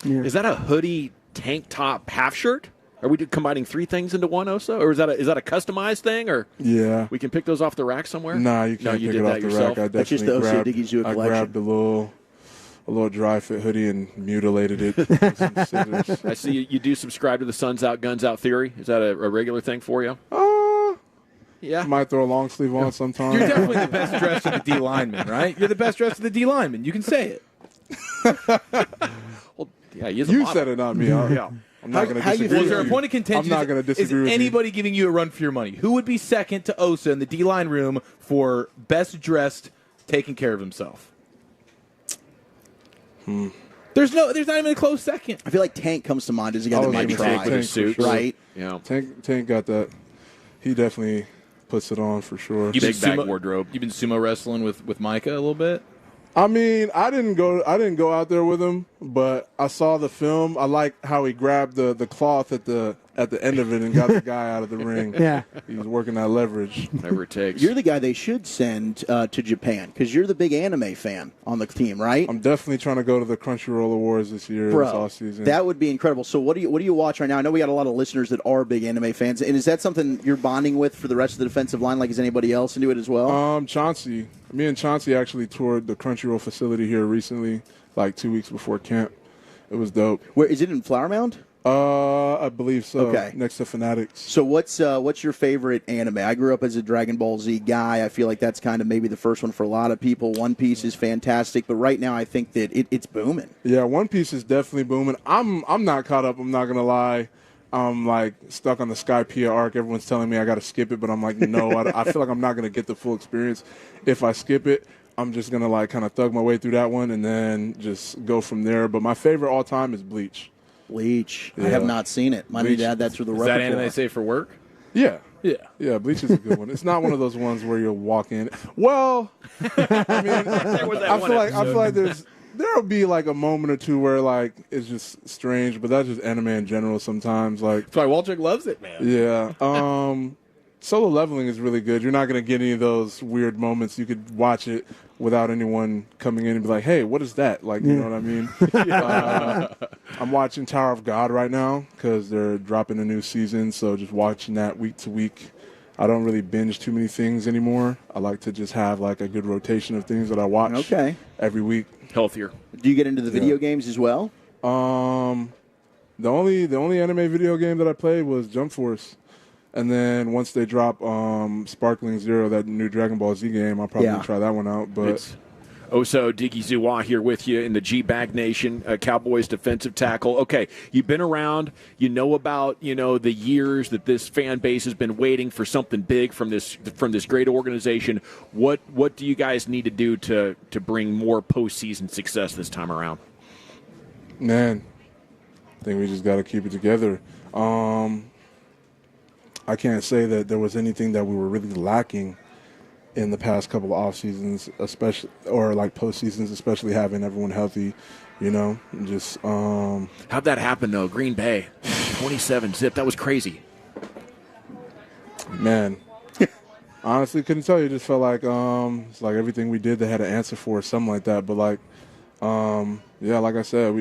Yeah.
Is that a hoodie, tank top, half shirt? Are we combining 3 things into one, Osa? Or is that a customized thing? Or
Yeah.
we can pick those off the rack somewhere?
Nah, you can't
you
pick
did
it
that
off the
yourself?
rack. I
That's just the
definitely
OCA Diggy Zoo
I
collection.
grabbed a little dry fit hoodie and mutilated it with some scissors.
I see you do subscribe to the Suns Out, Guns Out theory. Is that a regular thing for you? Yeah.
Might throw a long sleeve on sometime.
You're definitely the best dressed of the D lineman, right? You're the best dressed of the D lineman. You can say it.
Well, yeah, he is a
You
model.
said it, not me.
Yeah.
I'm not going to
Was
disagree
there a
with
point
you.
of contention?
I'm not going to disagree
Is
with
anybody giving you a run for your money? Who would be second to Osa in the D line room for best dressed, taking care of himself? There's not even a close second.
I feel like Tank comes to mind as a guy
I
that
was
might
gonna
try.
say Tank for sure.
Right?
Yeah.
Tank got that. He definitely puts it on for sure.
You've been
Big bag
sumo,
wardrobe.
You've been sumo wrestling with Micah a little bit.
I mean, I didn't go out there with him, but I saw the film. I like how he grabbed the cloth at the end of it and got the guy out of the ring.
Yeah.
He was working that leverage.
Whatever it takes.
You're the guy they should send to Japan because you're the big anime fan on the team, right?
I'm definitely trying to go to the Crunchyroll Awards this year, this off season.
That would be incredible. So what do you watch right now? I know we got a lot of listeners that are big anime fans, and is that something you're bonding with for the rest of the defensive line? Like, is anybody else into it as well?
Chauncey. Me and Chauncey actually toured the Crunchyroll facility here recently, like 2 weeks before camp. It was dope.
Where is it in Flower Mound?
I believe so.
Okay.
Next to Fanatics.
So what's your favorite anime? I grew up as a Dragon Ball Z guy. I feel like that's kind of maybe the first one for a lot of people. One Piece is fantastic, but right now I think that it's booming.
Yeah, One Piece is definitely booming. I'm not caught up. I'm not gonna lie. I'm like stuck on the Skypiea arc. Everyone's telling me I got to skip it, but I'm like, no. I feel like I'm not gonna get the full experience if I skip it. I'm just gonna like kind of thug my way through that one and then just go from there. But my favorite all time is Bleach.
Bleach.
Yeah.
I have not seen it. Might need to add that to the
Is
repertoire.
that anime safe for work?
Yeah.
Yeah.
Yeah, Bleach is a good one. It's not one of those ones where you'll walk in. Well, I mean, I feel like there'll be like a moment or two where like it's just strange, but that's just anime in general sometimes. Like
That's why Waltrick loves it, man.
yeah. Solo Leveling is really good. You're not going to get any of those weird moments. You could watch it without anyone coming in and be like, hey, what is that? Like, you know what I mean? I'm watching Tower of God right now because they're dropping a new season, so just watching that week to week. I don't really binge too many things anymore. I like to just have like a good rotation of things that I watch every week.
Healthier.
Do you get into the video games as well?
The only anime video game that I played was Jump Force. And then once they drop Sparkling Zero, that new Dragon Ball Z game, I'll probably try that one out. But
It's Oso Digizua here with you in the G-Bag Nation, Cowboys defensive tackle. Okay, you've been around. You know about the years that this fan base has been waiting for something big from this great organization. What do you guys need to do to bring more postseason success this time around?
Man, I think we just got to keep it together. I can't say that there was anything that we were really lacking in the past couple of off seasons, especially or like postseasons, especially having everyone healthy. Just
how'd that happen though? Green Bay, 27-zip. That was crazy.
Man, honestly, couldn't tell you. It just felt like it's like everything we did, they had an answer for, or something like that. But like, like I said,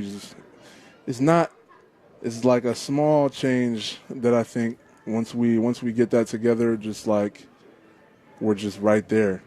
it's like a small change that I think once we get that together, just like we're just right there,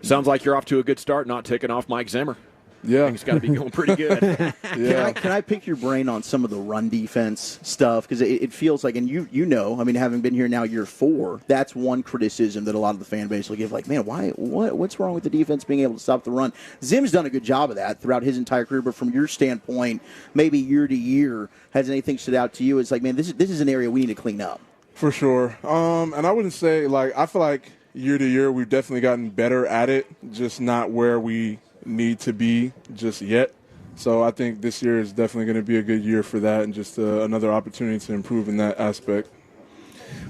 Sounds like you're off to a good start, not taking off Mike Zimmer.
Yeah.
Things got to be going pretty good.
Can I pick your brain on some of the run defense stuff? Because it feels like, and having been here now year 4, that's one criticism that a lot of the fan base will give, like, man, what's wrong with the defense being able to stop the run? Zim's done a good job of that throughout his entire career, but from your standpoint, maybe year to year, has anything stood out to you? It's like, man, this is an area we need to clean up.
For sure. And I wouldn't say, I feel like year to year we've definitely gotten better at it, just not where we need to be just yet. So I think this year is definitely going to be a good year for that and just another opportunity to improve in that aspect.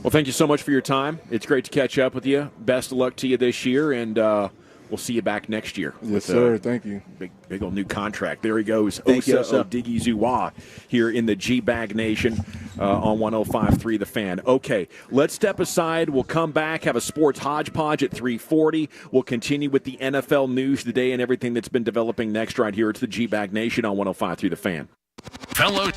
Well, thank you so much for your time. It's great to catch up with you. Best of luck to you this year, and we'll see you back next year.
Yes, sir. Thank you.
Big old new contract. There he goes.
Thank you,
Osa Odigizua here in the G-Bag Nation on 105.3 The Fan. Okay, let's step aside. We'll come back, have a sports hodgepodge at 3:40. We'll continue with the NFL news today and everything that's been developing next right here. It's the G-Bag Nation on 105.3 The Fan.
Fellow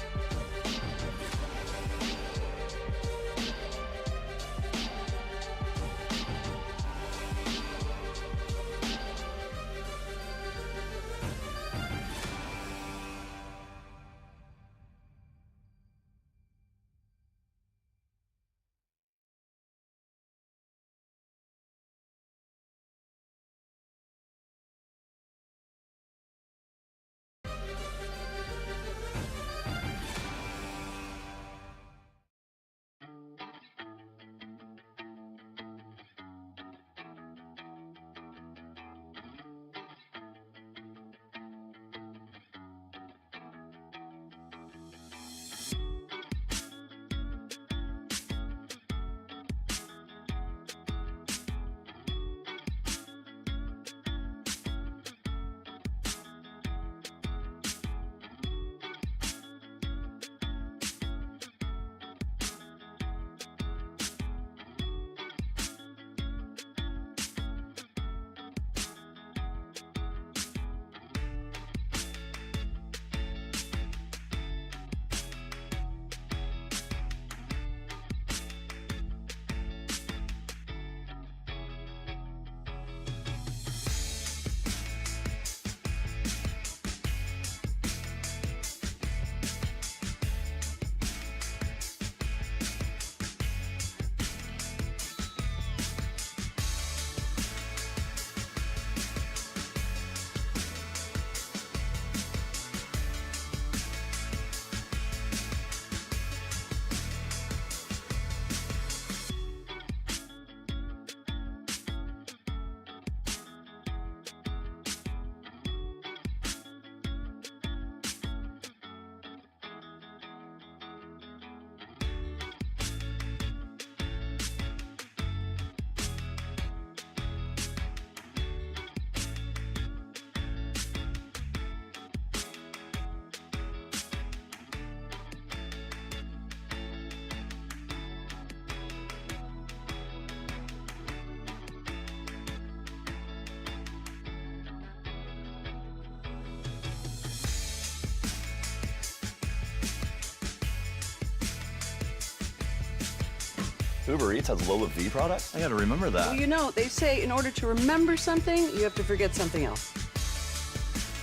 Uber Eats has Lola V products? I got to remember that.
Well, you know, they say in order to remember something, you have to forget something else.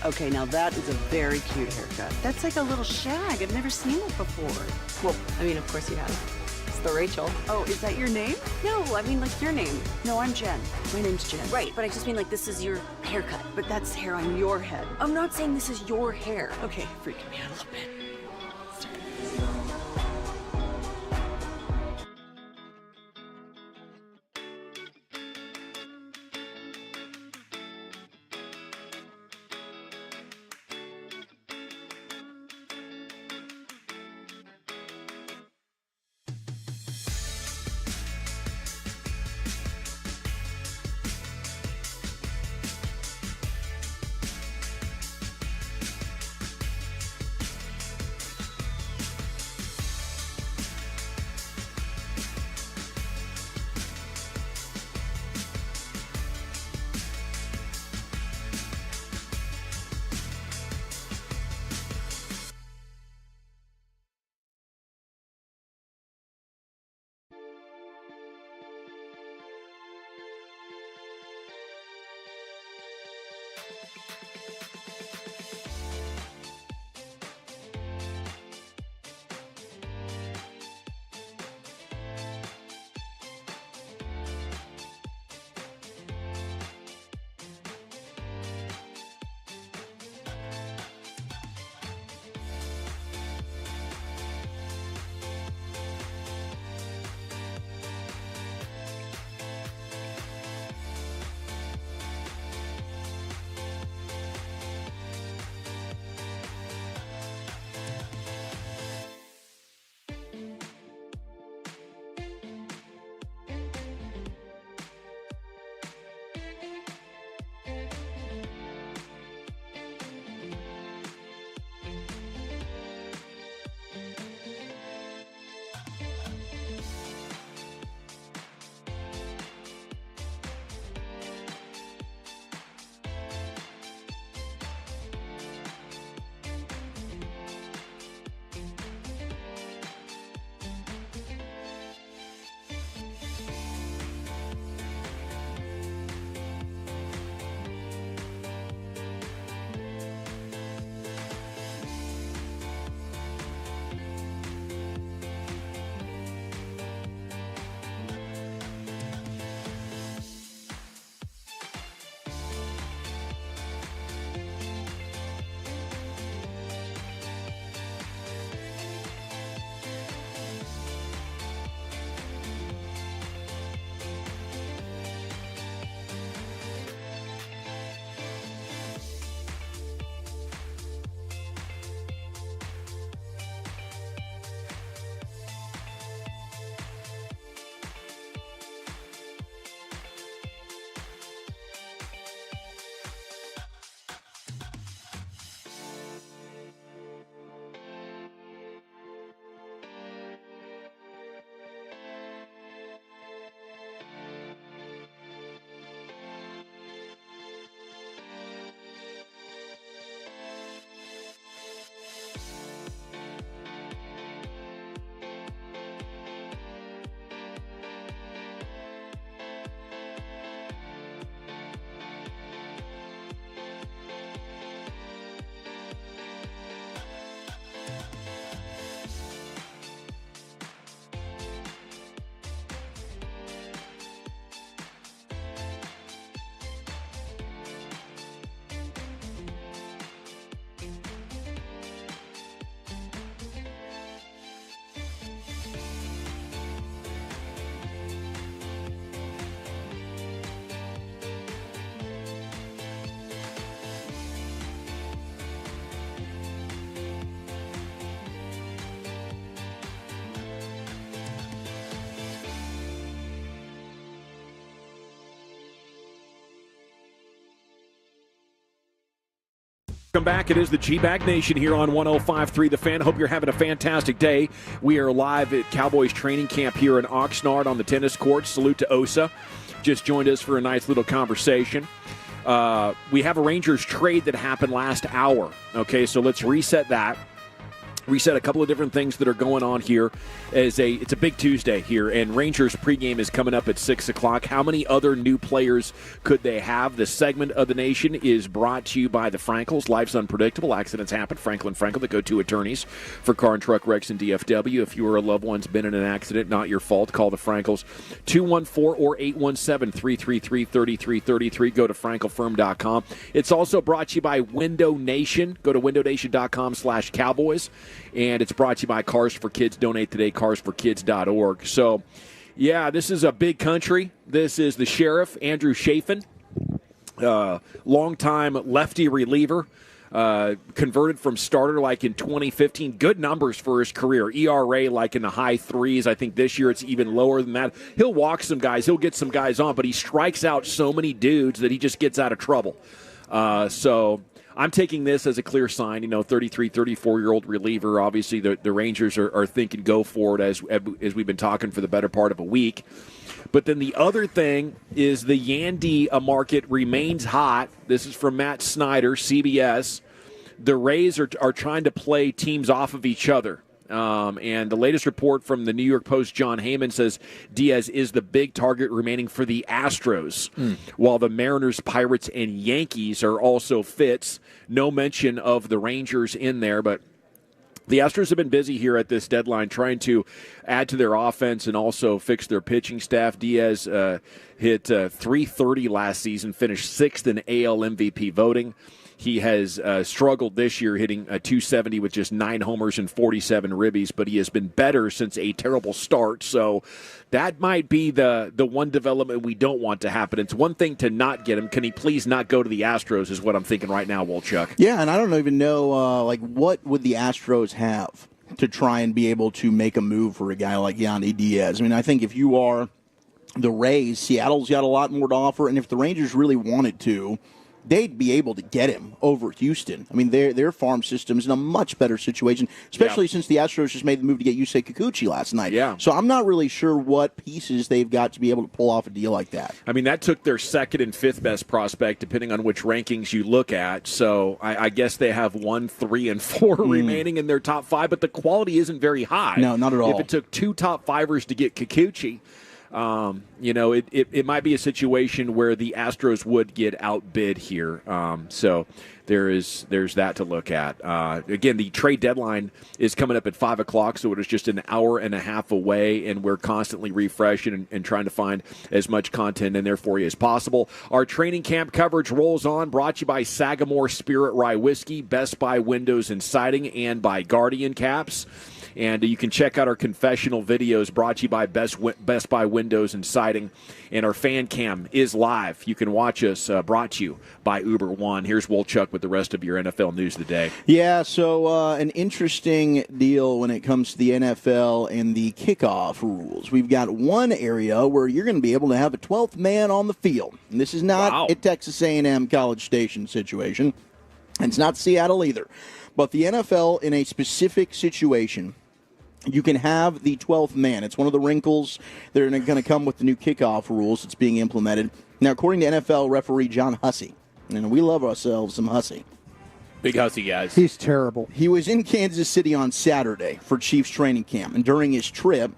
Okay, now that is a very cute haircut. That's like a little shag. I've never seen it before.
Well, I mean, of course you have. It's the Rachel.
Oh, is that your name?
No, I mean like your name.
No, I'm Jen. My name's Jen.
Right, but I just mean like this is your haircut.
But that's hair on your head.
I'm not saying this is your hair.
Okay, freaking me out a little bit.
Welcome back. It is the G-Bag Nation here on 105.3 The Fan. Hope you're having a fantastic day. We are live at Cowboys training camp here in Oxnard on the tennis court. Salute to Osa. Just joined us for a nice little conversation. We have a Rangers trade that happened last hour. Okay, so let's reset that. We said a couple of different things that are going on here. It's a big Tuesday here, and Rangers pregame is coming up at 6 o'clock. How many other new players could they have? This segment of the nation is brought to you by the Frankels. Life's unpredictable. Accidents happen. Franklin, the go-to attorneys for car and truck wrecks in DFW. If you or a loved one's been in an accident, not your fault, call the Frankels. 214 or 817-333-3333. Go to frankelfirm.com. It's also brought to you by Window Nation. Go to windownation.com/Cowboys. And it's brought to you by Cars for Kids. Donate today, carsforkids.org. So, yeah, this is a big country. This is the sheriff, Andrew Chafin, longtime lefty reliever, converted from starter like in 2015. Good numbers for his career. ERA like in the high threes. I think this year it's even lower than that. He'll walk some guys. He'll get some guys on, but he strikes out so many dudes that he just gets out of trouble. So I'm taking this as a clear sign. 33, 34-year-old reliever. Obviously, the Rangers are thinking go for it as we've been talking for the better part of a week. But then the other thing is the Yandy market remains hot. This is from Matt Snyder, CBS. The Rays are trying to play teams off of each other. And the latest report from the New York Post, John Heyman, says Diaz is the big target remaining for the Astros, while the Mariners, Pirates, and Yankees are also fits. No mention of the Rangers in there, but the Astros have been busy here at this deadline trying to add to their offense and also fix their pitching staff. Diaz hit .330 last season, finished 6th in AL MVP voting. He has struggled this year, hitting .270 with just 9 homers and 47 ribbies, but he has been better since a terrible start. So that might be the one development we don't want to happen. It's one thing to not get him. Can he please not go to the Astros is what I'm thinking right now, Wolchuk.
Yeah, and I don't even know, what would the Astros have to try and be able to make a move for a guy like Yandy Diaz? I mean, I think if you are the Rays, Seattle's got a lot more to offer, and if the Rangers really wanted to, they'd be able to get him over Houston. I mean, their farm system's in a much better situation, especially since the Astros just made the move to get Yusei Kikuchi last night.
Yeah.
So I'm not really sure what pieces they've got to be able to pull off a deal like that.
I mean, that took their second and fifth best prospect, depending on which rankings you look at. So I guess they have 1, 3, and 4 remaining in their top 5, but the quality isn't very high.
No, not at all.
If it took 2 top 5ers to get Kikuchi, it might be a situation where the Astros would get outbid here. So there's that to look at. Again, the trade deadline is coming up at 5 o'clock, so it is just an hour and a half away, and we're constantly refreshing and trying to find as much content in there for you as possible. Our training camp coverage rolls on, brought to you by Sagamore Spirit Rye Whiskey, Best Buy Windows and Siding, and by Guardian Caps. And you can check out our confessional videos brought to you by Best Buy Windows and Siding. And our fan cam is live. You can watch us, brought to you by Uber One. Here's Wolchuk with the rest of your NFL news of the day.
Yeah, so an interesting deal when it comes to the NFL and the kickoff rules. We've got one area where you're going to be able to have a 12th man on the field. And this is not a Texas A&M College Station situation. And it's not Seattle either. But the NFL, in a specific situation, you can have the 12th man. It's one of the wrinkles that are going to come with the new kickoff rules that's being implemented. Now, according to NFL referee John Hussey, and we love ourselves some Hussey.
Big Hussey, guys.
He's terrible.
He was in Kansas City on Saturday for Chiefs training camp, and during his trip,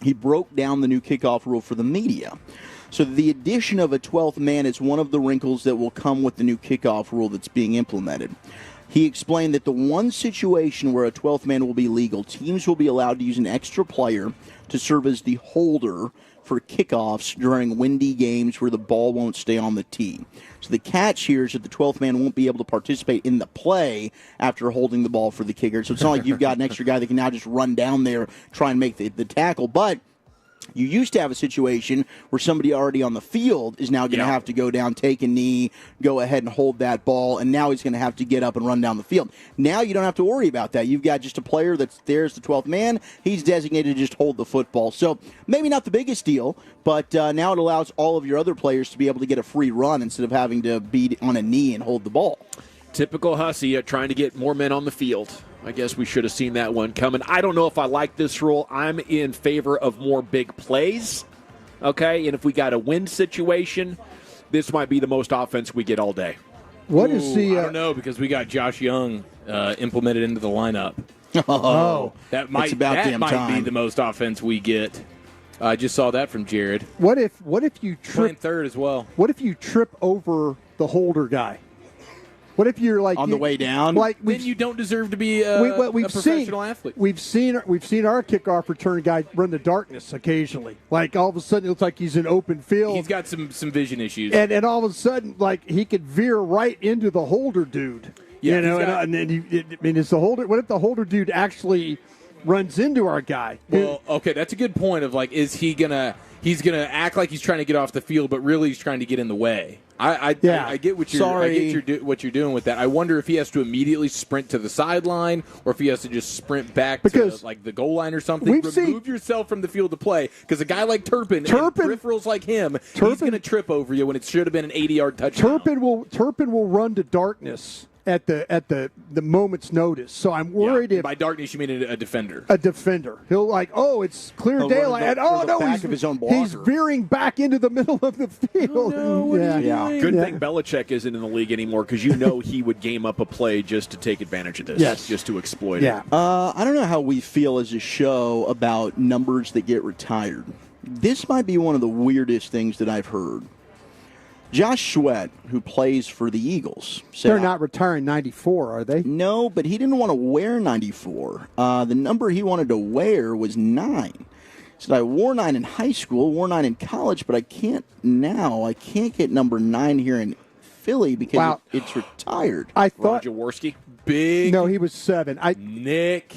he broke down the new kickoff rule for the media. So the addition of a 12th man is one of the wrinkles that will come with the new kickoff rule that's being implemented. He explained that the one situation where a 12th man will be legal, teams will be allowed to use an extra player to serve as the holder for kickoffs during windy games where the ball won't stay on the tee. So the catch here is that the 12th man won't be able to participate in the play after holding the ball for the kicker. So it's not like you've got an extra guy that can now just run down there, try and make the tackle. But you used to have a situation where somebody already on the field is now going to have to go down, take a knee, go ahead and hold that ball, and now he's going to have to get up and run down the field. Now you don't have to worry about that. You've got just a player that's there's the 12th man. He's designated to just hold the football. So maybe not the biggest deal, but now it allows all of your other players to be able to get a free run instead of having to be on a knee and hold the ball.
Typical Hussey trying to get more men on the field. I guess we should have seen that one coming. I don't know if I like this rule. I'm in favor of more big plays, okay? And if we got a win situation, this might be the most offense we get all day.
I don't know, because we got Josh Young implemented into the lineup. That might be the most offense we get. I just saw that from Jared.
What if you
Playing
trip
third as well?
What if you trip over the holder guy? What if you're like
on the way down?
Like
then you don't deserve to be a professional athlete.
We've seen our kickoff return guy run the darkness occasionally. Like all of a sudden, it looks like he's in open field.
He's got some vision issues,
and all of a sudden, like he could veer right into the holder dude.
Yeah,
you know, and then is the holder? What if the holder dude actually runs into our guy?
Well, okay, that's a good point. Of like, is he's gonna act like he's trying to get off the field, but really he's trying to get in the way. I get what what you're doing with that. I wonder if he has to immediately sprint to the sideline, or if he has to just sprint back to like the goal line or something. Remove yourself from the field of play, because a guy like Turpin and peripherals like him, he's going to trip over you when it should have been an 80-yard touchdown.
Turpin will run to darkness at the moment's notice. So I'm worried if
by darkness you mean a defender.
A defender. He'll like, it's clear daylight. He's veering back into the middle of the field.
Good thing Belichick isn't in the league anymore, because he would game up a play just to take advantage of this.
Yes.
Just to exploit it.
I don't know how we feel as a show about numbers that get retired. This might be one of the weirdest things that I've heard. Josh Sweat, who plays for the Eagles, said,
they're not retiring 94, are they?
No, but he didn't want to wear 94. The number he wanted to wear was 9. He said, I wore 9 in high school, wore 9 in college, but I can't now. I can't get number 9 here in Philly because it's retired.
I thought
Jaworski?
Big.
No, he was 7.
Nick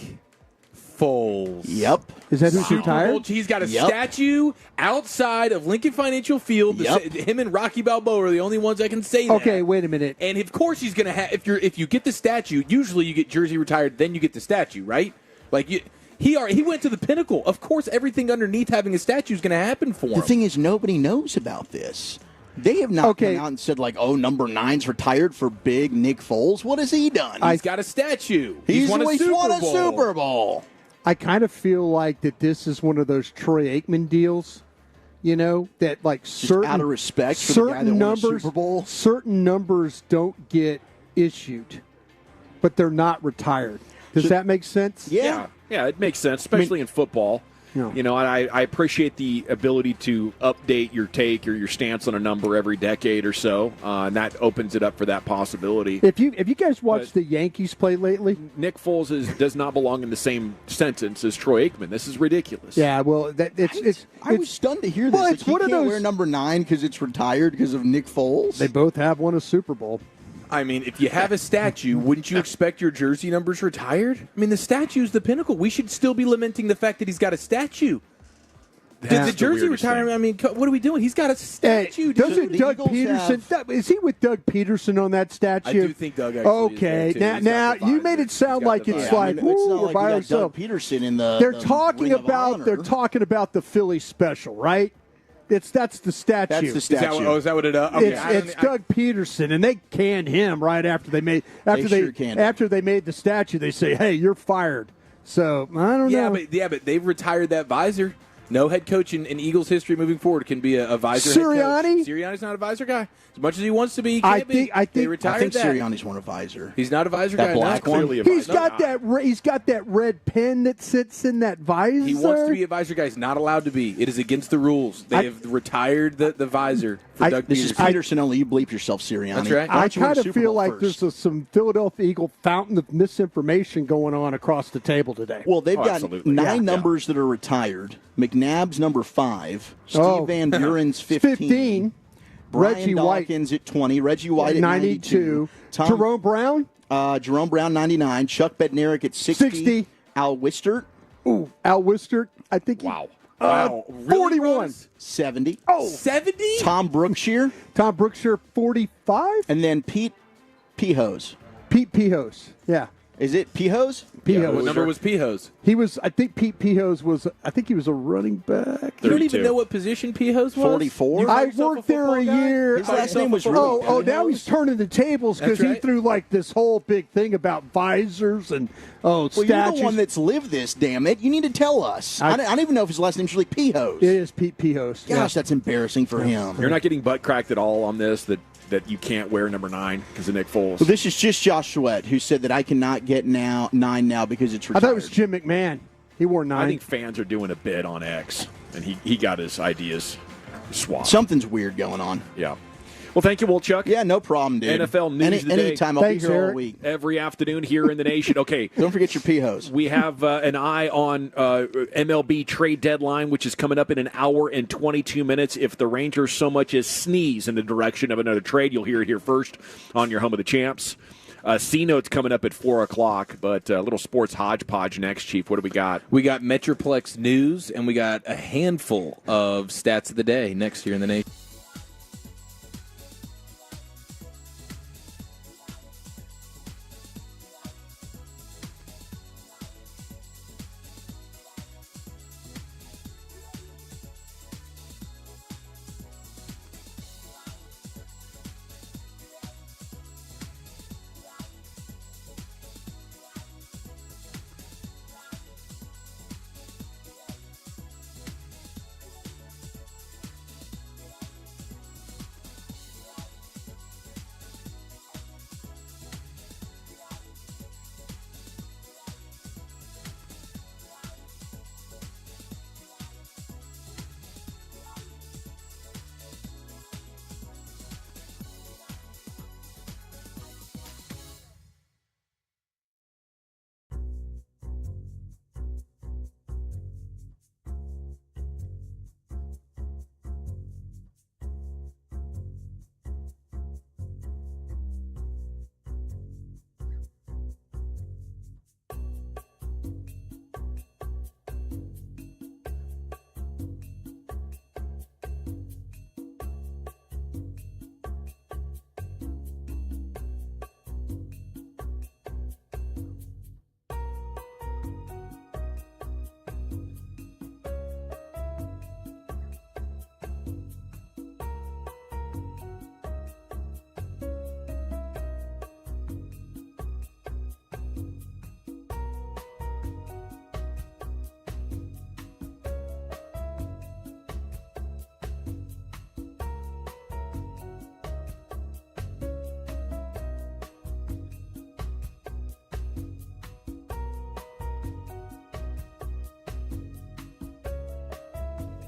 Foles.
Yep.
Is that who's retired?
He's got a statue outside of Lincoln Financial Field. Him and Rocky Balboa are the only ones I can say that.
Okay, wait a minute.
And of course he's going to have. If you get the statue, usually you get jersey retired, then you get the statue, right? Like he went to the pinnacle. Of course, everything underneath having a statue is going to happen for him.
The thing is, nobody knows about this. They have not come out and said, like, number 9's retired for big Nick Foles. What has he done?
He's got a statue.
He's
won a
Super Bowl.
I kind of feel like that this is one of those Troy Aikman deals, that like certain
out of respect for the guy that won a Super Bowl.
Certain numbers don't get issued, but they're not retired. Does that make sense?
Yeah, it makes sense, especially in football.
Yeah.
And I appreciate the ability to update your take or your stance on a number every decade or so, and that opens it up for that possibility.
If you guys watched the Yankees play lately,
Nick Foles does not belong in the same sentence as Troy Aikman. This is ridiculous.
Yeah, well,
I was stunned to hear this.
Well,
like,
it's
he
one of
can't
those.
wear number 9 because it's retired because of Nick Foles.
They both have won a Super Bowl.
I mean, if you have a statue, wouldn't you expect your jersey numbers retired? I mean, the statue's the pinnacle. We should still be lamenting the fact that he's got a statue. Did the jersey retirement? I mean, what are we doing? He's got a statue.
Doesn't Doug Peterson? Is he with Doug Peterson on that statue?
I do think Doug actually
okay,
is there too.
now you made it sound like it's like we're by ourselves.
Doug Peterson in the.
They're
the
talking
Ring of
about
Honor.
the Philly special, right? That's the statue.
That's the statue.
Is that what it? Okay.
It's Doug Peterson, and they canned him right after they made after they made the statue. They say, "Hey, you're fired." So I don't know.
But they've retired that visor. No head coach in Eagles history moving forward can be a visor.
Sirianni?
Sirianni's not a visor guy. As much as he wants to be, he can't be.
I think
Sirianni's one a visor.
He's not a visor
that
guy.
Black one.
He's got that red pen that sits in that visor.
He wants to be a visor guy. He's not allowed to be. It is against the rules. They have retired the visor for Doug Peterson.
This is Peterson only. You bleep yourself, Sirianni.
That's right.
I kind of feel like there's some Philadelphia Eagle fountain of misinformation going on across the table today.
Well, they've got 9 numbers that are retired. McNabb's number 5. Steve Van Buren's 15. Brian
Reggie
Dawkins at 20. Reggie White at 92.
Jerome Brown?
Jerome Brown, 99. Chuck Bednarik at 60. Al Wistert.
Ooh, Al Wistert. I think
Wow.
Really,
41.
Rose?
70.
Oh,
70?
Tom Brookshire.
45?
And then Pete Pihos.
Pete Pihos. Yeah.
Is it Pihos?
Pihos.
What number was Pihos?
He was, I think Pete Pihos was, he was a running back.
You don't even know what position Pihos was?
44.
I worked there a year.
His last name was really
now he's turning the tables because he threw like this whole big thing about visors and statues.
You're the one that's lived this, damn it. You need to tell us. I don't even know if his last name's really Pihos.
It is Pete Pihos.
Gosh, that's embarrassing for him.
You're not getting butt cracked at all on this. That that you can't wear number 9 because of Nick Foles.
Well, this is just Josh Sweat who said that I cannot get 9 now because it's retired.
I thought it was Jim McMahon. He wore 9.
I think fans are doing a bid on X, and he got his ideas swapped.
Something's weird going on.
Yeah. Well, thank you, Wolchuk.
Yeah, no problem, dude.
NFL news today.
Anytime. I'll be here all week.
Every afternoon here in the nation. Okay.
Don't forget your P-hose.
We have an eye on MLB Trade Deadline, which is coming up in an hour and 22 minutes. If the Rangers so much as sneeze in the direction of another trade, you'll hear it here first on your Home of the Champs. C-Note's coming up at 4 o'clock, but a little sports hodgepodge next, Chief. What do we got?
We got Metroplex News, and we got a handful of stats of the day next year in the nation.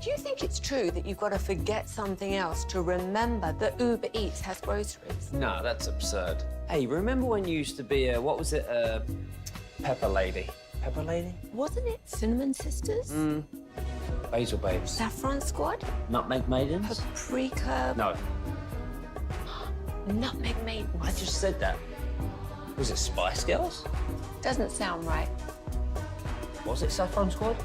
Do you think it's true that you've got to forget something else to remember that Uber Eats has groceries?
No, that's absurd. Hey, remember when you used to be a, what was it, Pepper Lady? Pepper Lady?
Wasn't it Cinnamon Sisters?
Basil Babes.
Saffron Squad?
Nutmeg Maidens?
Paprika?
No,
Nutmeg Maidens.
I just said that. Was it Spice Girls?
Doesn't sound right.
Was it Saffron Squad?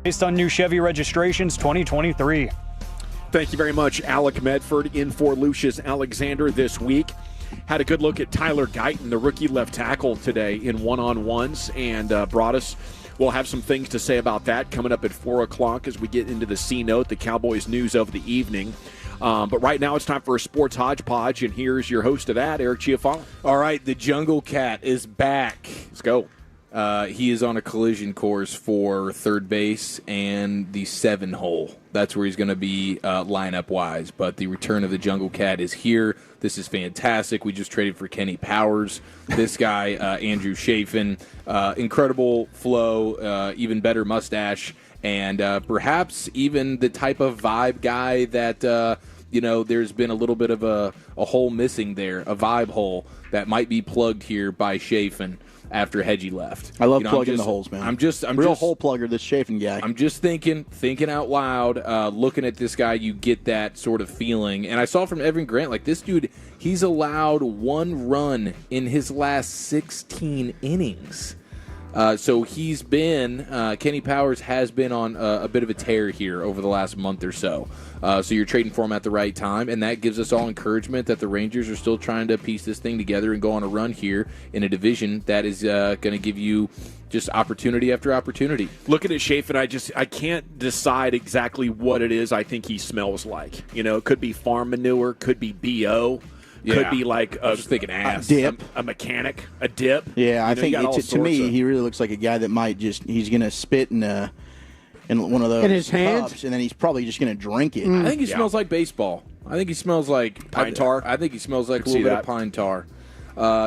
Based on new Chevy registrations 2023.
Thank you very much, Alec Medford, in for Lucius Alexander this week. Had a good look at Tyler Guyton, the rookie left tackle, today in one-on-ones, and brought us. We'll have some things to say about that coming up at 4 o'clock as we get into the C-Note, the Cowboys news of the evening. But right now it's time for a sports hodgepodge, and here's your host of that, Eric Chiafalo.
All right, the Jungle Cat is back.
Let's go.
He is on a collision course for third base and the 7-hole. That's where he's going to be lineup-wise. But the return of the Jungle Cat is here. This is fantastic. We just traded for Kenny Powers. This guy, Andrew Chafin, incredible flow, even better mustache, and perhaps even the type of vibe guy that, there's been a little bit of a hole missing there, a vibe hole that might be plugged here by Chafin after Hedgie left.
I love plugging the holes, man.
I'm just
real hole plugger, this Chafin guy.
I'm just thinking out loud, looking at this guy, you get that sort of feeling. And I saw from Evan Grant, like this dude, he's allowed 1 run in his last 16 innings. So he's been, Kenny Powers has been on a bit of a tear here over the last month or so. So you're trading for him at the right time, and that gives us all encouragement that the Rangers are still trying to piece this thing together and go on a run here in a division that is going to give you just opportunity after opportunity.
Looking at Chafin, I can't decide exactly what it is I think he smells like. It could be farm manure, could be BO.
Yeah.
Could be like
I was just thinking ass.
Dip.
A mechanic, a dip.
Yeah, I think to me, he really looks like a guy that might he's going to spit in one of those
in his hand,
cups, and then he's probably just going to drink it.
I think he smells like baseball. I think he smells like
pine tar.
I think he smells like a little bit of pine tar.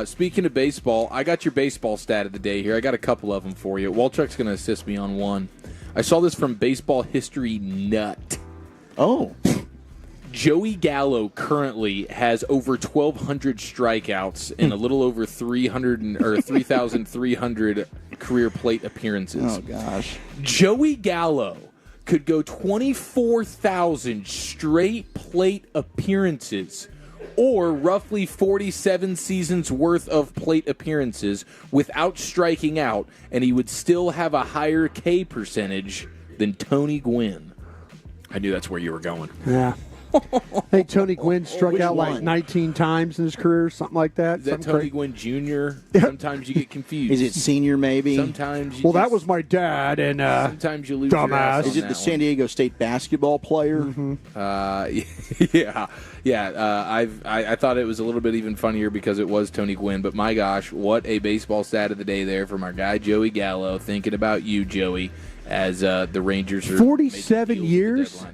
Speaking of baseball, I got your baseball stat of the day here. I got a couple of them for you. Walchuk's going to assist me on one. I saw this from Baseball History Nut.
Oh.
Joey Gallo currently has over 1,200 strikeouts and a little over 3,300 career plate appearances.
Oh, gosh.
Joey Gallo could go 24,000 straight plate appearances, or roughly 47 seasons worth of plate appearances without striking out, and he would still have a higher K percentage than Tony Gwynn.
I knew that's where you were going.
Yeah. Hey, Tony Gwynn struck out like 19 times in his career, something like that.
Is that Tony Gwynn Jr.? Sometimes you get confused.
Is it senior, maybe?
Sometimes you
well, that was my dad, and
sometimes you lose
dumbass.
your ass on
Is it the San Diego State basketball player?
Mm-hmm.
Yeah. I thought it was a little bit even funnier because it was Tony Gwynn, but my gosh, what a baseball stat of the day there from our guy Joey Gallo. Thinking about you, Joey, as the Rangers are
47 years.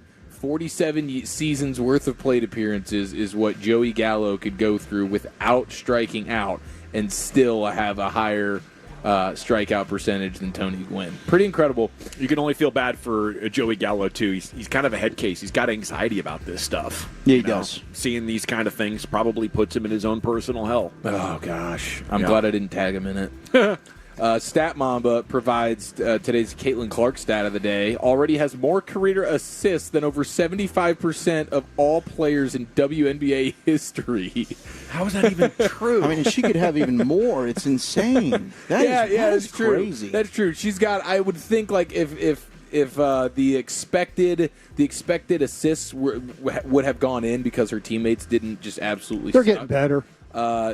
47 seasons worth of plate appearances is what Joey Gallo could go through without striking out and still have a higher strikeout percentage than Tony Gwynn. Pretty incredible.
You can only feel bad for Joey Gallo, too. He's kind of a head case. He's got anxiety about this stuff.
Yeah, he does.
Seeing these kind of things probably puts him in his own personal hell.
Oh, gosh. I'm glad I didn't tag him in it. Stat Mamba provides today's Caitlin Clark stat of the day. Already has more career assists than over 75% of all players in WNBA history.
How is that even true?
I mean, she could have even more. It's insane. That is
True.
crazy.
That's true. She's got. I would think like if the expected assists would have gone in because her teammates didn't just absolutely.
They're getting better.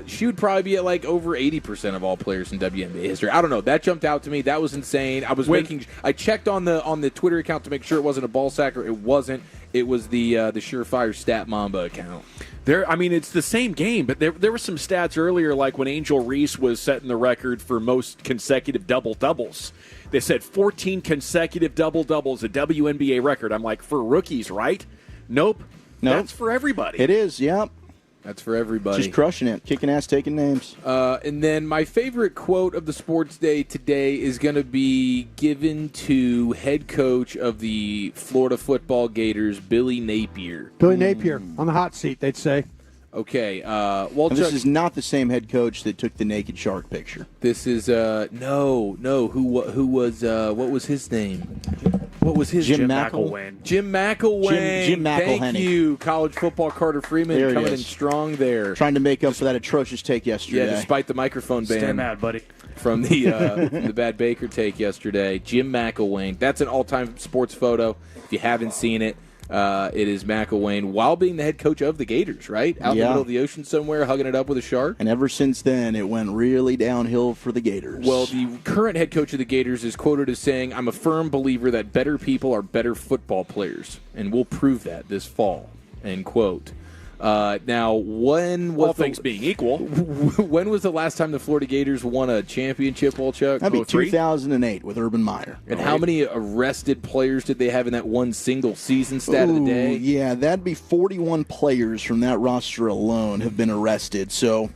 She would probably be at like over 80% of all players in WNBA history. I don't know. That jumped out to me. That was insane. I checked on the Twitter account to make sure it wasn't a ball sacker. It wasn't. It was the Surefire Stat Mamba account.
It's the same game, but there were some stats earlier, like when Angel Reese was setting the record for most consecutive double-doubles. They said 14 consecutive double-doubles, a WNBA record. I'm like, for rookies, right? Nope. That's for everybody.
It is, yep.
That's for everybody.
She's crushing it. Kicking ass, taking names.
And then my favorite quote of the sports day today is going to be given to head coach of the Florida Football Gators, Billy Napier.
Billy Napier on the hot seat, they'd say.
Okay.
This is not the same head coach that took the naked shark picture.
This is no. Who was what was his name? What was his
Jim
McElwain? Jim McElwain.
Jim McElhenny.
Thank you, college football Carter Freeman coming in strong there.
Trying to make up for that atrocious take yesterday.
Yeah, despite the microphone ban.
Stay mad, buddy.
from the Bad Baker take yesterday. Jim McElwain. That's an all-time sports photo. If you haven't seen it, it is McElwain while being the head coach of the Gators, right? Out in the middle of the ocean somewhere, hugging it up with a shark.
And ever since then, it went really downhill for the Gators.
Well, the current head coach of the Gators is quoted as saying, "I'm a firm believer that better people are better football players, and we'll prove that this fall," end quote. Now, when was
all things being equal,
when was the last time the Florida Gators won a championship, Chuck?
That'd be 2008 with Urban Meyer.
And how many arrested players did they have in that one single season stat of the day?
Yeah, that'd be 41 players from that roster alone have been arrested. So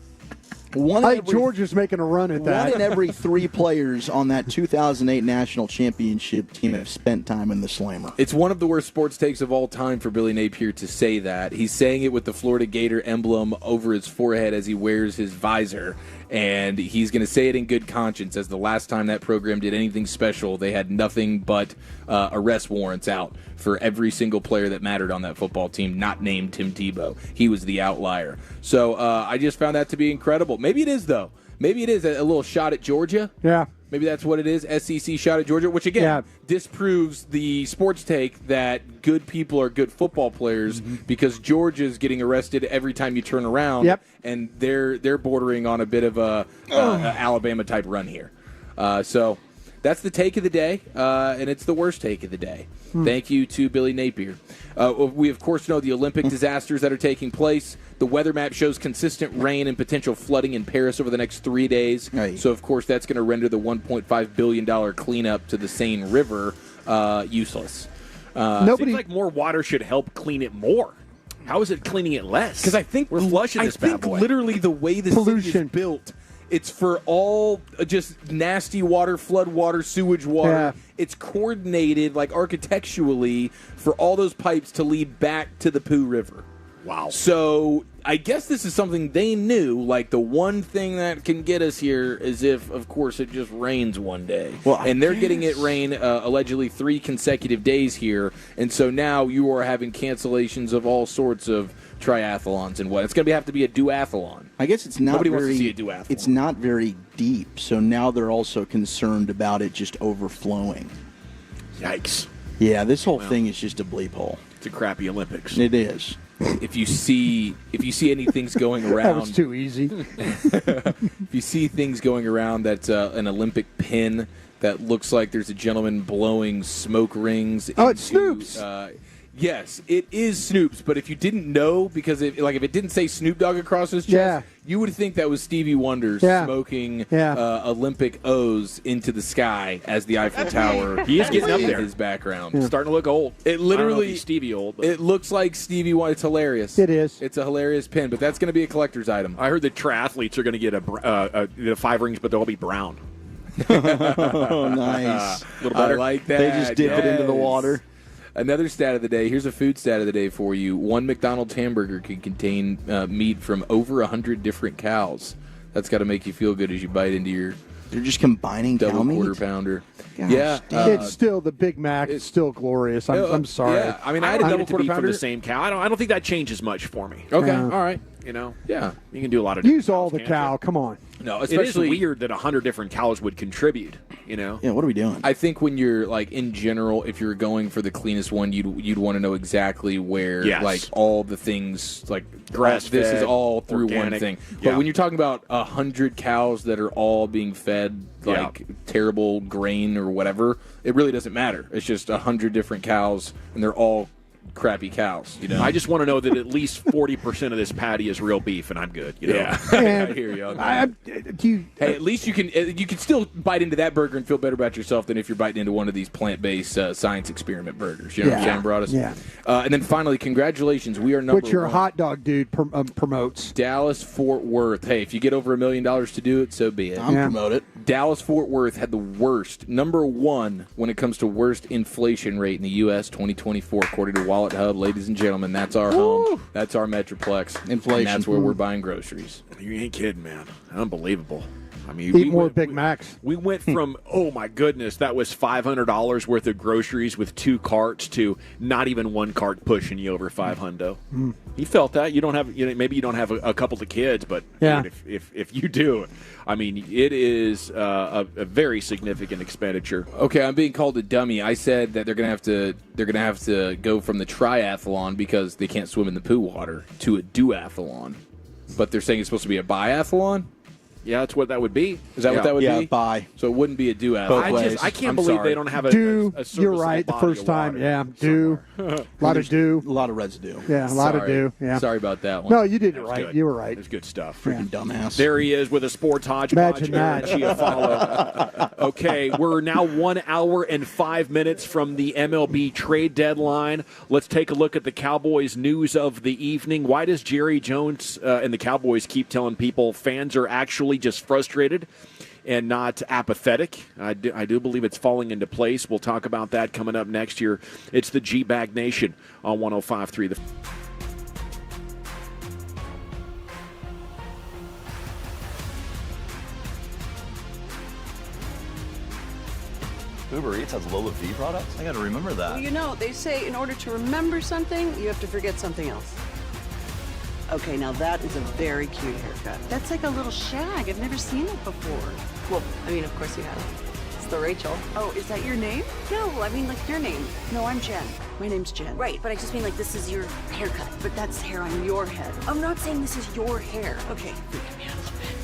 Georgia's making a run at that.
One in every 3 players on that 2008 national championship team have spent time in the slammer.
It's one of the worst sports takes of all time for Billy Napier to say that. He's saying it with the Florida Gator emblem over his forehead as he wears his visor. And he's going to say it in good conscience, as the last time that program did anything special, they had nothing but arrest warrants out for every single player that mattered on that football team, not named Tim Tebow. He was the outlier. So I just found that to be incredible. Maybe it is, though. Maybe it is a little shot at Georgia.
Yeah.
Maybe that's what it is, SEC shot at Georgia, which, again, disproves the sports take that good people are good football players because Georgia's getting arrested every time you turn around, and they're bordering on a bit of a Alabama-type run here. So that's the take of the day, and it's the worst take of the day. Thank you to Billy Napier. We, of course, know the Olympic disasters that are taking place. The weather map shows consistent rain and potential flooding in Paris over the next 3 days. So, of course, that's going to render the $1.5 billion cleanup to the Seine River useless.
Seems like more water should help clean it more. How is it cleaning it less?
Because I think
we're flushing this bad boy.
Literally the way the city is built, it's for all just nasty water, flood water, sewage water.
Yeah.
It's coordinated, like architecturally, for all those pipes to lead back to the Pooh River.
Wow.
So I guess this is something they knew. Like, the one thing that can get us here is if, of course, it just rains one day. And they're getting it rain allegedly 3 consecutive days here. And so now you are having cancellations of all sorts of triathlons and what. It's going to have to be a duathlon.
I guess it's not
Nobody
very,
wants to see a duathlon.
It's not very deep, so now they're also concerned about it just overflowing.
Yikes.
Yeah, this whole thing is just a bleep hole.
It's a crappy Olympics.
It is.
If you see any things going around,
that was too easy.
If you see things going around that's an Olympic pin that looks like there's a gentleman blowing smoke rings.
Oh, it's Snoop's.
Yes, it is Snoop's. But if you didn't know, because if it didn't say Snoop Dogg across his chest, you would think that was Stevie Wonder smoking Olympic O's into the sky as the Eiffel Tower.
He is getting up there.
In his background.
Yeah. Starting to look old.
It literally,
I don't know if he's Stevie old. But.
It looks like Stevie Wonder. It's hilarious.
It is.
It's a hilarious pin, but that's going to be a collector's item.
I heard the triathletes are going to get the 5 rings, but they'll all be brown.
Oh, nice.
A little better. I like that.
They just dip it into the water.
Another stat of the day. Here's a food stat of the day for you. One McDonald's hamburger can contain meat from over 100 different cows. That's got to make you feel good as you bite into your.
They're just combining
double
cow
quarter
meat?
pounder.
Gosh,
yeah,
it's still the Big Mac. It's still glorious. I'm sorry.
Yeah, I mean, I had a double quarter pounder
from the same cow. I don't think that changes much for me.
Okay, all right.
You know,
yeah,
you can do a lot of.
Use all the cow. Come on.
No,
especially it is weird that 100 different cows would contribute. You know.
Yeah. What are we doing?
I think when you're like in general, if you're going for the cleanest one, you'd want to know exactly where like all the things like
grass.
This is all through
organic.
one thing. But when you're talking about 100 cows that are all being fed like terrible grain or whatever, it really doesn't matter. It's just 100 different cows, and they're all crappy cows. You know,
I just want to know that at least 40% of this patty is real beef, and I'm good. You know?
Yeah, I hear you. Hey, at least you can still bite into that burger and feel better about yourself than if you're biting into one of these plant-based science experiment burgers. You know what I'm saying, Broadus?
Yeah.
And then finally, congratulations. We are number
Which your
one.
hot dog dude promotes.
Dallas-Fort Worth. Hey, if you get over $1 million to do it, so be it.
I'm promote it.
Dallas-Fort Worth had the worst, number one, when it comes to worst inflation rate in the U.S. 2024, according to Wallet Hub. Ladies and gentlemen, that's our home. That's our Metroplex.
Inflation.
And that's where we're buying groceries.
You ain't kidding, man. Unbelievable. I mean,
eat more Big Macs.
We went from, oh my goodness, that was $500 worth of groceries with 2 carts to not even 1 cart pushing you over $500. He felt that. You don't have, maybe you don't have a couple of kids, but
yeah.
if you do, I mean, it is a very significant expenditure.
Okay, I'm being called a dummy. I said that they're gonna have to go from the triathlon because they can't swim in the poo water to a duathlon, but they're saying it's supposed to be a biathlon.
Yeah, that's what that would be.
Is that what that would be?
Yeah, bye.
So it wouldn't be a duathlon.
I can't believe they don't have a
dew.
A
You're right. The first time, yeah, dew. A lot of dew.
A lot of residue.
Yeah, a lot of dew. Yeah.
Sorry about that one.
No, you did it right.
Good.
You were right.
It's good stuff.
Freaking dumbass.
There he is with a sports hodgepodge. Aaron Chiafalo. Okay, we're now 1 hour and 5 minutes from the MLB trade deadline. Let's take a look at the Cowboys news of the evening. Why does Jerry Jones and the Cowboys keep telling people fans are actually just frustrated and not apathetic? I do believe it's falling into place. We'll talk about that coming up next year. It's the G-Bag Nation on 105.3.
Uber Eats has Lola V products? I got to remember that.
Well, you know, they say in order to remember something, you have to forget something else. Okay, now that is a very cute haircut. That's like a little shag. I've never seen it before.
Well, I mean, of course you have. It's the Rachel.
Oh, is that your name? No, I mean like your name. No, I'm Jen. My name's Jen.
Right, but I just mean like this is your haircut.
But that's hair on your head.
I'm not saying this is your hair.
Okay, freaking me out a little bit.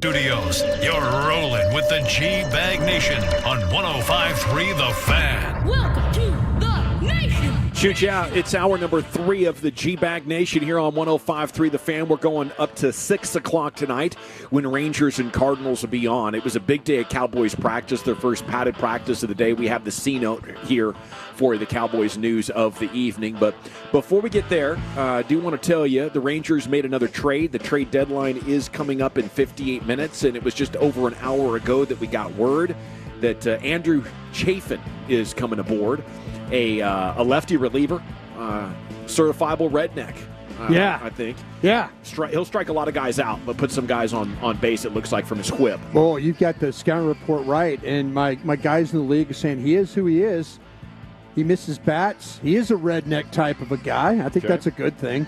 Studios. You're rolling with the G-Bag Nation on 105.3 The Fan.
Welcome to the Nation.
Shoot you out. It's hour number 3 of the G-Bag Nation here on 105.3 The Fan. We're going up to 6 o'clock tonight when Rangers and Cardinals will be on. It was a big day at Cowboys practice, their first padded practice of the day. We have the C-note here for the Cowboys news of the evening. But before we get there, I do want to tell you the Rangers made another trade. The trade deadline is coming up in 58 minutes, and it was just over an hour ago that we got word that Andrew Chafin is coming aboard. A lefty reliever, certifiable redneck. I think.
Yeah.
He'll strike a lot of guys out, but put some guys on base, it looks like, from his whip.
Well, you've got the scouting report right, and my guys in the league are saying he is who he is. He misses bats. He is a redneck type of a guy. I think that's a good thing.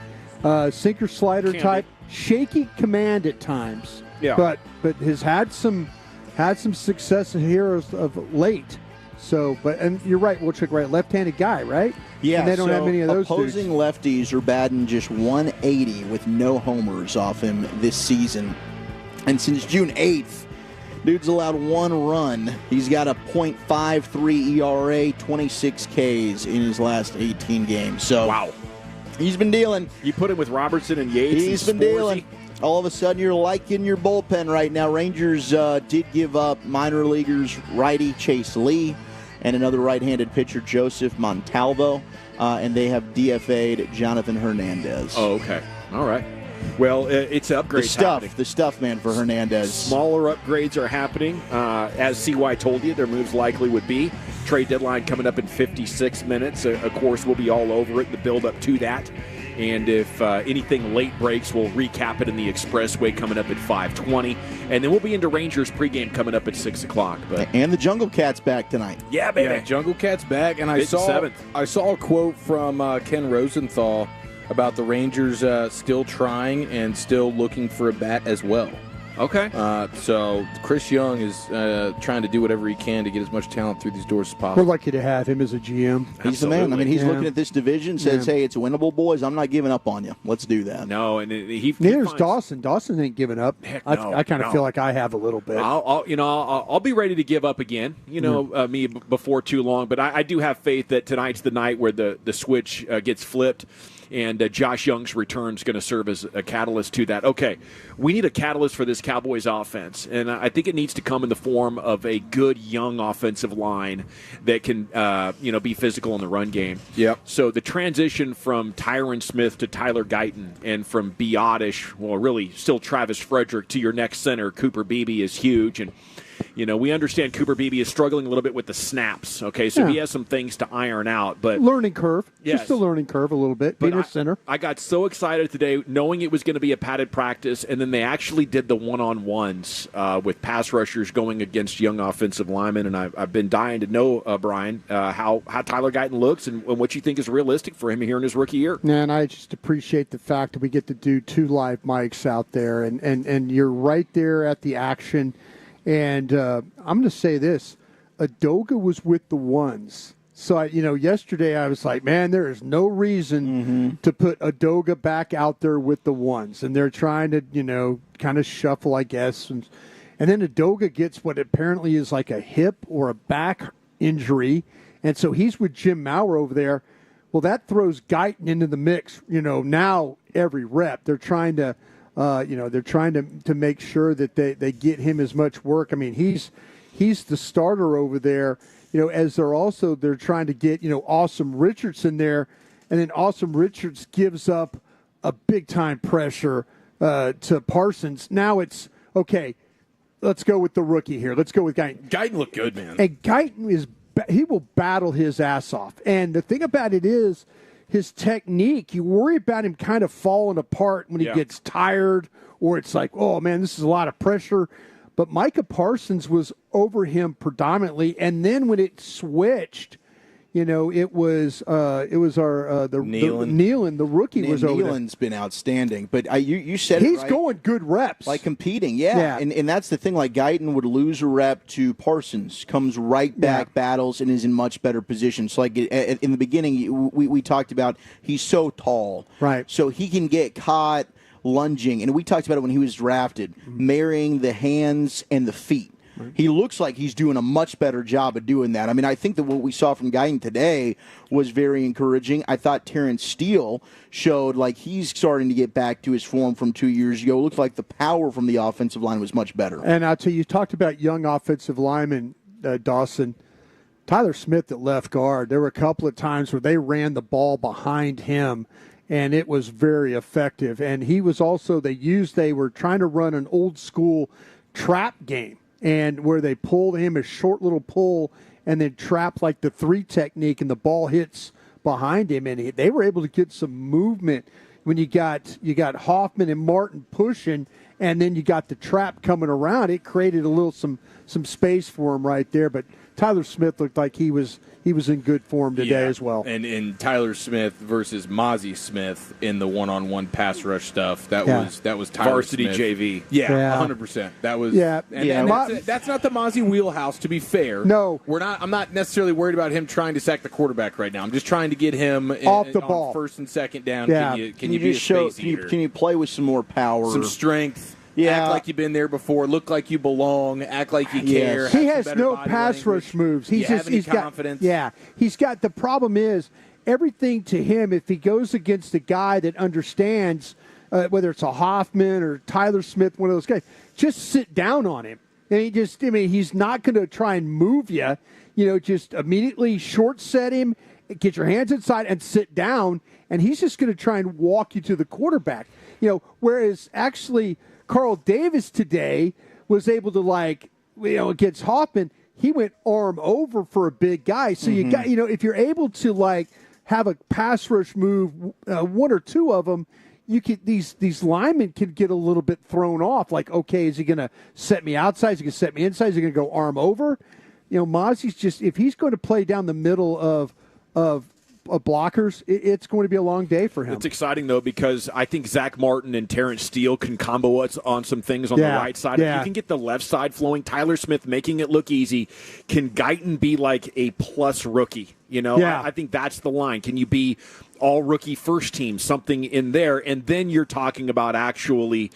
Sinker slider type, shaky command at times.
Yeah.
But has had some success here of late. So, and you're right, Wilczek, right? Left-handed guy, right?
Yeah,
and they don't have many of those
opposing
dudes.
lefties are batting just 180 with no homers off him this season. And since June 8th, dude's allowed 1 run. He's got a .53 ERA, 26 Ks in his last 18 games. So,
wow.
He's been dealing.
You put him with Robertson and Yates.
He's been dealing. All of a sudden, you're liking your bullpen right now. Rangers did give up minor leaguers righty Chase Lee and another right-handed pitcher, Joseph Montalvo, and they have DFA'd Jonathan Hernandez.
Oh, okay. All right. Well, it's upgrades happening.
The stuff, man, for Hernandez.
Smaller upgrades are happening. As CY told you, their moves likely would be. Trade deadline coming up in 56 minutes. Of course, we'll be all over it, the build-up to that. And if anything late breaks, we'll recap it in the Expressway coming up at 5:20. And then we'll be into Rangers pregame coming up at 6 o'clock.
And the Jungle Cat's back tonight.
Yeah, baby.
Yeah, Jungle Cat's back. And I saw a quote from Ken Rosenthal about the Rangers still trying and still looking for a bat as well.
Okay.
So Chris Young is trying to do whatever he can to get as much talent through these doors as possible.
We're lucky to have him as a GM.
He's the man. I mean, he's looking at this division, says, hey, it's winnable, boys. I'm not giving up on you. Let's do that.
No, and
neither's Dawson. Dawson ain't giving up.
Heck no,
I kind of feel like I have a little bit.
I'll be ready to give up again, me before too long. But I do have faith that tonight's the night where the switch gets flipped. And Josh Young's return is going to serve as a catalyst to that. Okay, we need a catalyst for this Cowboys offense, and I think it needs to come in the form of a good young offensive line that can, be physical in the run game.
Yep.
So the transition from Tyron Smith to Tyler Guyton, and from Biotish, well, really still Travis Frederick, to your next center, Cooper Beebe, is huge. And we understand Cooper Beebe is struggling a little bit with the snaps. Okay, so he has some things to iron out, but
learning curve.
Yes.
Just a learning curve a little bit. Being a center.
I got so excited today, knowing it was going to be a padded practice, and then they actually did the one-on-ones with pass rushers going against young offensive linemen. And I've been dying to know, Brian, how Tyler Guyton looks and what you think is realistic for him here in his rookie year.
And I just appreciate the fact that we get to do 2 live mics out there, and you're right there at the action. And I'm going to say this. Adoga was with the ones. So, yesterday I was like, man, there is no reason to put Adoga back out there with the ones. And they're trying to, kind of shuffle, I guess. And then Adoga gets what apparently is like a hip or a back injury. And so he's with Jim Maurer over there. Well, that throws Guyton into the mix, now every rep. They're trying to... they're trying to make sure that they get him as much work. I mean, he's the starter over there, as they're trying to get, Awesome Richardson there. And then Awesome Richards gives up a big-time pressure to Parsons. Now it's, okay, let's go with the rookie here. Let's go with Guyton.
Guyton looked good, man.
And Guyton he will battle his ass off. And the thing about it is, his technique, you worry about him kind of falling apart when he gets tired, or it's like, oh, man, this is a lot of pressure. But Micah Parsons was over him predominantly, and then when it switched, it was our Nealon, the rookie, was over there.
Nealon's been outstanding, but you said
he's
it right.
going good reps,
like competing, yeah. And that's the thing. Like Guyton would lose a rep to Parsons, comes right back, battles, and is in much better position. So like in the beginning, we talked about he's so tall,
right?
So he can get caught lunging, and we talked about it when he was drafted, marrying the hands and the feet. He looks like he's doing a much better job of doing that. I mean, I think that what we saw from Guyton today was very encouraging. I thought Terrence Steele showed like he's starting to get back to his form from 2 years ago. It looked like the power from the offensive line was much better.
And I'll tell you, talked about young offensive lineman, Dawson. Tyler Smith at left guard, there were a couple of times where they ran the ball behind him, and it was very effective. And he was also, they were trying to run an old school trap game, and where they pulled him a short little pull and then trap like the 3 technique, and the ball hits behind him, and they were able to get some movement when you got Hoffman and Martin pushing, and then you got the trap coming around. It created a little some space for him right there. But Tyler Smith looked like he was in good form today as well.
And Tyler Smith versus Mozzie Smith in the one-on-one pass rush stuff. That was Tyler
Varsity
Smith.
JV.
Yeah,
Yeah.
100%. That was
And
that's not the Mozzie wheelhouse, to be fair.
No.
I'm not necessarily worried about him trying to sack the quarterback right now. I'm just trying to get him
off the
on
ball.
first and second down.
Yeah.
Can you be
just
a
show?
space eater?
Can you play with some more power,
some strength?
Yeah.
Act like you've been there before. Look like you belong. Act like you care.
Yes.
Have
He
some
has
better
no
body
pass
language.
rush moves.
He's confidence.
He's got the problem is everything to him. If he goes against a guy that understands, whether it's a Hoffman or Tyler Smith, one of those guys, just sit down on him. And he's not going to try and move you. Just immediately short set him, get your hands inside, and sit down. And he's just going to try and walk you to the quarterback. Whereas actually Carl Davis today was able to, against Hoffman, he went arm over for a big guy. So you got, if you're able to have a pass rush move, one or two of them, you could these linemen can get a little bit thrown off. Like, okay, is he going to set me outside? Is he going to set me inside? Is he going to go arm over? Mozzie's just, if he's going to play down the middle of blockers, it's going to be a long day for him.
It's exciting, though, because I think Zach Martin and Terrence Steele can combo us on some things on the right side. If you can get the left side flowing, Tyler Smith making it look easy, can Guyton be like a plus rookie? I think that's the line. Can you be all rookie first team, something in there? And then you're talking about actually,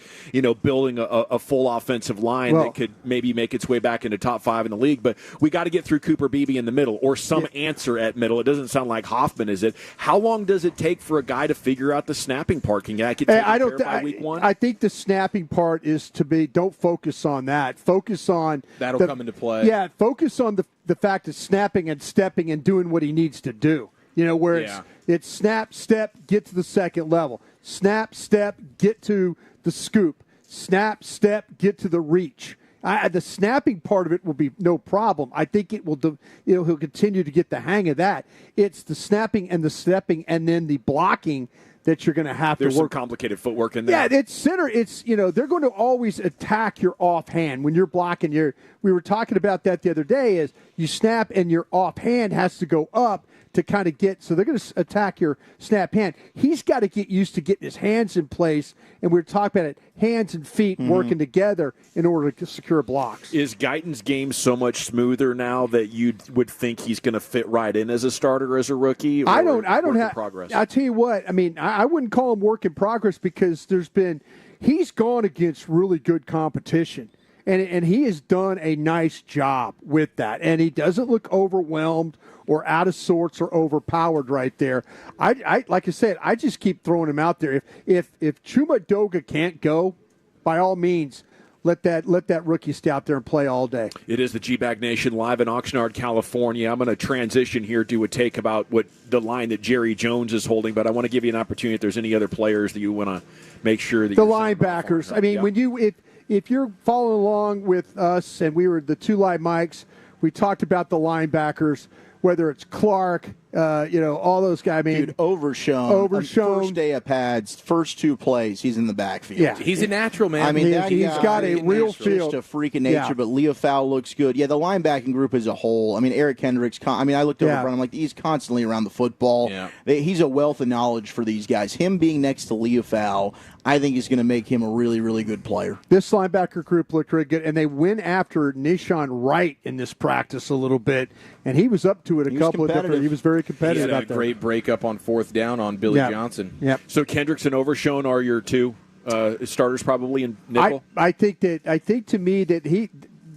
building a full offensive line that could maybe make its way back into top 5 in the league. But we got to get through Cooper Beebe in the middle or some answer at middle. It doesn't sound like Hoffman, is it? How long does it take for a guy to figure out the snapping part? Can that get taken care of by week 1?
I think the snapping part is don't focus on that. Focus on
that'll come into play.
Yeah, focus on the fact of snapping and stepping and doing what he needs to do. Where it's snap, step, get to the second level. Snap, step, get to the scoop. Snap, step, get to the reach. The snapping part of it will be no problem. I think it will. He'll continue to get the hang of that. It's the snapping and the stepping and then the blocking that you're going to have
There's
to work.
some complicated footwork in there.
Yeah, it's center. It's they're going to always attack your offhand when you're blocking. We were talking about that the other day. Is you snap and your offhand has to go up to kind of get. So they're going to attack your snap hand. He's got to get used to getting his hands in place. And we were talking about it, hands and feet working together in order to secure blocks.
Is Guyton's game so much smoother now that you would think he's going to fit right in as a starter as a rookie?
I don't have
progress.
I'll tell you what. I mean, I wouldn't call him work in progress because he's gone against really good competition. And he has done a nice job with that. And he doesn't look overwhelmed or out of sorts or overpowered right there. I like I said, I just keep throwing him out there. If Chuma Doga can't go, by all means, let that rookie stay out there and play all day.
It is the G-Bag Nation live in Oxnard, California. I'm going to transition here, do a take about what the line that Jerry Jones is holding, but I want to give you an opportunity if there's any other players that you want to make sure that
the linebackers. I mean, when if you're following along with us, and we were the two live mics, we talked about the linebackers, whether it's Clark, all those guys. I mean,
dude, Overshown. First day of pads, first 2 plays, he's in the backfield.
Yeah, he's a natural, man.
I mean,
he's got a real feel.
Just a freak of nature,
Yeah.
but Leo Fowl looks good. Yeah, the linebacking group as a whole. I mean, Eric Hendricks. I looked over front. I'm like, he's constantly around the football.
Yeah.
He's a wealth of knowledge for these guys. Him being next to Leo Fowl, I think is going to make him a really, really good player.
This linebacker group looked really good, and they went after Nishon Wright in this practice a little bit, and he was up to it a couple of different. He was very competitive.
He had
out
a
there.
great breakup on 4th down on Billy Johnson.
Yep.
So Kendricks and Overshown are your 2? starters probably in nickel?
I think to me that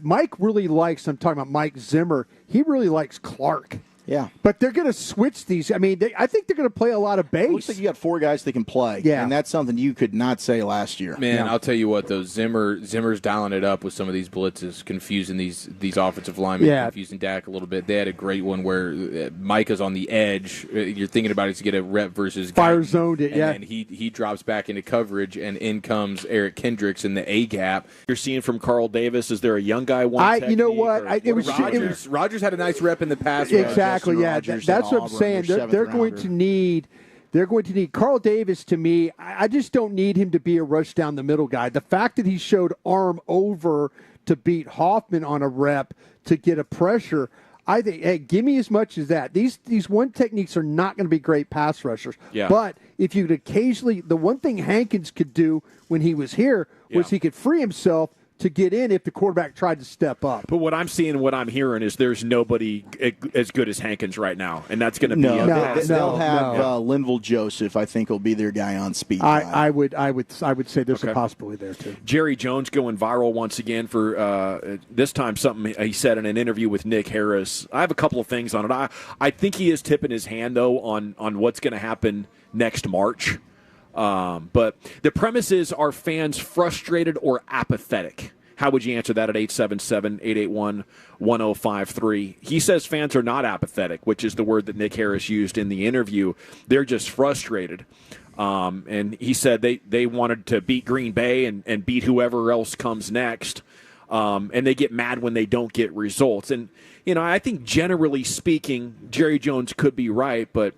Mike really likes. I'm talking about Mike Zimmer. He really likes Clark.
Yeah.
But they're going to switch these. I mean, I think they're going to play a lot of base.
Looks like you got 4 guys that can play.
Yeah.
And that's something you could not say last year.
Man, I'll tell you what, though, Zimmer's dialing it up with some of these blitzes, confusing these offensive linemen, confusing Dak a little bit. They had a great one where Micah's on the edge. You're thinking about it to get a rep versus
fire zoned it,
and he drops back into coverage, and in comes Eric Kendricks in the A gap.
You're seeing from Carl Davis, is there a young guy one
you know what?
Rodgers had a nice rep in the past.
Exactly. Yeah, that's what I'm saying. They're going to need Carl Davis. To me, I just don't need him to be a rush down the middle guy. The fact that he showed arm over to beat Hoffman on a rep to get a pressure, I think, hey, give me as much as that. These one techniques are not going to be great pass rushers.
Yeah.
But if you could occasionally, the one thing Hankins could do when he was here was he could free himself to get in if the quarterback tried to step up.
But what I'm seeing, what I'm hearing is there's nobody as good as Hankins right now, and that's going to be
they'll have Linville Joseph. I think will be their guy on speed.
I would say there's a possibility there too.
Jerry Jones going viral once again for this time something he said in an interview with Nick Harris. I have a couple of things on it. I think he is tipping his hand though on what's going to happen next March. But the premise is, are fans frustrated or apathetic? How would you answer that at 877-881-1053? He says fans are not apathetic, which is the word that Nick Harris used in the interview. They're just frustrated. And he said they wanted to beat Green Bay and beat whoever else comes next. And they get mad when they don't get results. And, I think generally speaking, Jerry Jones could be right, but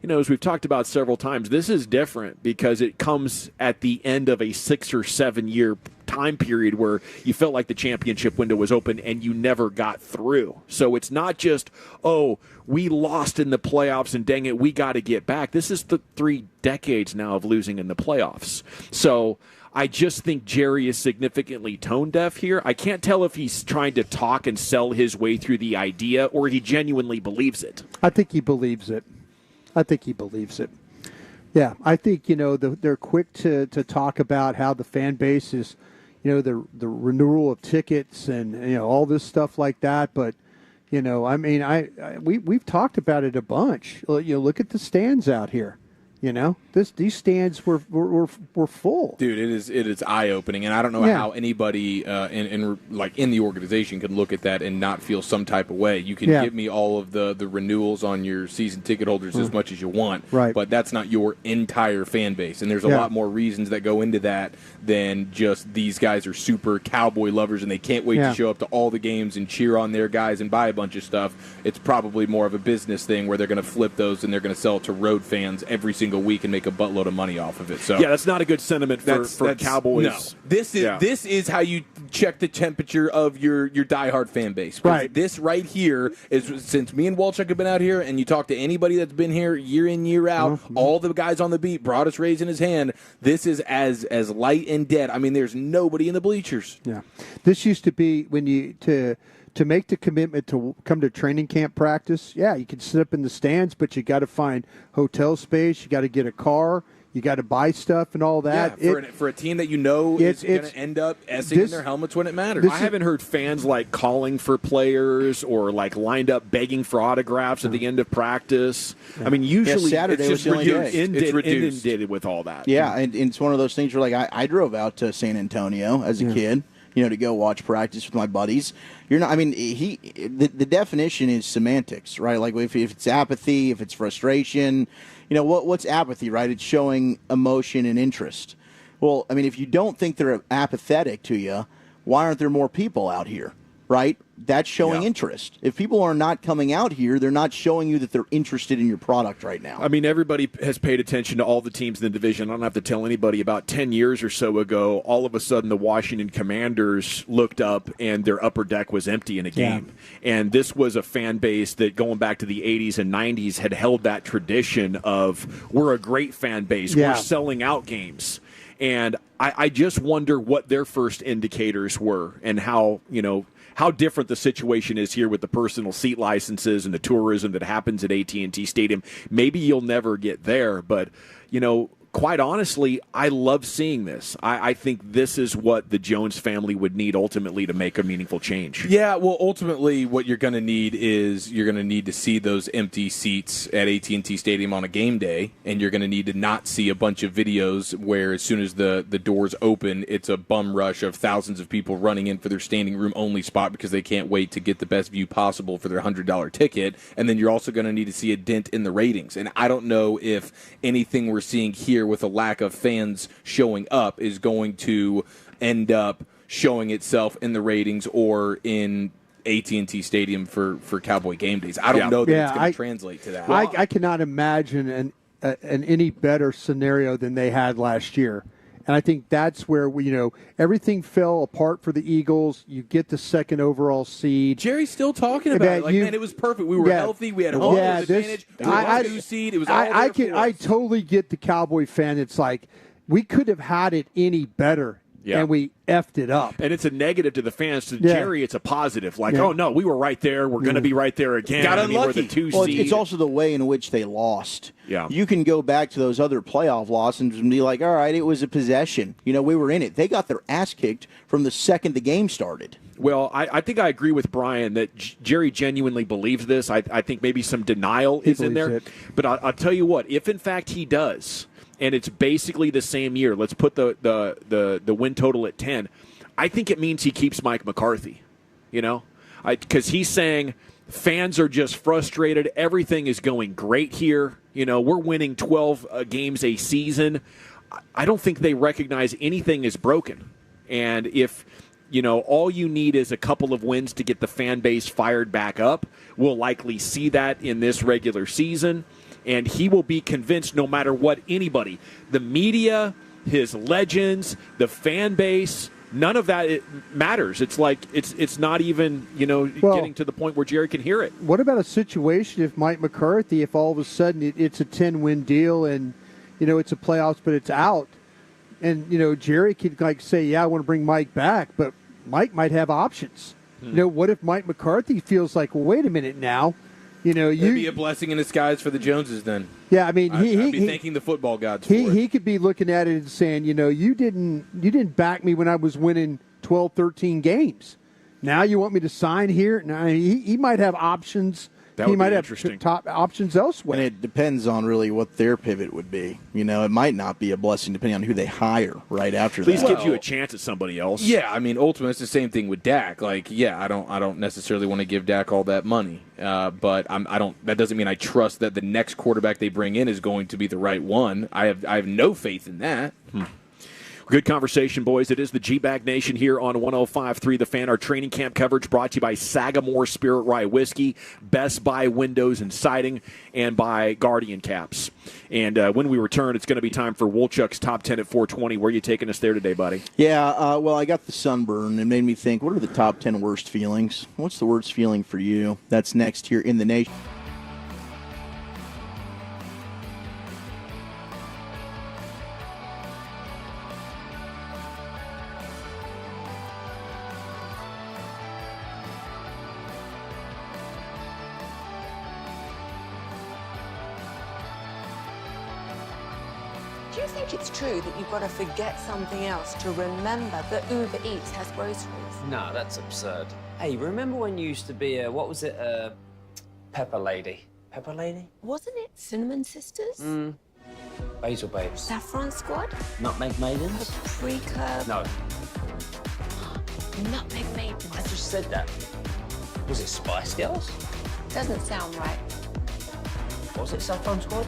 as we've talked about several times, this is different because it comes at the end of a 6 or 7 year time period where you felt like the championship window was open and you never got through. So it's not just, we lost in the playoffs and dang it, we got to get back. This is the 3 decades now of losing in the playoffs. So I just think Jerry is significantly tone deaf here. I can't tell if he's trying to talk and sell his way through the idea or he genuinely believes it.
I think he believes it. Yeah, I think, they're quick to talk about how the fan base is, the renewal of tickets and, all this stuff like that. But, we've talked about it a bunch. Look at the stands out here. These stands were full.
Dude, it is eye opening, and I don't know how anybody in the organization could look at that and not feel some type of way. You can give me all of the renewals on your season ticket holders as much as you want,
right?
But that's not your entire fan base, and there's a lot more reasons that go into that than just these guys are super Cowboy lovers and they can't wait to show up to all the games and cheer on their guys and buy a bunch of stuff. It's probably more of a business thing where they're going to flip those and they're going to sell it to road fans every single week and make a buttload of money off of it. So
that's not a good sentiment for Cowboys.
No, this is how you check the temperature of your diehard fan base.
Right.
This right here is, since me and Walchuk have been out here, and you talk to anybody that's been here year in year out, all the guys on the beat, Broadus raising his hand. This is as light and dead. I mean, there's nobody in the bleachers.
Yeah, this used to be when you to make the commitment to come to training camp practice. Yeah, you can sit up in the stands, but you got to find hotel space. You got to get a car. You got to buy stuff and all that.
Yeah, for a team that is going to end up essing in their helmets when it matters.
I haven't heard fans calling for players or lined up begging for autographs at the end of practice. I mean, usually
Saturday
it's just
was the only day.
inundated with all that.
Yeah, and it's one of those things where I drove out to San Antonio as a kid, to go watch practice with my buddies. You're not. I mean, the definition is semantics, right? Like if it's apathy, if it's frustration, what's apathy, right? It's showing emotion and interest. Well, I mean, if you don't think they're apathetic to you, why aren't there more people out here, right? That's showing interest. If people are not coming out here, they're not showing you that they're interested in your product right now.
I mean, everybody has paid attention to all the teams in the division. I don't have to tell anybody. About 10 years or so ago, all of a sudden the Washington Commanders looked up and their upper deck was empty in a game. And this was a fan base that, going back to the 80s and 90s, had held that tradition of, we're a great fan base. We're selling out games. And I just wonder what their first indicators were and how different the situation is here with the personal seat licenses and the tourism that happens at AT&T Stadium. Maybe you'll never get there, but, quite honestly, I love seeing this. I think this is what the Jones family would need ultimately to make a meaningful change.
Yeah, well, ultimately, what you're going to need is you're going to need to see those empty seats at AT&T Stadium on a game day, and you're going to need to not see a bunch of videos where as soon as the doors open, it's a bum rush of thousands of people running in for their standing room only spot because they can't wait to get the best view possible for their $100 ticket. And then you're also going to need to see a dent in the ratings. And I don't know if anything we're seeing here with a lack of fans showing up is going to end up showing itself in the ratings or in AT&T Stadium for Cowboy game days. I don't know that it's going to translate to that.
I cannot imagine an any better scenario than they had last year. And I think that's where everything fell apart for the Eagles. You get the second overall seed.
Jerry's still talking about it. Like, man, it was perfect. We were healthy. We had a home advantage. Seed. It was all
I totally get the Cowboy fan. It's like we could have had it any better.
Yeah.
And we effed it up.
And it's a negative to the fans. To Jerry, it's a positive. Like, oh, no, we were right there. We're going to be right there again.
Got
unlucky. We're the 2 seed.
It's also the way in which they lost.
Yeah.
You can go back to those other playoff losses and be like, all right, it was a possession. We were in it. They got their ass kicked from the second the game started.
Well, I think I agree with Brian that Jerry genuinely believes this. I think maybe some denial is in there. But I'll tell you what, if in fact he does, and it's basically the same year, let's put the win total at 10, I think it means he keeps Mike McCarthy, because he's saying fans are just frustrated. Everything is going great here. We're winning 12 games a season. I don't think they recognize anything is broken. And if all you need is a couple of wins to get the fan base fired back up, we'll likely see that in this regular season. And he will be convinced no matter what anybody, the media, his legends, the fan base, none of that matters. It's like it's not even, getting to the point where Jerry can hear it.
What about a situation if Mike McCarthy, if all of a sudden it's a 10-win deal and, it's a playoffs, but it's out, and, Jerry could say, yeah, I want to bring Mike back, but Mike might have options. What if Mike McCarthy feels like, well, wait a minute now,
it'd be a blessing in disguise for the Joneses then.
Yeah, I mean,
I'd be thanking the football gods for it.
He could be looking at it and saying, you didn't back me when I was winning 12, 13 games. Now you want me to sign here? Now he might have options. He might have top options elsewhere.
And it depends on really what their pivot would be. It might not be a blessing depending on who they hire right after
At least
that.
gives you a chance at somebody else.
Yeah, I mean, ultimately, it's the same thing with Dak. Like, yeah, I don't necessarily want to give Dak all that money, but I don't. That doesn't mean I trust that the next quarterback they bring in is going to be the right one. I have no faith in that.
Good conversation, boys. It is the G-Bag Nation here on 105.3 The Fan. Our training camp coverage brought to you by Sagamore Spirit Rye Whiskey, Best Buy Windows and Siding, and by Guardian Caps. And when we return, it's going to be time for Wolchuk's Top 10 at 420. Where are you taking us there today, buddy?
Yeah, well, I got the sunburn. It made me think, what are the top 10 worst feelings? What's the worst feeling for you? That's next here in the nation.
Do you think it's true that you've got to forget something else to remember that Uber Eats has groceries?
No, that's absurd. Hey, remember when you used to be a pepper lady? Pepper lady?
Wasn't it Cinnamon Sisters?
Basil Babes.
Saffron Squad?
Nutmeg Maidens?
Pre-curve?
No.
Nutmeg Maidens.
I just said that. Was it Spice Girls?
Doesn't sound right.
Was it Saffron Squad?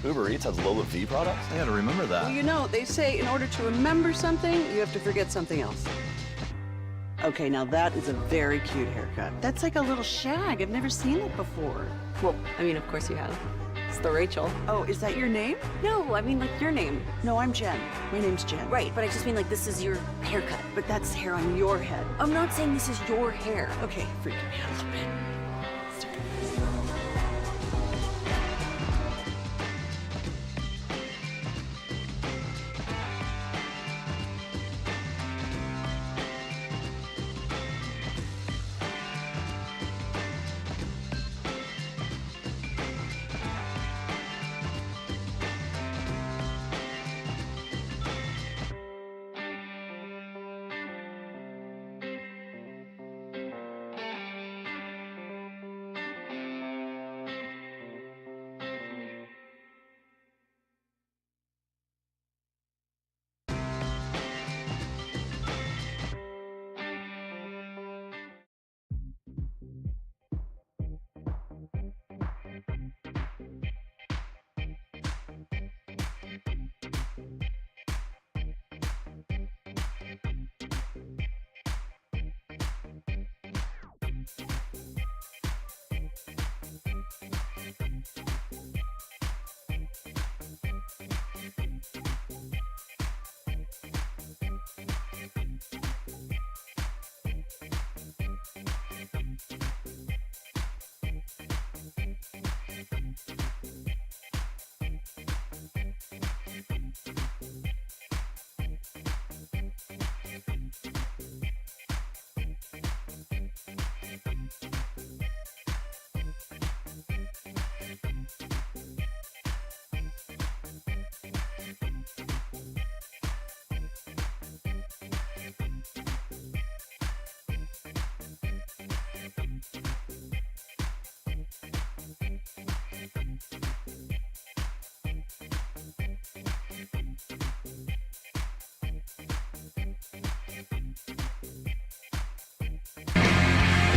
Uber Eats has low fee products? I gotta remember that.
Well, you know, they say in order to remember something, you have to forget something else. Okay, now that is a very cute haircut. That's like a little shag. I've never seen it before.
Well, I mean, of course you have. It's the Rachel.
Oh, is that your name?
No, I mean like your name.
No, I'm Jen. My name's Jen.
Right, but I just mean like this is your haircut.
But that's hair on your head.
I'm not saying this is your hair.
Okay, freaking me out a little bit.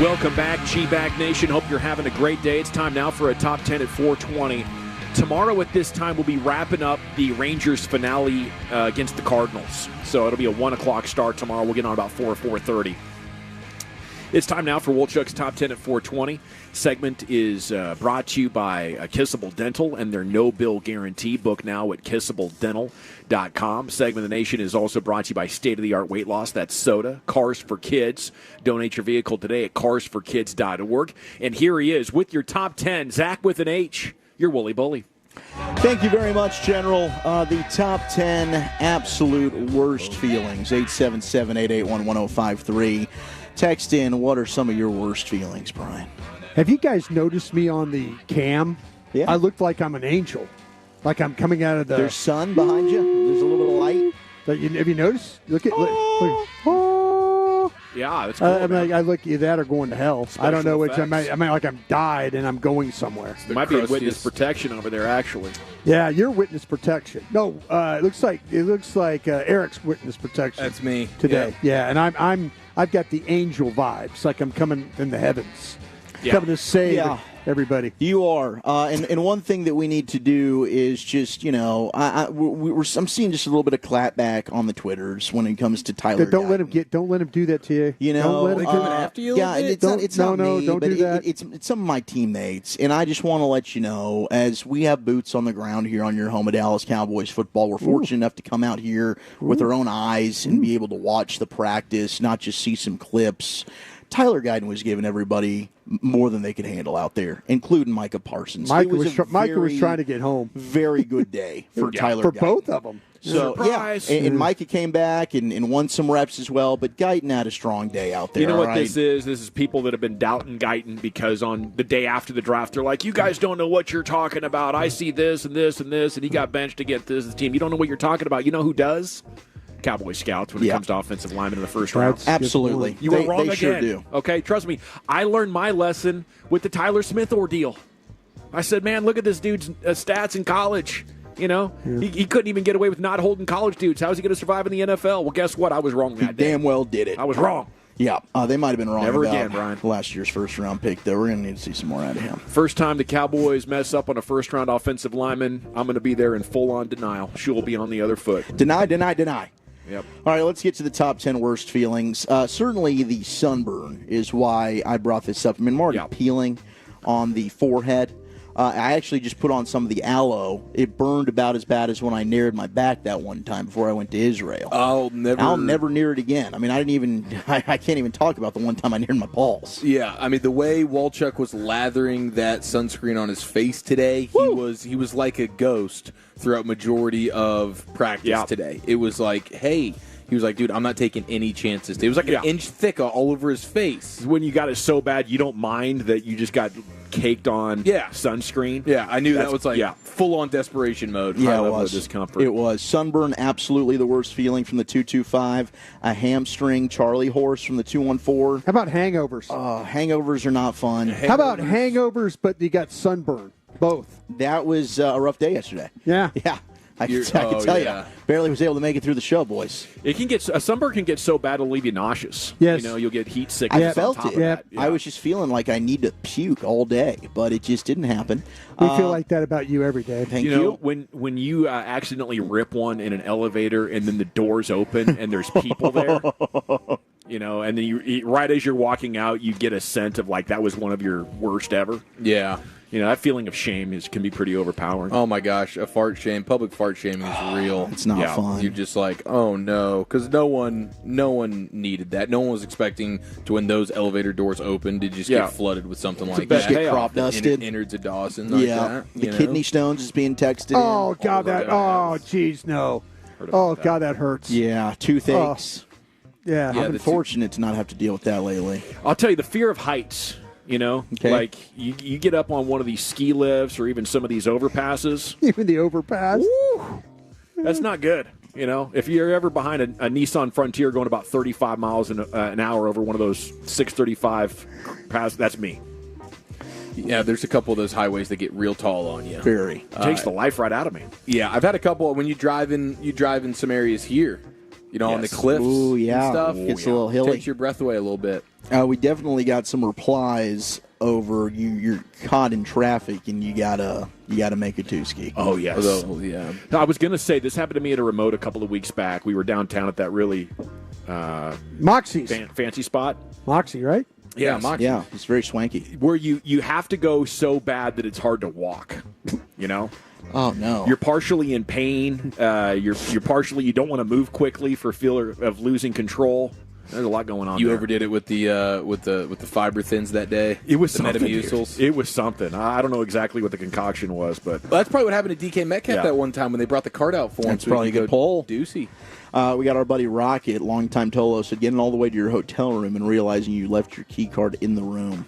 Welcome back, G-Bag Nation. Hope you're having a great day. It's time now for a Top 10 at 420. Tomorrow at this time, we'll be wrapping up the Rangers finale against the Cardinals. So it'll be a 1 o'clock start tomorrow. We'll get on about 4:30. It's time now for Wolchuk's Top 10 at 420. Segment is brought to you by Kissable Dental and their no-bill guarantee. Book now at kissabledental.com. Segment of the Nation is also brought to you by State-of-the-Art Weight Loss. That's soda. Cars for Kids. Donate your vehicle today at carsforkids.org. And here he is with your Top 10. Zach with an H. Your Wooly Bully.
Thank you very much, General. The top 10 absolute worst feelings. 877-881-1053. Text in, what are some of your worst feelings, Brian?
Have you guys noticed me on the cam?
Yeah.
I look like I'm an angel. Like I'm coming out of the...
There's sun behind you? There's a little bit of light?
Have you noticed? Look at... Look.
Yeah, that's cool.
I look either that or going to hell.
Special
I don't know which. I
effects.
mean, like I'm died and I'm going somewhere.
There might be a witness protection over there, actually.
Yeah, your witness protection. No, it looks like Eric's witness protection.
That's me
today. Yeah, and I've got the angel vibes, like I'm coming in the heavens, coming to save everybody.
You are, and one thing that we need to do is just I'm seeing just a little bit of clapback on the Twitters when it comes to Tyler.
Don't let him do that to you.
Don't
let him
coming after you. Yeah, it's not me,
don't
but
do that.
It's some of my teammates, and I just want to let you know, as we have boots on the ground here on your home of Dallas Cowboys football, we're fortunate enough to come out here with our own eyes and be able to watch the practice, not just see some clips. Tyler Guyton was giving everybody more than they could handle out there, including Micah Parsons.
Micah was trying to get home.
Very good day for Tyler
for
Guyton.
both of them.
So,
surprise.
Yeah, and Micah came back and won some reps as well, but Guyton had a strong day out there.
You know what
right?
this is? This is people that have been doubting Guyton because on the day after the draft, they're like, you guys don't know what you're talking about. I see this and this and this, and he got benched to get this team. You don't know what you're talking about. You know who does? Cowboy scouts when it comes to offensive linemen in the first round.
Absolutely.
You were wrong
they
again.
Sure do.
Okay, trust me. I learned my lesson with the Tyler Smith ordeal. I said, man, look at this dude's stats in college. You know, he couldn't even get away with not holding college dudes. How is he going to survive in the NFL? Well, guess what? I was wrong that day.
Damn well did it.
I was wrong.
Yeah, they might have been wrong
Never
about
again, Brian.
last year's first-round pick, though. We're going to need to see some more out of him.
First time the Cowboys mess up on a first-round offensive lineman, I'm going to be there in full-on denial. She will be on the other foot.
Deny.
Yep.
All right, let's get to the top 10 worst feelings. Certainly the sunburn is why I brought this up. I mean, I'm already peeling on the forehead. I actually just put on some of the aloe. It burned about as bad as when I neared my back that one time before I went to Israel.
I'll never
near it again. I mean, I can't even talk about the one time I neared my balls.
Yeah, I mean, the way Walchuk was lathering that sunscreen on his face today, he was like a ghost throughout majority of practice today. It was like, hey, he was like, dude, I'm not taking any chances. It was like an inch thick all over his face.
When you got it so bad, you don't mind that you just got caked on sunscreen.
Yeah, I knew that was like full-on desperation mode.
Yeah,
high
it
level
was.
of discomfort.
It was. Sunburn, absolutely the worst feeling from the 225. A hamstring, Charlie horse from the 214.
How about hangovers?
Hangovers are not fun.
How about hangovers, but you got sunburn? Both.
That was a rough day yesterday.
Yeah.
Yeah. I can tell you. Barely was able to make it through the show, boys.
It can get a sunburn can get so bad it'll leave you nauseous.
Yes.
You know, you'll get heat sick.
I felt it. I was just feeling like I need to puke all day, but it just didn't happen.
We feel like that about you every day.
Thank
you. Know, when you accidentally rip one in an elevator and then the doors open and there's people there, you know, and then you right as you're walking out, you get a scent of like that was one of your worst ever.
Yeah.
You know, that feeling of shame can be pretty overpowering.
Oh, my gosh. A fart shame. Public fart shaming is real.
It's not fun.
You're just like, oh, no. Because no one needed that. No one was expecting to, when those elevator doors opened, to just get flooded with something like that.
Just get crop dusted.
Innards of Dawson. Like that,
the kidney stones is being texted
Oh,
in.
God, jeez, no. Oh, God, that hurts.
Yeah, toothaches.
Yeah.
I've been fortunate to not have to deal with that lately.
I'll tell you, the fear of heights. You know, like you get up on one of these ski lifts or even some of these overpasses.
Even the overpass.
Woo, that's not good. You know, if you're ever behind a Nissan Frontier going about 35 miles an hour over one of those 635 passes, that's me.
Yeah, there's a couple of those highways that get real tall on you.
Very.
Takes the life right out of me.
Yeah, I've had a couple when you drive in some areas here. You know, on the cliffs and stuff.
Gets a little hilly.
Takes your breath away a little bit.
We definitely got some replies over you're caught in traffic and you gotta make a two-ski.
Oh, yes.
Although, yeah.
I was going to say, this happened to me at a remote a couple of weeks back. We were downtown at that really
Moxie's
fancy spot.
Moxie, right?
Yeah,
Moxie.
Yeah, it's very swanky.
Where you have to go so bad that it's hard to walk, you know?
Oh, no.
You're partially in pain. You're partially, you don't want to move quickly for fear of losing control. There's a lot going on.
You
there.
overdid it with the fiber thins that day.
It was
the
something.
Metamucils.
It was something. I don't know exactly what the concoction was, but
that's probably what happened to DK Metcalf that one time when they brought the cart out for him.
That's probably a good poll.
Deucey.
We got our buddy Rocket, longtime Tolo, said getting all the way to your hotel room and realizing you left your key card in the room.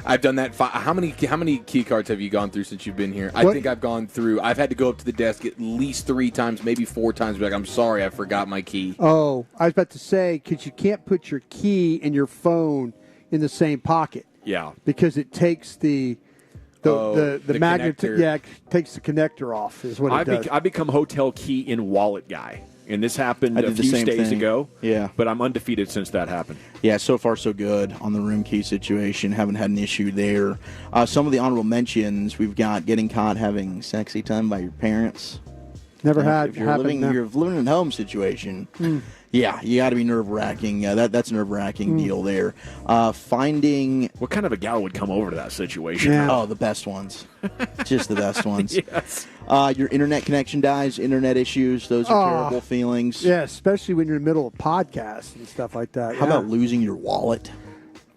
I've done that. How many key cards have you gone through since you've been here? I think I've gone through. I've had to go up to the desk at least 3 times, maybe 4 times. Be like, I'm sorry, I forgot my key.
Oh, I was about to say, because you can't put your key and your phone in the same pocket.
Yeah,
because it takes the magnet.
Connector.
Takes the connector off. Is what it does.
I become hotel key in wallet guy. And this happened a
did the
few
same
days
thing.
ago.
Yeah.
But I'm undefeated since that happened.
Yeah, so far so good on the room key situation. Haven't had an issue there. Some of the honorable mentions, we've got getting caught having sexy time by your parents.
Never had.
If you're living at home situation, yeah, you got to be nerve-wracking. That's a nerve-wracking deal there. Finding...
What kind of a gal would come over to that situation?
Yeah.
Oh, the best ones. Just the best ones.
Yes.
Your internet connection dies, internet issues, those are terrible feelings.
Yeah, especially when you're in the middle of podcasts and stuff like that.
How about losing your wallet?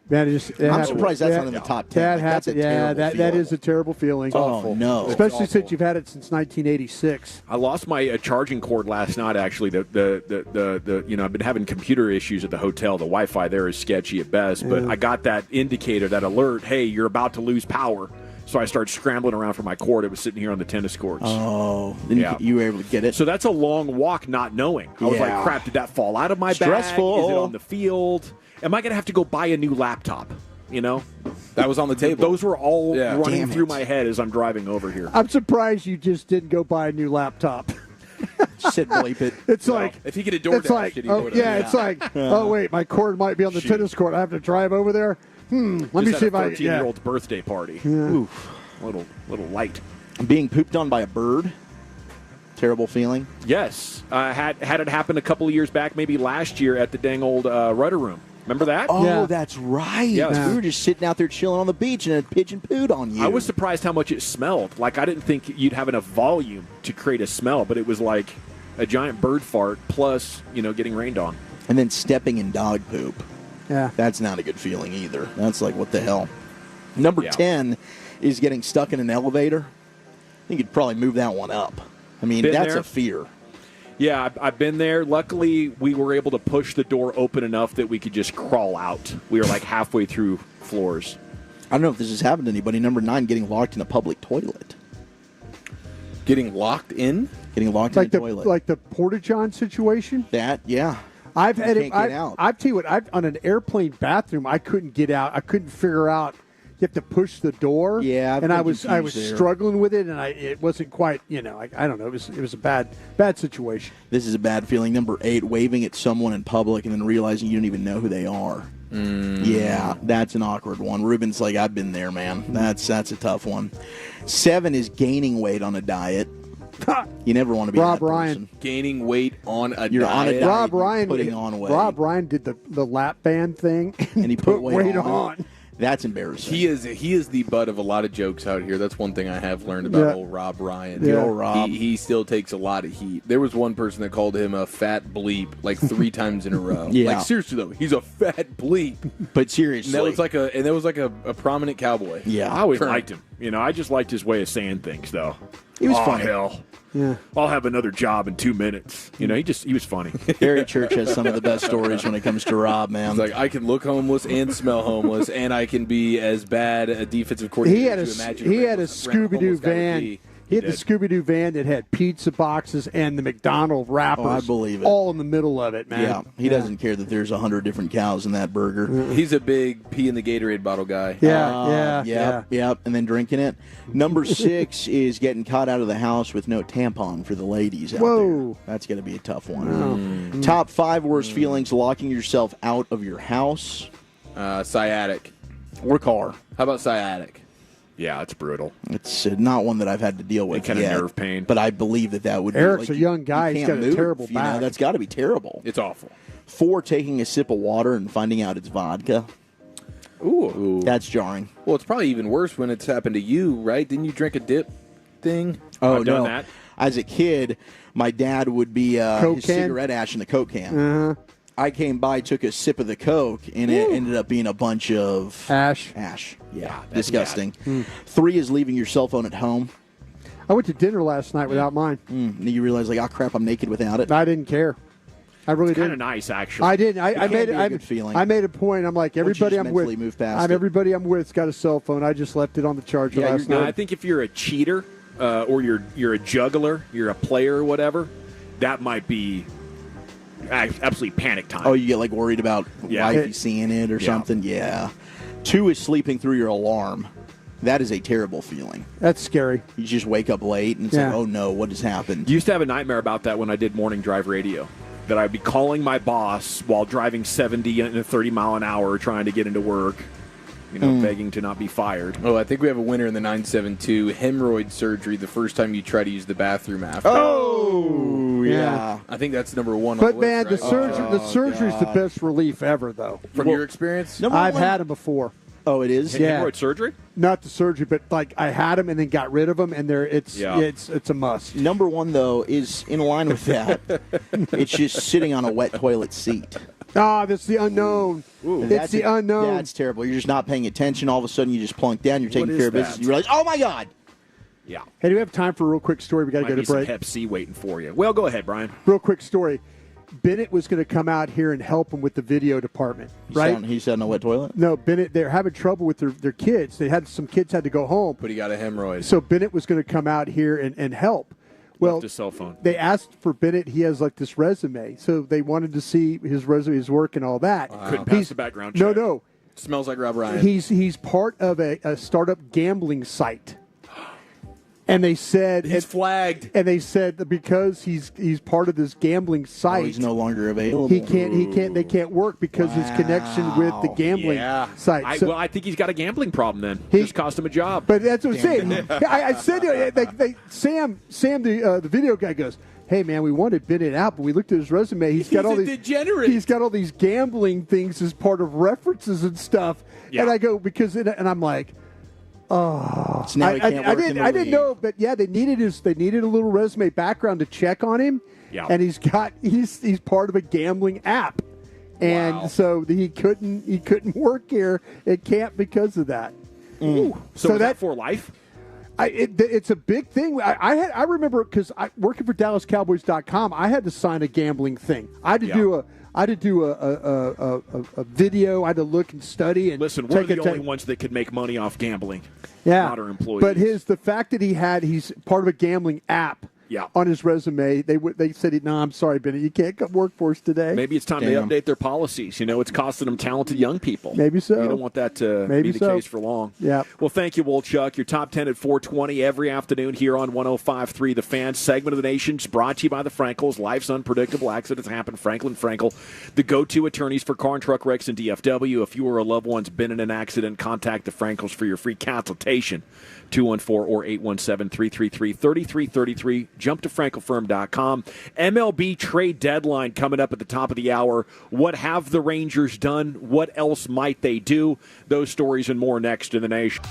I'm
surprised that's not in the top 10.
That
That's a terrible
that
feeling.
is a terrible feeling.
Oh, no.
Especially since you've had it since 1986.
I lost my charging cord last night. Actually, the I've been having computer issues at the hotel. The Wi-Fi there is sketchy at best, but I got that indicator, that alert. Hey, you're about to lose power. So I started scrambling around for my cord. It was sitting here on the tennis courts.
Oh, then you were able to get it.
So that's a long walk, not knowing. I was like, crap, did that fall out of my bag?
Stressful.
Is it on the field? Am I going to have to go buy a new laptop? You know?
That was on the table.
Those were all running
Damn
through
it.
my head as I'm driving over here.
I'm surprised you just didn't go buy a new laptop.
Sit bleep it.
It's like
if he could have DoorDashed
it's like
it, he
oh,
would've.
yeah, it's like oh wait, my cord might be on the tennis court. I have to drive over there. Let me see if I.
13-year-old's birthday party.
Yeah.
Oof, little light.
Being pooped on by a bird. Terrible feeling.
Yes, had it happen a couple of years back, maybe last year at the dang old Rudder Room. Remember that?
Oh, that's right.
Yeah.
We were just sitting out there chilling on the beach, and a pigeon pooed on you.
I was surprised how much it smelled. Like, I didn't think you'd have enough volume to create a smell, but it was like a giant bird fart plus, getting rained on.
And then stepping in dog poop.
Yeah.
That's not a good feeling either. That's like, what the hell? Number 10 is getting stuck in an elevator. I think you'd probably move that one up. I mean, that's a fear.
Yeah, I've been there. Luckily, we were able to push the door open enough that we could just crawl out. We were like halfway through floors.
I don't know if this has happened to anybody. Number 9, getting locked in a public toilet.
Getting locked in?
Getting locked
like
in a toilet.
Like the Porta-John situation?
That, yeah.
I've had
can't get out.
I've tell you what, on an airplane bathroom, I couldn't get out. I couldn't figure out. You have to push the door.
Yeah,
and I was struggling with it, and it wasn't quite. I don't know. It was a bad situation.
This is a bad feeling. Number 8, waving at someone in public and then realizing you don't even know who they are. Yeah, that's an awkward one. Ruben's like, I've been there, man. That's a tough one. 7 is gaining weight on a diet. You never want to be
Rob
that
Ryan
person.
Gaining weight on a
You're
diet.
on a diet.
Rob Ryan
putting on weight.
Rob Ryan did the lap band thing,
and he put weight
on.
That's embarrassing.
He is the butt of a lot of jokes out here. That's one thing I have learned about old Rob Ryan.
Yeah. Old Rob.
He still takes a lot of heat. There was one person that called him a fat bleep like 3 times in a row.
Yeah.
Like seriously though, he's a fat bleep.
But seriously,
And that was like a prominent cowboy.
Yeah.
I always liked him. I just liked his way of saying things, though.
He was
Aw,
funny.
Hell.
Yeah.
I'll have another job in 2 minutes. He was funny.
Gary Church has some of the best stories when it comes to Rob, man.
He's like, I can look homeless and smell homeless, and I can be as bad a defensive coordinator.
He had
as you imagine
he had a
random
Scooby-Doo
homeless guy would
van.
be.
He had the Scooby-Doo van that had pizza boxes and the McDonald's wrappers.
Oh, I believe it.
All in the middle of it, man.
Yeah, he doesn't care that there's 100 different cows in that burger.
He's a big pee in the Gatorade bottle guy.
Yep, and then drinking it. Number 6 is getting caught out of the house with no tampon for the ladies out there. That's going to be a tough one. Top 5 worst feelings: locking yourself out of your house,
Sciatic,
or car.
How about sciatic?
Yeah, it's brutal.
It's not one that I've had to deal with
kind
yet,
of nerve pain.
but I believe that would
Eric's
be
a young guy. He's got a terrible back.
That's got to be terrible.
It's awful.
4, taking a sip of water and finding out it's vodka.
Ooh.
That's jarring.
Well, it's probably even worse when it's happened to you, right? Didn't you drink a dip thing?
Oh,
I've done
no.
that.
As a kid, my dad would be
Coke
his
can?
cigarette ash in the Coke can.
Uh-huh.
I came by, took a sip of the Coke, and it ended up being a bunch of
Ash.
Yeah, disgusting. 3 is leaving your cell phone at home.
I went to dinner last night without mine.
And you realize, like, oh, crap, I'm naked without it.
I didn't care. I really
Kind of
didn't.
nice, actually.
I didn't. I
It
made
can
it.
be a good feeling.
I made a point. I'm like, everybody
just
I'm with.
mentally move past it.
Everybody I'm with's got a cell phone. I just left it on the charger last
No,
night.
I think if you're a cheater or you're a juggler, you're a player or whatever, that might be absolutely panic time.
Oh, you get, like, worried about wifey seeing it or something? Yeah. 2 is sleeping through your alarm. That is a terrible feeling.
That's scary.
You just wake up late, and it's like, oh, no, what has happened?
Used to have a nightmare about that when I did morning drive radio. That I'd be calling my boss while driving 70 and 30 mile an hour trying to get into work, begging to not be fired.
Oh, I think we have a winner in the 972. Hemorrhoid surgery the first time you try to use the bathroom after.
Oh,
yeah.
I think that's number 1 on
But
the
man,
list, right?
the surgery's the best relief ever, though.
From your experience?
I've had them before.
Oh, it is?
Yeah.
Hemorrhoid surgery?
Not the surgery, but like I had them and then got rid of them, and it's a must.
Number 1, though, is in line with that. It's just sitting on a wet toilet seat.
Ah, that's the unknown. It's the unknown.
Yeah, it's terrible. You're just not paying attention. All of a sudden, you just plunk down. You're taking
What
care
is
of business.
that?
You realize, oh, my God.
Yeah.
Hey, do we have time for a real quick story? We got to
Might
go
be
to
some
break.
Hep C waiting for you. Well, go ahead, Brian.
Real quick story. Bennett was going to come out here and help him with the video department, right?
He sat on a wet toilet?
No, Bennett, they're having trouble with their kids. Some kids had to go home.
But he got a hemorrhoid.
So Bennett was going to come out here and help. Well,
Left his cell phone.
they asked for Bennett. He has like this resume. So they wanted to see his resume, his work and all that.
Couldn't pass the background check.
No.
Smells like Rob Ryan.
He's part of a startup gambling site. And they said
he's flagged.
And they said that because he's part of this gambling site,
he's no longer available.
They can't work because his connection with the gambling site.
I think he's got a gambling problem. Then just cost him a job.
But that's what I'm saying. I said Sam, the video guy goes, "Hey man, we wanted Bennett out, but we looked at his resume. He's got all these
degenerate.
He's got all these gambling things as part of references and stuff."
Yeah.
And I go and I'm like. Oh,
So now he can't work in the
I didn't
league.
know, but yeah, they needed a little resume background to check on him.
Yeah.
And he's part of a gambling app, and so he couldn't work here at camp because of that.
So is that for life?
It's a big thing. I remember because working for DallasCowboys.com, I had to sign a gambling thing. I had to do a video. I had to look and study and
listen. We're the only ones that could make money off gambling.
Yeah,
not our employees.
But the fact that he's part of a gambling app.
Yeah.
On his resume, they said, "No, I'm sorry, Bennett, you can't come work for us today."
Maybe it's time they update their policies. It's costing them talented young people.
Maybe so.
You don't want that to be the case for long.
Yeah.
Well, thank you, Wolchuk. Your top 10 at 420 every afternoon here on 105.3 The Fan. Segment of the Nation's brought to you by the Frankels. Life's unpredictable. Accidents happen. Franklin Frankel, the go-to attorneys for car and truck wrecks in DFW. If you or a loved one's been in an accident, contact the Frankels for your free consultation. 214 or 817-333-3333. Jump to frankelfirm.com. MLB Trade Deadline coming up at the top of the hour. What have the Rangers done? What else might they do? Those stories and more next in the Nation.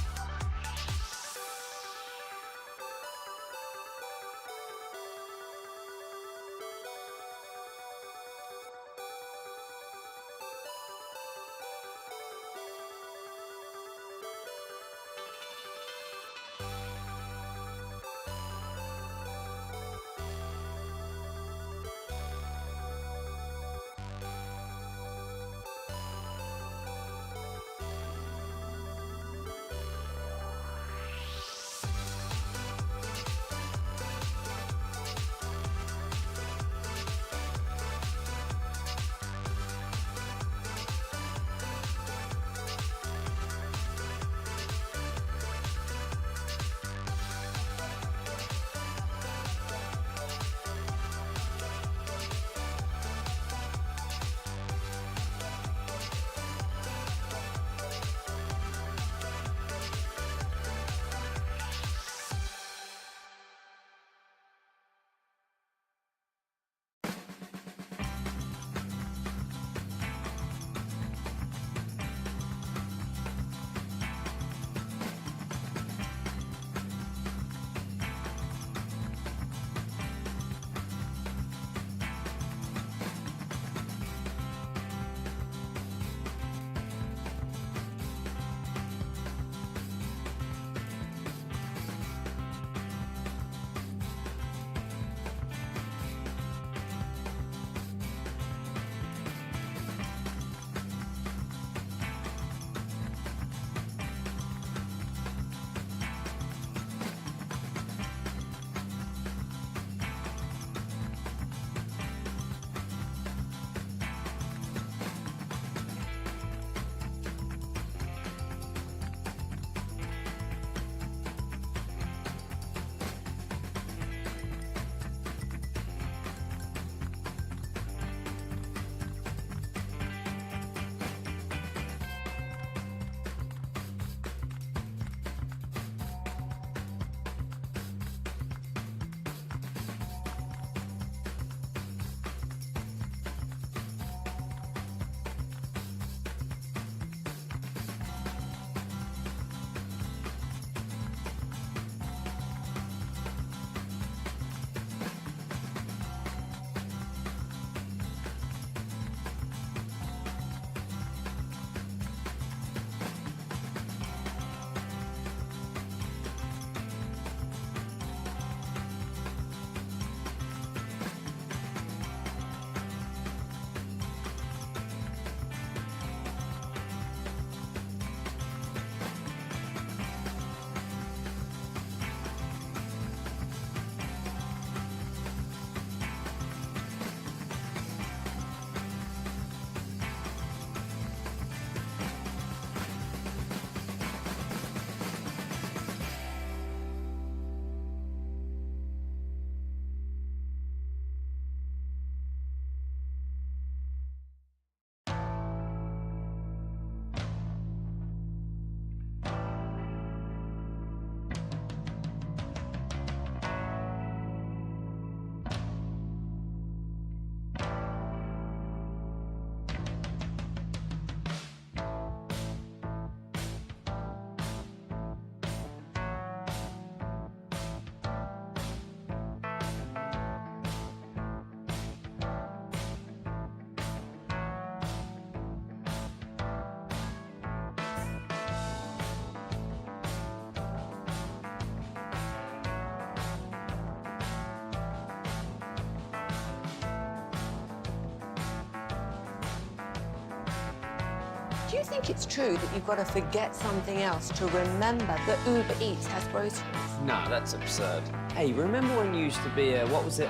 Do you think it's true that you've got to forget something else to remember that Uber Eats has groceries?
No, that's absurd. Hey, remember when you used to be a, what was it,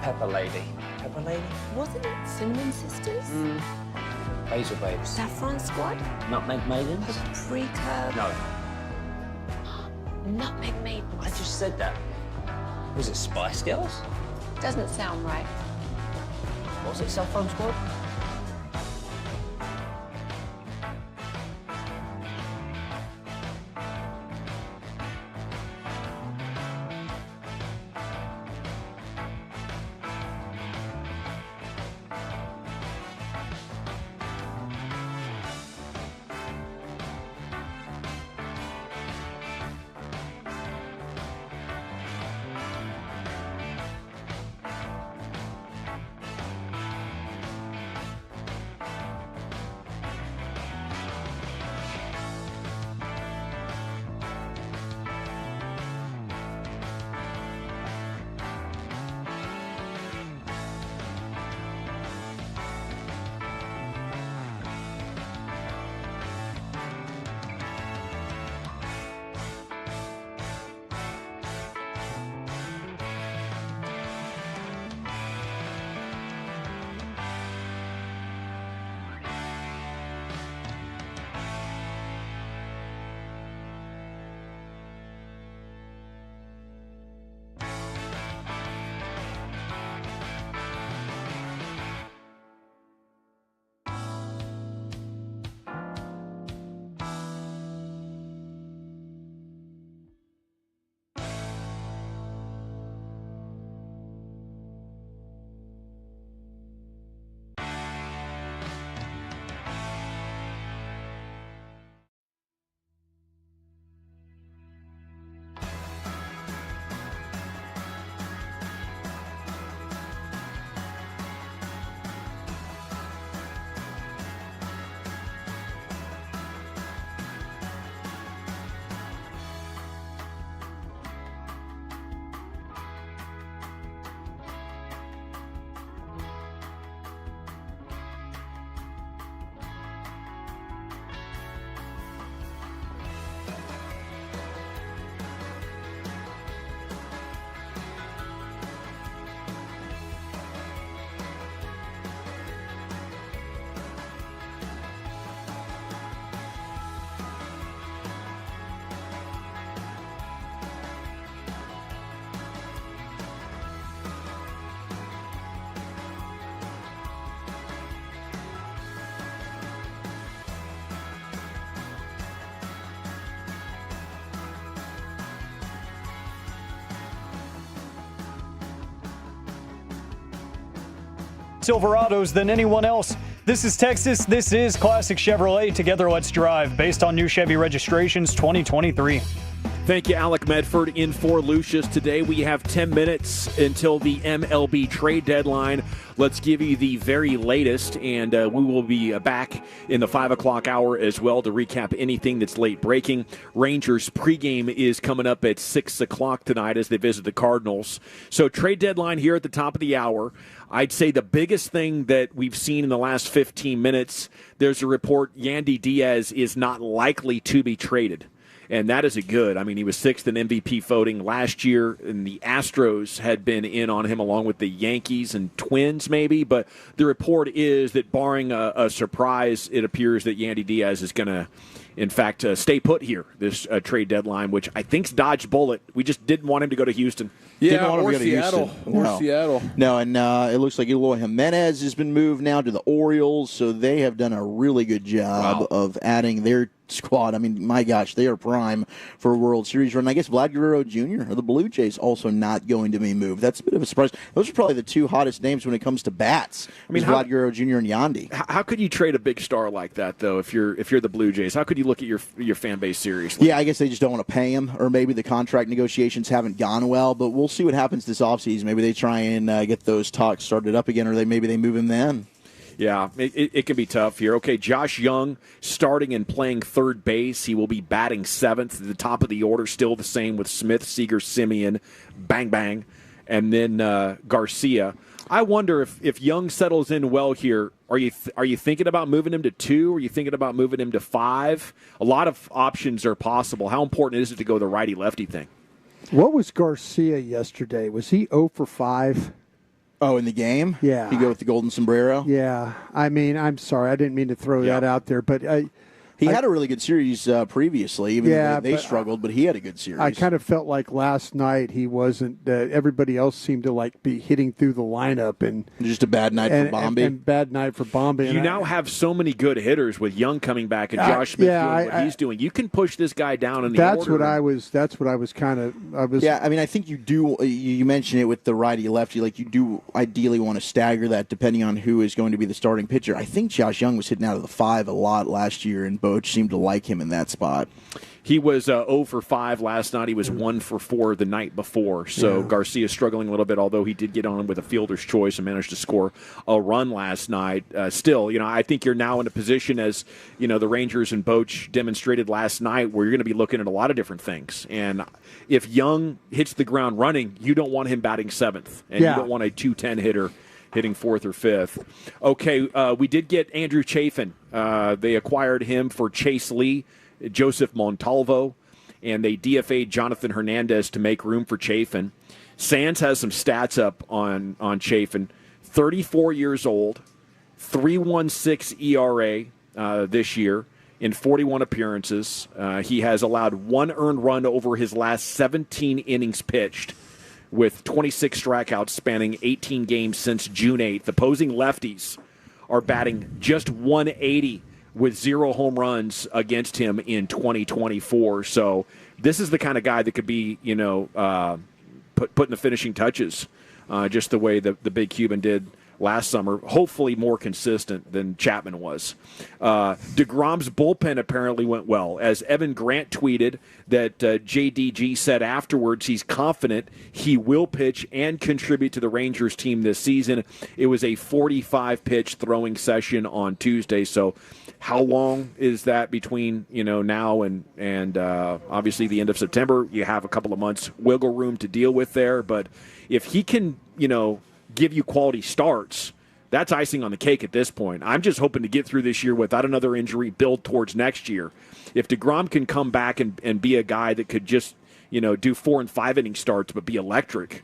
Pepper Lady? Pepper Lady?
Wasn't it Cinnamon Sisters?
Basil Babes.
Saffron Squad?
Nutmeg Maidens?
Paprika?
No.
Nutmeg Maidens.
I just said that. Was it Spice Girls?
Doesn't sound right.
Was it Saffron Squad?
Silverados than anyone else. This is Texas. This is Classic Chevrolet. Together, let's drive. Based on new Chevy registrations 2023.
Thank you, Alec Medford, in for Lucius. Today we have 10 minutes until the MLB Trade Deadline. Let's give you the very latest, and we will be back in the 5 o'clock hour as well to recap anything that's late breaking. Rangers pregame is coming up at 6 o'clock tonight as they visit the Cardinals. So trade deadline here at the top of the hour. I'd say the biggest thing that we've seen in the last 15 minutes, there's a report Yandy Diaz is not likely to be traded. And that is a good. I mean, he was sixth in MVP voting last year, and the Astros had been in on him along with the Yankees and Twins maybe. But the report is that barring a surprise, it appears that Yandy Diaz is going to, in fact, stay put here, this trade deadline, which I think's dodged bullet. We just didn't want him to go to Houston.
Yeah, or Seattle. Or Seattle.
No, and it looks like Eloy Jimenez has been moved now to the Orioles, so they have done a really good job of adding their squad. I mean, my gosh, they are prime for a World Series run. I guess Vlad Guerrero Jr. of the Blue Jays also not going to be moved. That's a bit of a surprise. Those are probably the two hottest names when it comes to bats. I mean, Vlad Guerrero Jr. and Yandy.
How could you trade a big star like that, though, if you're the Blue Jays? How could you look at your fan base seriously?
Yeah, I guess they just don't want to pay him, or maybe the contract negotiations haven't gone well, but we'll see what happens this offseason. Maybe they try and get those talks started up again, or maybe they move him then.
Yeah, it can be tough here. Okay, Josh Young starting and playing third base. He will be batting seventh. At the top of the order, still the same with Smith, Seager, Simeon, bang, bang. And then Garcia I wonder if Young settles in well here. Are you thinking about moving him to 2? Are you thinking about moving him to 5? A lot of options are possible. How important is it to go the righty-lefty thing?
What was Garcia yesterday? Was he 0 for 5?
Oh, in the game?
Yeah.
You go with the golden sombrero?
Yeah. I mean, I'm sorry. I didn't mean to throw that out there, but
he had a really good series previously. Even though they struggled, but he had a good series.
I kind of felt like last night he wasn't. Everybody else seemed to be hitting through the lineup, and
just a bad night for Bombi.
And bad night for Bombi.
You now have so many good hitters with Young coming back and Josh Smith doing what he's doing. You can push this guy down in the order.
That's what I was kind of.
Yeah, I mean, I think you do. You mentioned it with the righty lefty. Like you do ideally want to stagger that depending on who is going to be the starting pitcher. I think Josh Young was hitting out of the 5 a lot last year, and Boch seemed to like him in that spot.
He was 0 for 5 last night. He was 1 for 4 the night before. So Garcia struggling a little bit, although he did get on with a fielder's choice and managed to score a run last night. Still, I think you're now in a position, as the Rangers and Boch demonstrated last night, where you're going to be looking at a lot of different things. And if Young hits the ground running, you don't want him batting 7th, and you don't want a 210 hitter hitting 4th or 5th. Okay, we did get Andrew Chafin. They acquired him for Chase Lee, Joseph Montalvo, and they DFA'd Jonathan Hernandez to make room for Chafin. Sands has some stats up on Chafin. 34 years old, 3.16 ERA this year in 41 appearances. He has allowed 1 earned run over his last 17 innings pitched, with 26 strikeouts spanning 18 games since June 8th. Opposing lefties are batting just 180 with 0 home runs against him in 2024. So this is the kind of guy that could be, putting the finishing touches, just the way the big Cuban did last summer. Hopefully more consistent than Chapman was. DeGrom's bullpen apparently went well. As Evan Grant tweeted that JDG said afterwards he's confident he will pitch and contribute to the Rangers team this season. It was a 45-pitch throwing session on Tuesday. So how long is that between now and obviously the end of September? You have a couple of months wiggle room to deal with there. But if he can, give you quality starts, that's icing on the cake at this point. I'm just hoping to get through this year without another injury, build towards next year. If DeGrom can come back and be a guy that could just, do 4 and 5 inning starts but be electric,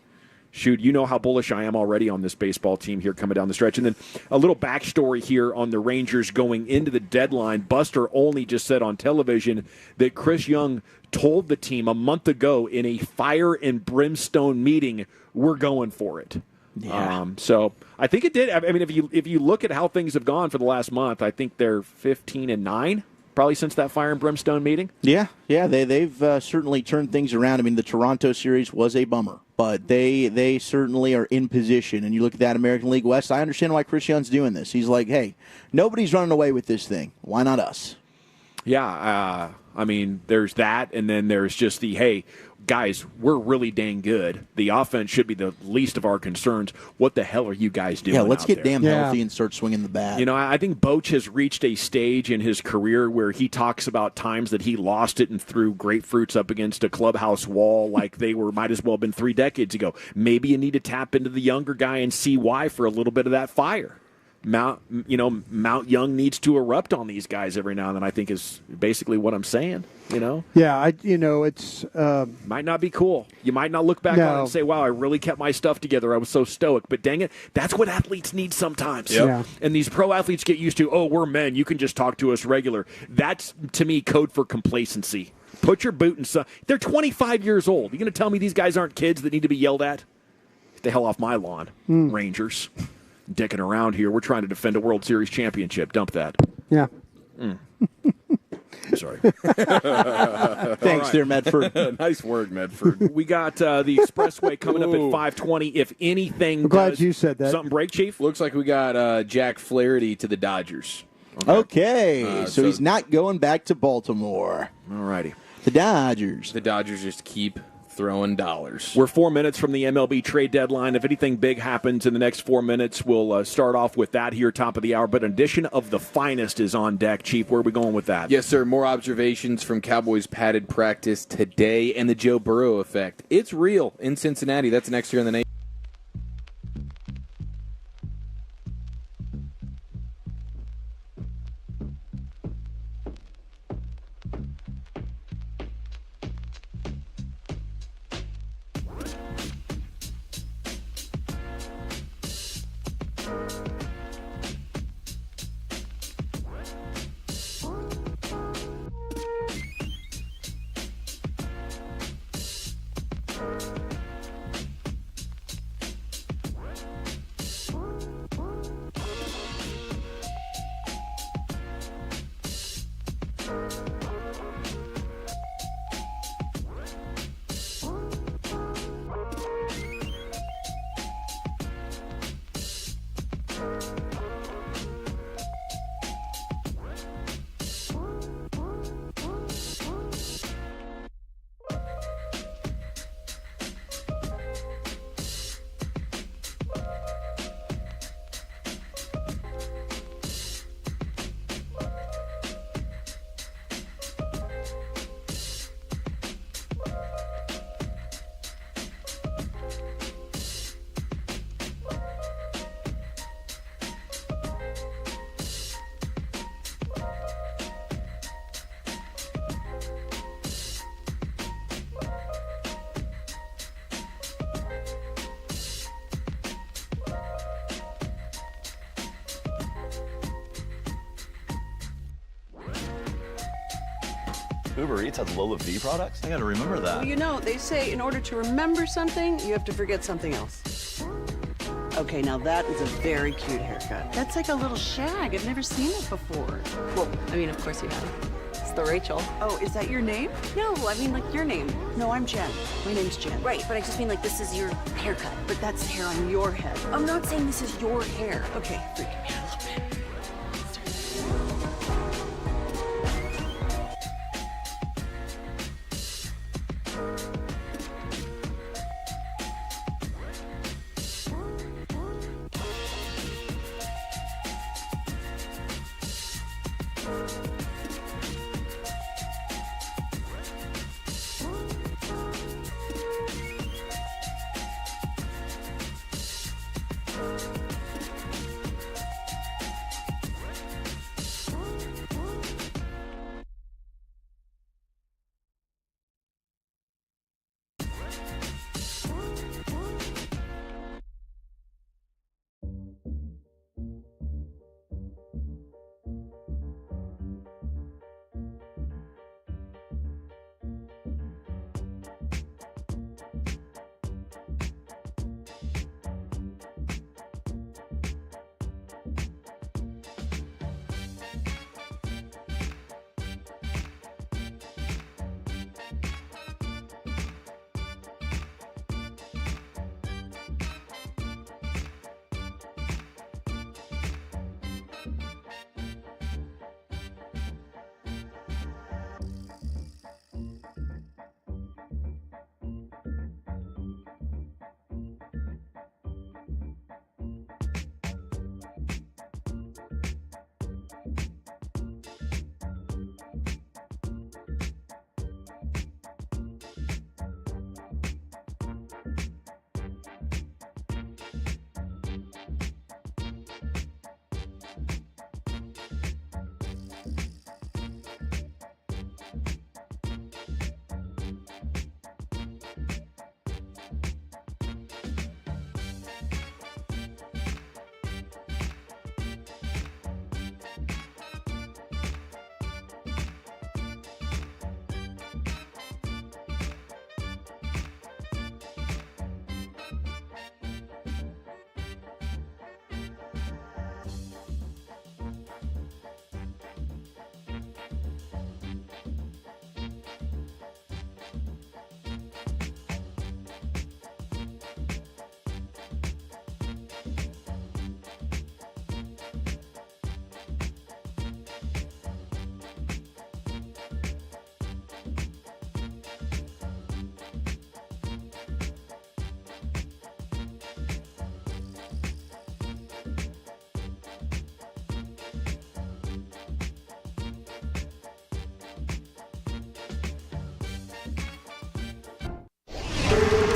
shoot, you know how bullish I am already on this baseball team here coming down the stretch. And then a little backstory here on the Rangers going into the deadline. Buster Olney just said on television that Chris Young told the team a month ago in a fire and brimstone meeting, we're going for it.
Yeah.
So I think it did. I mean, if you look at how things have gone for the last month, I think they're 15-9, probably since that fire and brimstone meeting.
Yeah. They've certainly turned things around. I mean, the Toronto series was a bummer, but they certainly are in position. And you look at that American League West, I understand why Chris Young's doing this. He's like, hey, nobody's running away with this thing. Why not us?
Yeah. I mean, there's that, and then there's just the, hey, guys, we're really dang good. The offense should be the least of our concerns. What the hell are you guys doing?
Yeah, let's get
there?
damn healthy and start swinging the bat.
I think Boch has reached a stage in his career where he talks about times that he lost it and threw grapefruits up against a clubhouse wall like they might as well have been 3 decades ago. Maybe you need to tap into the younger guy and see why for a little bit of that fire. Mount Young needs to erupt on these guys every now and then, I think is basically what I'm saying,
Yeah, it's...
might not be cool. You might not look back on it and say, wow, I really kept my stuff together. I was so stoic. But dang it, that's what athletes need sometimes.
Yep. Yeah.
And these pro athletes get used to, we're men. You can just talk to us regular. That's, to me, code for complacency. Put your boot in some... They're 25 years old. You going to tell me these guys aren't kids that need to be yelled at? Get the hell off my lawn, Rangers. Dicking around here. We're trying to defend a World Series championship. Dump that.
Yeah.
Sorry.
Thanks, there, Medford.
Nice word, Medford.
We got the expressway coming up at 5:20. If anything,
I'm glad you said that.
Something break, Chief?
Looks like we got Jack Flaherty to the Dodgers.
Okay. So he's not going back to Baltimore.
All righty.
The Dodgers.
The Dodgers just keep throwing dollars.
We're 4 minutes from the MLB trade deadline. If anything big happens in the next 4 minutes, we'll start off with that here, top of the hour. But an edition of the finest is on deck. Chief, where are we going with that?
Yes, sir. More observations from Cowboys padded practice today and the Joe Burrow effect. It's real in Cincinnati. That's next year in the nation.
Uber Eats has Lola V products? I gotta remember that.
Well, you know, they say in order to remember something, you have to forget something else. Okay, now that is a very cute haircut. That's like a little shag. I've never seen it before.
Well, I mean, of course you have. It's the Rachel.
Oh, is that your name?
No, I mean like your name.
No, I'm Jen. My name's Jen.
Right, but I just mean like this is your haircut.
But that's hair on your head.
I'm not saying this is your hair.
Okay, freaking me out a little bit.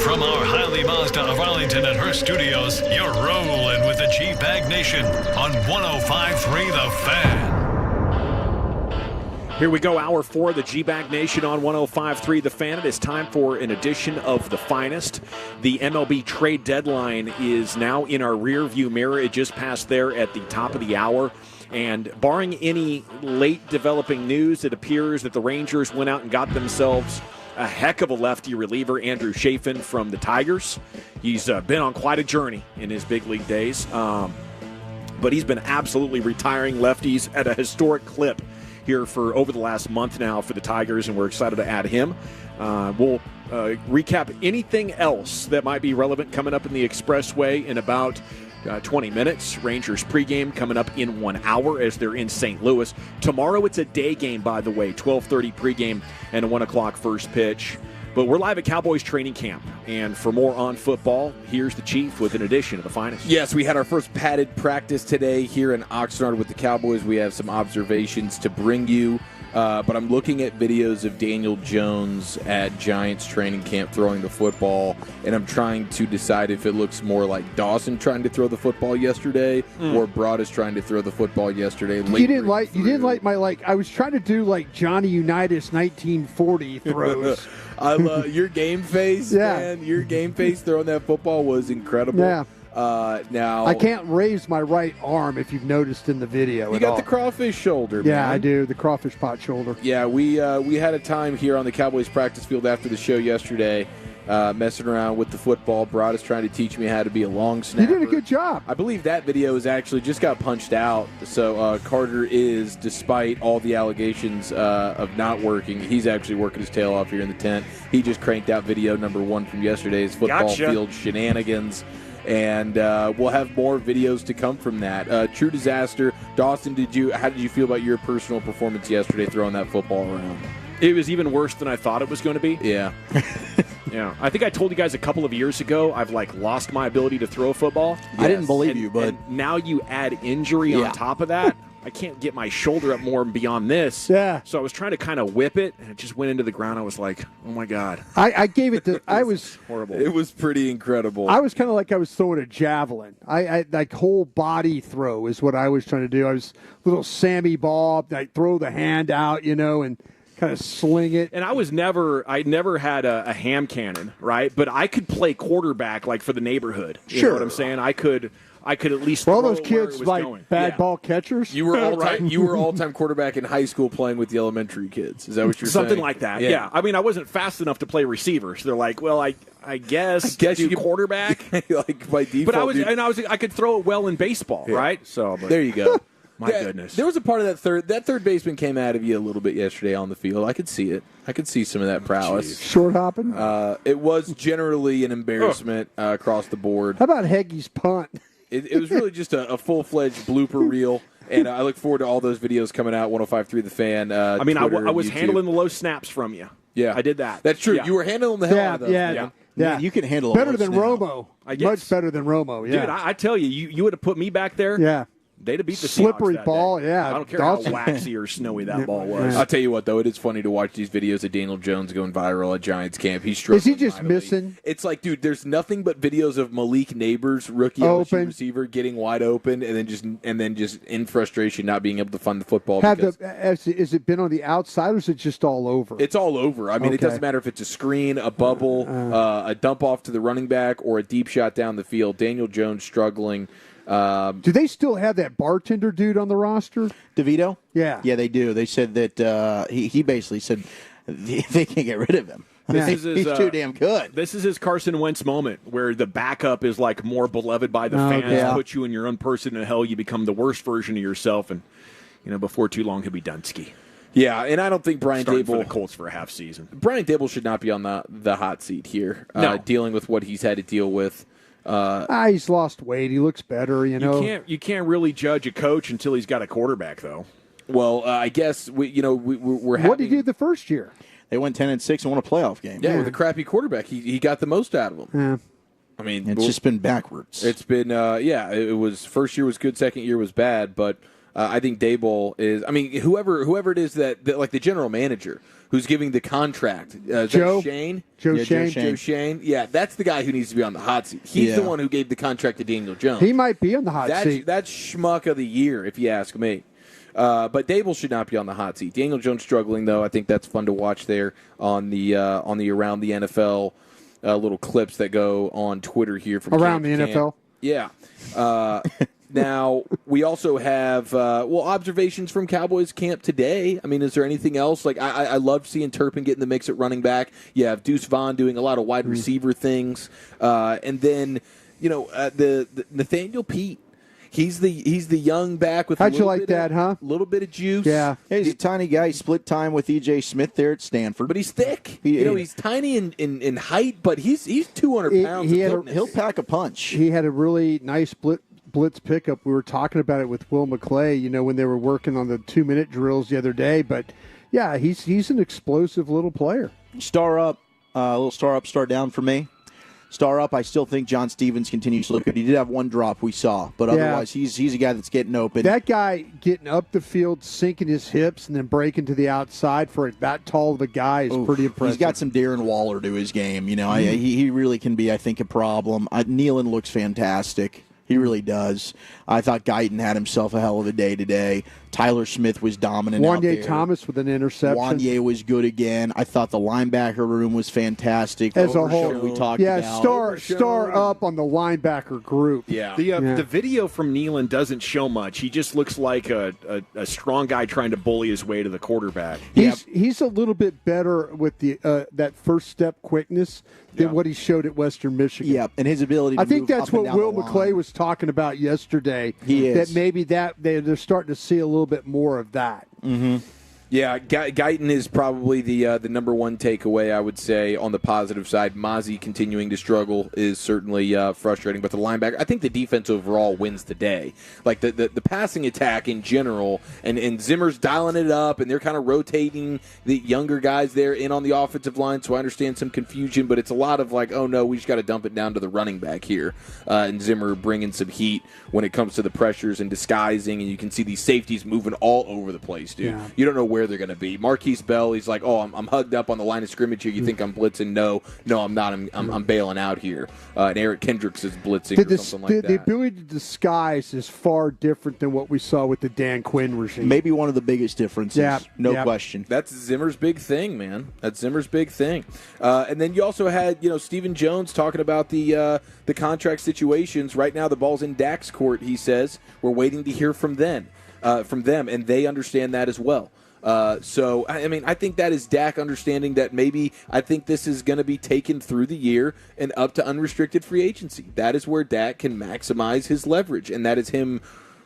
From our Highly Mazda of Arlington and Hearst studios, you're rolling with the G-Bag Nation on 105.3 The Fan.
Here we go, hour 4 of the G-Bag Nation on 105.3 The Fan. It is time for an edition of The Finest. The MLB Trade Deadline is now in our rear-view mirror. It just passed there at the top of the hour. And barring any late developing news, it appears that the Rangers went out and got themselves a heck of a lefty reliever, Andrew Chafin from the Tigers. He's been on quite a journey in his big league days, but he's been absolutely retiring lefties at a historic clip here for over the last month now for the Tigers, and we're excited to add him. We'll recap anything else that might be relevant coming up in the Expressway in about 20 minutes. Rangers pregame coming up in 1 hour as they're in St. Louis. Tomorrow it's a day game, by the way, 12:30 pregame and a 1 o'clock first pitch. But we're live at Cowboys training camp. And for more on football, here's the Chief with an edition of the finest.
Yes, we had our first padded practice today here in Oxnard with the Cowboys. We have some observations to bring you. But I'm looking at videos of Daniel Jones at Giants training camp throwing the football, and I'm trying to decide if it looks more like Dawson trying to throw the football yesterday or Broadus trying to throw the football yesterday.
You didn't like my I was trying to do like Johnny Unitas 1940 throws.
I love your game face, man. Your game face throwing that football was incredible.
Yeah.
Now
I can't raise my right arm if you've noticed in the video.
You got the crawfish shoulder, man.
Yeah, I do. The crawfish pot shoulder.
Yeah, we had a time here on the Cowboys practice field after the show yesterday, messing around with the football. Broadus trying to teach me how to be a long snapper.
You did a good job.
I believe that video is actually just got punched out. So Carter is, despite all the allegations of not working, he's actually working his tail off here in the tent. He just cranked out video number 1 from yesterday's football field shenanigans. And we'll have more videos to come from that. True disaster. Dawson, how did you feel about your personal performance yesterday throwing that football around?
It was even worse than I thought it was going to be.
Yeah.
Yeah. I think I told you guys a couple of years ago I've lost my ability to throw a football.
Yes. I didn't believe you, but
now you add injury on top of that. I can't get my shoulder up more beyond this.
Yeah.
So I was trying to kind of whip it, and it just went into the ground. I was like, oh, my God.
I gave it to – I was –
horrible.
It was pretty incredible.
I was kind of like I was throwing a javelin. I like whole body throw is what I was trying to do. I was little Sammy ball. I throw the hand out, and kind of sling it.
And I never had a ham cannon, right? But I could play quarterback for the neighborhood. You know what I'm saying? I could at least
throw
those
kids bad ball catchers.
You were all-time quarterback in high school playing with the elementary kids. Is that what you're saying?
Something like that. Yeah. I mean, I wasn't fast enough to play receiver, so they're like, well, I guess you could quarterback.
By default.
But I could throw it well in baseball, right? So
there you go.
My goodness.
There was a part of that third baseman came out of you a little bit yesterday on the field. I could see it. I could see some of that prowess.
Short hopping?
It was generally an embarrassment across the board.
How about Heggy's punt?
It was really just a full-fledged blooper reel, and I look forward to all those videos coming out, 105.3 The Fan.
I mean,
Twitter,
I was
YouTube.
handling the low snaps from you.
Yeah.
I did that.
That's true.
Yeah.
You were handling the hell out of those.
Yeah.
Man, you can handle
better
a
than
snap.
Romo. Much better than Romo. Yeah.
Dude, I tell you, you would have put me back there.
Yeah.
They'd have beat the
slippery
Seahawks that
ball.
day.
Yeah,
I don't care how waxy or snowy that ball was.
I'll tell you what, though, it is funny to watch these videos of Daniel Jones going viral at Giants camp. He's struggling.
Is he just missing?
It's like, dude, there's nothing but videos of Malik Neighbors, rookie LSU receiver, getting wide open, and then just in frustration not being able to fund the football.
Has it been on the outside, or is it just all over?
It's all over. I mean, It doesn't matter if it's a screen, a bubble, a dump off to the running back, or a deep shot down the field. Daniel Jones struggling.
Do they still have that bartender dude on the roster?
DeVito?
Yeah.
Yeah, they do. They said that he basically said they can't get rid of him. He's too damn good.
This is his Carson Wentz moment where the backup is more beloved by the fans, put you in your own person in hell, you become the worst version of yourself, and before too long he'll be Dunsky.
Yeah, and I don't think Brian
Starting
Dable
for the Colts for a half season.
Brian Dable should not be on the hot seat here, dealing with what he's had to deal with.
He's lost weight. He looks better.
You can't really judge a coach until he's got a quarterback, though.
Well, I guess we're having.
What did he do the first year?
They went 10-6 and won a playoff game.
Yeah, with a crappy quarterback, he got the most out of him.
Yeah.
I mean,
it's just been backwards.
It's been it was first year was good, second year was bad, but I think Dable is. I mean, whoever it is that like the general manager who's giving the contract,
Joe
Shane.
Joe
Shane. Yeah, that's the guy who needs to be on the hot seat. He's the one who gave the contract to Daniel Jones.
He might be on the hot seat.
That's schmuck of the year, if you ask me. But Dable should not be on the hot seat. Daniel Jones struggling, though. I think that's fun to watch there on the Around the NFL little clips that go on Twitter here from
Around the
camp.
NFL.
Yeah. Now, we also have, observations from Cowboys camp today. I mean, is there anything else? Like, I love seeing Turpin get in the mix at running back. You have Deuce Vaughn doing a lot of wide receiver things. And then, the Nathaniel Pete. He's the young back with
How'd you like that, huh?
A little bit of juice.
Yeah.
He's a tiny guy. He split time with E.J. Smith there at Stanford.
But he's thick. He's tiny in height, but he's 200 pounds.
He'll pack a punch.
He had a really nice blitz pickup. We were talking about it with Will McClay, when they were working on the 2-minute drills the other day. But, yeah, he's an explosive little player.
Star up, a little star up, star down for me. Star up, I still think John Stevens continues to look good. He did have one drop we saw, but otherwise he's a guy that's getting open.
That guy getting up the field, sinking his hips, and then breaking to the outside for that tall of a guy is pretty impressive.
He's got some Darren Waller to his game. He really can be, I think, a problem. Nealon looks fantastic. He really does. I thought Guyton had himself a hell of a day today. Tyler Smith was dominant out there.
Wanye Thomas with an interception.
Wanye was good again. I thought the linebacker room was fantastic.
As a whole,
we talked about.
Star up on the linebacker group.
Yeah. The video from Nealon doesn't show much. He just looks like a strong guy trying to bully his way to the quarterback.
He's a little bit better with the that first step quickness than what he showed at Western Michigan.
Yeah, and his ability to
I think
move
that's
up and
what
down
Will
the
McClay
line.
was talking about yesterday.
He is.
That maybe they're starting to see a little bit more of that.
Mm-hmm.
Yeah, Guyton is probably the number one takeaway, I would say, on the positive side. Mozzie continuing to struggle is certainly frustrating, but the linebacker, I think the defense overall wins the day. Like the passing attack in general, and Zimmer's dialing it up, and they're kind of rotating the younger guys there in on the offensive line, so I understand some confusion, but it's a lot of like, oh no, we just got to dump it down to the running back here. And Zimmer bringing some heat when it comes to the pressures and disguising, and you can see these safeties moving all over the place, dude.
Yeah.
You don't know where they're going to be. Marquise Bell, he's like, oh, I'm hugged up on the line of scrimmage here. You think I'm blitzing? No, I'm not. I'm bailing out here. And Eric Kendricks is blitzing or something like that.
The ability to disguise is far different than what we saw with the Dan Quinn regime.
Maybe one of the biggest differences.
Yeah.
No question.
That's Zimmer's big thing, man. That's Zimmer's big thing. And then you also had, Stephen Jones talking about the contract situations. Right now, the ball's in Dak's court, he says. We're waiting to hear from them, and they understand that as well. So, I think that is Dak understanding that maybe I think this is going to be taken through the year and up to unrestricted free agency. That is where Dak can maximize his leverage, and that is him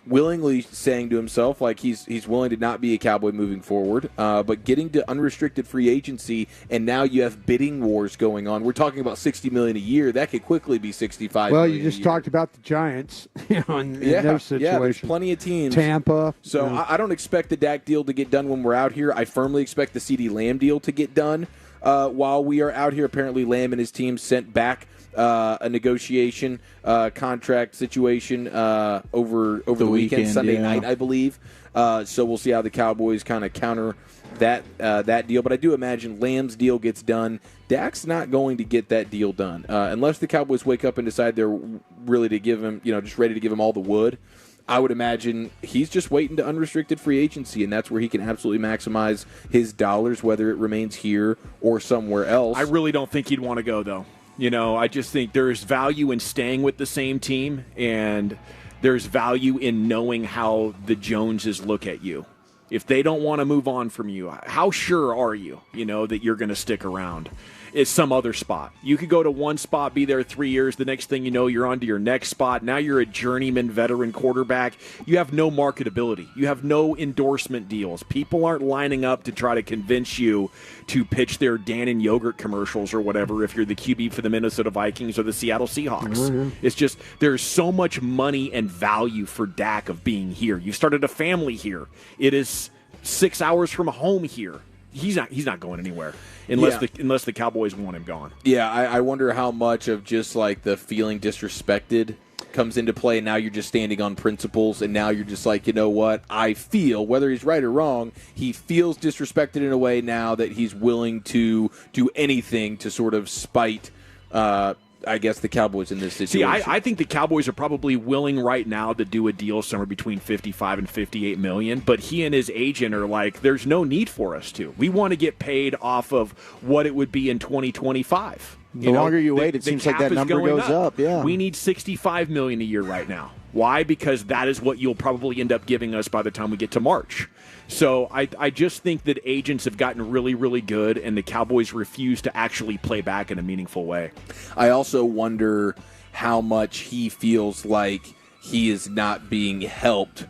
willingly saying to himself, like he's willing to not be a Cowboy moving forward, but getting to unrestricted free agency, and now you have bidding wars going on. We're talking about $60 million a year. That could quickly be $65 million.
Well, you just talked about the Giants in those situations.
Yeah, there's plenty of teams.
Tampa.
So I don't expect the Dak deal to get done when we're out here. I firmly expect the CeeDee Lamb deal to get done while we are out here. Apparently, Lamb and his team sent back a negotiation contract situation over the weekend, Sunday night, I believe. So we'll see how the Cowboys kind of counter that deal. But I do imagine Lamb's deal gets done. Dak's not going to get that deal done unless the Cowboys wake up and decide they're really to give him, just ready to give him all the wood. I would imagine he's just waiting to unrestricted free agency, and that's where he can absolutely maximize his dollars, whether it remains here or somewhere else.
I really don't think he'd want to go, though. I just think there's value in staying with the same team, and there's value in knowing how the Joneses look at you. If they don't want to move on from you, how sure are you, that you're going to stick around? It's some other spot. You could go to one spot, be there 3 years. The next thing you know, you're on to your next spot. Now you're a journeyman veteran quarterback. You have no marketability. You have no endorsement deals. People aren't lining up to try to convince you to pitch their Dannon yogurt commercials or whatever if you're the QB for the Minnesota Vikings or the Seattle Seahawks. Mm-hmm. It's just there's so much money and value for Dak of being here. You started a family here. It is 6 hours from home here. He's not going anywhere unless the Cowboys want him gone.
Yeah, I wonder how much of just like the feeling disrespected comes into play. Now you're just standing on principles, and now you're just like, you know what? I feel, whether he's right or wrong, he feels disrespected in a way now that he's willing to do anything to sort of spite I guess the Cowboys in this situation.
See, I think the Cowboys are probably willing right now to do a deal somewhere between $55 and $58 million, but he and his agent are like, there's no need for us to. We want to get paid off of what it would be in 2025.
The longer you wait, it seems like that number goes up. Yeah,
we need $65 million a year right now. Why? Because that is what you'll probably end up giving us by the time we get to March. So I just think that agents have gotten really, really good, and the Cowboys refuse to actually play back in a meaningful way.
I also wonder how much he feels like he is not being helped,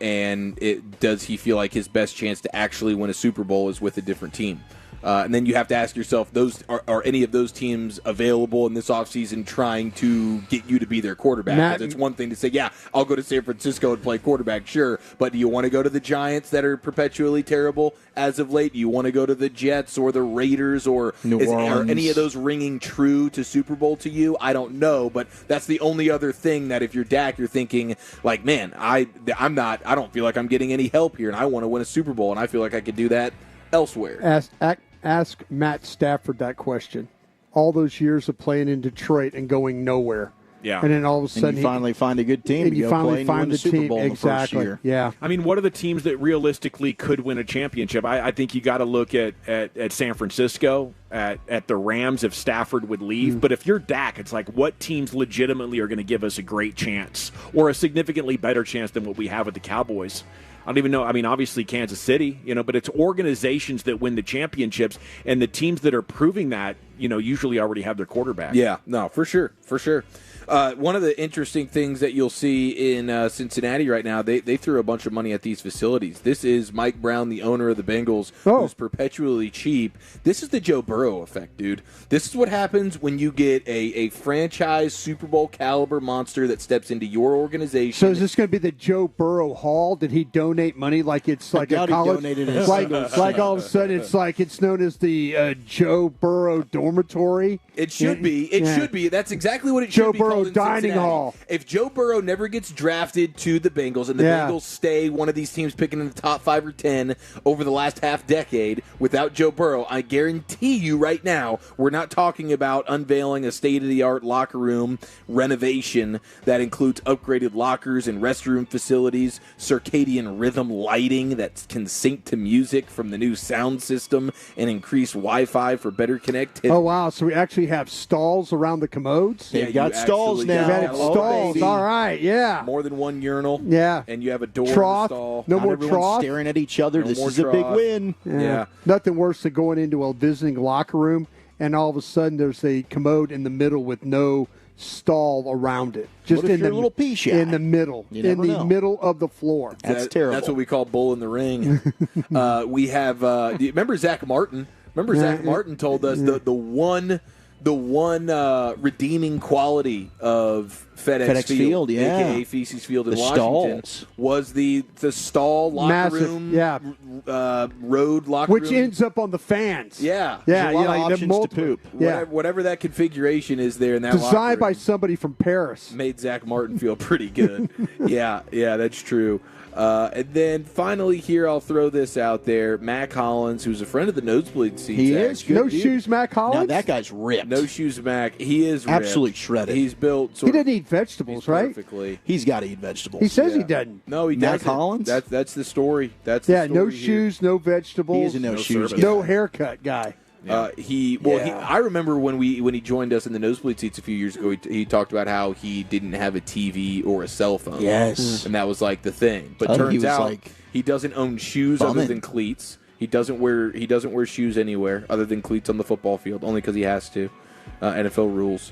and does he feel like his best chance to actually win a Super Bowl is with a different team? And then you have to ask yourself, are any of those teams available in this offseason trying to get you to be their quarterback? 'Cause it's one thing to say, yeah, I'll go to San Francisco and play quarterback, sure. But do you want to go to the Giants that are perpetually terrible as of late? Do you want to go to the Jets or the Raiders? Or are any of those ringing true to Super Bowl to you? I don't know. But that's the only other thing that if you're Dak, you're thinking, like, man, I don't feel like I'm getting any help here, and I want to win a Super Bowl, and I feel like I could do that elsewhere.
Ask Matt Stafford that question. All those years of playing in Detroit and going nowhere.
Yeah.
And then all of a sudden
you finally find a good team.
And you finally find the
Super
team.
Bowl
Exactly.
In the first year.
Yeah.
I mean, what are the teams that realistically could win a championship? I think you got to look at San Francisco, at the Rams if Stafford would leave. But if you're Dak, it's like, what teams legitimately are going to give us a great chance or a significantly better chance than what we have with the Cowboys? I don't even know. I mean, obviously Kansas City, but it's organizations that win the championships, and the teams that are proving that, usually already have their quarterback.
Yeah, no, for sure. One of the interesting things that you'll see in Cincinnati right now, they threw a bunch of money at these facilities. This is Mike Brown, the owner of the Bengals, who's perpetually cheap. This is the Joe Burrow effect, dude. This is what happens when you get a franchise Super Bowl caliber monster that steps into your organization.
So is this going to be the Joe Burrow Hall? Did he donate money like it's like a college? Like all of a sudden it's known as the Joe Burrow dormitory?
It should be. It should be. That's exactly what it should be.
Joe Burrow Dining Hall.
If Joe Burrow never gets drafted to the Bengals and the Bengals stay one of these teams picking in the top 5 or 10 over the last half decade without Joe Burrow, I guarantee you right now we're not talking about unveiling a state-of-the-art locker room renovation that includes upgraded lockers and restroom facilities, circadian rhythm lighting that can sync to music from the new sound system, and increase Wi-Fi for better connectivity.
Oh, wow. So we actually have stalls around the commodes?
Yeah, you got stalls now.
You got stalls. All right, yeah.
More than one urinal.
Yeah.
And you have a door
trough.
in the stall.
No
Not
more
everyone's
trough.
staring at each other.
No
This
more
is a big
trough.
win.
Yeah.
Nothing worse than going into a visiting locker room and all of a sudden there's a commode in the middle with no stall around it. Just
What if
in
you're
the
a little pea shy?
in the middle.
You
In
never
the
know.
middle of the floor.
That's terrible.
That's what we call bull in the ring. We have. Do you remember Zach Martin? Zach Martin told us the one redeeming quality of FedEx Field, aka Feces Field in
The
Washington,
stalls.
was the stall locker
Massive,
room,
yeah.
road locker
Which
room.
ends up on the fans.
Yeah,
Yeah,
There's a lot of
the
options to
multiple-
poop.
Yeah.
Whatever that configuration is there in that locker
Designed by
room
somebody from Paris.
made Zach Martin feel pretty good. yeah, that's true. And then finally here, I'll throw this out there. Mac Hollins, who's a friend of the Nosebleed seats.
He is.
actually.
Good
No
dude.
shoes, Mac Hollins?
Now that guy's ripped.
No shoes, Mac. He is ripped.
Absolutely shredded.
He's built
He
sort
didn't
of
eat vegetables,
he's
right?
perfectly.
He's got to eat vegetables.
He says he
Yeah.
doesn't.
No, he
Mac
doesn't.
Hollins?
That's the story. That's
Yeah,
the
no
story here.
shoes, no vegetables.
He is a no shoes
service.
guy.
No haircut guy.
I remember when he joined us in the Nosebleed seats a few years ago. He talked about how he didn't have a TV or a cell phone.
Yes.
and that was like the thing. But
Oh, he
turns
was,
out
like,
he doesn't own shoes
bumming.
other than cleats. He doesn't wear shoes anywhere other than cleats on the football field, only because he has to. NFL rules.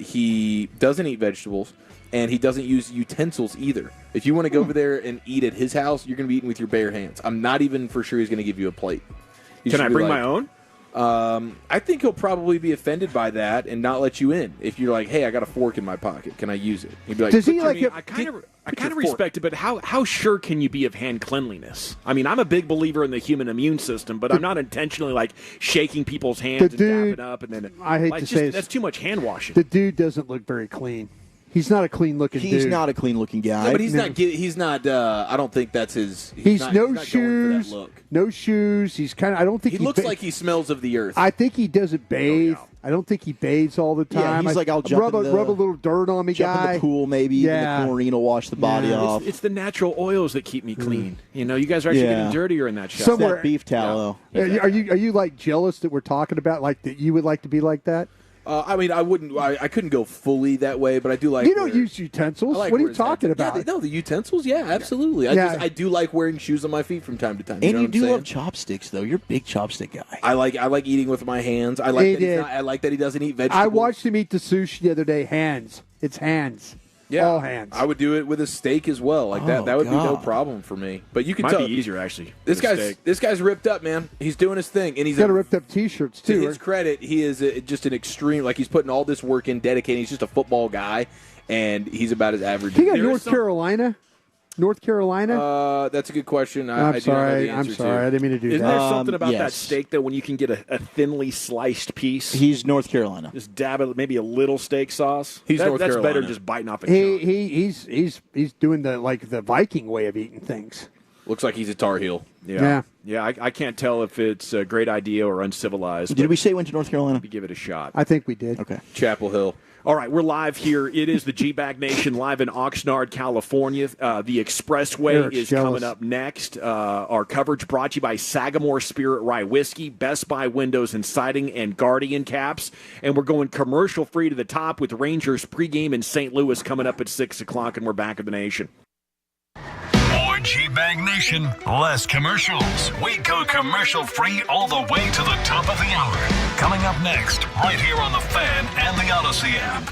He doesn't eat vegetables. And he doesn't use utensils either. If you want to go over there and eat at his house, you're going to be eating with your bare hands. I'm not even for sure he's going to give you a plate.
Can I bring my own?
I think he'll probably be offended by that and not let you in. If you're like, hey, I got a fork in my pocket. Can I use it? He'd be like,
Does he
"Put
like
your-
it?
I kind of respect it, but how sure can you be of hand cleanliness? I mean, I'm a big believer in the human immune system, but I'm not intentionally like shaking people's hands and
dude-
dapping up and then
I hate
like,
to
just,
say this.
that's too much hand washing.
The dude doesn't look very clean. He's not a clean-looking dude.
He's not a clean-looking guy.
No, but he's not. He's not. I don't think that's his.
He's
not,
no
he's not
shoes.
Going for that look.
No shoes. He's kind of. I don't think
He looks like he smells of the earth.
I think he doesn't bathe. I don't think he bathes all the time.
Yeah, he's like, I'll jump
rub
in the-
a little dirt on me,
Jump
guy.
in the pool, maybe.
Yeah.
In the chlorine will wash the body off.
It's the natural oils that keep me clean. You know, you guys are actually
Yeah.
getting dirtier in that show.
Somewhere-
That beef tallow.
Are you like jealous that we're talking about like that? You would like to be like that?
I mean, I couldn't go fully that way, but I do like.
You don't use utensils.
Like
what are you talking about?
Yeah, the utensils. Yeah, absolutely. I do like wearing shoes on my feet from time to time.
And
know
you
what
do
I'm
love chopsticks, though. You're a big chopstick guy.
I like eating with my hands. I like that he doesn't eat vegetables.
I watched him eat the sushi the other day. Hands. It's hands.
Yeah,
all hands.
I would do it with a steak as well. Like that would be no problem for me. But you can
Might
tell
be easier actually.
This guy's ripped up, man. He's doing his thing, and he's
got ripped up T-shirts too.
To his credit, he is just an extreme. Like he's putting all this work in, dedicating. He's just a football guy, and he's about as average.
He got North Carolina. North Carolina?
That's a good question.
I'm sorry. I didn't mean to do that.
Isn't there something about that steak, though, when you can get a thinly sliced piece?
He's North Carolina.
Just dab it, maybe a little steak sauce.
That's
better than just biting off a chunk.
He's doing the Viking way of eating things.
Looks like he's a Tar Heel.
Yeah. I can't tell if it's a great idea or uncivilized.
Did we say he went to North Carolina?
Maybe give it a shot.
I think we did.
Okay.
Chapel Hill.
All right, we're live here. It is the G-Bag Nation live in Oxnard, California. The Expressway
Eric's
is
jealous.
coming up next. Our coverage brought to you by Sagamore Spirit Rye Whiskey, Best Buy Windows and Siding, and Guardian Caps. And we're going commercial-free to the top with Rangers pregame in St. Louis coming up at 6 o'clock, and we're back at the Nation.
More G-Bag Nation, less commercials. We go commercial-free all the way to the top of the hour. Coming up next, right here on the Fan and the Odyssey app.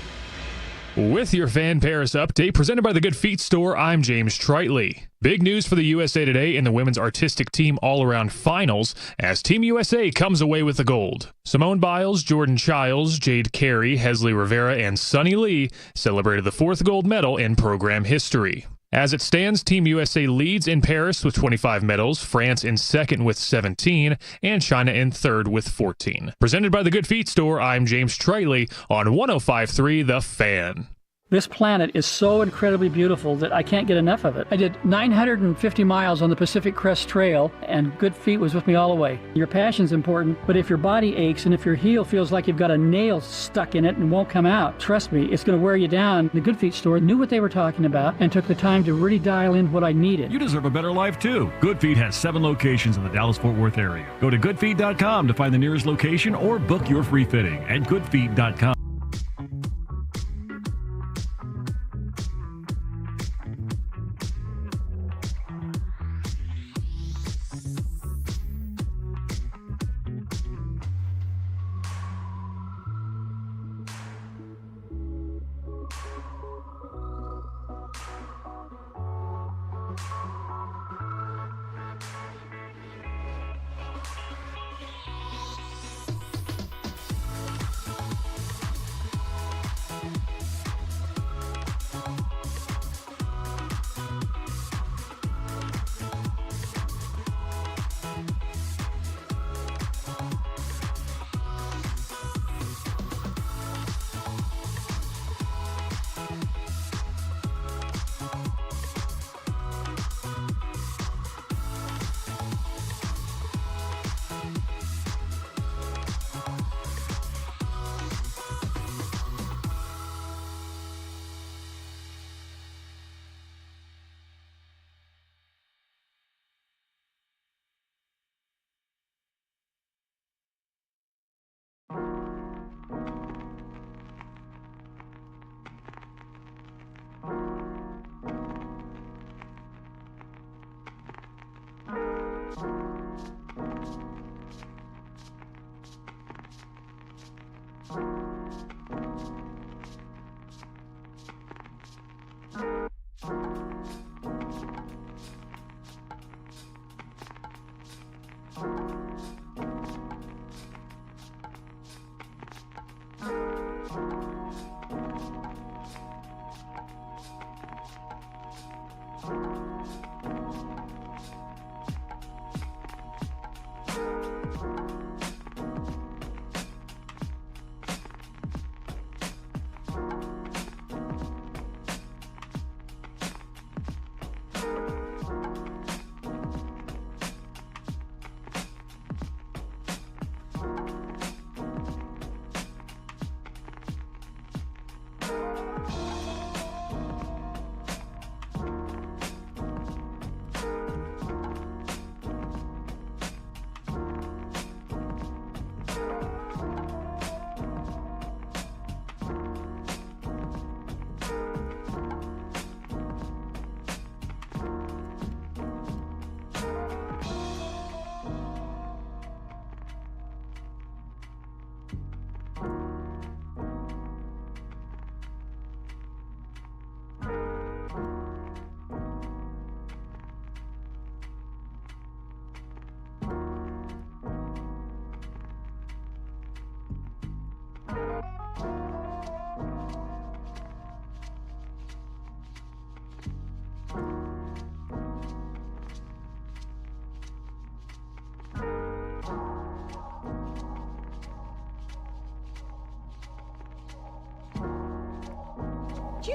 With your Fan Paris update presented by the Good Feet Store, I'm James Tritley. Big news for the USA Today in the women's artistic team all-around finals as Team USA comes away with the gold. Simone Biles, Jordan Childs, Jade Carey, Hesley Rivera, and Sunny Lee celebrated the 4th gold medal in program history. As it stands, Team USA leads in Paris with 25 medals, France in second with 17, and China in third with 14. Presented by the Good Feet Store, I'm James Tritley on 105.3 The Fan.
This planet is so incredibly beautiful that I can't get enough of it. I did 950 miles on the Pacific Crest Trail, and Good Feet was with me all the way. Your passion's important, but if your body aches and if your heel feels like you've got a nail stuck in it and won't come out, trust me, it's going to wear you down. The Good Feet Store knew what they were talking about and took the time to really dial in what I needed.
You deserve a better life, too. Good Feet has 7 locations in the Dallas-Fort Worth area. Go to goodfeet.com to find the nearest location or book your free fitting at goodfeet.com.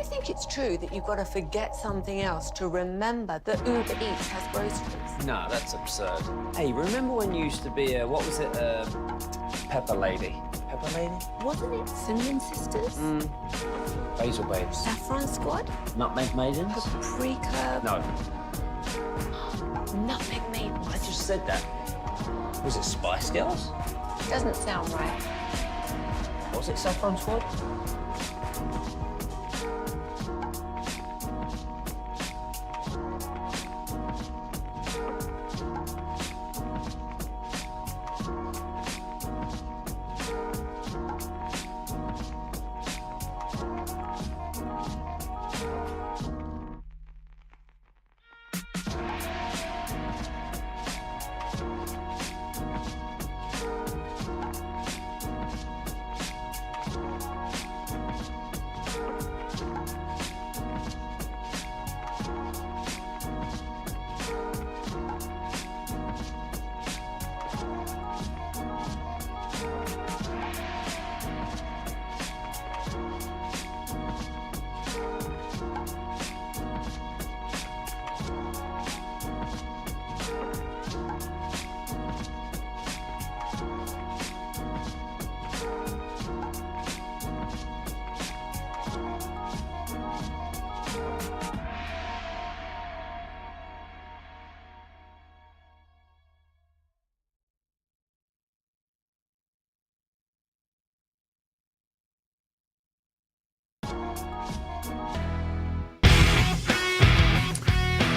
you think it's true that you've got to forget something else to remember that Uber Eats has groceries?
No, that's absurd. Hey, remember when you used to be a, what was it, Pepper Lady? Pepper Lady?
Wasn't it Cinnamon Sisters?
Basil Babes.
Saffron Squad?
Nutmeg Maidens?
Pre-curb?
No.
Nutmeg Maidens.
I just said that. Was it Spice Girls?
Doesn't sound right.
Was it Saffron Squad?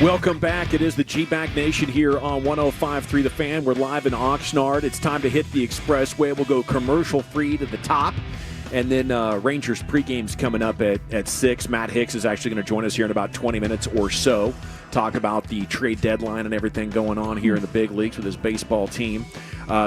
Welcome back. It is the G-Bag Nation here on 105.3 The Fan. We're live in Oxnard. It's time to hit the expressway. We'll go commercial-free to the top. And then Rangers pregame's coming up at 6. Matt Hicks is actually going to join us here in about 20 minutes or so. Talk about the trade deadline and everything going on here in the big leagues with his baseball team.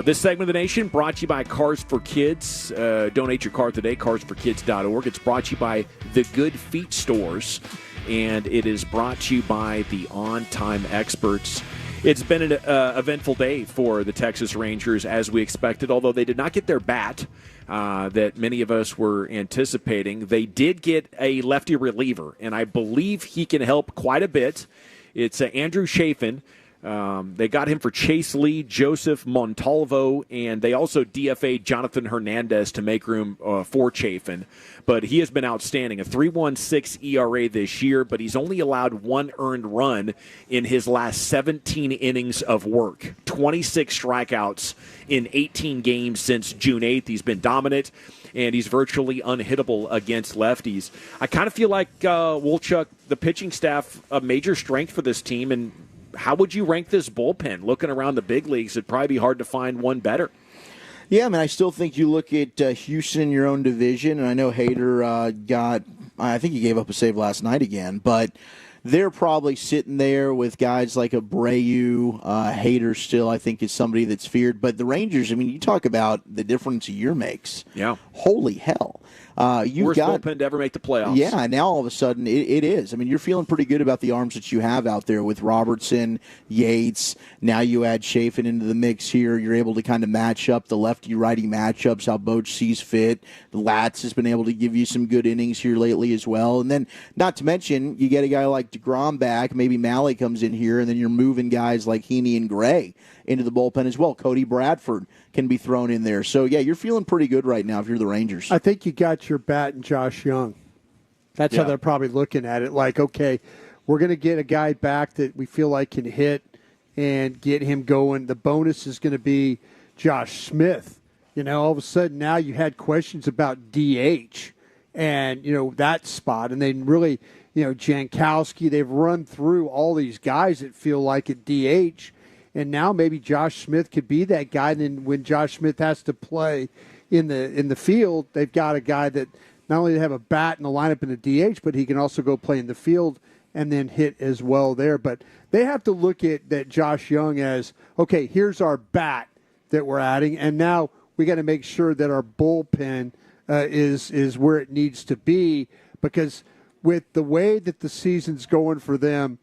This segment of the Nation brought to you by Cars for Kids. Donate your car today, carsforkids.org. It's brought to you by The Good Feet Stores. And it is brought to you by the On-Time Experts. It's been an eventful day for the Texas Rangers, as we expected, although they did not get their bat that many of us were anticipating. They did get a lefty reliever, and I believe he can help quite a bit. It's Andrew Chafin. They got him for Chase Lee, Joseph Montalvo, and they also DFA'd Jonathan Hernandez to make room for Chafin. But he has been outstanding, a 3.16 ERA this year, but he's only allowed one earned run in his last 17 innings of work. 26 strikeouts in 18 games since June 8th. He's been dominant, and he's virtually unhittable against lefties. I kind of feel like Wolchuk, the pitching staff, a major strength for this team, and how would you rank this bullpen? Looking around the big leagues, it'd probably be hard to find one better.
Yeah, I mean, I still think you look at Houston in your own division, and I know Hader I think he gave up a save last night again, but they're probably sitting there with guys like Abreu. Hader still, I think, is somebody that's feared. But the Rangers, I mean, you talk about the difference a year makes.
Yeah.
Holy hell.
Worst bullpen to ever make the playoffs.
Yeah, now all of a sudden it is. I mean, you're feeling pretty good about the arms that you have out there with Robertson, Yates. Now you add Chafin into the mix here. You're able to kind of match up the lefty-righty matchups, how Boch sees fit. Latz has been able to give you some good innings here lately as well. And then, not to mention, you get a guy like DeGrom back. Maybe Malley comes in here, and then you're moving guys like Heaney and Gray into the bullpen as well. Cody Bradford can be thrown in there. So, yeah, you're feeling pretty good right now if you're the Rangers.
I think you got your bat in Josh Young. That's how they're probably looking at it. Like, okay, we're going to get a guy back that we feel like can hit and get him going. The bonus is going to be Josh Smith. You know, all of a sudden now you had questions about DH and, you know, that spot. And they really, you know, Jankowski, they've run through all these guys that feel like at DH. And now maybe Josh Smith could be that guy. And then when Josh Smith has to play in the field, they've got a guy that not only have a bat in the lineup in the DH, but he can also go play in the field and then hit as well there. But they have to look at that Josh Young as, okay, here's our bat that we're adding, and now we got to make sure that our bullpen is where it needs to be, because with the way that the season's going for them,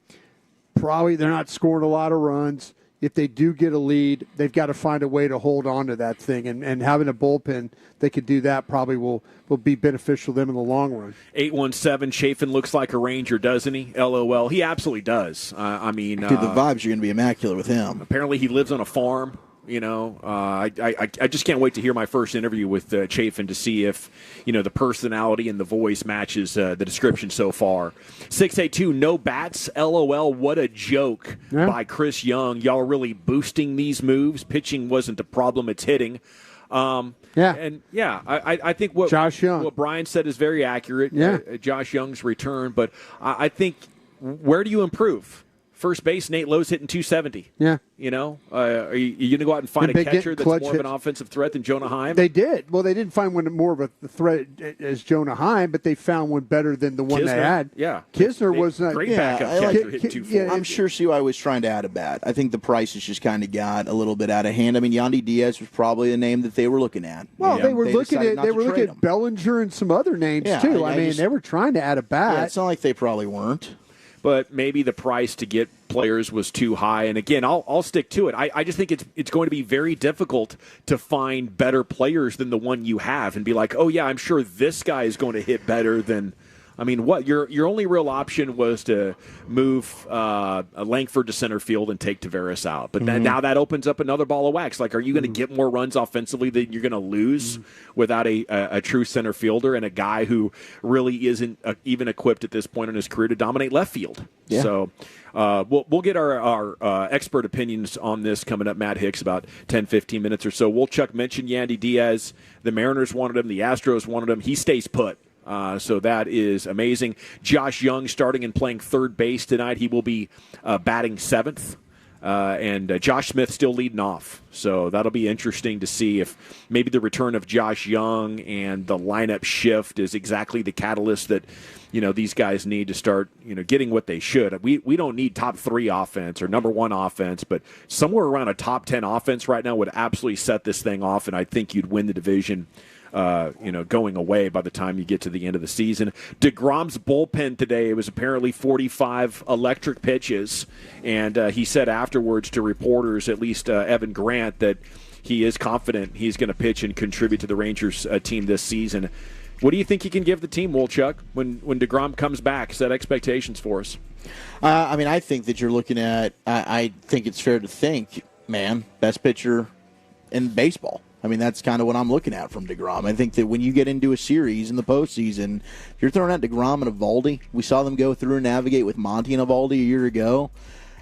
probably they're not scoring a lot of runs. if they do get a lead, they've got to find a way to hold on to that thing. And having a bullpen that could do that probably will be beneficial to them in the long run.
817, Chafin looks like a Ranger, doesn't he? LOL. He absolutely does. Dude,
the vibes are going to be immaculate with him.
Apparently he lives on a farm. I just can't wait to hear my first interview with Chafin to see if, the personality and the voice matches the description so far. 682, no bats, LOL, what a joke by Chris Young. Y'all are really boosting these moves. Pitching wasn't the problem, it's hitting. I think what Brian said is very accurate. Josh Young's return, but I think where do you improve? First base, Nate Lowe's hitting 270.
Yeah.
Are you going to go out and find a catcher that's more of an offensive threat than Jonah Heim?
They did. Well, they didn't find one more of a threat as Jonah Heim, but they found one better than the one
Kisner,
they had.
Yeah.
Kisner was not.
Great backup catcher hitting 240.
I'm sure CY was trying to add a bat. I think the prices just kind of got a little bit out of hand. I mean, Yandy Diaz was probably the name that they were looking at.
Well, they were looking at Bellinger and some other names, too. I mean, they were trying to add a bat.
Yeah, it's not like they probably weren't.
But maybe the price to get players was too high. And again, I'll stick to it. I just think it's going to be very difficult to find better players than the one you have and be like, oh, yeah, I'm sure this guy is going to hit better than – I mean, what your only real option was to move Langford to center field and take Tavares out. But now that opens up another ball of wax. Like, are you going to get more runs offensively than you're going to lose without a true center fielder and a guy who really isn't even equipped at this point in his career to dominate left field? Yeah. So we'll get our expert opinions on this coming up. Matt Hicks, about 10, 15 minutes or so. Wolchuk mentioned Yandy Diaz. The Mariners wanted him. The Astros wanted him. He stays put. So that is amazing. Josh Young starting and playing third base tonight. He will be batting seventh. And Josh Smith still leading off. So that'll be interesting to see if maybe the return of Josh Young and the lineup shift is exactly the catalyst that, these guys need to start, getting what they should. We don't need top 3 offense or number 1 offense, but somewhere around a top 10 offense right now would absolutely set this thing off, and I think you'd win the division. Going away by the time you get to the end of the season. DeGrom's bullpen today was apparently 45 electric pitches, and he said afterwards to reporters, at least Evan Grant, that he is confident he's going to pitch and contribute to the Rangers team this season. What do you think he can give the team, Wolchuk, when DeGrom comes back? Set expectations for us.
I think that you're looking at, I think it's fair to think, best pitcher in baseball. I mean, that's kind of what I'm looking at from DeGrom. I think that when you get into a series in the postseason, if you're throwing out DeGrom and Eovaldi, we saw them go through and navigate with Monty and Eovaldi a year ago.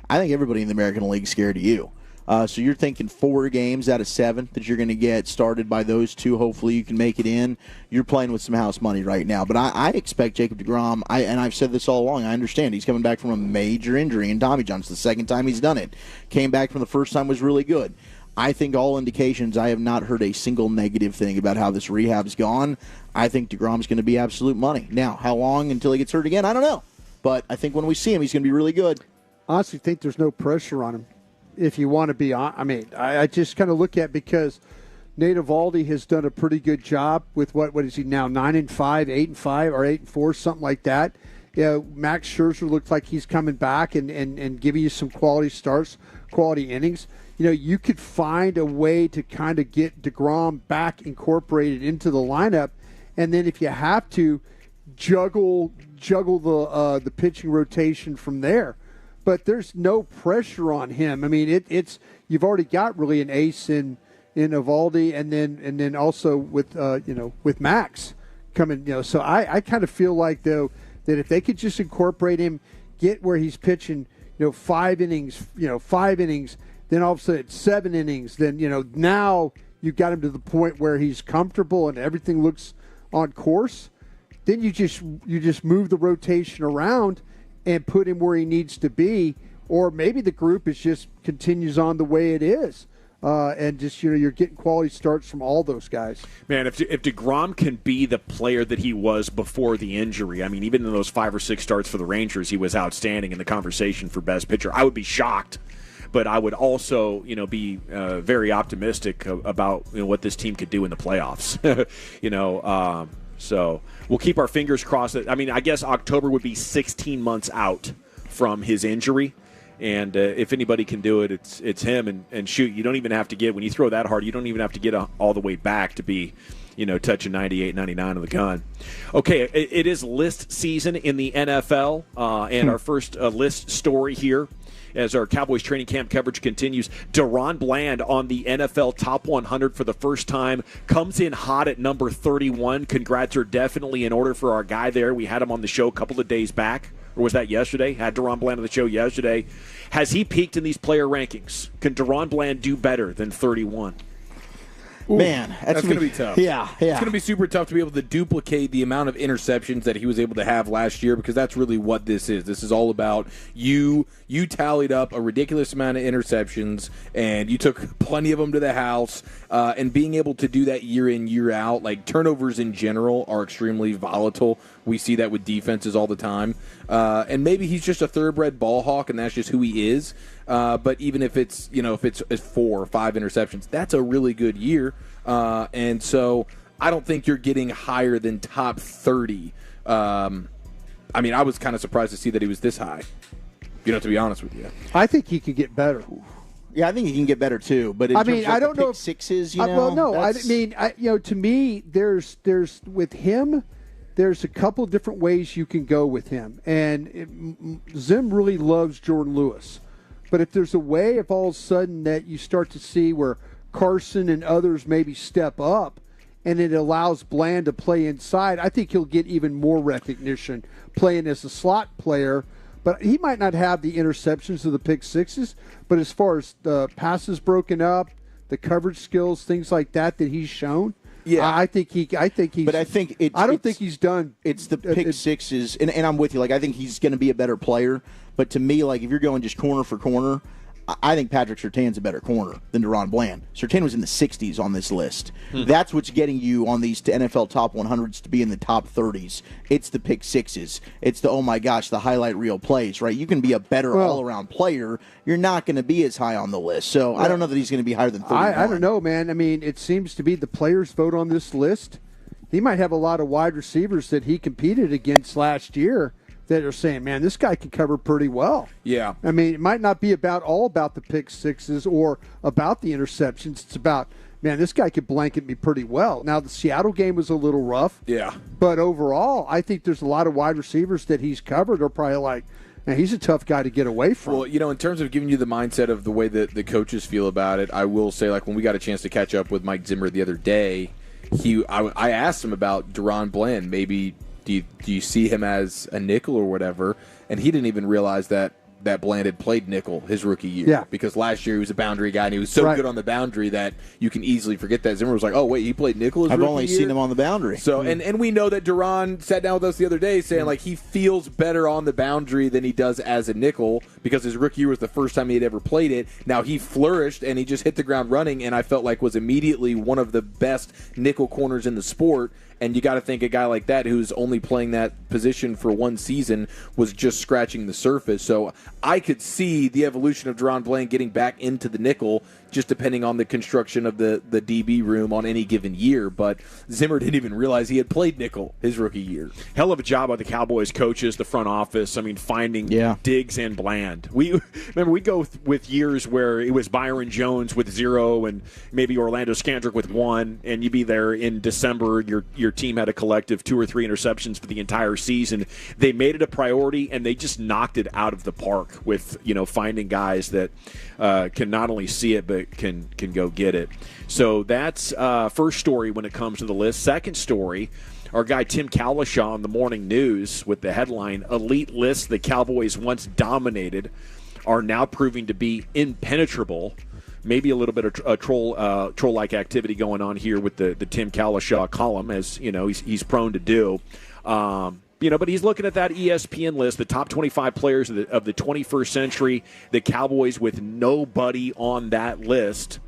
I think everybody in the American League is scared of you. So you're thinking 4 games out of 7 that you're going to get started by those 2. Hopefully you can make it in. You're playing with some house money right now. But I expect Jacob DeGrom, and I've said this all along, I understand he's coming back from a major injury in Tommy John. It's the second time he's done it. Came back from the first time, was really good. I think all indications, I have not heard a single negative thing about how this rehab's gone. I think DeGrom's going to be absolute money. Now, how long until he gets hurt again? I don't know. But I think when we see him, he's going to be really good.
I honestly think there's no pressure on him. If you want to be on, I just kind of look at, because Nate Eovaldi has done a pretty good job with what is he now, 9-5, 8-5, or 8-4, something like that. Max Scherzer looks like he's coming back and giving you some quality starts, quality innings. You could find a way to kind of get DeGrom back incorporated into the lineup, and then if you have to, juggle the pitching rotation from there. But there's no pressure on him. I mean, it's you've already got really an ace in Eovaldi, and then also with Max coming. So I kind of feel like, though, that if they could just incorporate him, get where he's pitching, 5 innings, 5 innings. Then all of a sudden it's 7 innings. Then, now you've got him to the point where he's comfortable and everything looks on course. Then you just move the rotation around and put him where he needs to be. Or maybe the group just continues on the way it is. And just, you're getting quality starts from all those guys.
Man, if DeGrom can be the player that he was before the injury, I mean, even in those 5 or 6 starts for the Rangers, he was outstanding in the conversation for best pitcher. I would be shocked. But I would also, be very optimistic about what this team could do in the playoffs. So we'll keep our fingers crossed. I mean, I guess October would be 16 months out from his injury. And if anybody can do it, it's him. And shoot, you don't even have to get, when you throw that hard, you don't even have to get all the way back to be, touching 98, 99 on the gun. Okay, it is list season in the NFL, and our first list story here as our Cowboys training camp coverage continues. DaRon Bland on the NFL Top 100 for the first time, comes in hot at number 31. Congrats are definitely in order for our guy there. We had him on the show a couple of days back. Or was that yesterday? Had DaRon Bland on the show yesterday. Has he peaked in these player rankings? Can DaRon Bland do better than 31?
Ooh,
man,
that's going to be tough.
Yeah.
It's going to be super tough to be able to duplicate the amount of interceptions that he was able to have last year, because that's really what this is. This is all about you tallied up a ridiculous amount of interceptions, and you took plenty of them to the house, and being able to do that year in, year out. Like, turnovers in general are extremely volatile. We see that with defenses all the time. And maybe he's just a thoroughbred ball hawk, and that's just who he is. But even if it's 4 or 5 interceptions, that's a really good year. And so I don't think you're getting higher than top 30. I was kind of surprised to see that he was this high, to be honest with you.
I think he could get better.
Yeah, I think he can get better too. But
I don't know if
sixes.
Well, no, to me, there's with him. There's a couple different ways you can go with him. And Zim really loves Jordan Lewis. But if there's a way, if all of a sudden that you start to see where Carson and others maybe step up and it allows Bland to play inside, I think he'll get even more recognition playing as a slot player. But he might not have the interceptions of the pick sixes. But as far as the passes broken up, the coverage skills, things like that he's shown, yeah, I think he's.
But I think
I don't think he's done.
It's the pick sixes, and I'm with you. Like, I think he's going to be a better player. But to me, like, if you're going just corner for corner, I think Patrick Surtain's a better corner than DaRon Bland. Surtain was in the 60s on this list. That's what's getting you on these NFL top 100s to be in the top 30s. It's the pick sixes. It's the, oh my gosh, the highlight reel plays, right? You can be a better all-around player. You're not going to be as high on the list. So I don't know that he's going to be higher than 31.
I don't know, man. It seems to be the players vote on this list. He might have a lot of wide receivers that he competed against last year that are saying, man, this guy can cover pretty well.
Yeah.
It might not be all about the pick sixes or about the interceptions. It's about, man, this guy could blanket me pretty well. Now, the Seattle game was a little rough.
Yeah.
But overall, I think there's a lot of wide receivers that he's covered are probably like, man, he's a tough guy to get away from.
Well, in terms of giving you the mindset of the way that the coaches feel about it, I will say, like, when we got a chance to catch up with Mike Zimmer the other day, I asked him about DaRon Bland. Maybe do you see him as a nickel or whatever? And he didn't even realize that Bland had played nickel his rookie year.
Yeah.
Because last year he was a boundary guy, and he was so good on the boundary that you can easily forget that. Zimmer was like, oh, wait, he played nickel his rookie year?
I've only seen him on the boundary.
So, and we know that DaRon sat down with us the other day saying, like, he feels better on the boundary than he does as a nickel because his rookie year was the first time he had ever played it. Now, he flourished, and he just hit the ground running, and I felt like was immediately one of the best nickel corners in the sport. And you got to think a guy like that who's only playing that position for one season was just scratching the surface. So I could see the evolution of DaRon Bland getting back into the nickel, just depending on the construction of the DB room on any given year. But Zimmer didn't even realize he had played nickel his rookie year.
Hell of a job by the Cowboys coaches, the front office. Finding Diggs and Bland. We go with years where it was Byron Jones with 0 and maybe Orlando Scandrick with 1, and you'd be there in December. Your team had a collective 2 or 3 interceptions for the entire season. They made it a priority, and they just knocked it out of the park with finding guys that can not only see it but can go get it. So that's first story when it comes to the list. Second story, our guy Tim Cowlishaw on the Morning News with the headline, Elite Lists the Cowboys once dominated are now proving to be impenetrable. Maybe a little bit of a troll-like activity going on here with the Tim Cowlishaw column, as he's prone to do. But he's looking at that ESPN list, the top 25 players of the 21st century, the Cowboys with nobody on that list.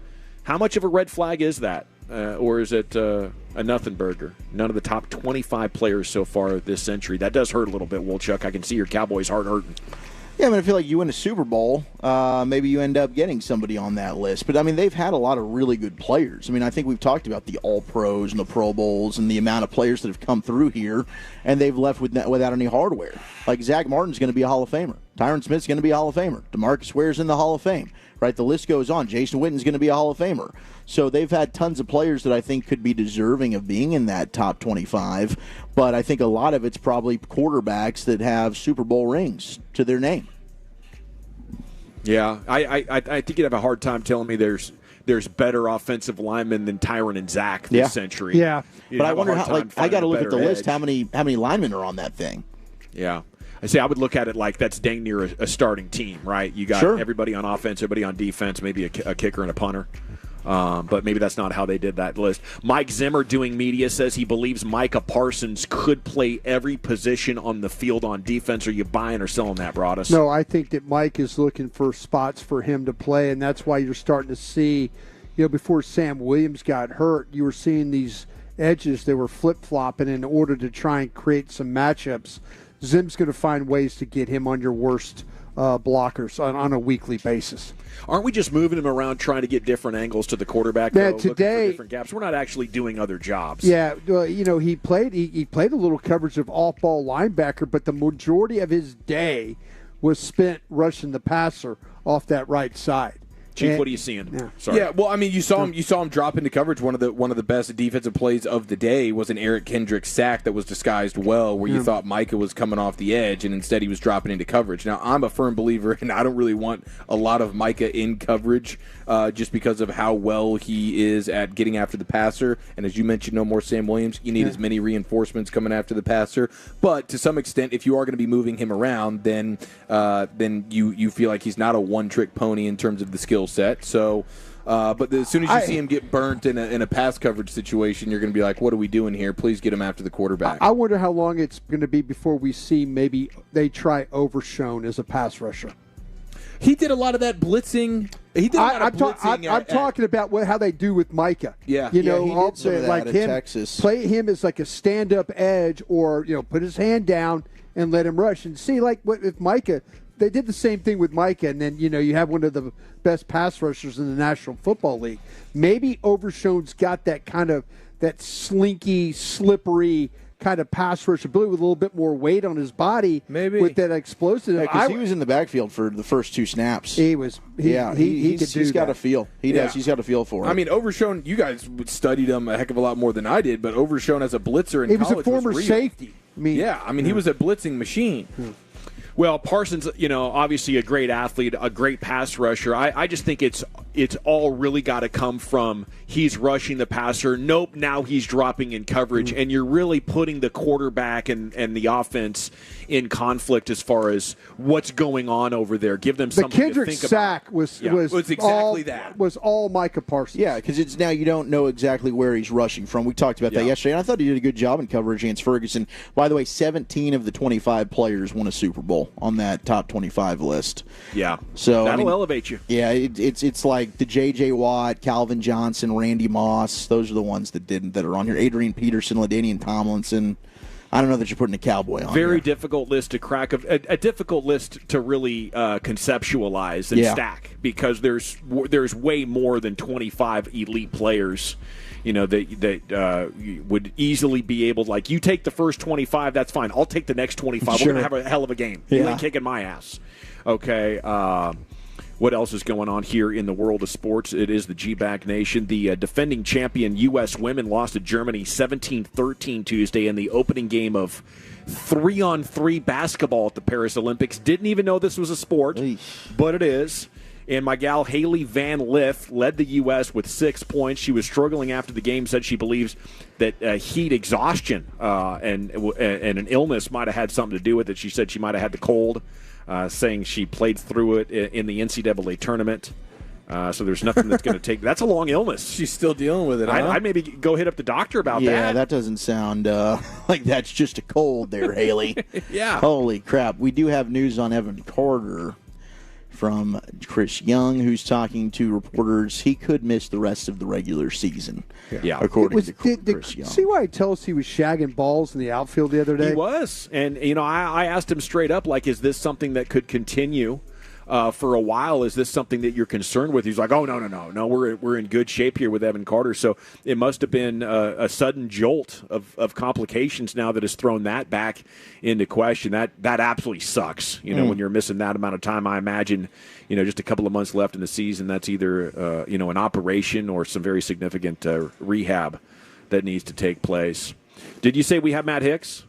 How much of a red flag is that? Or is it a nothing burger? None of the top 25 players so far this century. That does hurt a little bit, Wolchuk. I can see your Cowboys heart hurting.
Yeah, I feel like you win a Super Bowl, maybe you end up getting somebody on that list. But, they've had a lot of really good players. I think we've talked about the All-Pros and the Pro Bowls and the amount of players that have come through here, and they've left without any hardware. Like, Zach Martin's going to be a Hall of Famer.
Tyron Smith's going to be a Hall of Famer. DeMarcus Ware's in the Hall of Fame. Right, the list goes on. Jason Witten's going to be a Hall of Famer. So they've had tons of players that I think could be deserving of being in that top 25, but I think a lot of it's probably quarterbacks that have Super Bowl rings to their name.
Yeah, I think you'd have a hard time telling me there's better offensive linemen than Tyron and Zach this century.
Yeah,
You'd
but I
have a
wonder
hard
how.
time
I got to
finding a
look at the
better
list.
edge.
How many linemen are on that thing?
Yeah. I say I would look at it like that's dang near a starting team, right? You got everybody on offense, everybody on defense, maybe a kicker and a punter. But maybe that's not how they did that list. Mike Zimmer, doing media, says he believes Micah Parsons could play every position on the field on defense. Are you buying or selling that, Broadus?
No, I think that Mike is looking for spots for him to play, and that's why you're starting to see, before Sam Williams got hurt, you were seeing these edges. They were flip-flopping in order to try and create some matchups. Zim's going to find ways to get him on your worst blockers on a weekly basis.
Aren't we just moving him around trying to get different angles to the quarterback?
Yeah,
looking
today,
for different gaps. We're not actually doing other jobs.
Yeah, well, he played a little coverage of off-ball linebacker, but the majority of his day was spent rushing the passer off that right side.
Chief, what are you seeing?
Yeah.
Sorry.
Yeah, well, I mean, you saw him drop into coverage. One of the best defensive plays of the day was an Eric Kendricks sack that was disguised well, where you thought Micah was coming off the edge, and instead he was dropping into coverage. Now, I'm a firm believer, and I don't really want a lot of Micah in coverage just because of how well he is at getting after the passer. And as you mentioned, no more Sam Williams. You need as many reinforcements coming after the passer. But to some extent, if you are going to be moving him around, then you feel like he's not a one-trick pony in terms of the skill set. So, but as soon as you see him get burnt in a pass coverage situation, you're going to be like, what are we doing here? Please get him after the quarterback.
I wonder how long it's going to be before we see maybe they try Overshone as a pass rusher.
He did a lot of that blitzing. He did a lot of blitzing.
I'm talking about how they do with Micah.
Yeah.
He
did some of that
like
at
him,
Texas.
play him as like a stand-up edge, or put his hand down and let him rush. And see, like if Micah, they did the same thing with Micah, and then you have one of the best pass rushers in the National Football League. Maybe Overshone's got that kind of that slinky, slippery kind of pass rush ability with a little bit more weight on his body, maybe with that explosive.
Because he was in the backfield for the first two snaps.
He was.
He's got a feel. He does. He's got a feel for it.
I mean, Overshone, you guys studied him a heck of a lot more than I did, but Overshone as a blitzer in college
was a former safety.
He was a blitzing machine.
Well, Parsons, obviously a great athlete, a great pass rusher. I just think it's all really got to come from he's rushing the passer. Nope, now he's dropping in coverage, and you're really putting the quarterback and the offense in conflict as far as what's going on over there. Give them something to think about.
The Kendrick sack was
exactly that.
Was all Micah Parsons.
Yeah, because it's now you don't know exactly where he's rushing from. We talked about that yesterday, and I thought he did a good job in coverage against Ferguson. By the way, 17 of the 25 players won a Super Bowl on that top 25 list.
Yeah.
So
that'll elevate you.
Yeah, it's like the J.J. Watt, Calvin Johnson, Randy Moss. Those are the ones that are on here. Adrian Peterson, LaDainian Tomlinson. I don't know that you're putting a Cowboy on.
Very
here.
difficult list to crack. A difficult list to really conceptualize and stack, because there's way more than 25 elite players. That would easily be able to, like, you take the first 25, that's fine. I'll take the next 25.
Sure.
We're going to have a hell of a game.
Yeah.
You ain't kicking my ass. Okay. What else is going on here in the world of sports? It is the G-Bag Nation. The defending champion U.S. women lost to Germany 17-13 Tuesday in the opening game of 3-on-3 basketball at the Paris Olympics. Didn't even know this was a sport, but it is. And my gal Haley Van Lith led the U.S. with 6 points. She was struggling after the game, said she believes that heat exhaustion and an illness might have had something to do with it. She said she might have had the cold, saying she played through it in the NCAA tournament. So there's nothing that's going to take. That's a long illness.
She's still dealing with it.
I'd maybe go hit up the doctor about that.
Yeah, that doesn't sound like that's just a cold there, Haley.
Yeah.
Holy crap. We do have news on Evan Carter from Chris Young, who's talking to reporters. He could miss the rest of the regular season, according to Chris Young.
See why he tells us he was shagging balls in the outfield the other day?
He was. And, I asked him straight up, like, is this something that could continue?
for a while. Is this something that you're concerned with? He's like, oh, no, we're in good shape here with Evan Carter. So it must have been a sudden jolt of complications now that has thrown that back into question. That absolutely sucks, when you're missing that amount of time. I imagine, just a couple of months left in the season, that's either, an operation or some very significant rehab that needs to take place. Did you say we have Matt Hicks?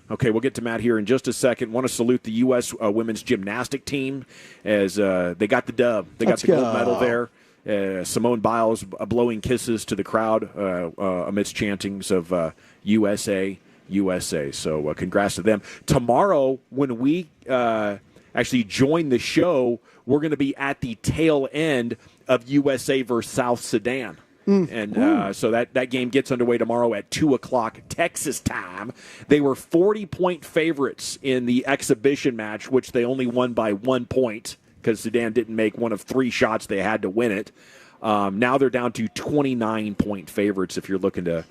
Okay, we'll get to Matt here in just a second. Want to salute the U.S. Women's gymnastic team as they got the dub. They got the gold medal there. Simone Biles blowing kisses to the crowd amidst chantings of USA, USA. So congrats to them. Tomorrow, when we actually join the show, we're going to be at the tail end of USA versus South Sudan. And so that game gets underway tomorrow at 2 o'clock Texas time. They were 40-point favorites in the exhibition match, which they only won by 1 point because Sudan didn't make one of 3 shots they had to win it. Now they're down to 29-point favorites if you're looking to,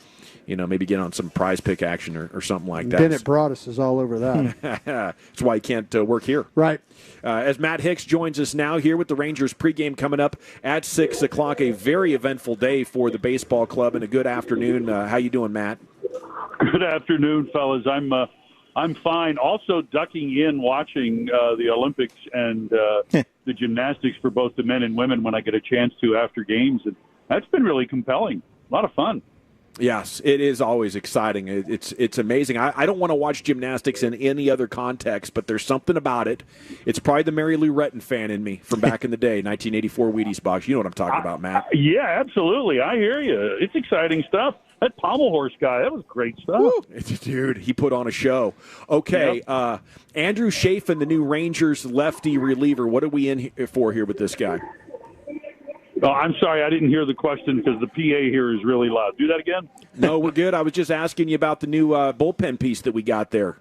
maybe get on some prize pick action or something like that.
Bennett Broaddus is all over that.
That's why he can't work here.
Right.
As Matt Hicks joins us now here with the Rangers pregame coming up at 6 o'clock, a very eventful day for the baseball club and a good afternoon. How you doing, Matt?
Good afternoon, fellas. I'm fine. Also ducking in watching the Olympics and the gymnastics for both the men and women when I get a chance to after games. And that's been really compelling. A lot of fun.
Yes, it is always exciting. It's amazing. I don't want to watch gymnastics in any other context, but there's something about it. It's probably the Mary Lou Retton fan in me from back in the day, 1984 Wheaties box. You know what I'm talking about, Matt.
Yeah, absolutely. I hear you. It's exciting stuff. That pommel horse guy, that was great stuff.
Woo. Dude, he put on a show. Okay, yep. Andrew Chafin, the new Rangers lefty reliever. What are we in for here with this guy?
Oh, I'm sorry, I didn't hear the question because the PA here is really loud. Do that again?
No, we're good. I was just asking you about the new bullpen piece that we got there.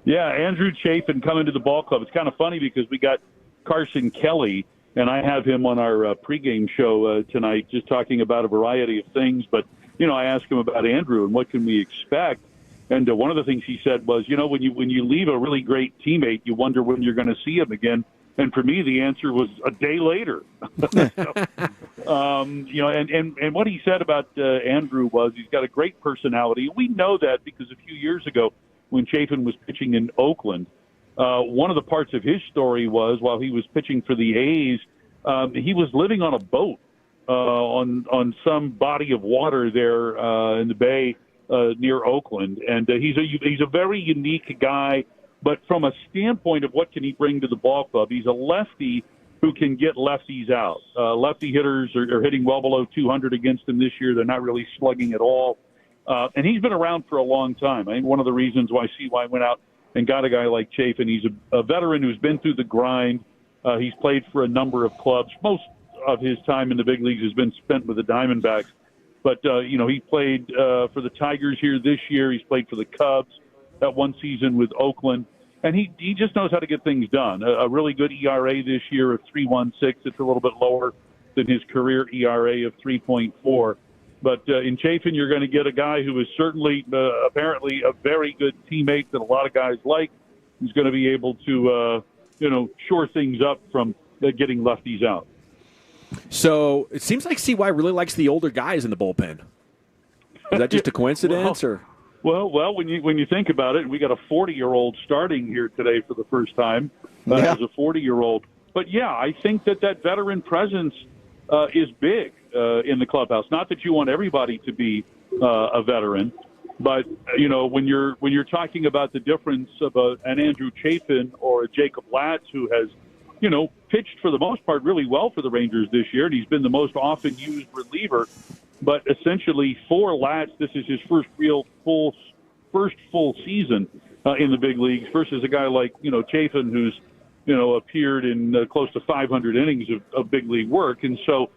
Yeah, Andrew Chafin coming to the ball club. It's kind of funny because we got Carson Kelly, and I have him on our pregame show tonight just talking about a variety of things. But, I asked him about Andrew and what can we expect. And one of the things he said was, when you leave a really great teammate, you wonder when you're going to see him again. And for me, the answer was a day later. And what he said about Andrew was he's got a great personality. We know that because a few years ago when Chafin was pitching in Oakland, one of the parts of his story was while he was pitching for the A's, he was living on a boat on some body of water there in the bay near Oakland. And he's a very unique guy. But from a standpoint of what can he bring to the ball club, he's a lefty who can get lefties out. Lefty hitters are hitting well below 200 against him this year. They're not really slugging at all. And he's been around for a long time. I think one of the reasons why CY went out and got a guy like Chafin, he's a veteran who's been through the grind. He's played for a number of clubs. Most of his time in the big leagues has been spent with the Diamondbacks. But, he played for the Tigers here this year. He's played for the Cubs. That one season with Oakland, and he just knows how to get things done. A really good ERA this year of 3.16. It's a little bit lower than his career ERA of 3.4. But in Chafin, you're going to get a guy who is certainly apparently a very good teammate that a lot of guys like. He's going to be able to, shore things up from getting lefties out.
So it seems like CY really likes the older guys in the bullpen. Is that just a coincidence, or?
Well, when you think about it, we got a 40-year-old starting here today for the first time as a 40-year-old. But, yeah, I think that veteran presence is big in the clubhouse. Not that you want everybody to be a veteran, but, when you're talking about the difference of an Andrew Chafin or a Jacob Latz who has, pitched for the most part really well for the Rangers this year, and he's been the most often used reliever. But essentially, for Latz, this is his first full season in the big leagues versus a guy like, Chafin, who's, appeared in close to 500 innings of big league work. And so,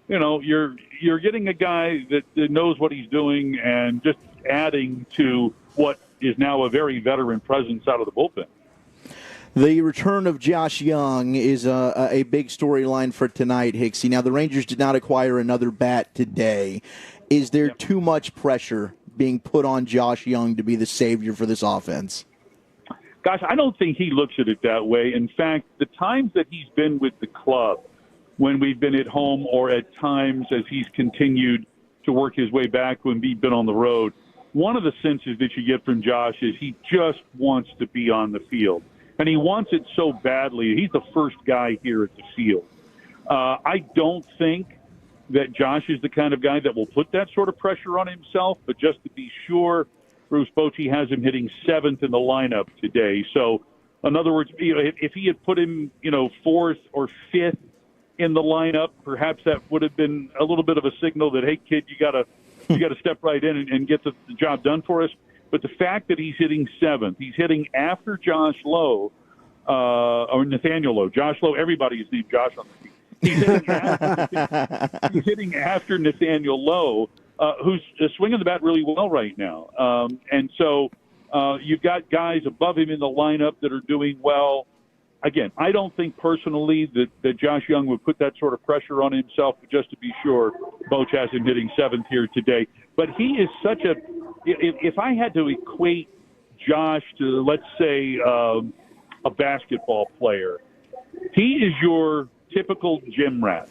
you're getting a guy that knows what he's doing and just adding to what is now a very veteran presence out of the bullpen.
The return of Josh Young is a big storyline for tonight, Hicksy. Now, the Rangers did not acquire another bat today. Is there too much pressure being put on Josh Young to be the savior for this offense?
Gosh, I don't think he looks at it that way. In fact, the times that he's been with the club, when we've been at home or at times as he's continued to work his way back when we've been on the road, one of the senses that you get from Josh is he just wants to be on the field. And he wants it so badly. He's the first guy here at the field. I don't think that Josh is the kind of guy that will put that sort of pressure on himself, but just to be sure, Bruce Bochy has him hitting 7th in the lineup today. So, in other words, if he had put him, 4th or 5th in the lineup, perhaps that would have been a little bit of a signal that, hey, kid, you got to step right in and get the job done for us. But the fact that he's hitting 7th, he's hitting after Josh Lowe, or Nathaniel Lowe. Josh Lowe, everybody is named Josh on the team. He's hitting after Nathaniel Lowe, who's swinging the bat really well right now. And so you've got guys above him in the lineup that are doing well. Again, I don't think personally that Josh Young would put that sort of pressure on himself, but just to be sure, Boch has him hitting 7th here today. But he is such a – if I had to equate Josh to, let's say, a basketball player, he is your typical gym rat.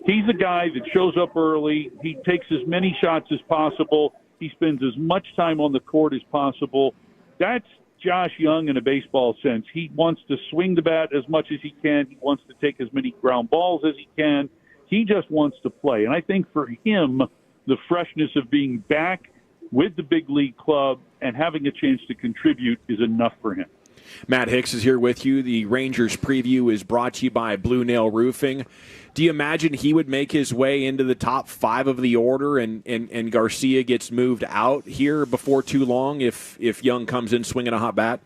He's a guy that shows up early. He takes as many shots as possible. He spends as much time on the court as possible. That's Josh Young in a baseball sense. He wants to swing the bat as much as he can. He wants to take as many ground balls as he can. He just wants to play. And I think for him, the freshness of being back with the big league club and having a chance to contribute is enough for him.
Matt Hicks is here with you. The Rangers preview is brought to you by Blue Nail Roofing. Do you imagine he would make his way into the top 5 of the order and Garcia gets moved out here before too long if Young comes in swinging a hot bat?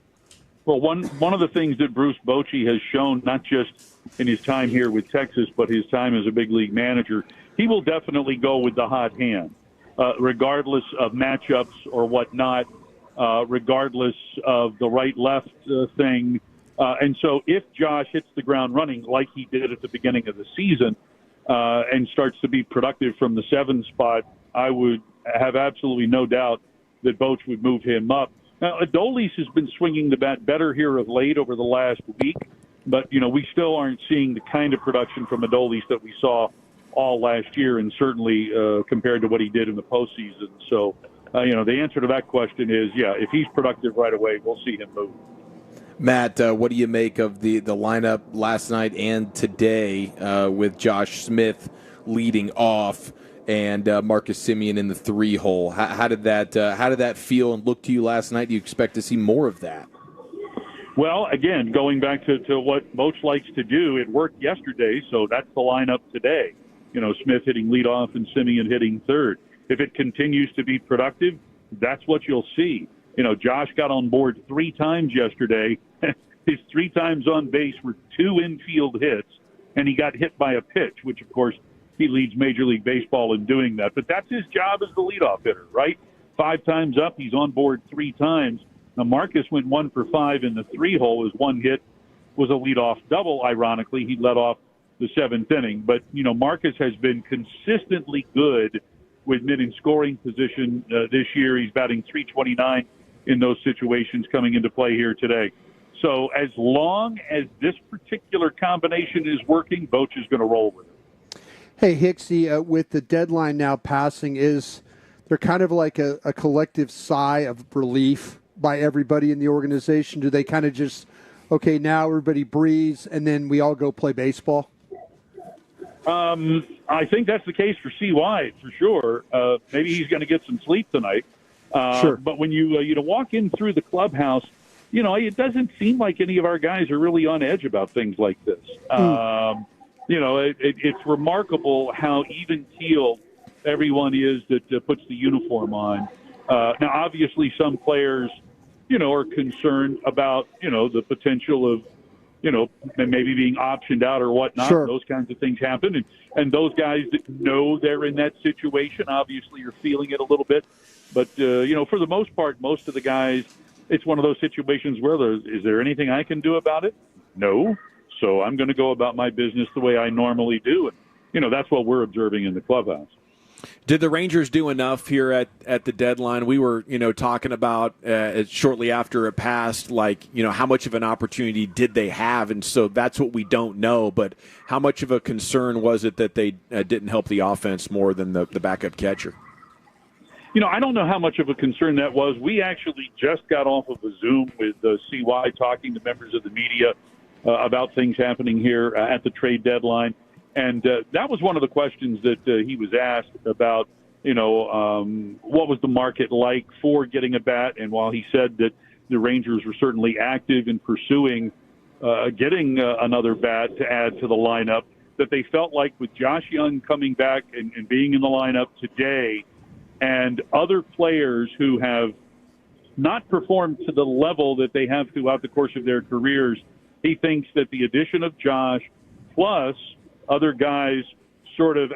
Well, one of the things that Bruce Bochy has shown, not just in his time here with Texas, but his time as a big league manager, he will definitely go with the hot hand, regardless of matchups or whatnot, regardless of the right-left thing. And so if Josh hits the ground running like he did at the beginning of the season and starts to be productive from the 7 spot, I would have absolutely no doubt that Boch would move him up. Now, Adolis has been swinging the bat better here of late over the last week, but, we still aren't seeing the kind of production from Adolis that we saw all last year and certainly compared to what he did in the postseason. So, the answer to that question is, if he's productive right away, we'll see him move.
Matt, what do you make of the lineup last night and today with Josh Smith leading off and Marcus Semien in the 3-hole? How did that feel and look to you last night? Do you expect to see more of that?
Well, again, going back to what Boch likes to do, it worked yesterday, so that's the lineup today. Smith hitting leadoff and Semien hitting third. If it continues to be productive, that's what you'll see. Josh got on board 3 times yesterday. His 3 times on base were 2 infield hits, and he got hit by a pitch, which, of course, he leads Major League Baseball in doing that. But that's his job as the leadoff hitter, right? 5 times up, he's on board 3 times. Now, Marcus went 1 for 5 in the 3-hole. His 1 hit was a leadoff double, ironically. He led off the 7th inning. But, Marcus has been consistently good with mid in scoring position this year. He's batting .329 in those situations coming into play here today. So as long as this particular combination is working, Boch is going to roll with it.
Hey, Hicksy, with the deadline now passing, is there kind of like a collective sigh of relief by everybody in the organization? Do they kind of just, okay, now everybody breathes and then we all go play baseball?
I think that's the case for CY for sure. Maybe he's going to get some sleep tonight.
Sure.
But when you walk in through the clubhouse, it doesn't seem like any of our guys are really on edge about things like this. It's remarkable how even-keeled everyone is that puts the uniform on. Now, obviously, some players, are concerned about, the potential of, maybe being optioned out or whatnot.
Sure.
Those kinds of things happen. And those guys that know they're in that situation obviously are feeling it a little bit. But, for the most part, most of the guys, it's one of those situations where is there anything I can do about it? No. So I'm going to go about my business the way I normally do. And, that's what we're observing in the clubhouse.
Did the Rangers do enough here at the deadline? We were, talking about shortly after it passed, how much of an opportunity did they have? And so that's what we don't know. But how much of a concern was it that they didn't help the offense more than the backup catcher?
I don't know how much of a concern that was. We actually just got off of a Zoom with CY talking to members of the media about things happening here at the trade deadline. And that was one of the questions that he was asked about, what was the market like for getting a bat? And while he said that the Rangers were certainly active in pursuing getting another bat to add to the lineup, that they felt like with Josh Young coming back and being in the lineup today and other players who have not performed to the level that they have throughout the course of their careers, he thinks that the addition of Josh plus other guys sort of,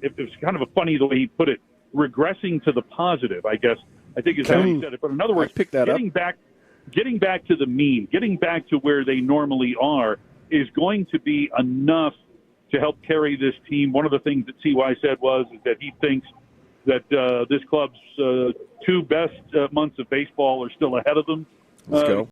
it was kind of a funny the way he put it, regressing to the positive, I guess, I think is how he said it. But in other words, getting back to the mean, getting back to where they normally are is going to be enough to help carry this team. One of the things that CY said is that he thinks that this club's 2 best months of baseball are still ahead of them.
Let's go.